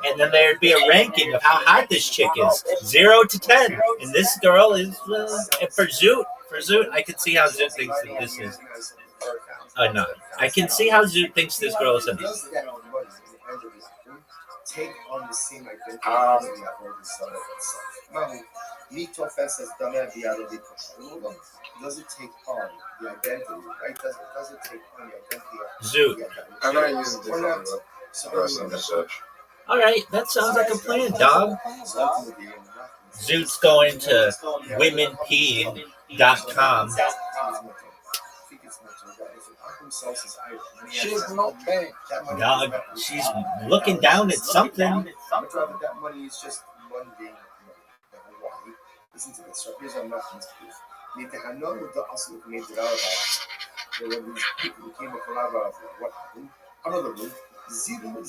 B: And then there'd be a ranking of how hot this chick is, 0 to 10. And this girl is, for Zoot, I can see how Zoot thinks that this is a 9. I can see how Zoot thinks this girl is a 9.
A: Take on the same identity as the other. Meet offenses done at the other. Does it take on the identity, right? Does it take on the identity of
B: Zoot.
F: I'm going to use this on the rest of the search.
B: All right, that sounds like a plan, dog. Zoot's going to womenpeeing.com.
F: She's not paying.
B: Dog, she's looking down at something.
A: That money is just one day. Listen to this. Here's our nothing's proof. Nitehano with the also made it out of there were these people who came up a lot of what happened. Another room. Zero, the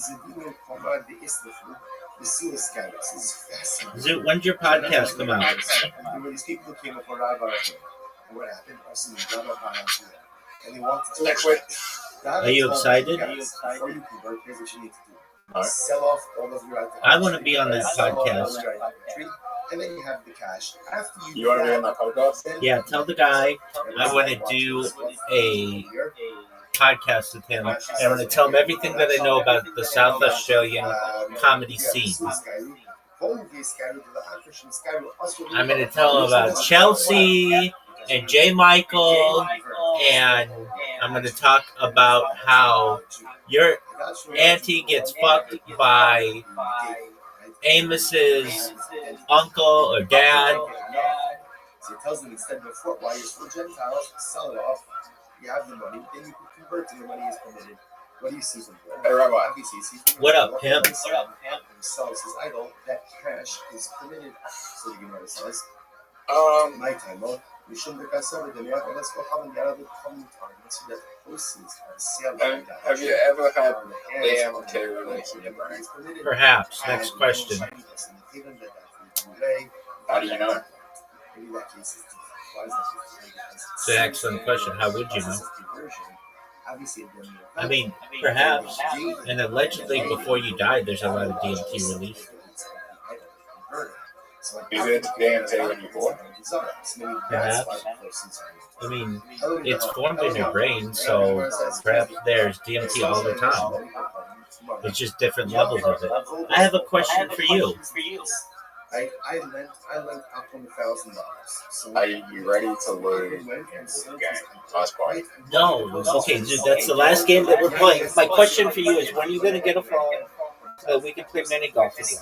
A: Islafu, the suicide. This is fascinating.
B: Zoot, when's your podcast come out?
A: There were these people who came up a lot of what happened. Also, and they wanted to
B: Are you excited?
A: Before you convert, here's what you need to do. sell off all of your
B: I want to be on that
A: sell off all
B: podcast.
A: of your idolatry, and then you have the cash. After
F: You want to be on that podcast?
A: then
B: Yeah, tell the guy I want to do a podcast with him, and I'm going to tell him everything that I know about the South Australian comedy scene. I'm going to tell him about Chelsea and J. Michael, and I'm going to talk about how your auntie gets fucked by Amos's uncle or dad.
A: So he tells them instead before, while you're still Gentiles, sell it off. You have the money, then you can convert and the money is permitted. What do you see from here?
F: Hey, Rabbi.
A: Obviously, he sees from
B: What up, pimp?
A: Sells his idol, that cash is permitted. So the Gemara says, my time, we shouldn't have got the net, let's go have the other coming time. Let's see that the proceeds of the sale.
F: Have you ever had AMK release in your brain?
B: Perhaps. Next question.
F: How do you know?
B: It's an excellent question. How would you know? I mean, perhaps. And allegedly, before you died, there's a lot of DMT released.
F: Is it DMT when you're born?
B: Perhaps. I mean, it's formed in your brain, so perhaps there's DMT all the time. It's just different levels of it. I have a question for you.
A: I lent Alcon $1,000. So
F: Are you ready to lose? Last part.
B: No. Okay, dude, that's the last game that we're playing. My question for you is, when are you going to get a phone so that we can play mini golf again?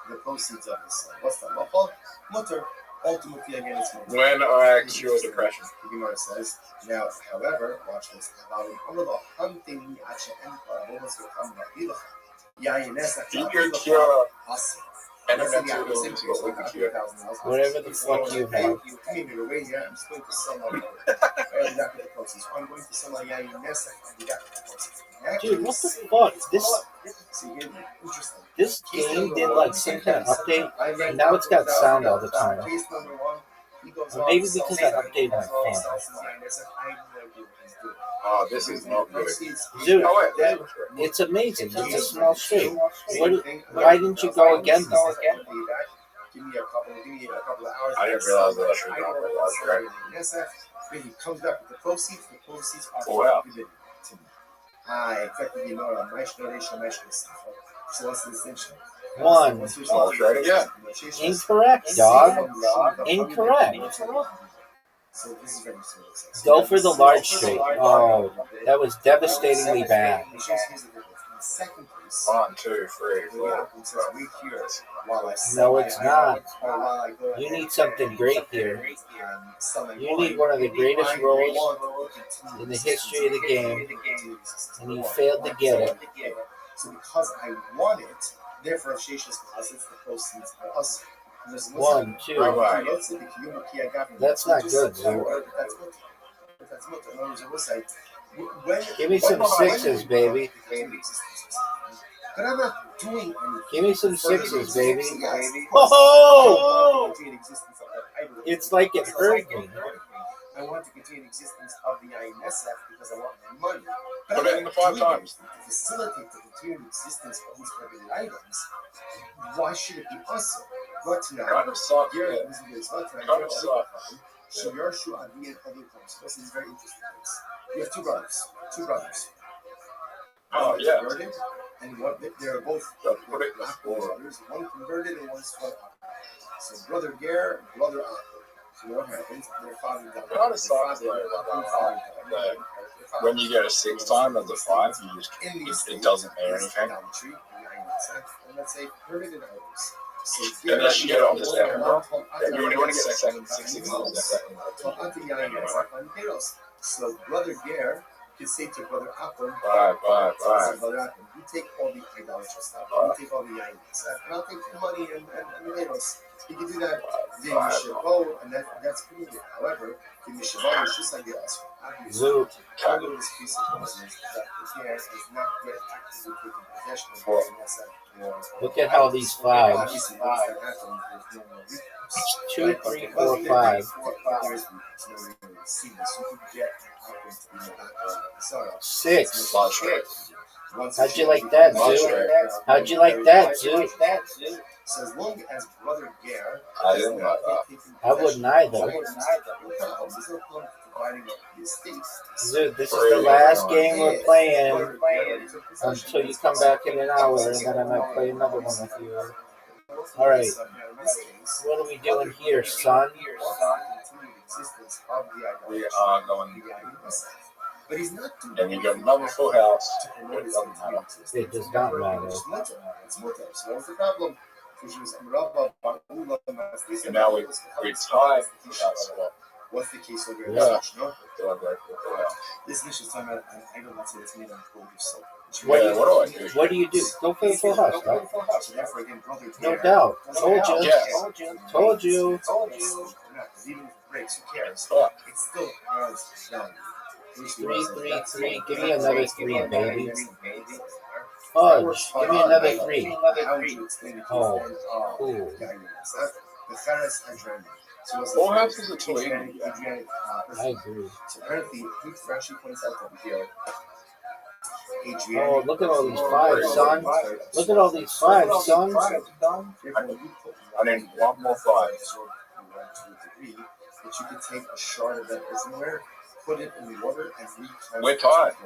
A: The proceeds of this. What's that? Mutter. Ultimately, again, it's
F: When I cure depression.
A: The Gemara says, now, however, watch this.
F: Keep your cure. And I'm going to cure.
G: Whatever the fuck you have. Dude, what the fuck? This game did like some kind of update, and now it's got sound all the time. Or maybe because I updated my phone.
F: Oh, this is not good.
G: Dude,
F: Oh, wait.
G: it's amazing. It's a small street. Why didn't you go again though?
A: Give me a couple of hours.
F: I didn't realize that I should have gone for that.
A: He comes back with the proceeds. The proceeds are forbidden to me. Effectively, my donation. So what's the distinction?
G: One.
F: Yeah.
G: Incorrect, dog. Incorrect.
A: So this is very serious.
G: Go for the large straight. Oh, that was devastatingly bad.
A: Second place.
F: 1, 2, 3, 4.
G: No, it's not. You need something great here. You need one of the greatest rolls in the history of the game, and you failed to get it.
A: So because I want it, therefore Sheshes posits the proceeds are us.
G: 1, 2. That's not good, dude. Give me some sixes, baby.
A: But I'm not doing anything.
G: Give me some sixes, baby. Oh! It's like it hurt me.
A: I want to continue the existence of the INSF because I want my money.
F: Put it in the 5 times.
A: To facilitate the continued existence of these forbidden items, why should it be us? But now,
F: Kind of sucks.
A: here,
F: Yeah.
A: this is what
F: Kind of sucks.
A: So your shoe and other comes. This is very interesting. You have two brothers.
F: Oh, yeah.
A: Converted, and what they're both
F: Put it in the
A: Akron
F: 4.
A: brothers. One converted and one split up. So brother Ger, brother Akron. So what happens? Their father died.
F: Kind of sucks. When you get a 6 time as a 5, you just it doesn't mean anything.
A: And let's say permitted items. So
F: Unless you get it on the second, bro. You only want to get a second 6
A: So brother Ger could say to brother Akron,
F: Bye.
A: brother Akron, you take all the idolatrous stuff, you take all the items, and I'll take the money and the items. He can do that via Yeshivo, and that's pretty good. However, in Yeshivo, it's just like the Asr.
G: Zoot.
A: All of this piece of business that the Ger has not yet actively taken possession of the Knesset.
G: Look at how these fives. 2, 3, 4, 5. 6. How'd you like that, Zoo? How'd you like that, Zoo?
A: So as long as Brother Ger,
F: I didn't like that.
G: I wouldn't either. Zoo, this is the last game we're playing until you come back in an hour, and then I might play another one with you. Alright, what are we doing here, son?
F: We are going.
A: But he's not doing
F: And you get another full house. It doesn't matter.
G: It does not matter.
A: It's mutter. So what's the problem?
F: And now we tie.
A: What's the case over here?
F: Yeah.
A: No?
F: Do I go for full house?
A: This dish is talking about an item that's made of gold or silver.
G: What do you do? Go for the full house, right?
A: So therefore, again, brother,
G: No doubt. Told you.
F: Yes.
G: Told you.
A: Even if it breaks, who cares?
F: Yeah.
A: It still has value.
G: 3, 3, 3. Give me another 3, baby. Fudge. Give me another 3. Oh, cool.
A: The Ferris Hadroni.
F: Full house is a 280.
G: I agree.
A: So apparently, he actually points out over here.
G: Oh, look at all these 5s, son. Look at all these 5s, son.
F: I need one more 5.
A: That you can take a shard of that earthenware, put it in the water, and reclaim
F: We're tied.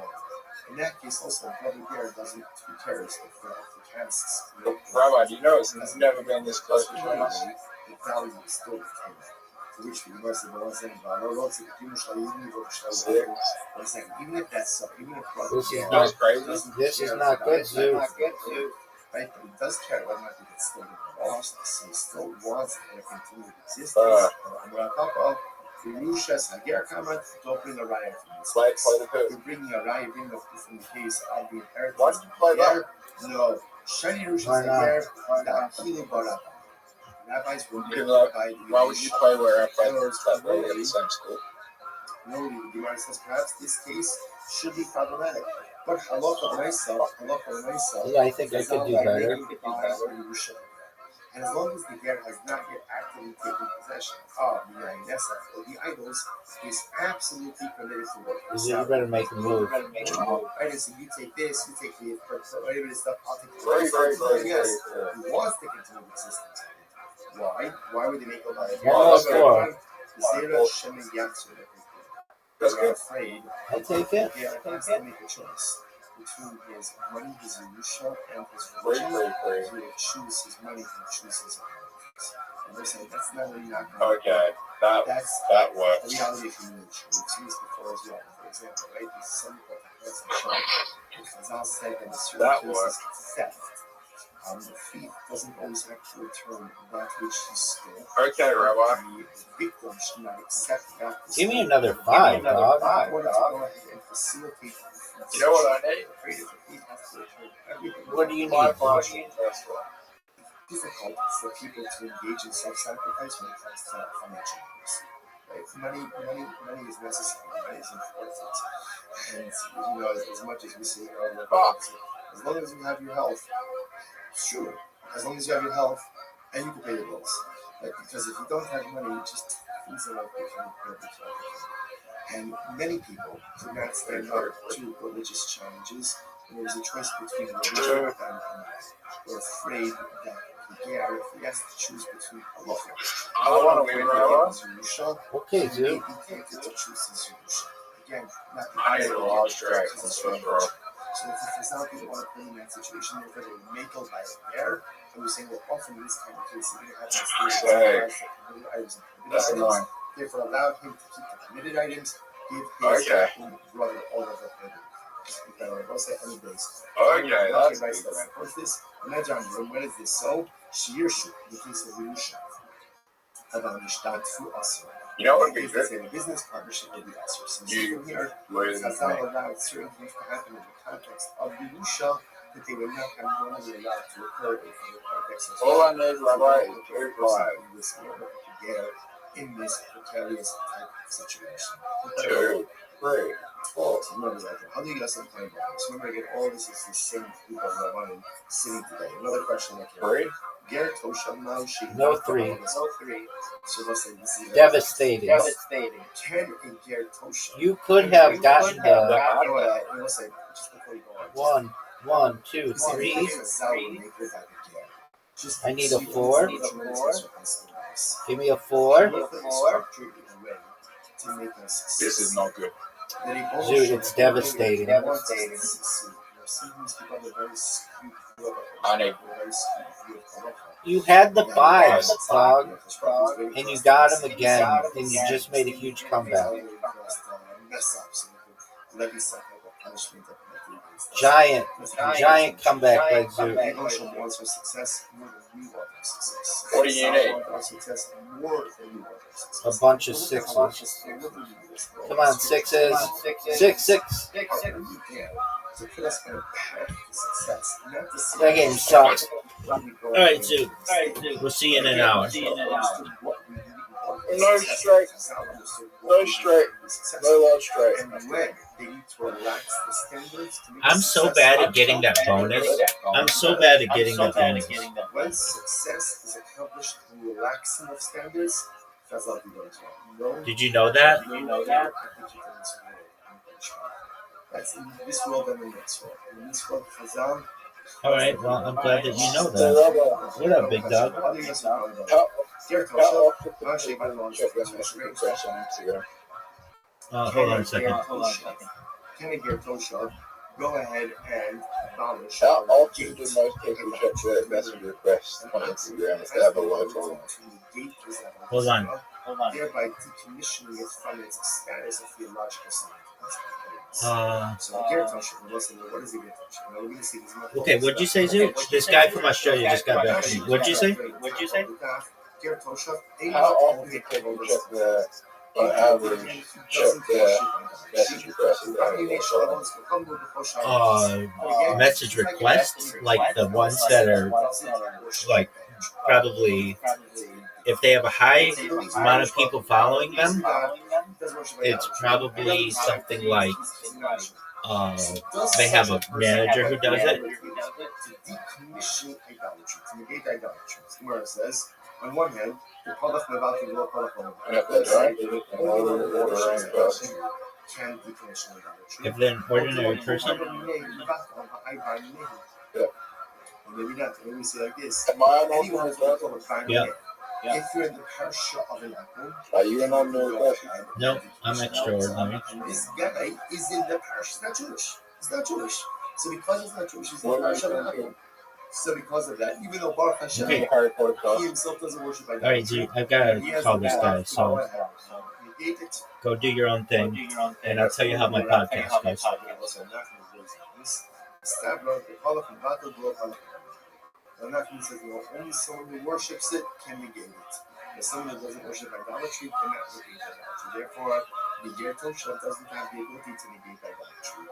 A: In that case, also, Brother Bear doesn't care if the casks.
F: Rabbi, do you know it's never been this close between us?
A: The value is still the same. For which the US and the ones saying, even if that's so, even if
G: This is not good, Zoo.
A: Right, but he does care whether or not he gets still lost, so he still wants to continue to exist. Don't bring a riot from this.
F: Play the pit.
A: You're bringing a riot, you're bringing a proof in the case of the inheritance.
F: Why don't you play that?
A: No. Shani Rush is there, that Kilo Barabba. Rabbis will
F: Because, why would you play where our friends that way at the same school?
A: No, the Gemara says perhaps this case should be problematic. But halacha myself.
G: Yeah, I think I could do better.
A: And as long as the ger has not yet actively taken possession of the Yainesa or the idols, he is absolutely permitted to work.
G: You better make a move.
A: Right, so you take this, you take the whatever this stuff, I'll take the
F: Very.
A: Yes, he wants to continue existence. Why? Why would they make a lie? Because they're afraid.
G: I'll take it.
A: Yeah, he has to make a choice between his money, his Yerusha, and his religion. He will choose his money, he will choose his ideas. And they're saying that's not really not going to
F: Okay, that
A: a
F: works.
A: reality community. We've seen this before as well. For example, right? This is something called the person show. As I'll say, that the
F: That
A: cases
F: works.
A: theft. The thief doesn't always have to return that which he stole.
F: Okay, Rabbi.
A: The victim should not accept that.
G: Give me another 5, dog.
A: In order to go ahead and facilitate.
F: You know what I need?
G: What do you need?
F: 5 flashing first one.
A: Difficult for people to engage in self-sacrifice when it comes to financial matters. Right? Money is necessary. Money is important. And as much as we say, as long as you have your health, sure. As long as you have your health and you can pay the bills. Like, because if you don't have money, it just feels like you can't pay the bills. And many people do not stand up to religious challenges. And there's a choice between religion and we're afraid that if he has to choose between Allah.
F: I want to win, Rabbi.
G: Okay,
A: He
G: Zoo.
A: may be tempted to choose his Yerusha. Again, not
F: I need a large drag.
A: so if for example you want to play in that situation, you're going to make a by a bear, and we're saying that often in this kind of case, you're going to have to items.
F: That's annoying.
A: Therefore, allow him to keep the committed items, give his brother all of the committed.
F: Okay, that's
A: What's this? Imagine, when is this so? Shirshu, in the case of Yerusha.
F: You know what would be good?
A: A business partnership with the Asr. So
F: You
A: here,
F: with
A: Chazal allowed certain things to happen in the context of Yerusha that they would not have normally allowed to occur in the context of
F: All I need, Rabbi, is very quiet.
A: in this precarious type of situation.
F: 2, 3, 4.
A: So remember that. How do you get some kind of balance? Remember again, all this is the same group of Rabbanim sitting together. Another question that came
F: 3.
G: No three.
A: No three. So let's say this is
G: Devastating.
A: Can a ger tosha?
G: You could have gotten the
A: Let's say just before you go on.
G: 1, 2, 3. I need a 4. Give me a 4.
F: This is not good.
G: Dude, it's devastating.
F: I need.
G: You had the 5, dog, and you got him again, and you just made a huge comeback. Giant comeback by Zoo.
F: What do you need?
G: A bunch of 6s. Come on, 6s. 6. That game sucks.
B: Alright, Zoo. We'll see you in an hour.
F: No straight. No straight. No loud straight.
B: I'm so bad at getting that bonus.
A: When success is accomplished through relaxing of standards,
B: Did you know that?
A: That's in this world and the next world. In this world, Chazal.
B: Alright, well, I'm glad that you know that. What up, big dog? Hold on a second.
A: Can I get Tosha? Go ahead and abolish.
F: How often do most people check their message requests on Instagram if they have a word for them?
B: Hold on.
A: Thereby decommissioning it from its status of theological significance.
B: Okay, what'd you say, Zoo? This guy from Australia just got back to me. What'd you say?
F: How often do people check their, on average, check their message requests?
B: Message requests, like the ones that are, like, probably, if they have a high amount of people following them, it's probably something like they have a manager who does it.
A: On one hand, the Palach Nevati will
F: And if they're drunk, an ordinary person.
A: can decommission idolatry.
B: If they're an ordinary person,
F: Yeah.
A: Maybe not. Maybe we say like this.
F: Am I an
A: Anyone
F: ordinary
A: who's going to
F: person?
A: find
B: Yeah.
A: if you're in the parsha of an akum,
F: Are you an ordinary person?
B: no, I'm extraordinary.
A: this guy is in the parsha. He's not Jewish. He's not Jewish. So because he's not Jewish, he's in the parsha of an akum. So because of that, even though Baruch Hashem,
B: Okay.
F: Harry Potter
A: he
F: class.
A: himself doesn't worship idolatry.
B: Alright, Zoo, I've got to call this guy, so
A: Negate it.
B: go do your own thing, and I'll tell you how my podcast goes.
A: Nachman says, well, only someone who worships it can negate it. But someone who doesn't worship idolatry cannot negate idolatry. Therefore, the Ger Tosha doesn't have the ability to negate idolatry.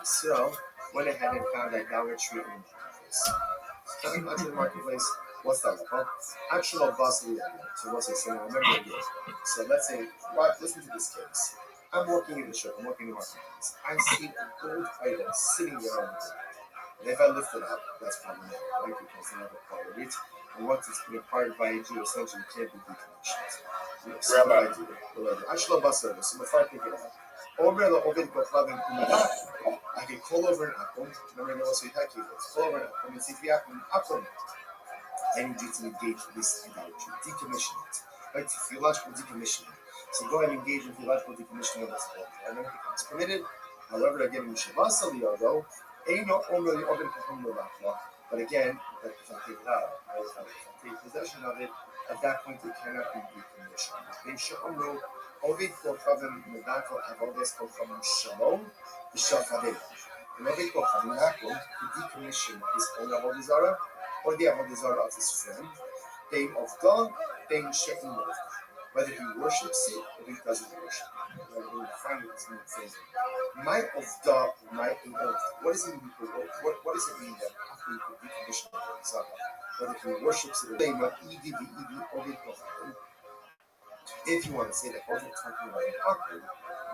A: So, went ahead and found idolatry in the marketplace. Coming out to the marketplace, what's that? Well, actual boss leader. So what's it saying? Remember again. So let's say, listen to this case. I'm working in the shop, I'm working in the marketplace. I see a gold item sitting there on the ground. And if I lift it up, that's problematic, right? Because they have acquired it. And once it's been acquired by a Jew, essentially it can't be decommissioned. So what I do? Actual boss leader. So before I pick it up, I can call over an akum. Remember, also call over an akum and see if the akum. I need you to engage this idolatry, decommission it, right? Theological decommissioning. So go ahead and engage in theological decommissioning of this idolatry. And then it becomes permitted. However, again, but again, if I take it out, if I take possession of it, at that point it cannot be decommissioned. Ovid Kochavim Medako Avodes Kochavim Shalom V'Shavadeh. And Ovid Kochavim Medako to decommission his own Avodizara or the Avodizara of his friend, Bein of God, Bein She'im of. whether he worships it or he doesn't worship it. We'll find this new thing. My of the my what does it mean? What does it mean that after you could decondition whether he worships it or if you want to say that both are talking about an akum,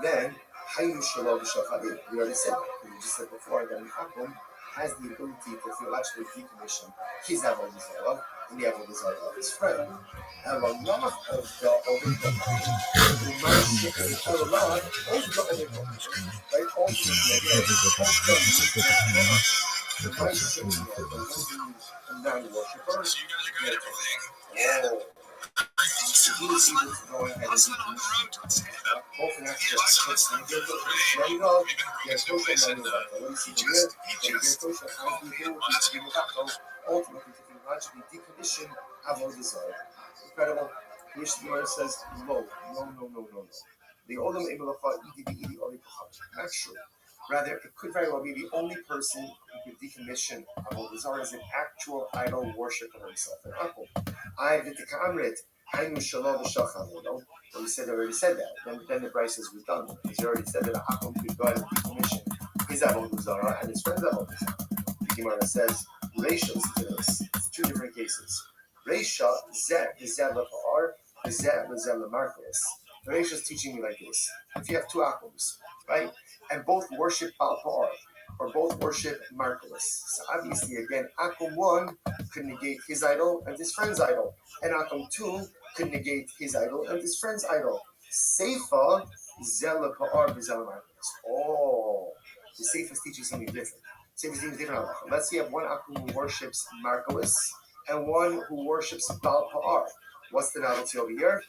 A: then Hayu Shalom Shachari. We already said that. We just said before that an akum has the ability to theologically decommission his avodah zarah and the avodah zarah of his friend. And a lot of the non-worshiper.
E: So you guys are good at everything.
A: Yeah.
E: Listen, on the road to stand up. Listen, we've been replacing he just called me last year.
A: Ultimately, to theologically decondition avodah zarah. Incredible. Which the Gemara says, no. The Olam Ebelacha Idi Ori Kachach. Not true. Rather, it could very well be the only person who could decommission avodah zarah is an actual idol worshiper himself. An akum. I did the kamret. Hainu shalom v'shacham. We already said that. Then the Bryce is redundant. He's already said that an akum could go ahead and decommission his avodah zarah and his friend's avodah zarah. The Gemara says, Reisha, listen to this. It's two different cases. Reisha, zeh l'pa'ar, zeh l'markos. Reisha is teaching me like this. If you have two akums, right, and both worship Baal Pa'ar, or both worship Markos, so obviously, again, akum 1 could negate his idol and his friend's idol, and akum 2 could negate his idol and his friend's idol. Seifa, zeh l'pa'ar, zeh l'markos. Oh, the Seifa is teaching something different. Let's say you have one akum who worships Markos and one who worships Baal Pa'ar. What's the novelty over here?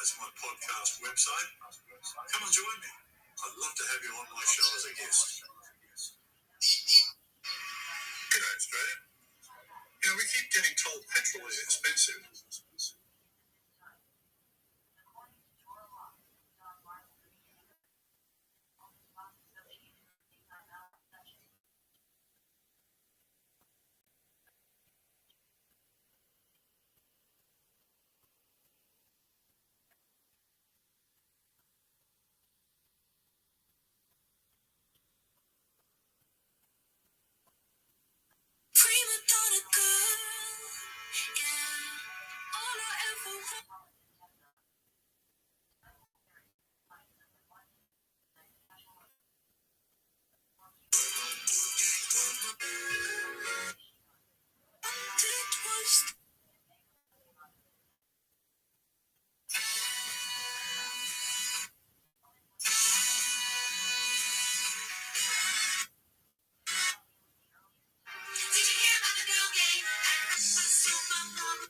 E: That's my podcast website. Come and join me. I'd love to have you on my show as a guest. G'day, Australia. We keep getting told petrol is expensive.
D: Prima donna girl, yeah. All I ever want. It was Did you hear about the girl game? So my mom.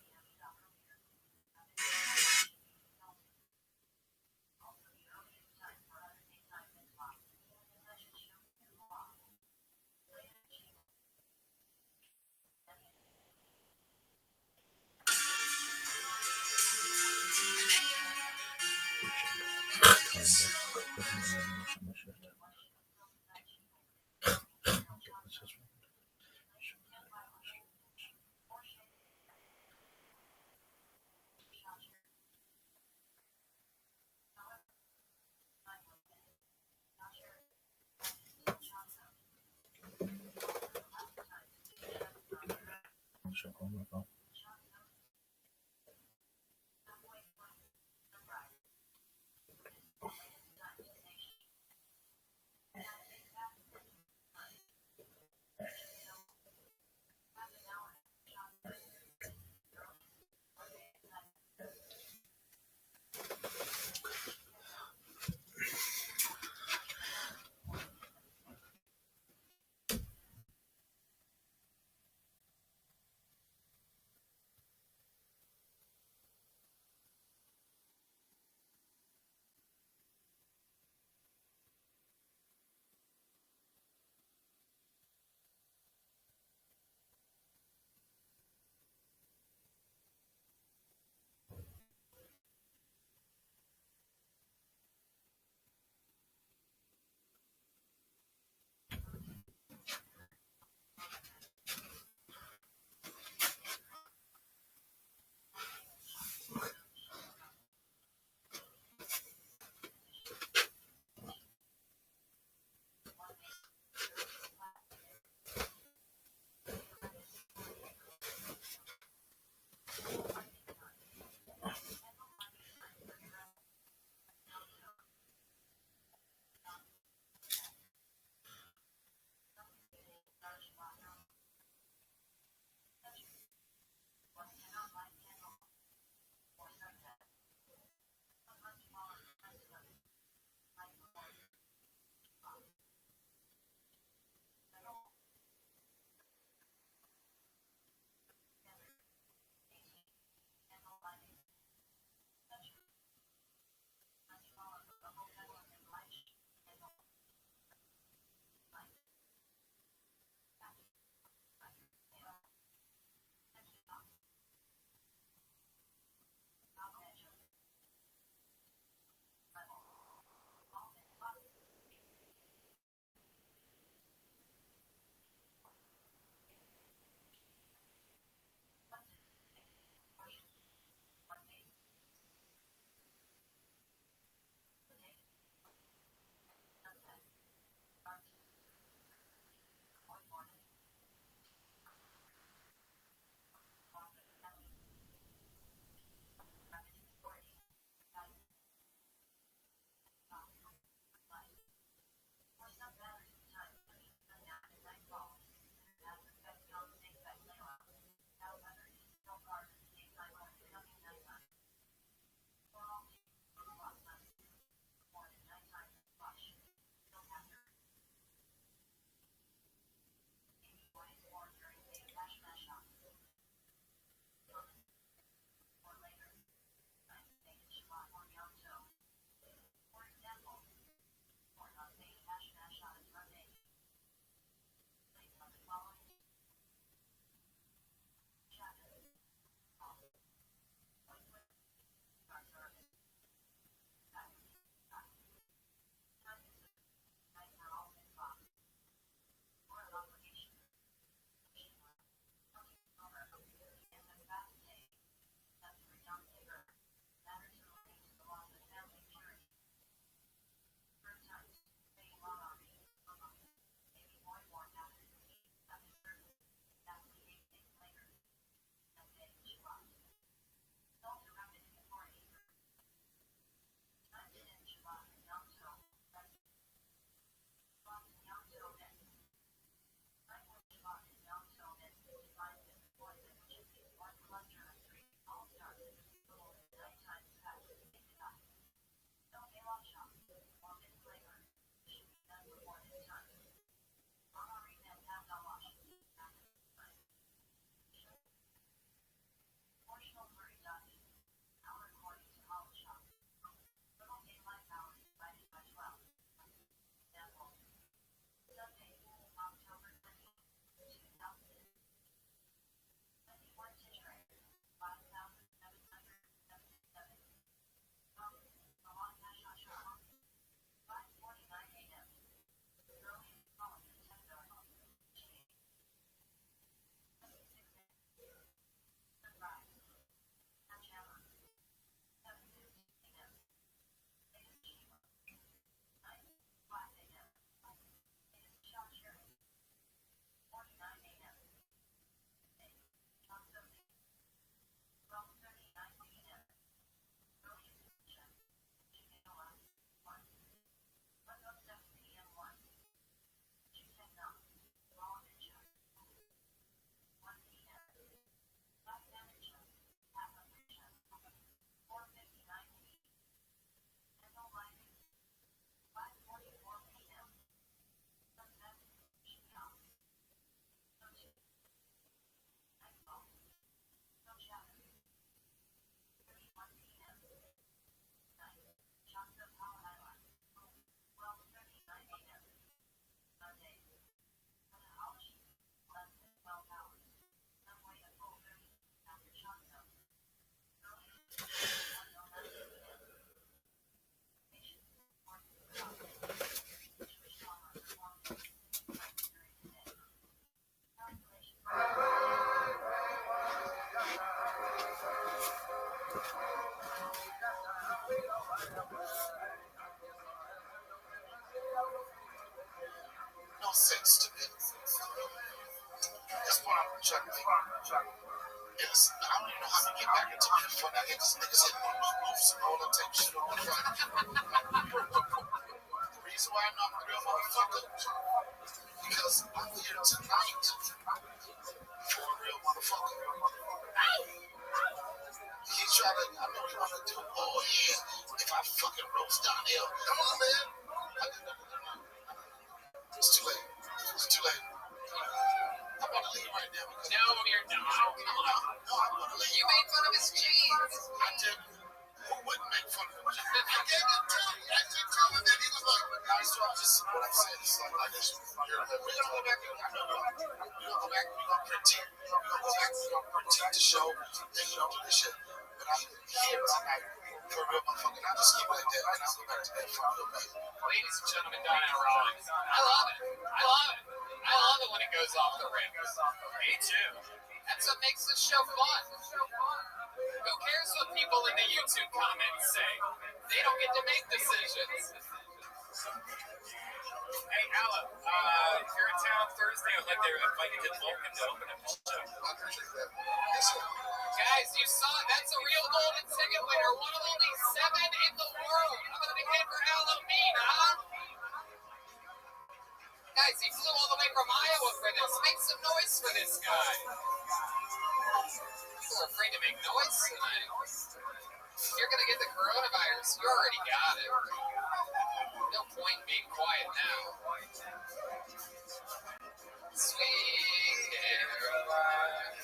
E: No sense to me. That's what I'm trying to figure out. Yes, I don't even know how to get back into being funny. I get these niggas hitting on those moves and all that type of shit on the front. The reason why I'm not a real motherfucker because I'm here tonight for a real motherfucker. He tried to, I know he wanted to do, oh yeah, if I fucking roast down here. Come on, man. It's too late. It's too late. I'm about to leave right now.
D: No, you're not.
E: No, I'm going to leave.
D: You made fun of his jeans.
E: I didn't. Who wouldn't make fun of him? I gave it to him. I did tell him that he was like, so I'm just, what I'm saying is like, we're going to go back. I know we're going to go back. We're going to critique. We're going to go back. We're going to critique the show. Then we're going to do this shit. But I'm here tonight for a real motherfucker. I'll just keep it like that. And I'll go back to bed for a little bit.
D: Ladies and gentlemen, Donna Rollins. I love it. I love it. I love it when it goes off the rim. Me too. That's what makes this show fun. Who cares what people in the YouTube comments say? They don't get to make decisions. Hey, Alan, if you're in town Thursday, I'd like to invite you to Vulcan to open up the show.
E: I appreciate that. Yes, sir.
D: Guys, you saw it. That's a real golden ticket winner. One of only 7 in the world. How about a big hand for Halloween, huh? Guys, he flew all the way from Iowa for this. Make some noise for this guy. People are afraid to make noise tonight. You're going to get the coronavirus. You already got it. No point in being quiet now. Sweet Caroline.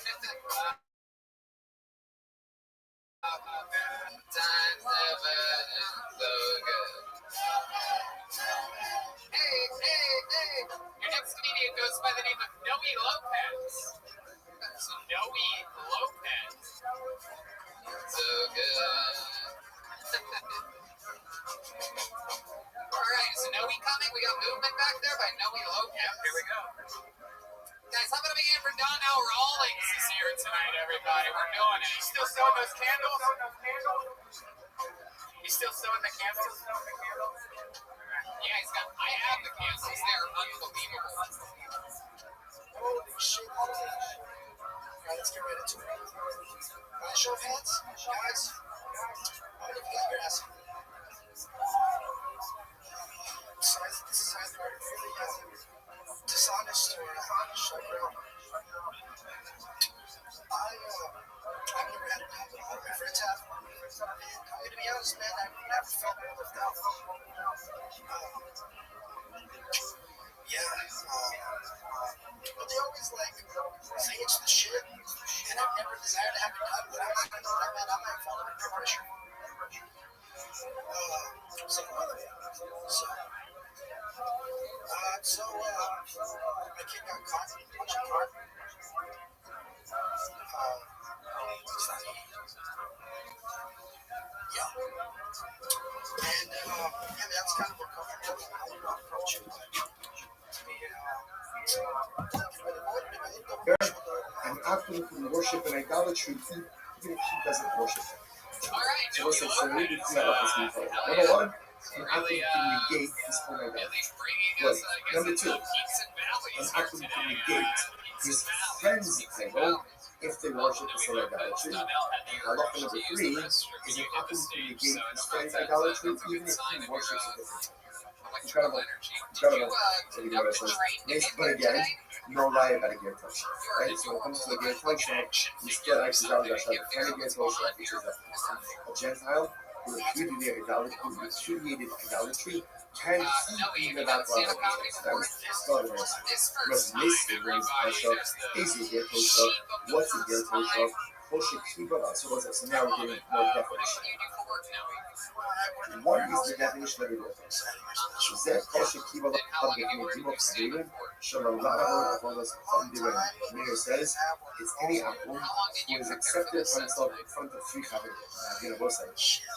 D: Times never so good. Hey. Your next comedian goes by the name of Noe Lopez. Noe Lopez. So good. Alright, is Noe coming? We got movement back there by Noe Lopez.
H: Yep, here we go.
D: Guys, how about a big hand for Donnell Rawlings is here tonight, everybody? We're doing it.
H: You still selling those candles? You still selling the candles?
D: Yeah, I have the candles. They're unbelievable.
E: Holy shit. Alright, let's get right into it. Alright, show of hands, guys. Alright, if you got your ass. This is either really dishonest or shut down. I've never had it happen. All my friends have. And I'm going to be honest, man, I've never felt more left out. Yeah. But they always say it's the shit. And I've never desired to have it done, but I might fall under peer pressure. Single mother. So my kid got caught watching car. Yeah. And that's kind of uncomfortable how you approach it.
A: And after we worship and idolatry, even if he doesn't worship it. So what's it? So we need to see how this is. Number one, an athlete can negate his own idolatry. Wait, number two, an athlete can negate his friend's idol if they worship his own idolatry. Halacha number three is an athlete can negate his friend's idolatry even if he worships a different thing. Incredible. So you know what it says. But again, no lie about a gear touch. Right? So when it comes to a gear touch, you still actually got to have a gear touch, which is a Gentile who repudiated idolatry, can he be without love? That was still the rest. Was missing brings pressure. Is a gear touch? What's a gear touch? So now we're getting more definition. What is the definition of a gear touch? זה כל שקיבל בגמדים obscene, שלולדה עבודת חמדירים. Meir says, it's any apple who is accepted by himself in front of three chaver. Again, I will say,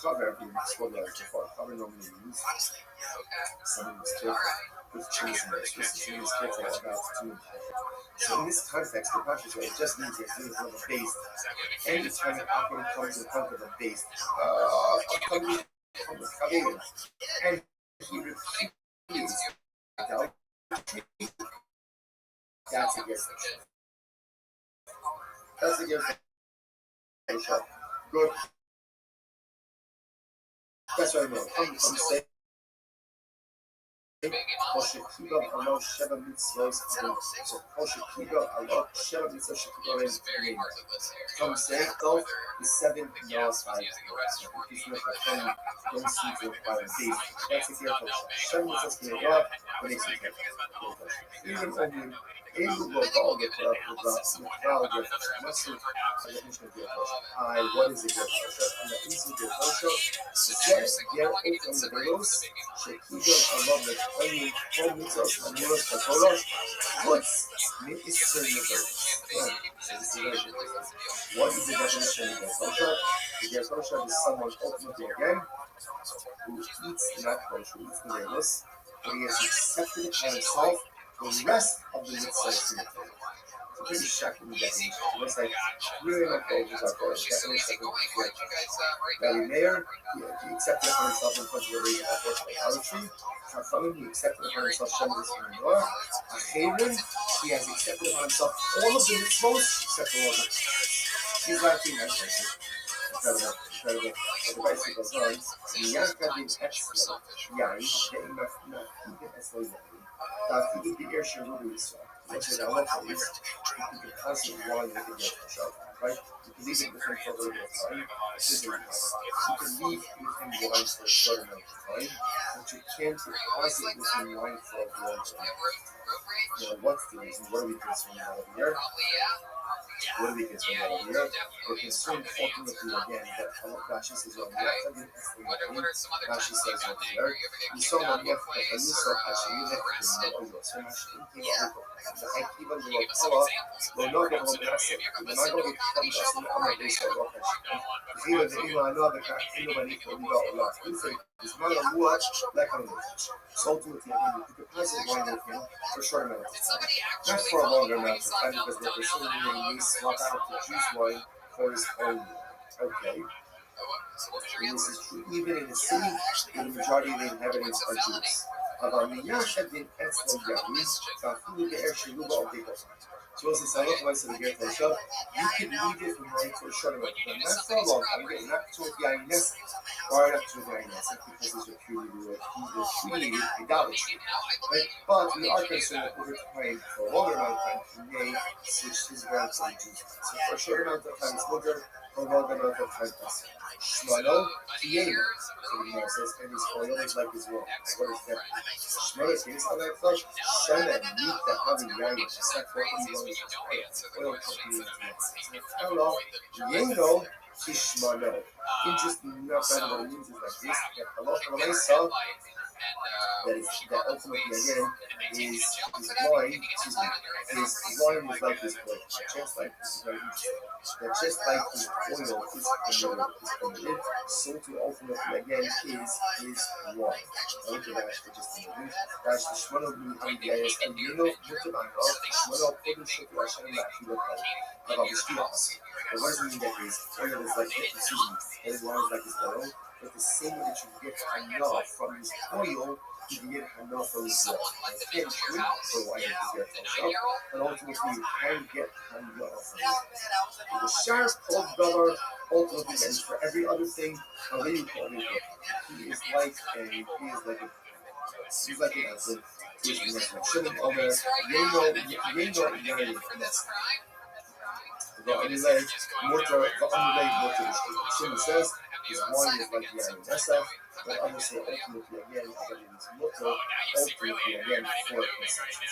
A: chaver being spoken about before. Chaver normally means someone who's careful with chasing this. This is who is careful about doing. So in this context, the Pasha's way, it just means that he is on the base. Anytime an apple comes in front of a base, and he refuses idolatry. That's a gift. That's a gift. Good. That's what I know. I'm saying. Oshekiba Allah Sheva Mitzvot. So Oshekiba Allah Sheva Mitzvot Shekibah. Come say though the 7 laws 5. He's not a friend. Don't see to require days. That's a gift. Sheva Mitzvot Shekibah. What makes it gift? Even only able to all get up with the crowd gift. What's the definition of gift? What is a gift? On the instant gift. Get open the veils. Shekibah Allah the only home mitzvahs and yours for Torah. What's necessary of it? What is the definition of Gertosha? The Gertosha is someone ultimately again who eats not kosher, who eats the veils, but he has accepted it by himself the rest of the mitzvahs to the Torah. It's a pretty shocking definition. It's like really not kosher is our Torah. Rabbi Meir, he accepted it by himself in front of the reason of idolatry. Chachamim, he accepted upon himself Shemitah and Noah. Acherim, he has accepted upon himself all of the mitzvot except for one. He's not being nice. Incredible. But the Bible goes on. Yankadin Etzlo, Yain, Ve'im Mafidin Etzlo Yain. Ta'afidin Be'er Sherubu Yisrael. Which is our life is, you can constantly wine with the gift of Shabbat, right? You can leave it with him for a little bit of time. This is your time. You can leave with him wine for a short amount of time, but you can't deposit with him wine for a long time. What's the reason? What are we concerned about here? What are we concerned about here? We're concerned ultimately again that Rashi says, Rashi says over here, you saw my wife, and you saw Hashem, even the Lord will not get home to us. When I go to come to us in the Amar Base of Rosh Hashanah, even the Ima and other kind of nobody can do that a lot. We say, it's not a watch, that kind of thing. So ultimately, you could pass it wine with him for a short amount of time. Not for a longer amount of time, because we're pursuing him, we swap out the juice wine for his own wine. Okay. And this is true even in the city where the majority of the inhabitants are Jews. So as the Sabbath was the Ger Tosha, you can leave it from wine for a short amount of time, not for a long time, not to the Yainess, or not to the Yainess, because it's repudiated idolatry. Right? But we are concerned that over time, for a longer amount of time, he may switch his ground to the Jews. So for a short amount of time, it's no good. Shmano, Kiena. So the Gemara says, and his oil is like his wall. What is that? Shmano is on that flesh. Shana, meet the Avi Yain. It's like what he was. Oil company. Hello, Yeno, Kishmano. Interesting enough, that what it means is like this. Hello, Halesa. That ultimately again is wine. Excuse me. His wine is like this point. Just like this. That just like his oil is permitted, so to ultimately again is his wine. I look at that for just a moment. That's the Shmano B'Amidias and Yeno Mutanano, Shmano Kodin Shukla Hashem La'Afilah Kal. About the Shkilas. But what does it mean that his oil is like his season, and his wine is like his oil? But the same way that you get enough from his oil, you can get enough from his wine. You can't drink for wine if you get yourself, but ultimately you can get enough from it. The sharp called dollar ultimately, and for every other thing, however you call it, he is like a he's like a shouldn't over the underlay mortar Shimon says his wine is like the iron Nessa, but others say ultimately again that it is mortar ultimately again for consumption.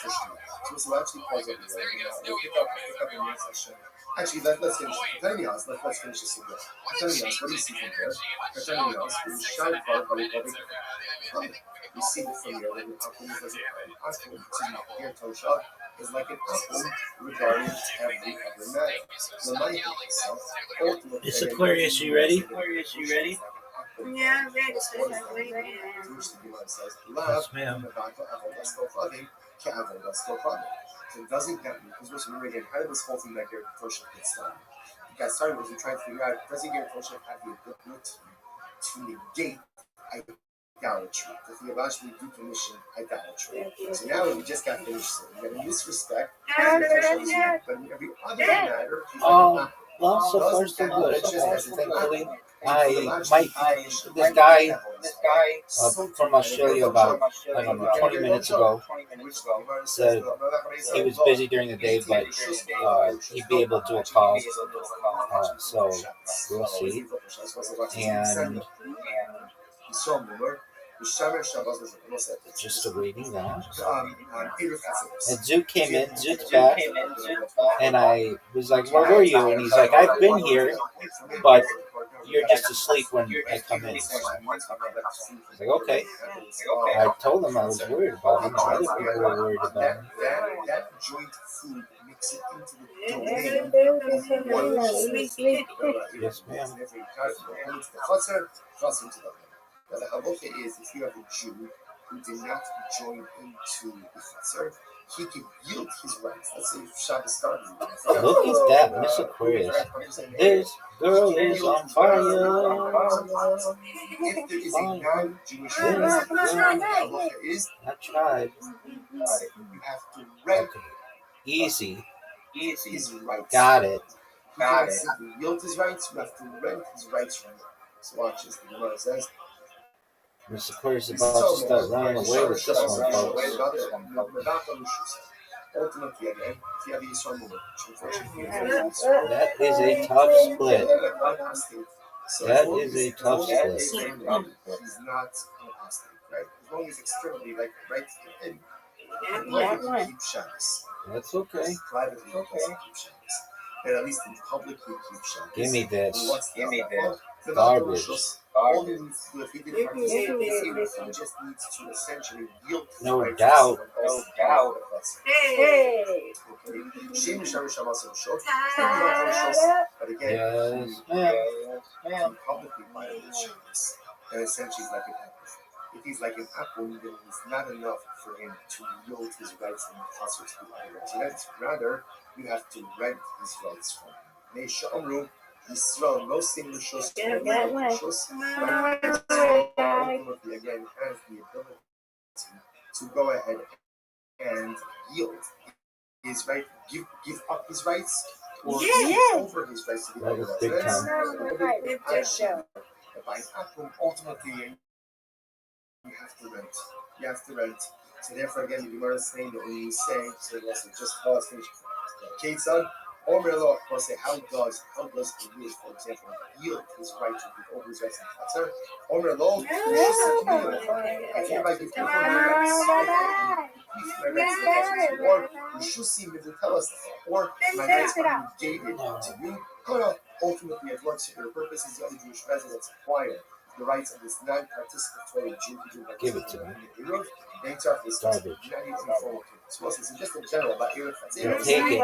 A: So this will actually pause over there. We'll pick up in the next session. Actually, let's finish it. Let's finish this again. Katanias, what do you see from here? Katanias, we shine for we see it from here that an apple is like an apple regarding every other matter. The life itself, ultimately,
B: It's Aquarius, you ready?
C: Yeah, I'm ready.
B: Yes, ma'am.
A: So it doesn't get me, because remember again, how did this whole thing that Gertosha get started? It got started was we tried to figure out, does Gertosha have the ability to negate idolatry? Does he eventually decommission idolatry? So now we just got finished saying that in this respect, but in every other matter, he's like,
G: well, so far so good. Thankfully, this guy from Australia about, I don't know, 20 minutes ago said he was busy during the day, but he'd be able to do a call. So we'll see. And just awaiting that. And Zoot came in, Zoot's back, and I was like, where were you? And he's like, I've been here, but you're just asleep when I come in. I was like, okay. I told him I was worried about him. Other people were worried about him.
A: That joint food makes it into the domain.
G: Yes, ma'am.
A: Now the halacha is if you have a Jew who did not join into the chutzner, he can yield his rights. Let's say Shabbos started.
G: Look at that, Miss Aquarius. This girl is on fire.
A: If there is a non-Jewish person, the halacha is
G: I tried.
A: you have to rent
G: Easy.
A: his rights.
G: Got it.
A: He can't simply yield his rights. You have to rent his rights from him. So watch this. The Gemara says.
G: Mr. Aquarius is about to start running away with this one, folks.
A: Ultimately, again, if you have the Yisrael movement,
G: That is a tough split. That is a tough split.
A: He's not an apostate, right? As long as externally, like, right, and privately keep Shabbos.
G: That's okay.
A: Privately keep Shabbos. And at least in public, he keeps Shabbos.
G: Give me this.
A: Garbage. All he needs to do, if he didn't participate, he just needs to essentially yield his
G: No doubt.
C: Hey!
A: But again,
G: Yes, ma'am.
A: he publicly violated Shabbos. And essentially he's like an apple. If he's like an apple, then it's not enough for him to yield his rights and transfer to the other residents. Rather, you have to rent his rights from him. Neisha Yisrael, no single shows, ultimately again has the ability to go ahead and yield his right, give up his rights, or give over his rights to the other residents. By an apple, ultimately you have to rent. You have to rent. So therefore, again, the Gemara is saying that when you say, so also just pause, finish. Okay, son. Omer Lo, of course, say how does a Jewish, for example, yield his right to give over his rights in Chatzar? Omer Lo, hereby give over my rights, my rights, or Rishusi Mivutelas, or my rights are negated to you. Ultimately, at what your purpose is the other Jewish residents acquire the rights of this non-participatory Jew who do
G: Give it to me.
A: They talk this
G: Garbage.
A: so just in general about Erev
G: Here, take it.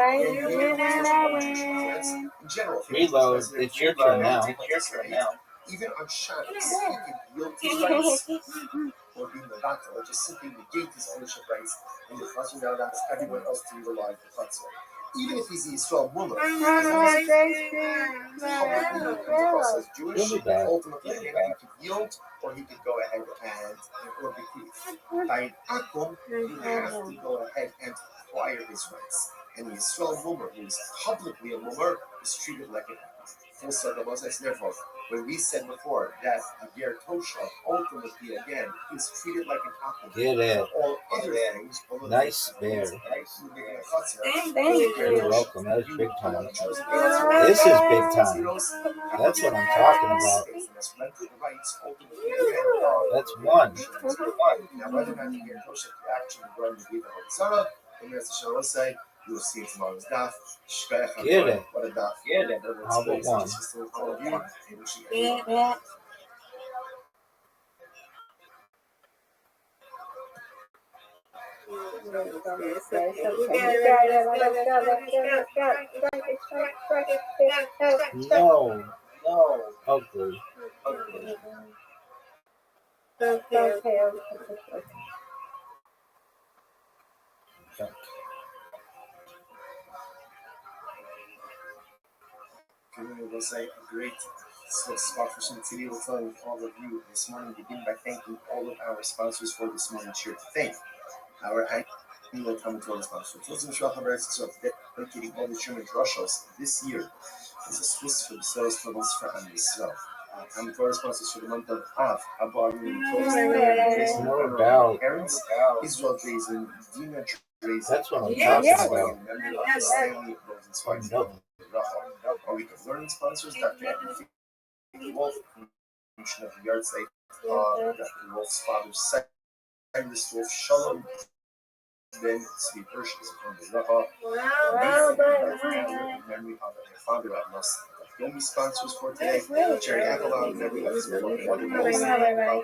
A: In general,
G: Reload. It's your turn now.
A: even on Shabbos, he can yield his rights or be Mavaka, or just simply negate his ownership rights and the Chatzar now allows everyone else to utilize the Chatzar. Even if he's the Yisrael woman, as long as publicly he comes across as Jewish, ultimately he could yield or he could go ahead and or bequeath. By an akum, you have to go ahead and acquire his rights. And the Yisrael woman, who is publicly a woman, is treated like an full circle. Therefore, when we said before that a ger tosha ultimately again is treated like an akum.
G: Get it.
A: All other things,
G: Nice bear.
C: Thank
G: You're welcome. That was big time. This is big time. That's what I'm talking about. That's one.
A: Now, whether or not the ger tosha could actually run the Gita Hotzara, the Minister shall say, you will see it tomorrow's daf.
G: Get it.
A: What a daf.
G: Get it. How about one? No. Ugly.
A: We'll say a great spot for some today. We'll tell all of you this morning, begin by thanking all of our sponsors for this morning's share. To thank our annual Talmud sponsors. Dedicating all the German Russians this year is a Swiss for the sales totals for Am Yisrael. Talmud sponsors for the month of Av,
G: No doubt.
A: parents, Israel Drazen, Dina Drazen.
G: That's what I'm talking about.
A: Member of the Stanley Rosenzweig. Our week of learning sponsors, Dr. Wolf, promotion of the yard site, Dr. Wolf's father's site, Cyrus Wolf Shalom, then Tzvi Pershins from the memory of their father at Los Yomi sponsors for today, Jerry Avalon, memory of his mother,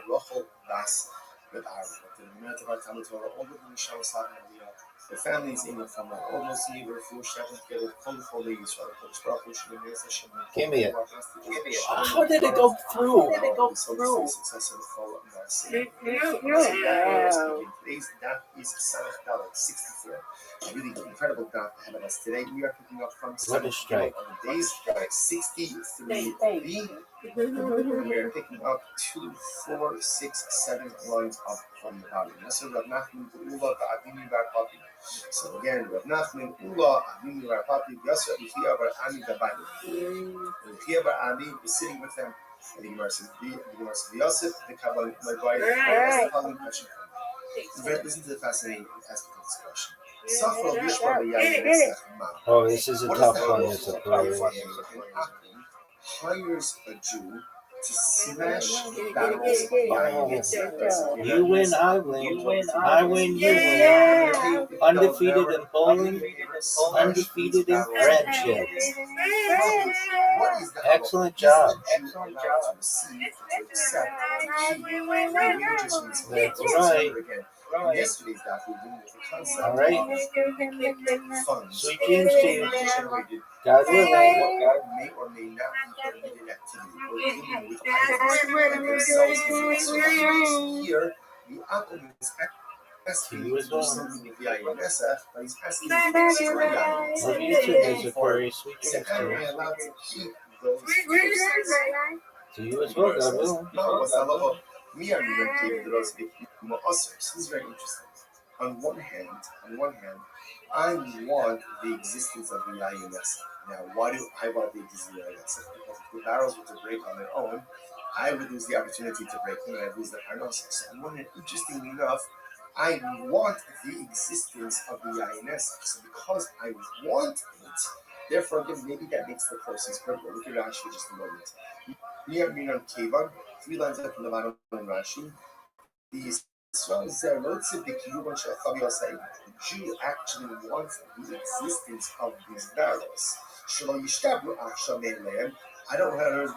A: Rochel Das, with our all of the Shabbos the families in the family almost never full shepherd together, colorful ladies,
G: Give me it. How did it go through?
A: Success of the fall of Today's dot is Samach 64. A really incredible dot ahead of us today. We are picking up from
G: What a strike.
A: On the days 63B. We are picking up 2, 4, 6, 7 lines up from the bottom. So again, Rav Nachman, Ula, Avinu Bar Papi, Yasser, Yechia Bar Ami Gabayim. Yechia Bar Ami is sitting with them. And the Gemara says, Yosef, the Kabbalah, my wife, the Kabbalah, listen to the fascinating discussion.
G: Oh, this is a tough one. It's a player.
A: Hires a Jew to smash barrels of
G: You win, I win. I win, you win. Undefeated in bowling, undefeated in friendship. Excellent job. That's right.
A: Yesterday's daf we were with the concept
G: All right.
A: of funds.
G: Sweet dreams to you.
A: Generated
G: God willing.
A: what may or may not be permitted activity or dealing with themselves in here, the Akum is asking to do something with the INSF, but he's asking to destroy the INSF.
G: Love you too, Mr. Curry. Sweet dreams
A: Am
G: to
A: I
G: you.
A: allowed to keep those
G: To you as well, God willing.
A: No, we are even keeping those more awesome. This is very interesting. On one hand, I want the existence of the INSF. Now, why do I want the existence of the INSF? Because if the barrels were to break on their own, I would lose the opportunity to break them and I'd lose the parnosis. So on one hand, interestingly enough, I want the existence of the INSF. So because I want it, Therefore, again, maybe that makes the proceeds purple. Look at Rashi for just a moment. Near Minan Kevan, 3 lines up from the bottom in Rashi. The Israel Zerlotze Bikiyuban Shechavi say the Jew actually wants the existence of these barrels. Shelo Yishtabru Achshamen Lehem. I don't have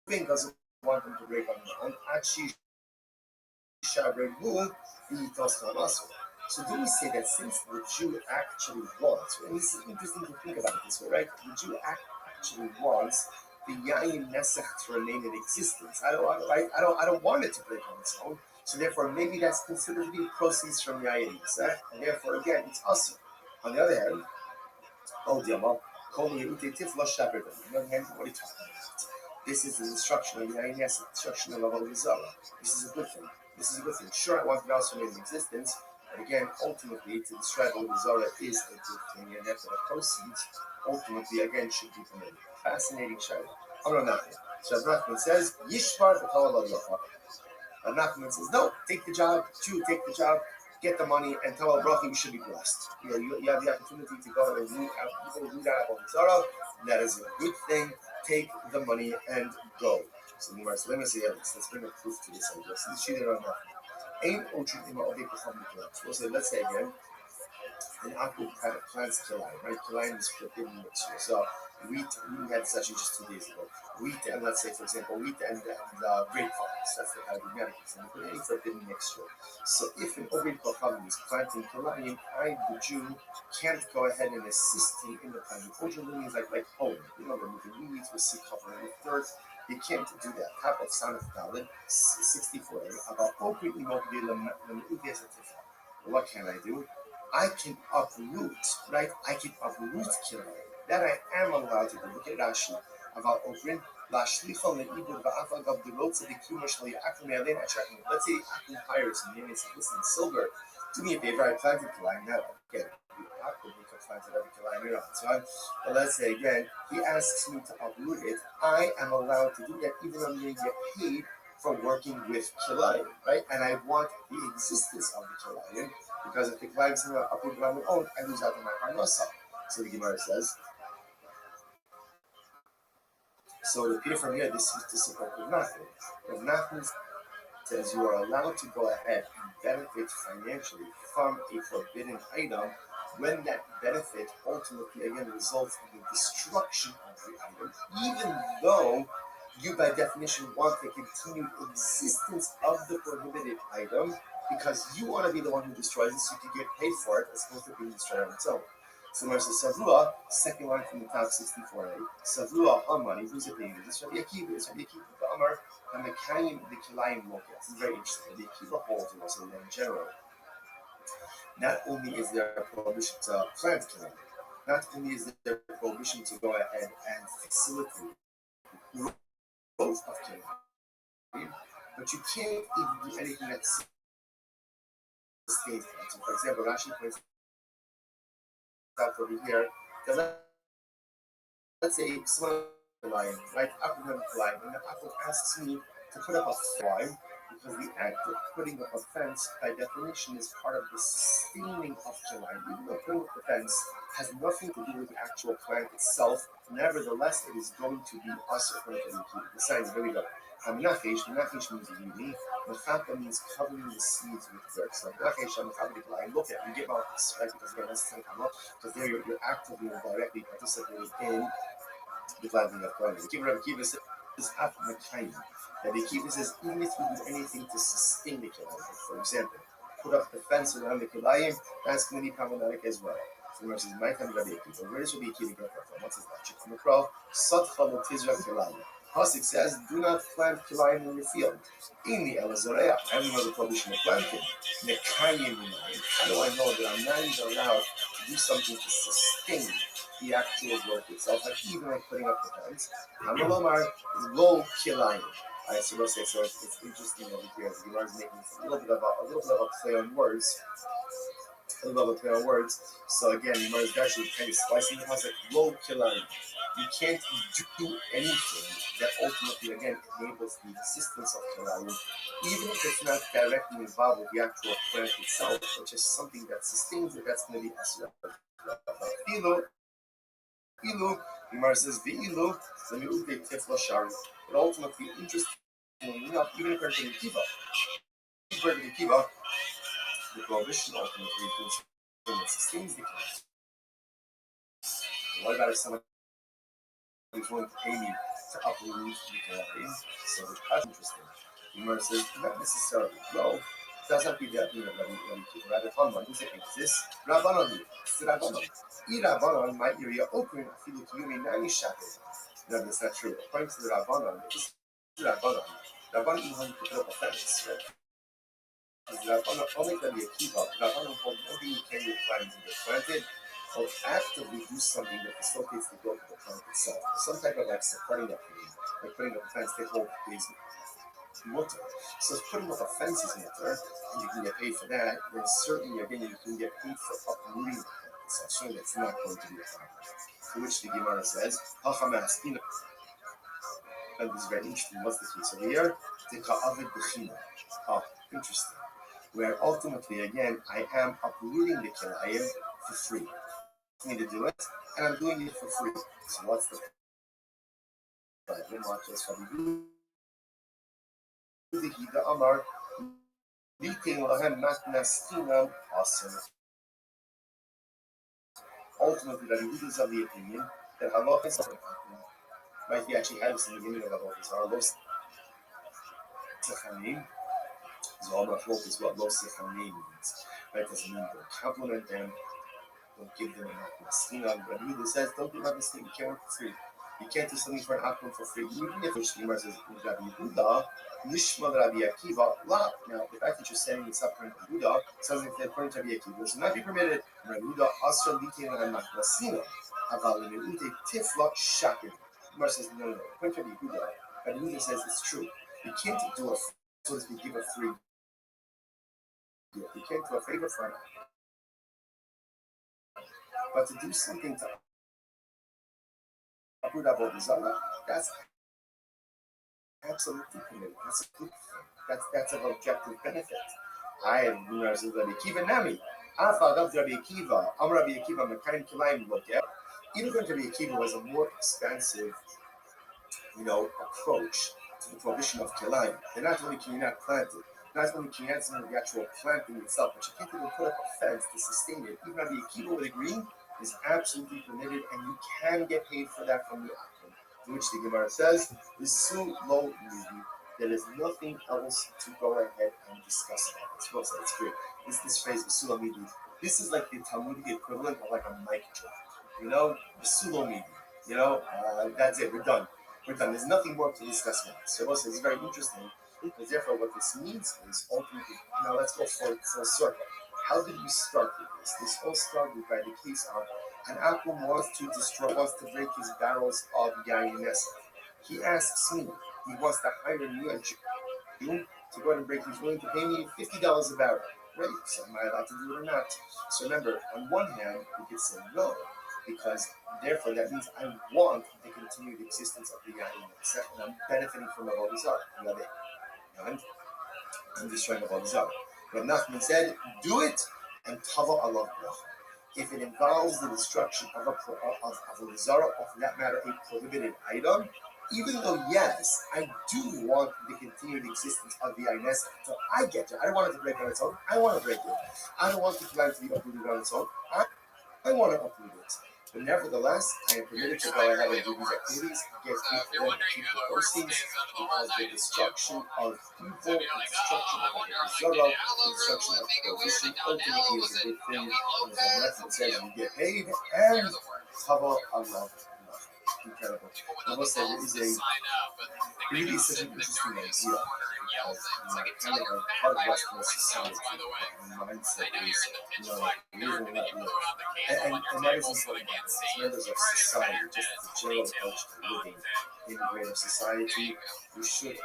A: Reuven doesn't want them to break on their own. Achi Shabregu Yitos Hamasu. So do we say that since the Jew actually wants, and this is interesting to think about it this way, right? The Jew actually wants the Yayin Nesach to remain in existence. I don't want it to break on its own. So therefore, maybe that's considered to be proceeds from Yayin Nesach, and therefore, again, it's awesome. On the other hand, oh Diamond, call me Ute Tifla Shepherd. On the other hand, what are you talking about? This is the destruction of Yayin Nesach, destruction of Avodah Zarah. This is a good thing. This is a good thing. Sure, I want the also remain in existence. But again, ultimately, to destroy Avodah Zarah is a good thing, and therefore the proceeds, ultimately, again, should be permitted. Fascinating shadow. Oh no, nothing. So Nachman says, Yishvar v'kol Yochar. Nachman says, no, take the job, Jew, take the job, get the money, and tell Bracha you should be blessed. You have the opportunity to go and root out Avodah Zarah. That is a good thing. Take the money and go. So let me see evidence. Let's bring a proof to this idea. So this is on that. Let's say again, an apple kind of plants kilayim, right? Kilayim is forbidden mixture. So wheat, we had this actually just 2 days ago. Wheat and let's say, for example, wheat and grapevines. That's the kind of organics. And put any forbidden mixture. So if an Obed Kocham is planting kilayim, I, the Jew, can't go ahead and assist him in the planting. Ultimately means like home. Removing weeds with seed covering with dirt. You can't do that. How about Sanat Dalid 64? About openly what can I do? I can uproot, right? I can uproot kilayim. That I am allowed to do. Look at Rashi about Ofrin. Let's say Akum hires me and says, listen, Silver, do me a favor, I planted kilayim now. Again, Akum planted every kilayim around. So but let's say again, he asks me to uproot it. I am allowed to do that even though I'm going to get paid for working with kilayim, right? And I want the existence of the kilayim. Because if the kilayim is not uprooted on their own, I lose out on my parnasa. So the Gemara says. So to appear from here, this is to support Rav Nachman. Rav Nachman says you are allowed to go ahead and benefit financially from a forbidden item when that benefit ultimately again results in the destruction of the item, even though you by definition want the continued existence of the prohibited item because you want to be the one who destroys it so you can get paid for it as opposed to being destroyed on its own. So there's the Savua, second line from the top 64a. Savua Amari, who's it being? This is Rabbi Akiva. It's Rabbi Akiva the Amar, and the Kaim, the Kilayim Moket. This is very interesting. Rabbi Akiva holds in also in general. Not only is there a prohibition to plant Kilayim, not only is there a prohibition to go ahead and facilitate growth of Kilayim, but you can't even do anything that sustains that. So, for example, Rashi points out over here that let's say someone line, right? Abraham line, and the Apple asks me to put up a line because the act of putting up a fence, by definition, is part of the sustaining of the line. Even though putting up the fence has nothing to do with the actual plant itself, nevertheless, it is going to be us according to the signs. Here we go. Nachish means weeding. Mechata means covering the seeds with dirt. So Nachish, look at and give out this, right? Because again, that's because there you're actively and directly participating in the planting of garden. The Kiva says half of the kind. That the Kiva says even if you do anything to sustain the kilayim, for example, put up the fence around the kilayim, that's going to be problematic as well. So the says, "My time Rabbi Akiva." Where does Rabbi Akiva get that from? What's his logic? From the crow, Satcha Lotizra Kilayim. Pasuk says, "Do not plant kilayim in your field." In the Elazoreya, I don't know the prohibition of planting. Nekayim Minayim. How do I know that I'm not even allowed to do something to sustain the actual work itself, like even like putting up the fence? Hamalomar lo kilayim. Alright, so let's say so. It's interesting over here. The Gemara is making a little bit of a play on words. A little bit of a play on words. So again, the Gemara is actually kind of spicing the concept. Lo kilayim. You can't do anything that ultimately again enables the existence of kilayim, even if it's not directly involved with the actual plant itself, but just something that sustains it. That's going to be asura. Ilu, Gemara says, V'ilu, Lemi'ute Tifla Shari. But ultimately, interestingly enough, even according to the Kiva, the prohibition ultimately is something that sustains the class. What about if somebody is willing to pay me to uproot the Kiva? So that's interesting. Gemara says, not necessarily. No, it doesn't have to be that, Rabbi Kiva. Rather, Talmud, who's saying this? Rabbanon, it's Rabbanon. Rabbanon might area open a filu kiyumi nani shaket. No, that's not true. According to the Rabbanon, it's Rabbanon. Rabbanon even when you put up a fence, right? Rabbanon only can be a kiva. Rabbanon hold nothing you can do plants and get planted, or actively do something that facilitates the growth of the plant itself. Some type of like supporting up, like putting up a fence, they hold these mutter. So if putting up a fence is mutter, and you can get paid for that, then certainly again you can get paid for uprooting the plant. So certainly that's not going to be a problem. To which the Gemara says, and this is very interesting. What's the case over here? Interesting. Where ultimately, again, I am uprooting the kilayim for free. I need to do it, and I'm doing it for free. So what's the problem? Ultimately, the Rabbi is of the opinion that halach is might be actually have some beginning of halach. Our los techanim is all halach is what los techanim means. Right? Doesn't mean don't compliment them, don't give them a maskina. Rabbi says don't do that mistake. You can't work for free. You can't do something for an akron for free. Even if the Shemar says Rabbi Yehuda, Nishma Rabbi Akiva, la. Now the fact that you're saying it's up according to Yehuda says if they're according to Rabbi Akiva, it will not be permitted. Rabbi Yehuda also litin and maklasina. Aval lemeute tifla shakin. Shemar says no. According to Rabbi Yehuda, Rabbi Yehuda says it's true. You can't do a so to speak give a free gift. You can't do a favor for an but to do something to uproot avodah zarah, that's absolutely permitted. That's a good thing. That's an objective benefit. I am Rabbi Akiva Nami. Afadav Rabbi Akiva. I'm Rabbi Akiva. Mekayim Kilayim Loket. Even though Rabbi Akiva was a more expansive, approach to the prohibition of kilayim. They're not only can you not plant it, not only can you not some of the actual planting itself, but you can't even put up a fence to sustain it. Even Rabbi Akiva would agree is absolutely permitted, and you can get paid for that from the akron. To which the Gemara says, "Visu lo midi." There is nothing else to go ahead and discuss about. It's supposed to, it's great. This phrase, "Visu lo midi," this is like the Talmudic equivalent of like a mic drop. "Visu lo midi." That's it. We're done. There's nothing more to discuss about. So it's very interesting. Because therefore, what this means is ultimately, now let's go full circle. How did we start with this? This all started by the case of an Akum wants to break his barrels of GUINNESS. He asks me, he wants to hire me a Jew to go ahead and break. He's willing to pay me $50 a barrel. Great. So am I allowed to do it or not? So remember, on one hand, we could say no, because therefore that means I want the continued existence of the GUINNESS, and I'm benefiting from the Avodah Zarah. And I'm destroying the Avodah Zarah. But Nachman said, do it and tava Allah bracha. If it involves the destruction of a Zarah, or for that matter, a prohibited item, even though, yes, I do want the continued existence of the GUINNESS until I get to. I don't want it to break on its own. I want to break it. I don't want the plant to be uprooted on its own. I want to uproot it. But nevertheless, I am permitted to go ahead and do these activities, get people proceeds, because the destruction of people, the destruction of the Zara, the destruction of prohibition, ultimately is a good thing. As the method says, you get paid, and Tava Allah. Incredible. I must say, it is really such an interesting idea. Kind of a part of Western society, and mindset is, live and let live. And that is important. Members of society, just the general approach to living in a greater society, we should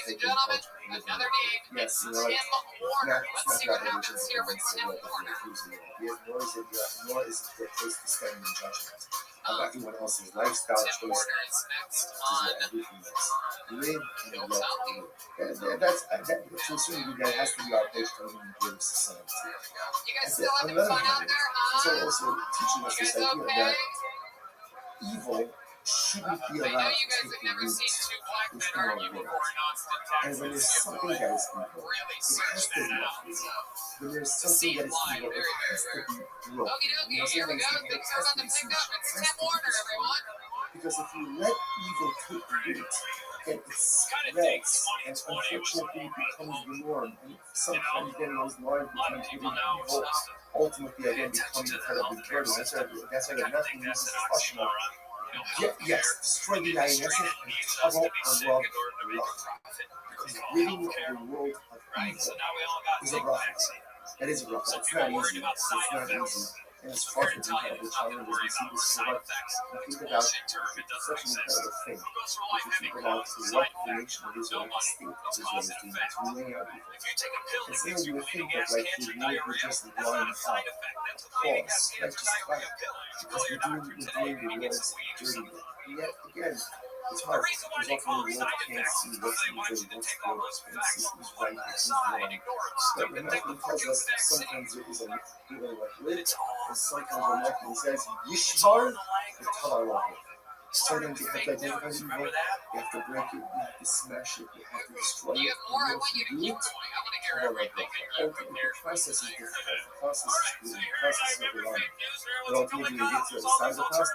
A: take an approach to living. Yes, it's not that religion is against the world that we're using it, nor is it a place to stand in judgment of everyone else's lifestyle choice, which is what everything is. Live and let live. And that's to a certain degree, that has to be our approach to living in a greater society. On the other hand, it's also teaching us this idea that evil shouldn't be
H: I know
A: allowed
H: you
A: to
H: guys
A: take
H: have
A: the
H: never
A: root
H: seen two black
A: within
H: men
A: our
H: argue
A: world.
H: before in Austin,
A: And when there's
H: Texas.
A: something that is evil,
H: Really
A: it
H: search
A: has to
H: that
A: be
H: out.
A: uprooted. When there's
H: The
A: something
H: scene
A: that is
H: line,
A: evil, it
H: very,
A: has
H: very
A: to
H: rare.
A: be broken.
H: Okie
A: When
H: dokie,
A: there's
H: here we
A: something
H: go.
A: that's evil,
H: Things
A: it
H: are
A: has
H: about
A: to
H: to
A: be
H: pick
A: smashed.
H: up. It's
A: It has
H: Tim
A: to be
H: Warner,
A: destroyed.
H: everyone.
A: Because if you let evil take root, then it spreads, and unfortunately it becomes the norm. And sometimes then those norms become really evil, ultimately again become incredibly dirty. That's why the nothing uses discussion of yes, destroy the INS and cover our love. Because ridding the world of evil is a rough. That is a rough. It's not easy. It's not easy. And it's far from incredible challenge as we see this so much. You think about such an incredible thing. If you think about what the nation of Israel, the state of Israel is doing, it's ruining our people. And so you would think that like the world would just line up, pause, like just quiet, because we're doing the world's dirty work. And yet again, it's hard because often the world can't see what's evil, what's good, can't see who's right, who's wrong. But the Malcolm tells us sometimes there is a evil like lit, and sometimes the Malcolm says, Yishbar, the Talar. Sometimes you have to identify evil, you have to break it, you have to smash it, you have to destroy it.
H: You have more? I
A: And
H: want you to
A: do
H: keep
A: it,
H: going. I want to hear
A: Talar.
H: everything that you have
A: Ultimately, the
H: prepared.
A: process is different. The process is good. The process is not the wrong. But ultimately, you get to the side of the process,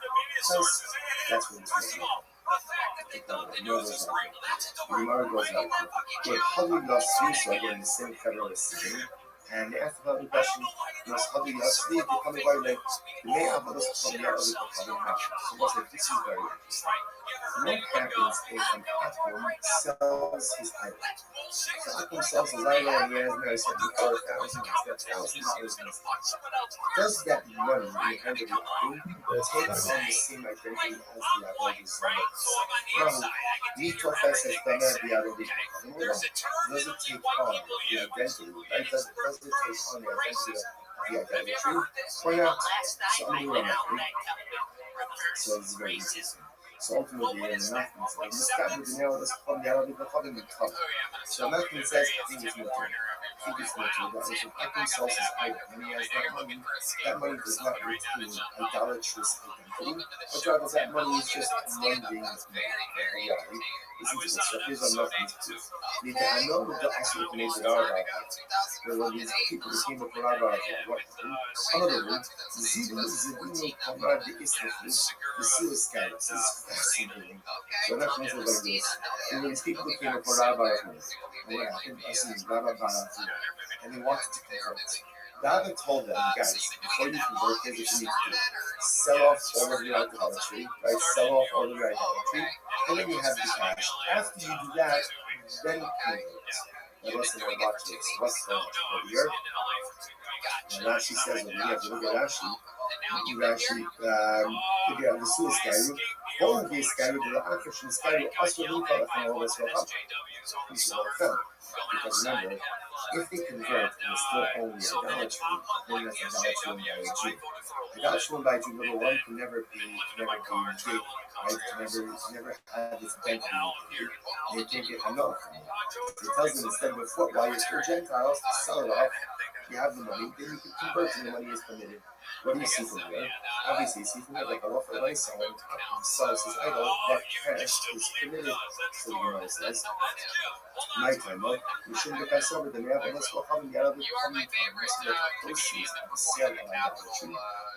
A: that's what it's going to be. The Gemara goes like, "What Hadu Yasri?" So again, the same federalist thing. And they asked about the question, "Was Hadu Yasri become by like may have us from the other becoming happy?" So I said, "This is very interesting. What happens if an Atom sells his idol? So Atom sells his idol and he has now $74,000. Does that money in the hand of the Atom take on the same identity as the Avodah Zarah? Now, Mitofes has done that the Avodah Zarah. Does it take on the identity? Right? Does it take on the identity of the idolatry? Or not? So I'm doing that. So it's very interesting. So ultimately, in the Nachman says, this guy would know this from the other people calling him Tom. So Nachman says, I think it's mutter. I think it's mutter. That is, if Nachman sells his item and he has that money does not retain idolatrous identity, but rather that money is just mundane reality. Listen to this. So here's a Nachman's proof. I know that the Asur Canadian are when these people came up with what happened. Another one, Zidane Zidane Kamad Israel, the Suez Canal. This is fascinating. So that means like this. And when these people came up with Rabbi, and what happened? I see Rabbi, and they wanted to convert. Rabbi told them, guys, before you convert, here's what you need to do. Sell off all of your idolatry, right? Sell off all of your idolatry, and then you have the cash. After you do that, then you convert. Now listen, I watch this. What's over here? And Rashi says over here, if you look at Rashi, look at the Suez Skyru. All of these Skyru, the African Skyru, also look at the whole West Rock. This is what I found. Because remember, if they convert and they still own the idolatry, then that's idolatry owned by a Jew. Idolatry owned by a Jew, number one, can never be big, right? Can never have its identity. They can't get enough. It tells them instead of a foot, while you're still Gentiles, sell it off. You have the money, then you can convert and the money is permitted. What do you see from here? Obviously, you see from here, like a rough advice, someone sells his idol, that cash is permitted. So the Gemara says, my time, look, we shouldn't get that over, then we have a list of having the other coming time. We see that the proceeds of the sale of idolatry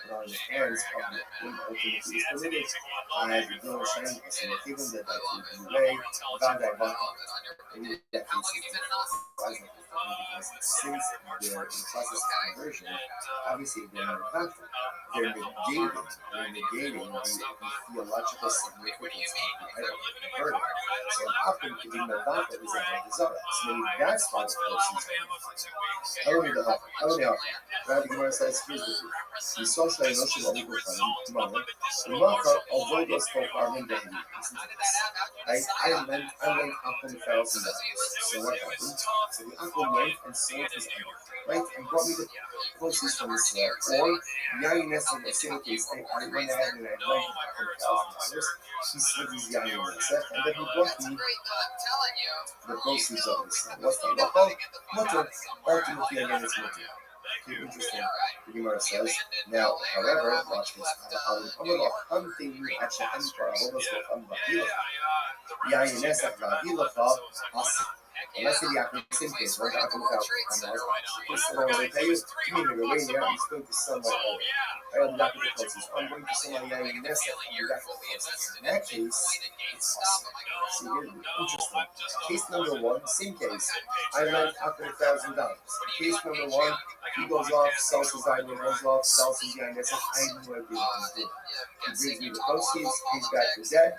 A: that are in the hands of the ultimately is permitted. I have the Gil Shem, so if even that you way, God I bought it. And that because since they're in the process of conversion, obviously they're not a conflict. They're negating the theological significance of the idol converted. So an option to be Mavaka is a Mavazara. So maybe that's why the proceeds are. Hello, Rabbi Gemara says, here's the proof. We saw Shai Noshim Abu tomorrow. Umaka, although those folk are in danger. Listen to this. I lent Akum $1,000. So what happened? So the Akum went and sold his idol, right? And brought me the proceeds from the sale. Or Yainess in the same case, I went ahead and I lent $1,000. He sold his Yainess, and then he brought me the proceeds of the sale. What's the Mutter? Ultimately, again, it's Mutter. Interesting. The Gemara says, now, however, watch this. Unless the Yaakov same case, right? Yaakov without this they tell you, you mean the way here, he's going to sell my oil. I have Yaakov the closest. I'm going to sell my Yaakov Nessa and Yaakov the closest. In that case, it's awesome. See here, interesting. Case number one, same case. I lent Yaakov $1,000. Case number one, he goes off, sells his item, runs off, sells his Yaakov Nessa. I have no idea what he's doing. He brings me the proceeds, pays back the debt.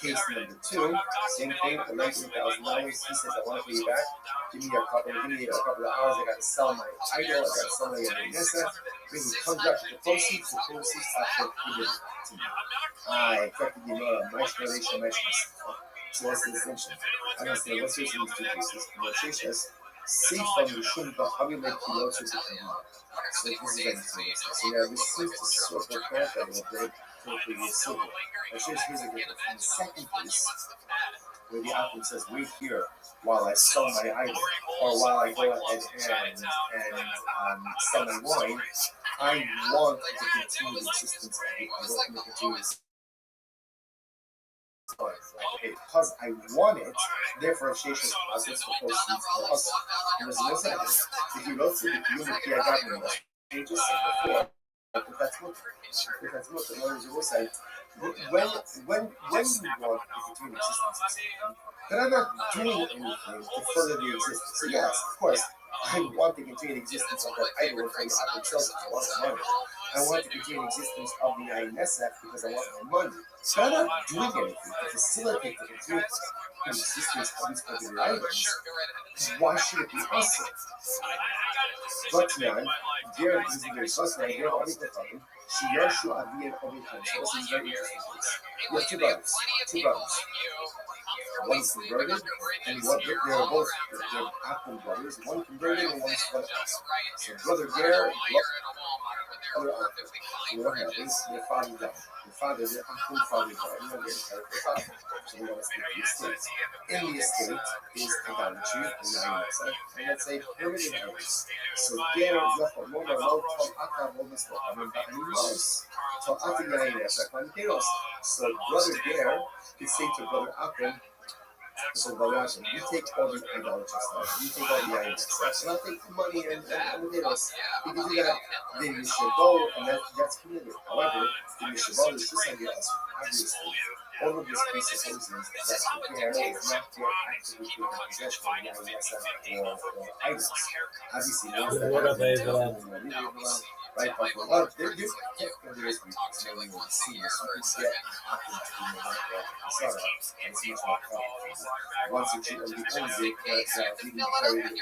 A: Case number two, same thing, I lent him $1,000. He says, I want to pay you back. Give me a couple of hours. I got to sell my idol. I got to sell my Nessa. When he comes back with the proceeds actually give it to me. I expected you know a nice relation, nice. So what's the distinction? I understand what's the difference in these two cases. Matricious, see from the Shun, but how we make kilos of the so this is everything. So yeah, this seems to sort of contract a bit. Matricious, here's a difference. In the second case, where the outcome says, wait here while I sell my item, or while I go ahead and sell my wine, I want to continue the existence of the idol. Because I want it, therefore Shesha deposits the proceeds for us. And there's no second. If you go through the unity I got in the they just said before, if that's what in other words, you will say, when you want to continue existence, then I'm not doing anything to further the existence. So yes, of course, I want to continue the existence of that idol for the idol itself because I want the money. I want to continue the existence of the INSF because I want my money. So I'm not doing anything to facilitate the continued existence of these particular items. Why should it be awesome? But man, there is a very suspect, there are other coming. Shiyarshu Abiyan Obikan. So this is very interesting. You have two brothers. One's converted, and they are both Apple brothers. One converted and one's converted. So brother Ger, what happens? Their father died. The father, their Apple father died. You know, their father. So we want to speak the estate. In the estate is idolatry, and let's say permanent idols. So Ger is left for more than low top Akab almost for animals. So after the so brother Ger can say to brother Akab, so Balasha, you take all the idolatry stuff, you take all the idols stuff, and I'll take the money and the idols. If you do that, then you should go, and that's committed. However, the Mishabal is just like us, obviously. All of this presupposes that the parent is not yet actively taking possession of the ISF or idols. Obviously, once that happens, right? But there is weakness. No one will see this. You can get active to the Sarah, and it's much more powerful. Once you owns it, you can carry it.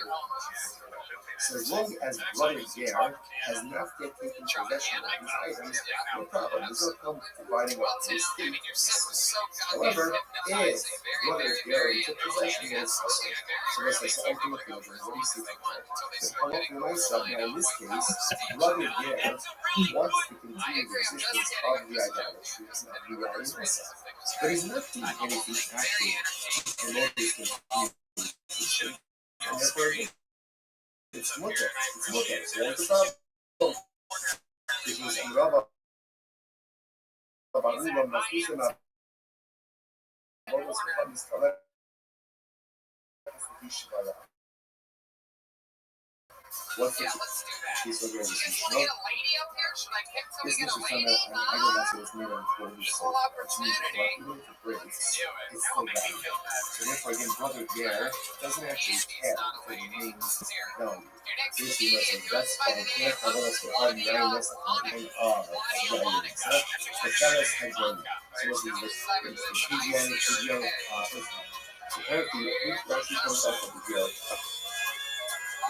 A: So as long as brother Ger has not yet taken possession of these items, no problem. There's no problem providing up to the state. However, if brother Ger took possession of this, so let's say, so ultimately, what do you see? Now in this case, brother Ger wants to continue the existence of the idolatry of the ISF. But he's not doing anything active to promote this continuation. And therefore, it's mutter. So what's the problem? Because in Rabbi, what's the she's over this Mishnah? This Mishnah found out an idol that's what it's made of gold or silver, which means that even if it breaks, it's still valuable. So therefore, again, brother Ger doesn't actually care if it remains value. Basically, that's called Kavalas for Hardness and value. The Kavalas had value. So this is the Pigian, so apparently, it actually comes out of the Ger.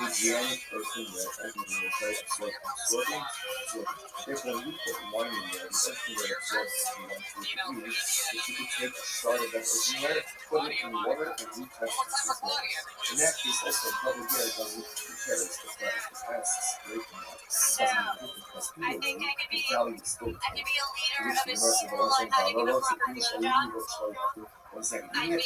A: Hygienic person that I think is very absorbing. Therefore, when you put wine in there, the person that absorbs the wine through the use, if you could take a shard of that earthenware, put it in water, and retest it with water. In that case, also, brother Ger doesn't care. It's just that the past is great and it doesn't make a difference because cumulatively, the value is still the same. To which the rest of the also, one second, even if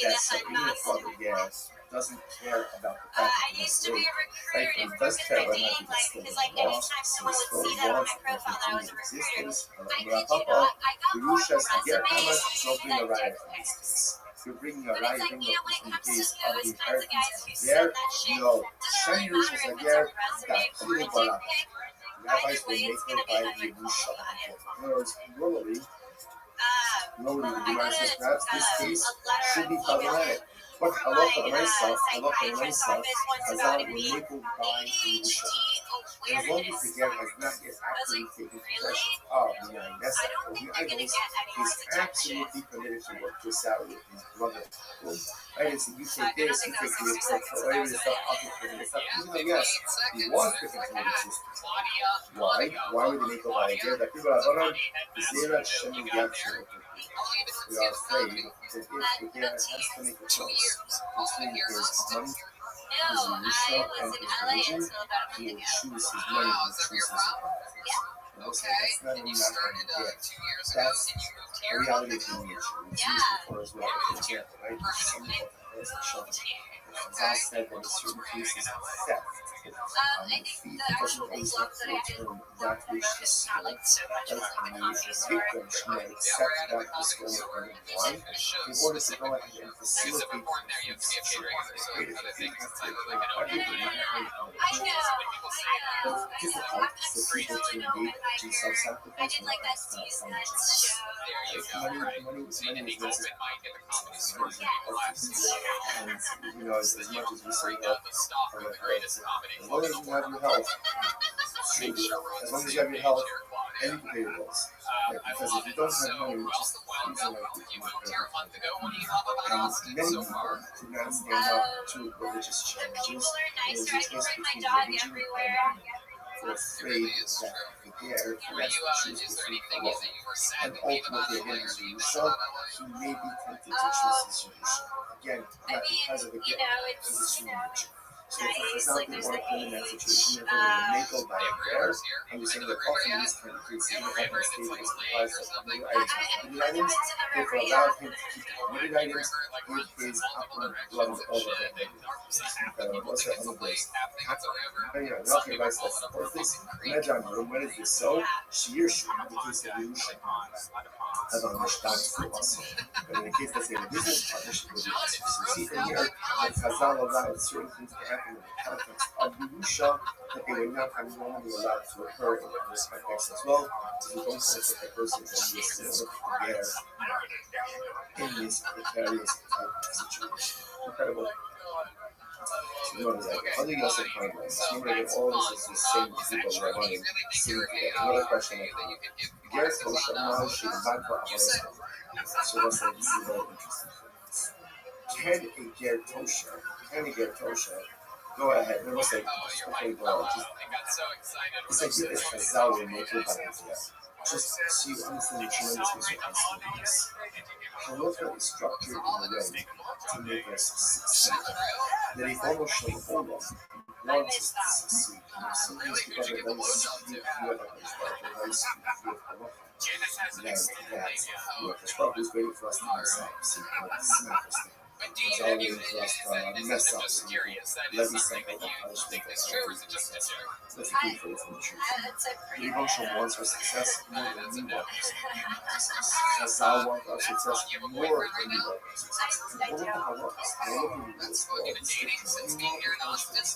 A: brother Ger doesn't care about the fact that
C: I used to be a
A: right?
C: recruiter
A: He
C: and
A: does
C: work
A: care
C: with my
A: whether or not
C: dating
A: he
C: life
A: still
C: because,
A: in
C: like,
A: the law,
C: anytime
A: he
C: someone would
A: still
C: see that on
A: wants
C: my
A: to
C: profile that I was a
A: continue
C: recruiter,
A: existence.
C: I kid you not, I got more resumes
A: Something a
C: than
A: riot
C: dick
A: in this
C: pics.
A: case. You're bringing a
C: But it's
A: riot
C: like,
A: in
C: you know, when it
A: the
C: comes to
A: case of
C: those
A: the
C: kinds of guys
A: inheritance.
C: who
A: There,
C: send that shit,
A: no.
C: doesn't really matter if it's a resume or a dick pic.
A: Rabbis
C: Either way,
A: will
C: it's
A: make
C: gonna
A: it
C: be
A: by
C: on
A: the
C: your profile
A: Yerusha.
C: info.
A: In other words, normally,
C: I
A: the
C: got
A: says
C: a
A: perhaps this
C: letter
A: case
C: of
A: should be
C: email
A: problematic. But
C: from my
A: halacha
C: psychiatrist
A: l'maisa,
C: office once
A: Chazal
C: about
A: will
C: me
A: make it by the Yerusha.
C: ADHD
A: As long as the
C: awareness.
A: get has not yet
C: I was
A: actually
C: like,
A: taken
C: really?
A: possession of the Nines
C: I don't
A: or
C: think
A: the
C: they're gonna
A: idols,
C: get any more
A: he's
C: attention.
A: absolutely permitted to work this out with his brother. Right? And so you
C: So I
A: take
C: don't
A: this,
C: think
A: you
C: that
A: take
C: was
A: this,
C: 60 seconds, so
A: wait a
C: that was
A: minute,
C: a
A: stop,
C: minute.
A: I'll take the stuff. Even though, yes, he was to continue existing. Why? Why would they make a lie here? That people are honored, Zera Shemi Yatsu. We are afraid that if the Ger has to make a choice between his money, his Yerusha, and his religion, he will choose his money, he will choose his life. And we'll say that's not only not going to get. That's a reality of human nature. We've seen this before as well. For example, right? There's something called the first Shabbat. Chazal said that in certain cases, theft, thief doesn't always have to return that which he stole. Right? And the victim should not accept that which stolen from him. Why? In order to go ahead and facilitate the thief's situation. Right? If the thief has to return everything, not how you but it's difficult for people to engage in self-sacrifice.
C: I did like that Steve's Nuts show.
A: Money is necessary. And, you know, as much as we say that, as long as you have your health, as long as you have your health, and you can pay your bills. Right? Because if you don't have money, which is easy like you can pay your bills. And many people could not stand up to religious challenges.
C: People are nicer. I can
A: Choice
C: bring my
A: between
C: dog
A: religion
C: everywhere.
A: and for afraid that the Ger has to choose between Allah. And ultimately, again, his Yerusha, he may be tempted to choose his Yerusha. Again, not because of the Ger, because it's human nature. So if it's not the one in that situation, if they may go by a Ger, and you say that often in this kind of case, you have a state that supplies of permitted items, if allowed him to keep the permitted items with his upward blood of all of them. What's that other place? Anyway, Rashi advice that supports this. Imagine when is this so? Shir should be the case of Yerusha. As on Mishnah to us. But in the case, let's say, the business partnership with Yerusha. So you see from here that Chazal allowed certain things to happen in the context of Yerusha that they would not have normally allowed to occur in this context as well. So you don't sense that the person in this together in this precarious type of situation. Incredible. Other use of kindness. Remember that all this is the same group of Rabbi sitting together. Another question I have. Ger kosher now should bad for others. So that's like this is very interesting. Can a Ger kosher go ahead? Let me say, okay, bro, just it's like this Chazal will make it by himself. Just so you understand the tremendous responsibilities. Halacha is structured in a way to make us succeed. That if almost Shalom wants us to succeed, sometimes people are very skewed view of Halacha, very skewed view of Halacha. That the struggle is waiting for us to mess up, see how it's manifesting. It's all waiting for us to mess up, so let me say that punishment that's all we success. That's the key for this in the truth. The emotional wants our success more than we want our success. Chazal wants our success more than we want our success. And all of the halachas, all of the rules, all of the scriptures, all of the punishments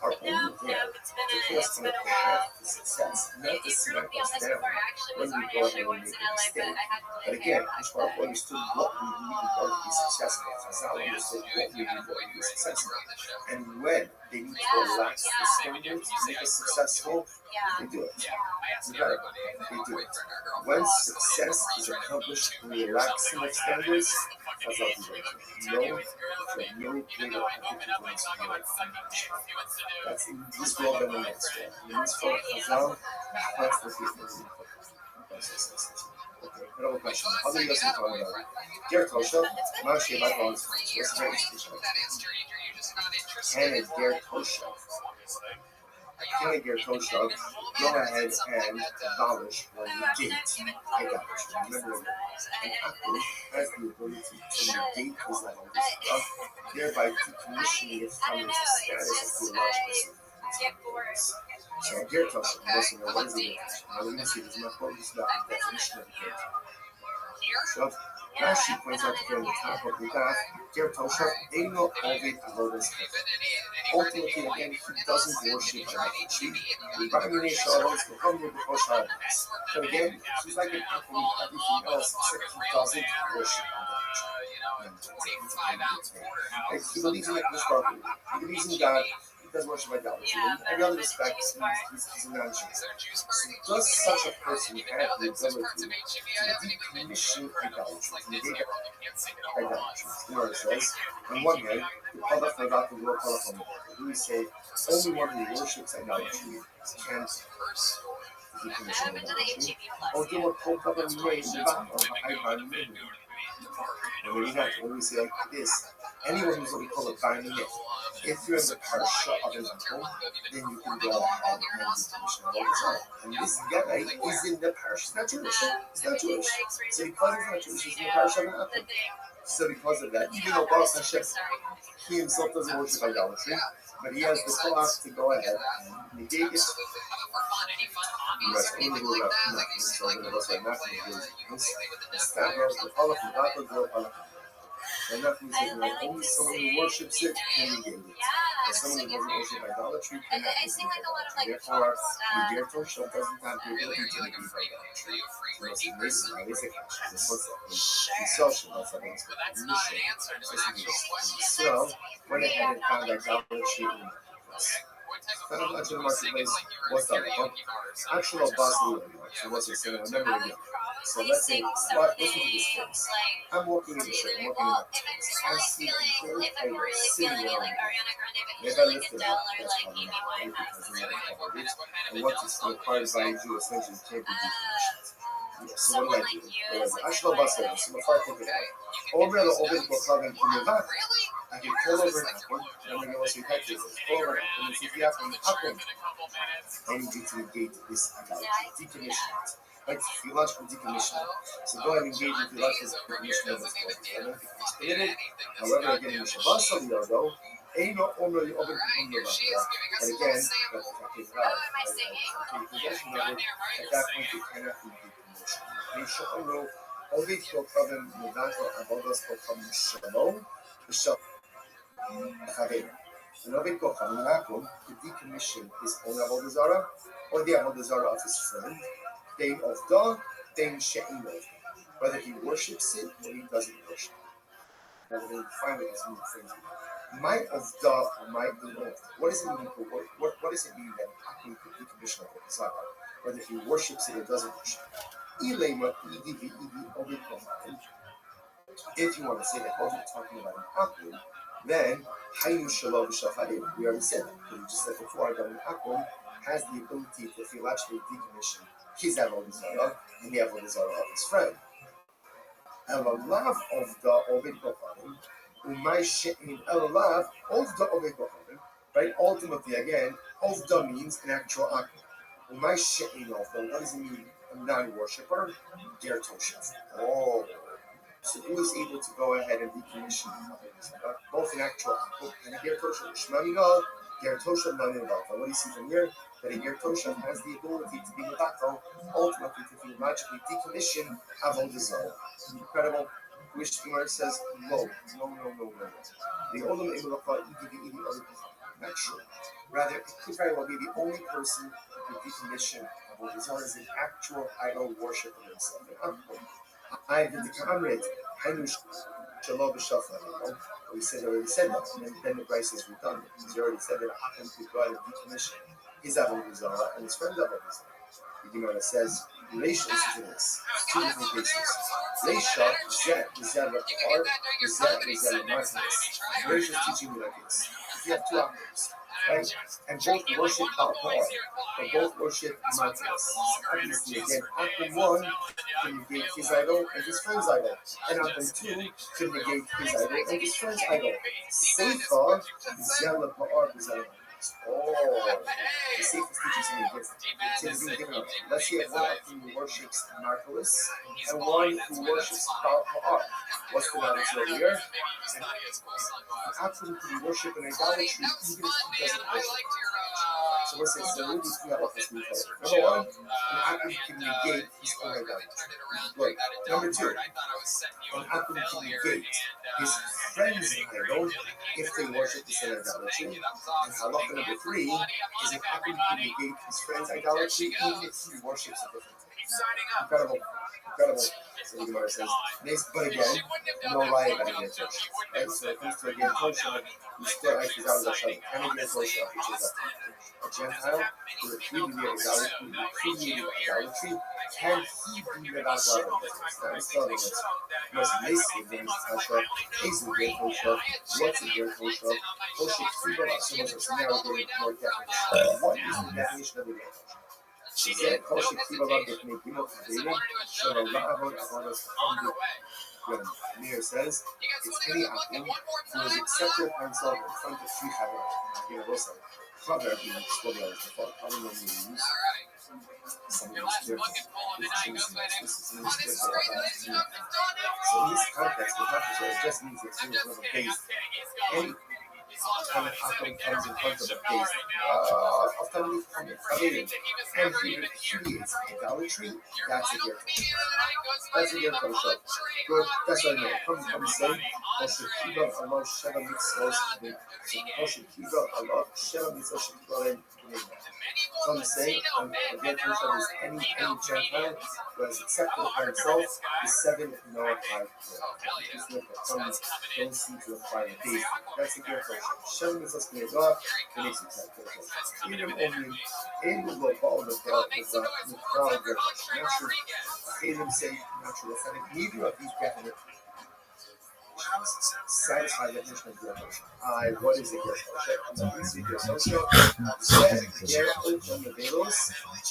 A: are only there to put us on a path to success, not to smack us down when we go ahead and make a mistake. But again, Mishpah understood what we need in order to be successful. Chazal understood what we need in order to be successful. And when they need to relax the standards to make us successful, they do it. You got it. They do it. When success is accomplished through relaxing of standards, Chazal do it. No greater opportunities to do it. That's in this world and the next world. In this world, Chazal constantly thinking okay, incredible question. Other years in Canada, Ger Kosher, Moshe Badons, what's the greatest teacher? Can a Ger Kosher Can get Toshav go ahead and abolish or negate idolatry? Remember, an Akum has the ability to negate his idolatry, thereby decommissioning it from its status of theological. So here Toshav, listen, what is it? Now we're going to see this much more about the definition of the Toshav. Rashi points out here on the top of the daf, Ger Toshav, Eino Ovid Avodas. Ultimately, again, he doesn't worship idolatry. But again, he's like an apple with everything else, except he doesn't worship idolatry. He believes in the Baruch Hu. He believes in God. He does worship idolatry. In every other respect, he's a non-Jew. So does such a person have the ability to decommission idolatry, to negate idolatry? Where it says, on one hand, the Palach forgot the word Palach. We say only one who worships idolatry can decommission idolatry. Or do what Paul and when we say like this, anyone who's what we call a binding it. If you're in the parsha of an uncle, then you can go ahead and decommission idolatry. And this guy is in the parsha. It's not Jewish. It's not Jewish. So because he's not Jewish, he's in the parsha of an uncle. So because of that, even though Baruch Hashem, he himself doesn't worship idolatry, but he has the class to go ahead and negate it. And that means that only someone who worships it can negate it. And someone who doesn't worship idolatry cannot negate it. Therefore, the Ger Toshav doesn't have the ability to negate idolatry. So, went ahead and found idolatry in us. Found out in the marketplace, what's that? Actual Basel. So what's it saying? Remember again. So let's say, listen to this case. I'm walking in the street, I'm walking in the street. I see a great tiger sitting around me. Maybe I lift it up, that's probably not right, because we haven't covered it. And what is required by you essentially can't be decommissioned. So what do? Actual Basel. So before I take it out, over the open Kochav and Kumevat, I can pull over an apple, and I'm going to go see Patrick. Pull over an apple, and see if you have an apple. I need you to negate this idolatry, decommission it. Like theological decommission. So go ahead and engage in theological decommission of this created. However, again, in the Shabbos of the Yodo, Eino Omer the Oben Kukum Levata. And again, that's the Fakir Rav. At that point, you cannot be decommissioned. Meisha Omer, Ovid Kochav Levata Avodas Kochav Shalom, B'Shalom. And Ovid Kochav Levata, to decommission his own Avodah Zarah, or the Avodah Zarah of his friend, Dain of Da, Dain She'in of. Whether he worships it or he doesn't worship it. Now we're going to find it as new things. Might of Da or might be of. What does it mean for what does it mean that Akum could decommission of the Zarah? Whether he worships it or doesn't worship it. Ilema Edi Ovid Kochav. If you want to say that Ovid is talking about an Akum, then Haynu Shalom B'Shafarim. We already said that. We just said before that an Akum has the ability to theologically decommission his Avodah Zarah and the Avodah Zarah of his friend. And the love of the Ovid Kochanim, Umay She'in Elav of the Ovid Kochanim, right? Ultimately, again, of the means an actual Akum. Umay She'in of the, what does it mean? A non-worshipper? Ger Toshav. Oh. So he was able to go ahead and decommission both an actual Akum and a Ger Toshav. Shmamino, Ger Toshav, Naninavata. What do you see from here? That a Ger Toshav has the ability to be Mevatel, ultimately to theologically decommission Avodah Zarah. Incredible. Which Gemara says, no. The Olam Emelachah Idi not true. Rather, it could very well be the only person who could decommission Avodah Zarah is an actual idol worship of himself. I did the comrade, Hainu Shalom B'Shafar. We already said that, and then the price is redundant. He already said that Akum could go ahead and decommission his Avodah Zarah and his friend's Avodah Zarah. The Gemara says, Reisha, listen to this. Two different cases. Reisha, Zeh, Reisha is teaching you like this. If you have two Akums, right? And both worship Baal, but both worship Matthias. Obviously, again, Akum 1 can negate his idol and his friend's idol. And Akum 2 can negate his idol and his friend's idol. Seifa, Zeh, The safest teachers in the gift. It's being given up. Let's say one who worships Marcos and one who worships Baal. What's the knowledge over here? Absolutely worship and idolatry, even if he doesn't worship. So let's say, so we just have this new color. Number one, an athlete can negate his own idolatry. Right. Number two, an athlete can negate his friend's idol if they worship the same idolatry. And halacha number three is an athlete can negate his friend's idolatry even if he worships a different thing. Incredible. Incredible. So the Gemara says, but again, no lie about it. Right? So it comes to again, Tosha, who still actually out of the Shabbat. And again, Tosha, which is a Gentile who repudiated idolatry, can he be the Basra? That is still the list. Most basic names, Tosha, is a great Tosha. What's a great Tosha? Tosha, three of us, so much as now getting more definition. What is the definition of a great Tosha? She said, Kosher Kiva that may give up the dating, so the La'avot Avodas Hamdu. When Meir says, it's any Akum who has accepted himself in front of three Havah. You know, what's that? Chaver being exploded out of the fall. I don't know what you use. Some of these different. This is an inspiration. So in this context, the Pasha it just means that it's a base. Any kind of Akum comes in front of a base. And he repudiates idolatry, that's a gift. That's a gift from Shah. Good, that's what I know. Come say, Kosher Kiva Allah Sheva Mitzvot. Kosher Kiva Allah Sheva Mitzvot. Come say, a gift from Shah is any Gentile who has accepted by himself the seven Noah life. This is what the tongues don't seem to apply in faith. That's a gift from Shah. Sheva Mitzvot Knezah, the next example. Even only in the global the crowd natural Halim say natural aesthetic. Neither of these definite satisfy the definition of good. What is a good social? Said there open the veils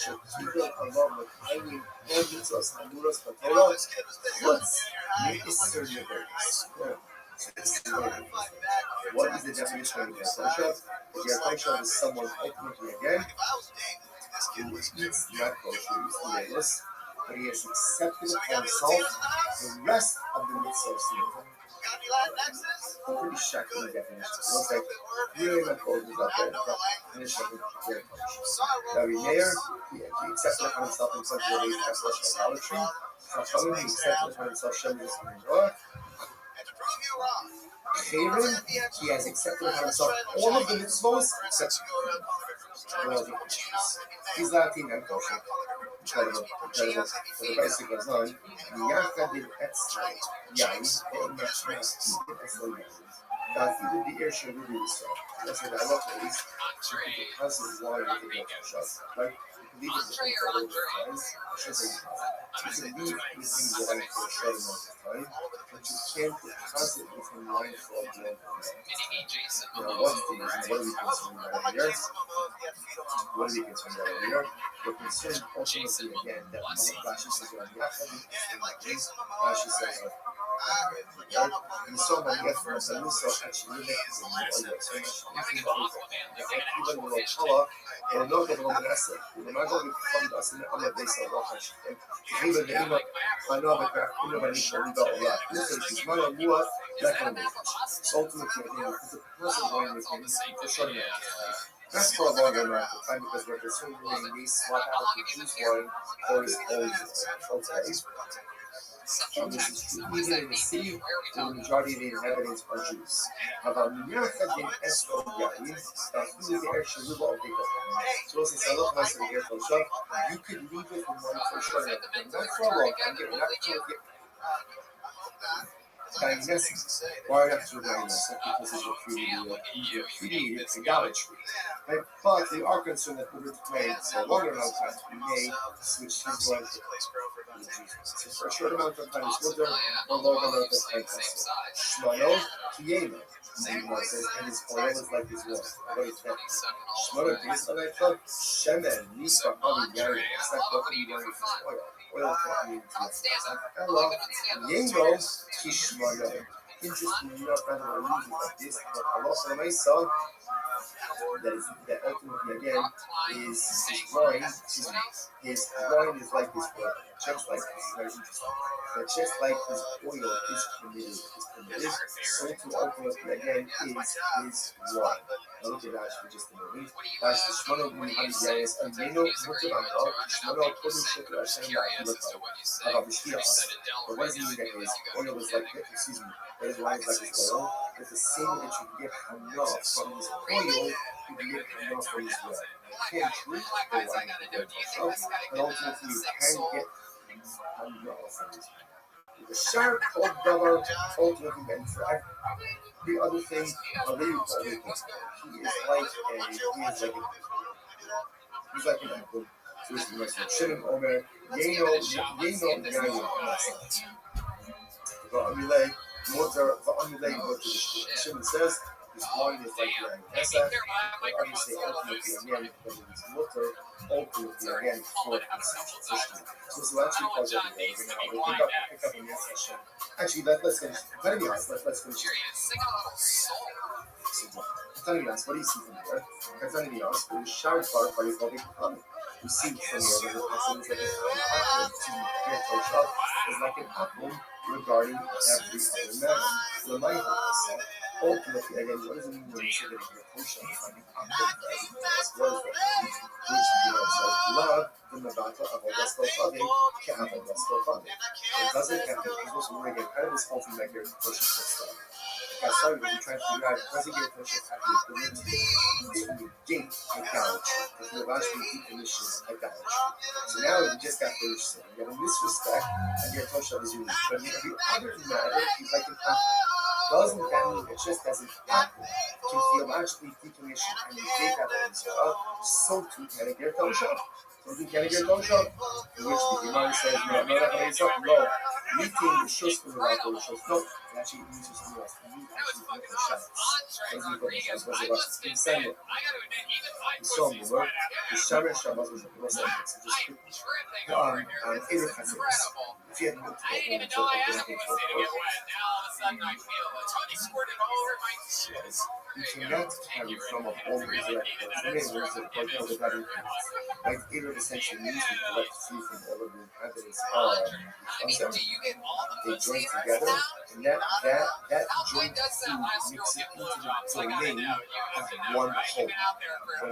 A: to keep it above the tiny hands and muros patera. What's necessary what is the definition of a social? A social is someone ultimately again who eats not kosher, but he has accepted upon himself the rest of the mitzvah of sin. Pretty shocking definition. It looks like really not cold about that. Finish up with very kosher. Rabbi Meir, he accepted upon himself in such a way as idolatry. Chachamim, he accepted upon himself Shemus and Noah. Chayrin, he has accepted upon himself all of the mitzvahs except all of the issues. He's Latin and kosher. Incredible. So the basic goes on. Yachad in Etzai, Yain, and Yachad. That even the air should really be so. That's what I love at least. Because of water with the gift of shots. Right? You can leave it for a little bit of time. I should say you can leave these things alive for a short amount of time, but you can't be constantly from mindful of the what's the reason? What are we concerned about here? What are we concerned about here? We're concerned ultimately again that Rashi says Rashi says you saw my gift from us, and you saw actually even the Rochella, or not the Romanessa, the Mago will come to us in the other days of Rochash. Even the Ima, I know that Innovation will go a lot. This is not a war, that kind of ultimately, it's a person going with him for sure. That's for a longer amount of time because we're consuming these swap out the juice wine for his old okay. And this is true even in the city where the majority of the inhabitants are Jews. However, Mirachadin Esco Yahin, that he is the actual river of the God. So as I love myself here for sure, you could leave it in one for sure, but not for a long time, get not to get diagnosis. Why after diagnosis? Because it's repudiated idolatry. Right? But they are concerned that over time, for a longer amount of time, we may switch his life to Jesus. For a short amount of time, it's good there, or longer amount of time, Shmano to Yema. And his oil is like his water. What is that? Shmano based on that club, Shemen, Nispa, Ami, Yari. It's like what we learn with oil. Oil can be into Yengo, Kishmano. Interesting, you know, kind of like this, but a lot of my son, that ultimately again is his groin. His groin is like this, but just like this is very interesting. But just like his oil is permitted, so to ultimately again is his groin. Now look at that for just a moment. That's the Shmano B'Mi Hamidiyayis Amino Mutabanto Shmano Kodu Shekar Hashem Ba'Akilato About the Shkias. But what does it mean that his oil is like this? Excuse me. That his wine is like his oil. It's the same way that you can get Hana from his oil, you can get Hana from his wine. You can't drink the wine with the shop, but ultimately you can get Hana from his wine. The sharp called Davar ultimately meant for every other thing, a little thing. He is like an apple. So this is the rest of Shimon Omer, Yeno, Va'amilei, Motor, Va'amilei, Motor. Shimon says this wine is like Yain Pesach, but obviously ultimately again, because it is Motor, ultimately again for Tishri. So actually cause it today. We'll pick up in this session. Actually, let's finish. Let me ask, let's finish. What do you see from here? We shout for you public comment. We see from here that the person is like an apple to get to shop is like an apple regarding every other man. So my said, ultimately again, what does it mean when you say that your kosher is like an apple? What is that? Which says love the Mabata of a Vestal Fagin can't have a Vestal Fagin. It doesn't have to be supposed to again kind of this whole thing like your kosher stuff. I saw you when you try to figure out does it get kosher at the ability to negate idolatry. Because the last week definition is idolatry. So now we just got finished saying that in this respect, and your kosher is unique. But in every other matter, he's like an apple. Doesn't that mean that just as an apple can theologically decommission and negate that on himself, so too can a get kosher? So you can get kosher? In which the Imam says, no, not that himself, no. Meeting the shus without the shus. No, it actually means something else. You actually put the shus. Doesn't put the shus, was about inside it. So, the Shabbat Shabbat was a process. Just Erev Hatzos. If you had multiple homes, you cannot carry from a home to like like Erev essentially means we collect free from all of the inhabitants of they join together, and that joint food mixes into the domain of one home.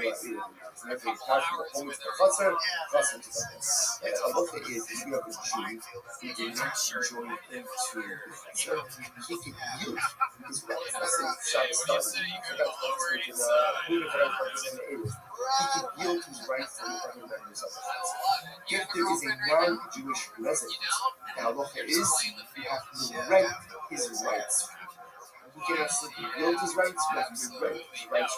A: It's never attached to the home to the chutzner to the home. And halacha is if you have a Jew who did not join into the chutzner, he can use his rights. Let's say Shabbos started. He can yield his rights to the other members of the house. If there is a non-Jewish resident, the halacha is you have to rent his rights. He cannot simply yield his rights, you have to rent his rights.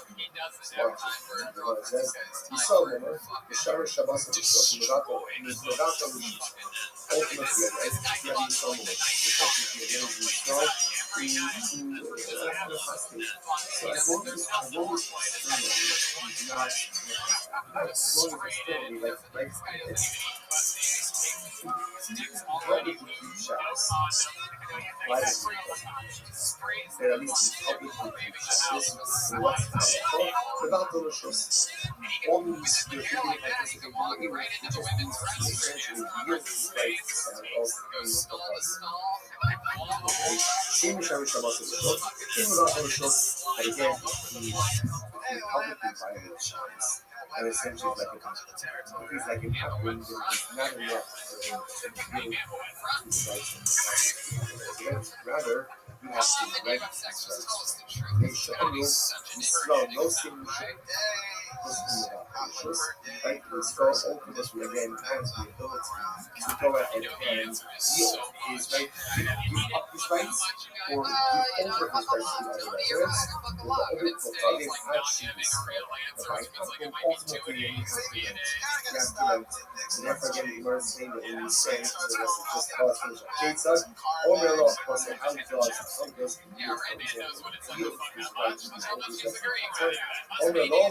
A: It says, you saw them, the Shara Shabbos of the Shulchan ultimately, you have to saw them. The person is strong. So as long as not at least publicly without the Roshos. Only the beginning participant essentially yields his rights same Shabbos Shabbos is Roshos, same without the Roshos, but again, he publicly violates Shabbos. And essentially it's like a consequence. If he's like an apple, then it's not enough for him to yield his rights and rather, you have to rent his rights. They show you slow, no signature. Right? It's for ultimately again has the ability to go ahead and yield his right, give up his rights or give over his rights to the other residents. The other actions, right? Ultimately, you have to rent. So therefore, again, the word saying that when you say, so this is just how it's finished. Kate says, all their law, how it does yield his rights to his over his rights. All their law,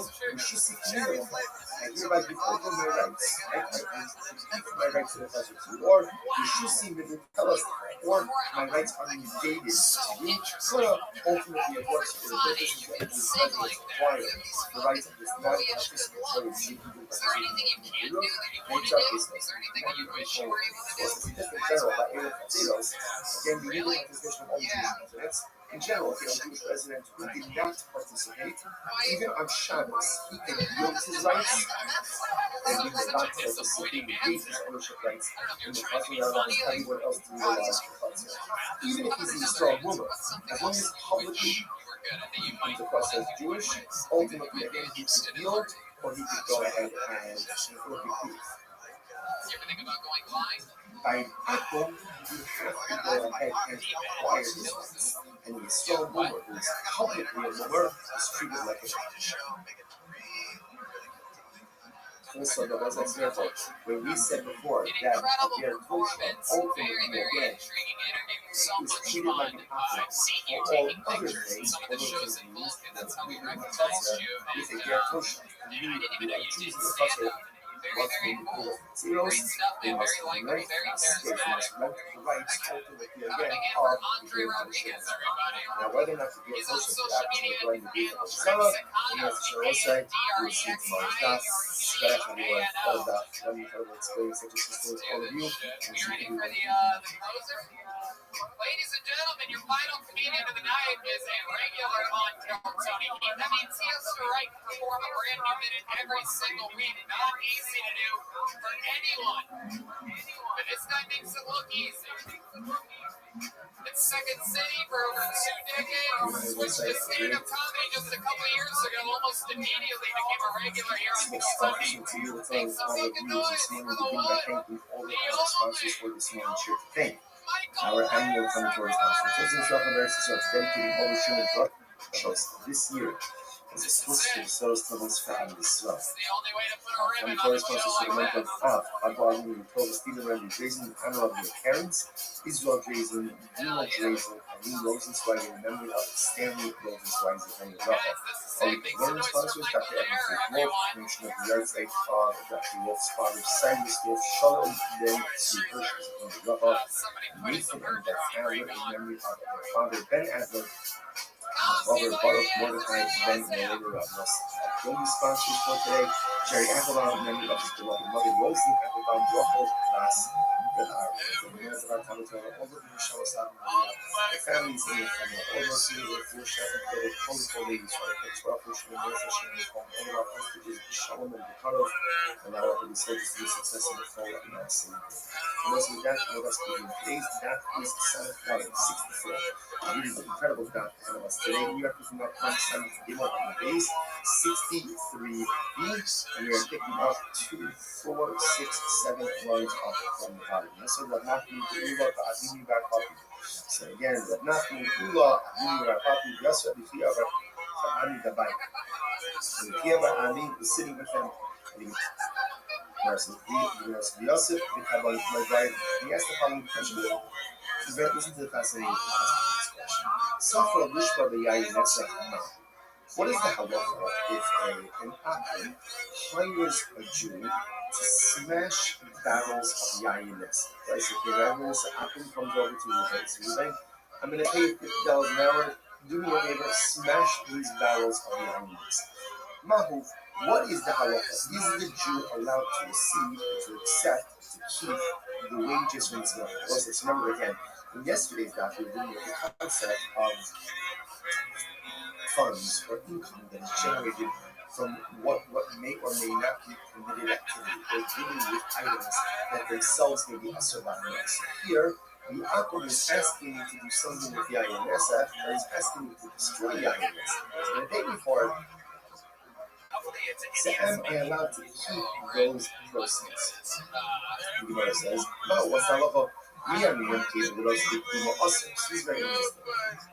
A: should seek legal advice. I hereby give over my rights. My rights to the pleasure, or you should see me tell us, or my rights are negated to you. Well, ultimately, of course, for the purposes of the Congress require the rights of this non-participatory legal
D: Is there anything you can't do that you want to
A: nature
D: do?
A: is
D: Is there anything that you wish you were able to do?
A: just in general, like Aaron Potatoes, again, the legal participation of all Jewish residents. In general, if you have a Jewish resident who did not participate, even on Shabbos, he can yield his rights and he will not tell the city negate his ownership rights in the country that allows everyone else to legalize the culture. Even if he's a strong woman, as long as publicly comes across as Jewish, ultimately, again, he could yield or he could go ahead and look at proof.
D: You ever think about going blind?
A: By Apple, you have to go ahead and acquire his rights. And the strong woman who is publicly a woman is treated like a also, there was an example where we said before that their culture ultimately, again, is treated like an option for all other things, for those things we use, with a their culture. We are choosing the culture. What's being called zeros, they must rent us, they must rent the rights ultimately again of the great culture. Now, whether or not the great culture is actually going to be the Sarah, and as the will say, you will see tomorrow's daf. That I will all that let me try to explain such a system with all of you. And
D: You ready for the closer? Ladies and gentlemen, your final comedian of the night is a regular on Tony. That means he has to write and perform a brand new minute every single week. Not easy to do for anyone. But this guy makes it look easy. It's Second City for over 2 decades. Switched to stand-up comedy just a couple years ago. Almost immediately became a regular here on Tony. Make some fucking noise for the one, the only.
A: Our annual commentary conference was in South dedicating all the human drug shows this year as a Swiss to South Thomas Fan this well. Commentary sponsors for the month of Abba Tova Stephen Randy Jason, Anna of your parents, Israel Jason, Dino Jason, and Lee Rosenzweig in memory of Stanley Rosenzweig's and Rafa. All the learning sponsors, Dr. Evan Wolf, Commissioner of the Yard State, Dr. Wolf's father, Simon Wolf, Shalom, then Steve Hirsch, and Rafa. Nathan and Beth Adler in memory of their father Ben Adler, Robert Baruch Mordecai, Ben and later Ramos. Joey sponsors for today, Jerry Applebaum in memory of his beloved mother Rosen Applebaum, Rachel Bass, that are the hands of our commentary, all of the Shalasab Maria, the families in the family, all those who are for Shabbat, the wonderful ladies, right? The 12 Rosh Hashanah, all of our hostages, Shalom and Bukarov, and now our soldiers to be successful in the fall of the Nazi. And those with that, with us being today's that is Saturday, 64. It is an incredible dot ahead of us today. We are picking up on Sunday on the base, 63B, and we are picking up 2, 4, 6, 7 runs off from the bottom. So we're not going to do that, but I back up. So again, we're not going to do that, back up. Yes, we are Ami the bike. And here by Ami is sitting with them. Versus Yosef, we have on my right. He asked the following question. Listen to the fascinating question. Suffer Lishma B'Yayin Netzach. What is the halacha if an Akim hires a Jew to smash barrels of Yayin Netzach? Right, so if the Akim comes over to Ruben, so Ruben, I'm going to pay you $50 an hour. Do me a favor, smash these barrels of Yayin Netzach. Mahu, what is the halacha? Is the Jew allowed to receive, to accept, to keep the wages from his mother? Let's remember again, in yesterday's daf, we were dealing with the concept of funds or income that is generated from what may or may not be permitted activity. We're dealing with items that themselves may be asur b'haness. Here, the Akum is asking you to do something with Yayin Netzach, or he's asking you to destroy Yayin Netzach. He's going to pay me for it. So am I allowed to keep those proceeds? The Gemara says, no, what's the halacha? Me and me gave the rest of the also. She's very interesting.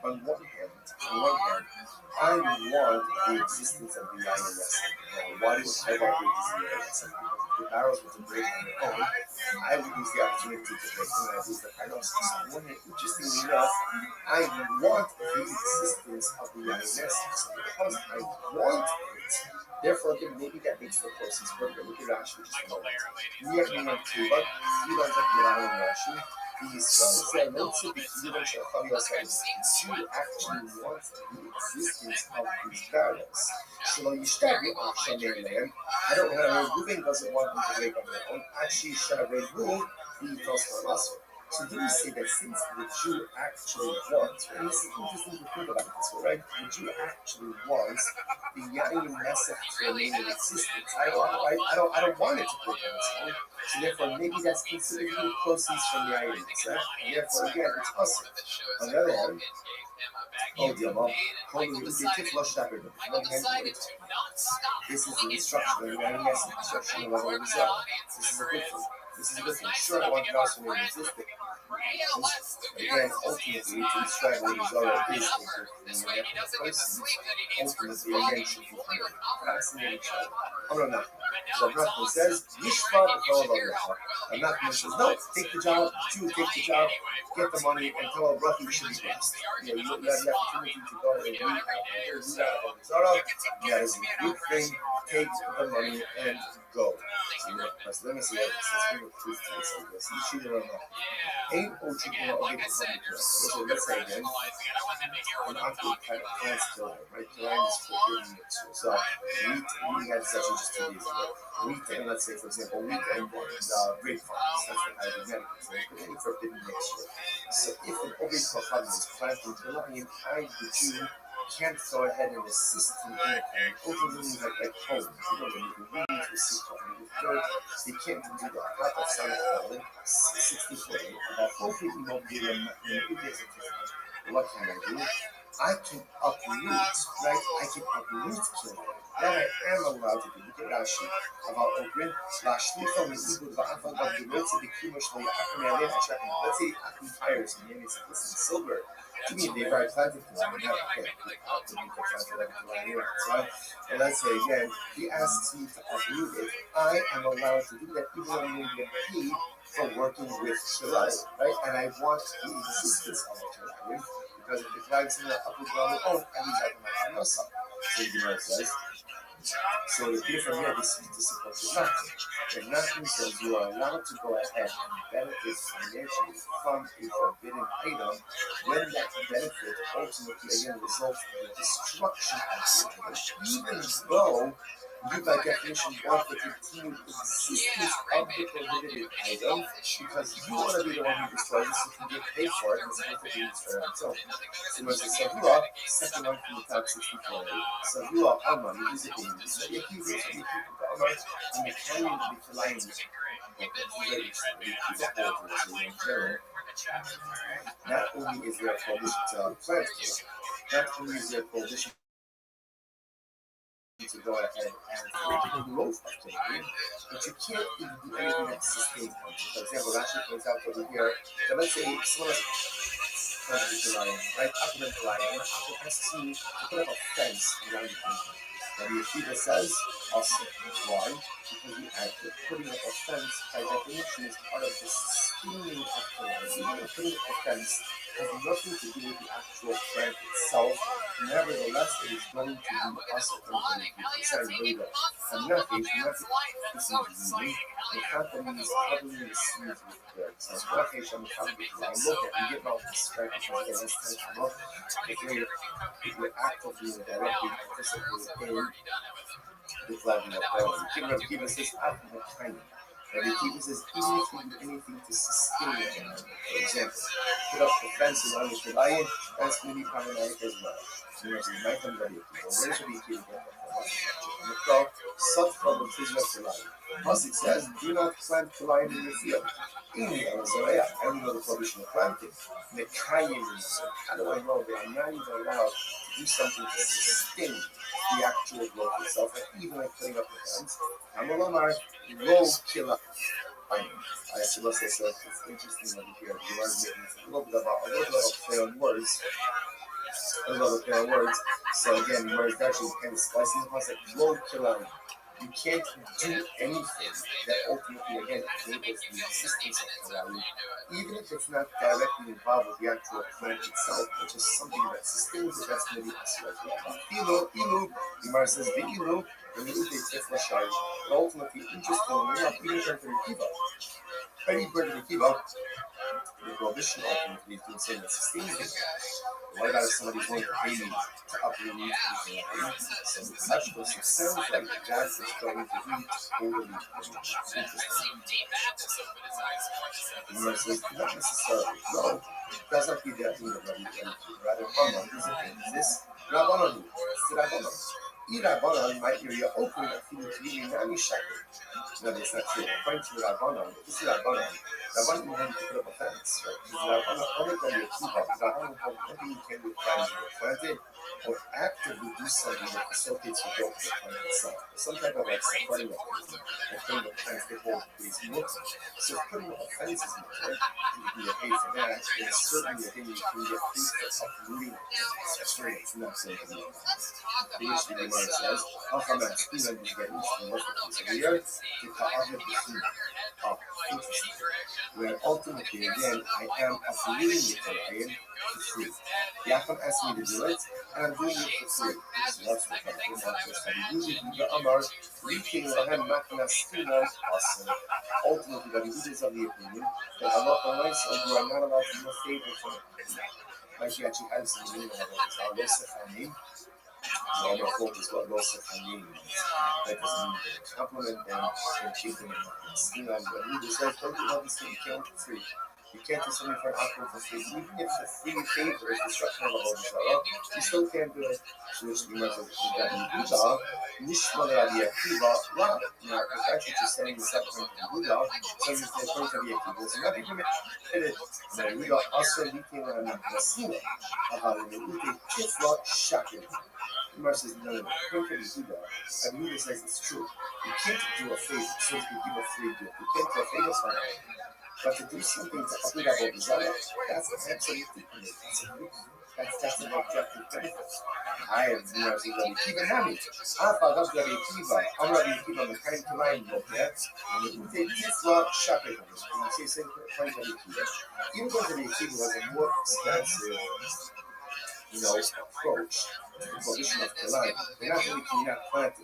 A: On one hand, I want the existence of the Yayin Netzach. Why do I want the existence of the Yayin Netzach? Because the barrels were to break on their own. I would use the opportunity to break them, and I lose the finals. So interestingly enough, I want the existence of the Yayin Netzach. So because I want it, Therefore, again, maybe that makes the process work. But look at Rashi, just a moment. But you don't have to rely on Rashi. The Yisrael said, "No tzibik, you don't shall have yourself." The Jew actually wants the existence of these barrels. Shelo yishtavi al shamei lehem. I don't know. Reuben doesn't want them to wake on their own. Actually, Sharavehu, the Tosfar. So do we say that since the Jew actually wants, and this is interesting to think about this way, right? The Jew actually wants the Yain Nesach to remain in existence. I don't want it to break on its own. So therefore, maybe that's considered the proceeds from the Yain Nesach. And therefore, again, it's awesome. On the other hand, this is the instruction, and Yain Nesach instruction of Allah Rizal. This is a good thing. This is a good thing. Sure, I want to also remain existing. Again, ultimately, to describe what is Zara is the person, ultimately, again, should be fascinating each other. Oh, no. So Nachman says, Yishma b'kol. And Nachman says, no, take the job, Jew, take the job, get the money, and tell our brother you should be blessed. You have the opportunity to go and do that on Zara. That is a good thing. Take the money and go. So let me see what it says. We will prove to this. You should know. Ain't let's say again, an actual plants killer, right? Killing is forbidden. So wheat had such just 2 days ago. Wheat and let's say, for example, wheat and grapevines. That's the kind of medical thing. But any forbidden mixture. So if an obey kohanim is planting killing, the Jew can't go ahead and assist in anything. Ultimately, like homes, you don't need to weed, to see covered with dirt. So you can't do that. Not that sound of 64. About 4 feet, you won't be in what can I do? I can uproot, right? I can uproot killing. That I am allowed to do. Look at Rashi about Ogrin. Lashlifa me'ibud va'afal b'gilot b'kimo shlo ya'akim ya'aleh ha'shachim. Let's say Akim hires me and he says, listen, silver. To me, they've already planted for them. Right? And let's say again, he asks me to uproot it. I am allowed to do that even though I'm going to get paid for working with Shirai, right? And I want the existence of the Shirai. Because if the flags in the upper ground, oh, and he's like my Hanosa. So the Gemara says. So the clear from here, this supports the Nachman. And Nachman says you are allowed to go ahead and benefit financially from a forbidden item when that benefit ultimately again results in the destruction of the item, even though you by definition want the continued existence of the prohibited item because you want to be the one who destroys it so you can get paid for it and it's worth it being destroyed on its own. So when it says Savua, second one from the top 64, Savua Alma, you use it in the study of Hebrews, and you keep the Alma, and you carry it to the line. Not only is there a prohibition to plant killing, not only is there a prohibition to go ahead and growth of killing, but you can't even do anything that's sustainable. For example, Rashi points out over here that let's say someone planted the lion, right? Up in the lion, has to put up a fence around the thing. Now the Yeshiva says, also, why? Because the act of putting up a fence, by definition, is part of the sustaining of the lion. Even though putting up a fence has nothing to do with the actual plant itself. Nevertheless, it is going to be also going to be decided later. And not the seed, the fact that he is covering the seeds with dirt. So, okay, I'm covering the line. Look at you get all this right because again, this time to look. If you're actively and directly participating in the flagging of oil, you can keep us this out of the tiny. And the keeper says, even if you do anything to sustain it, for example, put up the fences on the lion, that's going to be problematic as well. So you might come ready to go. Where should we keep it? The such problem is not the lion. Plus it says, do not plant the lion in the field. In the Arizona, I don't know the prohibition of planting. The Kayin, how do I know that I'm not even allowed to do something to sustain the actual growth itself, and even like putting up the fence? I'm a Lamar, low killer. I suppose it's interesting over here. You are making a little bit of a play on words. So again, where it's actually kind of slicing the concept, low killer. You can't do anything that ultimately, again, enables the existence of the value, even if it's not directly involved with the actual plant itself, which is something that sustains the best maybe. Ilu, Gemara says, Ilu, when you take Tifla Shai, but ultimately, interestingly enough, even in terms of Akiva, any bird of Akiva, the prohibition ultimately is doing something that sustains the what about if somebody's willing to pay me to uproot me to the so such person sounds like that's what's going to be totally interesting. Yes, it's not necessarily. No, it doesn't be that need of rather is this Rabbanon? It's the Rabbanon. Rabbanon might be open a few really nami shakir. No, that's not true. According to Rabbanon, this is Rabbanon. Rabbanon you have to put up a fence, right? Because Rabbanon only can be a kiva. Rabbanon only you can be planted or actively do something that facilitates the growth of the plant itself. Some type of like supporting mechanism, like putting the plants to hold these roots. So putting up a fence is not right. You can get paid for that. There's certainly a thing you can get paid for uprooting it. That's right. It's not so easy. The issue the Gemara says, Hachamat, Ina, you get interesting most of the year, to Ta'avid B'China. Oh, interesting. Where ultimately, again, I am uprooting the Korean for free. Yaakov asked me to do it, and I'm doing it for free. So that's what I'm doing. Ultimately, the Yehudas of the opinion that Allah said you are not allowed to do a favor for them. Like he actually has some meaning of it. All my focus what loss of meaning means. That doesn't mean compliment them and keep them in mind. But he says, don't do all these things, you can't work for free. You can't do something for an alcohol for free. Even if the free favor is destruction of Allah, you still can't do it. So which the message is that Yehuda, Nishma Rabbi Akiva, Ra. Now, the fact that you're saying this up from Yehuda, so you're saying point Rabbi Akiva, so not even permitted. Now, Yehuda also meeting on Nasina, about the Yehuda Tifla Shakir. The Gemara says, no. According to Yehuda, and Yehuda says it's true. You can't do a favor, so you can give a free gift. You can't do a favor for it. But to do something to uproot Avodah Zarah, that's absolutely permitted. That's an objective benefit. I am Rabbi Akiva Nami. Alpha Rabbi Akiva. I'm Rabbi Akiva. The kind of line you get. And you take Tifla Shakir. And you say same point Rabbi Akiva. Even though Rabbi Akiva was a more expensive, approach to the prohibition of Kalan, they're not really cannot planted.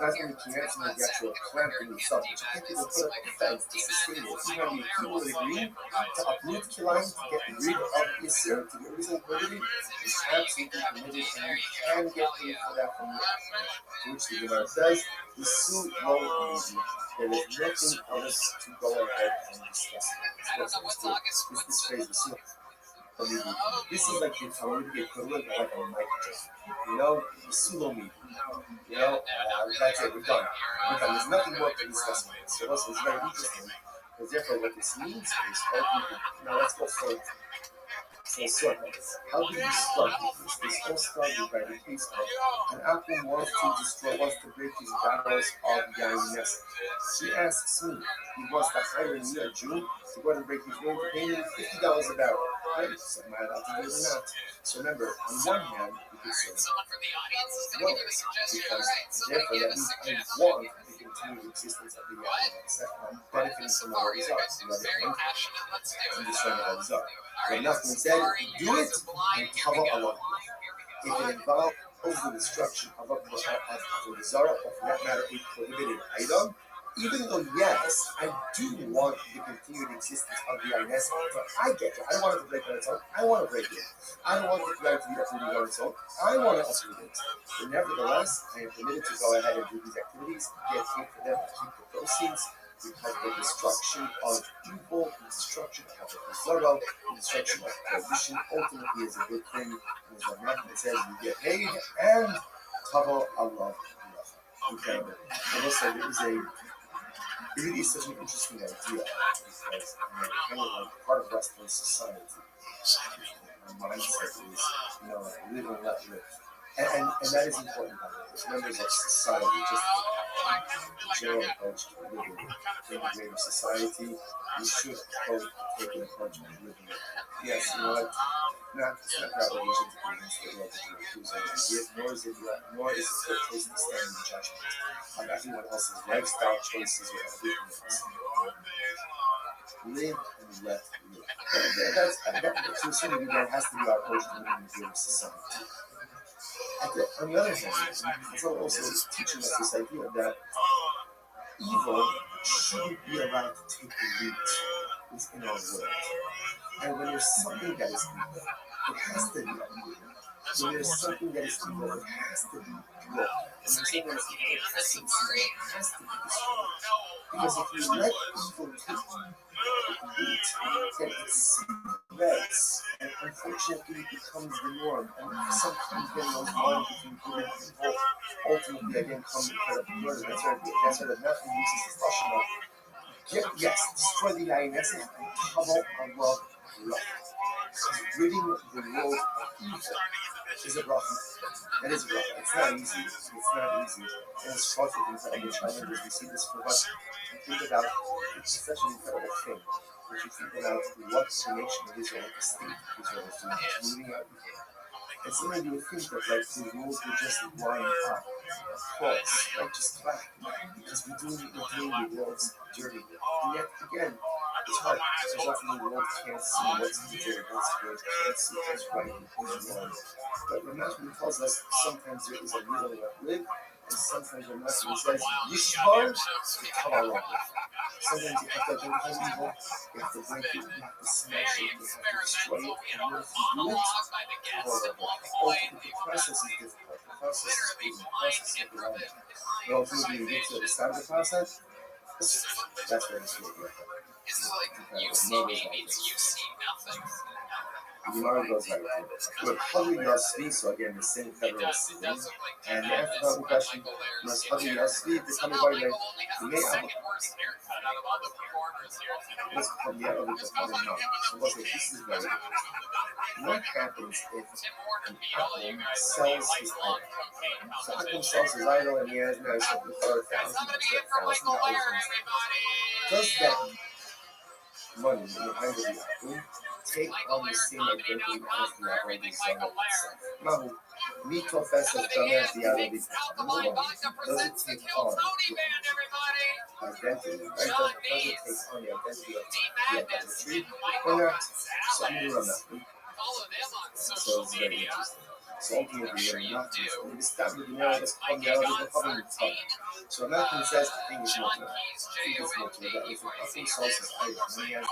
A: Not really cannot from the actual planting itself, but you can't even put up a fence to sustain it. Even when you people would agree to uproot Kalan, to get rid of Isser, to get rid of validity, is absolutely permitted, and you can get paid for that from the which the Gemara says, the Su Lo Easy. There is nothing else to go ahead and discuss. This phrase, the Su. This is like the equivalent of like a mic drop. Sulomi. That's it, we're done. There's nothing more to discuss with this. So also, it's very interesting. Because therefore, what this means is, now let's go full circle. How do you start this? This all started by the case of an apple wants to break his vows of Guinness. He asks me, he wants to hire me, a Jew, to go and break his word to pay me $50 a barrel. Right? So am I allowed to do it or not? So remember, on one hand, you could say, no, because therefore that means I want the continued existence of the I'm benefiting from the results. On the other hand, I'm destroying the result. But nothing said, do it and cover Allah. If it involves the destruction of a Zara, or for that matter, a prohibited item, even though, yes, I do want the continued existence of the INS, but I get it. I don't want it to break on its own. I want to break it. I don't want it to be uprooted on its own. I want to uproot it. But nevertheless, I am permitted to go ahead and do these activities, get paid for them, keep the proceeds, because the destruction of evil, the destruction of the Zara, the destruction of prohibition ultimately is a good thing. As the Matthew says, you get paid and cover Allah. Okay, but also there is it really is such an interesting idea because kind of like part of Western society, my mindset is, live and let live. And that is important, by the way, as members of society, just the general approach to living in a greater society, we should take an approach to living. Yes, it's not our religion to be against the world to accuse ideas, nor is it a good place to stand in judgment on everyone else's lifestyle choices or everything else. Live and let live. To a certain degree, that has to be our approach to living in a greater society. On the other hand, it's also teaching us this idea that evil shouldn't be allowed to take the root within our world. And when there's something that is evil, it has to be uprooted. When there's something that is evil, it has to be broken. When there's something that is evil, it has to be destroyed. It has to be destroyed. Because if you let evil take root, then it spreads and unfortunately becomes the norm. And sometimes then those lines between good and evil ultimately again come because of murder. That's why the Matthew uses this question of yes, destroy the INS and cover our love. Ridding the world of evil is a rough. That is rough. It's not easy. It's not easy. And it's hard for things that the challenges. We see this for what you think about. It's such an incredible thing. If you think about what the nation of Israel, the state of Israel is doing, it's rooting out evil. And sometimes you would think that like the rules would just line up, false, like just flat, because we're doing the world's dirty. And yet again, it's hard because often the world can't see what's evil, what's good, can't see what's right and what's wrong. But Ramashmi tells us sometimes there is a real way of live, and sometimes Ramashmi says, Yishvar to cover up. Sometimes you have to identify evil, you have to break it, you have to smash it, you have to destroy it, and you have to do it. The process is difficult. The process is good. The process is overwhelming. But ultimately, you get to the start of the process, that's where it's really good.
D: It's like you see me means you see nothing.
A: The Gemara goes like with Hadu Yasvi, so again, the same federal system. And the after the question was Hadu Yasvi, the coming by like, the may have let's come the other to come now. So what's this is very good. What happens if an Akum sells his idol? So Akum sells his idol and he has now something for $1,000. Does that money in the hand of the Akum take on the same identity as the already selling itself? Now, me confess as dumb as the already does it take on the identity? Right? Does it take on the identity of the idolatry or not? So I'm doing that. So it's very interesting. So ultimately, we're not going to stop with the narrow, just come the other, we're probably talking. So Malcolm says, I think it's not that. I think it's not that. If Akum sells his item, and he has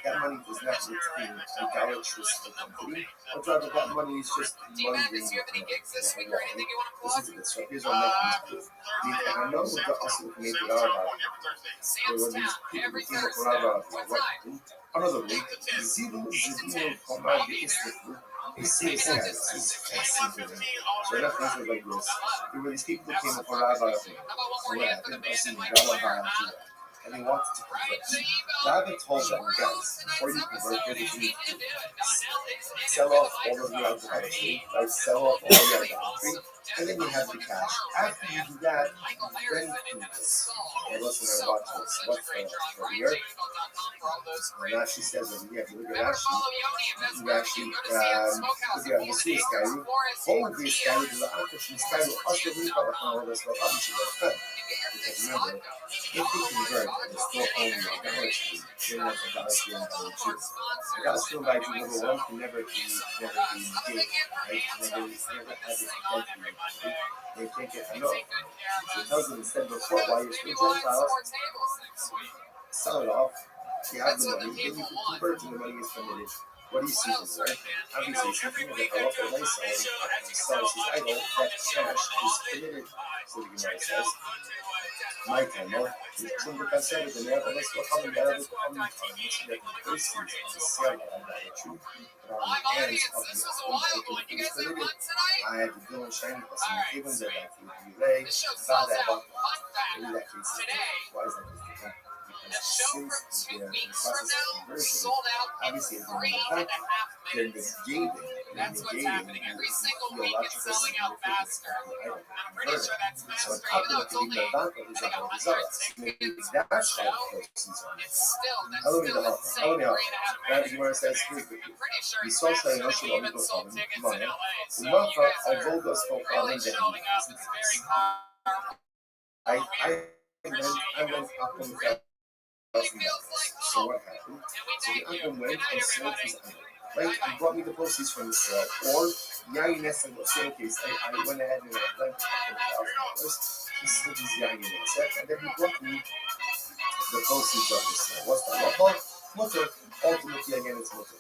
A: that money does not retain idolatrous identity, but rather that money is just mundane. Listen to this. So here's what Malcolm's proof. And I know what the also made the Arab, when these people came up with Arab, another way, Zero Zidino Komar Yisrael. He sees that. It's fascinating. So that things like this. There were these people who came up with Rabbi, and they wanted to convert. Rabbi told them, guys, before you convert, here's what you need to do. Sell off all of your idolatry, right? Sell off all your idolatry, and then you have the cash. After you do that, then you do this. And listen, I watch this. What's the year? And Rashi says over here, if you look at Rashi, we'll see this guy. Hold this guy with the Akashin Sky, also we call it all this, but obviously that's good. Because remember, if you convert, it's still only idolatry. You're not idolatry and idolatry. Idolatry by number one can never be negated, right? Never have its identity. They think it, I know. So it tells them instead before, while you're still Gentiles, sell it off. You have the money, then you can convert and the money is committed. What do you see from there? Obviously, something that a local way sells his idol, that cash is committed. So the Gemara says, my time, no? Chumba Kasser, the Nero, let's go come and gather the common time. You see that the proceeds of the sale of idolatry are on the hands of the Akum who is committed. I had the Dylan Shiny Plus and the Kevin that I can relay about that about maybe that case is why is that case different? Since the process of conversion, obviously it's they're negating, every single week it's selling out faster. I'm pretty sure that's straight up. It's only, I think I'm maybe that's why the proceeds on it. It's still insane 3.5 million. I'm pretty sure it's faster. They even sold tickets in LA. So you guys are really showing up. It's very powerful. I went up on the so what happened? So the Akum went and sold his idol. right? He brought me the proceeds from the sale. Or GUINNESS in the same case, I went ahead and I lent him $1,000. He sold his GUINNESS, and then he brought me the proceeds of the sale. What's that? Well, mutter. Ultimately, again, it's mutter.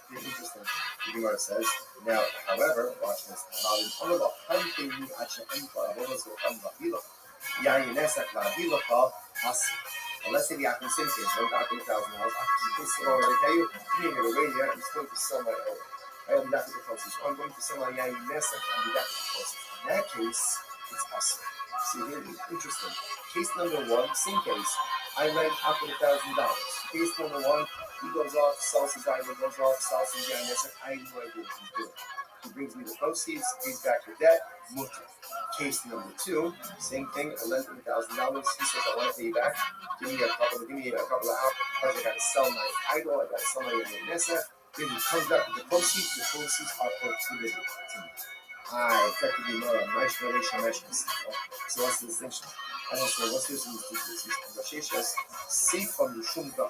A: Interesting. The Gemara says, now, however, watch this. Let's say the Akim same case, right? Akim $1,000. Akim says, oh, I tell you, you ain't gonna wait here. I'm just going to sell my own. I only got the proceeds. So I'm going to sell my GUINNESS and we got the proceeds. In that case, it's awesome. See, really interesting. Case number one, same case. I lent Akim $1,000. Case number one, he goes off, sells his item, goes off, sells his GUINNESS. I have no idea what he's doing. He brings me the proceeds, pays back the debt, mutter. Case number two, same thing. I lent him $1,000. He says, I want to pay you back. Give me a couple of hours. I got to sell my idol. I got to sell my GUINNESS. Then he comes back with the proceeds. The proceeds are prohibited to me. I effectively know a nice relation. So what's the distinction? I don't know what's the difference between these two cases. Safe from the Shumka,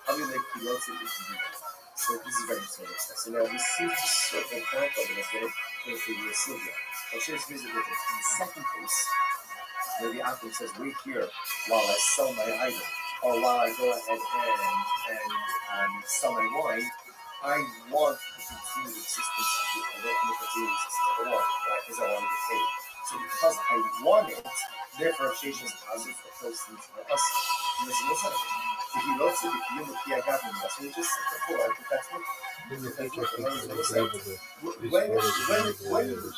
A: so this is very important. So now we see the circle back over that's going to figure Sylvia. But here's the difference. In the second case, where the Akim says, wait here while I sell my item, or while I go ahead and sell my wine, I want to continue the existence of it. I don't want to continue the existence of the wine, right? Because I want to get paid. So because I want it, therefore Shesha is positive for proceeds for us. And this is what's happening. If you look at the unit here, I got them. That's what we just said before. I think that's what. When you want to continue existence,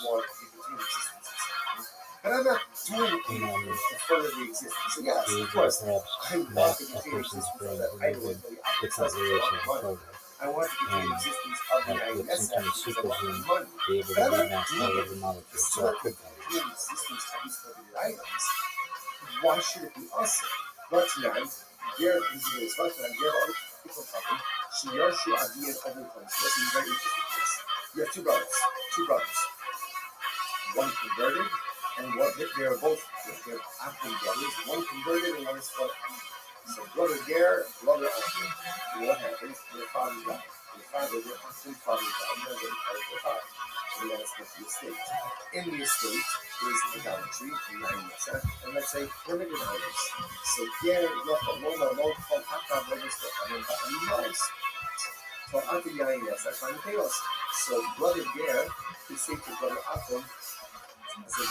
A: but I'm not doing anything to further the existence. So yes, of course, I want to continue existence of that idol. I want to continue existence of the GUINNESS because I want the money. But I'm not doing it so that the existence of these prohibited items. Why should it be us? ROTHSCHILD, there is ROTHSCHILD, there are other people talking. Shiyarshu Adi and other comes. This is a very interesting case. You have two brothers. One converted, and one they're both Akim brothers. One converted and one is for so brother there, brother Akim. What happens? Their father died. Their Akim father died. They're getting part of their father. So they got to split the estate. In the estate is idolatry, and let's say prohibited items. So there, no, called Akab brothers that for Akim GUINNESS, that's fine to pay us. So brother there is say to brother Akim. So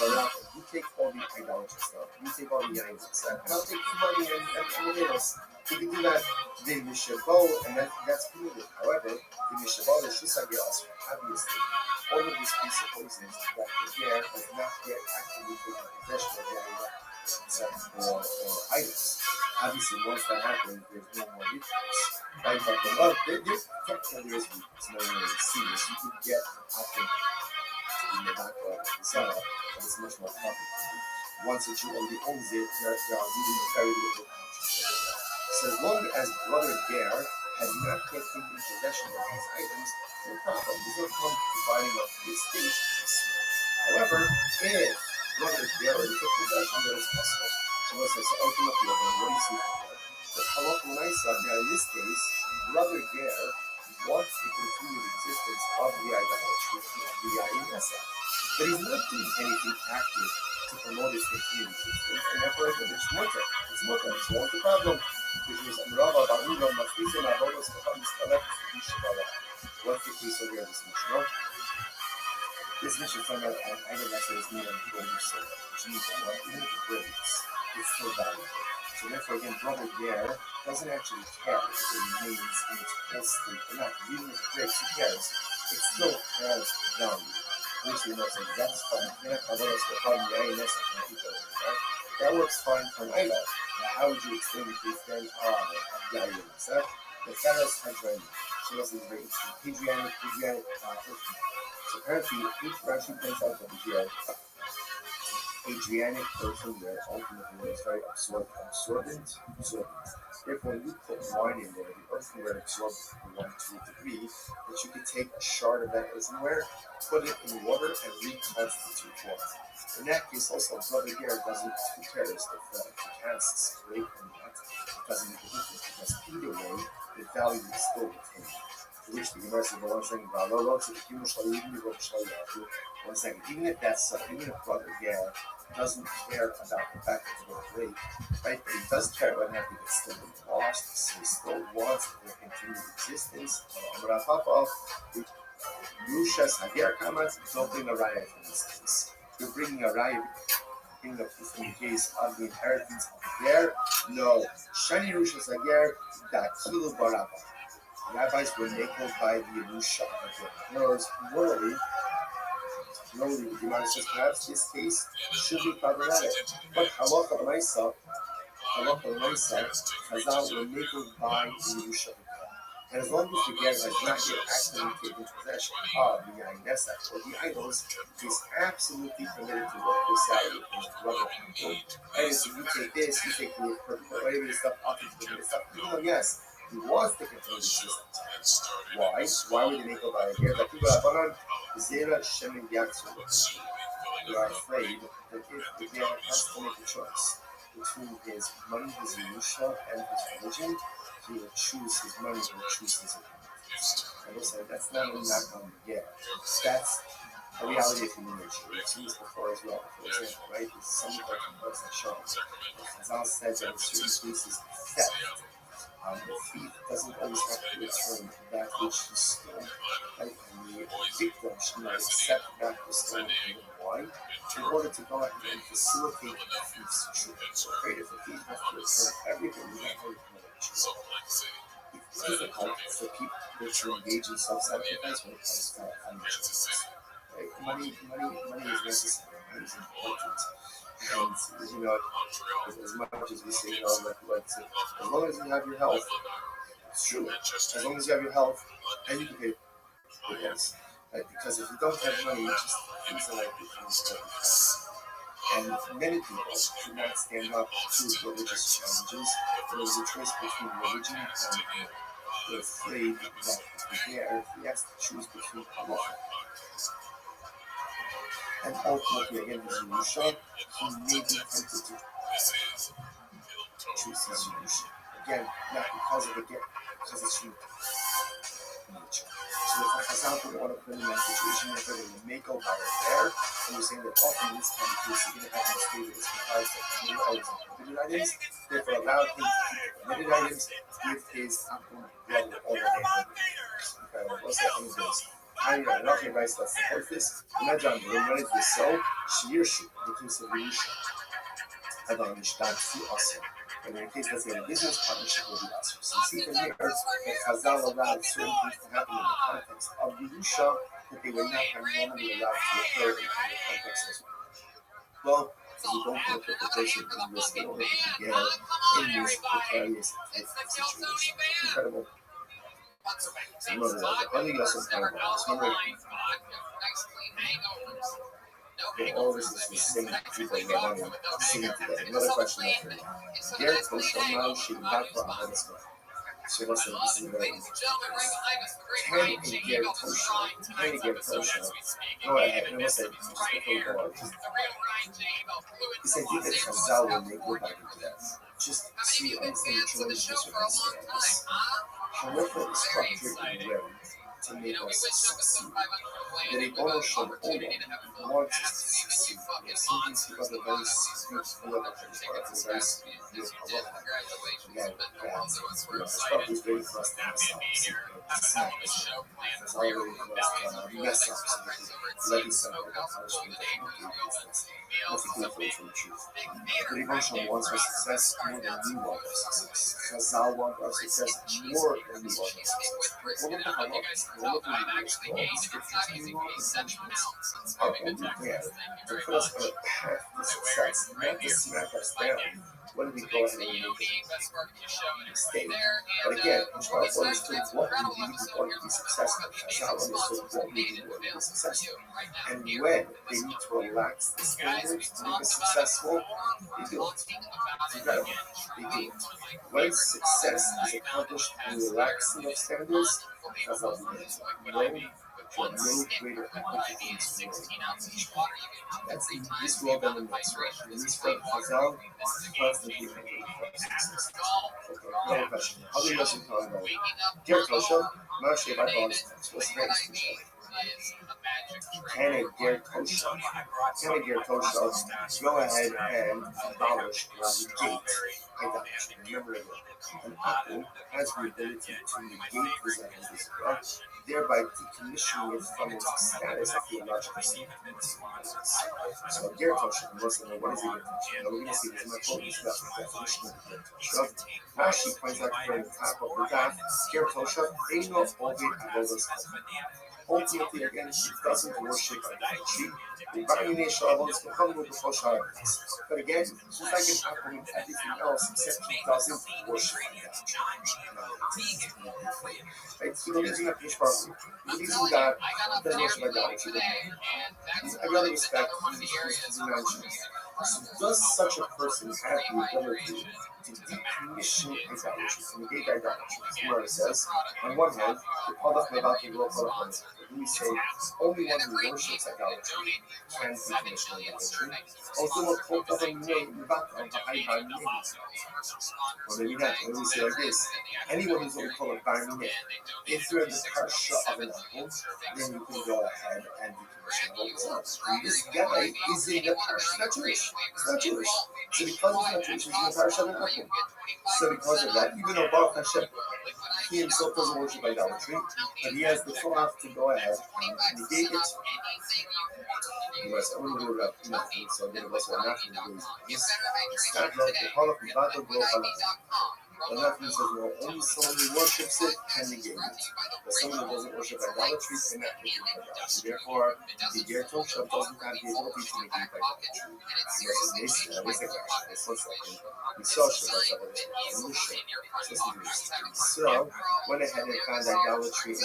A: you take all the idolatry stuff, you take all the GUINNESS, and I'll take the money and the bills. You can do that, the Mishabal, and that's permitted. However, the Mishabal is just like us, obviously. All of this presupposes that the heir has not yet actually taken possession of the or items. Obviously, once that happens, there's no more recourse. Right? But technically, there is recourse. No one is serious. You could get Akim in the back of the seller, but it's much more complicated. Once that you already owns it, there are really very little options. So as long as brother Ger has not yet taken possession of these items, no problem. He's not come dividing up the estate. However, if brother Ger already took possession, then it's possible. So let's say, so ultimately, what do you see from there? The halakha when I saw now in this case, brother Ger wants to continue the existence of the idolatry of the GUINNESS. But he's not doing anything active to promote its continued existence, and therefore it's mutter. So what's the problem? What's the case over here, this Mishnah? This Mishnah is talking about an item that says made on gold or silver, which means that even if it breaks, it's still valuable. So therefore, again, brother Ger doesn't actually care if it remains in its full state or not. Even if it breaks, who cares? It still has value. Which we know, so that's fine. That works fine for an idol. Now, how would you explain the case then of GUINNESS? The Pharaoh's Hadron. So this is very interesting. Adrianic person. So apparently, Rashi points out that here, Adrianic person there ultimately is very absorbent. Therefore, when you put wine in there, the earthenware absorbs the 1, 2 degree, that you could take a shard of that earthenware, put it in water, and reconstitute water. In that case, also, brother Ger doesn't care if the casts break or not. It doesn't make a difference because either way, the value is still retained. To which the One second. Even if that's so, even if Brother Gad doesn't care about the fact that it's going to break, right? But he does care about having it still be lost, so he still wants to continue existence. Rushas Hager comments, don't bring a riot in this case. You're bringing a riot in the case of the inheritance of Hager. No. Shani Rushas Hager, Dakilu Baraba. Rabbis were enabled by the Yerusha. In other words, morally, the Gemara says perhaps this case should be problematic. But halacha l'maisa, Chazal were enabled by the Yerusha. And as long as the ger has not yet actually taken possession of the Yainesa or the idols, he's absolutely permitted to work this out with his brother. And if you take this, you take the whatever stuff up into the stuff. Yes, he wants to continue existence. Why? Why would they go by a ger? That people are Zera Shemin Yatsu. They are afraid that if the ger has to make a choice between his money, his Yerusha, and his religion, he will choose his money, he will choose his opinions. I will say that's not only not on the ger. That's a reality of human nature. We've seen this before as well. For example, right? There's some of our books that show. Chazal says that in certain cases, theft. The thief doesn't always have to return that which he stole. Right? And the victim should not accept that was stolen from him. Why? In order to go ahead and facilitate the thief's truth. So, right, if the thief has to return everything, we don't know it's difficult for people to engage in self-sacrifice when it comes to financial things. Right? Money is necessary. Money is important. And, as much as we say, as long as you have your health, it's true. As long as you have your health, and you can pay for bills. Right? Because if you don't have money, it just feels like it becomes very tough. And many people could not stand up to religious challenges. There was a choice between religion and they're afraid that he has to choose between halacha. And ultimately, again, his Yerusha, he may be tempted to choose his Yerusha. Again, not because of the get, because it's human nature. So if Chazal would want to put him in that situation, if they're going to make over there, and you're saying that often in this kind of case, you're going to have him stay with his comprised of committed items and prohibited items, therefore allow him to keep the committed items, give his brother all the items. Okay, what's that one of those? I know your advice that supports this. Imagine when it is so, Shirshu, the case of Yerusha, Adonish, Dabsu, also. And in case that's a business partnership will be us. So you see from here that Chazal allowed certain things to happen in the context of Yerusha that they would not have normally allowed to occur in the context as well. So we don't put the person in this in order to get in this precarious type of situation. Incredible. So remember that. I think that's some kind of balance. Remember, all this is the same people Rabbi singing together. Another question after me. Ger Toshama Shibaka Ahadisma. So let's say this is very interesting. Can a Ger Tosha, go ahead, and let's say, just before we go on, this idea that Chazal will make what I do that. Just see, understand the tremendous circumstances. However, it's structured in a way to make us succeed. That a Bono Shem Olam wants us to succeed. Some things people are very sweet, whoever things are very sweet, again, the structure is very for us to mess up. There's already for us to mess up so that we let each other punishment what we do for the truth. The Bono wants our success more than we want our success. Chazal wants our success more than we want our success. Well, look at how look at the scriptures are only there to put us on a path to success, not to smack us down when we go ahead and make a mistake. But again, Ishmael understood what we need in order to be successful. Chazal understood what we need in order to be successful. And when they need to relax the standards to make us successful, they do it. It's incredible. They do it. When success is accomplished through relaxing of standards, Chazal begins. When to have no greater application to the world. That's this world and the next world. In this world, Chazal constantly making processes. Okay, no question. How do you listen to about Dear Tosha, Moshe by Boss, what's the greatest Tosha? Can a Ger Tosha go ahead and abolish or negate idolatry? Remember again, an apple has the ability to negate this idol, thereby decommissioning it from its status of theological significance. So Ger Tosha, what is a Ger Tosha? Now we're going to see this in my focus about the definition of Ger Tosha. Rashi points out here in the top of the daf, Ger Tosha, Eino Ovid Avodas ultimately, again, he doesn't worship idolatry. But again, just like an apple in everything else, except he doesn't worship idolatry. Right? He believes in the Pishbar. He believes in God. He doesn't worship idolatry. I really respect his mentions. So does such a person have the ability to decommission idolatry, to negate idolatry? As Gemara says, on one hand, the Padach Mevatim Lo Padach. We say only one who worships idolatry can decommission idolatry. Also, what Padach Mevatim to hide by names. Or maybe not. When we say like this, anyone who's what we call a Barmineh, if you're in the parsha of an apple, then you can go ahead and decommission all this else. This guy is in the parsha, not Jewish. It's not Jewish. So because he's not Jewish, he's in the parsha of an apple. So because of that, even though Baruch Hashem, he himself doesn't worship idolatry, but he has the Torah to go ahead and negate it. Yes, I'm going to go about nothing, so I'm going to also nothing to do. Yes, the nothing says, well, only someone who worships it can negate it. But someone who doesn't worship idolatry cannot negate idolatry. Therefore, the Ger Tosha doesn't have the ability to negate idolatry. Yes, so went ahead and found idolatry in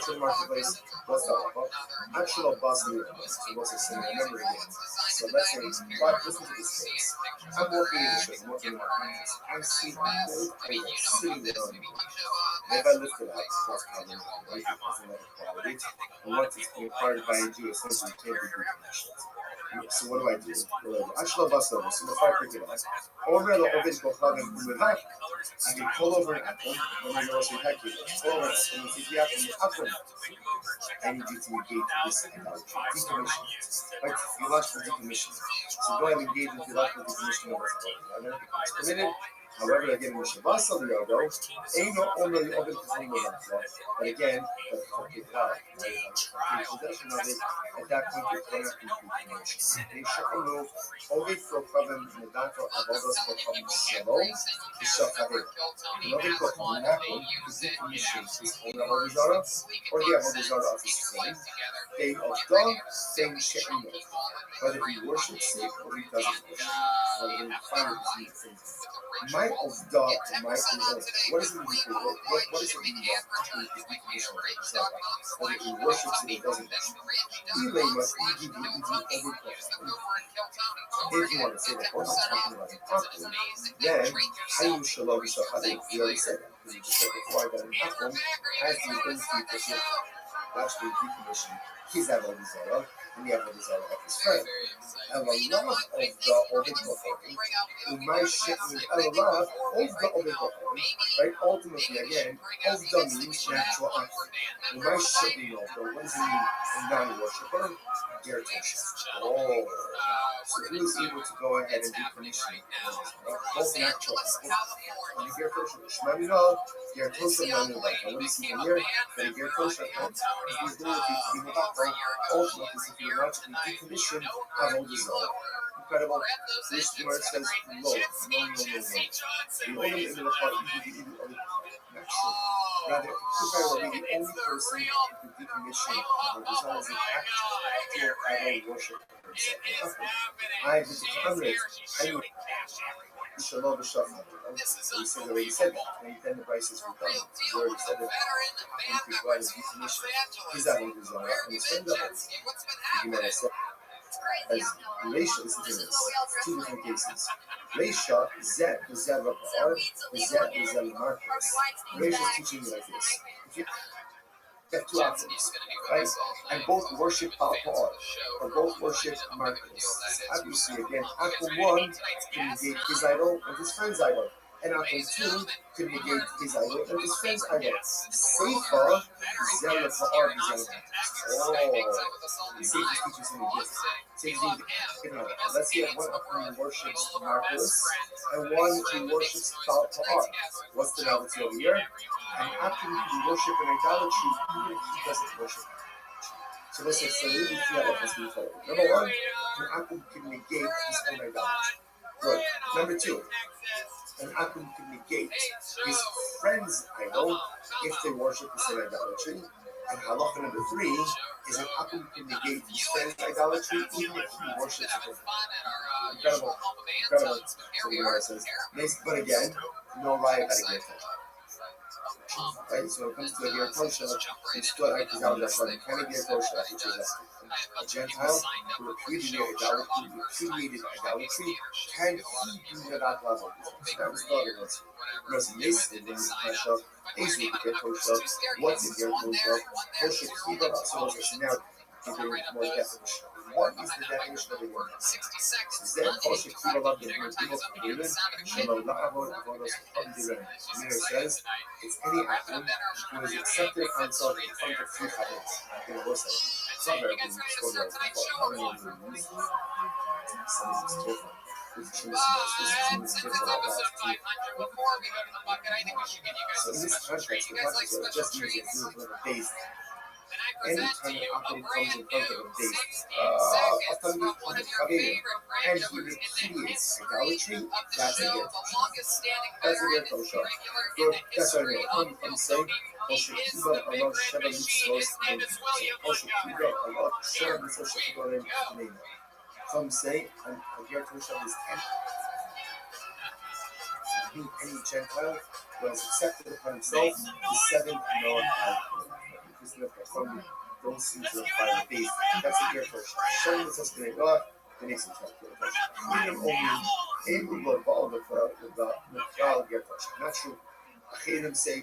A: the marketplace. What's the actual boss of the so what's it saying? Remember again. So let's say, but listen to this case. I'm working in the shop, I'm working in the marketplace. I see both items sitting there on me. If I lift it up, that's probably not right because of another quality. And once it's being acquired by a Jew, essentially can't be decommissioned. So what do I do? Actually, bust over. So if I pick it up, over the Ovid Kochav and Kumivak, I can pull over an apple, and I go to the heck, pull over an apple, and if you have to apple, I need you to negate this idolatry. Decommission. Right? Theological decommission. So go ahead and engage in theological decommission of what's permitted. However, again, in the Shabbos of the Yodo, ain't no only open to some of that. But again, that's what they have. Possession of it, at that point, you're going to have to decommission. They shall know, only for Kavim, Medato, Avodas, for Kavim, Shalom, the Shachavim. Another Kavim, Nakon, is decommission his own Avodazara, or the Avodazara of his friend. They of God, same Shekinah. Whether he worships it or he doesn't worship it. Whether he finds it. My of God and my of what does it mean? What does it mean by actually the decommission of himself? Whether he worships it or doesn't worship it. If you want to say that we're not talking about an apple, then Hayim Shalom Shachadeh, we already said that. Because you just said before that an apple has the ability to actually decommission his Avodah and the Avodah of his friend. And a lot of the Ovid Kohanim, in my shipment, a lot of the Ovid Kohanim, right? Ultimately, again, Ovda means natural act. In my shipment, what does it mean? A non-worshipper? Ger Tosha. Oh. So he was able to go ahead and decommission both natural and the Ger Tosha. Shmamino, Ger Tosha, Manu, like, what do you see in here? That a Ger Tosha has the ability to be without ultimately, if you want to decommission, have all dissolved. Incredible. This word says, no. The only in the heart, you can be the only not true. Rather, Kubai will be the only person who can decommission or dissolve the actual idol worship himself. I have the comrades. I know. Shalom B'Shachar. We already said that. And then the price is redone. We already said that. And to provide a decommission. His idol dissolve and his friend doubles. You may have said. As Reisha, listen to this. Two different cases. Reisha, Zed, the Zed of R, the Zed, the Zed of Marcus. Reisha is teaching you like this. You have two options, right? And both worship Baal or both worship Marcus. Obviously, again, Akum 1 can negate his idol and his friend's idol. And Akum 2 can negate his idol and his friend's idol. Seifa, zealot for zealot. Oh, Seifa teaches him a gift. Seifa, let's say one Akum who worships Marcus and one who worships Baal. What's the novelty over here? And Akum can worship in idolatry even if he doesn't worship. So this is so really three elements we follow. Number one, an Akum can negate his own idolatry. Good. Number two, an Akum can negate his friend's idol if they worship the same idolatry. And halacha number three is an Akum can negate his friend's idolatry even if he worships it. Incredible. Incredible. So the Gemara says, but again, no lie about it. Right, so when it comes to a Ger Tosha, it's still like the Gauda Son, kind of Ger Tosha, which is a Gentile who repudiated idolatry, can he do that level? That was the other one. Whereas in this Tosha, is with Ger Tosha, what's a Ger Tosha? Tosha Kiba, so it's now giving more definition. What is the definition of a Ger Tosha? Is that Tosha Kiba love the people from David? Shalom La'avod Avodos from David. Mir says, it's any Akum who is accepted upon himself in front of three covenants. In a verse, it's not very good. It's not very good. So in this context, the context is just using a base. Anytime an Akum comes in front of a base, and he repudiates idolatry, that's a Ger Tosha. That's a Ger Tosha. Good. That's what I mean. I'm saying, Osher Kiba Allah Sheva Mitzvos Name. Osher Kiba Allah Sheva Mitzvos Name. Some say, a Ger Tosha is any Gentile who has accepted upon himself the seven known alcohol. Because from don't seem to apply the base. That's a Ger Tosha. Sheva Mitzvos Name. The next one, only able to involve with the Michal Ger Tosha. Not true. Achirim say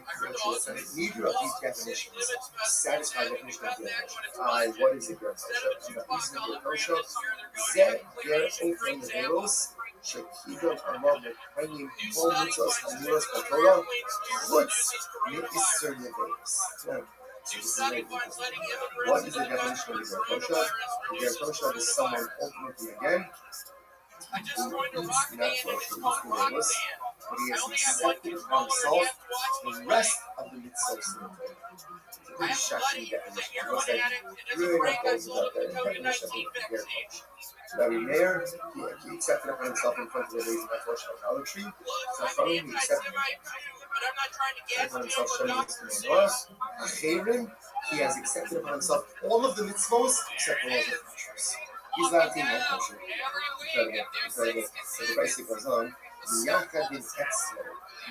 A: neither of these definitions satisfy the definition of Ger Tosha. What is a Ger Tosha? The reason Ger Tosha Zeh Ger Ofen Veros Shekidon Amar Mekayim Kol Mitzvos Hamuros B'Torah Chutz Me'Isser Neveros. What is the definition of the Ger Tosha? The Ger Tosha is someone ultimately again who eats natural foods, but he has accepted upon himself the rest of the mitzvahs. It's a pretty shocking definition. Because I really don't know about the definition of the Ger Tosha. Rabbi Meir, he accepted upon himself in front of the days of idolatry. So from him, he accepted upon himself showing his Noah. Achirim, he has accepted upon himself all of the mitzvahs except for all of the kosher. He's not a team of kosher. Incredible. So the Rabbi goes on. Yachad in Etzlo,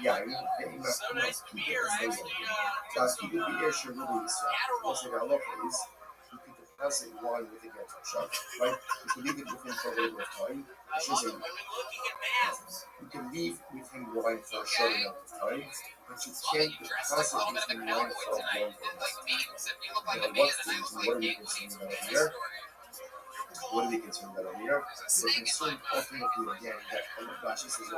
A: Yain, Ve'imah Kumas Kibir Etzlo. That's Kibir B'er Shiruli Yisrael. Also, the halacha is you can deposit wine with a Ger Tosha, right? You can leave it with him for a little bit of time. You can leave with him wine for a short amount of time, but you can't deposit with him wine for a long time. What are we concerned about here? What are we concerned about over here? We're concerned ultimately again that Rashi says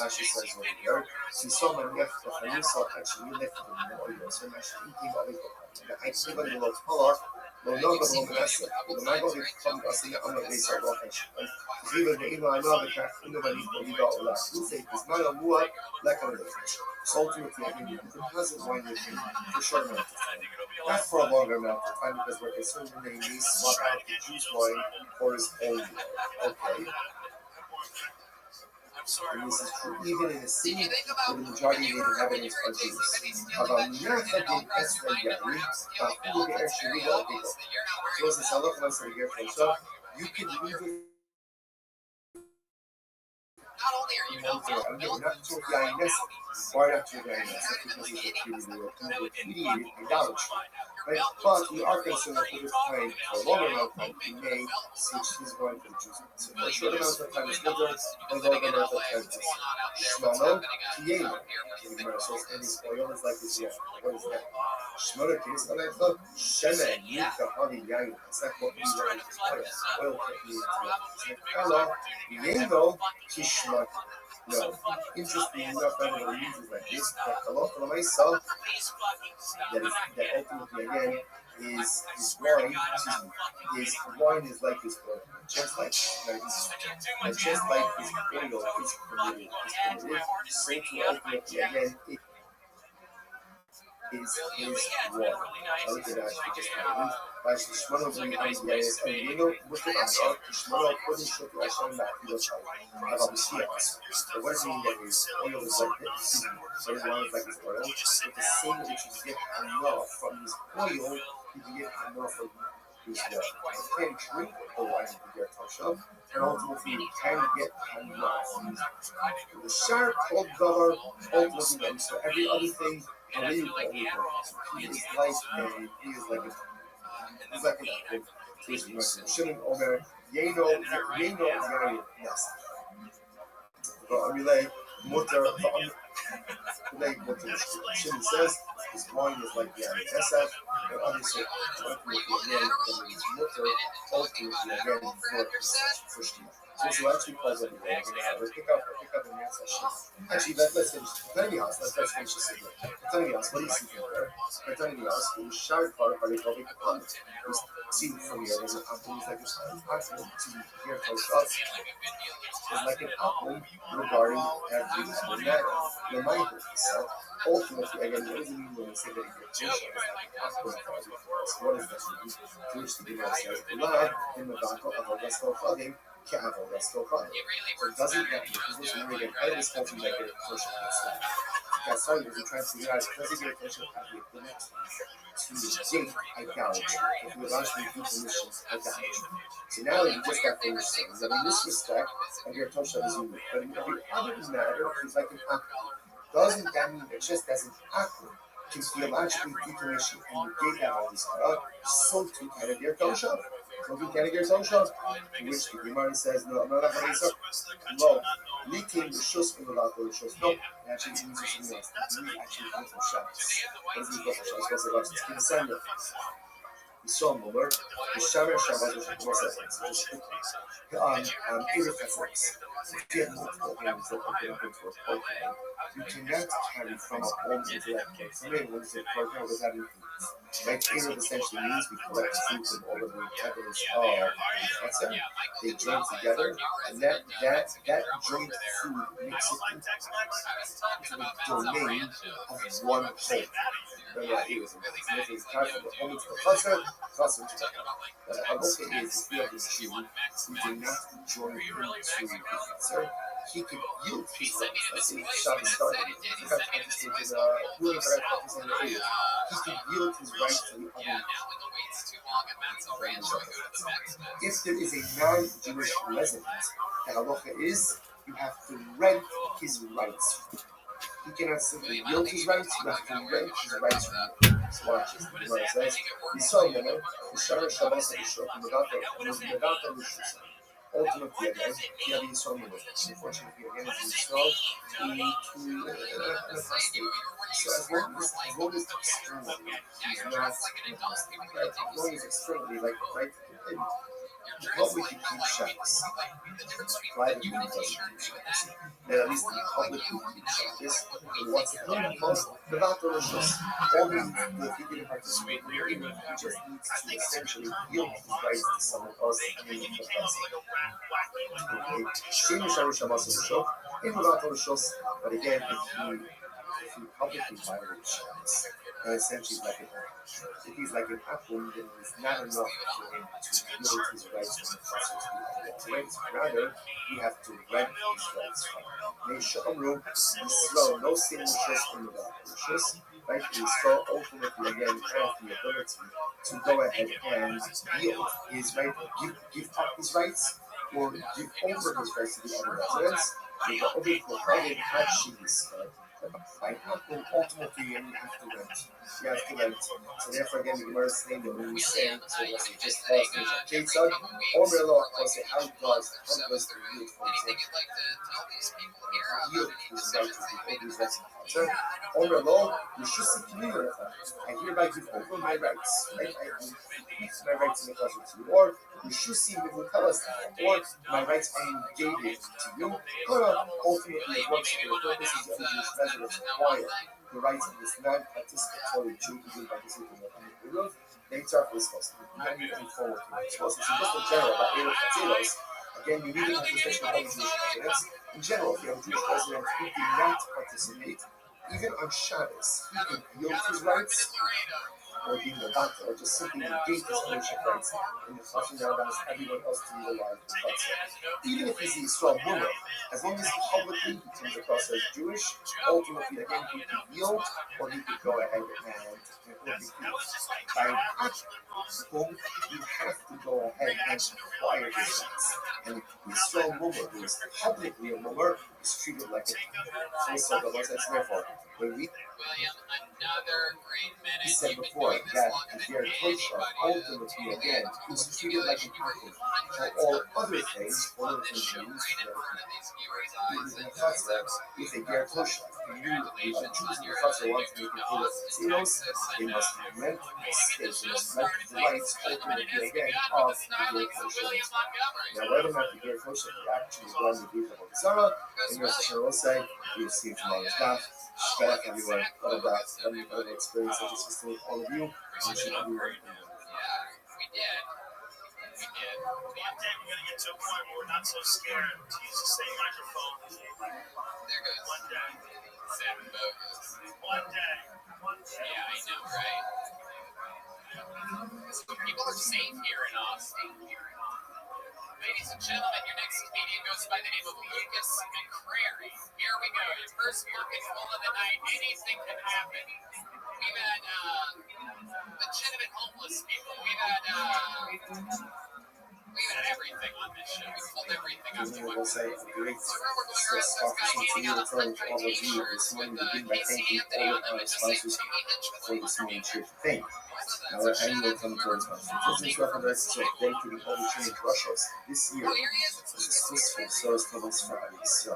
A: Rashi says over here, someone left the Hanisa actually left the Moyo, so actually thinking of it. I see what you want to follow. No, no, no, Manasseh. The Bible is from us in the other place of Rosh. Even the Eva and other craft, nobody got all that. You say it's not a mua like a little. So ultimately, I think you can deposit wine with him for a short amount of time. Not for a longer amount of time because we're concerned when they need swap out the juice wine for his own wine. Okay. And this is true even in a city where the majority of the inhabitants are Jews. About Yachad in Esra Yari, Bahu Be'er Sheriga Abiko. So as the Salach wants to get from you can leave it.
D: Not only are you not
A: to Yainess, why not to Yainess? That's because he's repudiated idolatry. right? But we are concerned that over time, for a longer amount of time, he may switch his going to the Jews. So for a short amount of time, it's mutter, for a longer amount of time, it's Shmano, Kiyeno. The Gemara says, and his oil is like his water. What is that? Shmano, Kiyes, Alecha, Shemen, Yika, Havi, Yayin. It's not what we want is oil. Oil can't be into it. It's like Kala, Yeno, Kishmat. No. Interesting enough, that what it means is like this. That Kalot, Lamaisa, that ultimately again is wine. His wine is like his blood, just like just like his oil is permitted, so to ultimately again is water. I look at that just kind by Shmano we Yes, and you know what the answer Shmano putting shit like showing that he was about the sea. But what does it mean that his oil is like this? So his wine is like his oil. But the same that you get enough from his oil, you can get enough from his water. You can drink the wine of the Tosha, and ultimately you can get enough. The shark called Davar ultimately so every other thing. And then you call it he is like he is like an apple. Shimon Omer Yeno Yair Nasa. Relay Mutter Shimon says his wine is like the Nasa, and others say ultimately again that is Mutter ultimately again for Shima. So actually calls it pick up in that session. Actually, let's finish. Let's finish this again. What do you see from there? The sharp part of the topic we see from here is an apple is like a apple to hear for shots is like an apple regarding every other matter. The mind so ultimately again what does it mean when we say that it gets like an apple for every force? What is this? Which the Gemara says, love in the back of a vessel flooding. Can't have all that still fine. So it doesn't get because this is really part of this country that get a push on that stuff. That's why you're trying to figure out does it get a push on the next to date idolatry. If you eventually do permissions idolatry. So now you just got finished things. And in this respect, and your touch is unique. But in every other matter, it's like an apple. Doesn't that mean that just as an apple can theologically decommission and negate that all this so too can it your touch up? Something can get some shots, to which the Gemara says, no, leaking the shoes in the lap of the shoes. No, it actually means something else. It means actually comes from shots. What does it mean from shots? What's it? It's in the we saw him over. The Shamer Shabbat was just Erev Essex. If you have multiple homes that open up into a program, you cannot carry from a home into that place. Somebody wants to program without influence. Like Erev essentially means we collect food from all of the inhabitants of Eretz. They join together, and that joint food makes it into the domain of one home. It's time for the home to the Chassid. Halacha is if you have this Jew who did not join him to the Chaser, he could yield his rights. Let's say Shabbos started. He could yield his rights to the other. If there is a non-Jewish resident, the halacha is you have to rent his rights. He cannot simply yield his rights, you have to rent his rights from you. So watch this. The Gemara says, Yisrael Yomer, Yishar Shabbos HaRishon, Medata Rishus. Ultimately, again, you have Yisrael Yomer. Unfortunately, again, it's Yisrael to apostate. So as long as externally, he's not right. As long as externally, like, right, what would you keep Shabbos? Privately, doesn't keep Shabbos. At least in public, we keep Shabbos. And what's the most? Without the Rishos, all the people who participate in the agreement, he just needs to essentially yield his rights to someone else and then the blessing. Okay, Shem Yishar Shabbos Rishos, and without the Rishos, but again, if he publicly violates Shabbos, and essentially like if he's like an apple, then it's not enough for him to yield his rights from the process to rights. Rather, you have to rent his rights from him. Meishamru, Yisrael, no sin Rishos in the Rishos, right? Yisrael ultimately again has the ability to go ahead and yield his right, give up his rights, or give over his rights to the other residents. So the other Kohanim had Shihis. By happening, ultimately you have to rent. You have to rent. So therefore, again, the Gemara is saying that when we say, so let's say just last means a case on, or law, or say how does the yield, for example, yield is right to the old rights of the culture, or law, you should see clear. I hereby give over my rights. Right? I give my rights in the culture to you, or you should see me will tell us that, or my rights I gave it to you, or ultimately it works for the purposes of the Jewish residents acquire the rights of this non-participatory Jew who didn't participate in the public rules, they talk responsible. Many looking forward to responsible. So just in general, about Erev Katzeros, again, you need to participation of all the Jewish residents. In general, if you have a Jewish resident who did not participate, even on Shabbos, he can yield his rights or being a doctor, or just simply negate his ownership rights in the fashion that allows everyone else to utilize the culture. Even if he's the Yisrael woman, as long as publicly he comes across as Jewish, ultimately again he could yield or he could go ahead and or he could by whom you have to go ahead and acquire his rights. And the Yisrael woman who is publicly a woman is treated like a so the Lord says therefore when we he said before that their Tosha ultimately again is treated like an equal for all other things means in the Chatzar, if a Ger Tosha, you are choosing the Chatzar want to make it full of zeros, they must rent the space, they must rent the rights ultimately again of the Ger Tosha. Now whether or not the Ger Tosha actually run the group of Zara, and your Hashem will say, you'll see tomorrow's daf. Shpech everyone, what about any experience I just was with all of you? You should everyone.
E: One day we're going to get to a point where we're not so scared to use the same microphone.
D: There goes
E: One day.
D: Sam Bogus.
E: One day.
D: Yeah, I know, right? So people are safe here in Austin. Ladies and gentlemen, your next comedian goes by the name of Lucas McCrary. Here we go. Your first market full of the night. Anything can happen. We've had legitimate homeless people. We've had everything on this show. We pulled everything up.
A: I will say a great
D: So we're going around this guy handing out front page t-shirts with Casey Anthony on them and just saying, Tony Hinchcliffe
A: for this morning trip thing. Now,
D: So
A: and will come towards us. This is reference to dedicated all the trained Russians this year.
D: Oh, here he is.
A: This is Swiss from Source Thomas for Alice.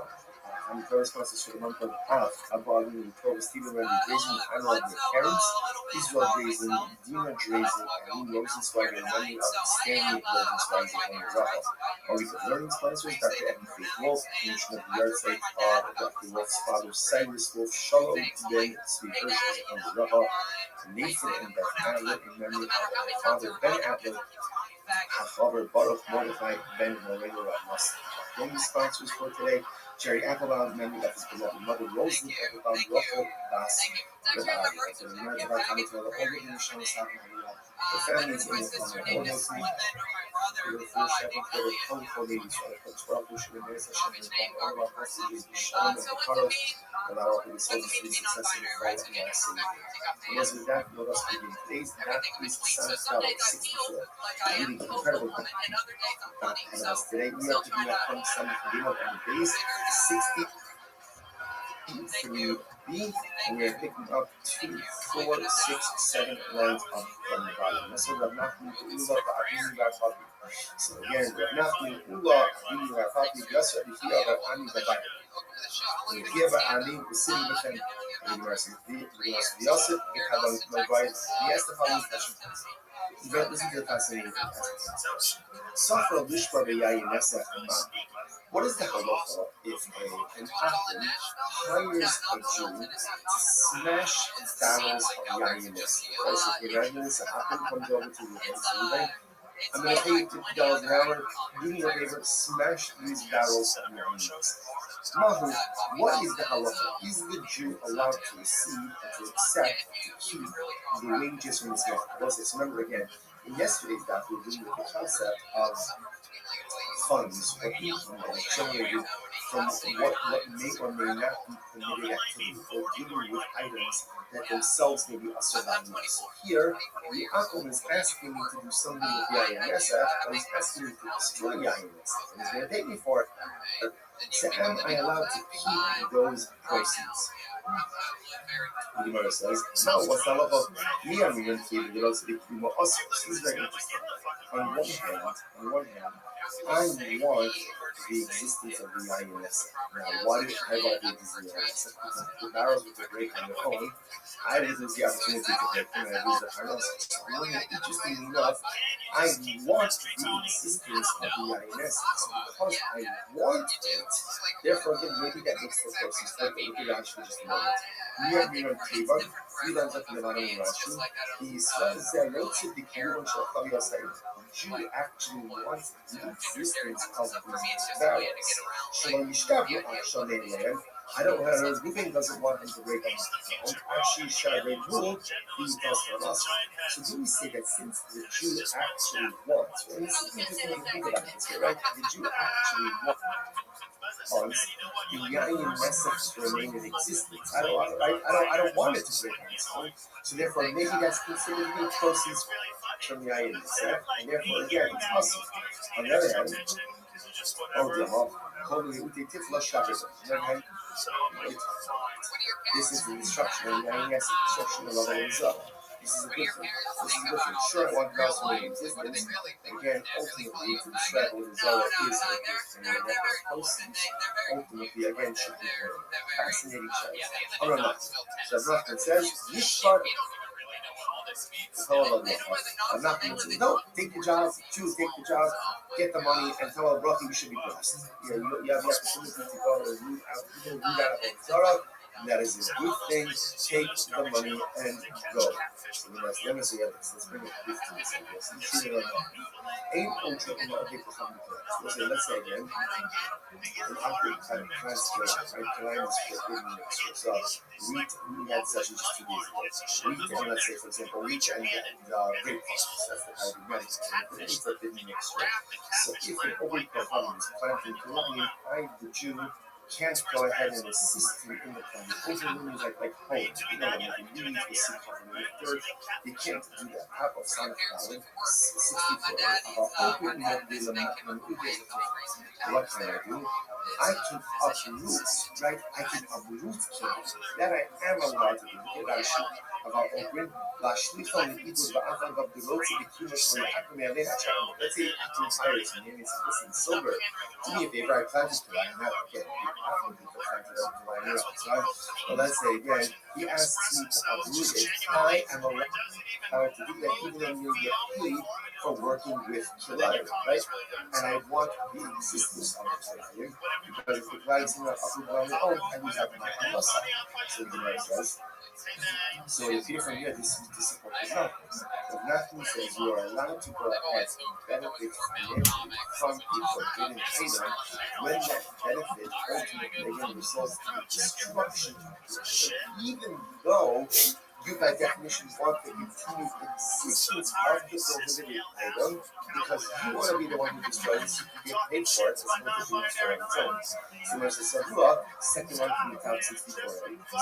A: I'm the responses for the month of Av, Abba, and Torah, Stephen Randy, raising the honor of their parents, Israel Drazen, Dina Drazen, and Rosenzweiger, and many outstanding Rosenzweiger on the Rafa. Our week of learning sponsors, Dr. Evan Faith Wolf, Commissioner of the Yard Site, Dr. Wolf's father, Cyrus Wolf, Shalom, Ben, Sweet Versions on the Rafa, Nathan and Beth Adler, in memory of their father, Ben Adler, Hachaber, Baruch, Mordechai, Ben, Moreno, Rasmus. Only sponsors for today, Jerry Applebaum, memory of his beloved mother, Rosalie Applebaum, Rachel, Bas, Rabbi, the American Commentary, all the English on the South America, the families in the family, all those things. The full shepherd for the colorful ladies, for the 12 who should remain as a shepherd, all of our passages, Shalom, and the Karos, and our hope is so to be successful in the fight and our Savior. And as with that, let us begin. Today's that is the Son of God, 64. Really incredible. Today we are picking up from some beginning of the base, 63B, and we are picking up 2, 4, 6, 7 lines up from the bottom. So we have not been Ula, so again, we have not been Ula, Abinu, Rafapi, Yasser, Yahia, Ani, Babai. And Yahia, Ani, was sitting with them, and we were saying, Yosef, we have a advice. He asked the following question. Listen to the fascinating Safra Lishbar Beyayi Nessa Amma. What is the halacha if an Achim hires a Jew to smash barrels of Yayinis? So if the Yayinis, an Achim comes over to the house, I'm going to pay you $50 an hour. Do me a favor, smash these barrels of Yayinis. Mahu, what is the halacha? Is the Jew allowed to receive and to accept to keep the wages from his man? So remember again, in yesterday's daf we were dealing with the concept of funds or income that is generated from what may or may not be permitted activity, or dealing with items that themselves may be asur. So here, the Akum is asking me to do something with the INSF, but he's asking me to destroy the INSF, and he's going to take me for it. So am I allowed to keep those proceeds? The Gemara says, no, what's the halacha? Me and me and Kiva, the Lord said, this is very interesting. On one hand, I want the existence of the INS. Now, why did I want the existence of the INS? Because the barrels with the break on their own, I didn't lose the opportunity to break them, and I lose the harness. So, interestingly enough, I want the existence of the INS. So because I want it, therefore, again, maybe that makes the closest step. We could actually just know it. Near Miran Kiva, we learned that in the bottom of Rashi. He says, relative to Kiva, the Jew actually wants the existence of these barrels. Shalom Yishkav, Shalom I don't know how those moving doesn't want him to break on his own. Actually, Shadrei rule, he does for us. So do we say that since the Jew actually wants, and this is interesting to think about this, right? The Jew actually wants the Yayin message to remain in existence. I don't want it to break on its own. So therefore, maybe that's considered to be closest from the Yayin itself, and therefore, again, it's awesome. On the other hand, this is the instruction of the INS, instruction of Allah Himself. This is a good thing. Sure, one knows from the existence. Again, ultimately, to describe what the Zohar is, and what that proceeds, ultimately, again, should be very fascinating. So Brachman says, Yishvar. I'm not going to say, no, take the job, choose, take the job, get the money, and tell our brother you should be blessed. You have the opportunity to go and root out of Torah, and that is a good thing. Take the money and go. So let's bring it 15 seconds. Let's say again, an awkward kind of transfer, right? So we had sessions just 2 days ago. And let's say, for example, wheat and grape farms. That's the kind of medicine. For 50 extra. So if an open farm is planting Colombian, the Jew can't go ahead and assist him in the planting. Open means like homes. You know, like you need to see from the third. You can't do that. Half of Sonic Valley, 64. Open what can I do? I can uproot, right? I can uproot things that I am allowed to do. About open, let's say after retires and he says, listen, Silver, do me a favor, I planted to line up. Okay, but let's say again, he asks me to uproot it. I am allowed to do that even though you get paid for working with Kilayim, right? And I want the existence of the Kilayim because if the Kilayim is not uprooted on their own, I lose out my Hamasa. So the Gemara says. So if you're from here, this is the support of nothing. If nothing says you are allowed to go ahead and benefit financially from people getting paid on when that benefit ultimately again results in destruction. Even though you by definition want the continued existence of the prohibited item because you want to be the one who destroys it so you can get paid for it as opposed to destroying its own. Similar to Savua, second one from the top 64.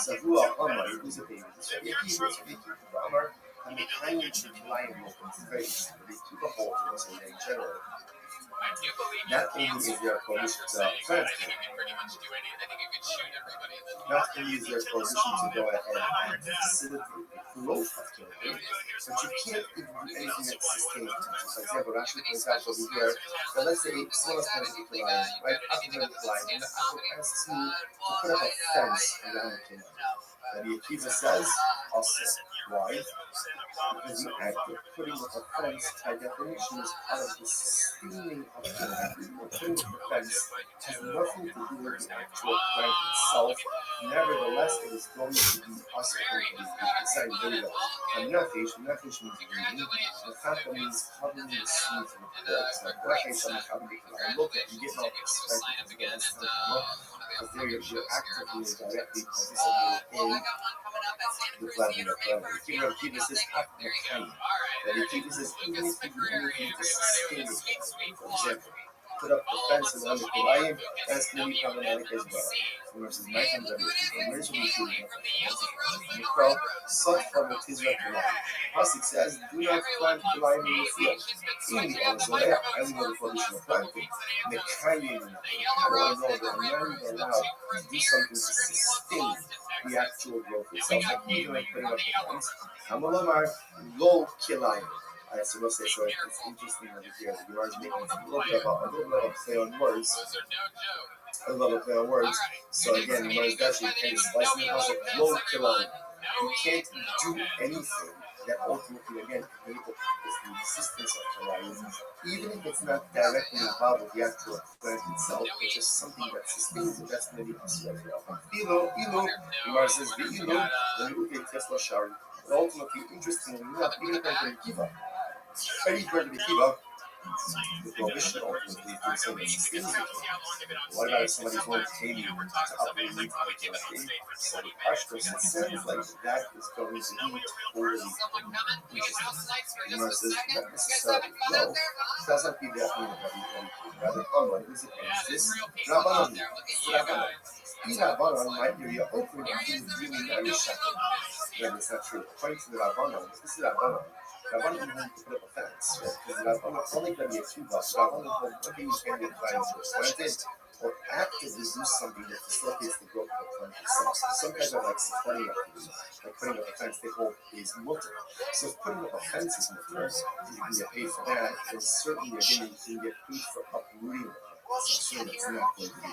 A: Savua Amar, who's a baby. So if he was a baby for Amar, and the kind of lion opens very they keep a hold of us in general. Not only is there a prohibition to transport, not only is there a prohibition to go ahead and facilitate the growth of killing, but you can't even do anything that sustains it. For example, Rashi points out over here that let's say someone has planted a lion, right? After the lion, and the apple asks me to put up a fence around the kingdom. And the Akiva says, also, why? Because the act of putting up a fence, by definition, is part of the sustaining of the land. Putting up the fence has nothing to do with the actual plant itself. Nevertheless, it is going to be us going to be decided. There you go. Nafish means reading. The fact means covering the seeds with dirt. So, look at you get all this, right? Because there you're actively and directly participating in the planting of flowers. Keep this act of kind. That he keeps this even if you do anything to sustain it. For example, put up the fence around the Kilayim, that's going to be problematic as well. Versus my hands are originally shooting up such from the Tizra Kilayim. Pasuk says, do not plant Kilayim in the field. In the Ozoleh, I know the prohibition of planting. The Kayin, how do I know that I'm not allowed to do something to sustain the actual growth itself, like even like putting up the plants. Hamalomar lo kilayim. So we'll say, so it's interesting over here. The Gemara is making a little bit of a play on words. A little play on words. So again, the Gemara is actually kind of slicing it out of lo kilayim. You can't do anything that ultimately, again, enables the existence of Kilayim, even if it's not directly involved with the actual plant itself, it's just something that sustains it. That's going to be considered. Ilu, Gemara says, the Ilu, when you look at Tesla Shari, but ultimately, interestingly enough, even according to Kiva, very according to Kiva, the prohibition ultimately is doing something that sustains it. What about if somebody's going to pay you to uproot the thing? So the Ashtos, it sounds like that is going to be totally interesting. Gemara says, not necessarily, no, it doesn't be that mean rather, unlike this, this Rabbanon, Rabbanon might be your open is really very shocking. Then it's not true. According to the Rabbanon, this is Rabbanon. Rabbanon didn't have to put up a fence, right? Because Rabbanon is only going to be a few bucks. Rabbanon will okay, you can get clients or planted or actively do something that facilitates the growth of the plant itself. Some kind of like supporting activity, like putting up a fence, they hold is mutter. So if putting up a fence is mutter, you can get paid for that, then certainly again you can get paid for uprooting the plant. So it's not going to be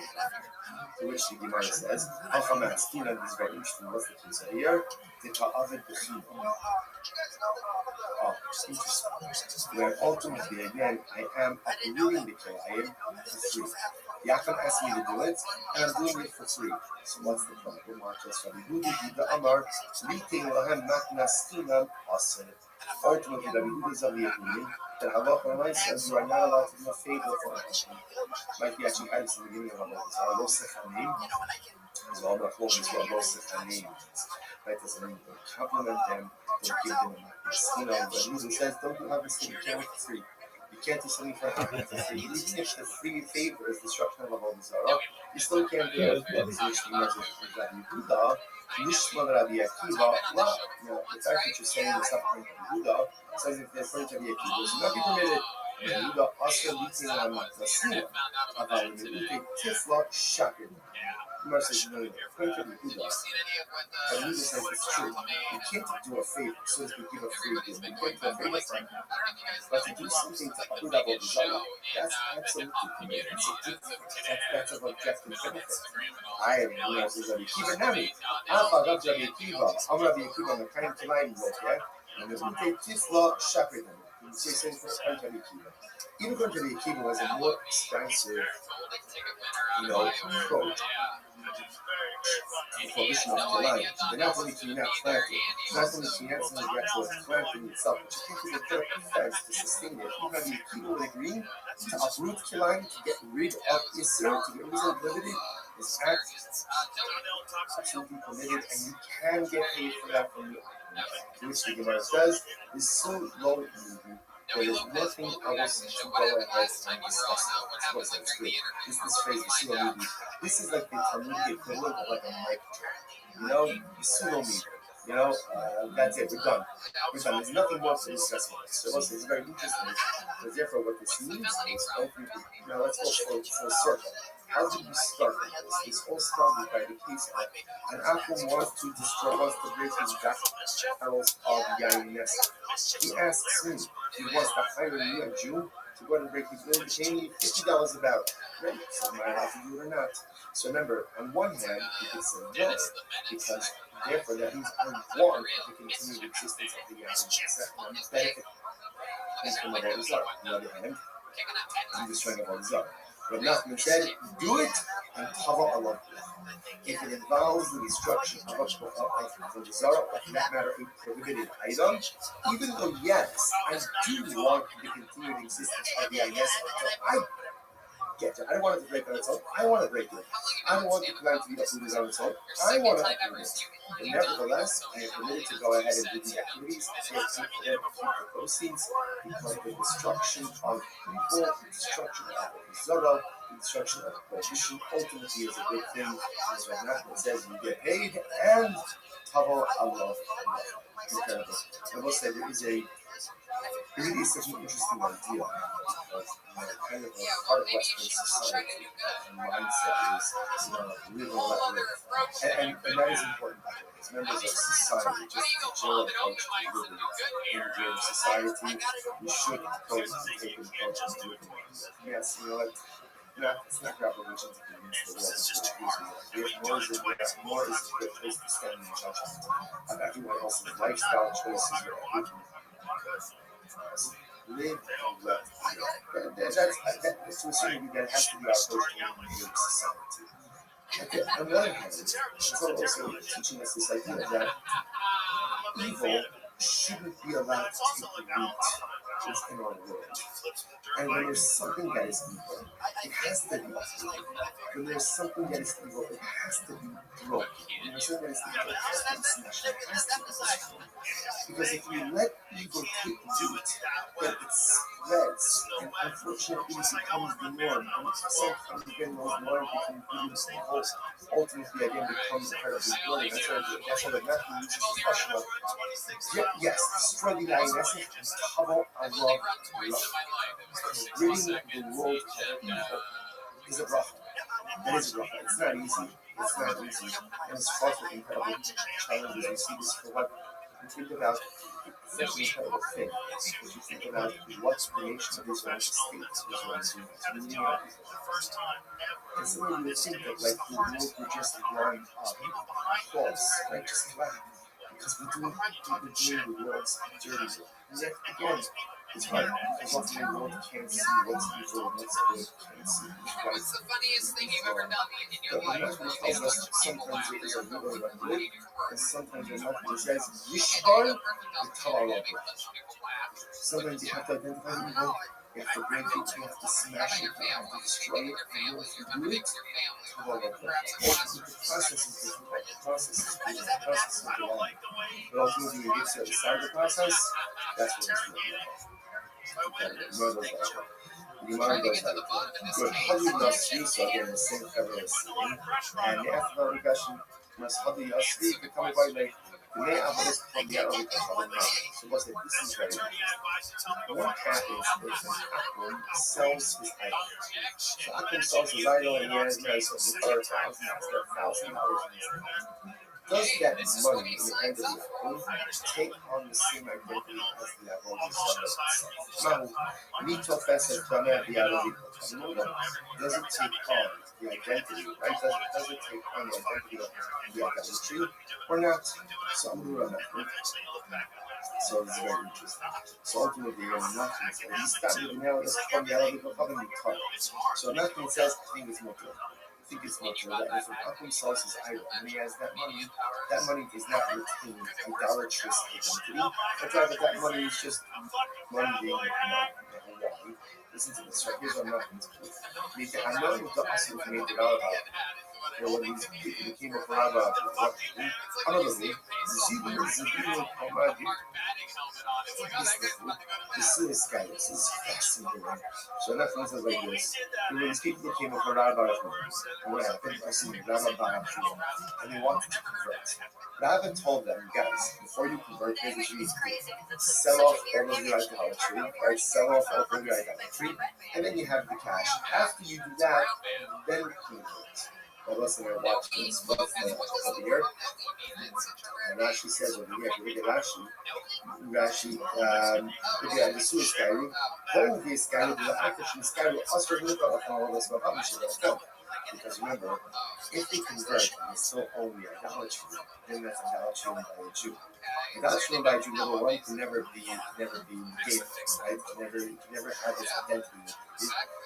A: to which the Gemara says, Alchamas, Tina, this is very interesting, what's the case here? The Ta'avid B'chiva. Oh, interesting. Where ultimately, again, I am uprooting the Kilayim for free. Yaakov asked me to do it, and I'm doing it for free. So what's the problem? Marcus, Rabbi Hudi, the Amar, meeting Lahem Matnastinam, Asir. Ultimately, Rabbi Hudi's of the opinion that Allah says you are not allowed to do a favor for a Hashem. Like he actually had this in the beginning of Allah. So Allah Sechanim, as well, the quote is Allah Sechanim. Right, doesn't mean don't compliment them, don't give them a but Huda says, don't do everything you can for free. You can't do something for free. Even if the free favor is destruction of Allah Zara, you still can't do it. Which the message is that Yehuda, Nishman Rabbi Akiva, the fact that you're saying it's not according to Yehuda, says if they're according to Rabbi Akiva, it's not be permitted. Yehuda also leads in on Matlasina, about Yehuda Tifla Shakir. Gemara says, no, according to Yehuda, but Yehuda says it's true. You can't do a favor, so as to give a free gift. You can't do a favor for him. But to do something to uproot about the Zara, that's absolutely permitted. That's of objective benefit. I am Gemara says, Rabbi Akiva Nami. Alpha, Rabbi Akiva. I'm Rabbi Akiva, I'm a kind of line book, yeah? And the Yehuda Tifla Shakir. You say for Rabbi Akiva. Even going to the Akiva was a more expensive, approach. The prohibition of Kilayim. They're not only can you not plant it, not only can you not send the actual planting itself, but you can't put a fence to sustain it. Even the Akiva would agree to uproot Kilayim, to get rid of Isser, to get rid of liberty, is absolutely permitted, and you can get paid for that from the which the Gemara says is so low even. There is nothing else to go ahead and discuss. It's good. This phrase, this is like the Talmudic equivalent of like a mic drop. Pseudo-meter. That's it. We're done. There's nothing more to discuss about this. So it's very interesting. But therefore, what this means is, let's go for a circle. How did we start with this? This all started by the case of an apple wants to break his back panels of Guinness. He asks me, he wants to hire me, a Jew, to go and break his will, pay me $50 a barrel. Right? So am I allowed to do it or not? So remember, on one hand, you can say no, because therefore that means I want the continued existence of the Guinness. And I'm benefiting from what others are. On the other hand, I'm destroying what others are. But Nachman said, do it and cover Allah. If it involves the destruction of the Zara, or for that matter, a prohibited item, even though, yes, I do want the continued existence of the IS, I get it. I don't want it to break on its own. I want to break it. I don't want the plant to be uprooted on its own. I want to uproot it. But nevertheless, I am permitted to go ahead and do the activities to keep the proceeds, because the destruction of people, the destruction of the Zara, the destruction of the prohibition ultimately is a good thing. As Rabbi says, you get paid and Tavo Allah. Incredible. I will say there is a It really is such an interesting idea because kind of a part of Western society and mindset is live and let live, and that is important by the way. As members of society, just the general approach to living in your society, you should take an approach to living. Yes, it's not about religion to convince the world of what it is. Nor is it a good place to stand in judgment of everyone else's lifestyle choices or everything. Live and let live. That's to a certain degree, that has to be our approach to living in society. On the other hand, it's also teaching us this idea that evil shouldn't be allowed to take the root in our world. And when there's something that is evil, it has to be evil. When there's something that is evil, it has to be broken. When there's something that is evil, it has to be smashed. It has to be destroyed. Because if we let evil take root, then it spreads, and unfortunately it becomes the norm. And sometimes again, those norms become good and evil. Ultimately, again, becomes incredibly good. That's why the Matthew uses the question of, yes, destroy the INS and cover Allah love. Ridding the world of evil is a bracha. That is a bracha. It's not easy. And it's fraught with incredible challenges. We see this for what you think about such an incredible thing. If you think about what the nation of Israel, the state of Israel is doing, it's really not easy. And some of you would think that like the world would just run false, like just flat, because we're doing the world's dirty work. And yet again, it's hard because often the world can't see what's evil and what's good, can't see what's right.
D: What's the funniest thing you've ever done in your life?
A: But the tells us sometimes it is a little bit good, and sometimes it's not. It says, Yishar, the Tabarab. Sometimes you have to identify the evil, you have to break it, you have to smash it, you have to destroy it, and if you do it, Tabarab. Ultimately, the process is difficult, the process is long. But ultimately, when you get to the side of the process, that's what it's really about. Good. Hadi Yasri, so again, the same cover as saying, and after the question, must Hadi Yasri become by like, today I want to come the other week. So what's it? This is very interesting. What happens if an Akum sells his idol? So Akum sells his idol and he has something for $1,000. Does that money in the end of the Akum take on the same identity as the Akum seller? Now, Mito Fesa Tana Dialogi, does it take on the identity, right? Does it take on the identity of the idolatry or not? So I'm going to run. So this is very interesting. So ultimately, you're nothing. So he's standing now, that's from the other people coming in car. So nothing says, I think it's mutual. That if an Akum sells his idol and he has that money does not retain idolatrous identity, but rather that money is just money being money. Listen to this, right? Here's what I'm not going to do. I'm not going to ask you to make it out about when these people came up Rabbi, another way, this is guy, this is fascinating. So that means like this. When these people came up Rabbi, what happened? I see Rabbi, and they wanted to convert. Rabbi told them, guys, before you convert, here's what you need to do. Sell off all of your idolatry, right? Sell off all of your idolatry, and then you have the cash. After you do that, then convert. Well, listen, we're watching this over here. And Rashi says over here, if you look at Rashi, look at the Suez guy, hold this guy, the Akashi guy, us for look at all this, but I'm sure that's no. Because remember, if they convert and they still own the idolatry, then that's idolatry owned by a Jew. Idolatry owned by a Jew, number one, can never be negated, right? Can never have its identity,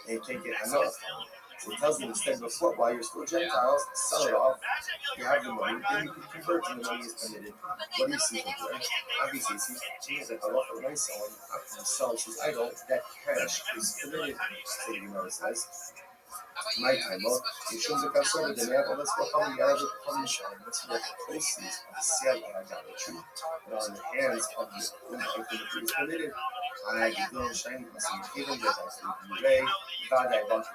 A: and it can't get another. So it tells you instead before, while you're still Gentiles, sell it off, you have the money, then you can convert and the money is committed. What do you see from there? Obviously, he has a halacha when someone sells his idol, that cash is committed. So the Gemara says, my time, well, it shows the conservative, then have all this will come the other punishment, let's see what the proceeds of the sale of idolatry that are in the hands of the who is committed. don't shiny person, even that I say, Ray, God, I want to.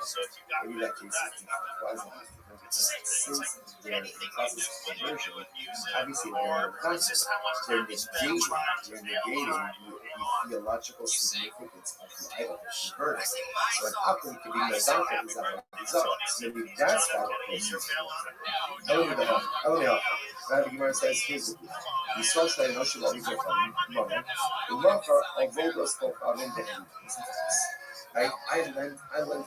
A: Maybe that case is different. Since they're in the process of conversion, obviously they're conscious, they're negating the theological significance of the idol that's converted. So an apple could be Mazaka is a result. So maybe that's why the process. Elena, Rabbi Gemara says, here's the deal. The social and notion of Israel from Mona, the marker of Vodos spoke of in the end. Right? I lent up $1,000.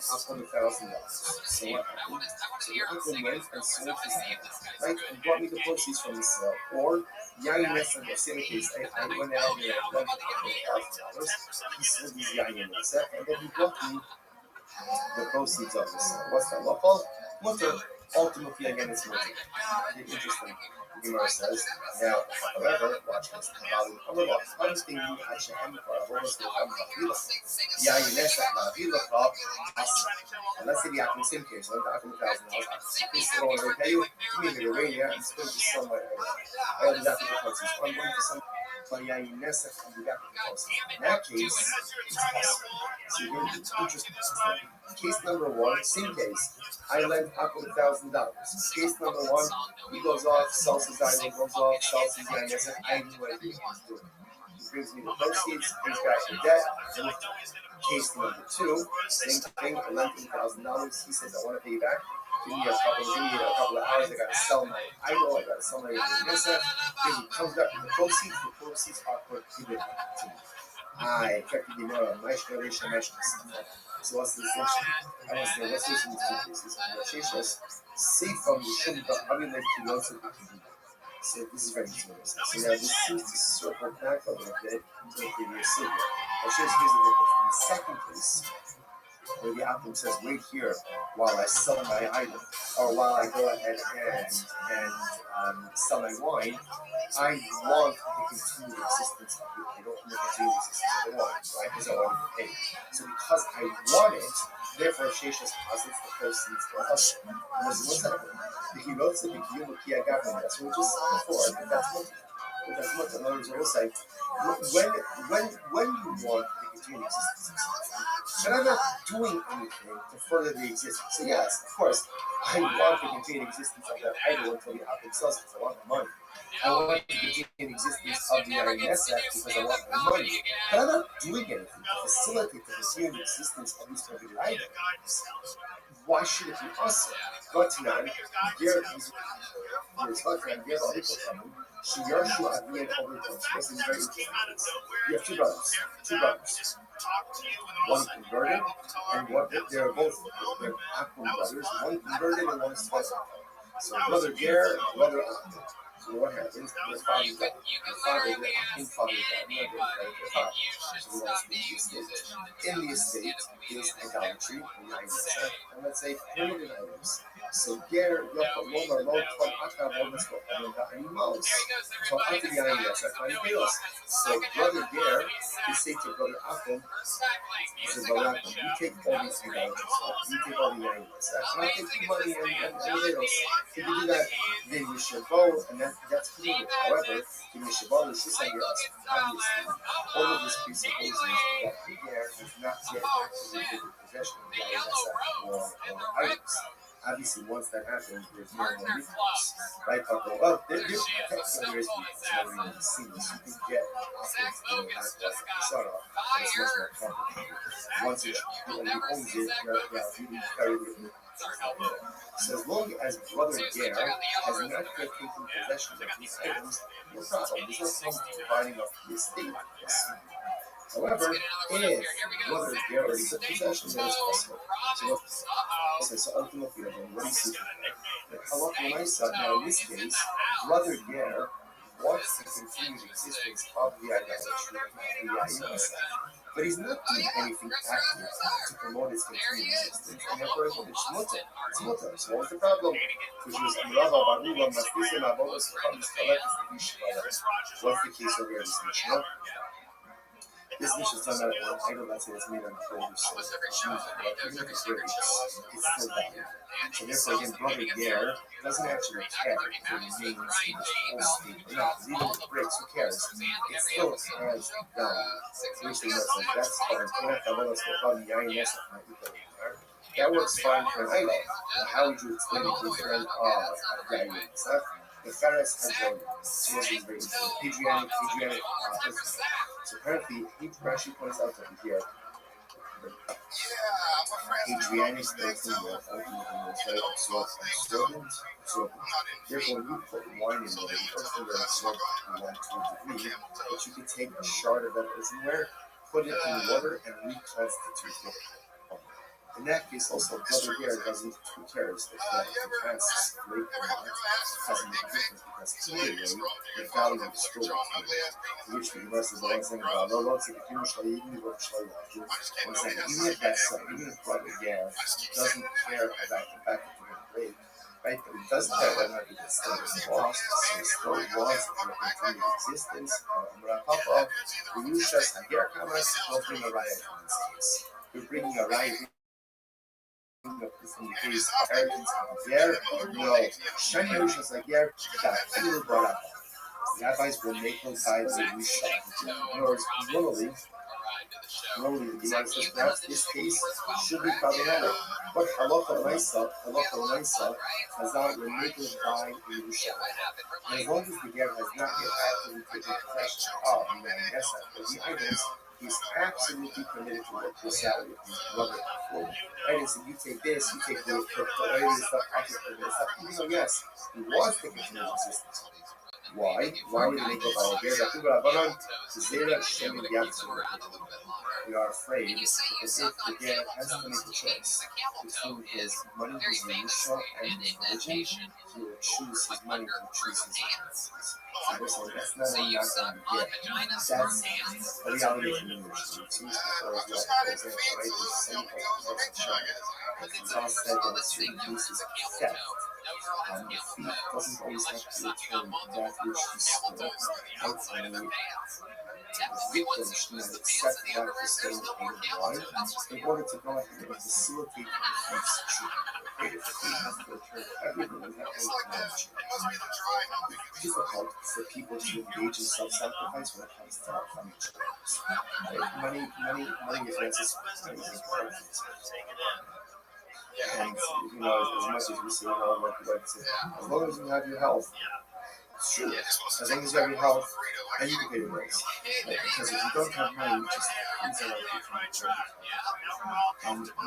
A: So what happened? So the uncle went and sold his house, right? And brought me the proceeds from the sale. Or Yain Nessa, in the same case, I went ahead and I lent $1,000. He sold his Yain Nessa, and then he brought me the proceeds of the sale. What's that lawful? Mutter. Ultimately, again, it's mutter. Interesting. Gemara says, now, however, watch this. Understanding Hashem for a bonus to come Yain Nessa, and let's say the in the same case, like the $1,000. He's still going to pay you. Give me the radio and it's going to be somewhere. I only got the proceeds. I'm going to some. But Yain Nessa and we got the proceeds. In that case, it's possible. So you're going to be interested. Case number one, same case. I lent Apple $1,000. Case number one, he goes off, sells his item, goes off, sells his Yain Nessa. I knew what he was doing. He brings me the proceeds, brings back the debt. Case number two, same thing, I lent him $1,000. He says, I want to pay you back. Give me a couple of hours. I gotta sell my idol. I gotta sell my Nessa. Then he comes back with the proceeds. The proceeds are prohibited to me. I effectively the more my generation. So what's the distinction? I don't say what's this in these two cases. Sheshas see from the Shemba Abimelech to Yosef Akibina. So this is very serious. So now this seems to circle back a little bit to the previous signal. Here's the difference. In the second case, where the apple says, wait here while I sell my item, or while I go ahead and sell my wine, I want the continued existence of it. I don't want the continued existence of the wine, right? Because I want to pay. So because I want it, therefore Sheshas posits the proceeds for us. What's that? The he wrote to the Kiyuki Agavin. That's what we just said before, but that's what in other words, I will say, when you want the continued existence of something, but I'm not doing anything to further the existence. So yes, of course, I want the continued existence of that idol until the apple sells because I want the money. I want the continued existence of the INSF because I want the money. But I'm not doing anything to facilitate the continued existence of these prohibited items. Why should it be us? But tonight, there is this is very interesting. You have two brothers. One converted, and one they're both they're Akron brothers. One converted and one is twice. So brother Ger, brother Akron. So what happens? The father died. The father died. In the estate is idolatry, and let's say permanent items. So Ger, Yochel, Lord, Aka, animals. So Aka Yain, so brother Ger, he say to brother Akron, he says, brother Akron, you take all these idolatry stuff, you take all the Yain, and I take the money and idols. If you do that, then you should go, and that's clear. However, in the Shabbat, obviously, all of this presupposes that the Ger has not yet actually taken possession of the Yain or items. Obviously, once that happens, there's no more recourse, right? Well, there's technically there's no reason to see this. You can get offense in the back of the Sarah, and it's much more complicated. Once you owns it, you can carry it. So as long as brother Ger has not yet taken possession of these items, no problem. There's no problem dividing up the estate. However, if brother Ger already took possession, then it's possible. So ultimately, what do you see? Now in this case, brother Ger wants to continue the existence of the idolatry of the Yain, but he's not doing anything active to promote its continued existence, and therefore it's mutter. So what's the problem? Which is what's the case over here in this Mishnah? This dish is done out of an item, let's say it's made on produce, so
D: Almost every show,
A: even if it's
D: secret
A: great,
D: shows.
A: it's still valuable. So therefore, again, Brother Gare doesn't actually care if it remains in this whole state or not. Because even if it breaks, who cares? It still has value. Which they know, so that's fine. That works fine for an idol. But how would you explain it to a friend of value stuff? The Pharaoh's had so this is very Hadrianic earthquake. So apparently, Rashi points out over here, Hadrianic earthenware ultimately was very absorbent. Therefore, you put wine in there, the earthenware absorbed wine to a degree, but you could take a shard of that earthenware, put it in water, and reconstitute it. In that case, also, Brother Gare doesn't care if the casks break or not. It doesn't make a difference because either way, the value is still the which the rest is the one thing about no lots of the finish like even what show you. One second, even if that's so, even if Brother Gare doesn't care about the fact that you're going to break, right? But it does care whether or not it still is lost, so it still was in continued existence. Papa, the Yushas Hager Kamas, don't bring a riot in this case. You're bringing a riot from the case of arrogance of Ger, no, Shani Yushas Hager, that fear brought up. Rabbis will make them by the Yusha. In other words, normally the Gemara says perhaps this case should be problematic. But halacha l'maisa, Chazal will make them by the Yusha. And as long as the Ger has not yet actively taken possession of the items, he's absolutely permitted to work this out with his brother. Right? So you take this, you take the stuff, I take this stuff. Even though, yes, he was taking from his existence. Why? Why would they go by a Ger? We are afraid because if the Ger has to make a choice between his money, his Yusha, and his religion, he will choose his money and choose his religion. So that's not a Ger. That's a reality of the English. We've seen this before as well. For example, right? There's some of the China. It's all said that it's certain cases of theft. The thief doesn't always have to return that which he stole. Outside the victim should not accept that for staying in line in order to go ahead and facilitate the thief's treatment. If the thief has to return everything, that is difficult for people to engage in self-sacrifice when it comes to financial matters. Money is necessary. And as much as we say, as long as you have your health, it's true. As long as you have your health, and you can pay your bills. Because if you don't have money, you just things are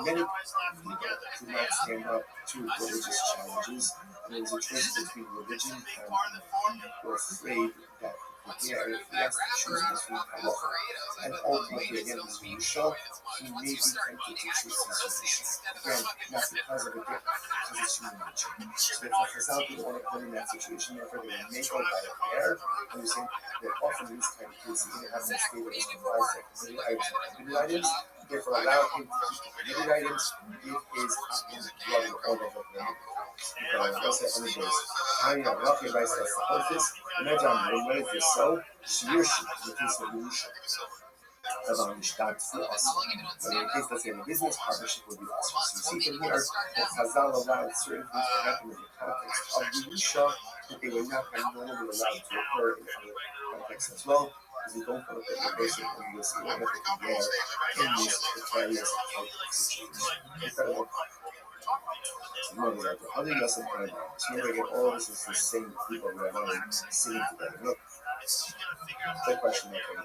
A: many people do not stand up to religious challenges. There is a choice between religion and we're afraid that if he has to choose between halacha and ultimately again his Yusha, he may be tempted to choose his Yusha. Again, not because of a gift, because it's human nature. So if Chazal didn't want to put in that situation, therefore they would make it by a pair, and we say that often in these kind of cases, you're going to have a state that is comprised of committed items, therefore allow him to keep the committed items, give his brother all of them. Because that's the other days. How you have Rabbi writes that's the office, and then when is this so? Shirshi, in the case of Yerusha. But in the case, let's say, a business partnership would be awesome. So you see from here that Chazal allowed certain things to happen in the context of Yerusha that they would not have normally allowed to occur in other contexts as well. Because you don't put the person in this order that they are in this precarious situation. Incredible. Other lesson point out. So again, all this is the same people who are sitting together. Look, the question that came up.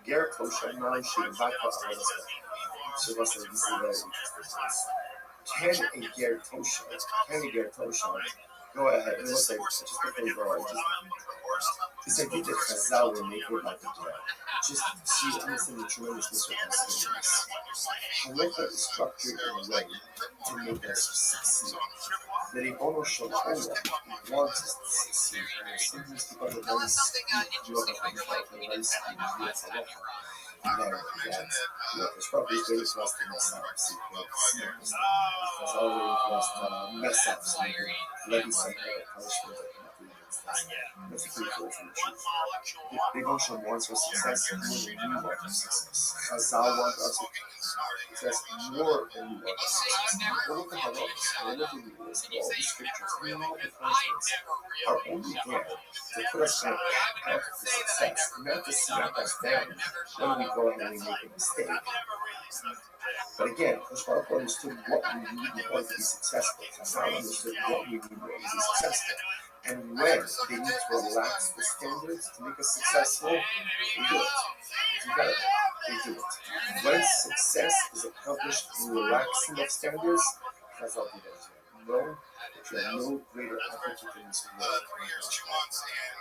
A: Ger kosher now should back up on this. So this is very interesting. Can a ger kosher go ahead and let's say just before we go on, this idea that Chazal will make it like a ger. Just see understand the tremendousness of this. Halacha is structured in a way to make us succeed. That a Bono Shalom wants us to succeed. And sometimes people are very skewed to other things like the very skewed to Halacha. It's probably very for us to mess up. There's always for us to mess up. So you can levy some kind of punishment that That's a pretty cool information. Devotion wants our success more than we want our success. Chazal wants our success more than we want our success. All of the halachas, all of the rules, all the scriptures, and all the punishments are only there to put us on a path to success, not to smack us down when we go ahead and we make a mistake. But again, Baruch understood what we need in order to be successful. Chazal understood what we need in order to be successful. And when they need to relax the standards to make us successful, they do it. Together, they do it. When success is accomplished through relaxing of standards, Chazal did that. Know that you have no greater advocate in this world.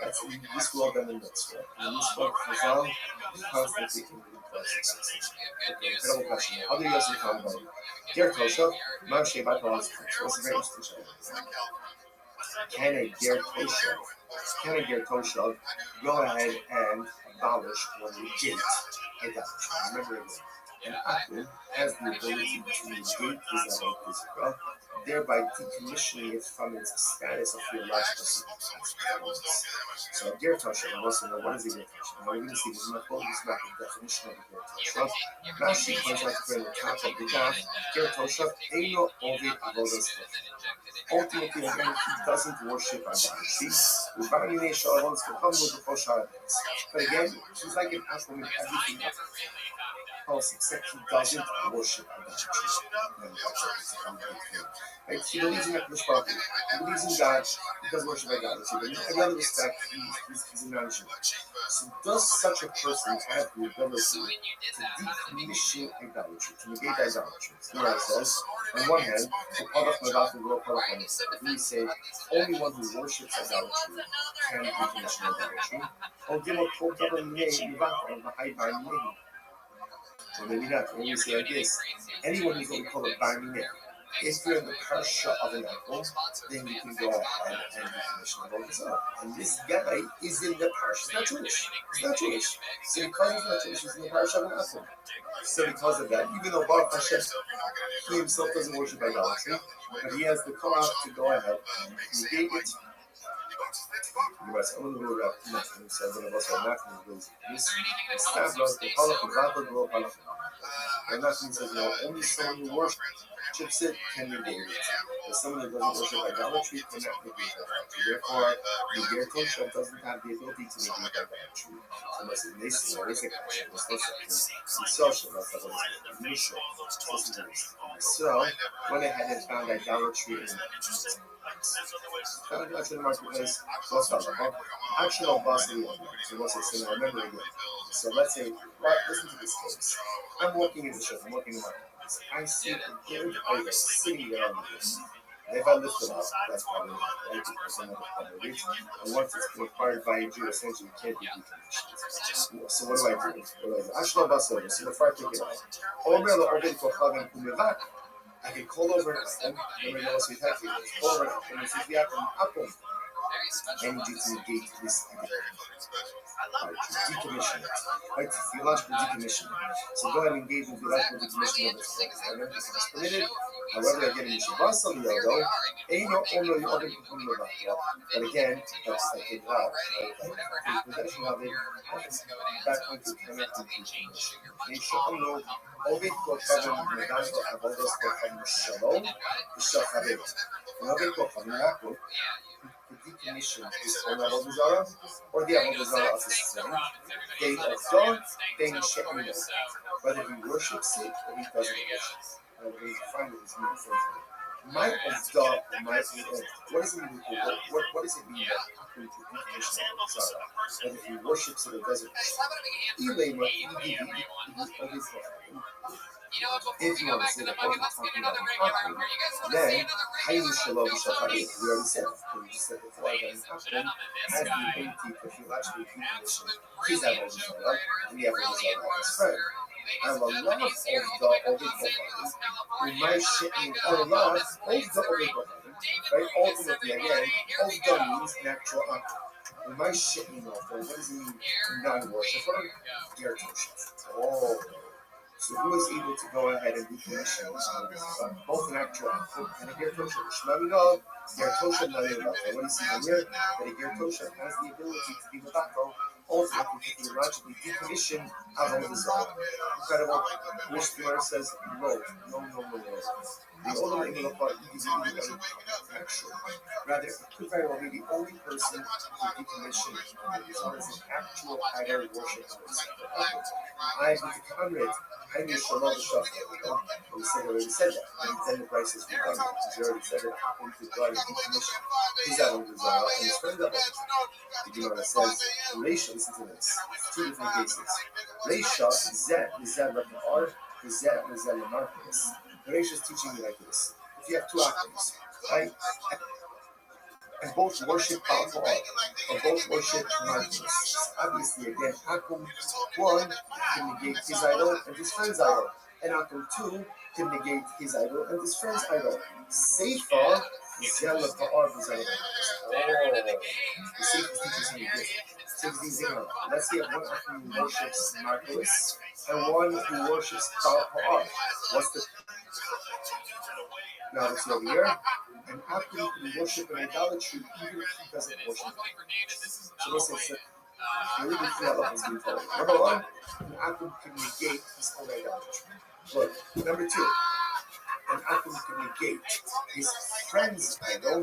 A: That's in this world than in this world. In this world, Chazal constantly can be process. Incredible question. How do you guys talk about Dear Tosha, Moshe Batalas, what's the very interesting? Can a Ger Tosha go ahead and abolish or negate idolatry? Remember again, an Akum has the ability to negate this physical, thereby decommissioning it from its status of theological significance. So a Ger Tosha, we also know what is a Ger Tosha. Now we're going to see this is not the definition of a Ger Tosha. Rashi points out to the top of the daf, Ger Tosha, Eino Ovid Avodas Tosha. Ultimately, again, he doesn't worship idolatry. But again, he's like an Akum in everything else except he doesn't worship idolatry. Right? He believes in Akadosh Baruch Hu. He believes in God. He doesn't worship idolatry. But in every other respect, he's a non-Jew. So does such a person have the ability to decommission idolatry, to negate idolatry? The Gemara says, on one hand, we say only one who worships idolatry can decommission idolatry. Or maybe not. Maybe we say like this: anyone who's what we call a bar mineh. If you're in the parsha of an apple, then you can go ahead and decommission the Avodah. And this guy is in the parsha. He's not Jewish. He's not Jewish. So because he's not Jewish, he's in the parsha of an apple. So because of that, even though Baruch Hashem, he himself doesn't worship idolatry, but he has the koach to go ahead and negate it. You guys, I'm going to go back to nothing. So I'm going to go back to this. And nothing says, no, only someone who worships it can negate it. But someone who doesn't worship idolatry cannot negate idolatry. Therefore, the Ger Tosha doesn't have the ability to negate idolatry. Unless it makes it, or is it action, it's social, that's what it's So, went ahead and found idolatry in the marketplace. What's that? Action of Boston. So what's it? So remember again. So let's say, listen to this case. I'm walking in the shop. I'm walking in the marketplace. I see a good idol sitting there on the list. If I lift it up, that's probably 80% of the probably. And once it's been acquired by a Jew, essentially it can't be decommissioned. So what do I do? Action of Boston. So before I pick it up, I can call over an apple, then we know what's with happy. Call over an apple, and if you have an apple, then you need to negate this decommission. Right? Theological decommission. So go ahead and engage in theological decommission of this. Remember, this is permitted. However, again, you should bust on the yodo. But again, that's like it out. Right? Possession of it, that point to cannot be decommissioned. They should know. Ovid Kochavan Medanto Avodas Kochavan Shalom, Vishachavet. And Ovid Kochavan Yaakov, the decommission is on Avodah Zarah, or the Avodah Zarah as a sin. They are God, they Shekinah. Whether he worships it or he doesn't worship it. We find it as meaning for my Avdah, my what does it mean? What does it mean that to decommission Avodah Zarah? Whether he worships it or doesn't worship it. If you want to say that then Hayu Shalom Shachari, we already said, we just said before that an apple has the ability to theologically decommission his Avodah Zarah, and the Avodah Zarah of his friend. And a lot of the Ovid Kohanim, we might shit in a lot of the Ovid Kohanim, right? Ultimately, again, Ovda means natural act. We might shit in what does it mean non-worship? Ger Tosha. Oh. So he was able to go ahead and do commission both an actual and a Gertosha. Shmamino, Gertosha Naleva. What do you see here? That a Gertosha has the ability to be Mabako, ultimately theologically decommission Avon Zara. Incredible. Mishnah says, no. The only Imilapa is actual. Rather, it could very well be the only person who can decommission Zara is an actual idol worship person. I have to Conrad. I knew Shalom Shach. We already said that. And then the price is redundant. We already said that happened to God and decommission. He's out of Zara and his friend of it. The Gemara says, Reisha, listen to this. Two different cases. Reisha, Zed, Rakar, Zed, Marcus. Reisha is teaching you like this. If you have two actors, right? And both worship powerful art, or both worship Marcus. Obviously, again, Akum 1 can negate his idol and his friend's idol. And Akum 2 can negate his idol and his friend's idol. Seifa, Zella Ba'ar, Zella. The Seifa is teaching something different. Let's say one Akum who worships Marcus and one who worships Ba'ar. What's the. Now let's see over here. And Akum can worship an idolatry even if he doesn't worship it. So this is really good thing Allah has been told. Number one, an Akum can negate his own idolatry. Good. Number two, an Akum can negate his friend's idol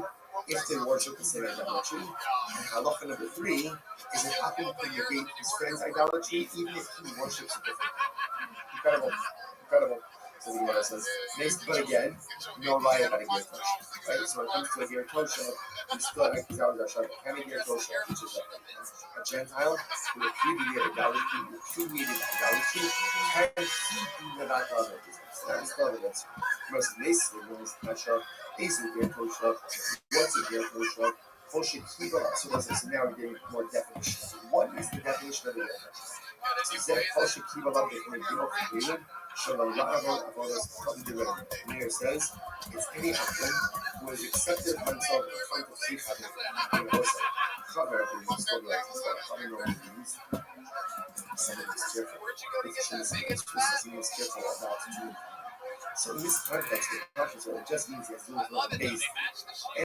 A: if they worship the same idolatry. And halacha number three is an Akum can negate his friend's idolatry even if he worships a different. Incredible. So the Gemara says, but again, no lie about a gear tosha. Right? So when it comes to a gear tosha, we still have to tell the can a gear tosha, which is a Gentile who repudiated idolatry, can he be the back of it? That is still evidence. Most basic is not sure. Is a gear tosha? What's a gear tosha? So now we're getting more definition. What is the definition of a gear tosha? Is that Kosher Kiva Love the Shalom Mayor says it's any action who has accepted himself in front of three Hadith. Cover so in this context, it just means that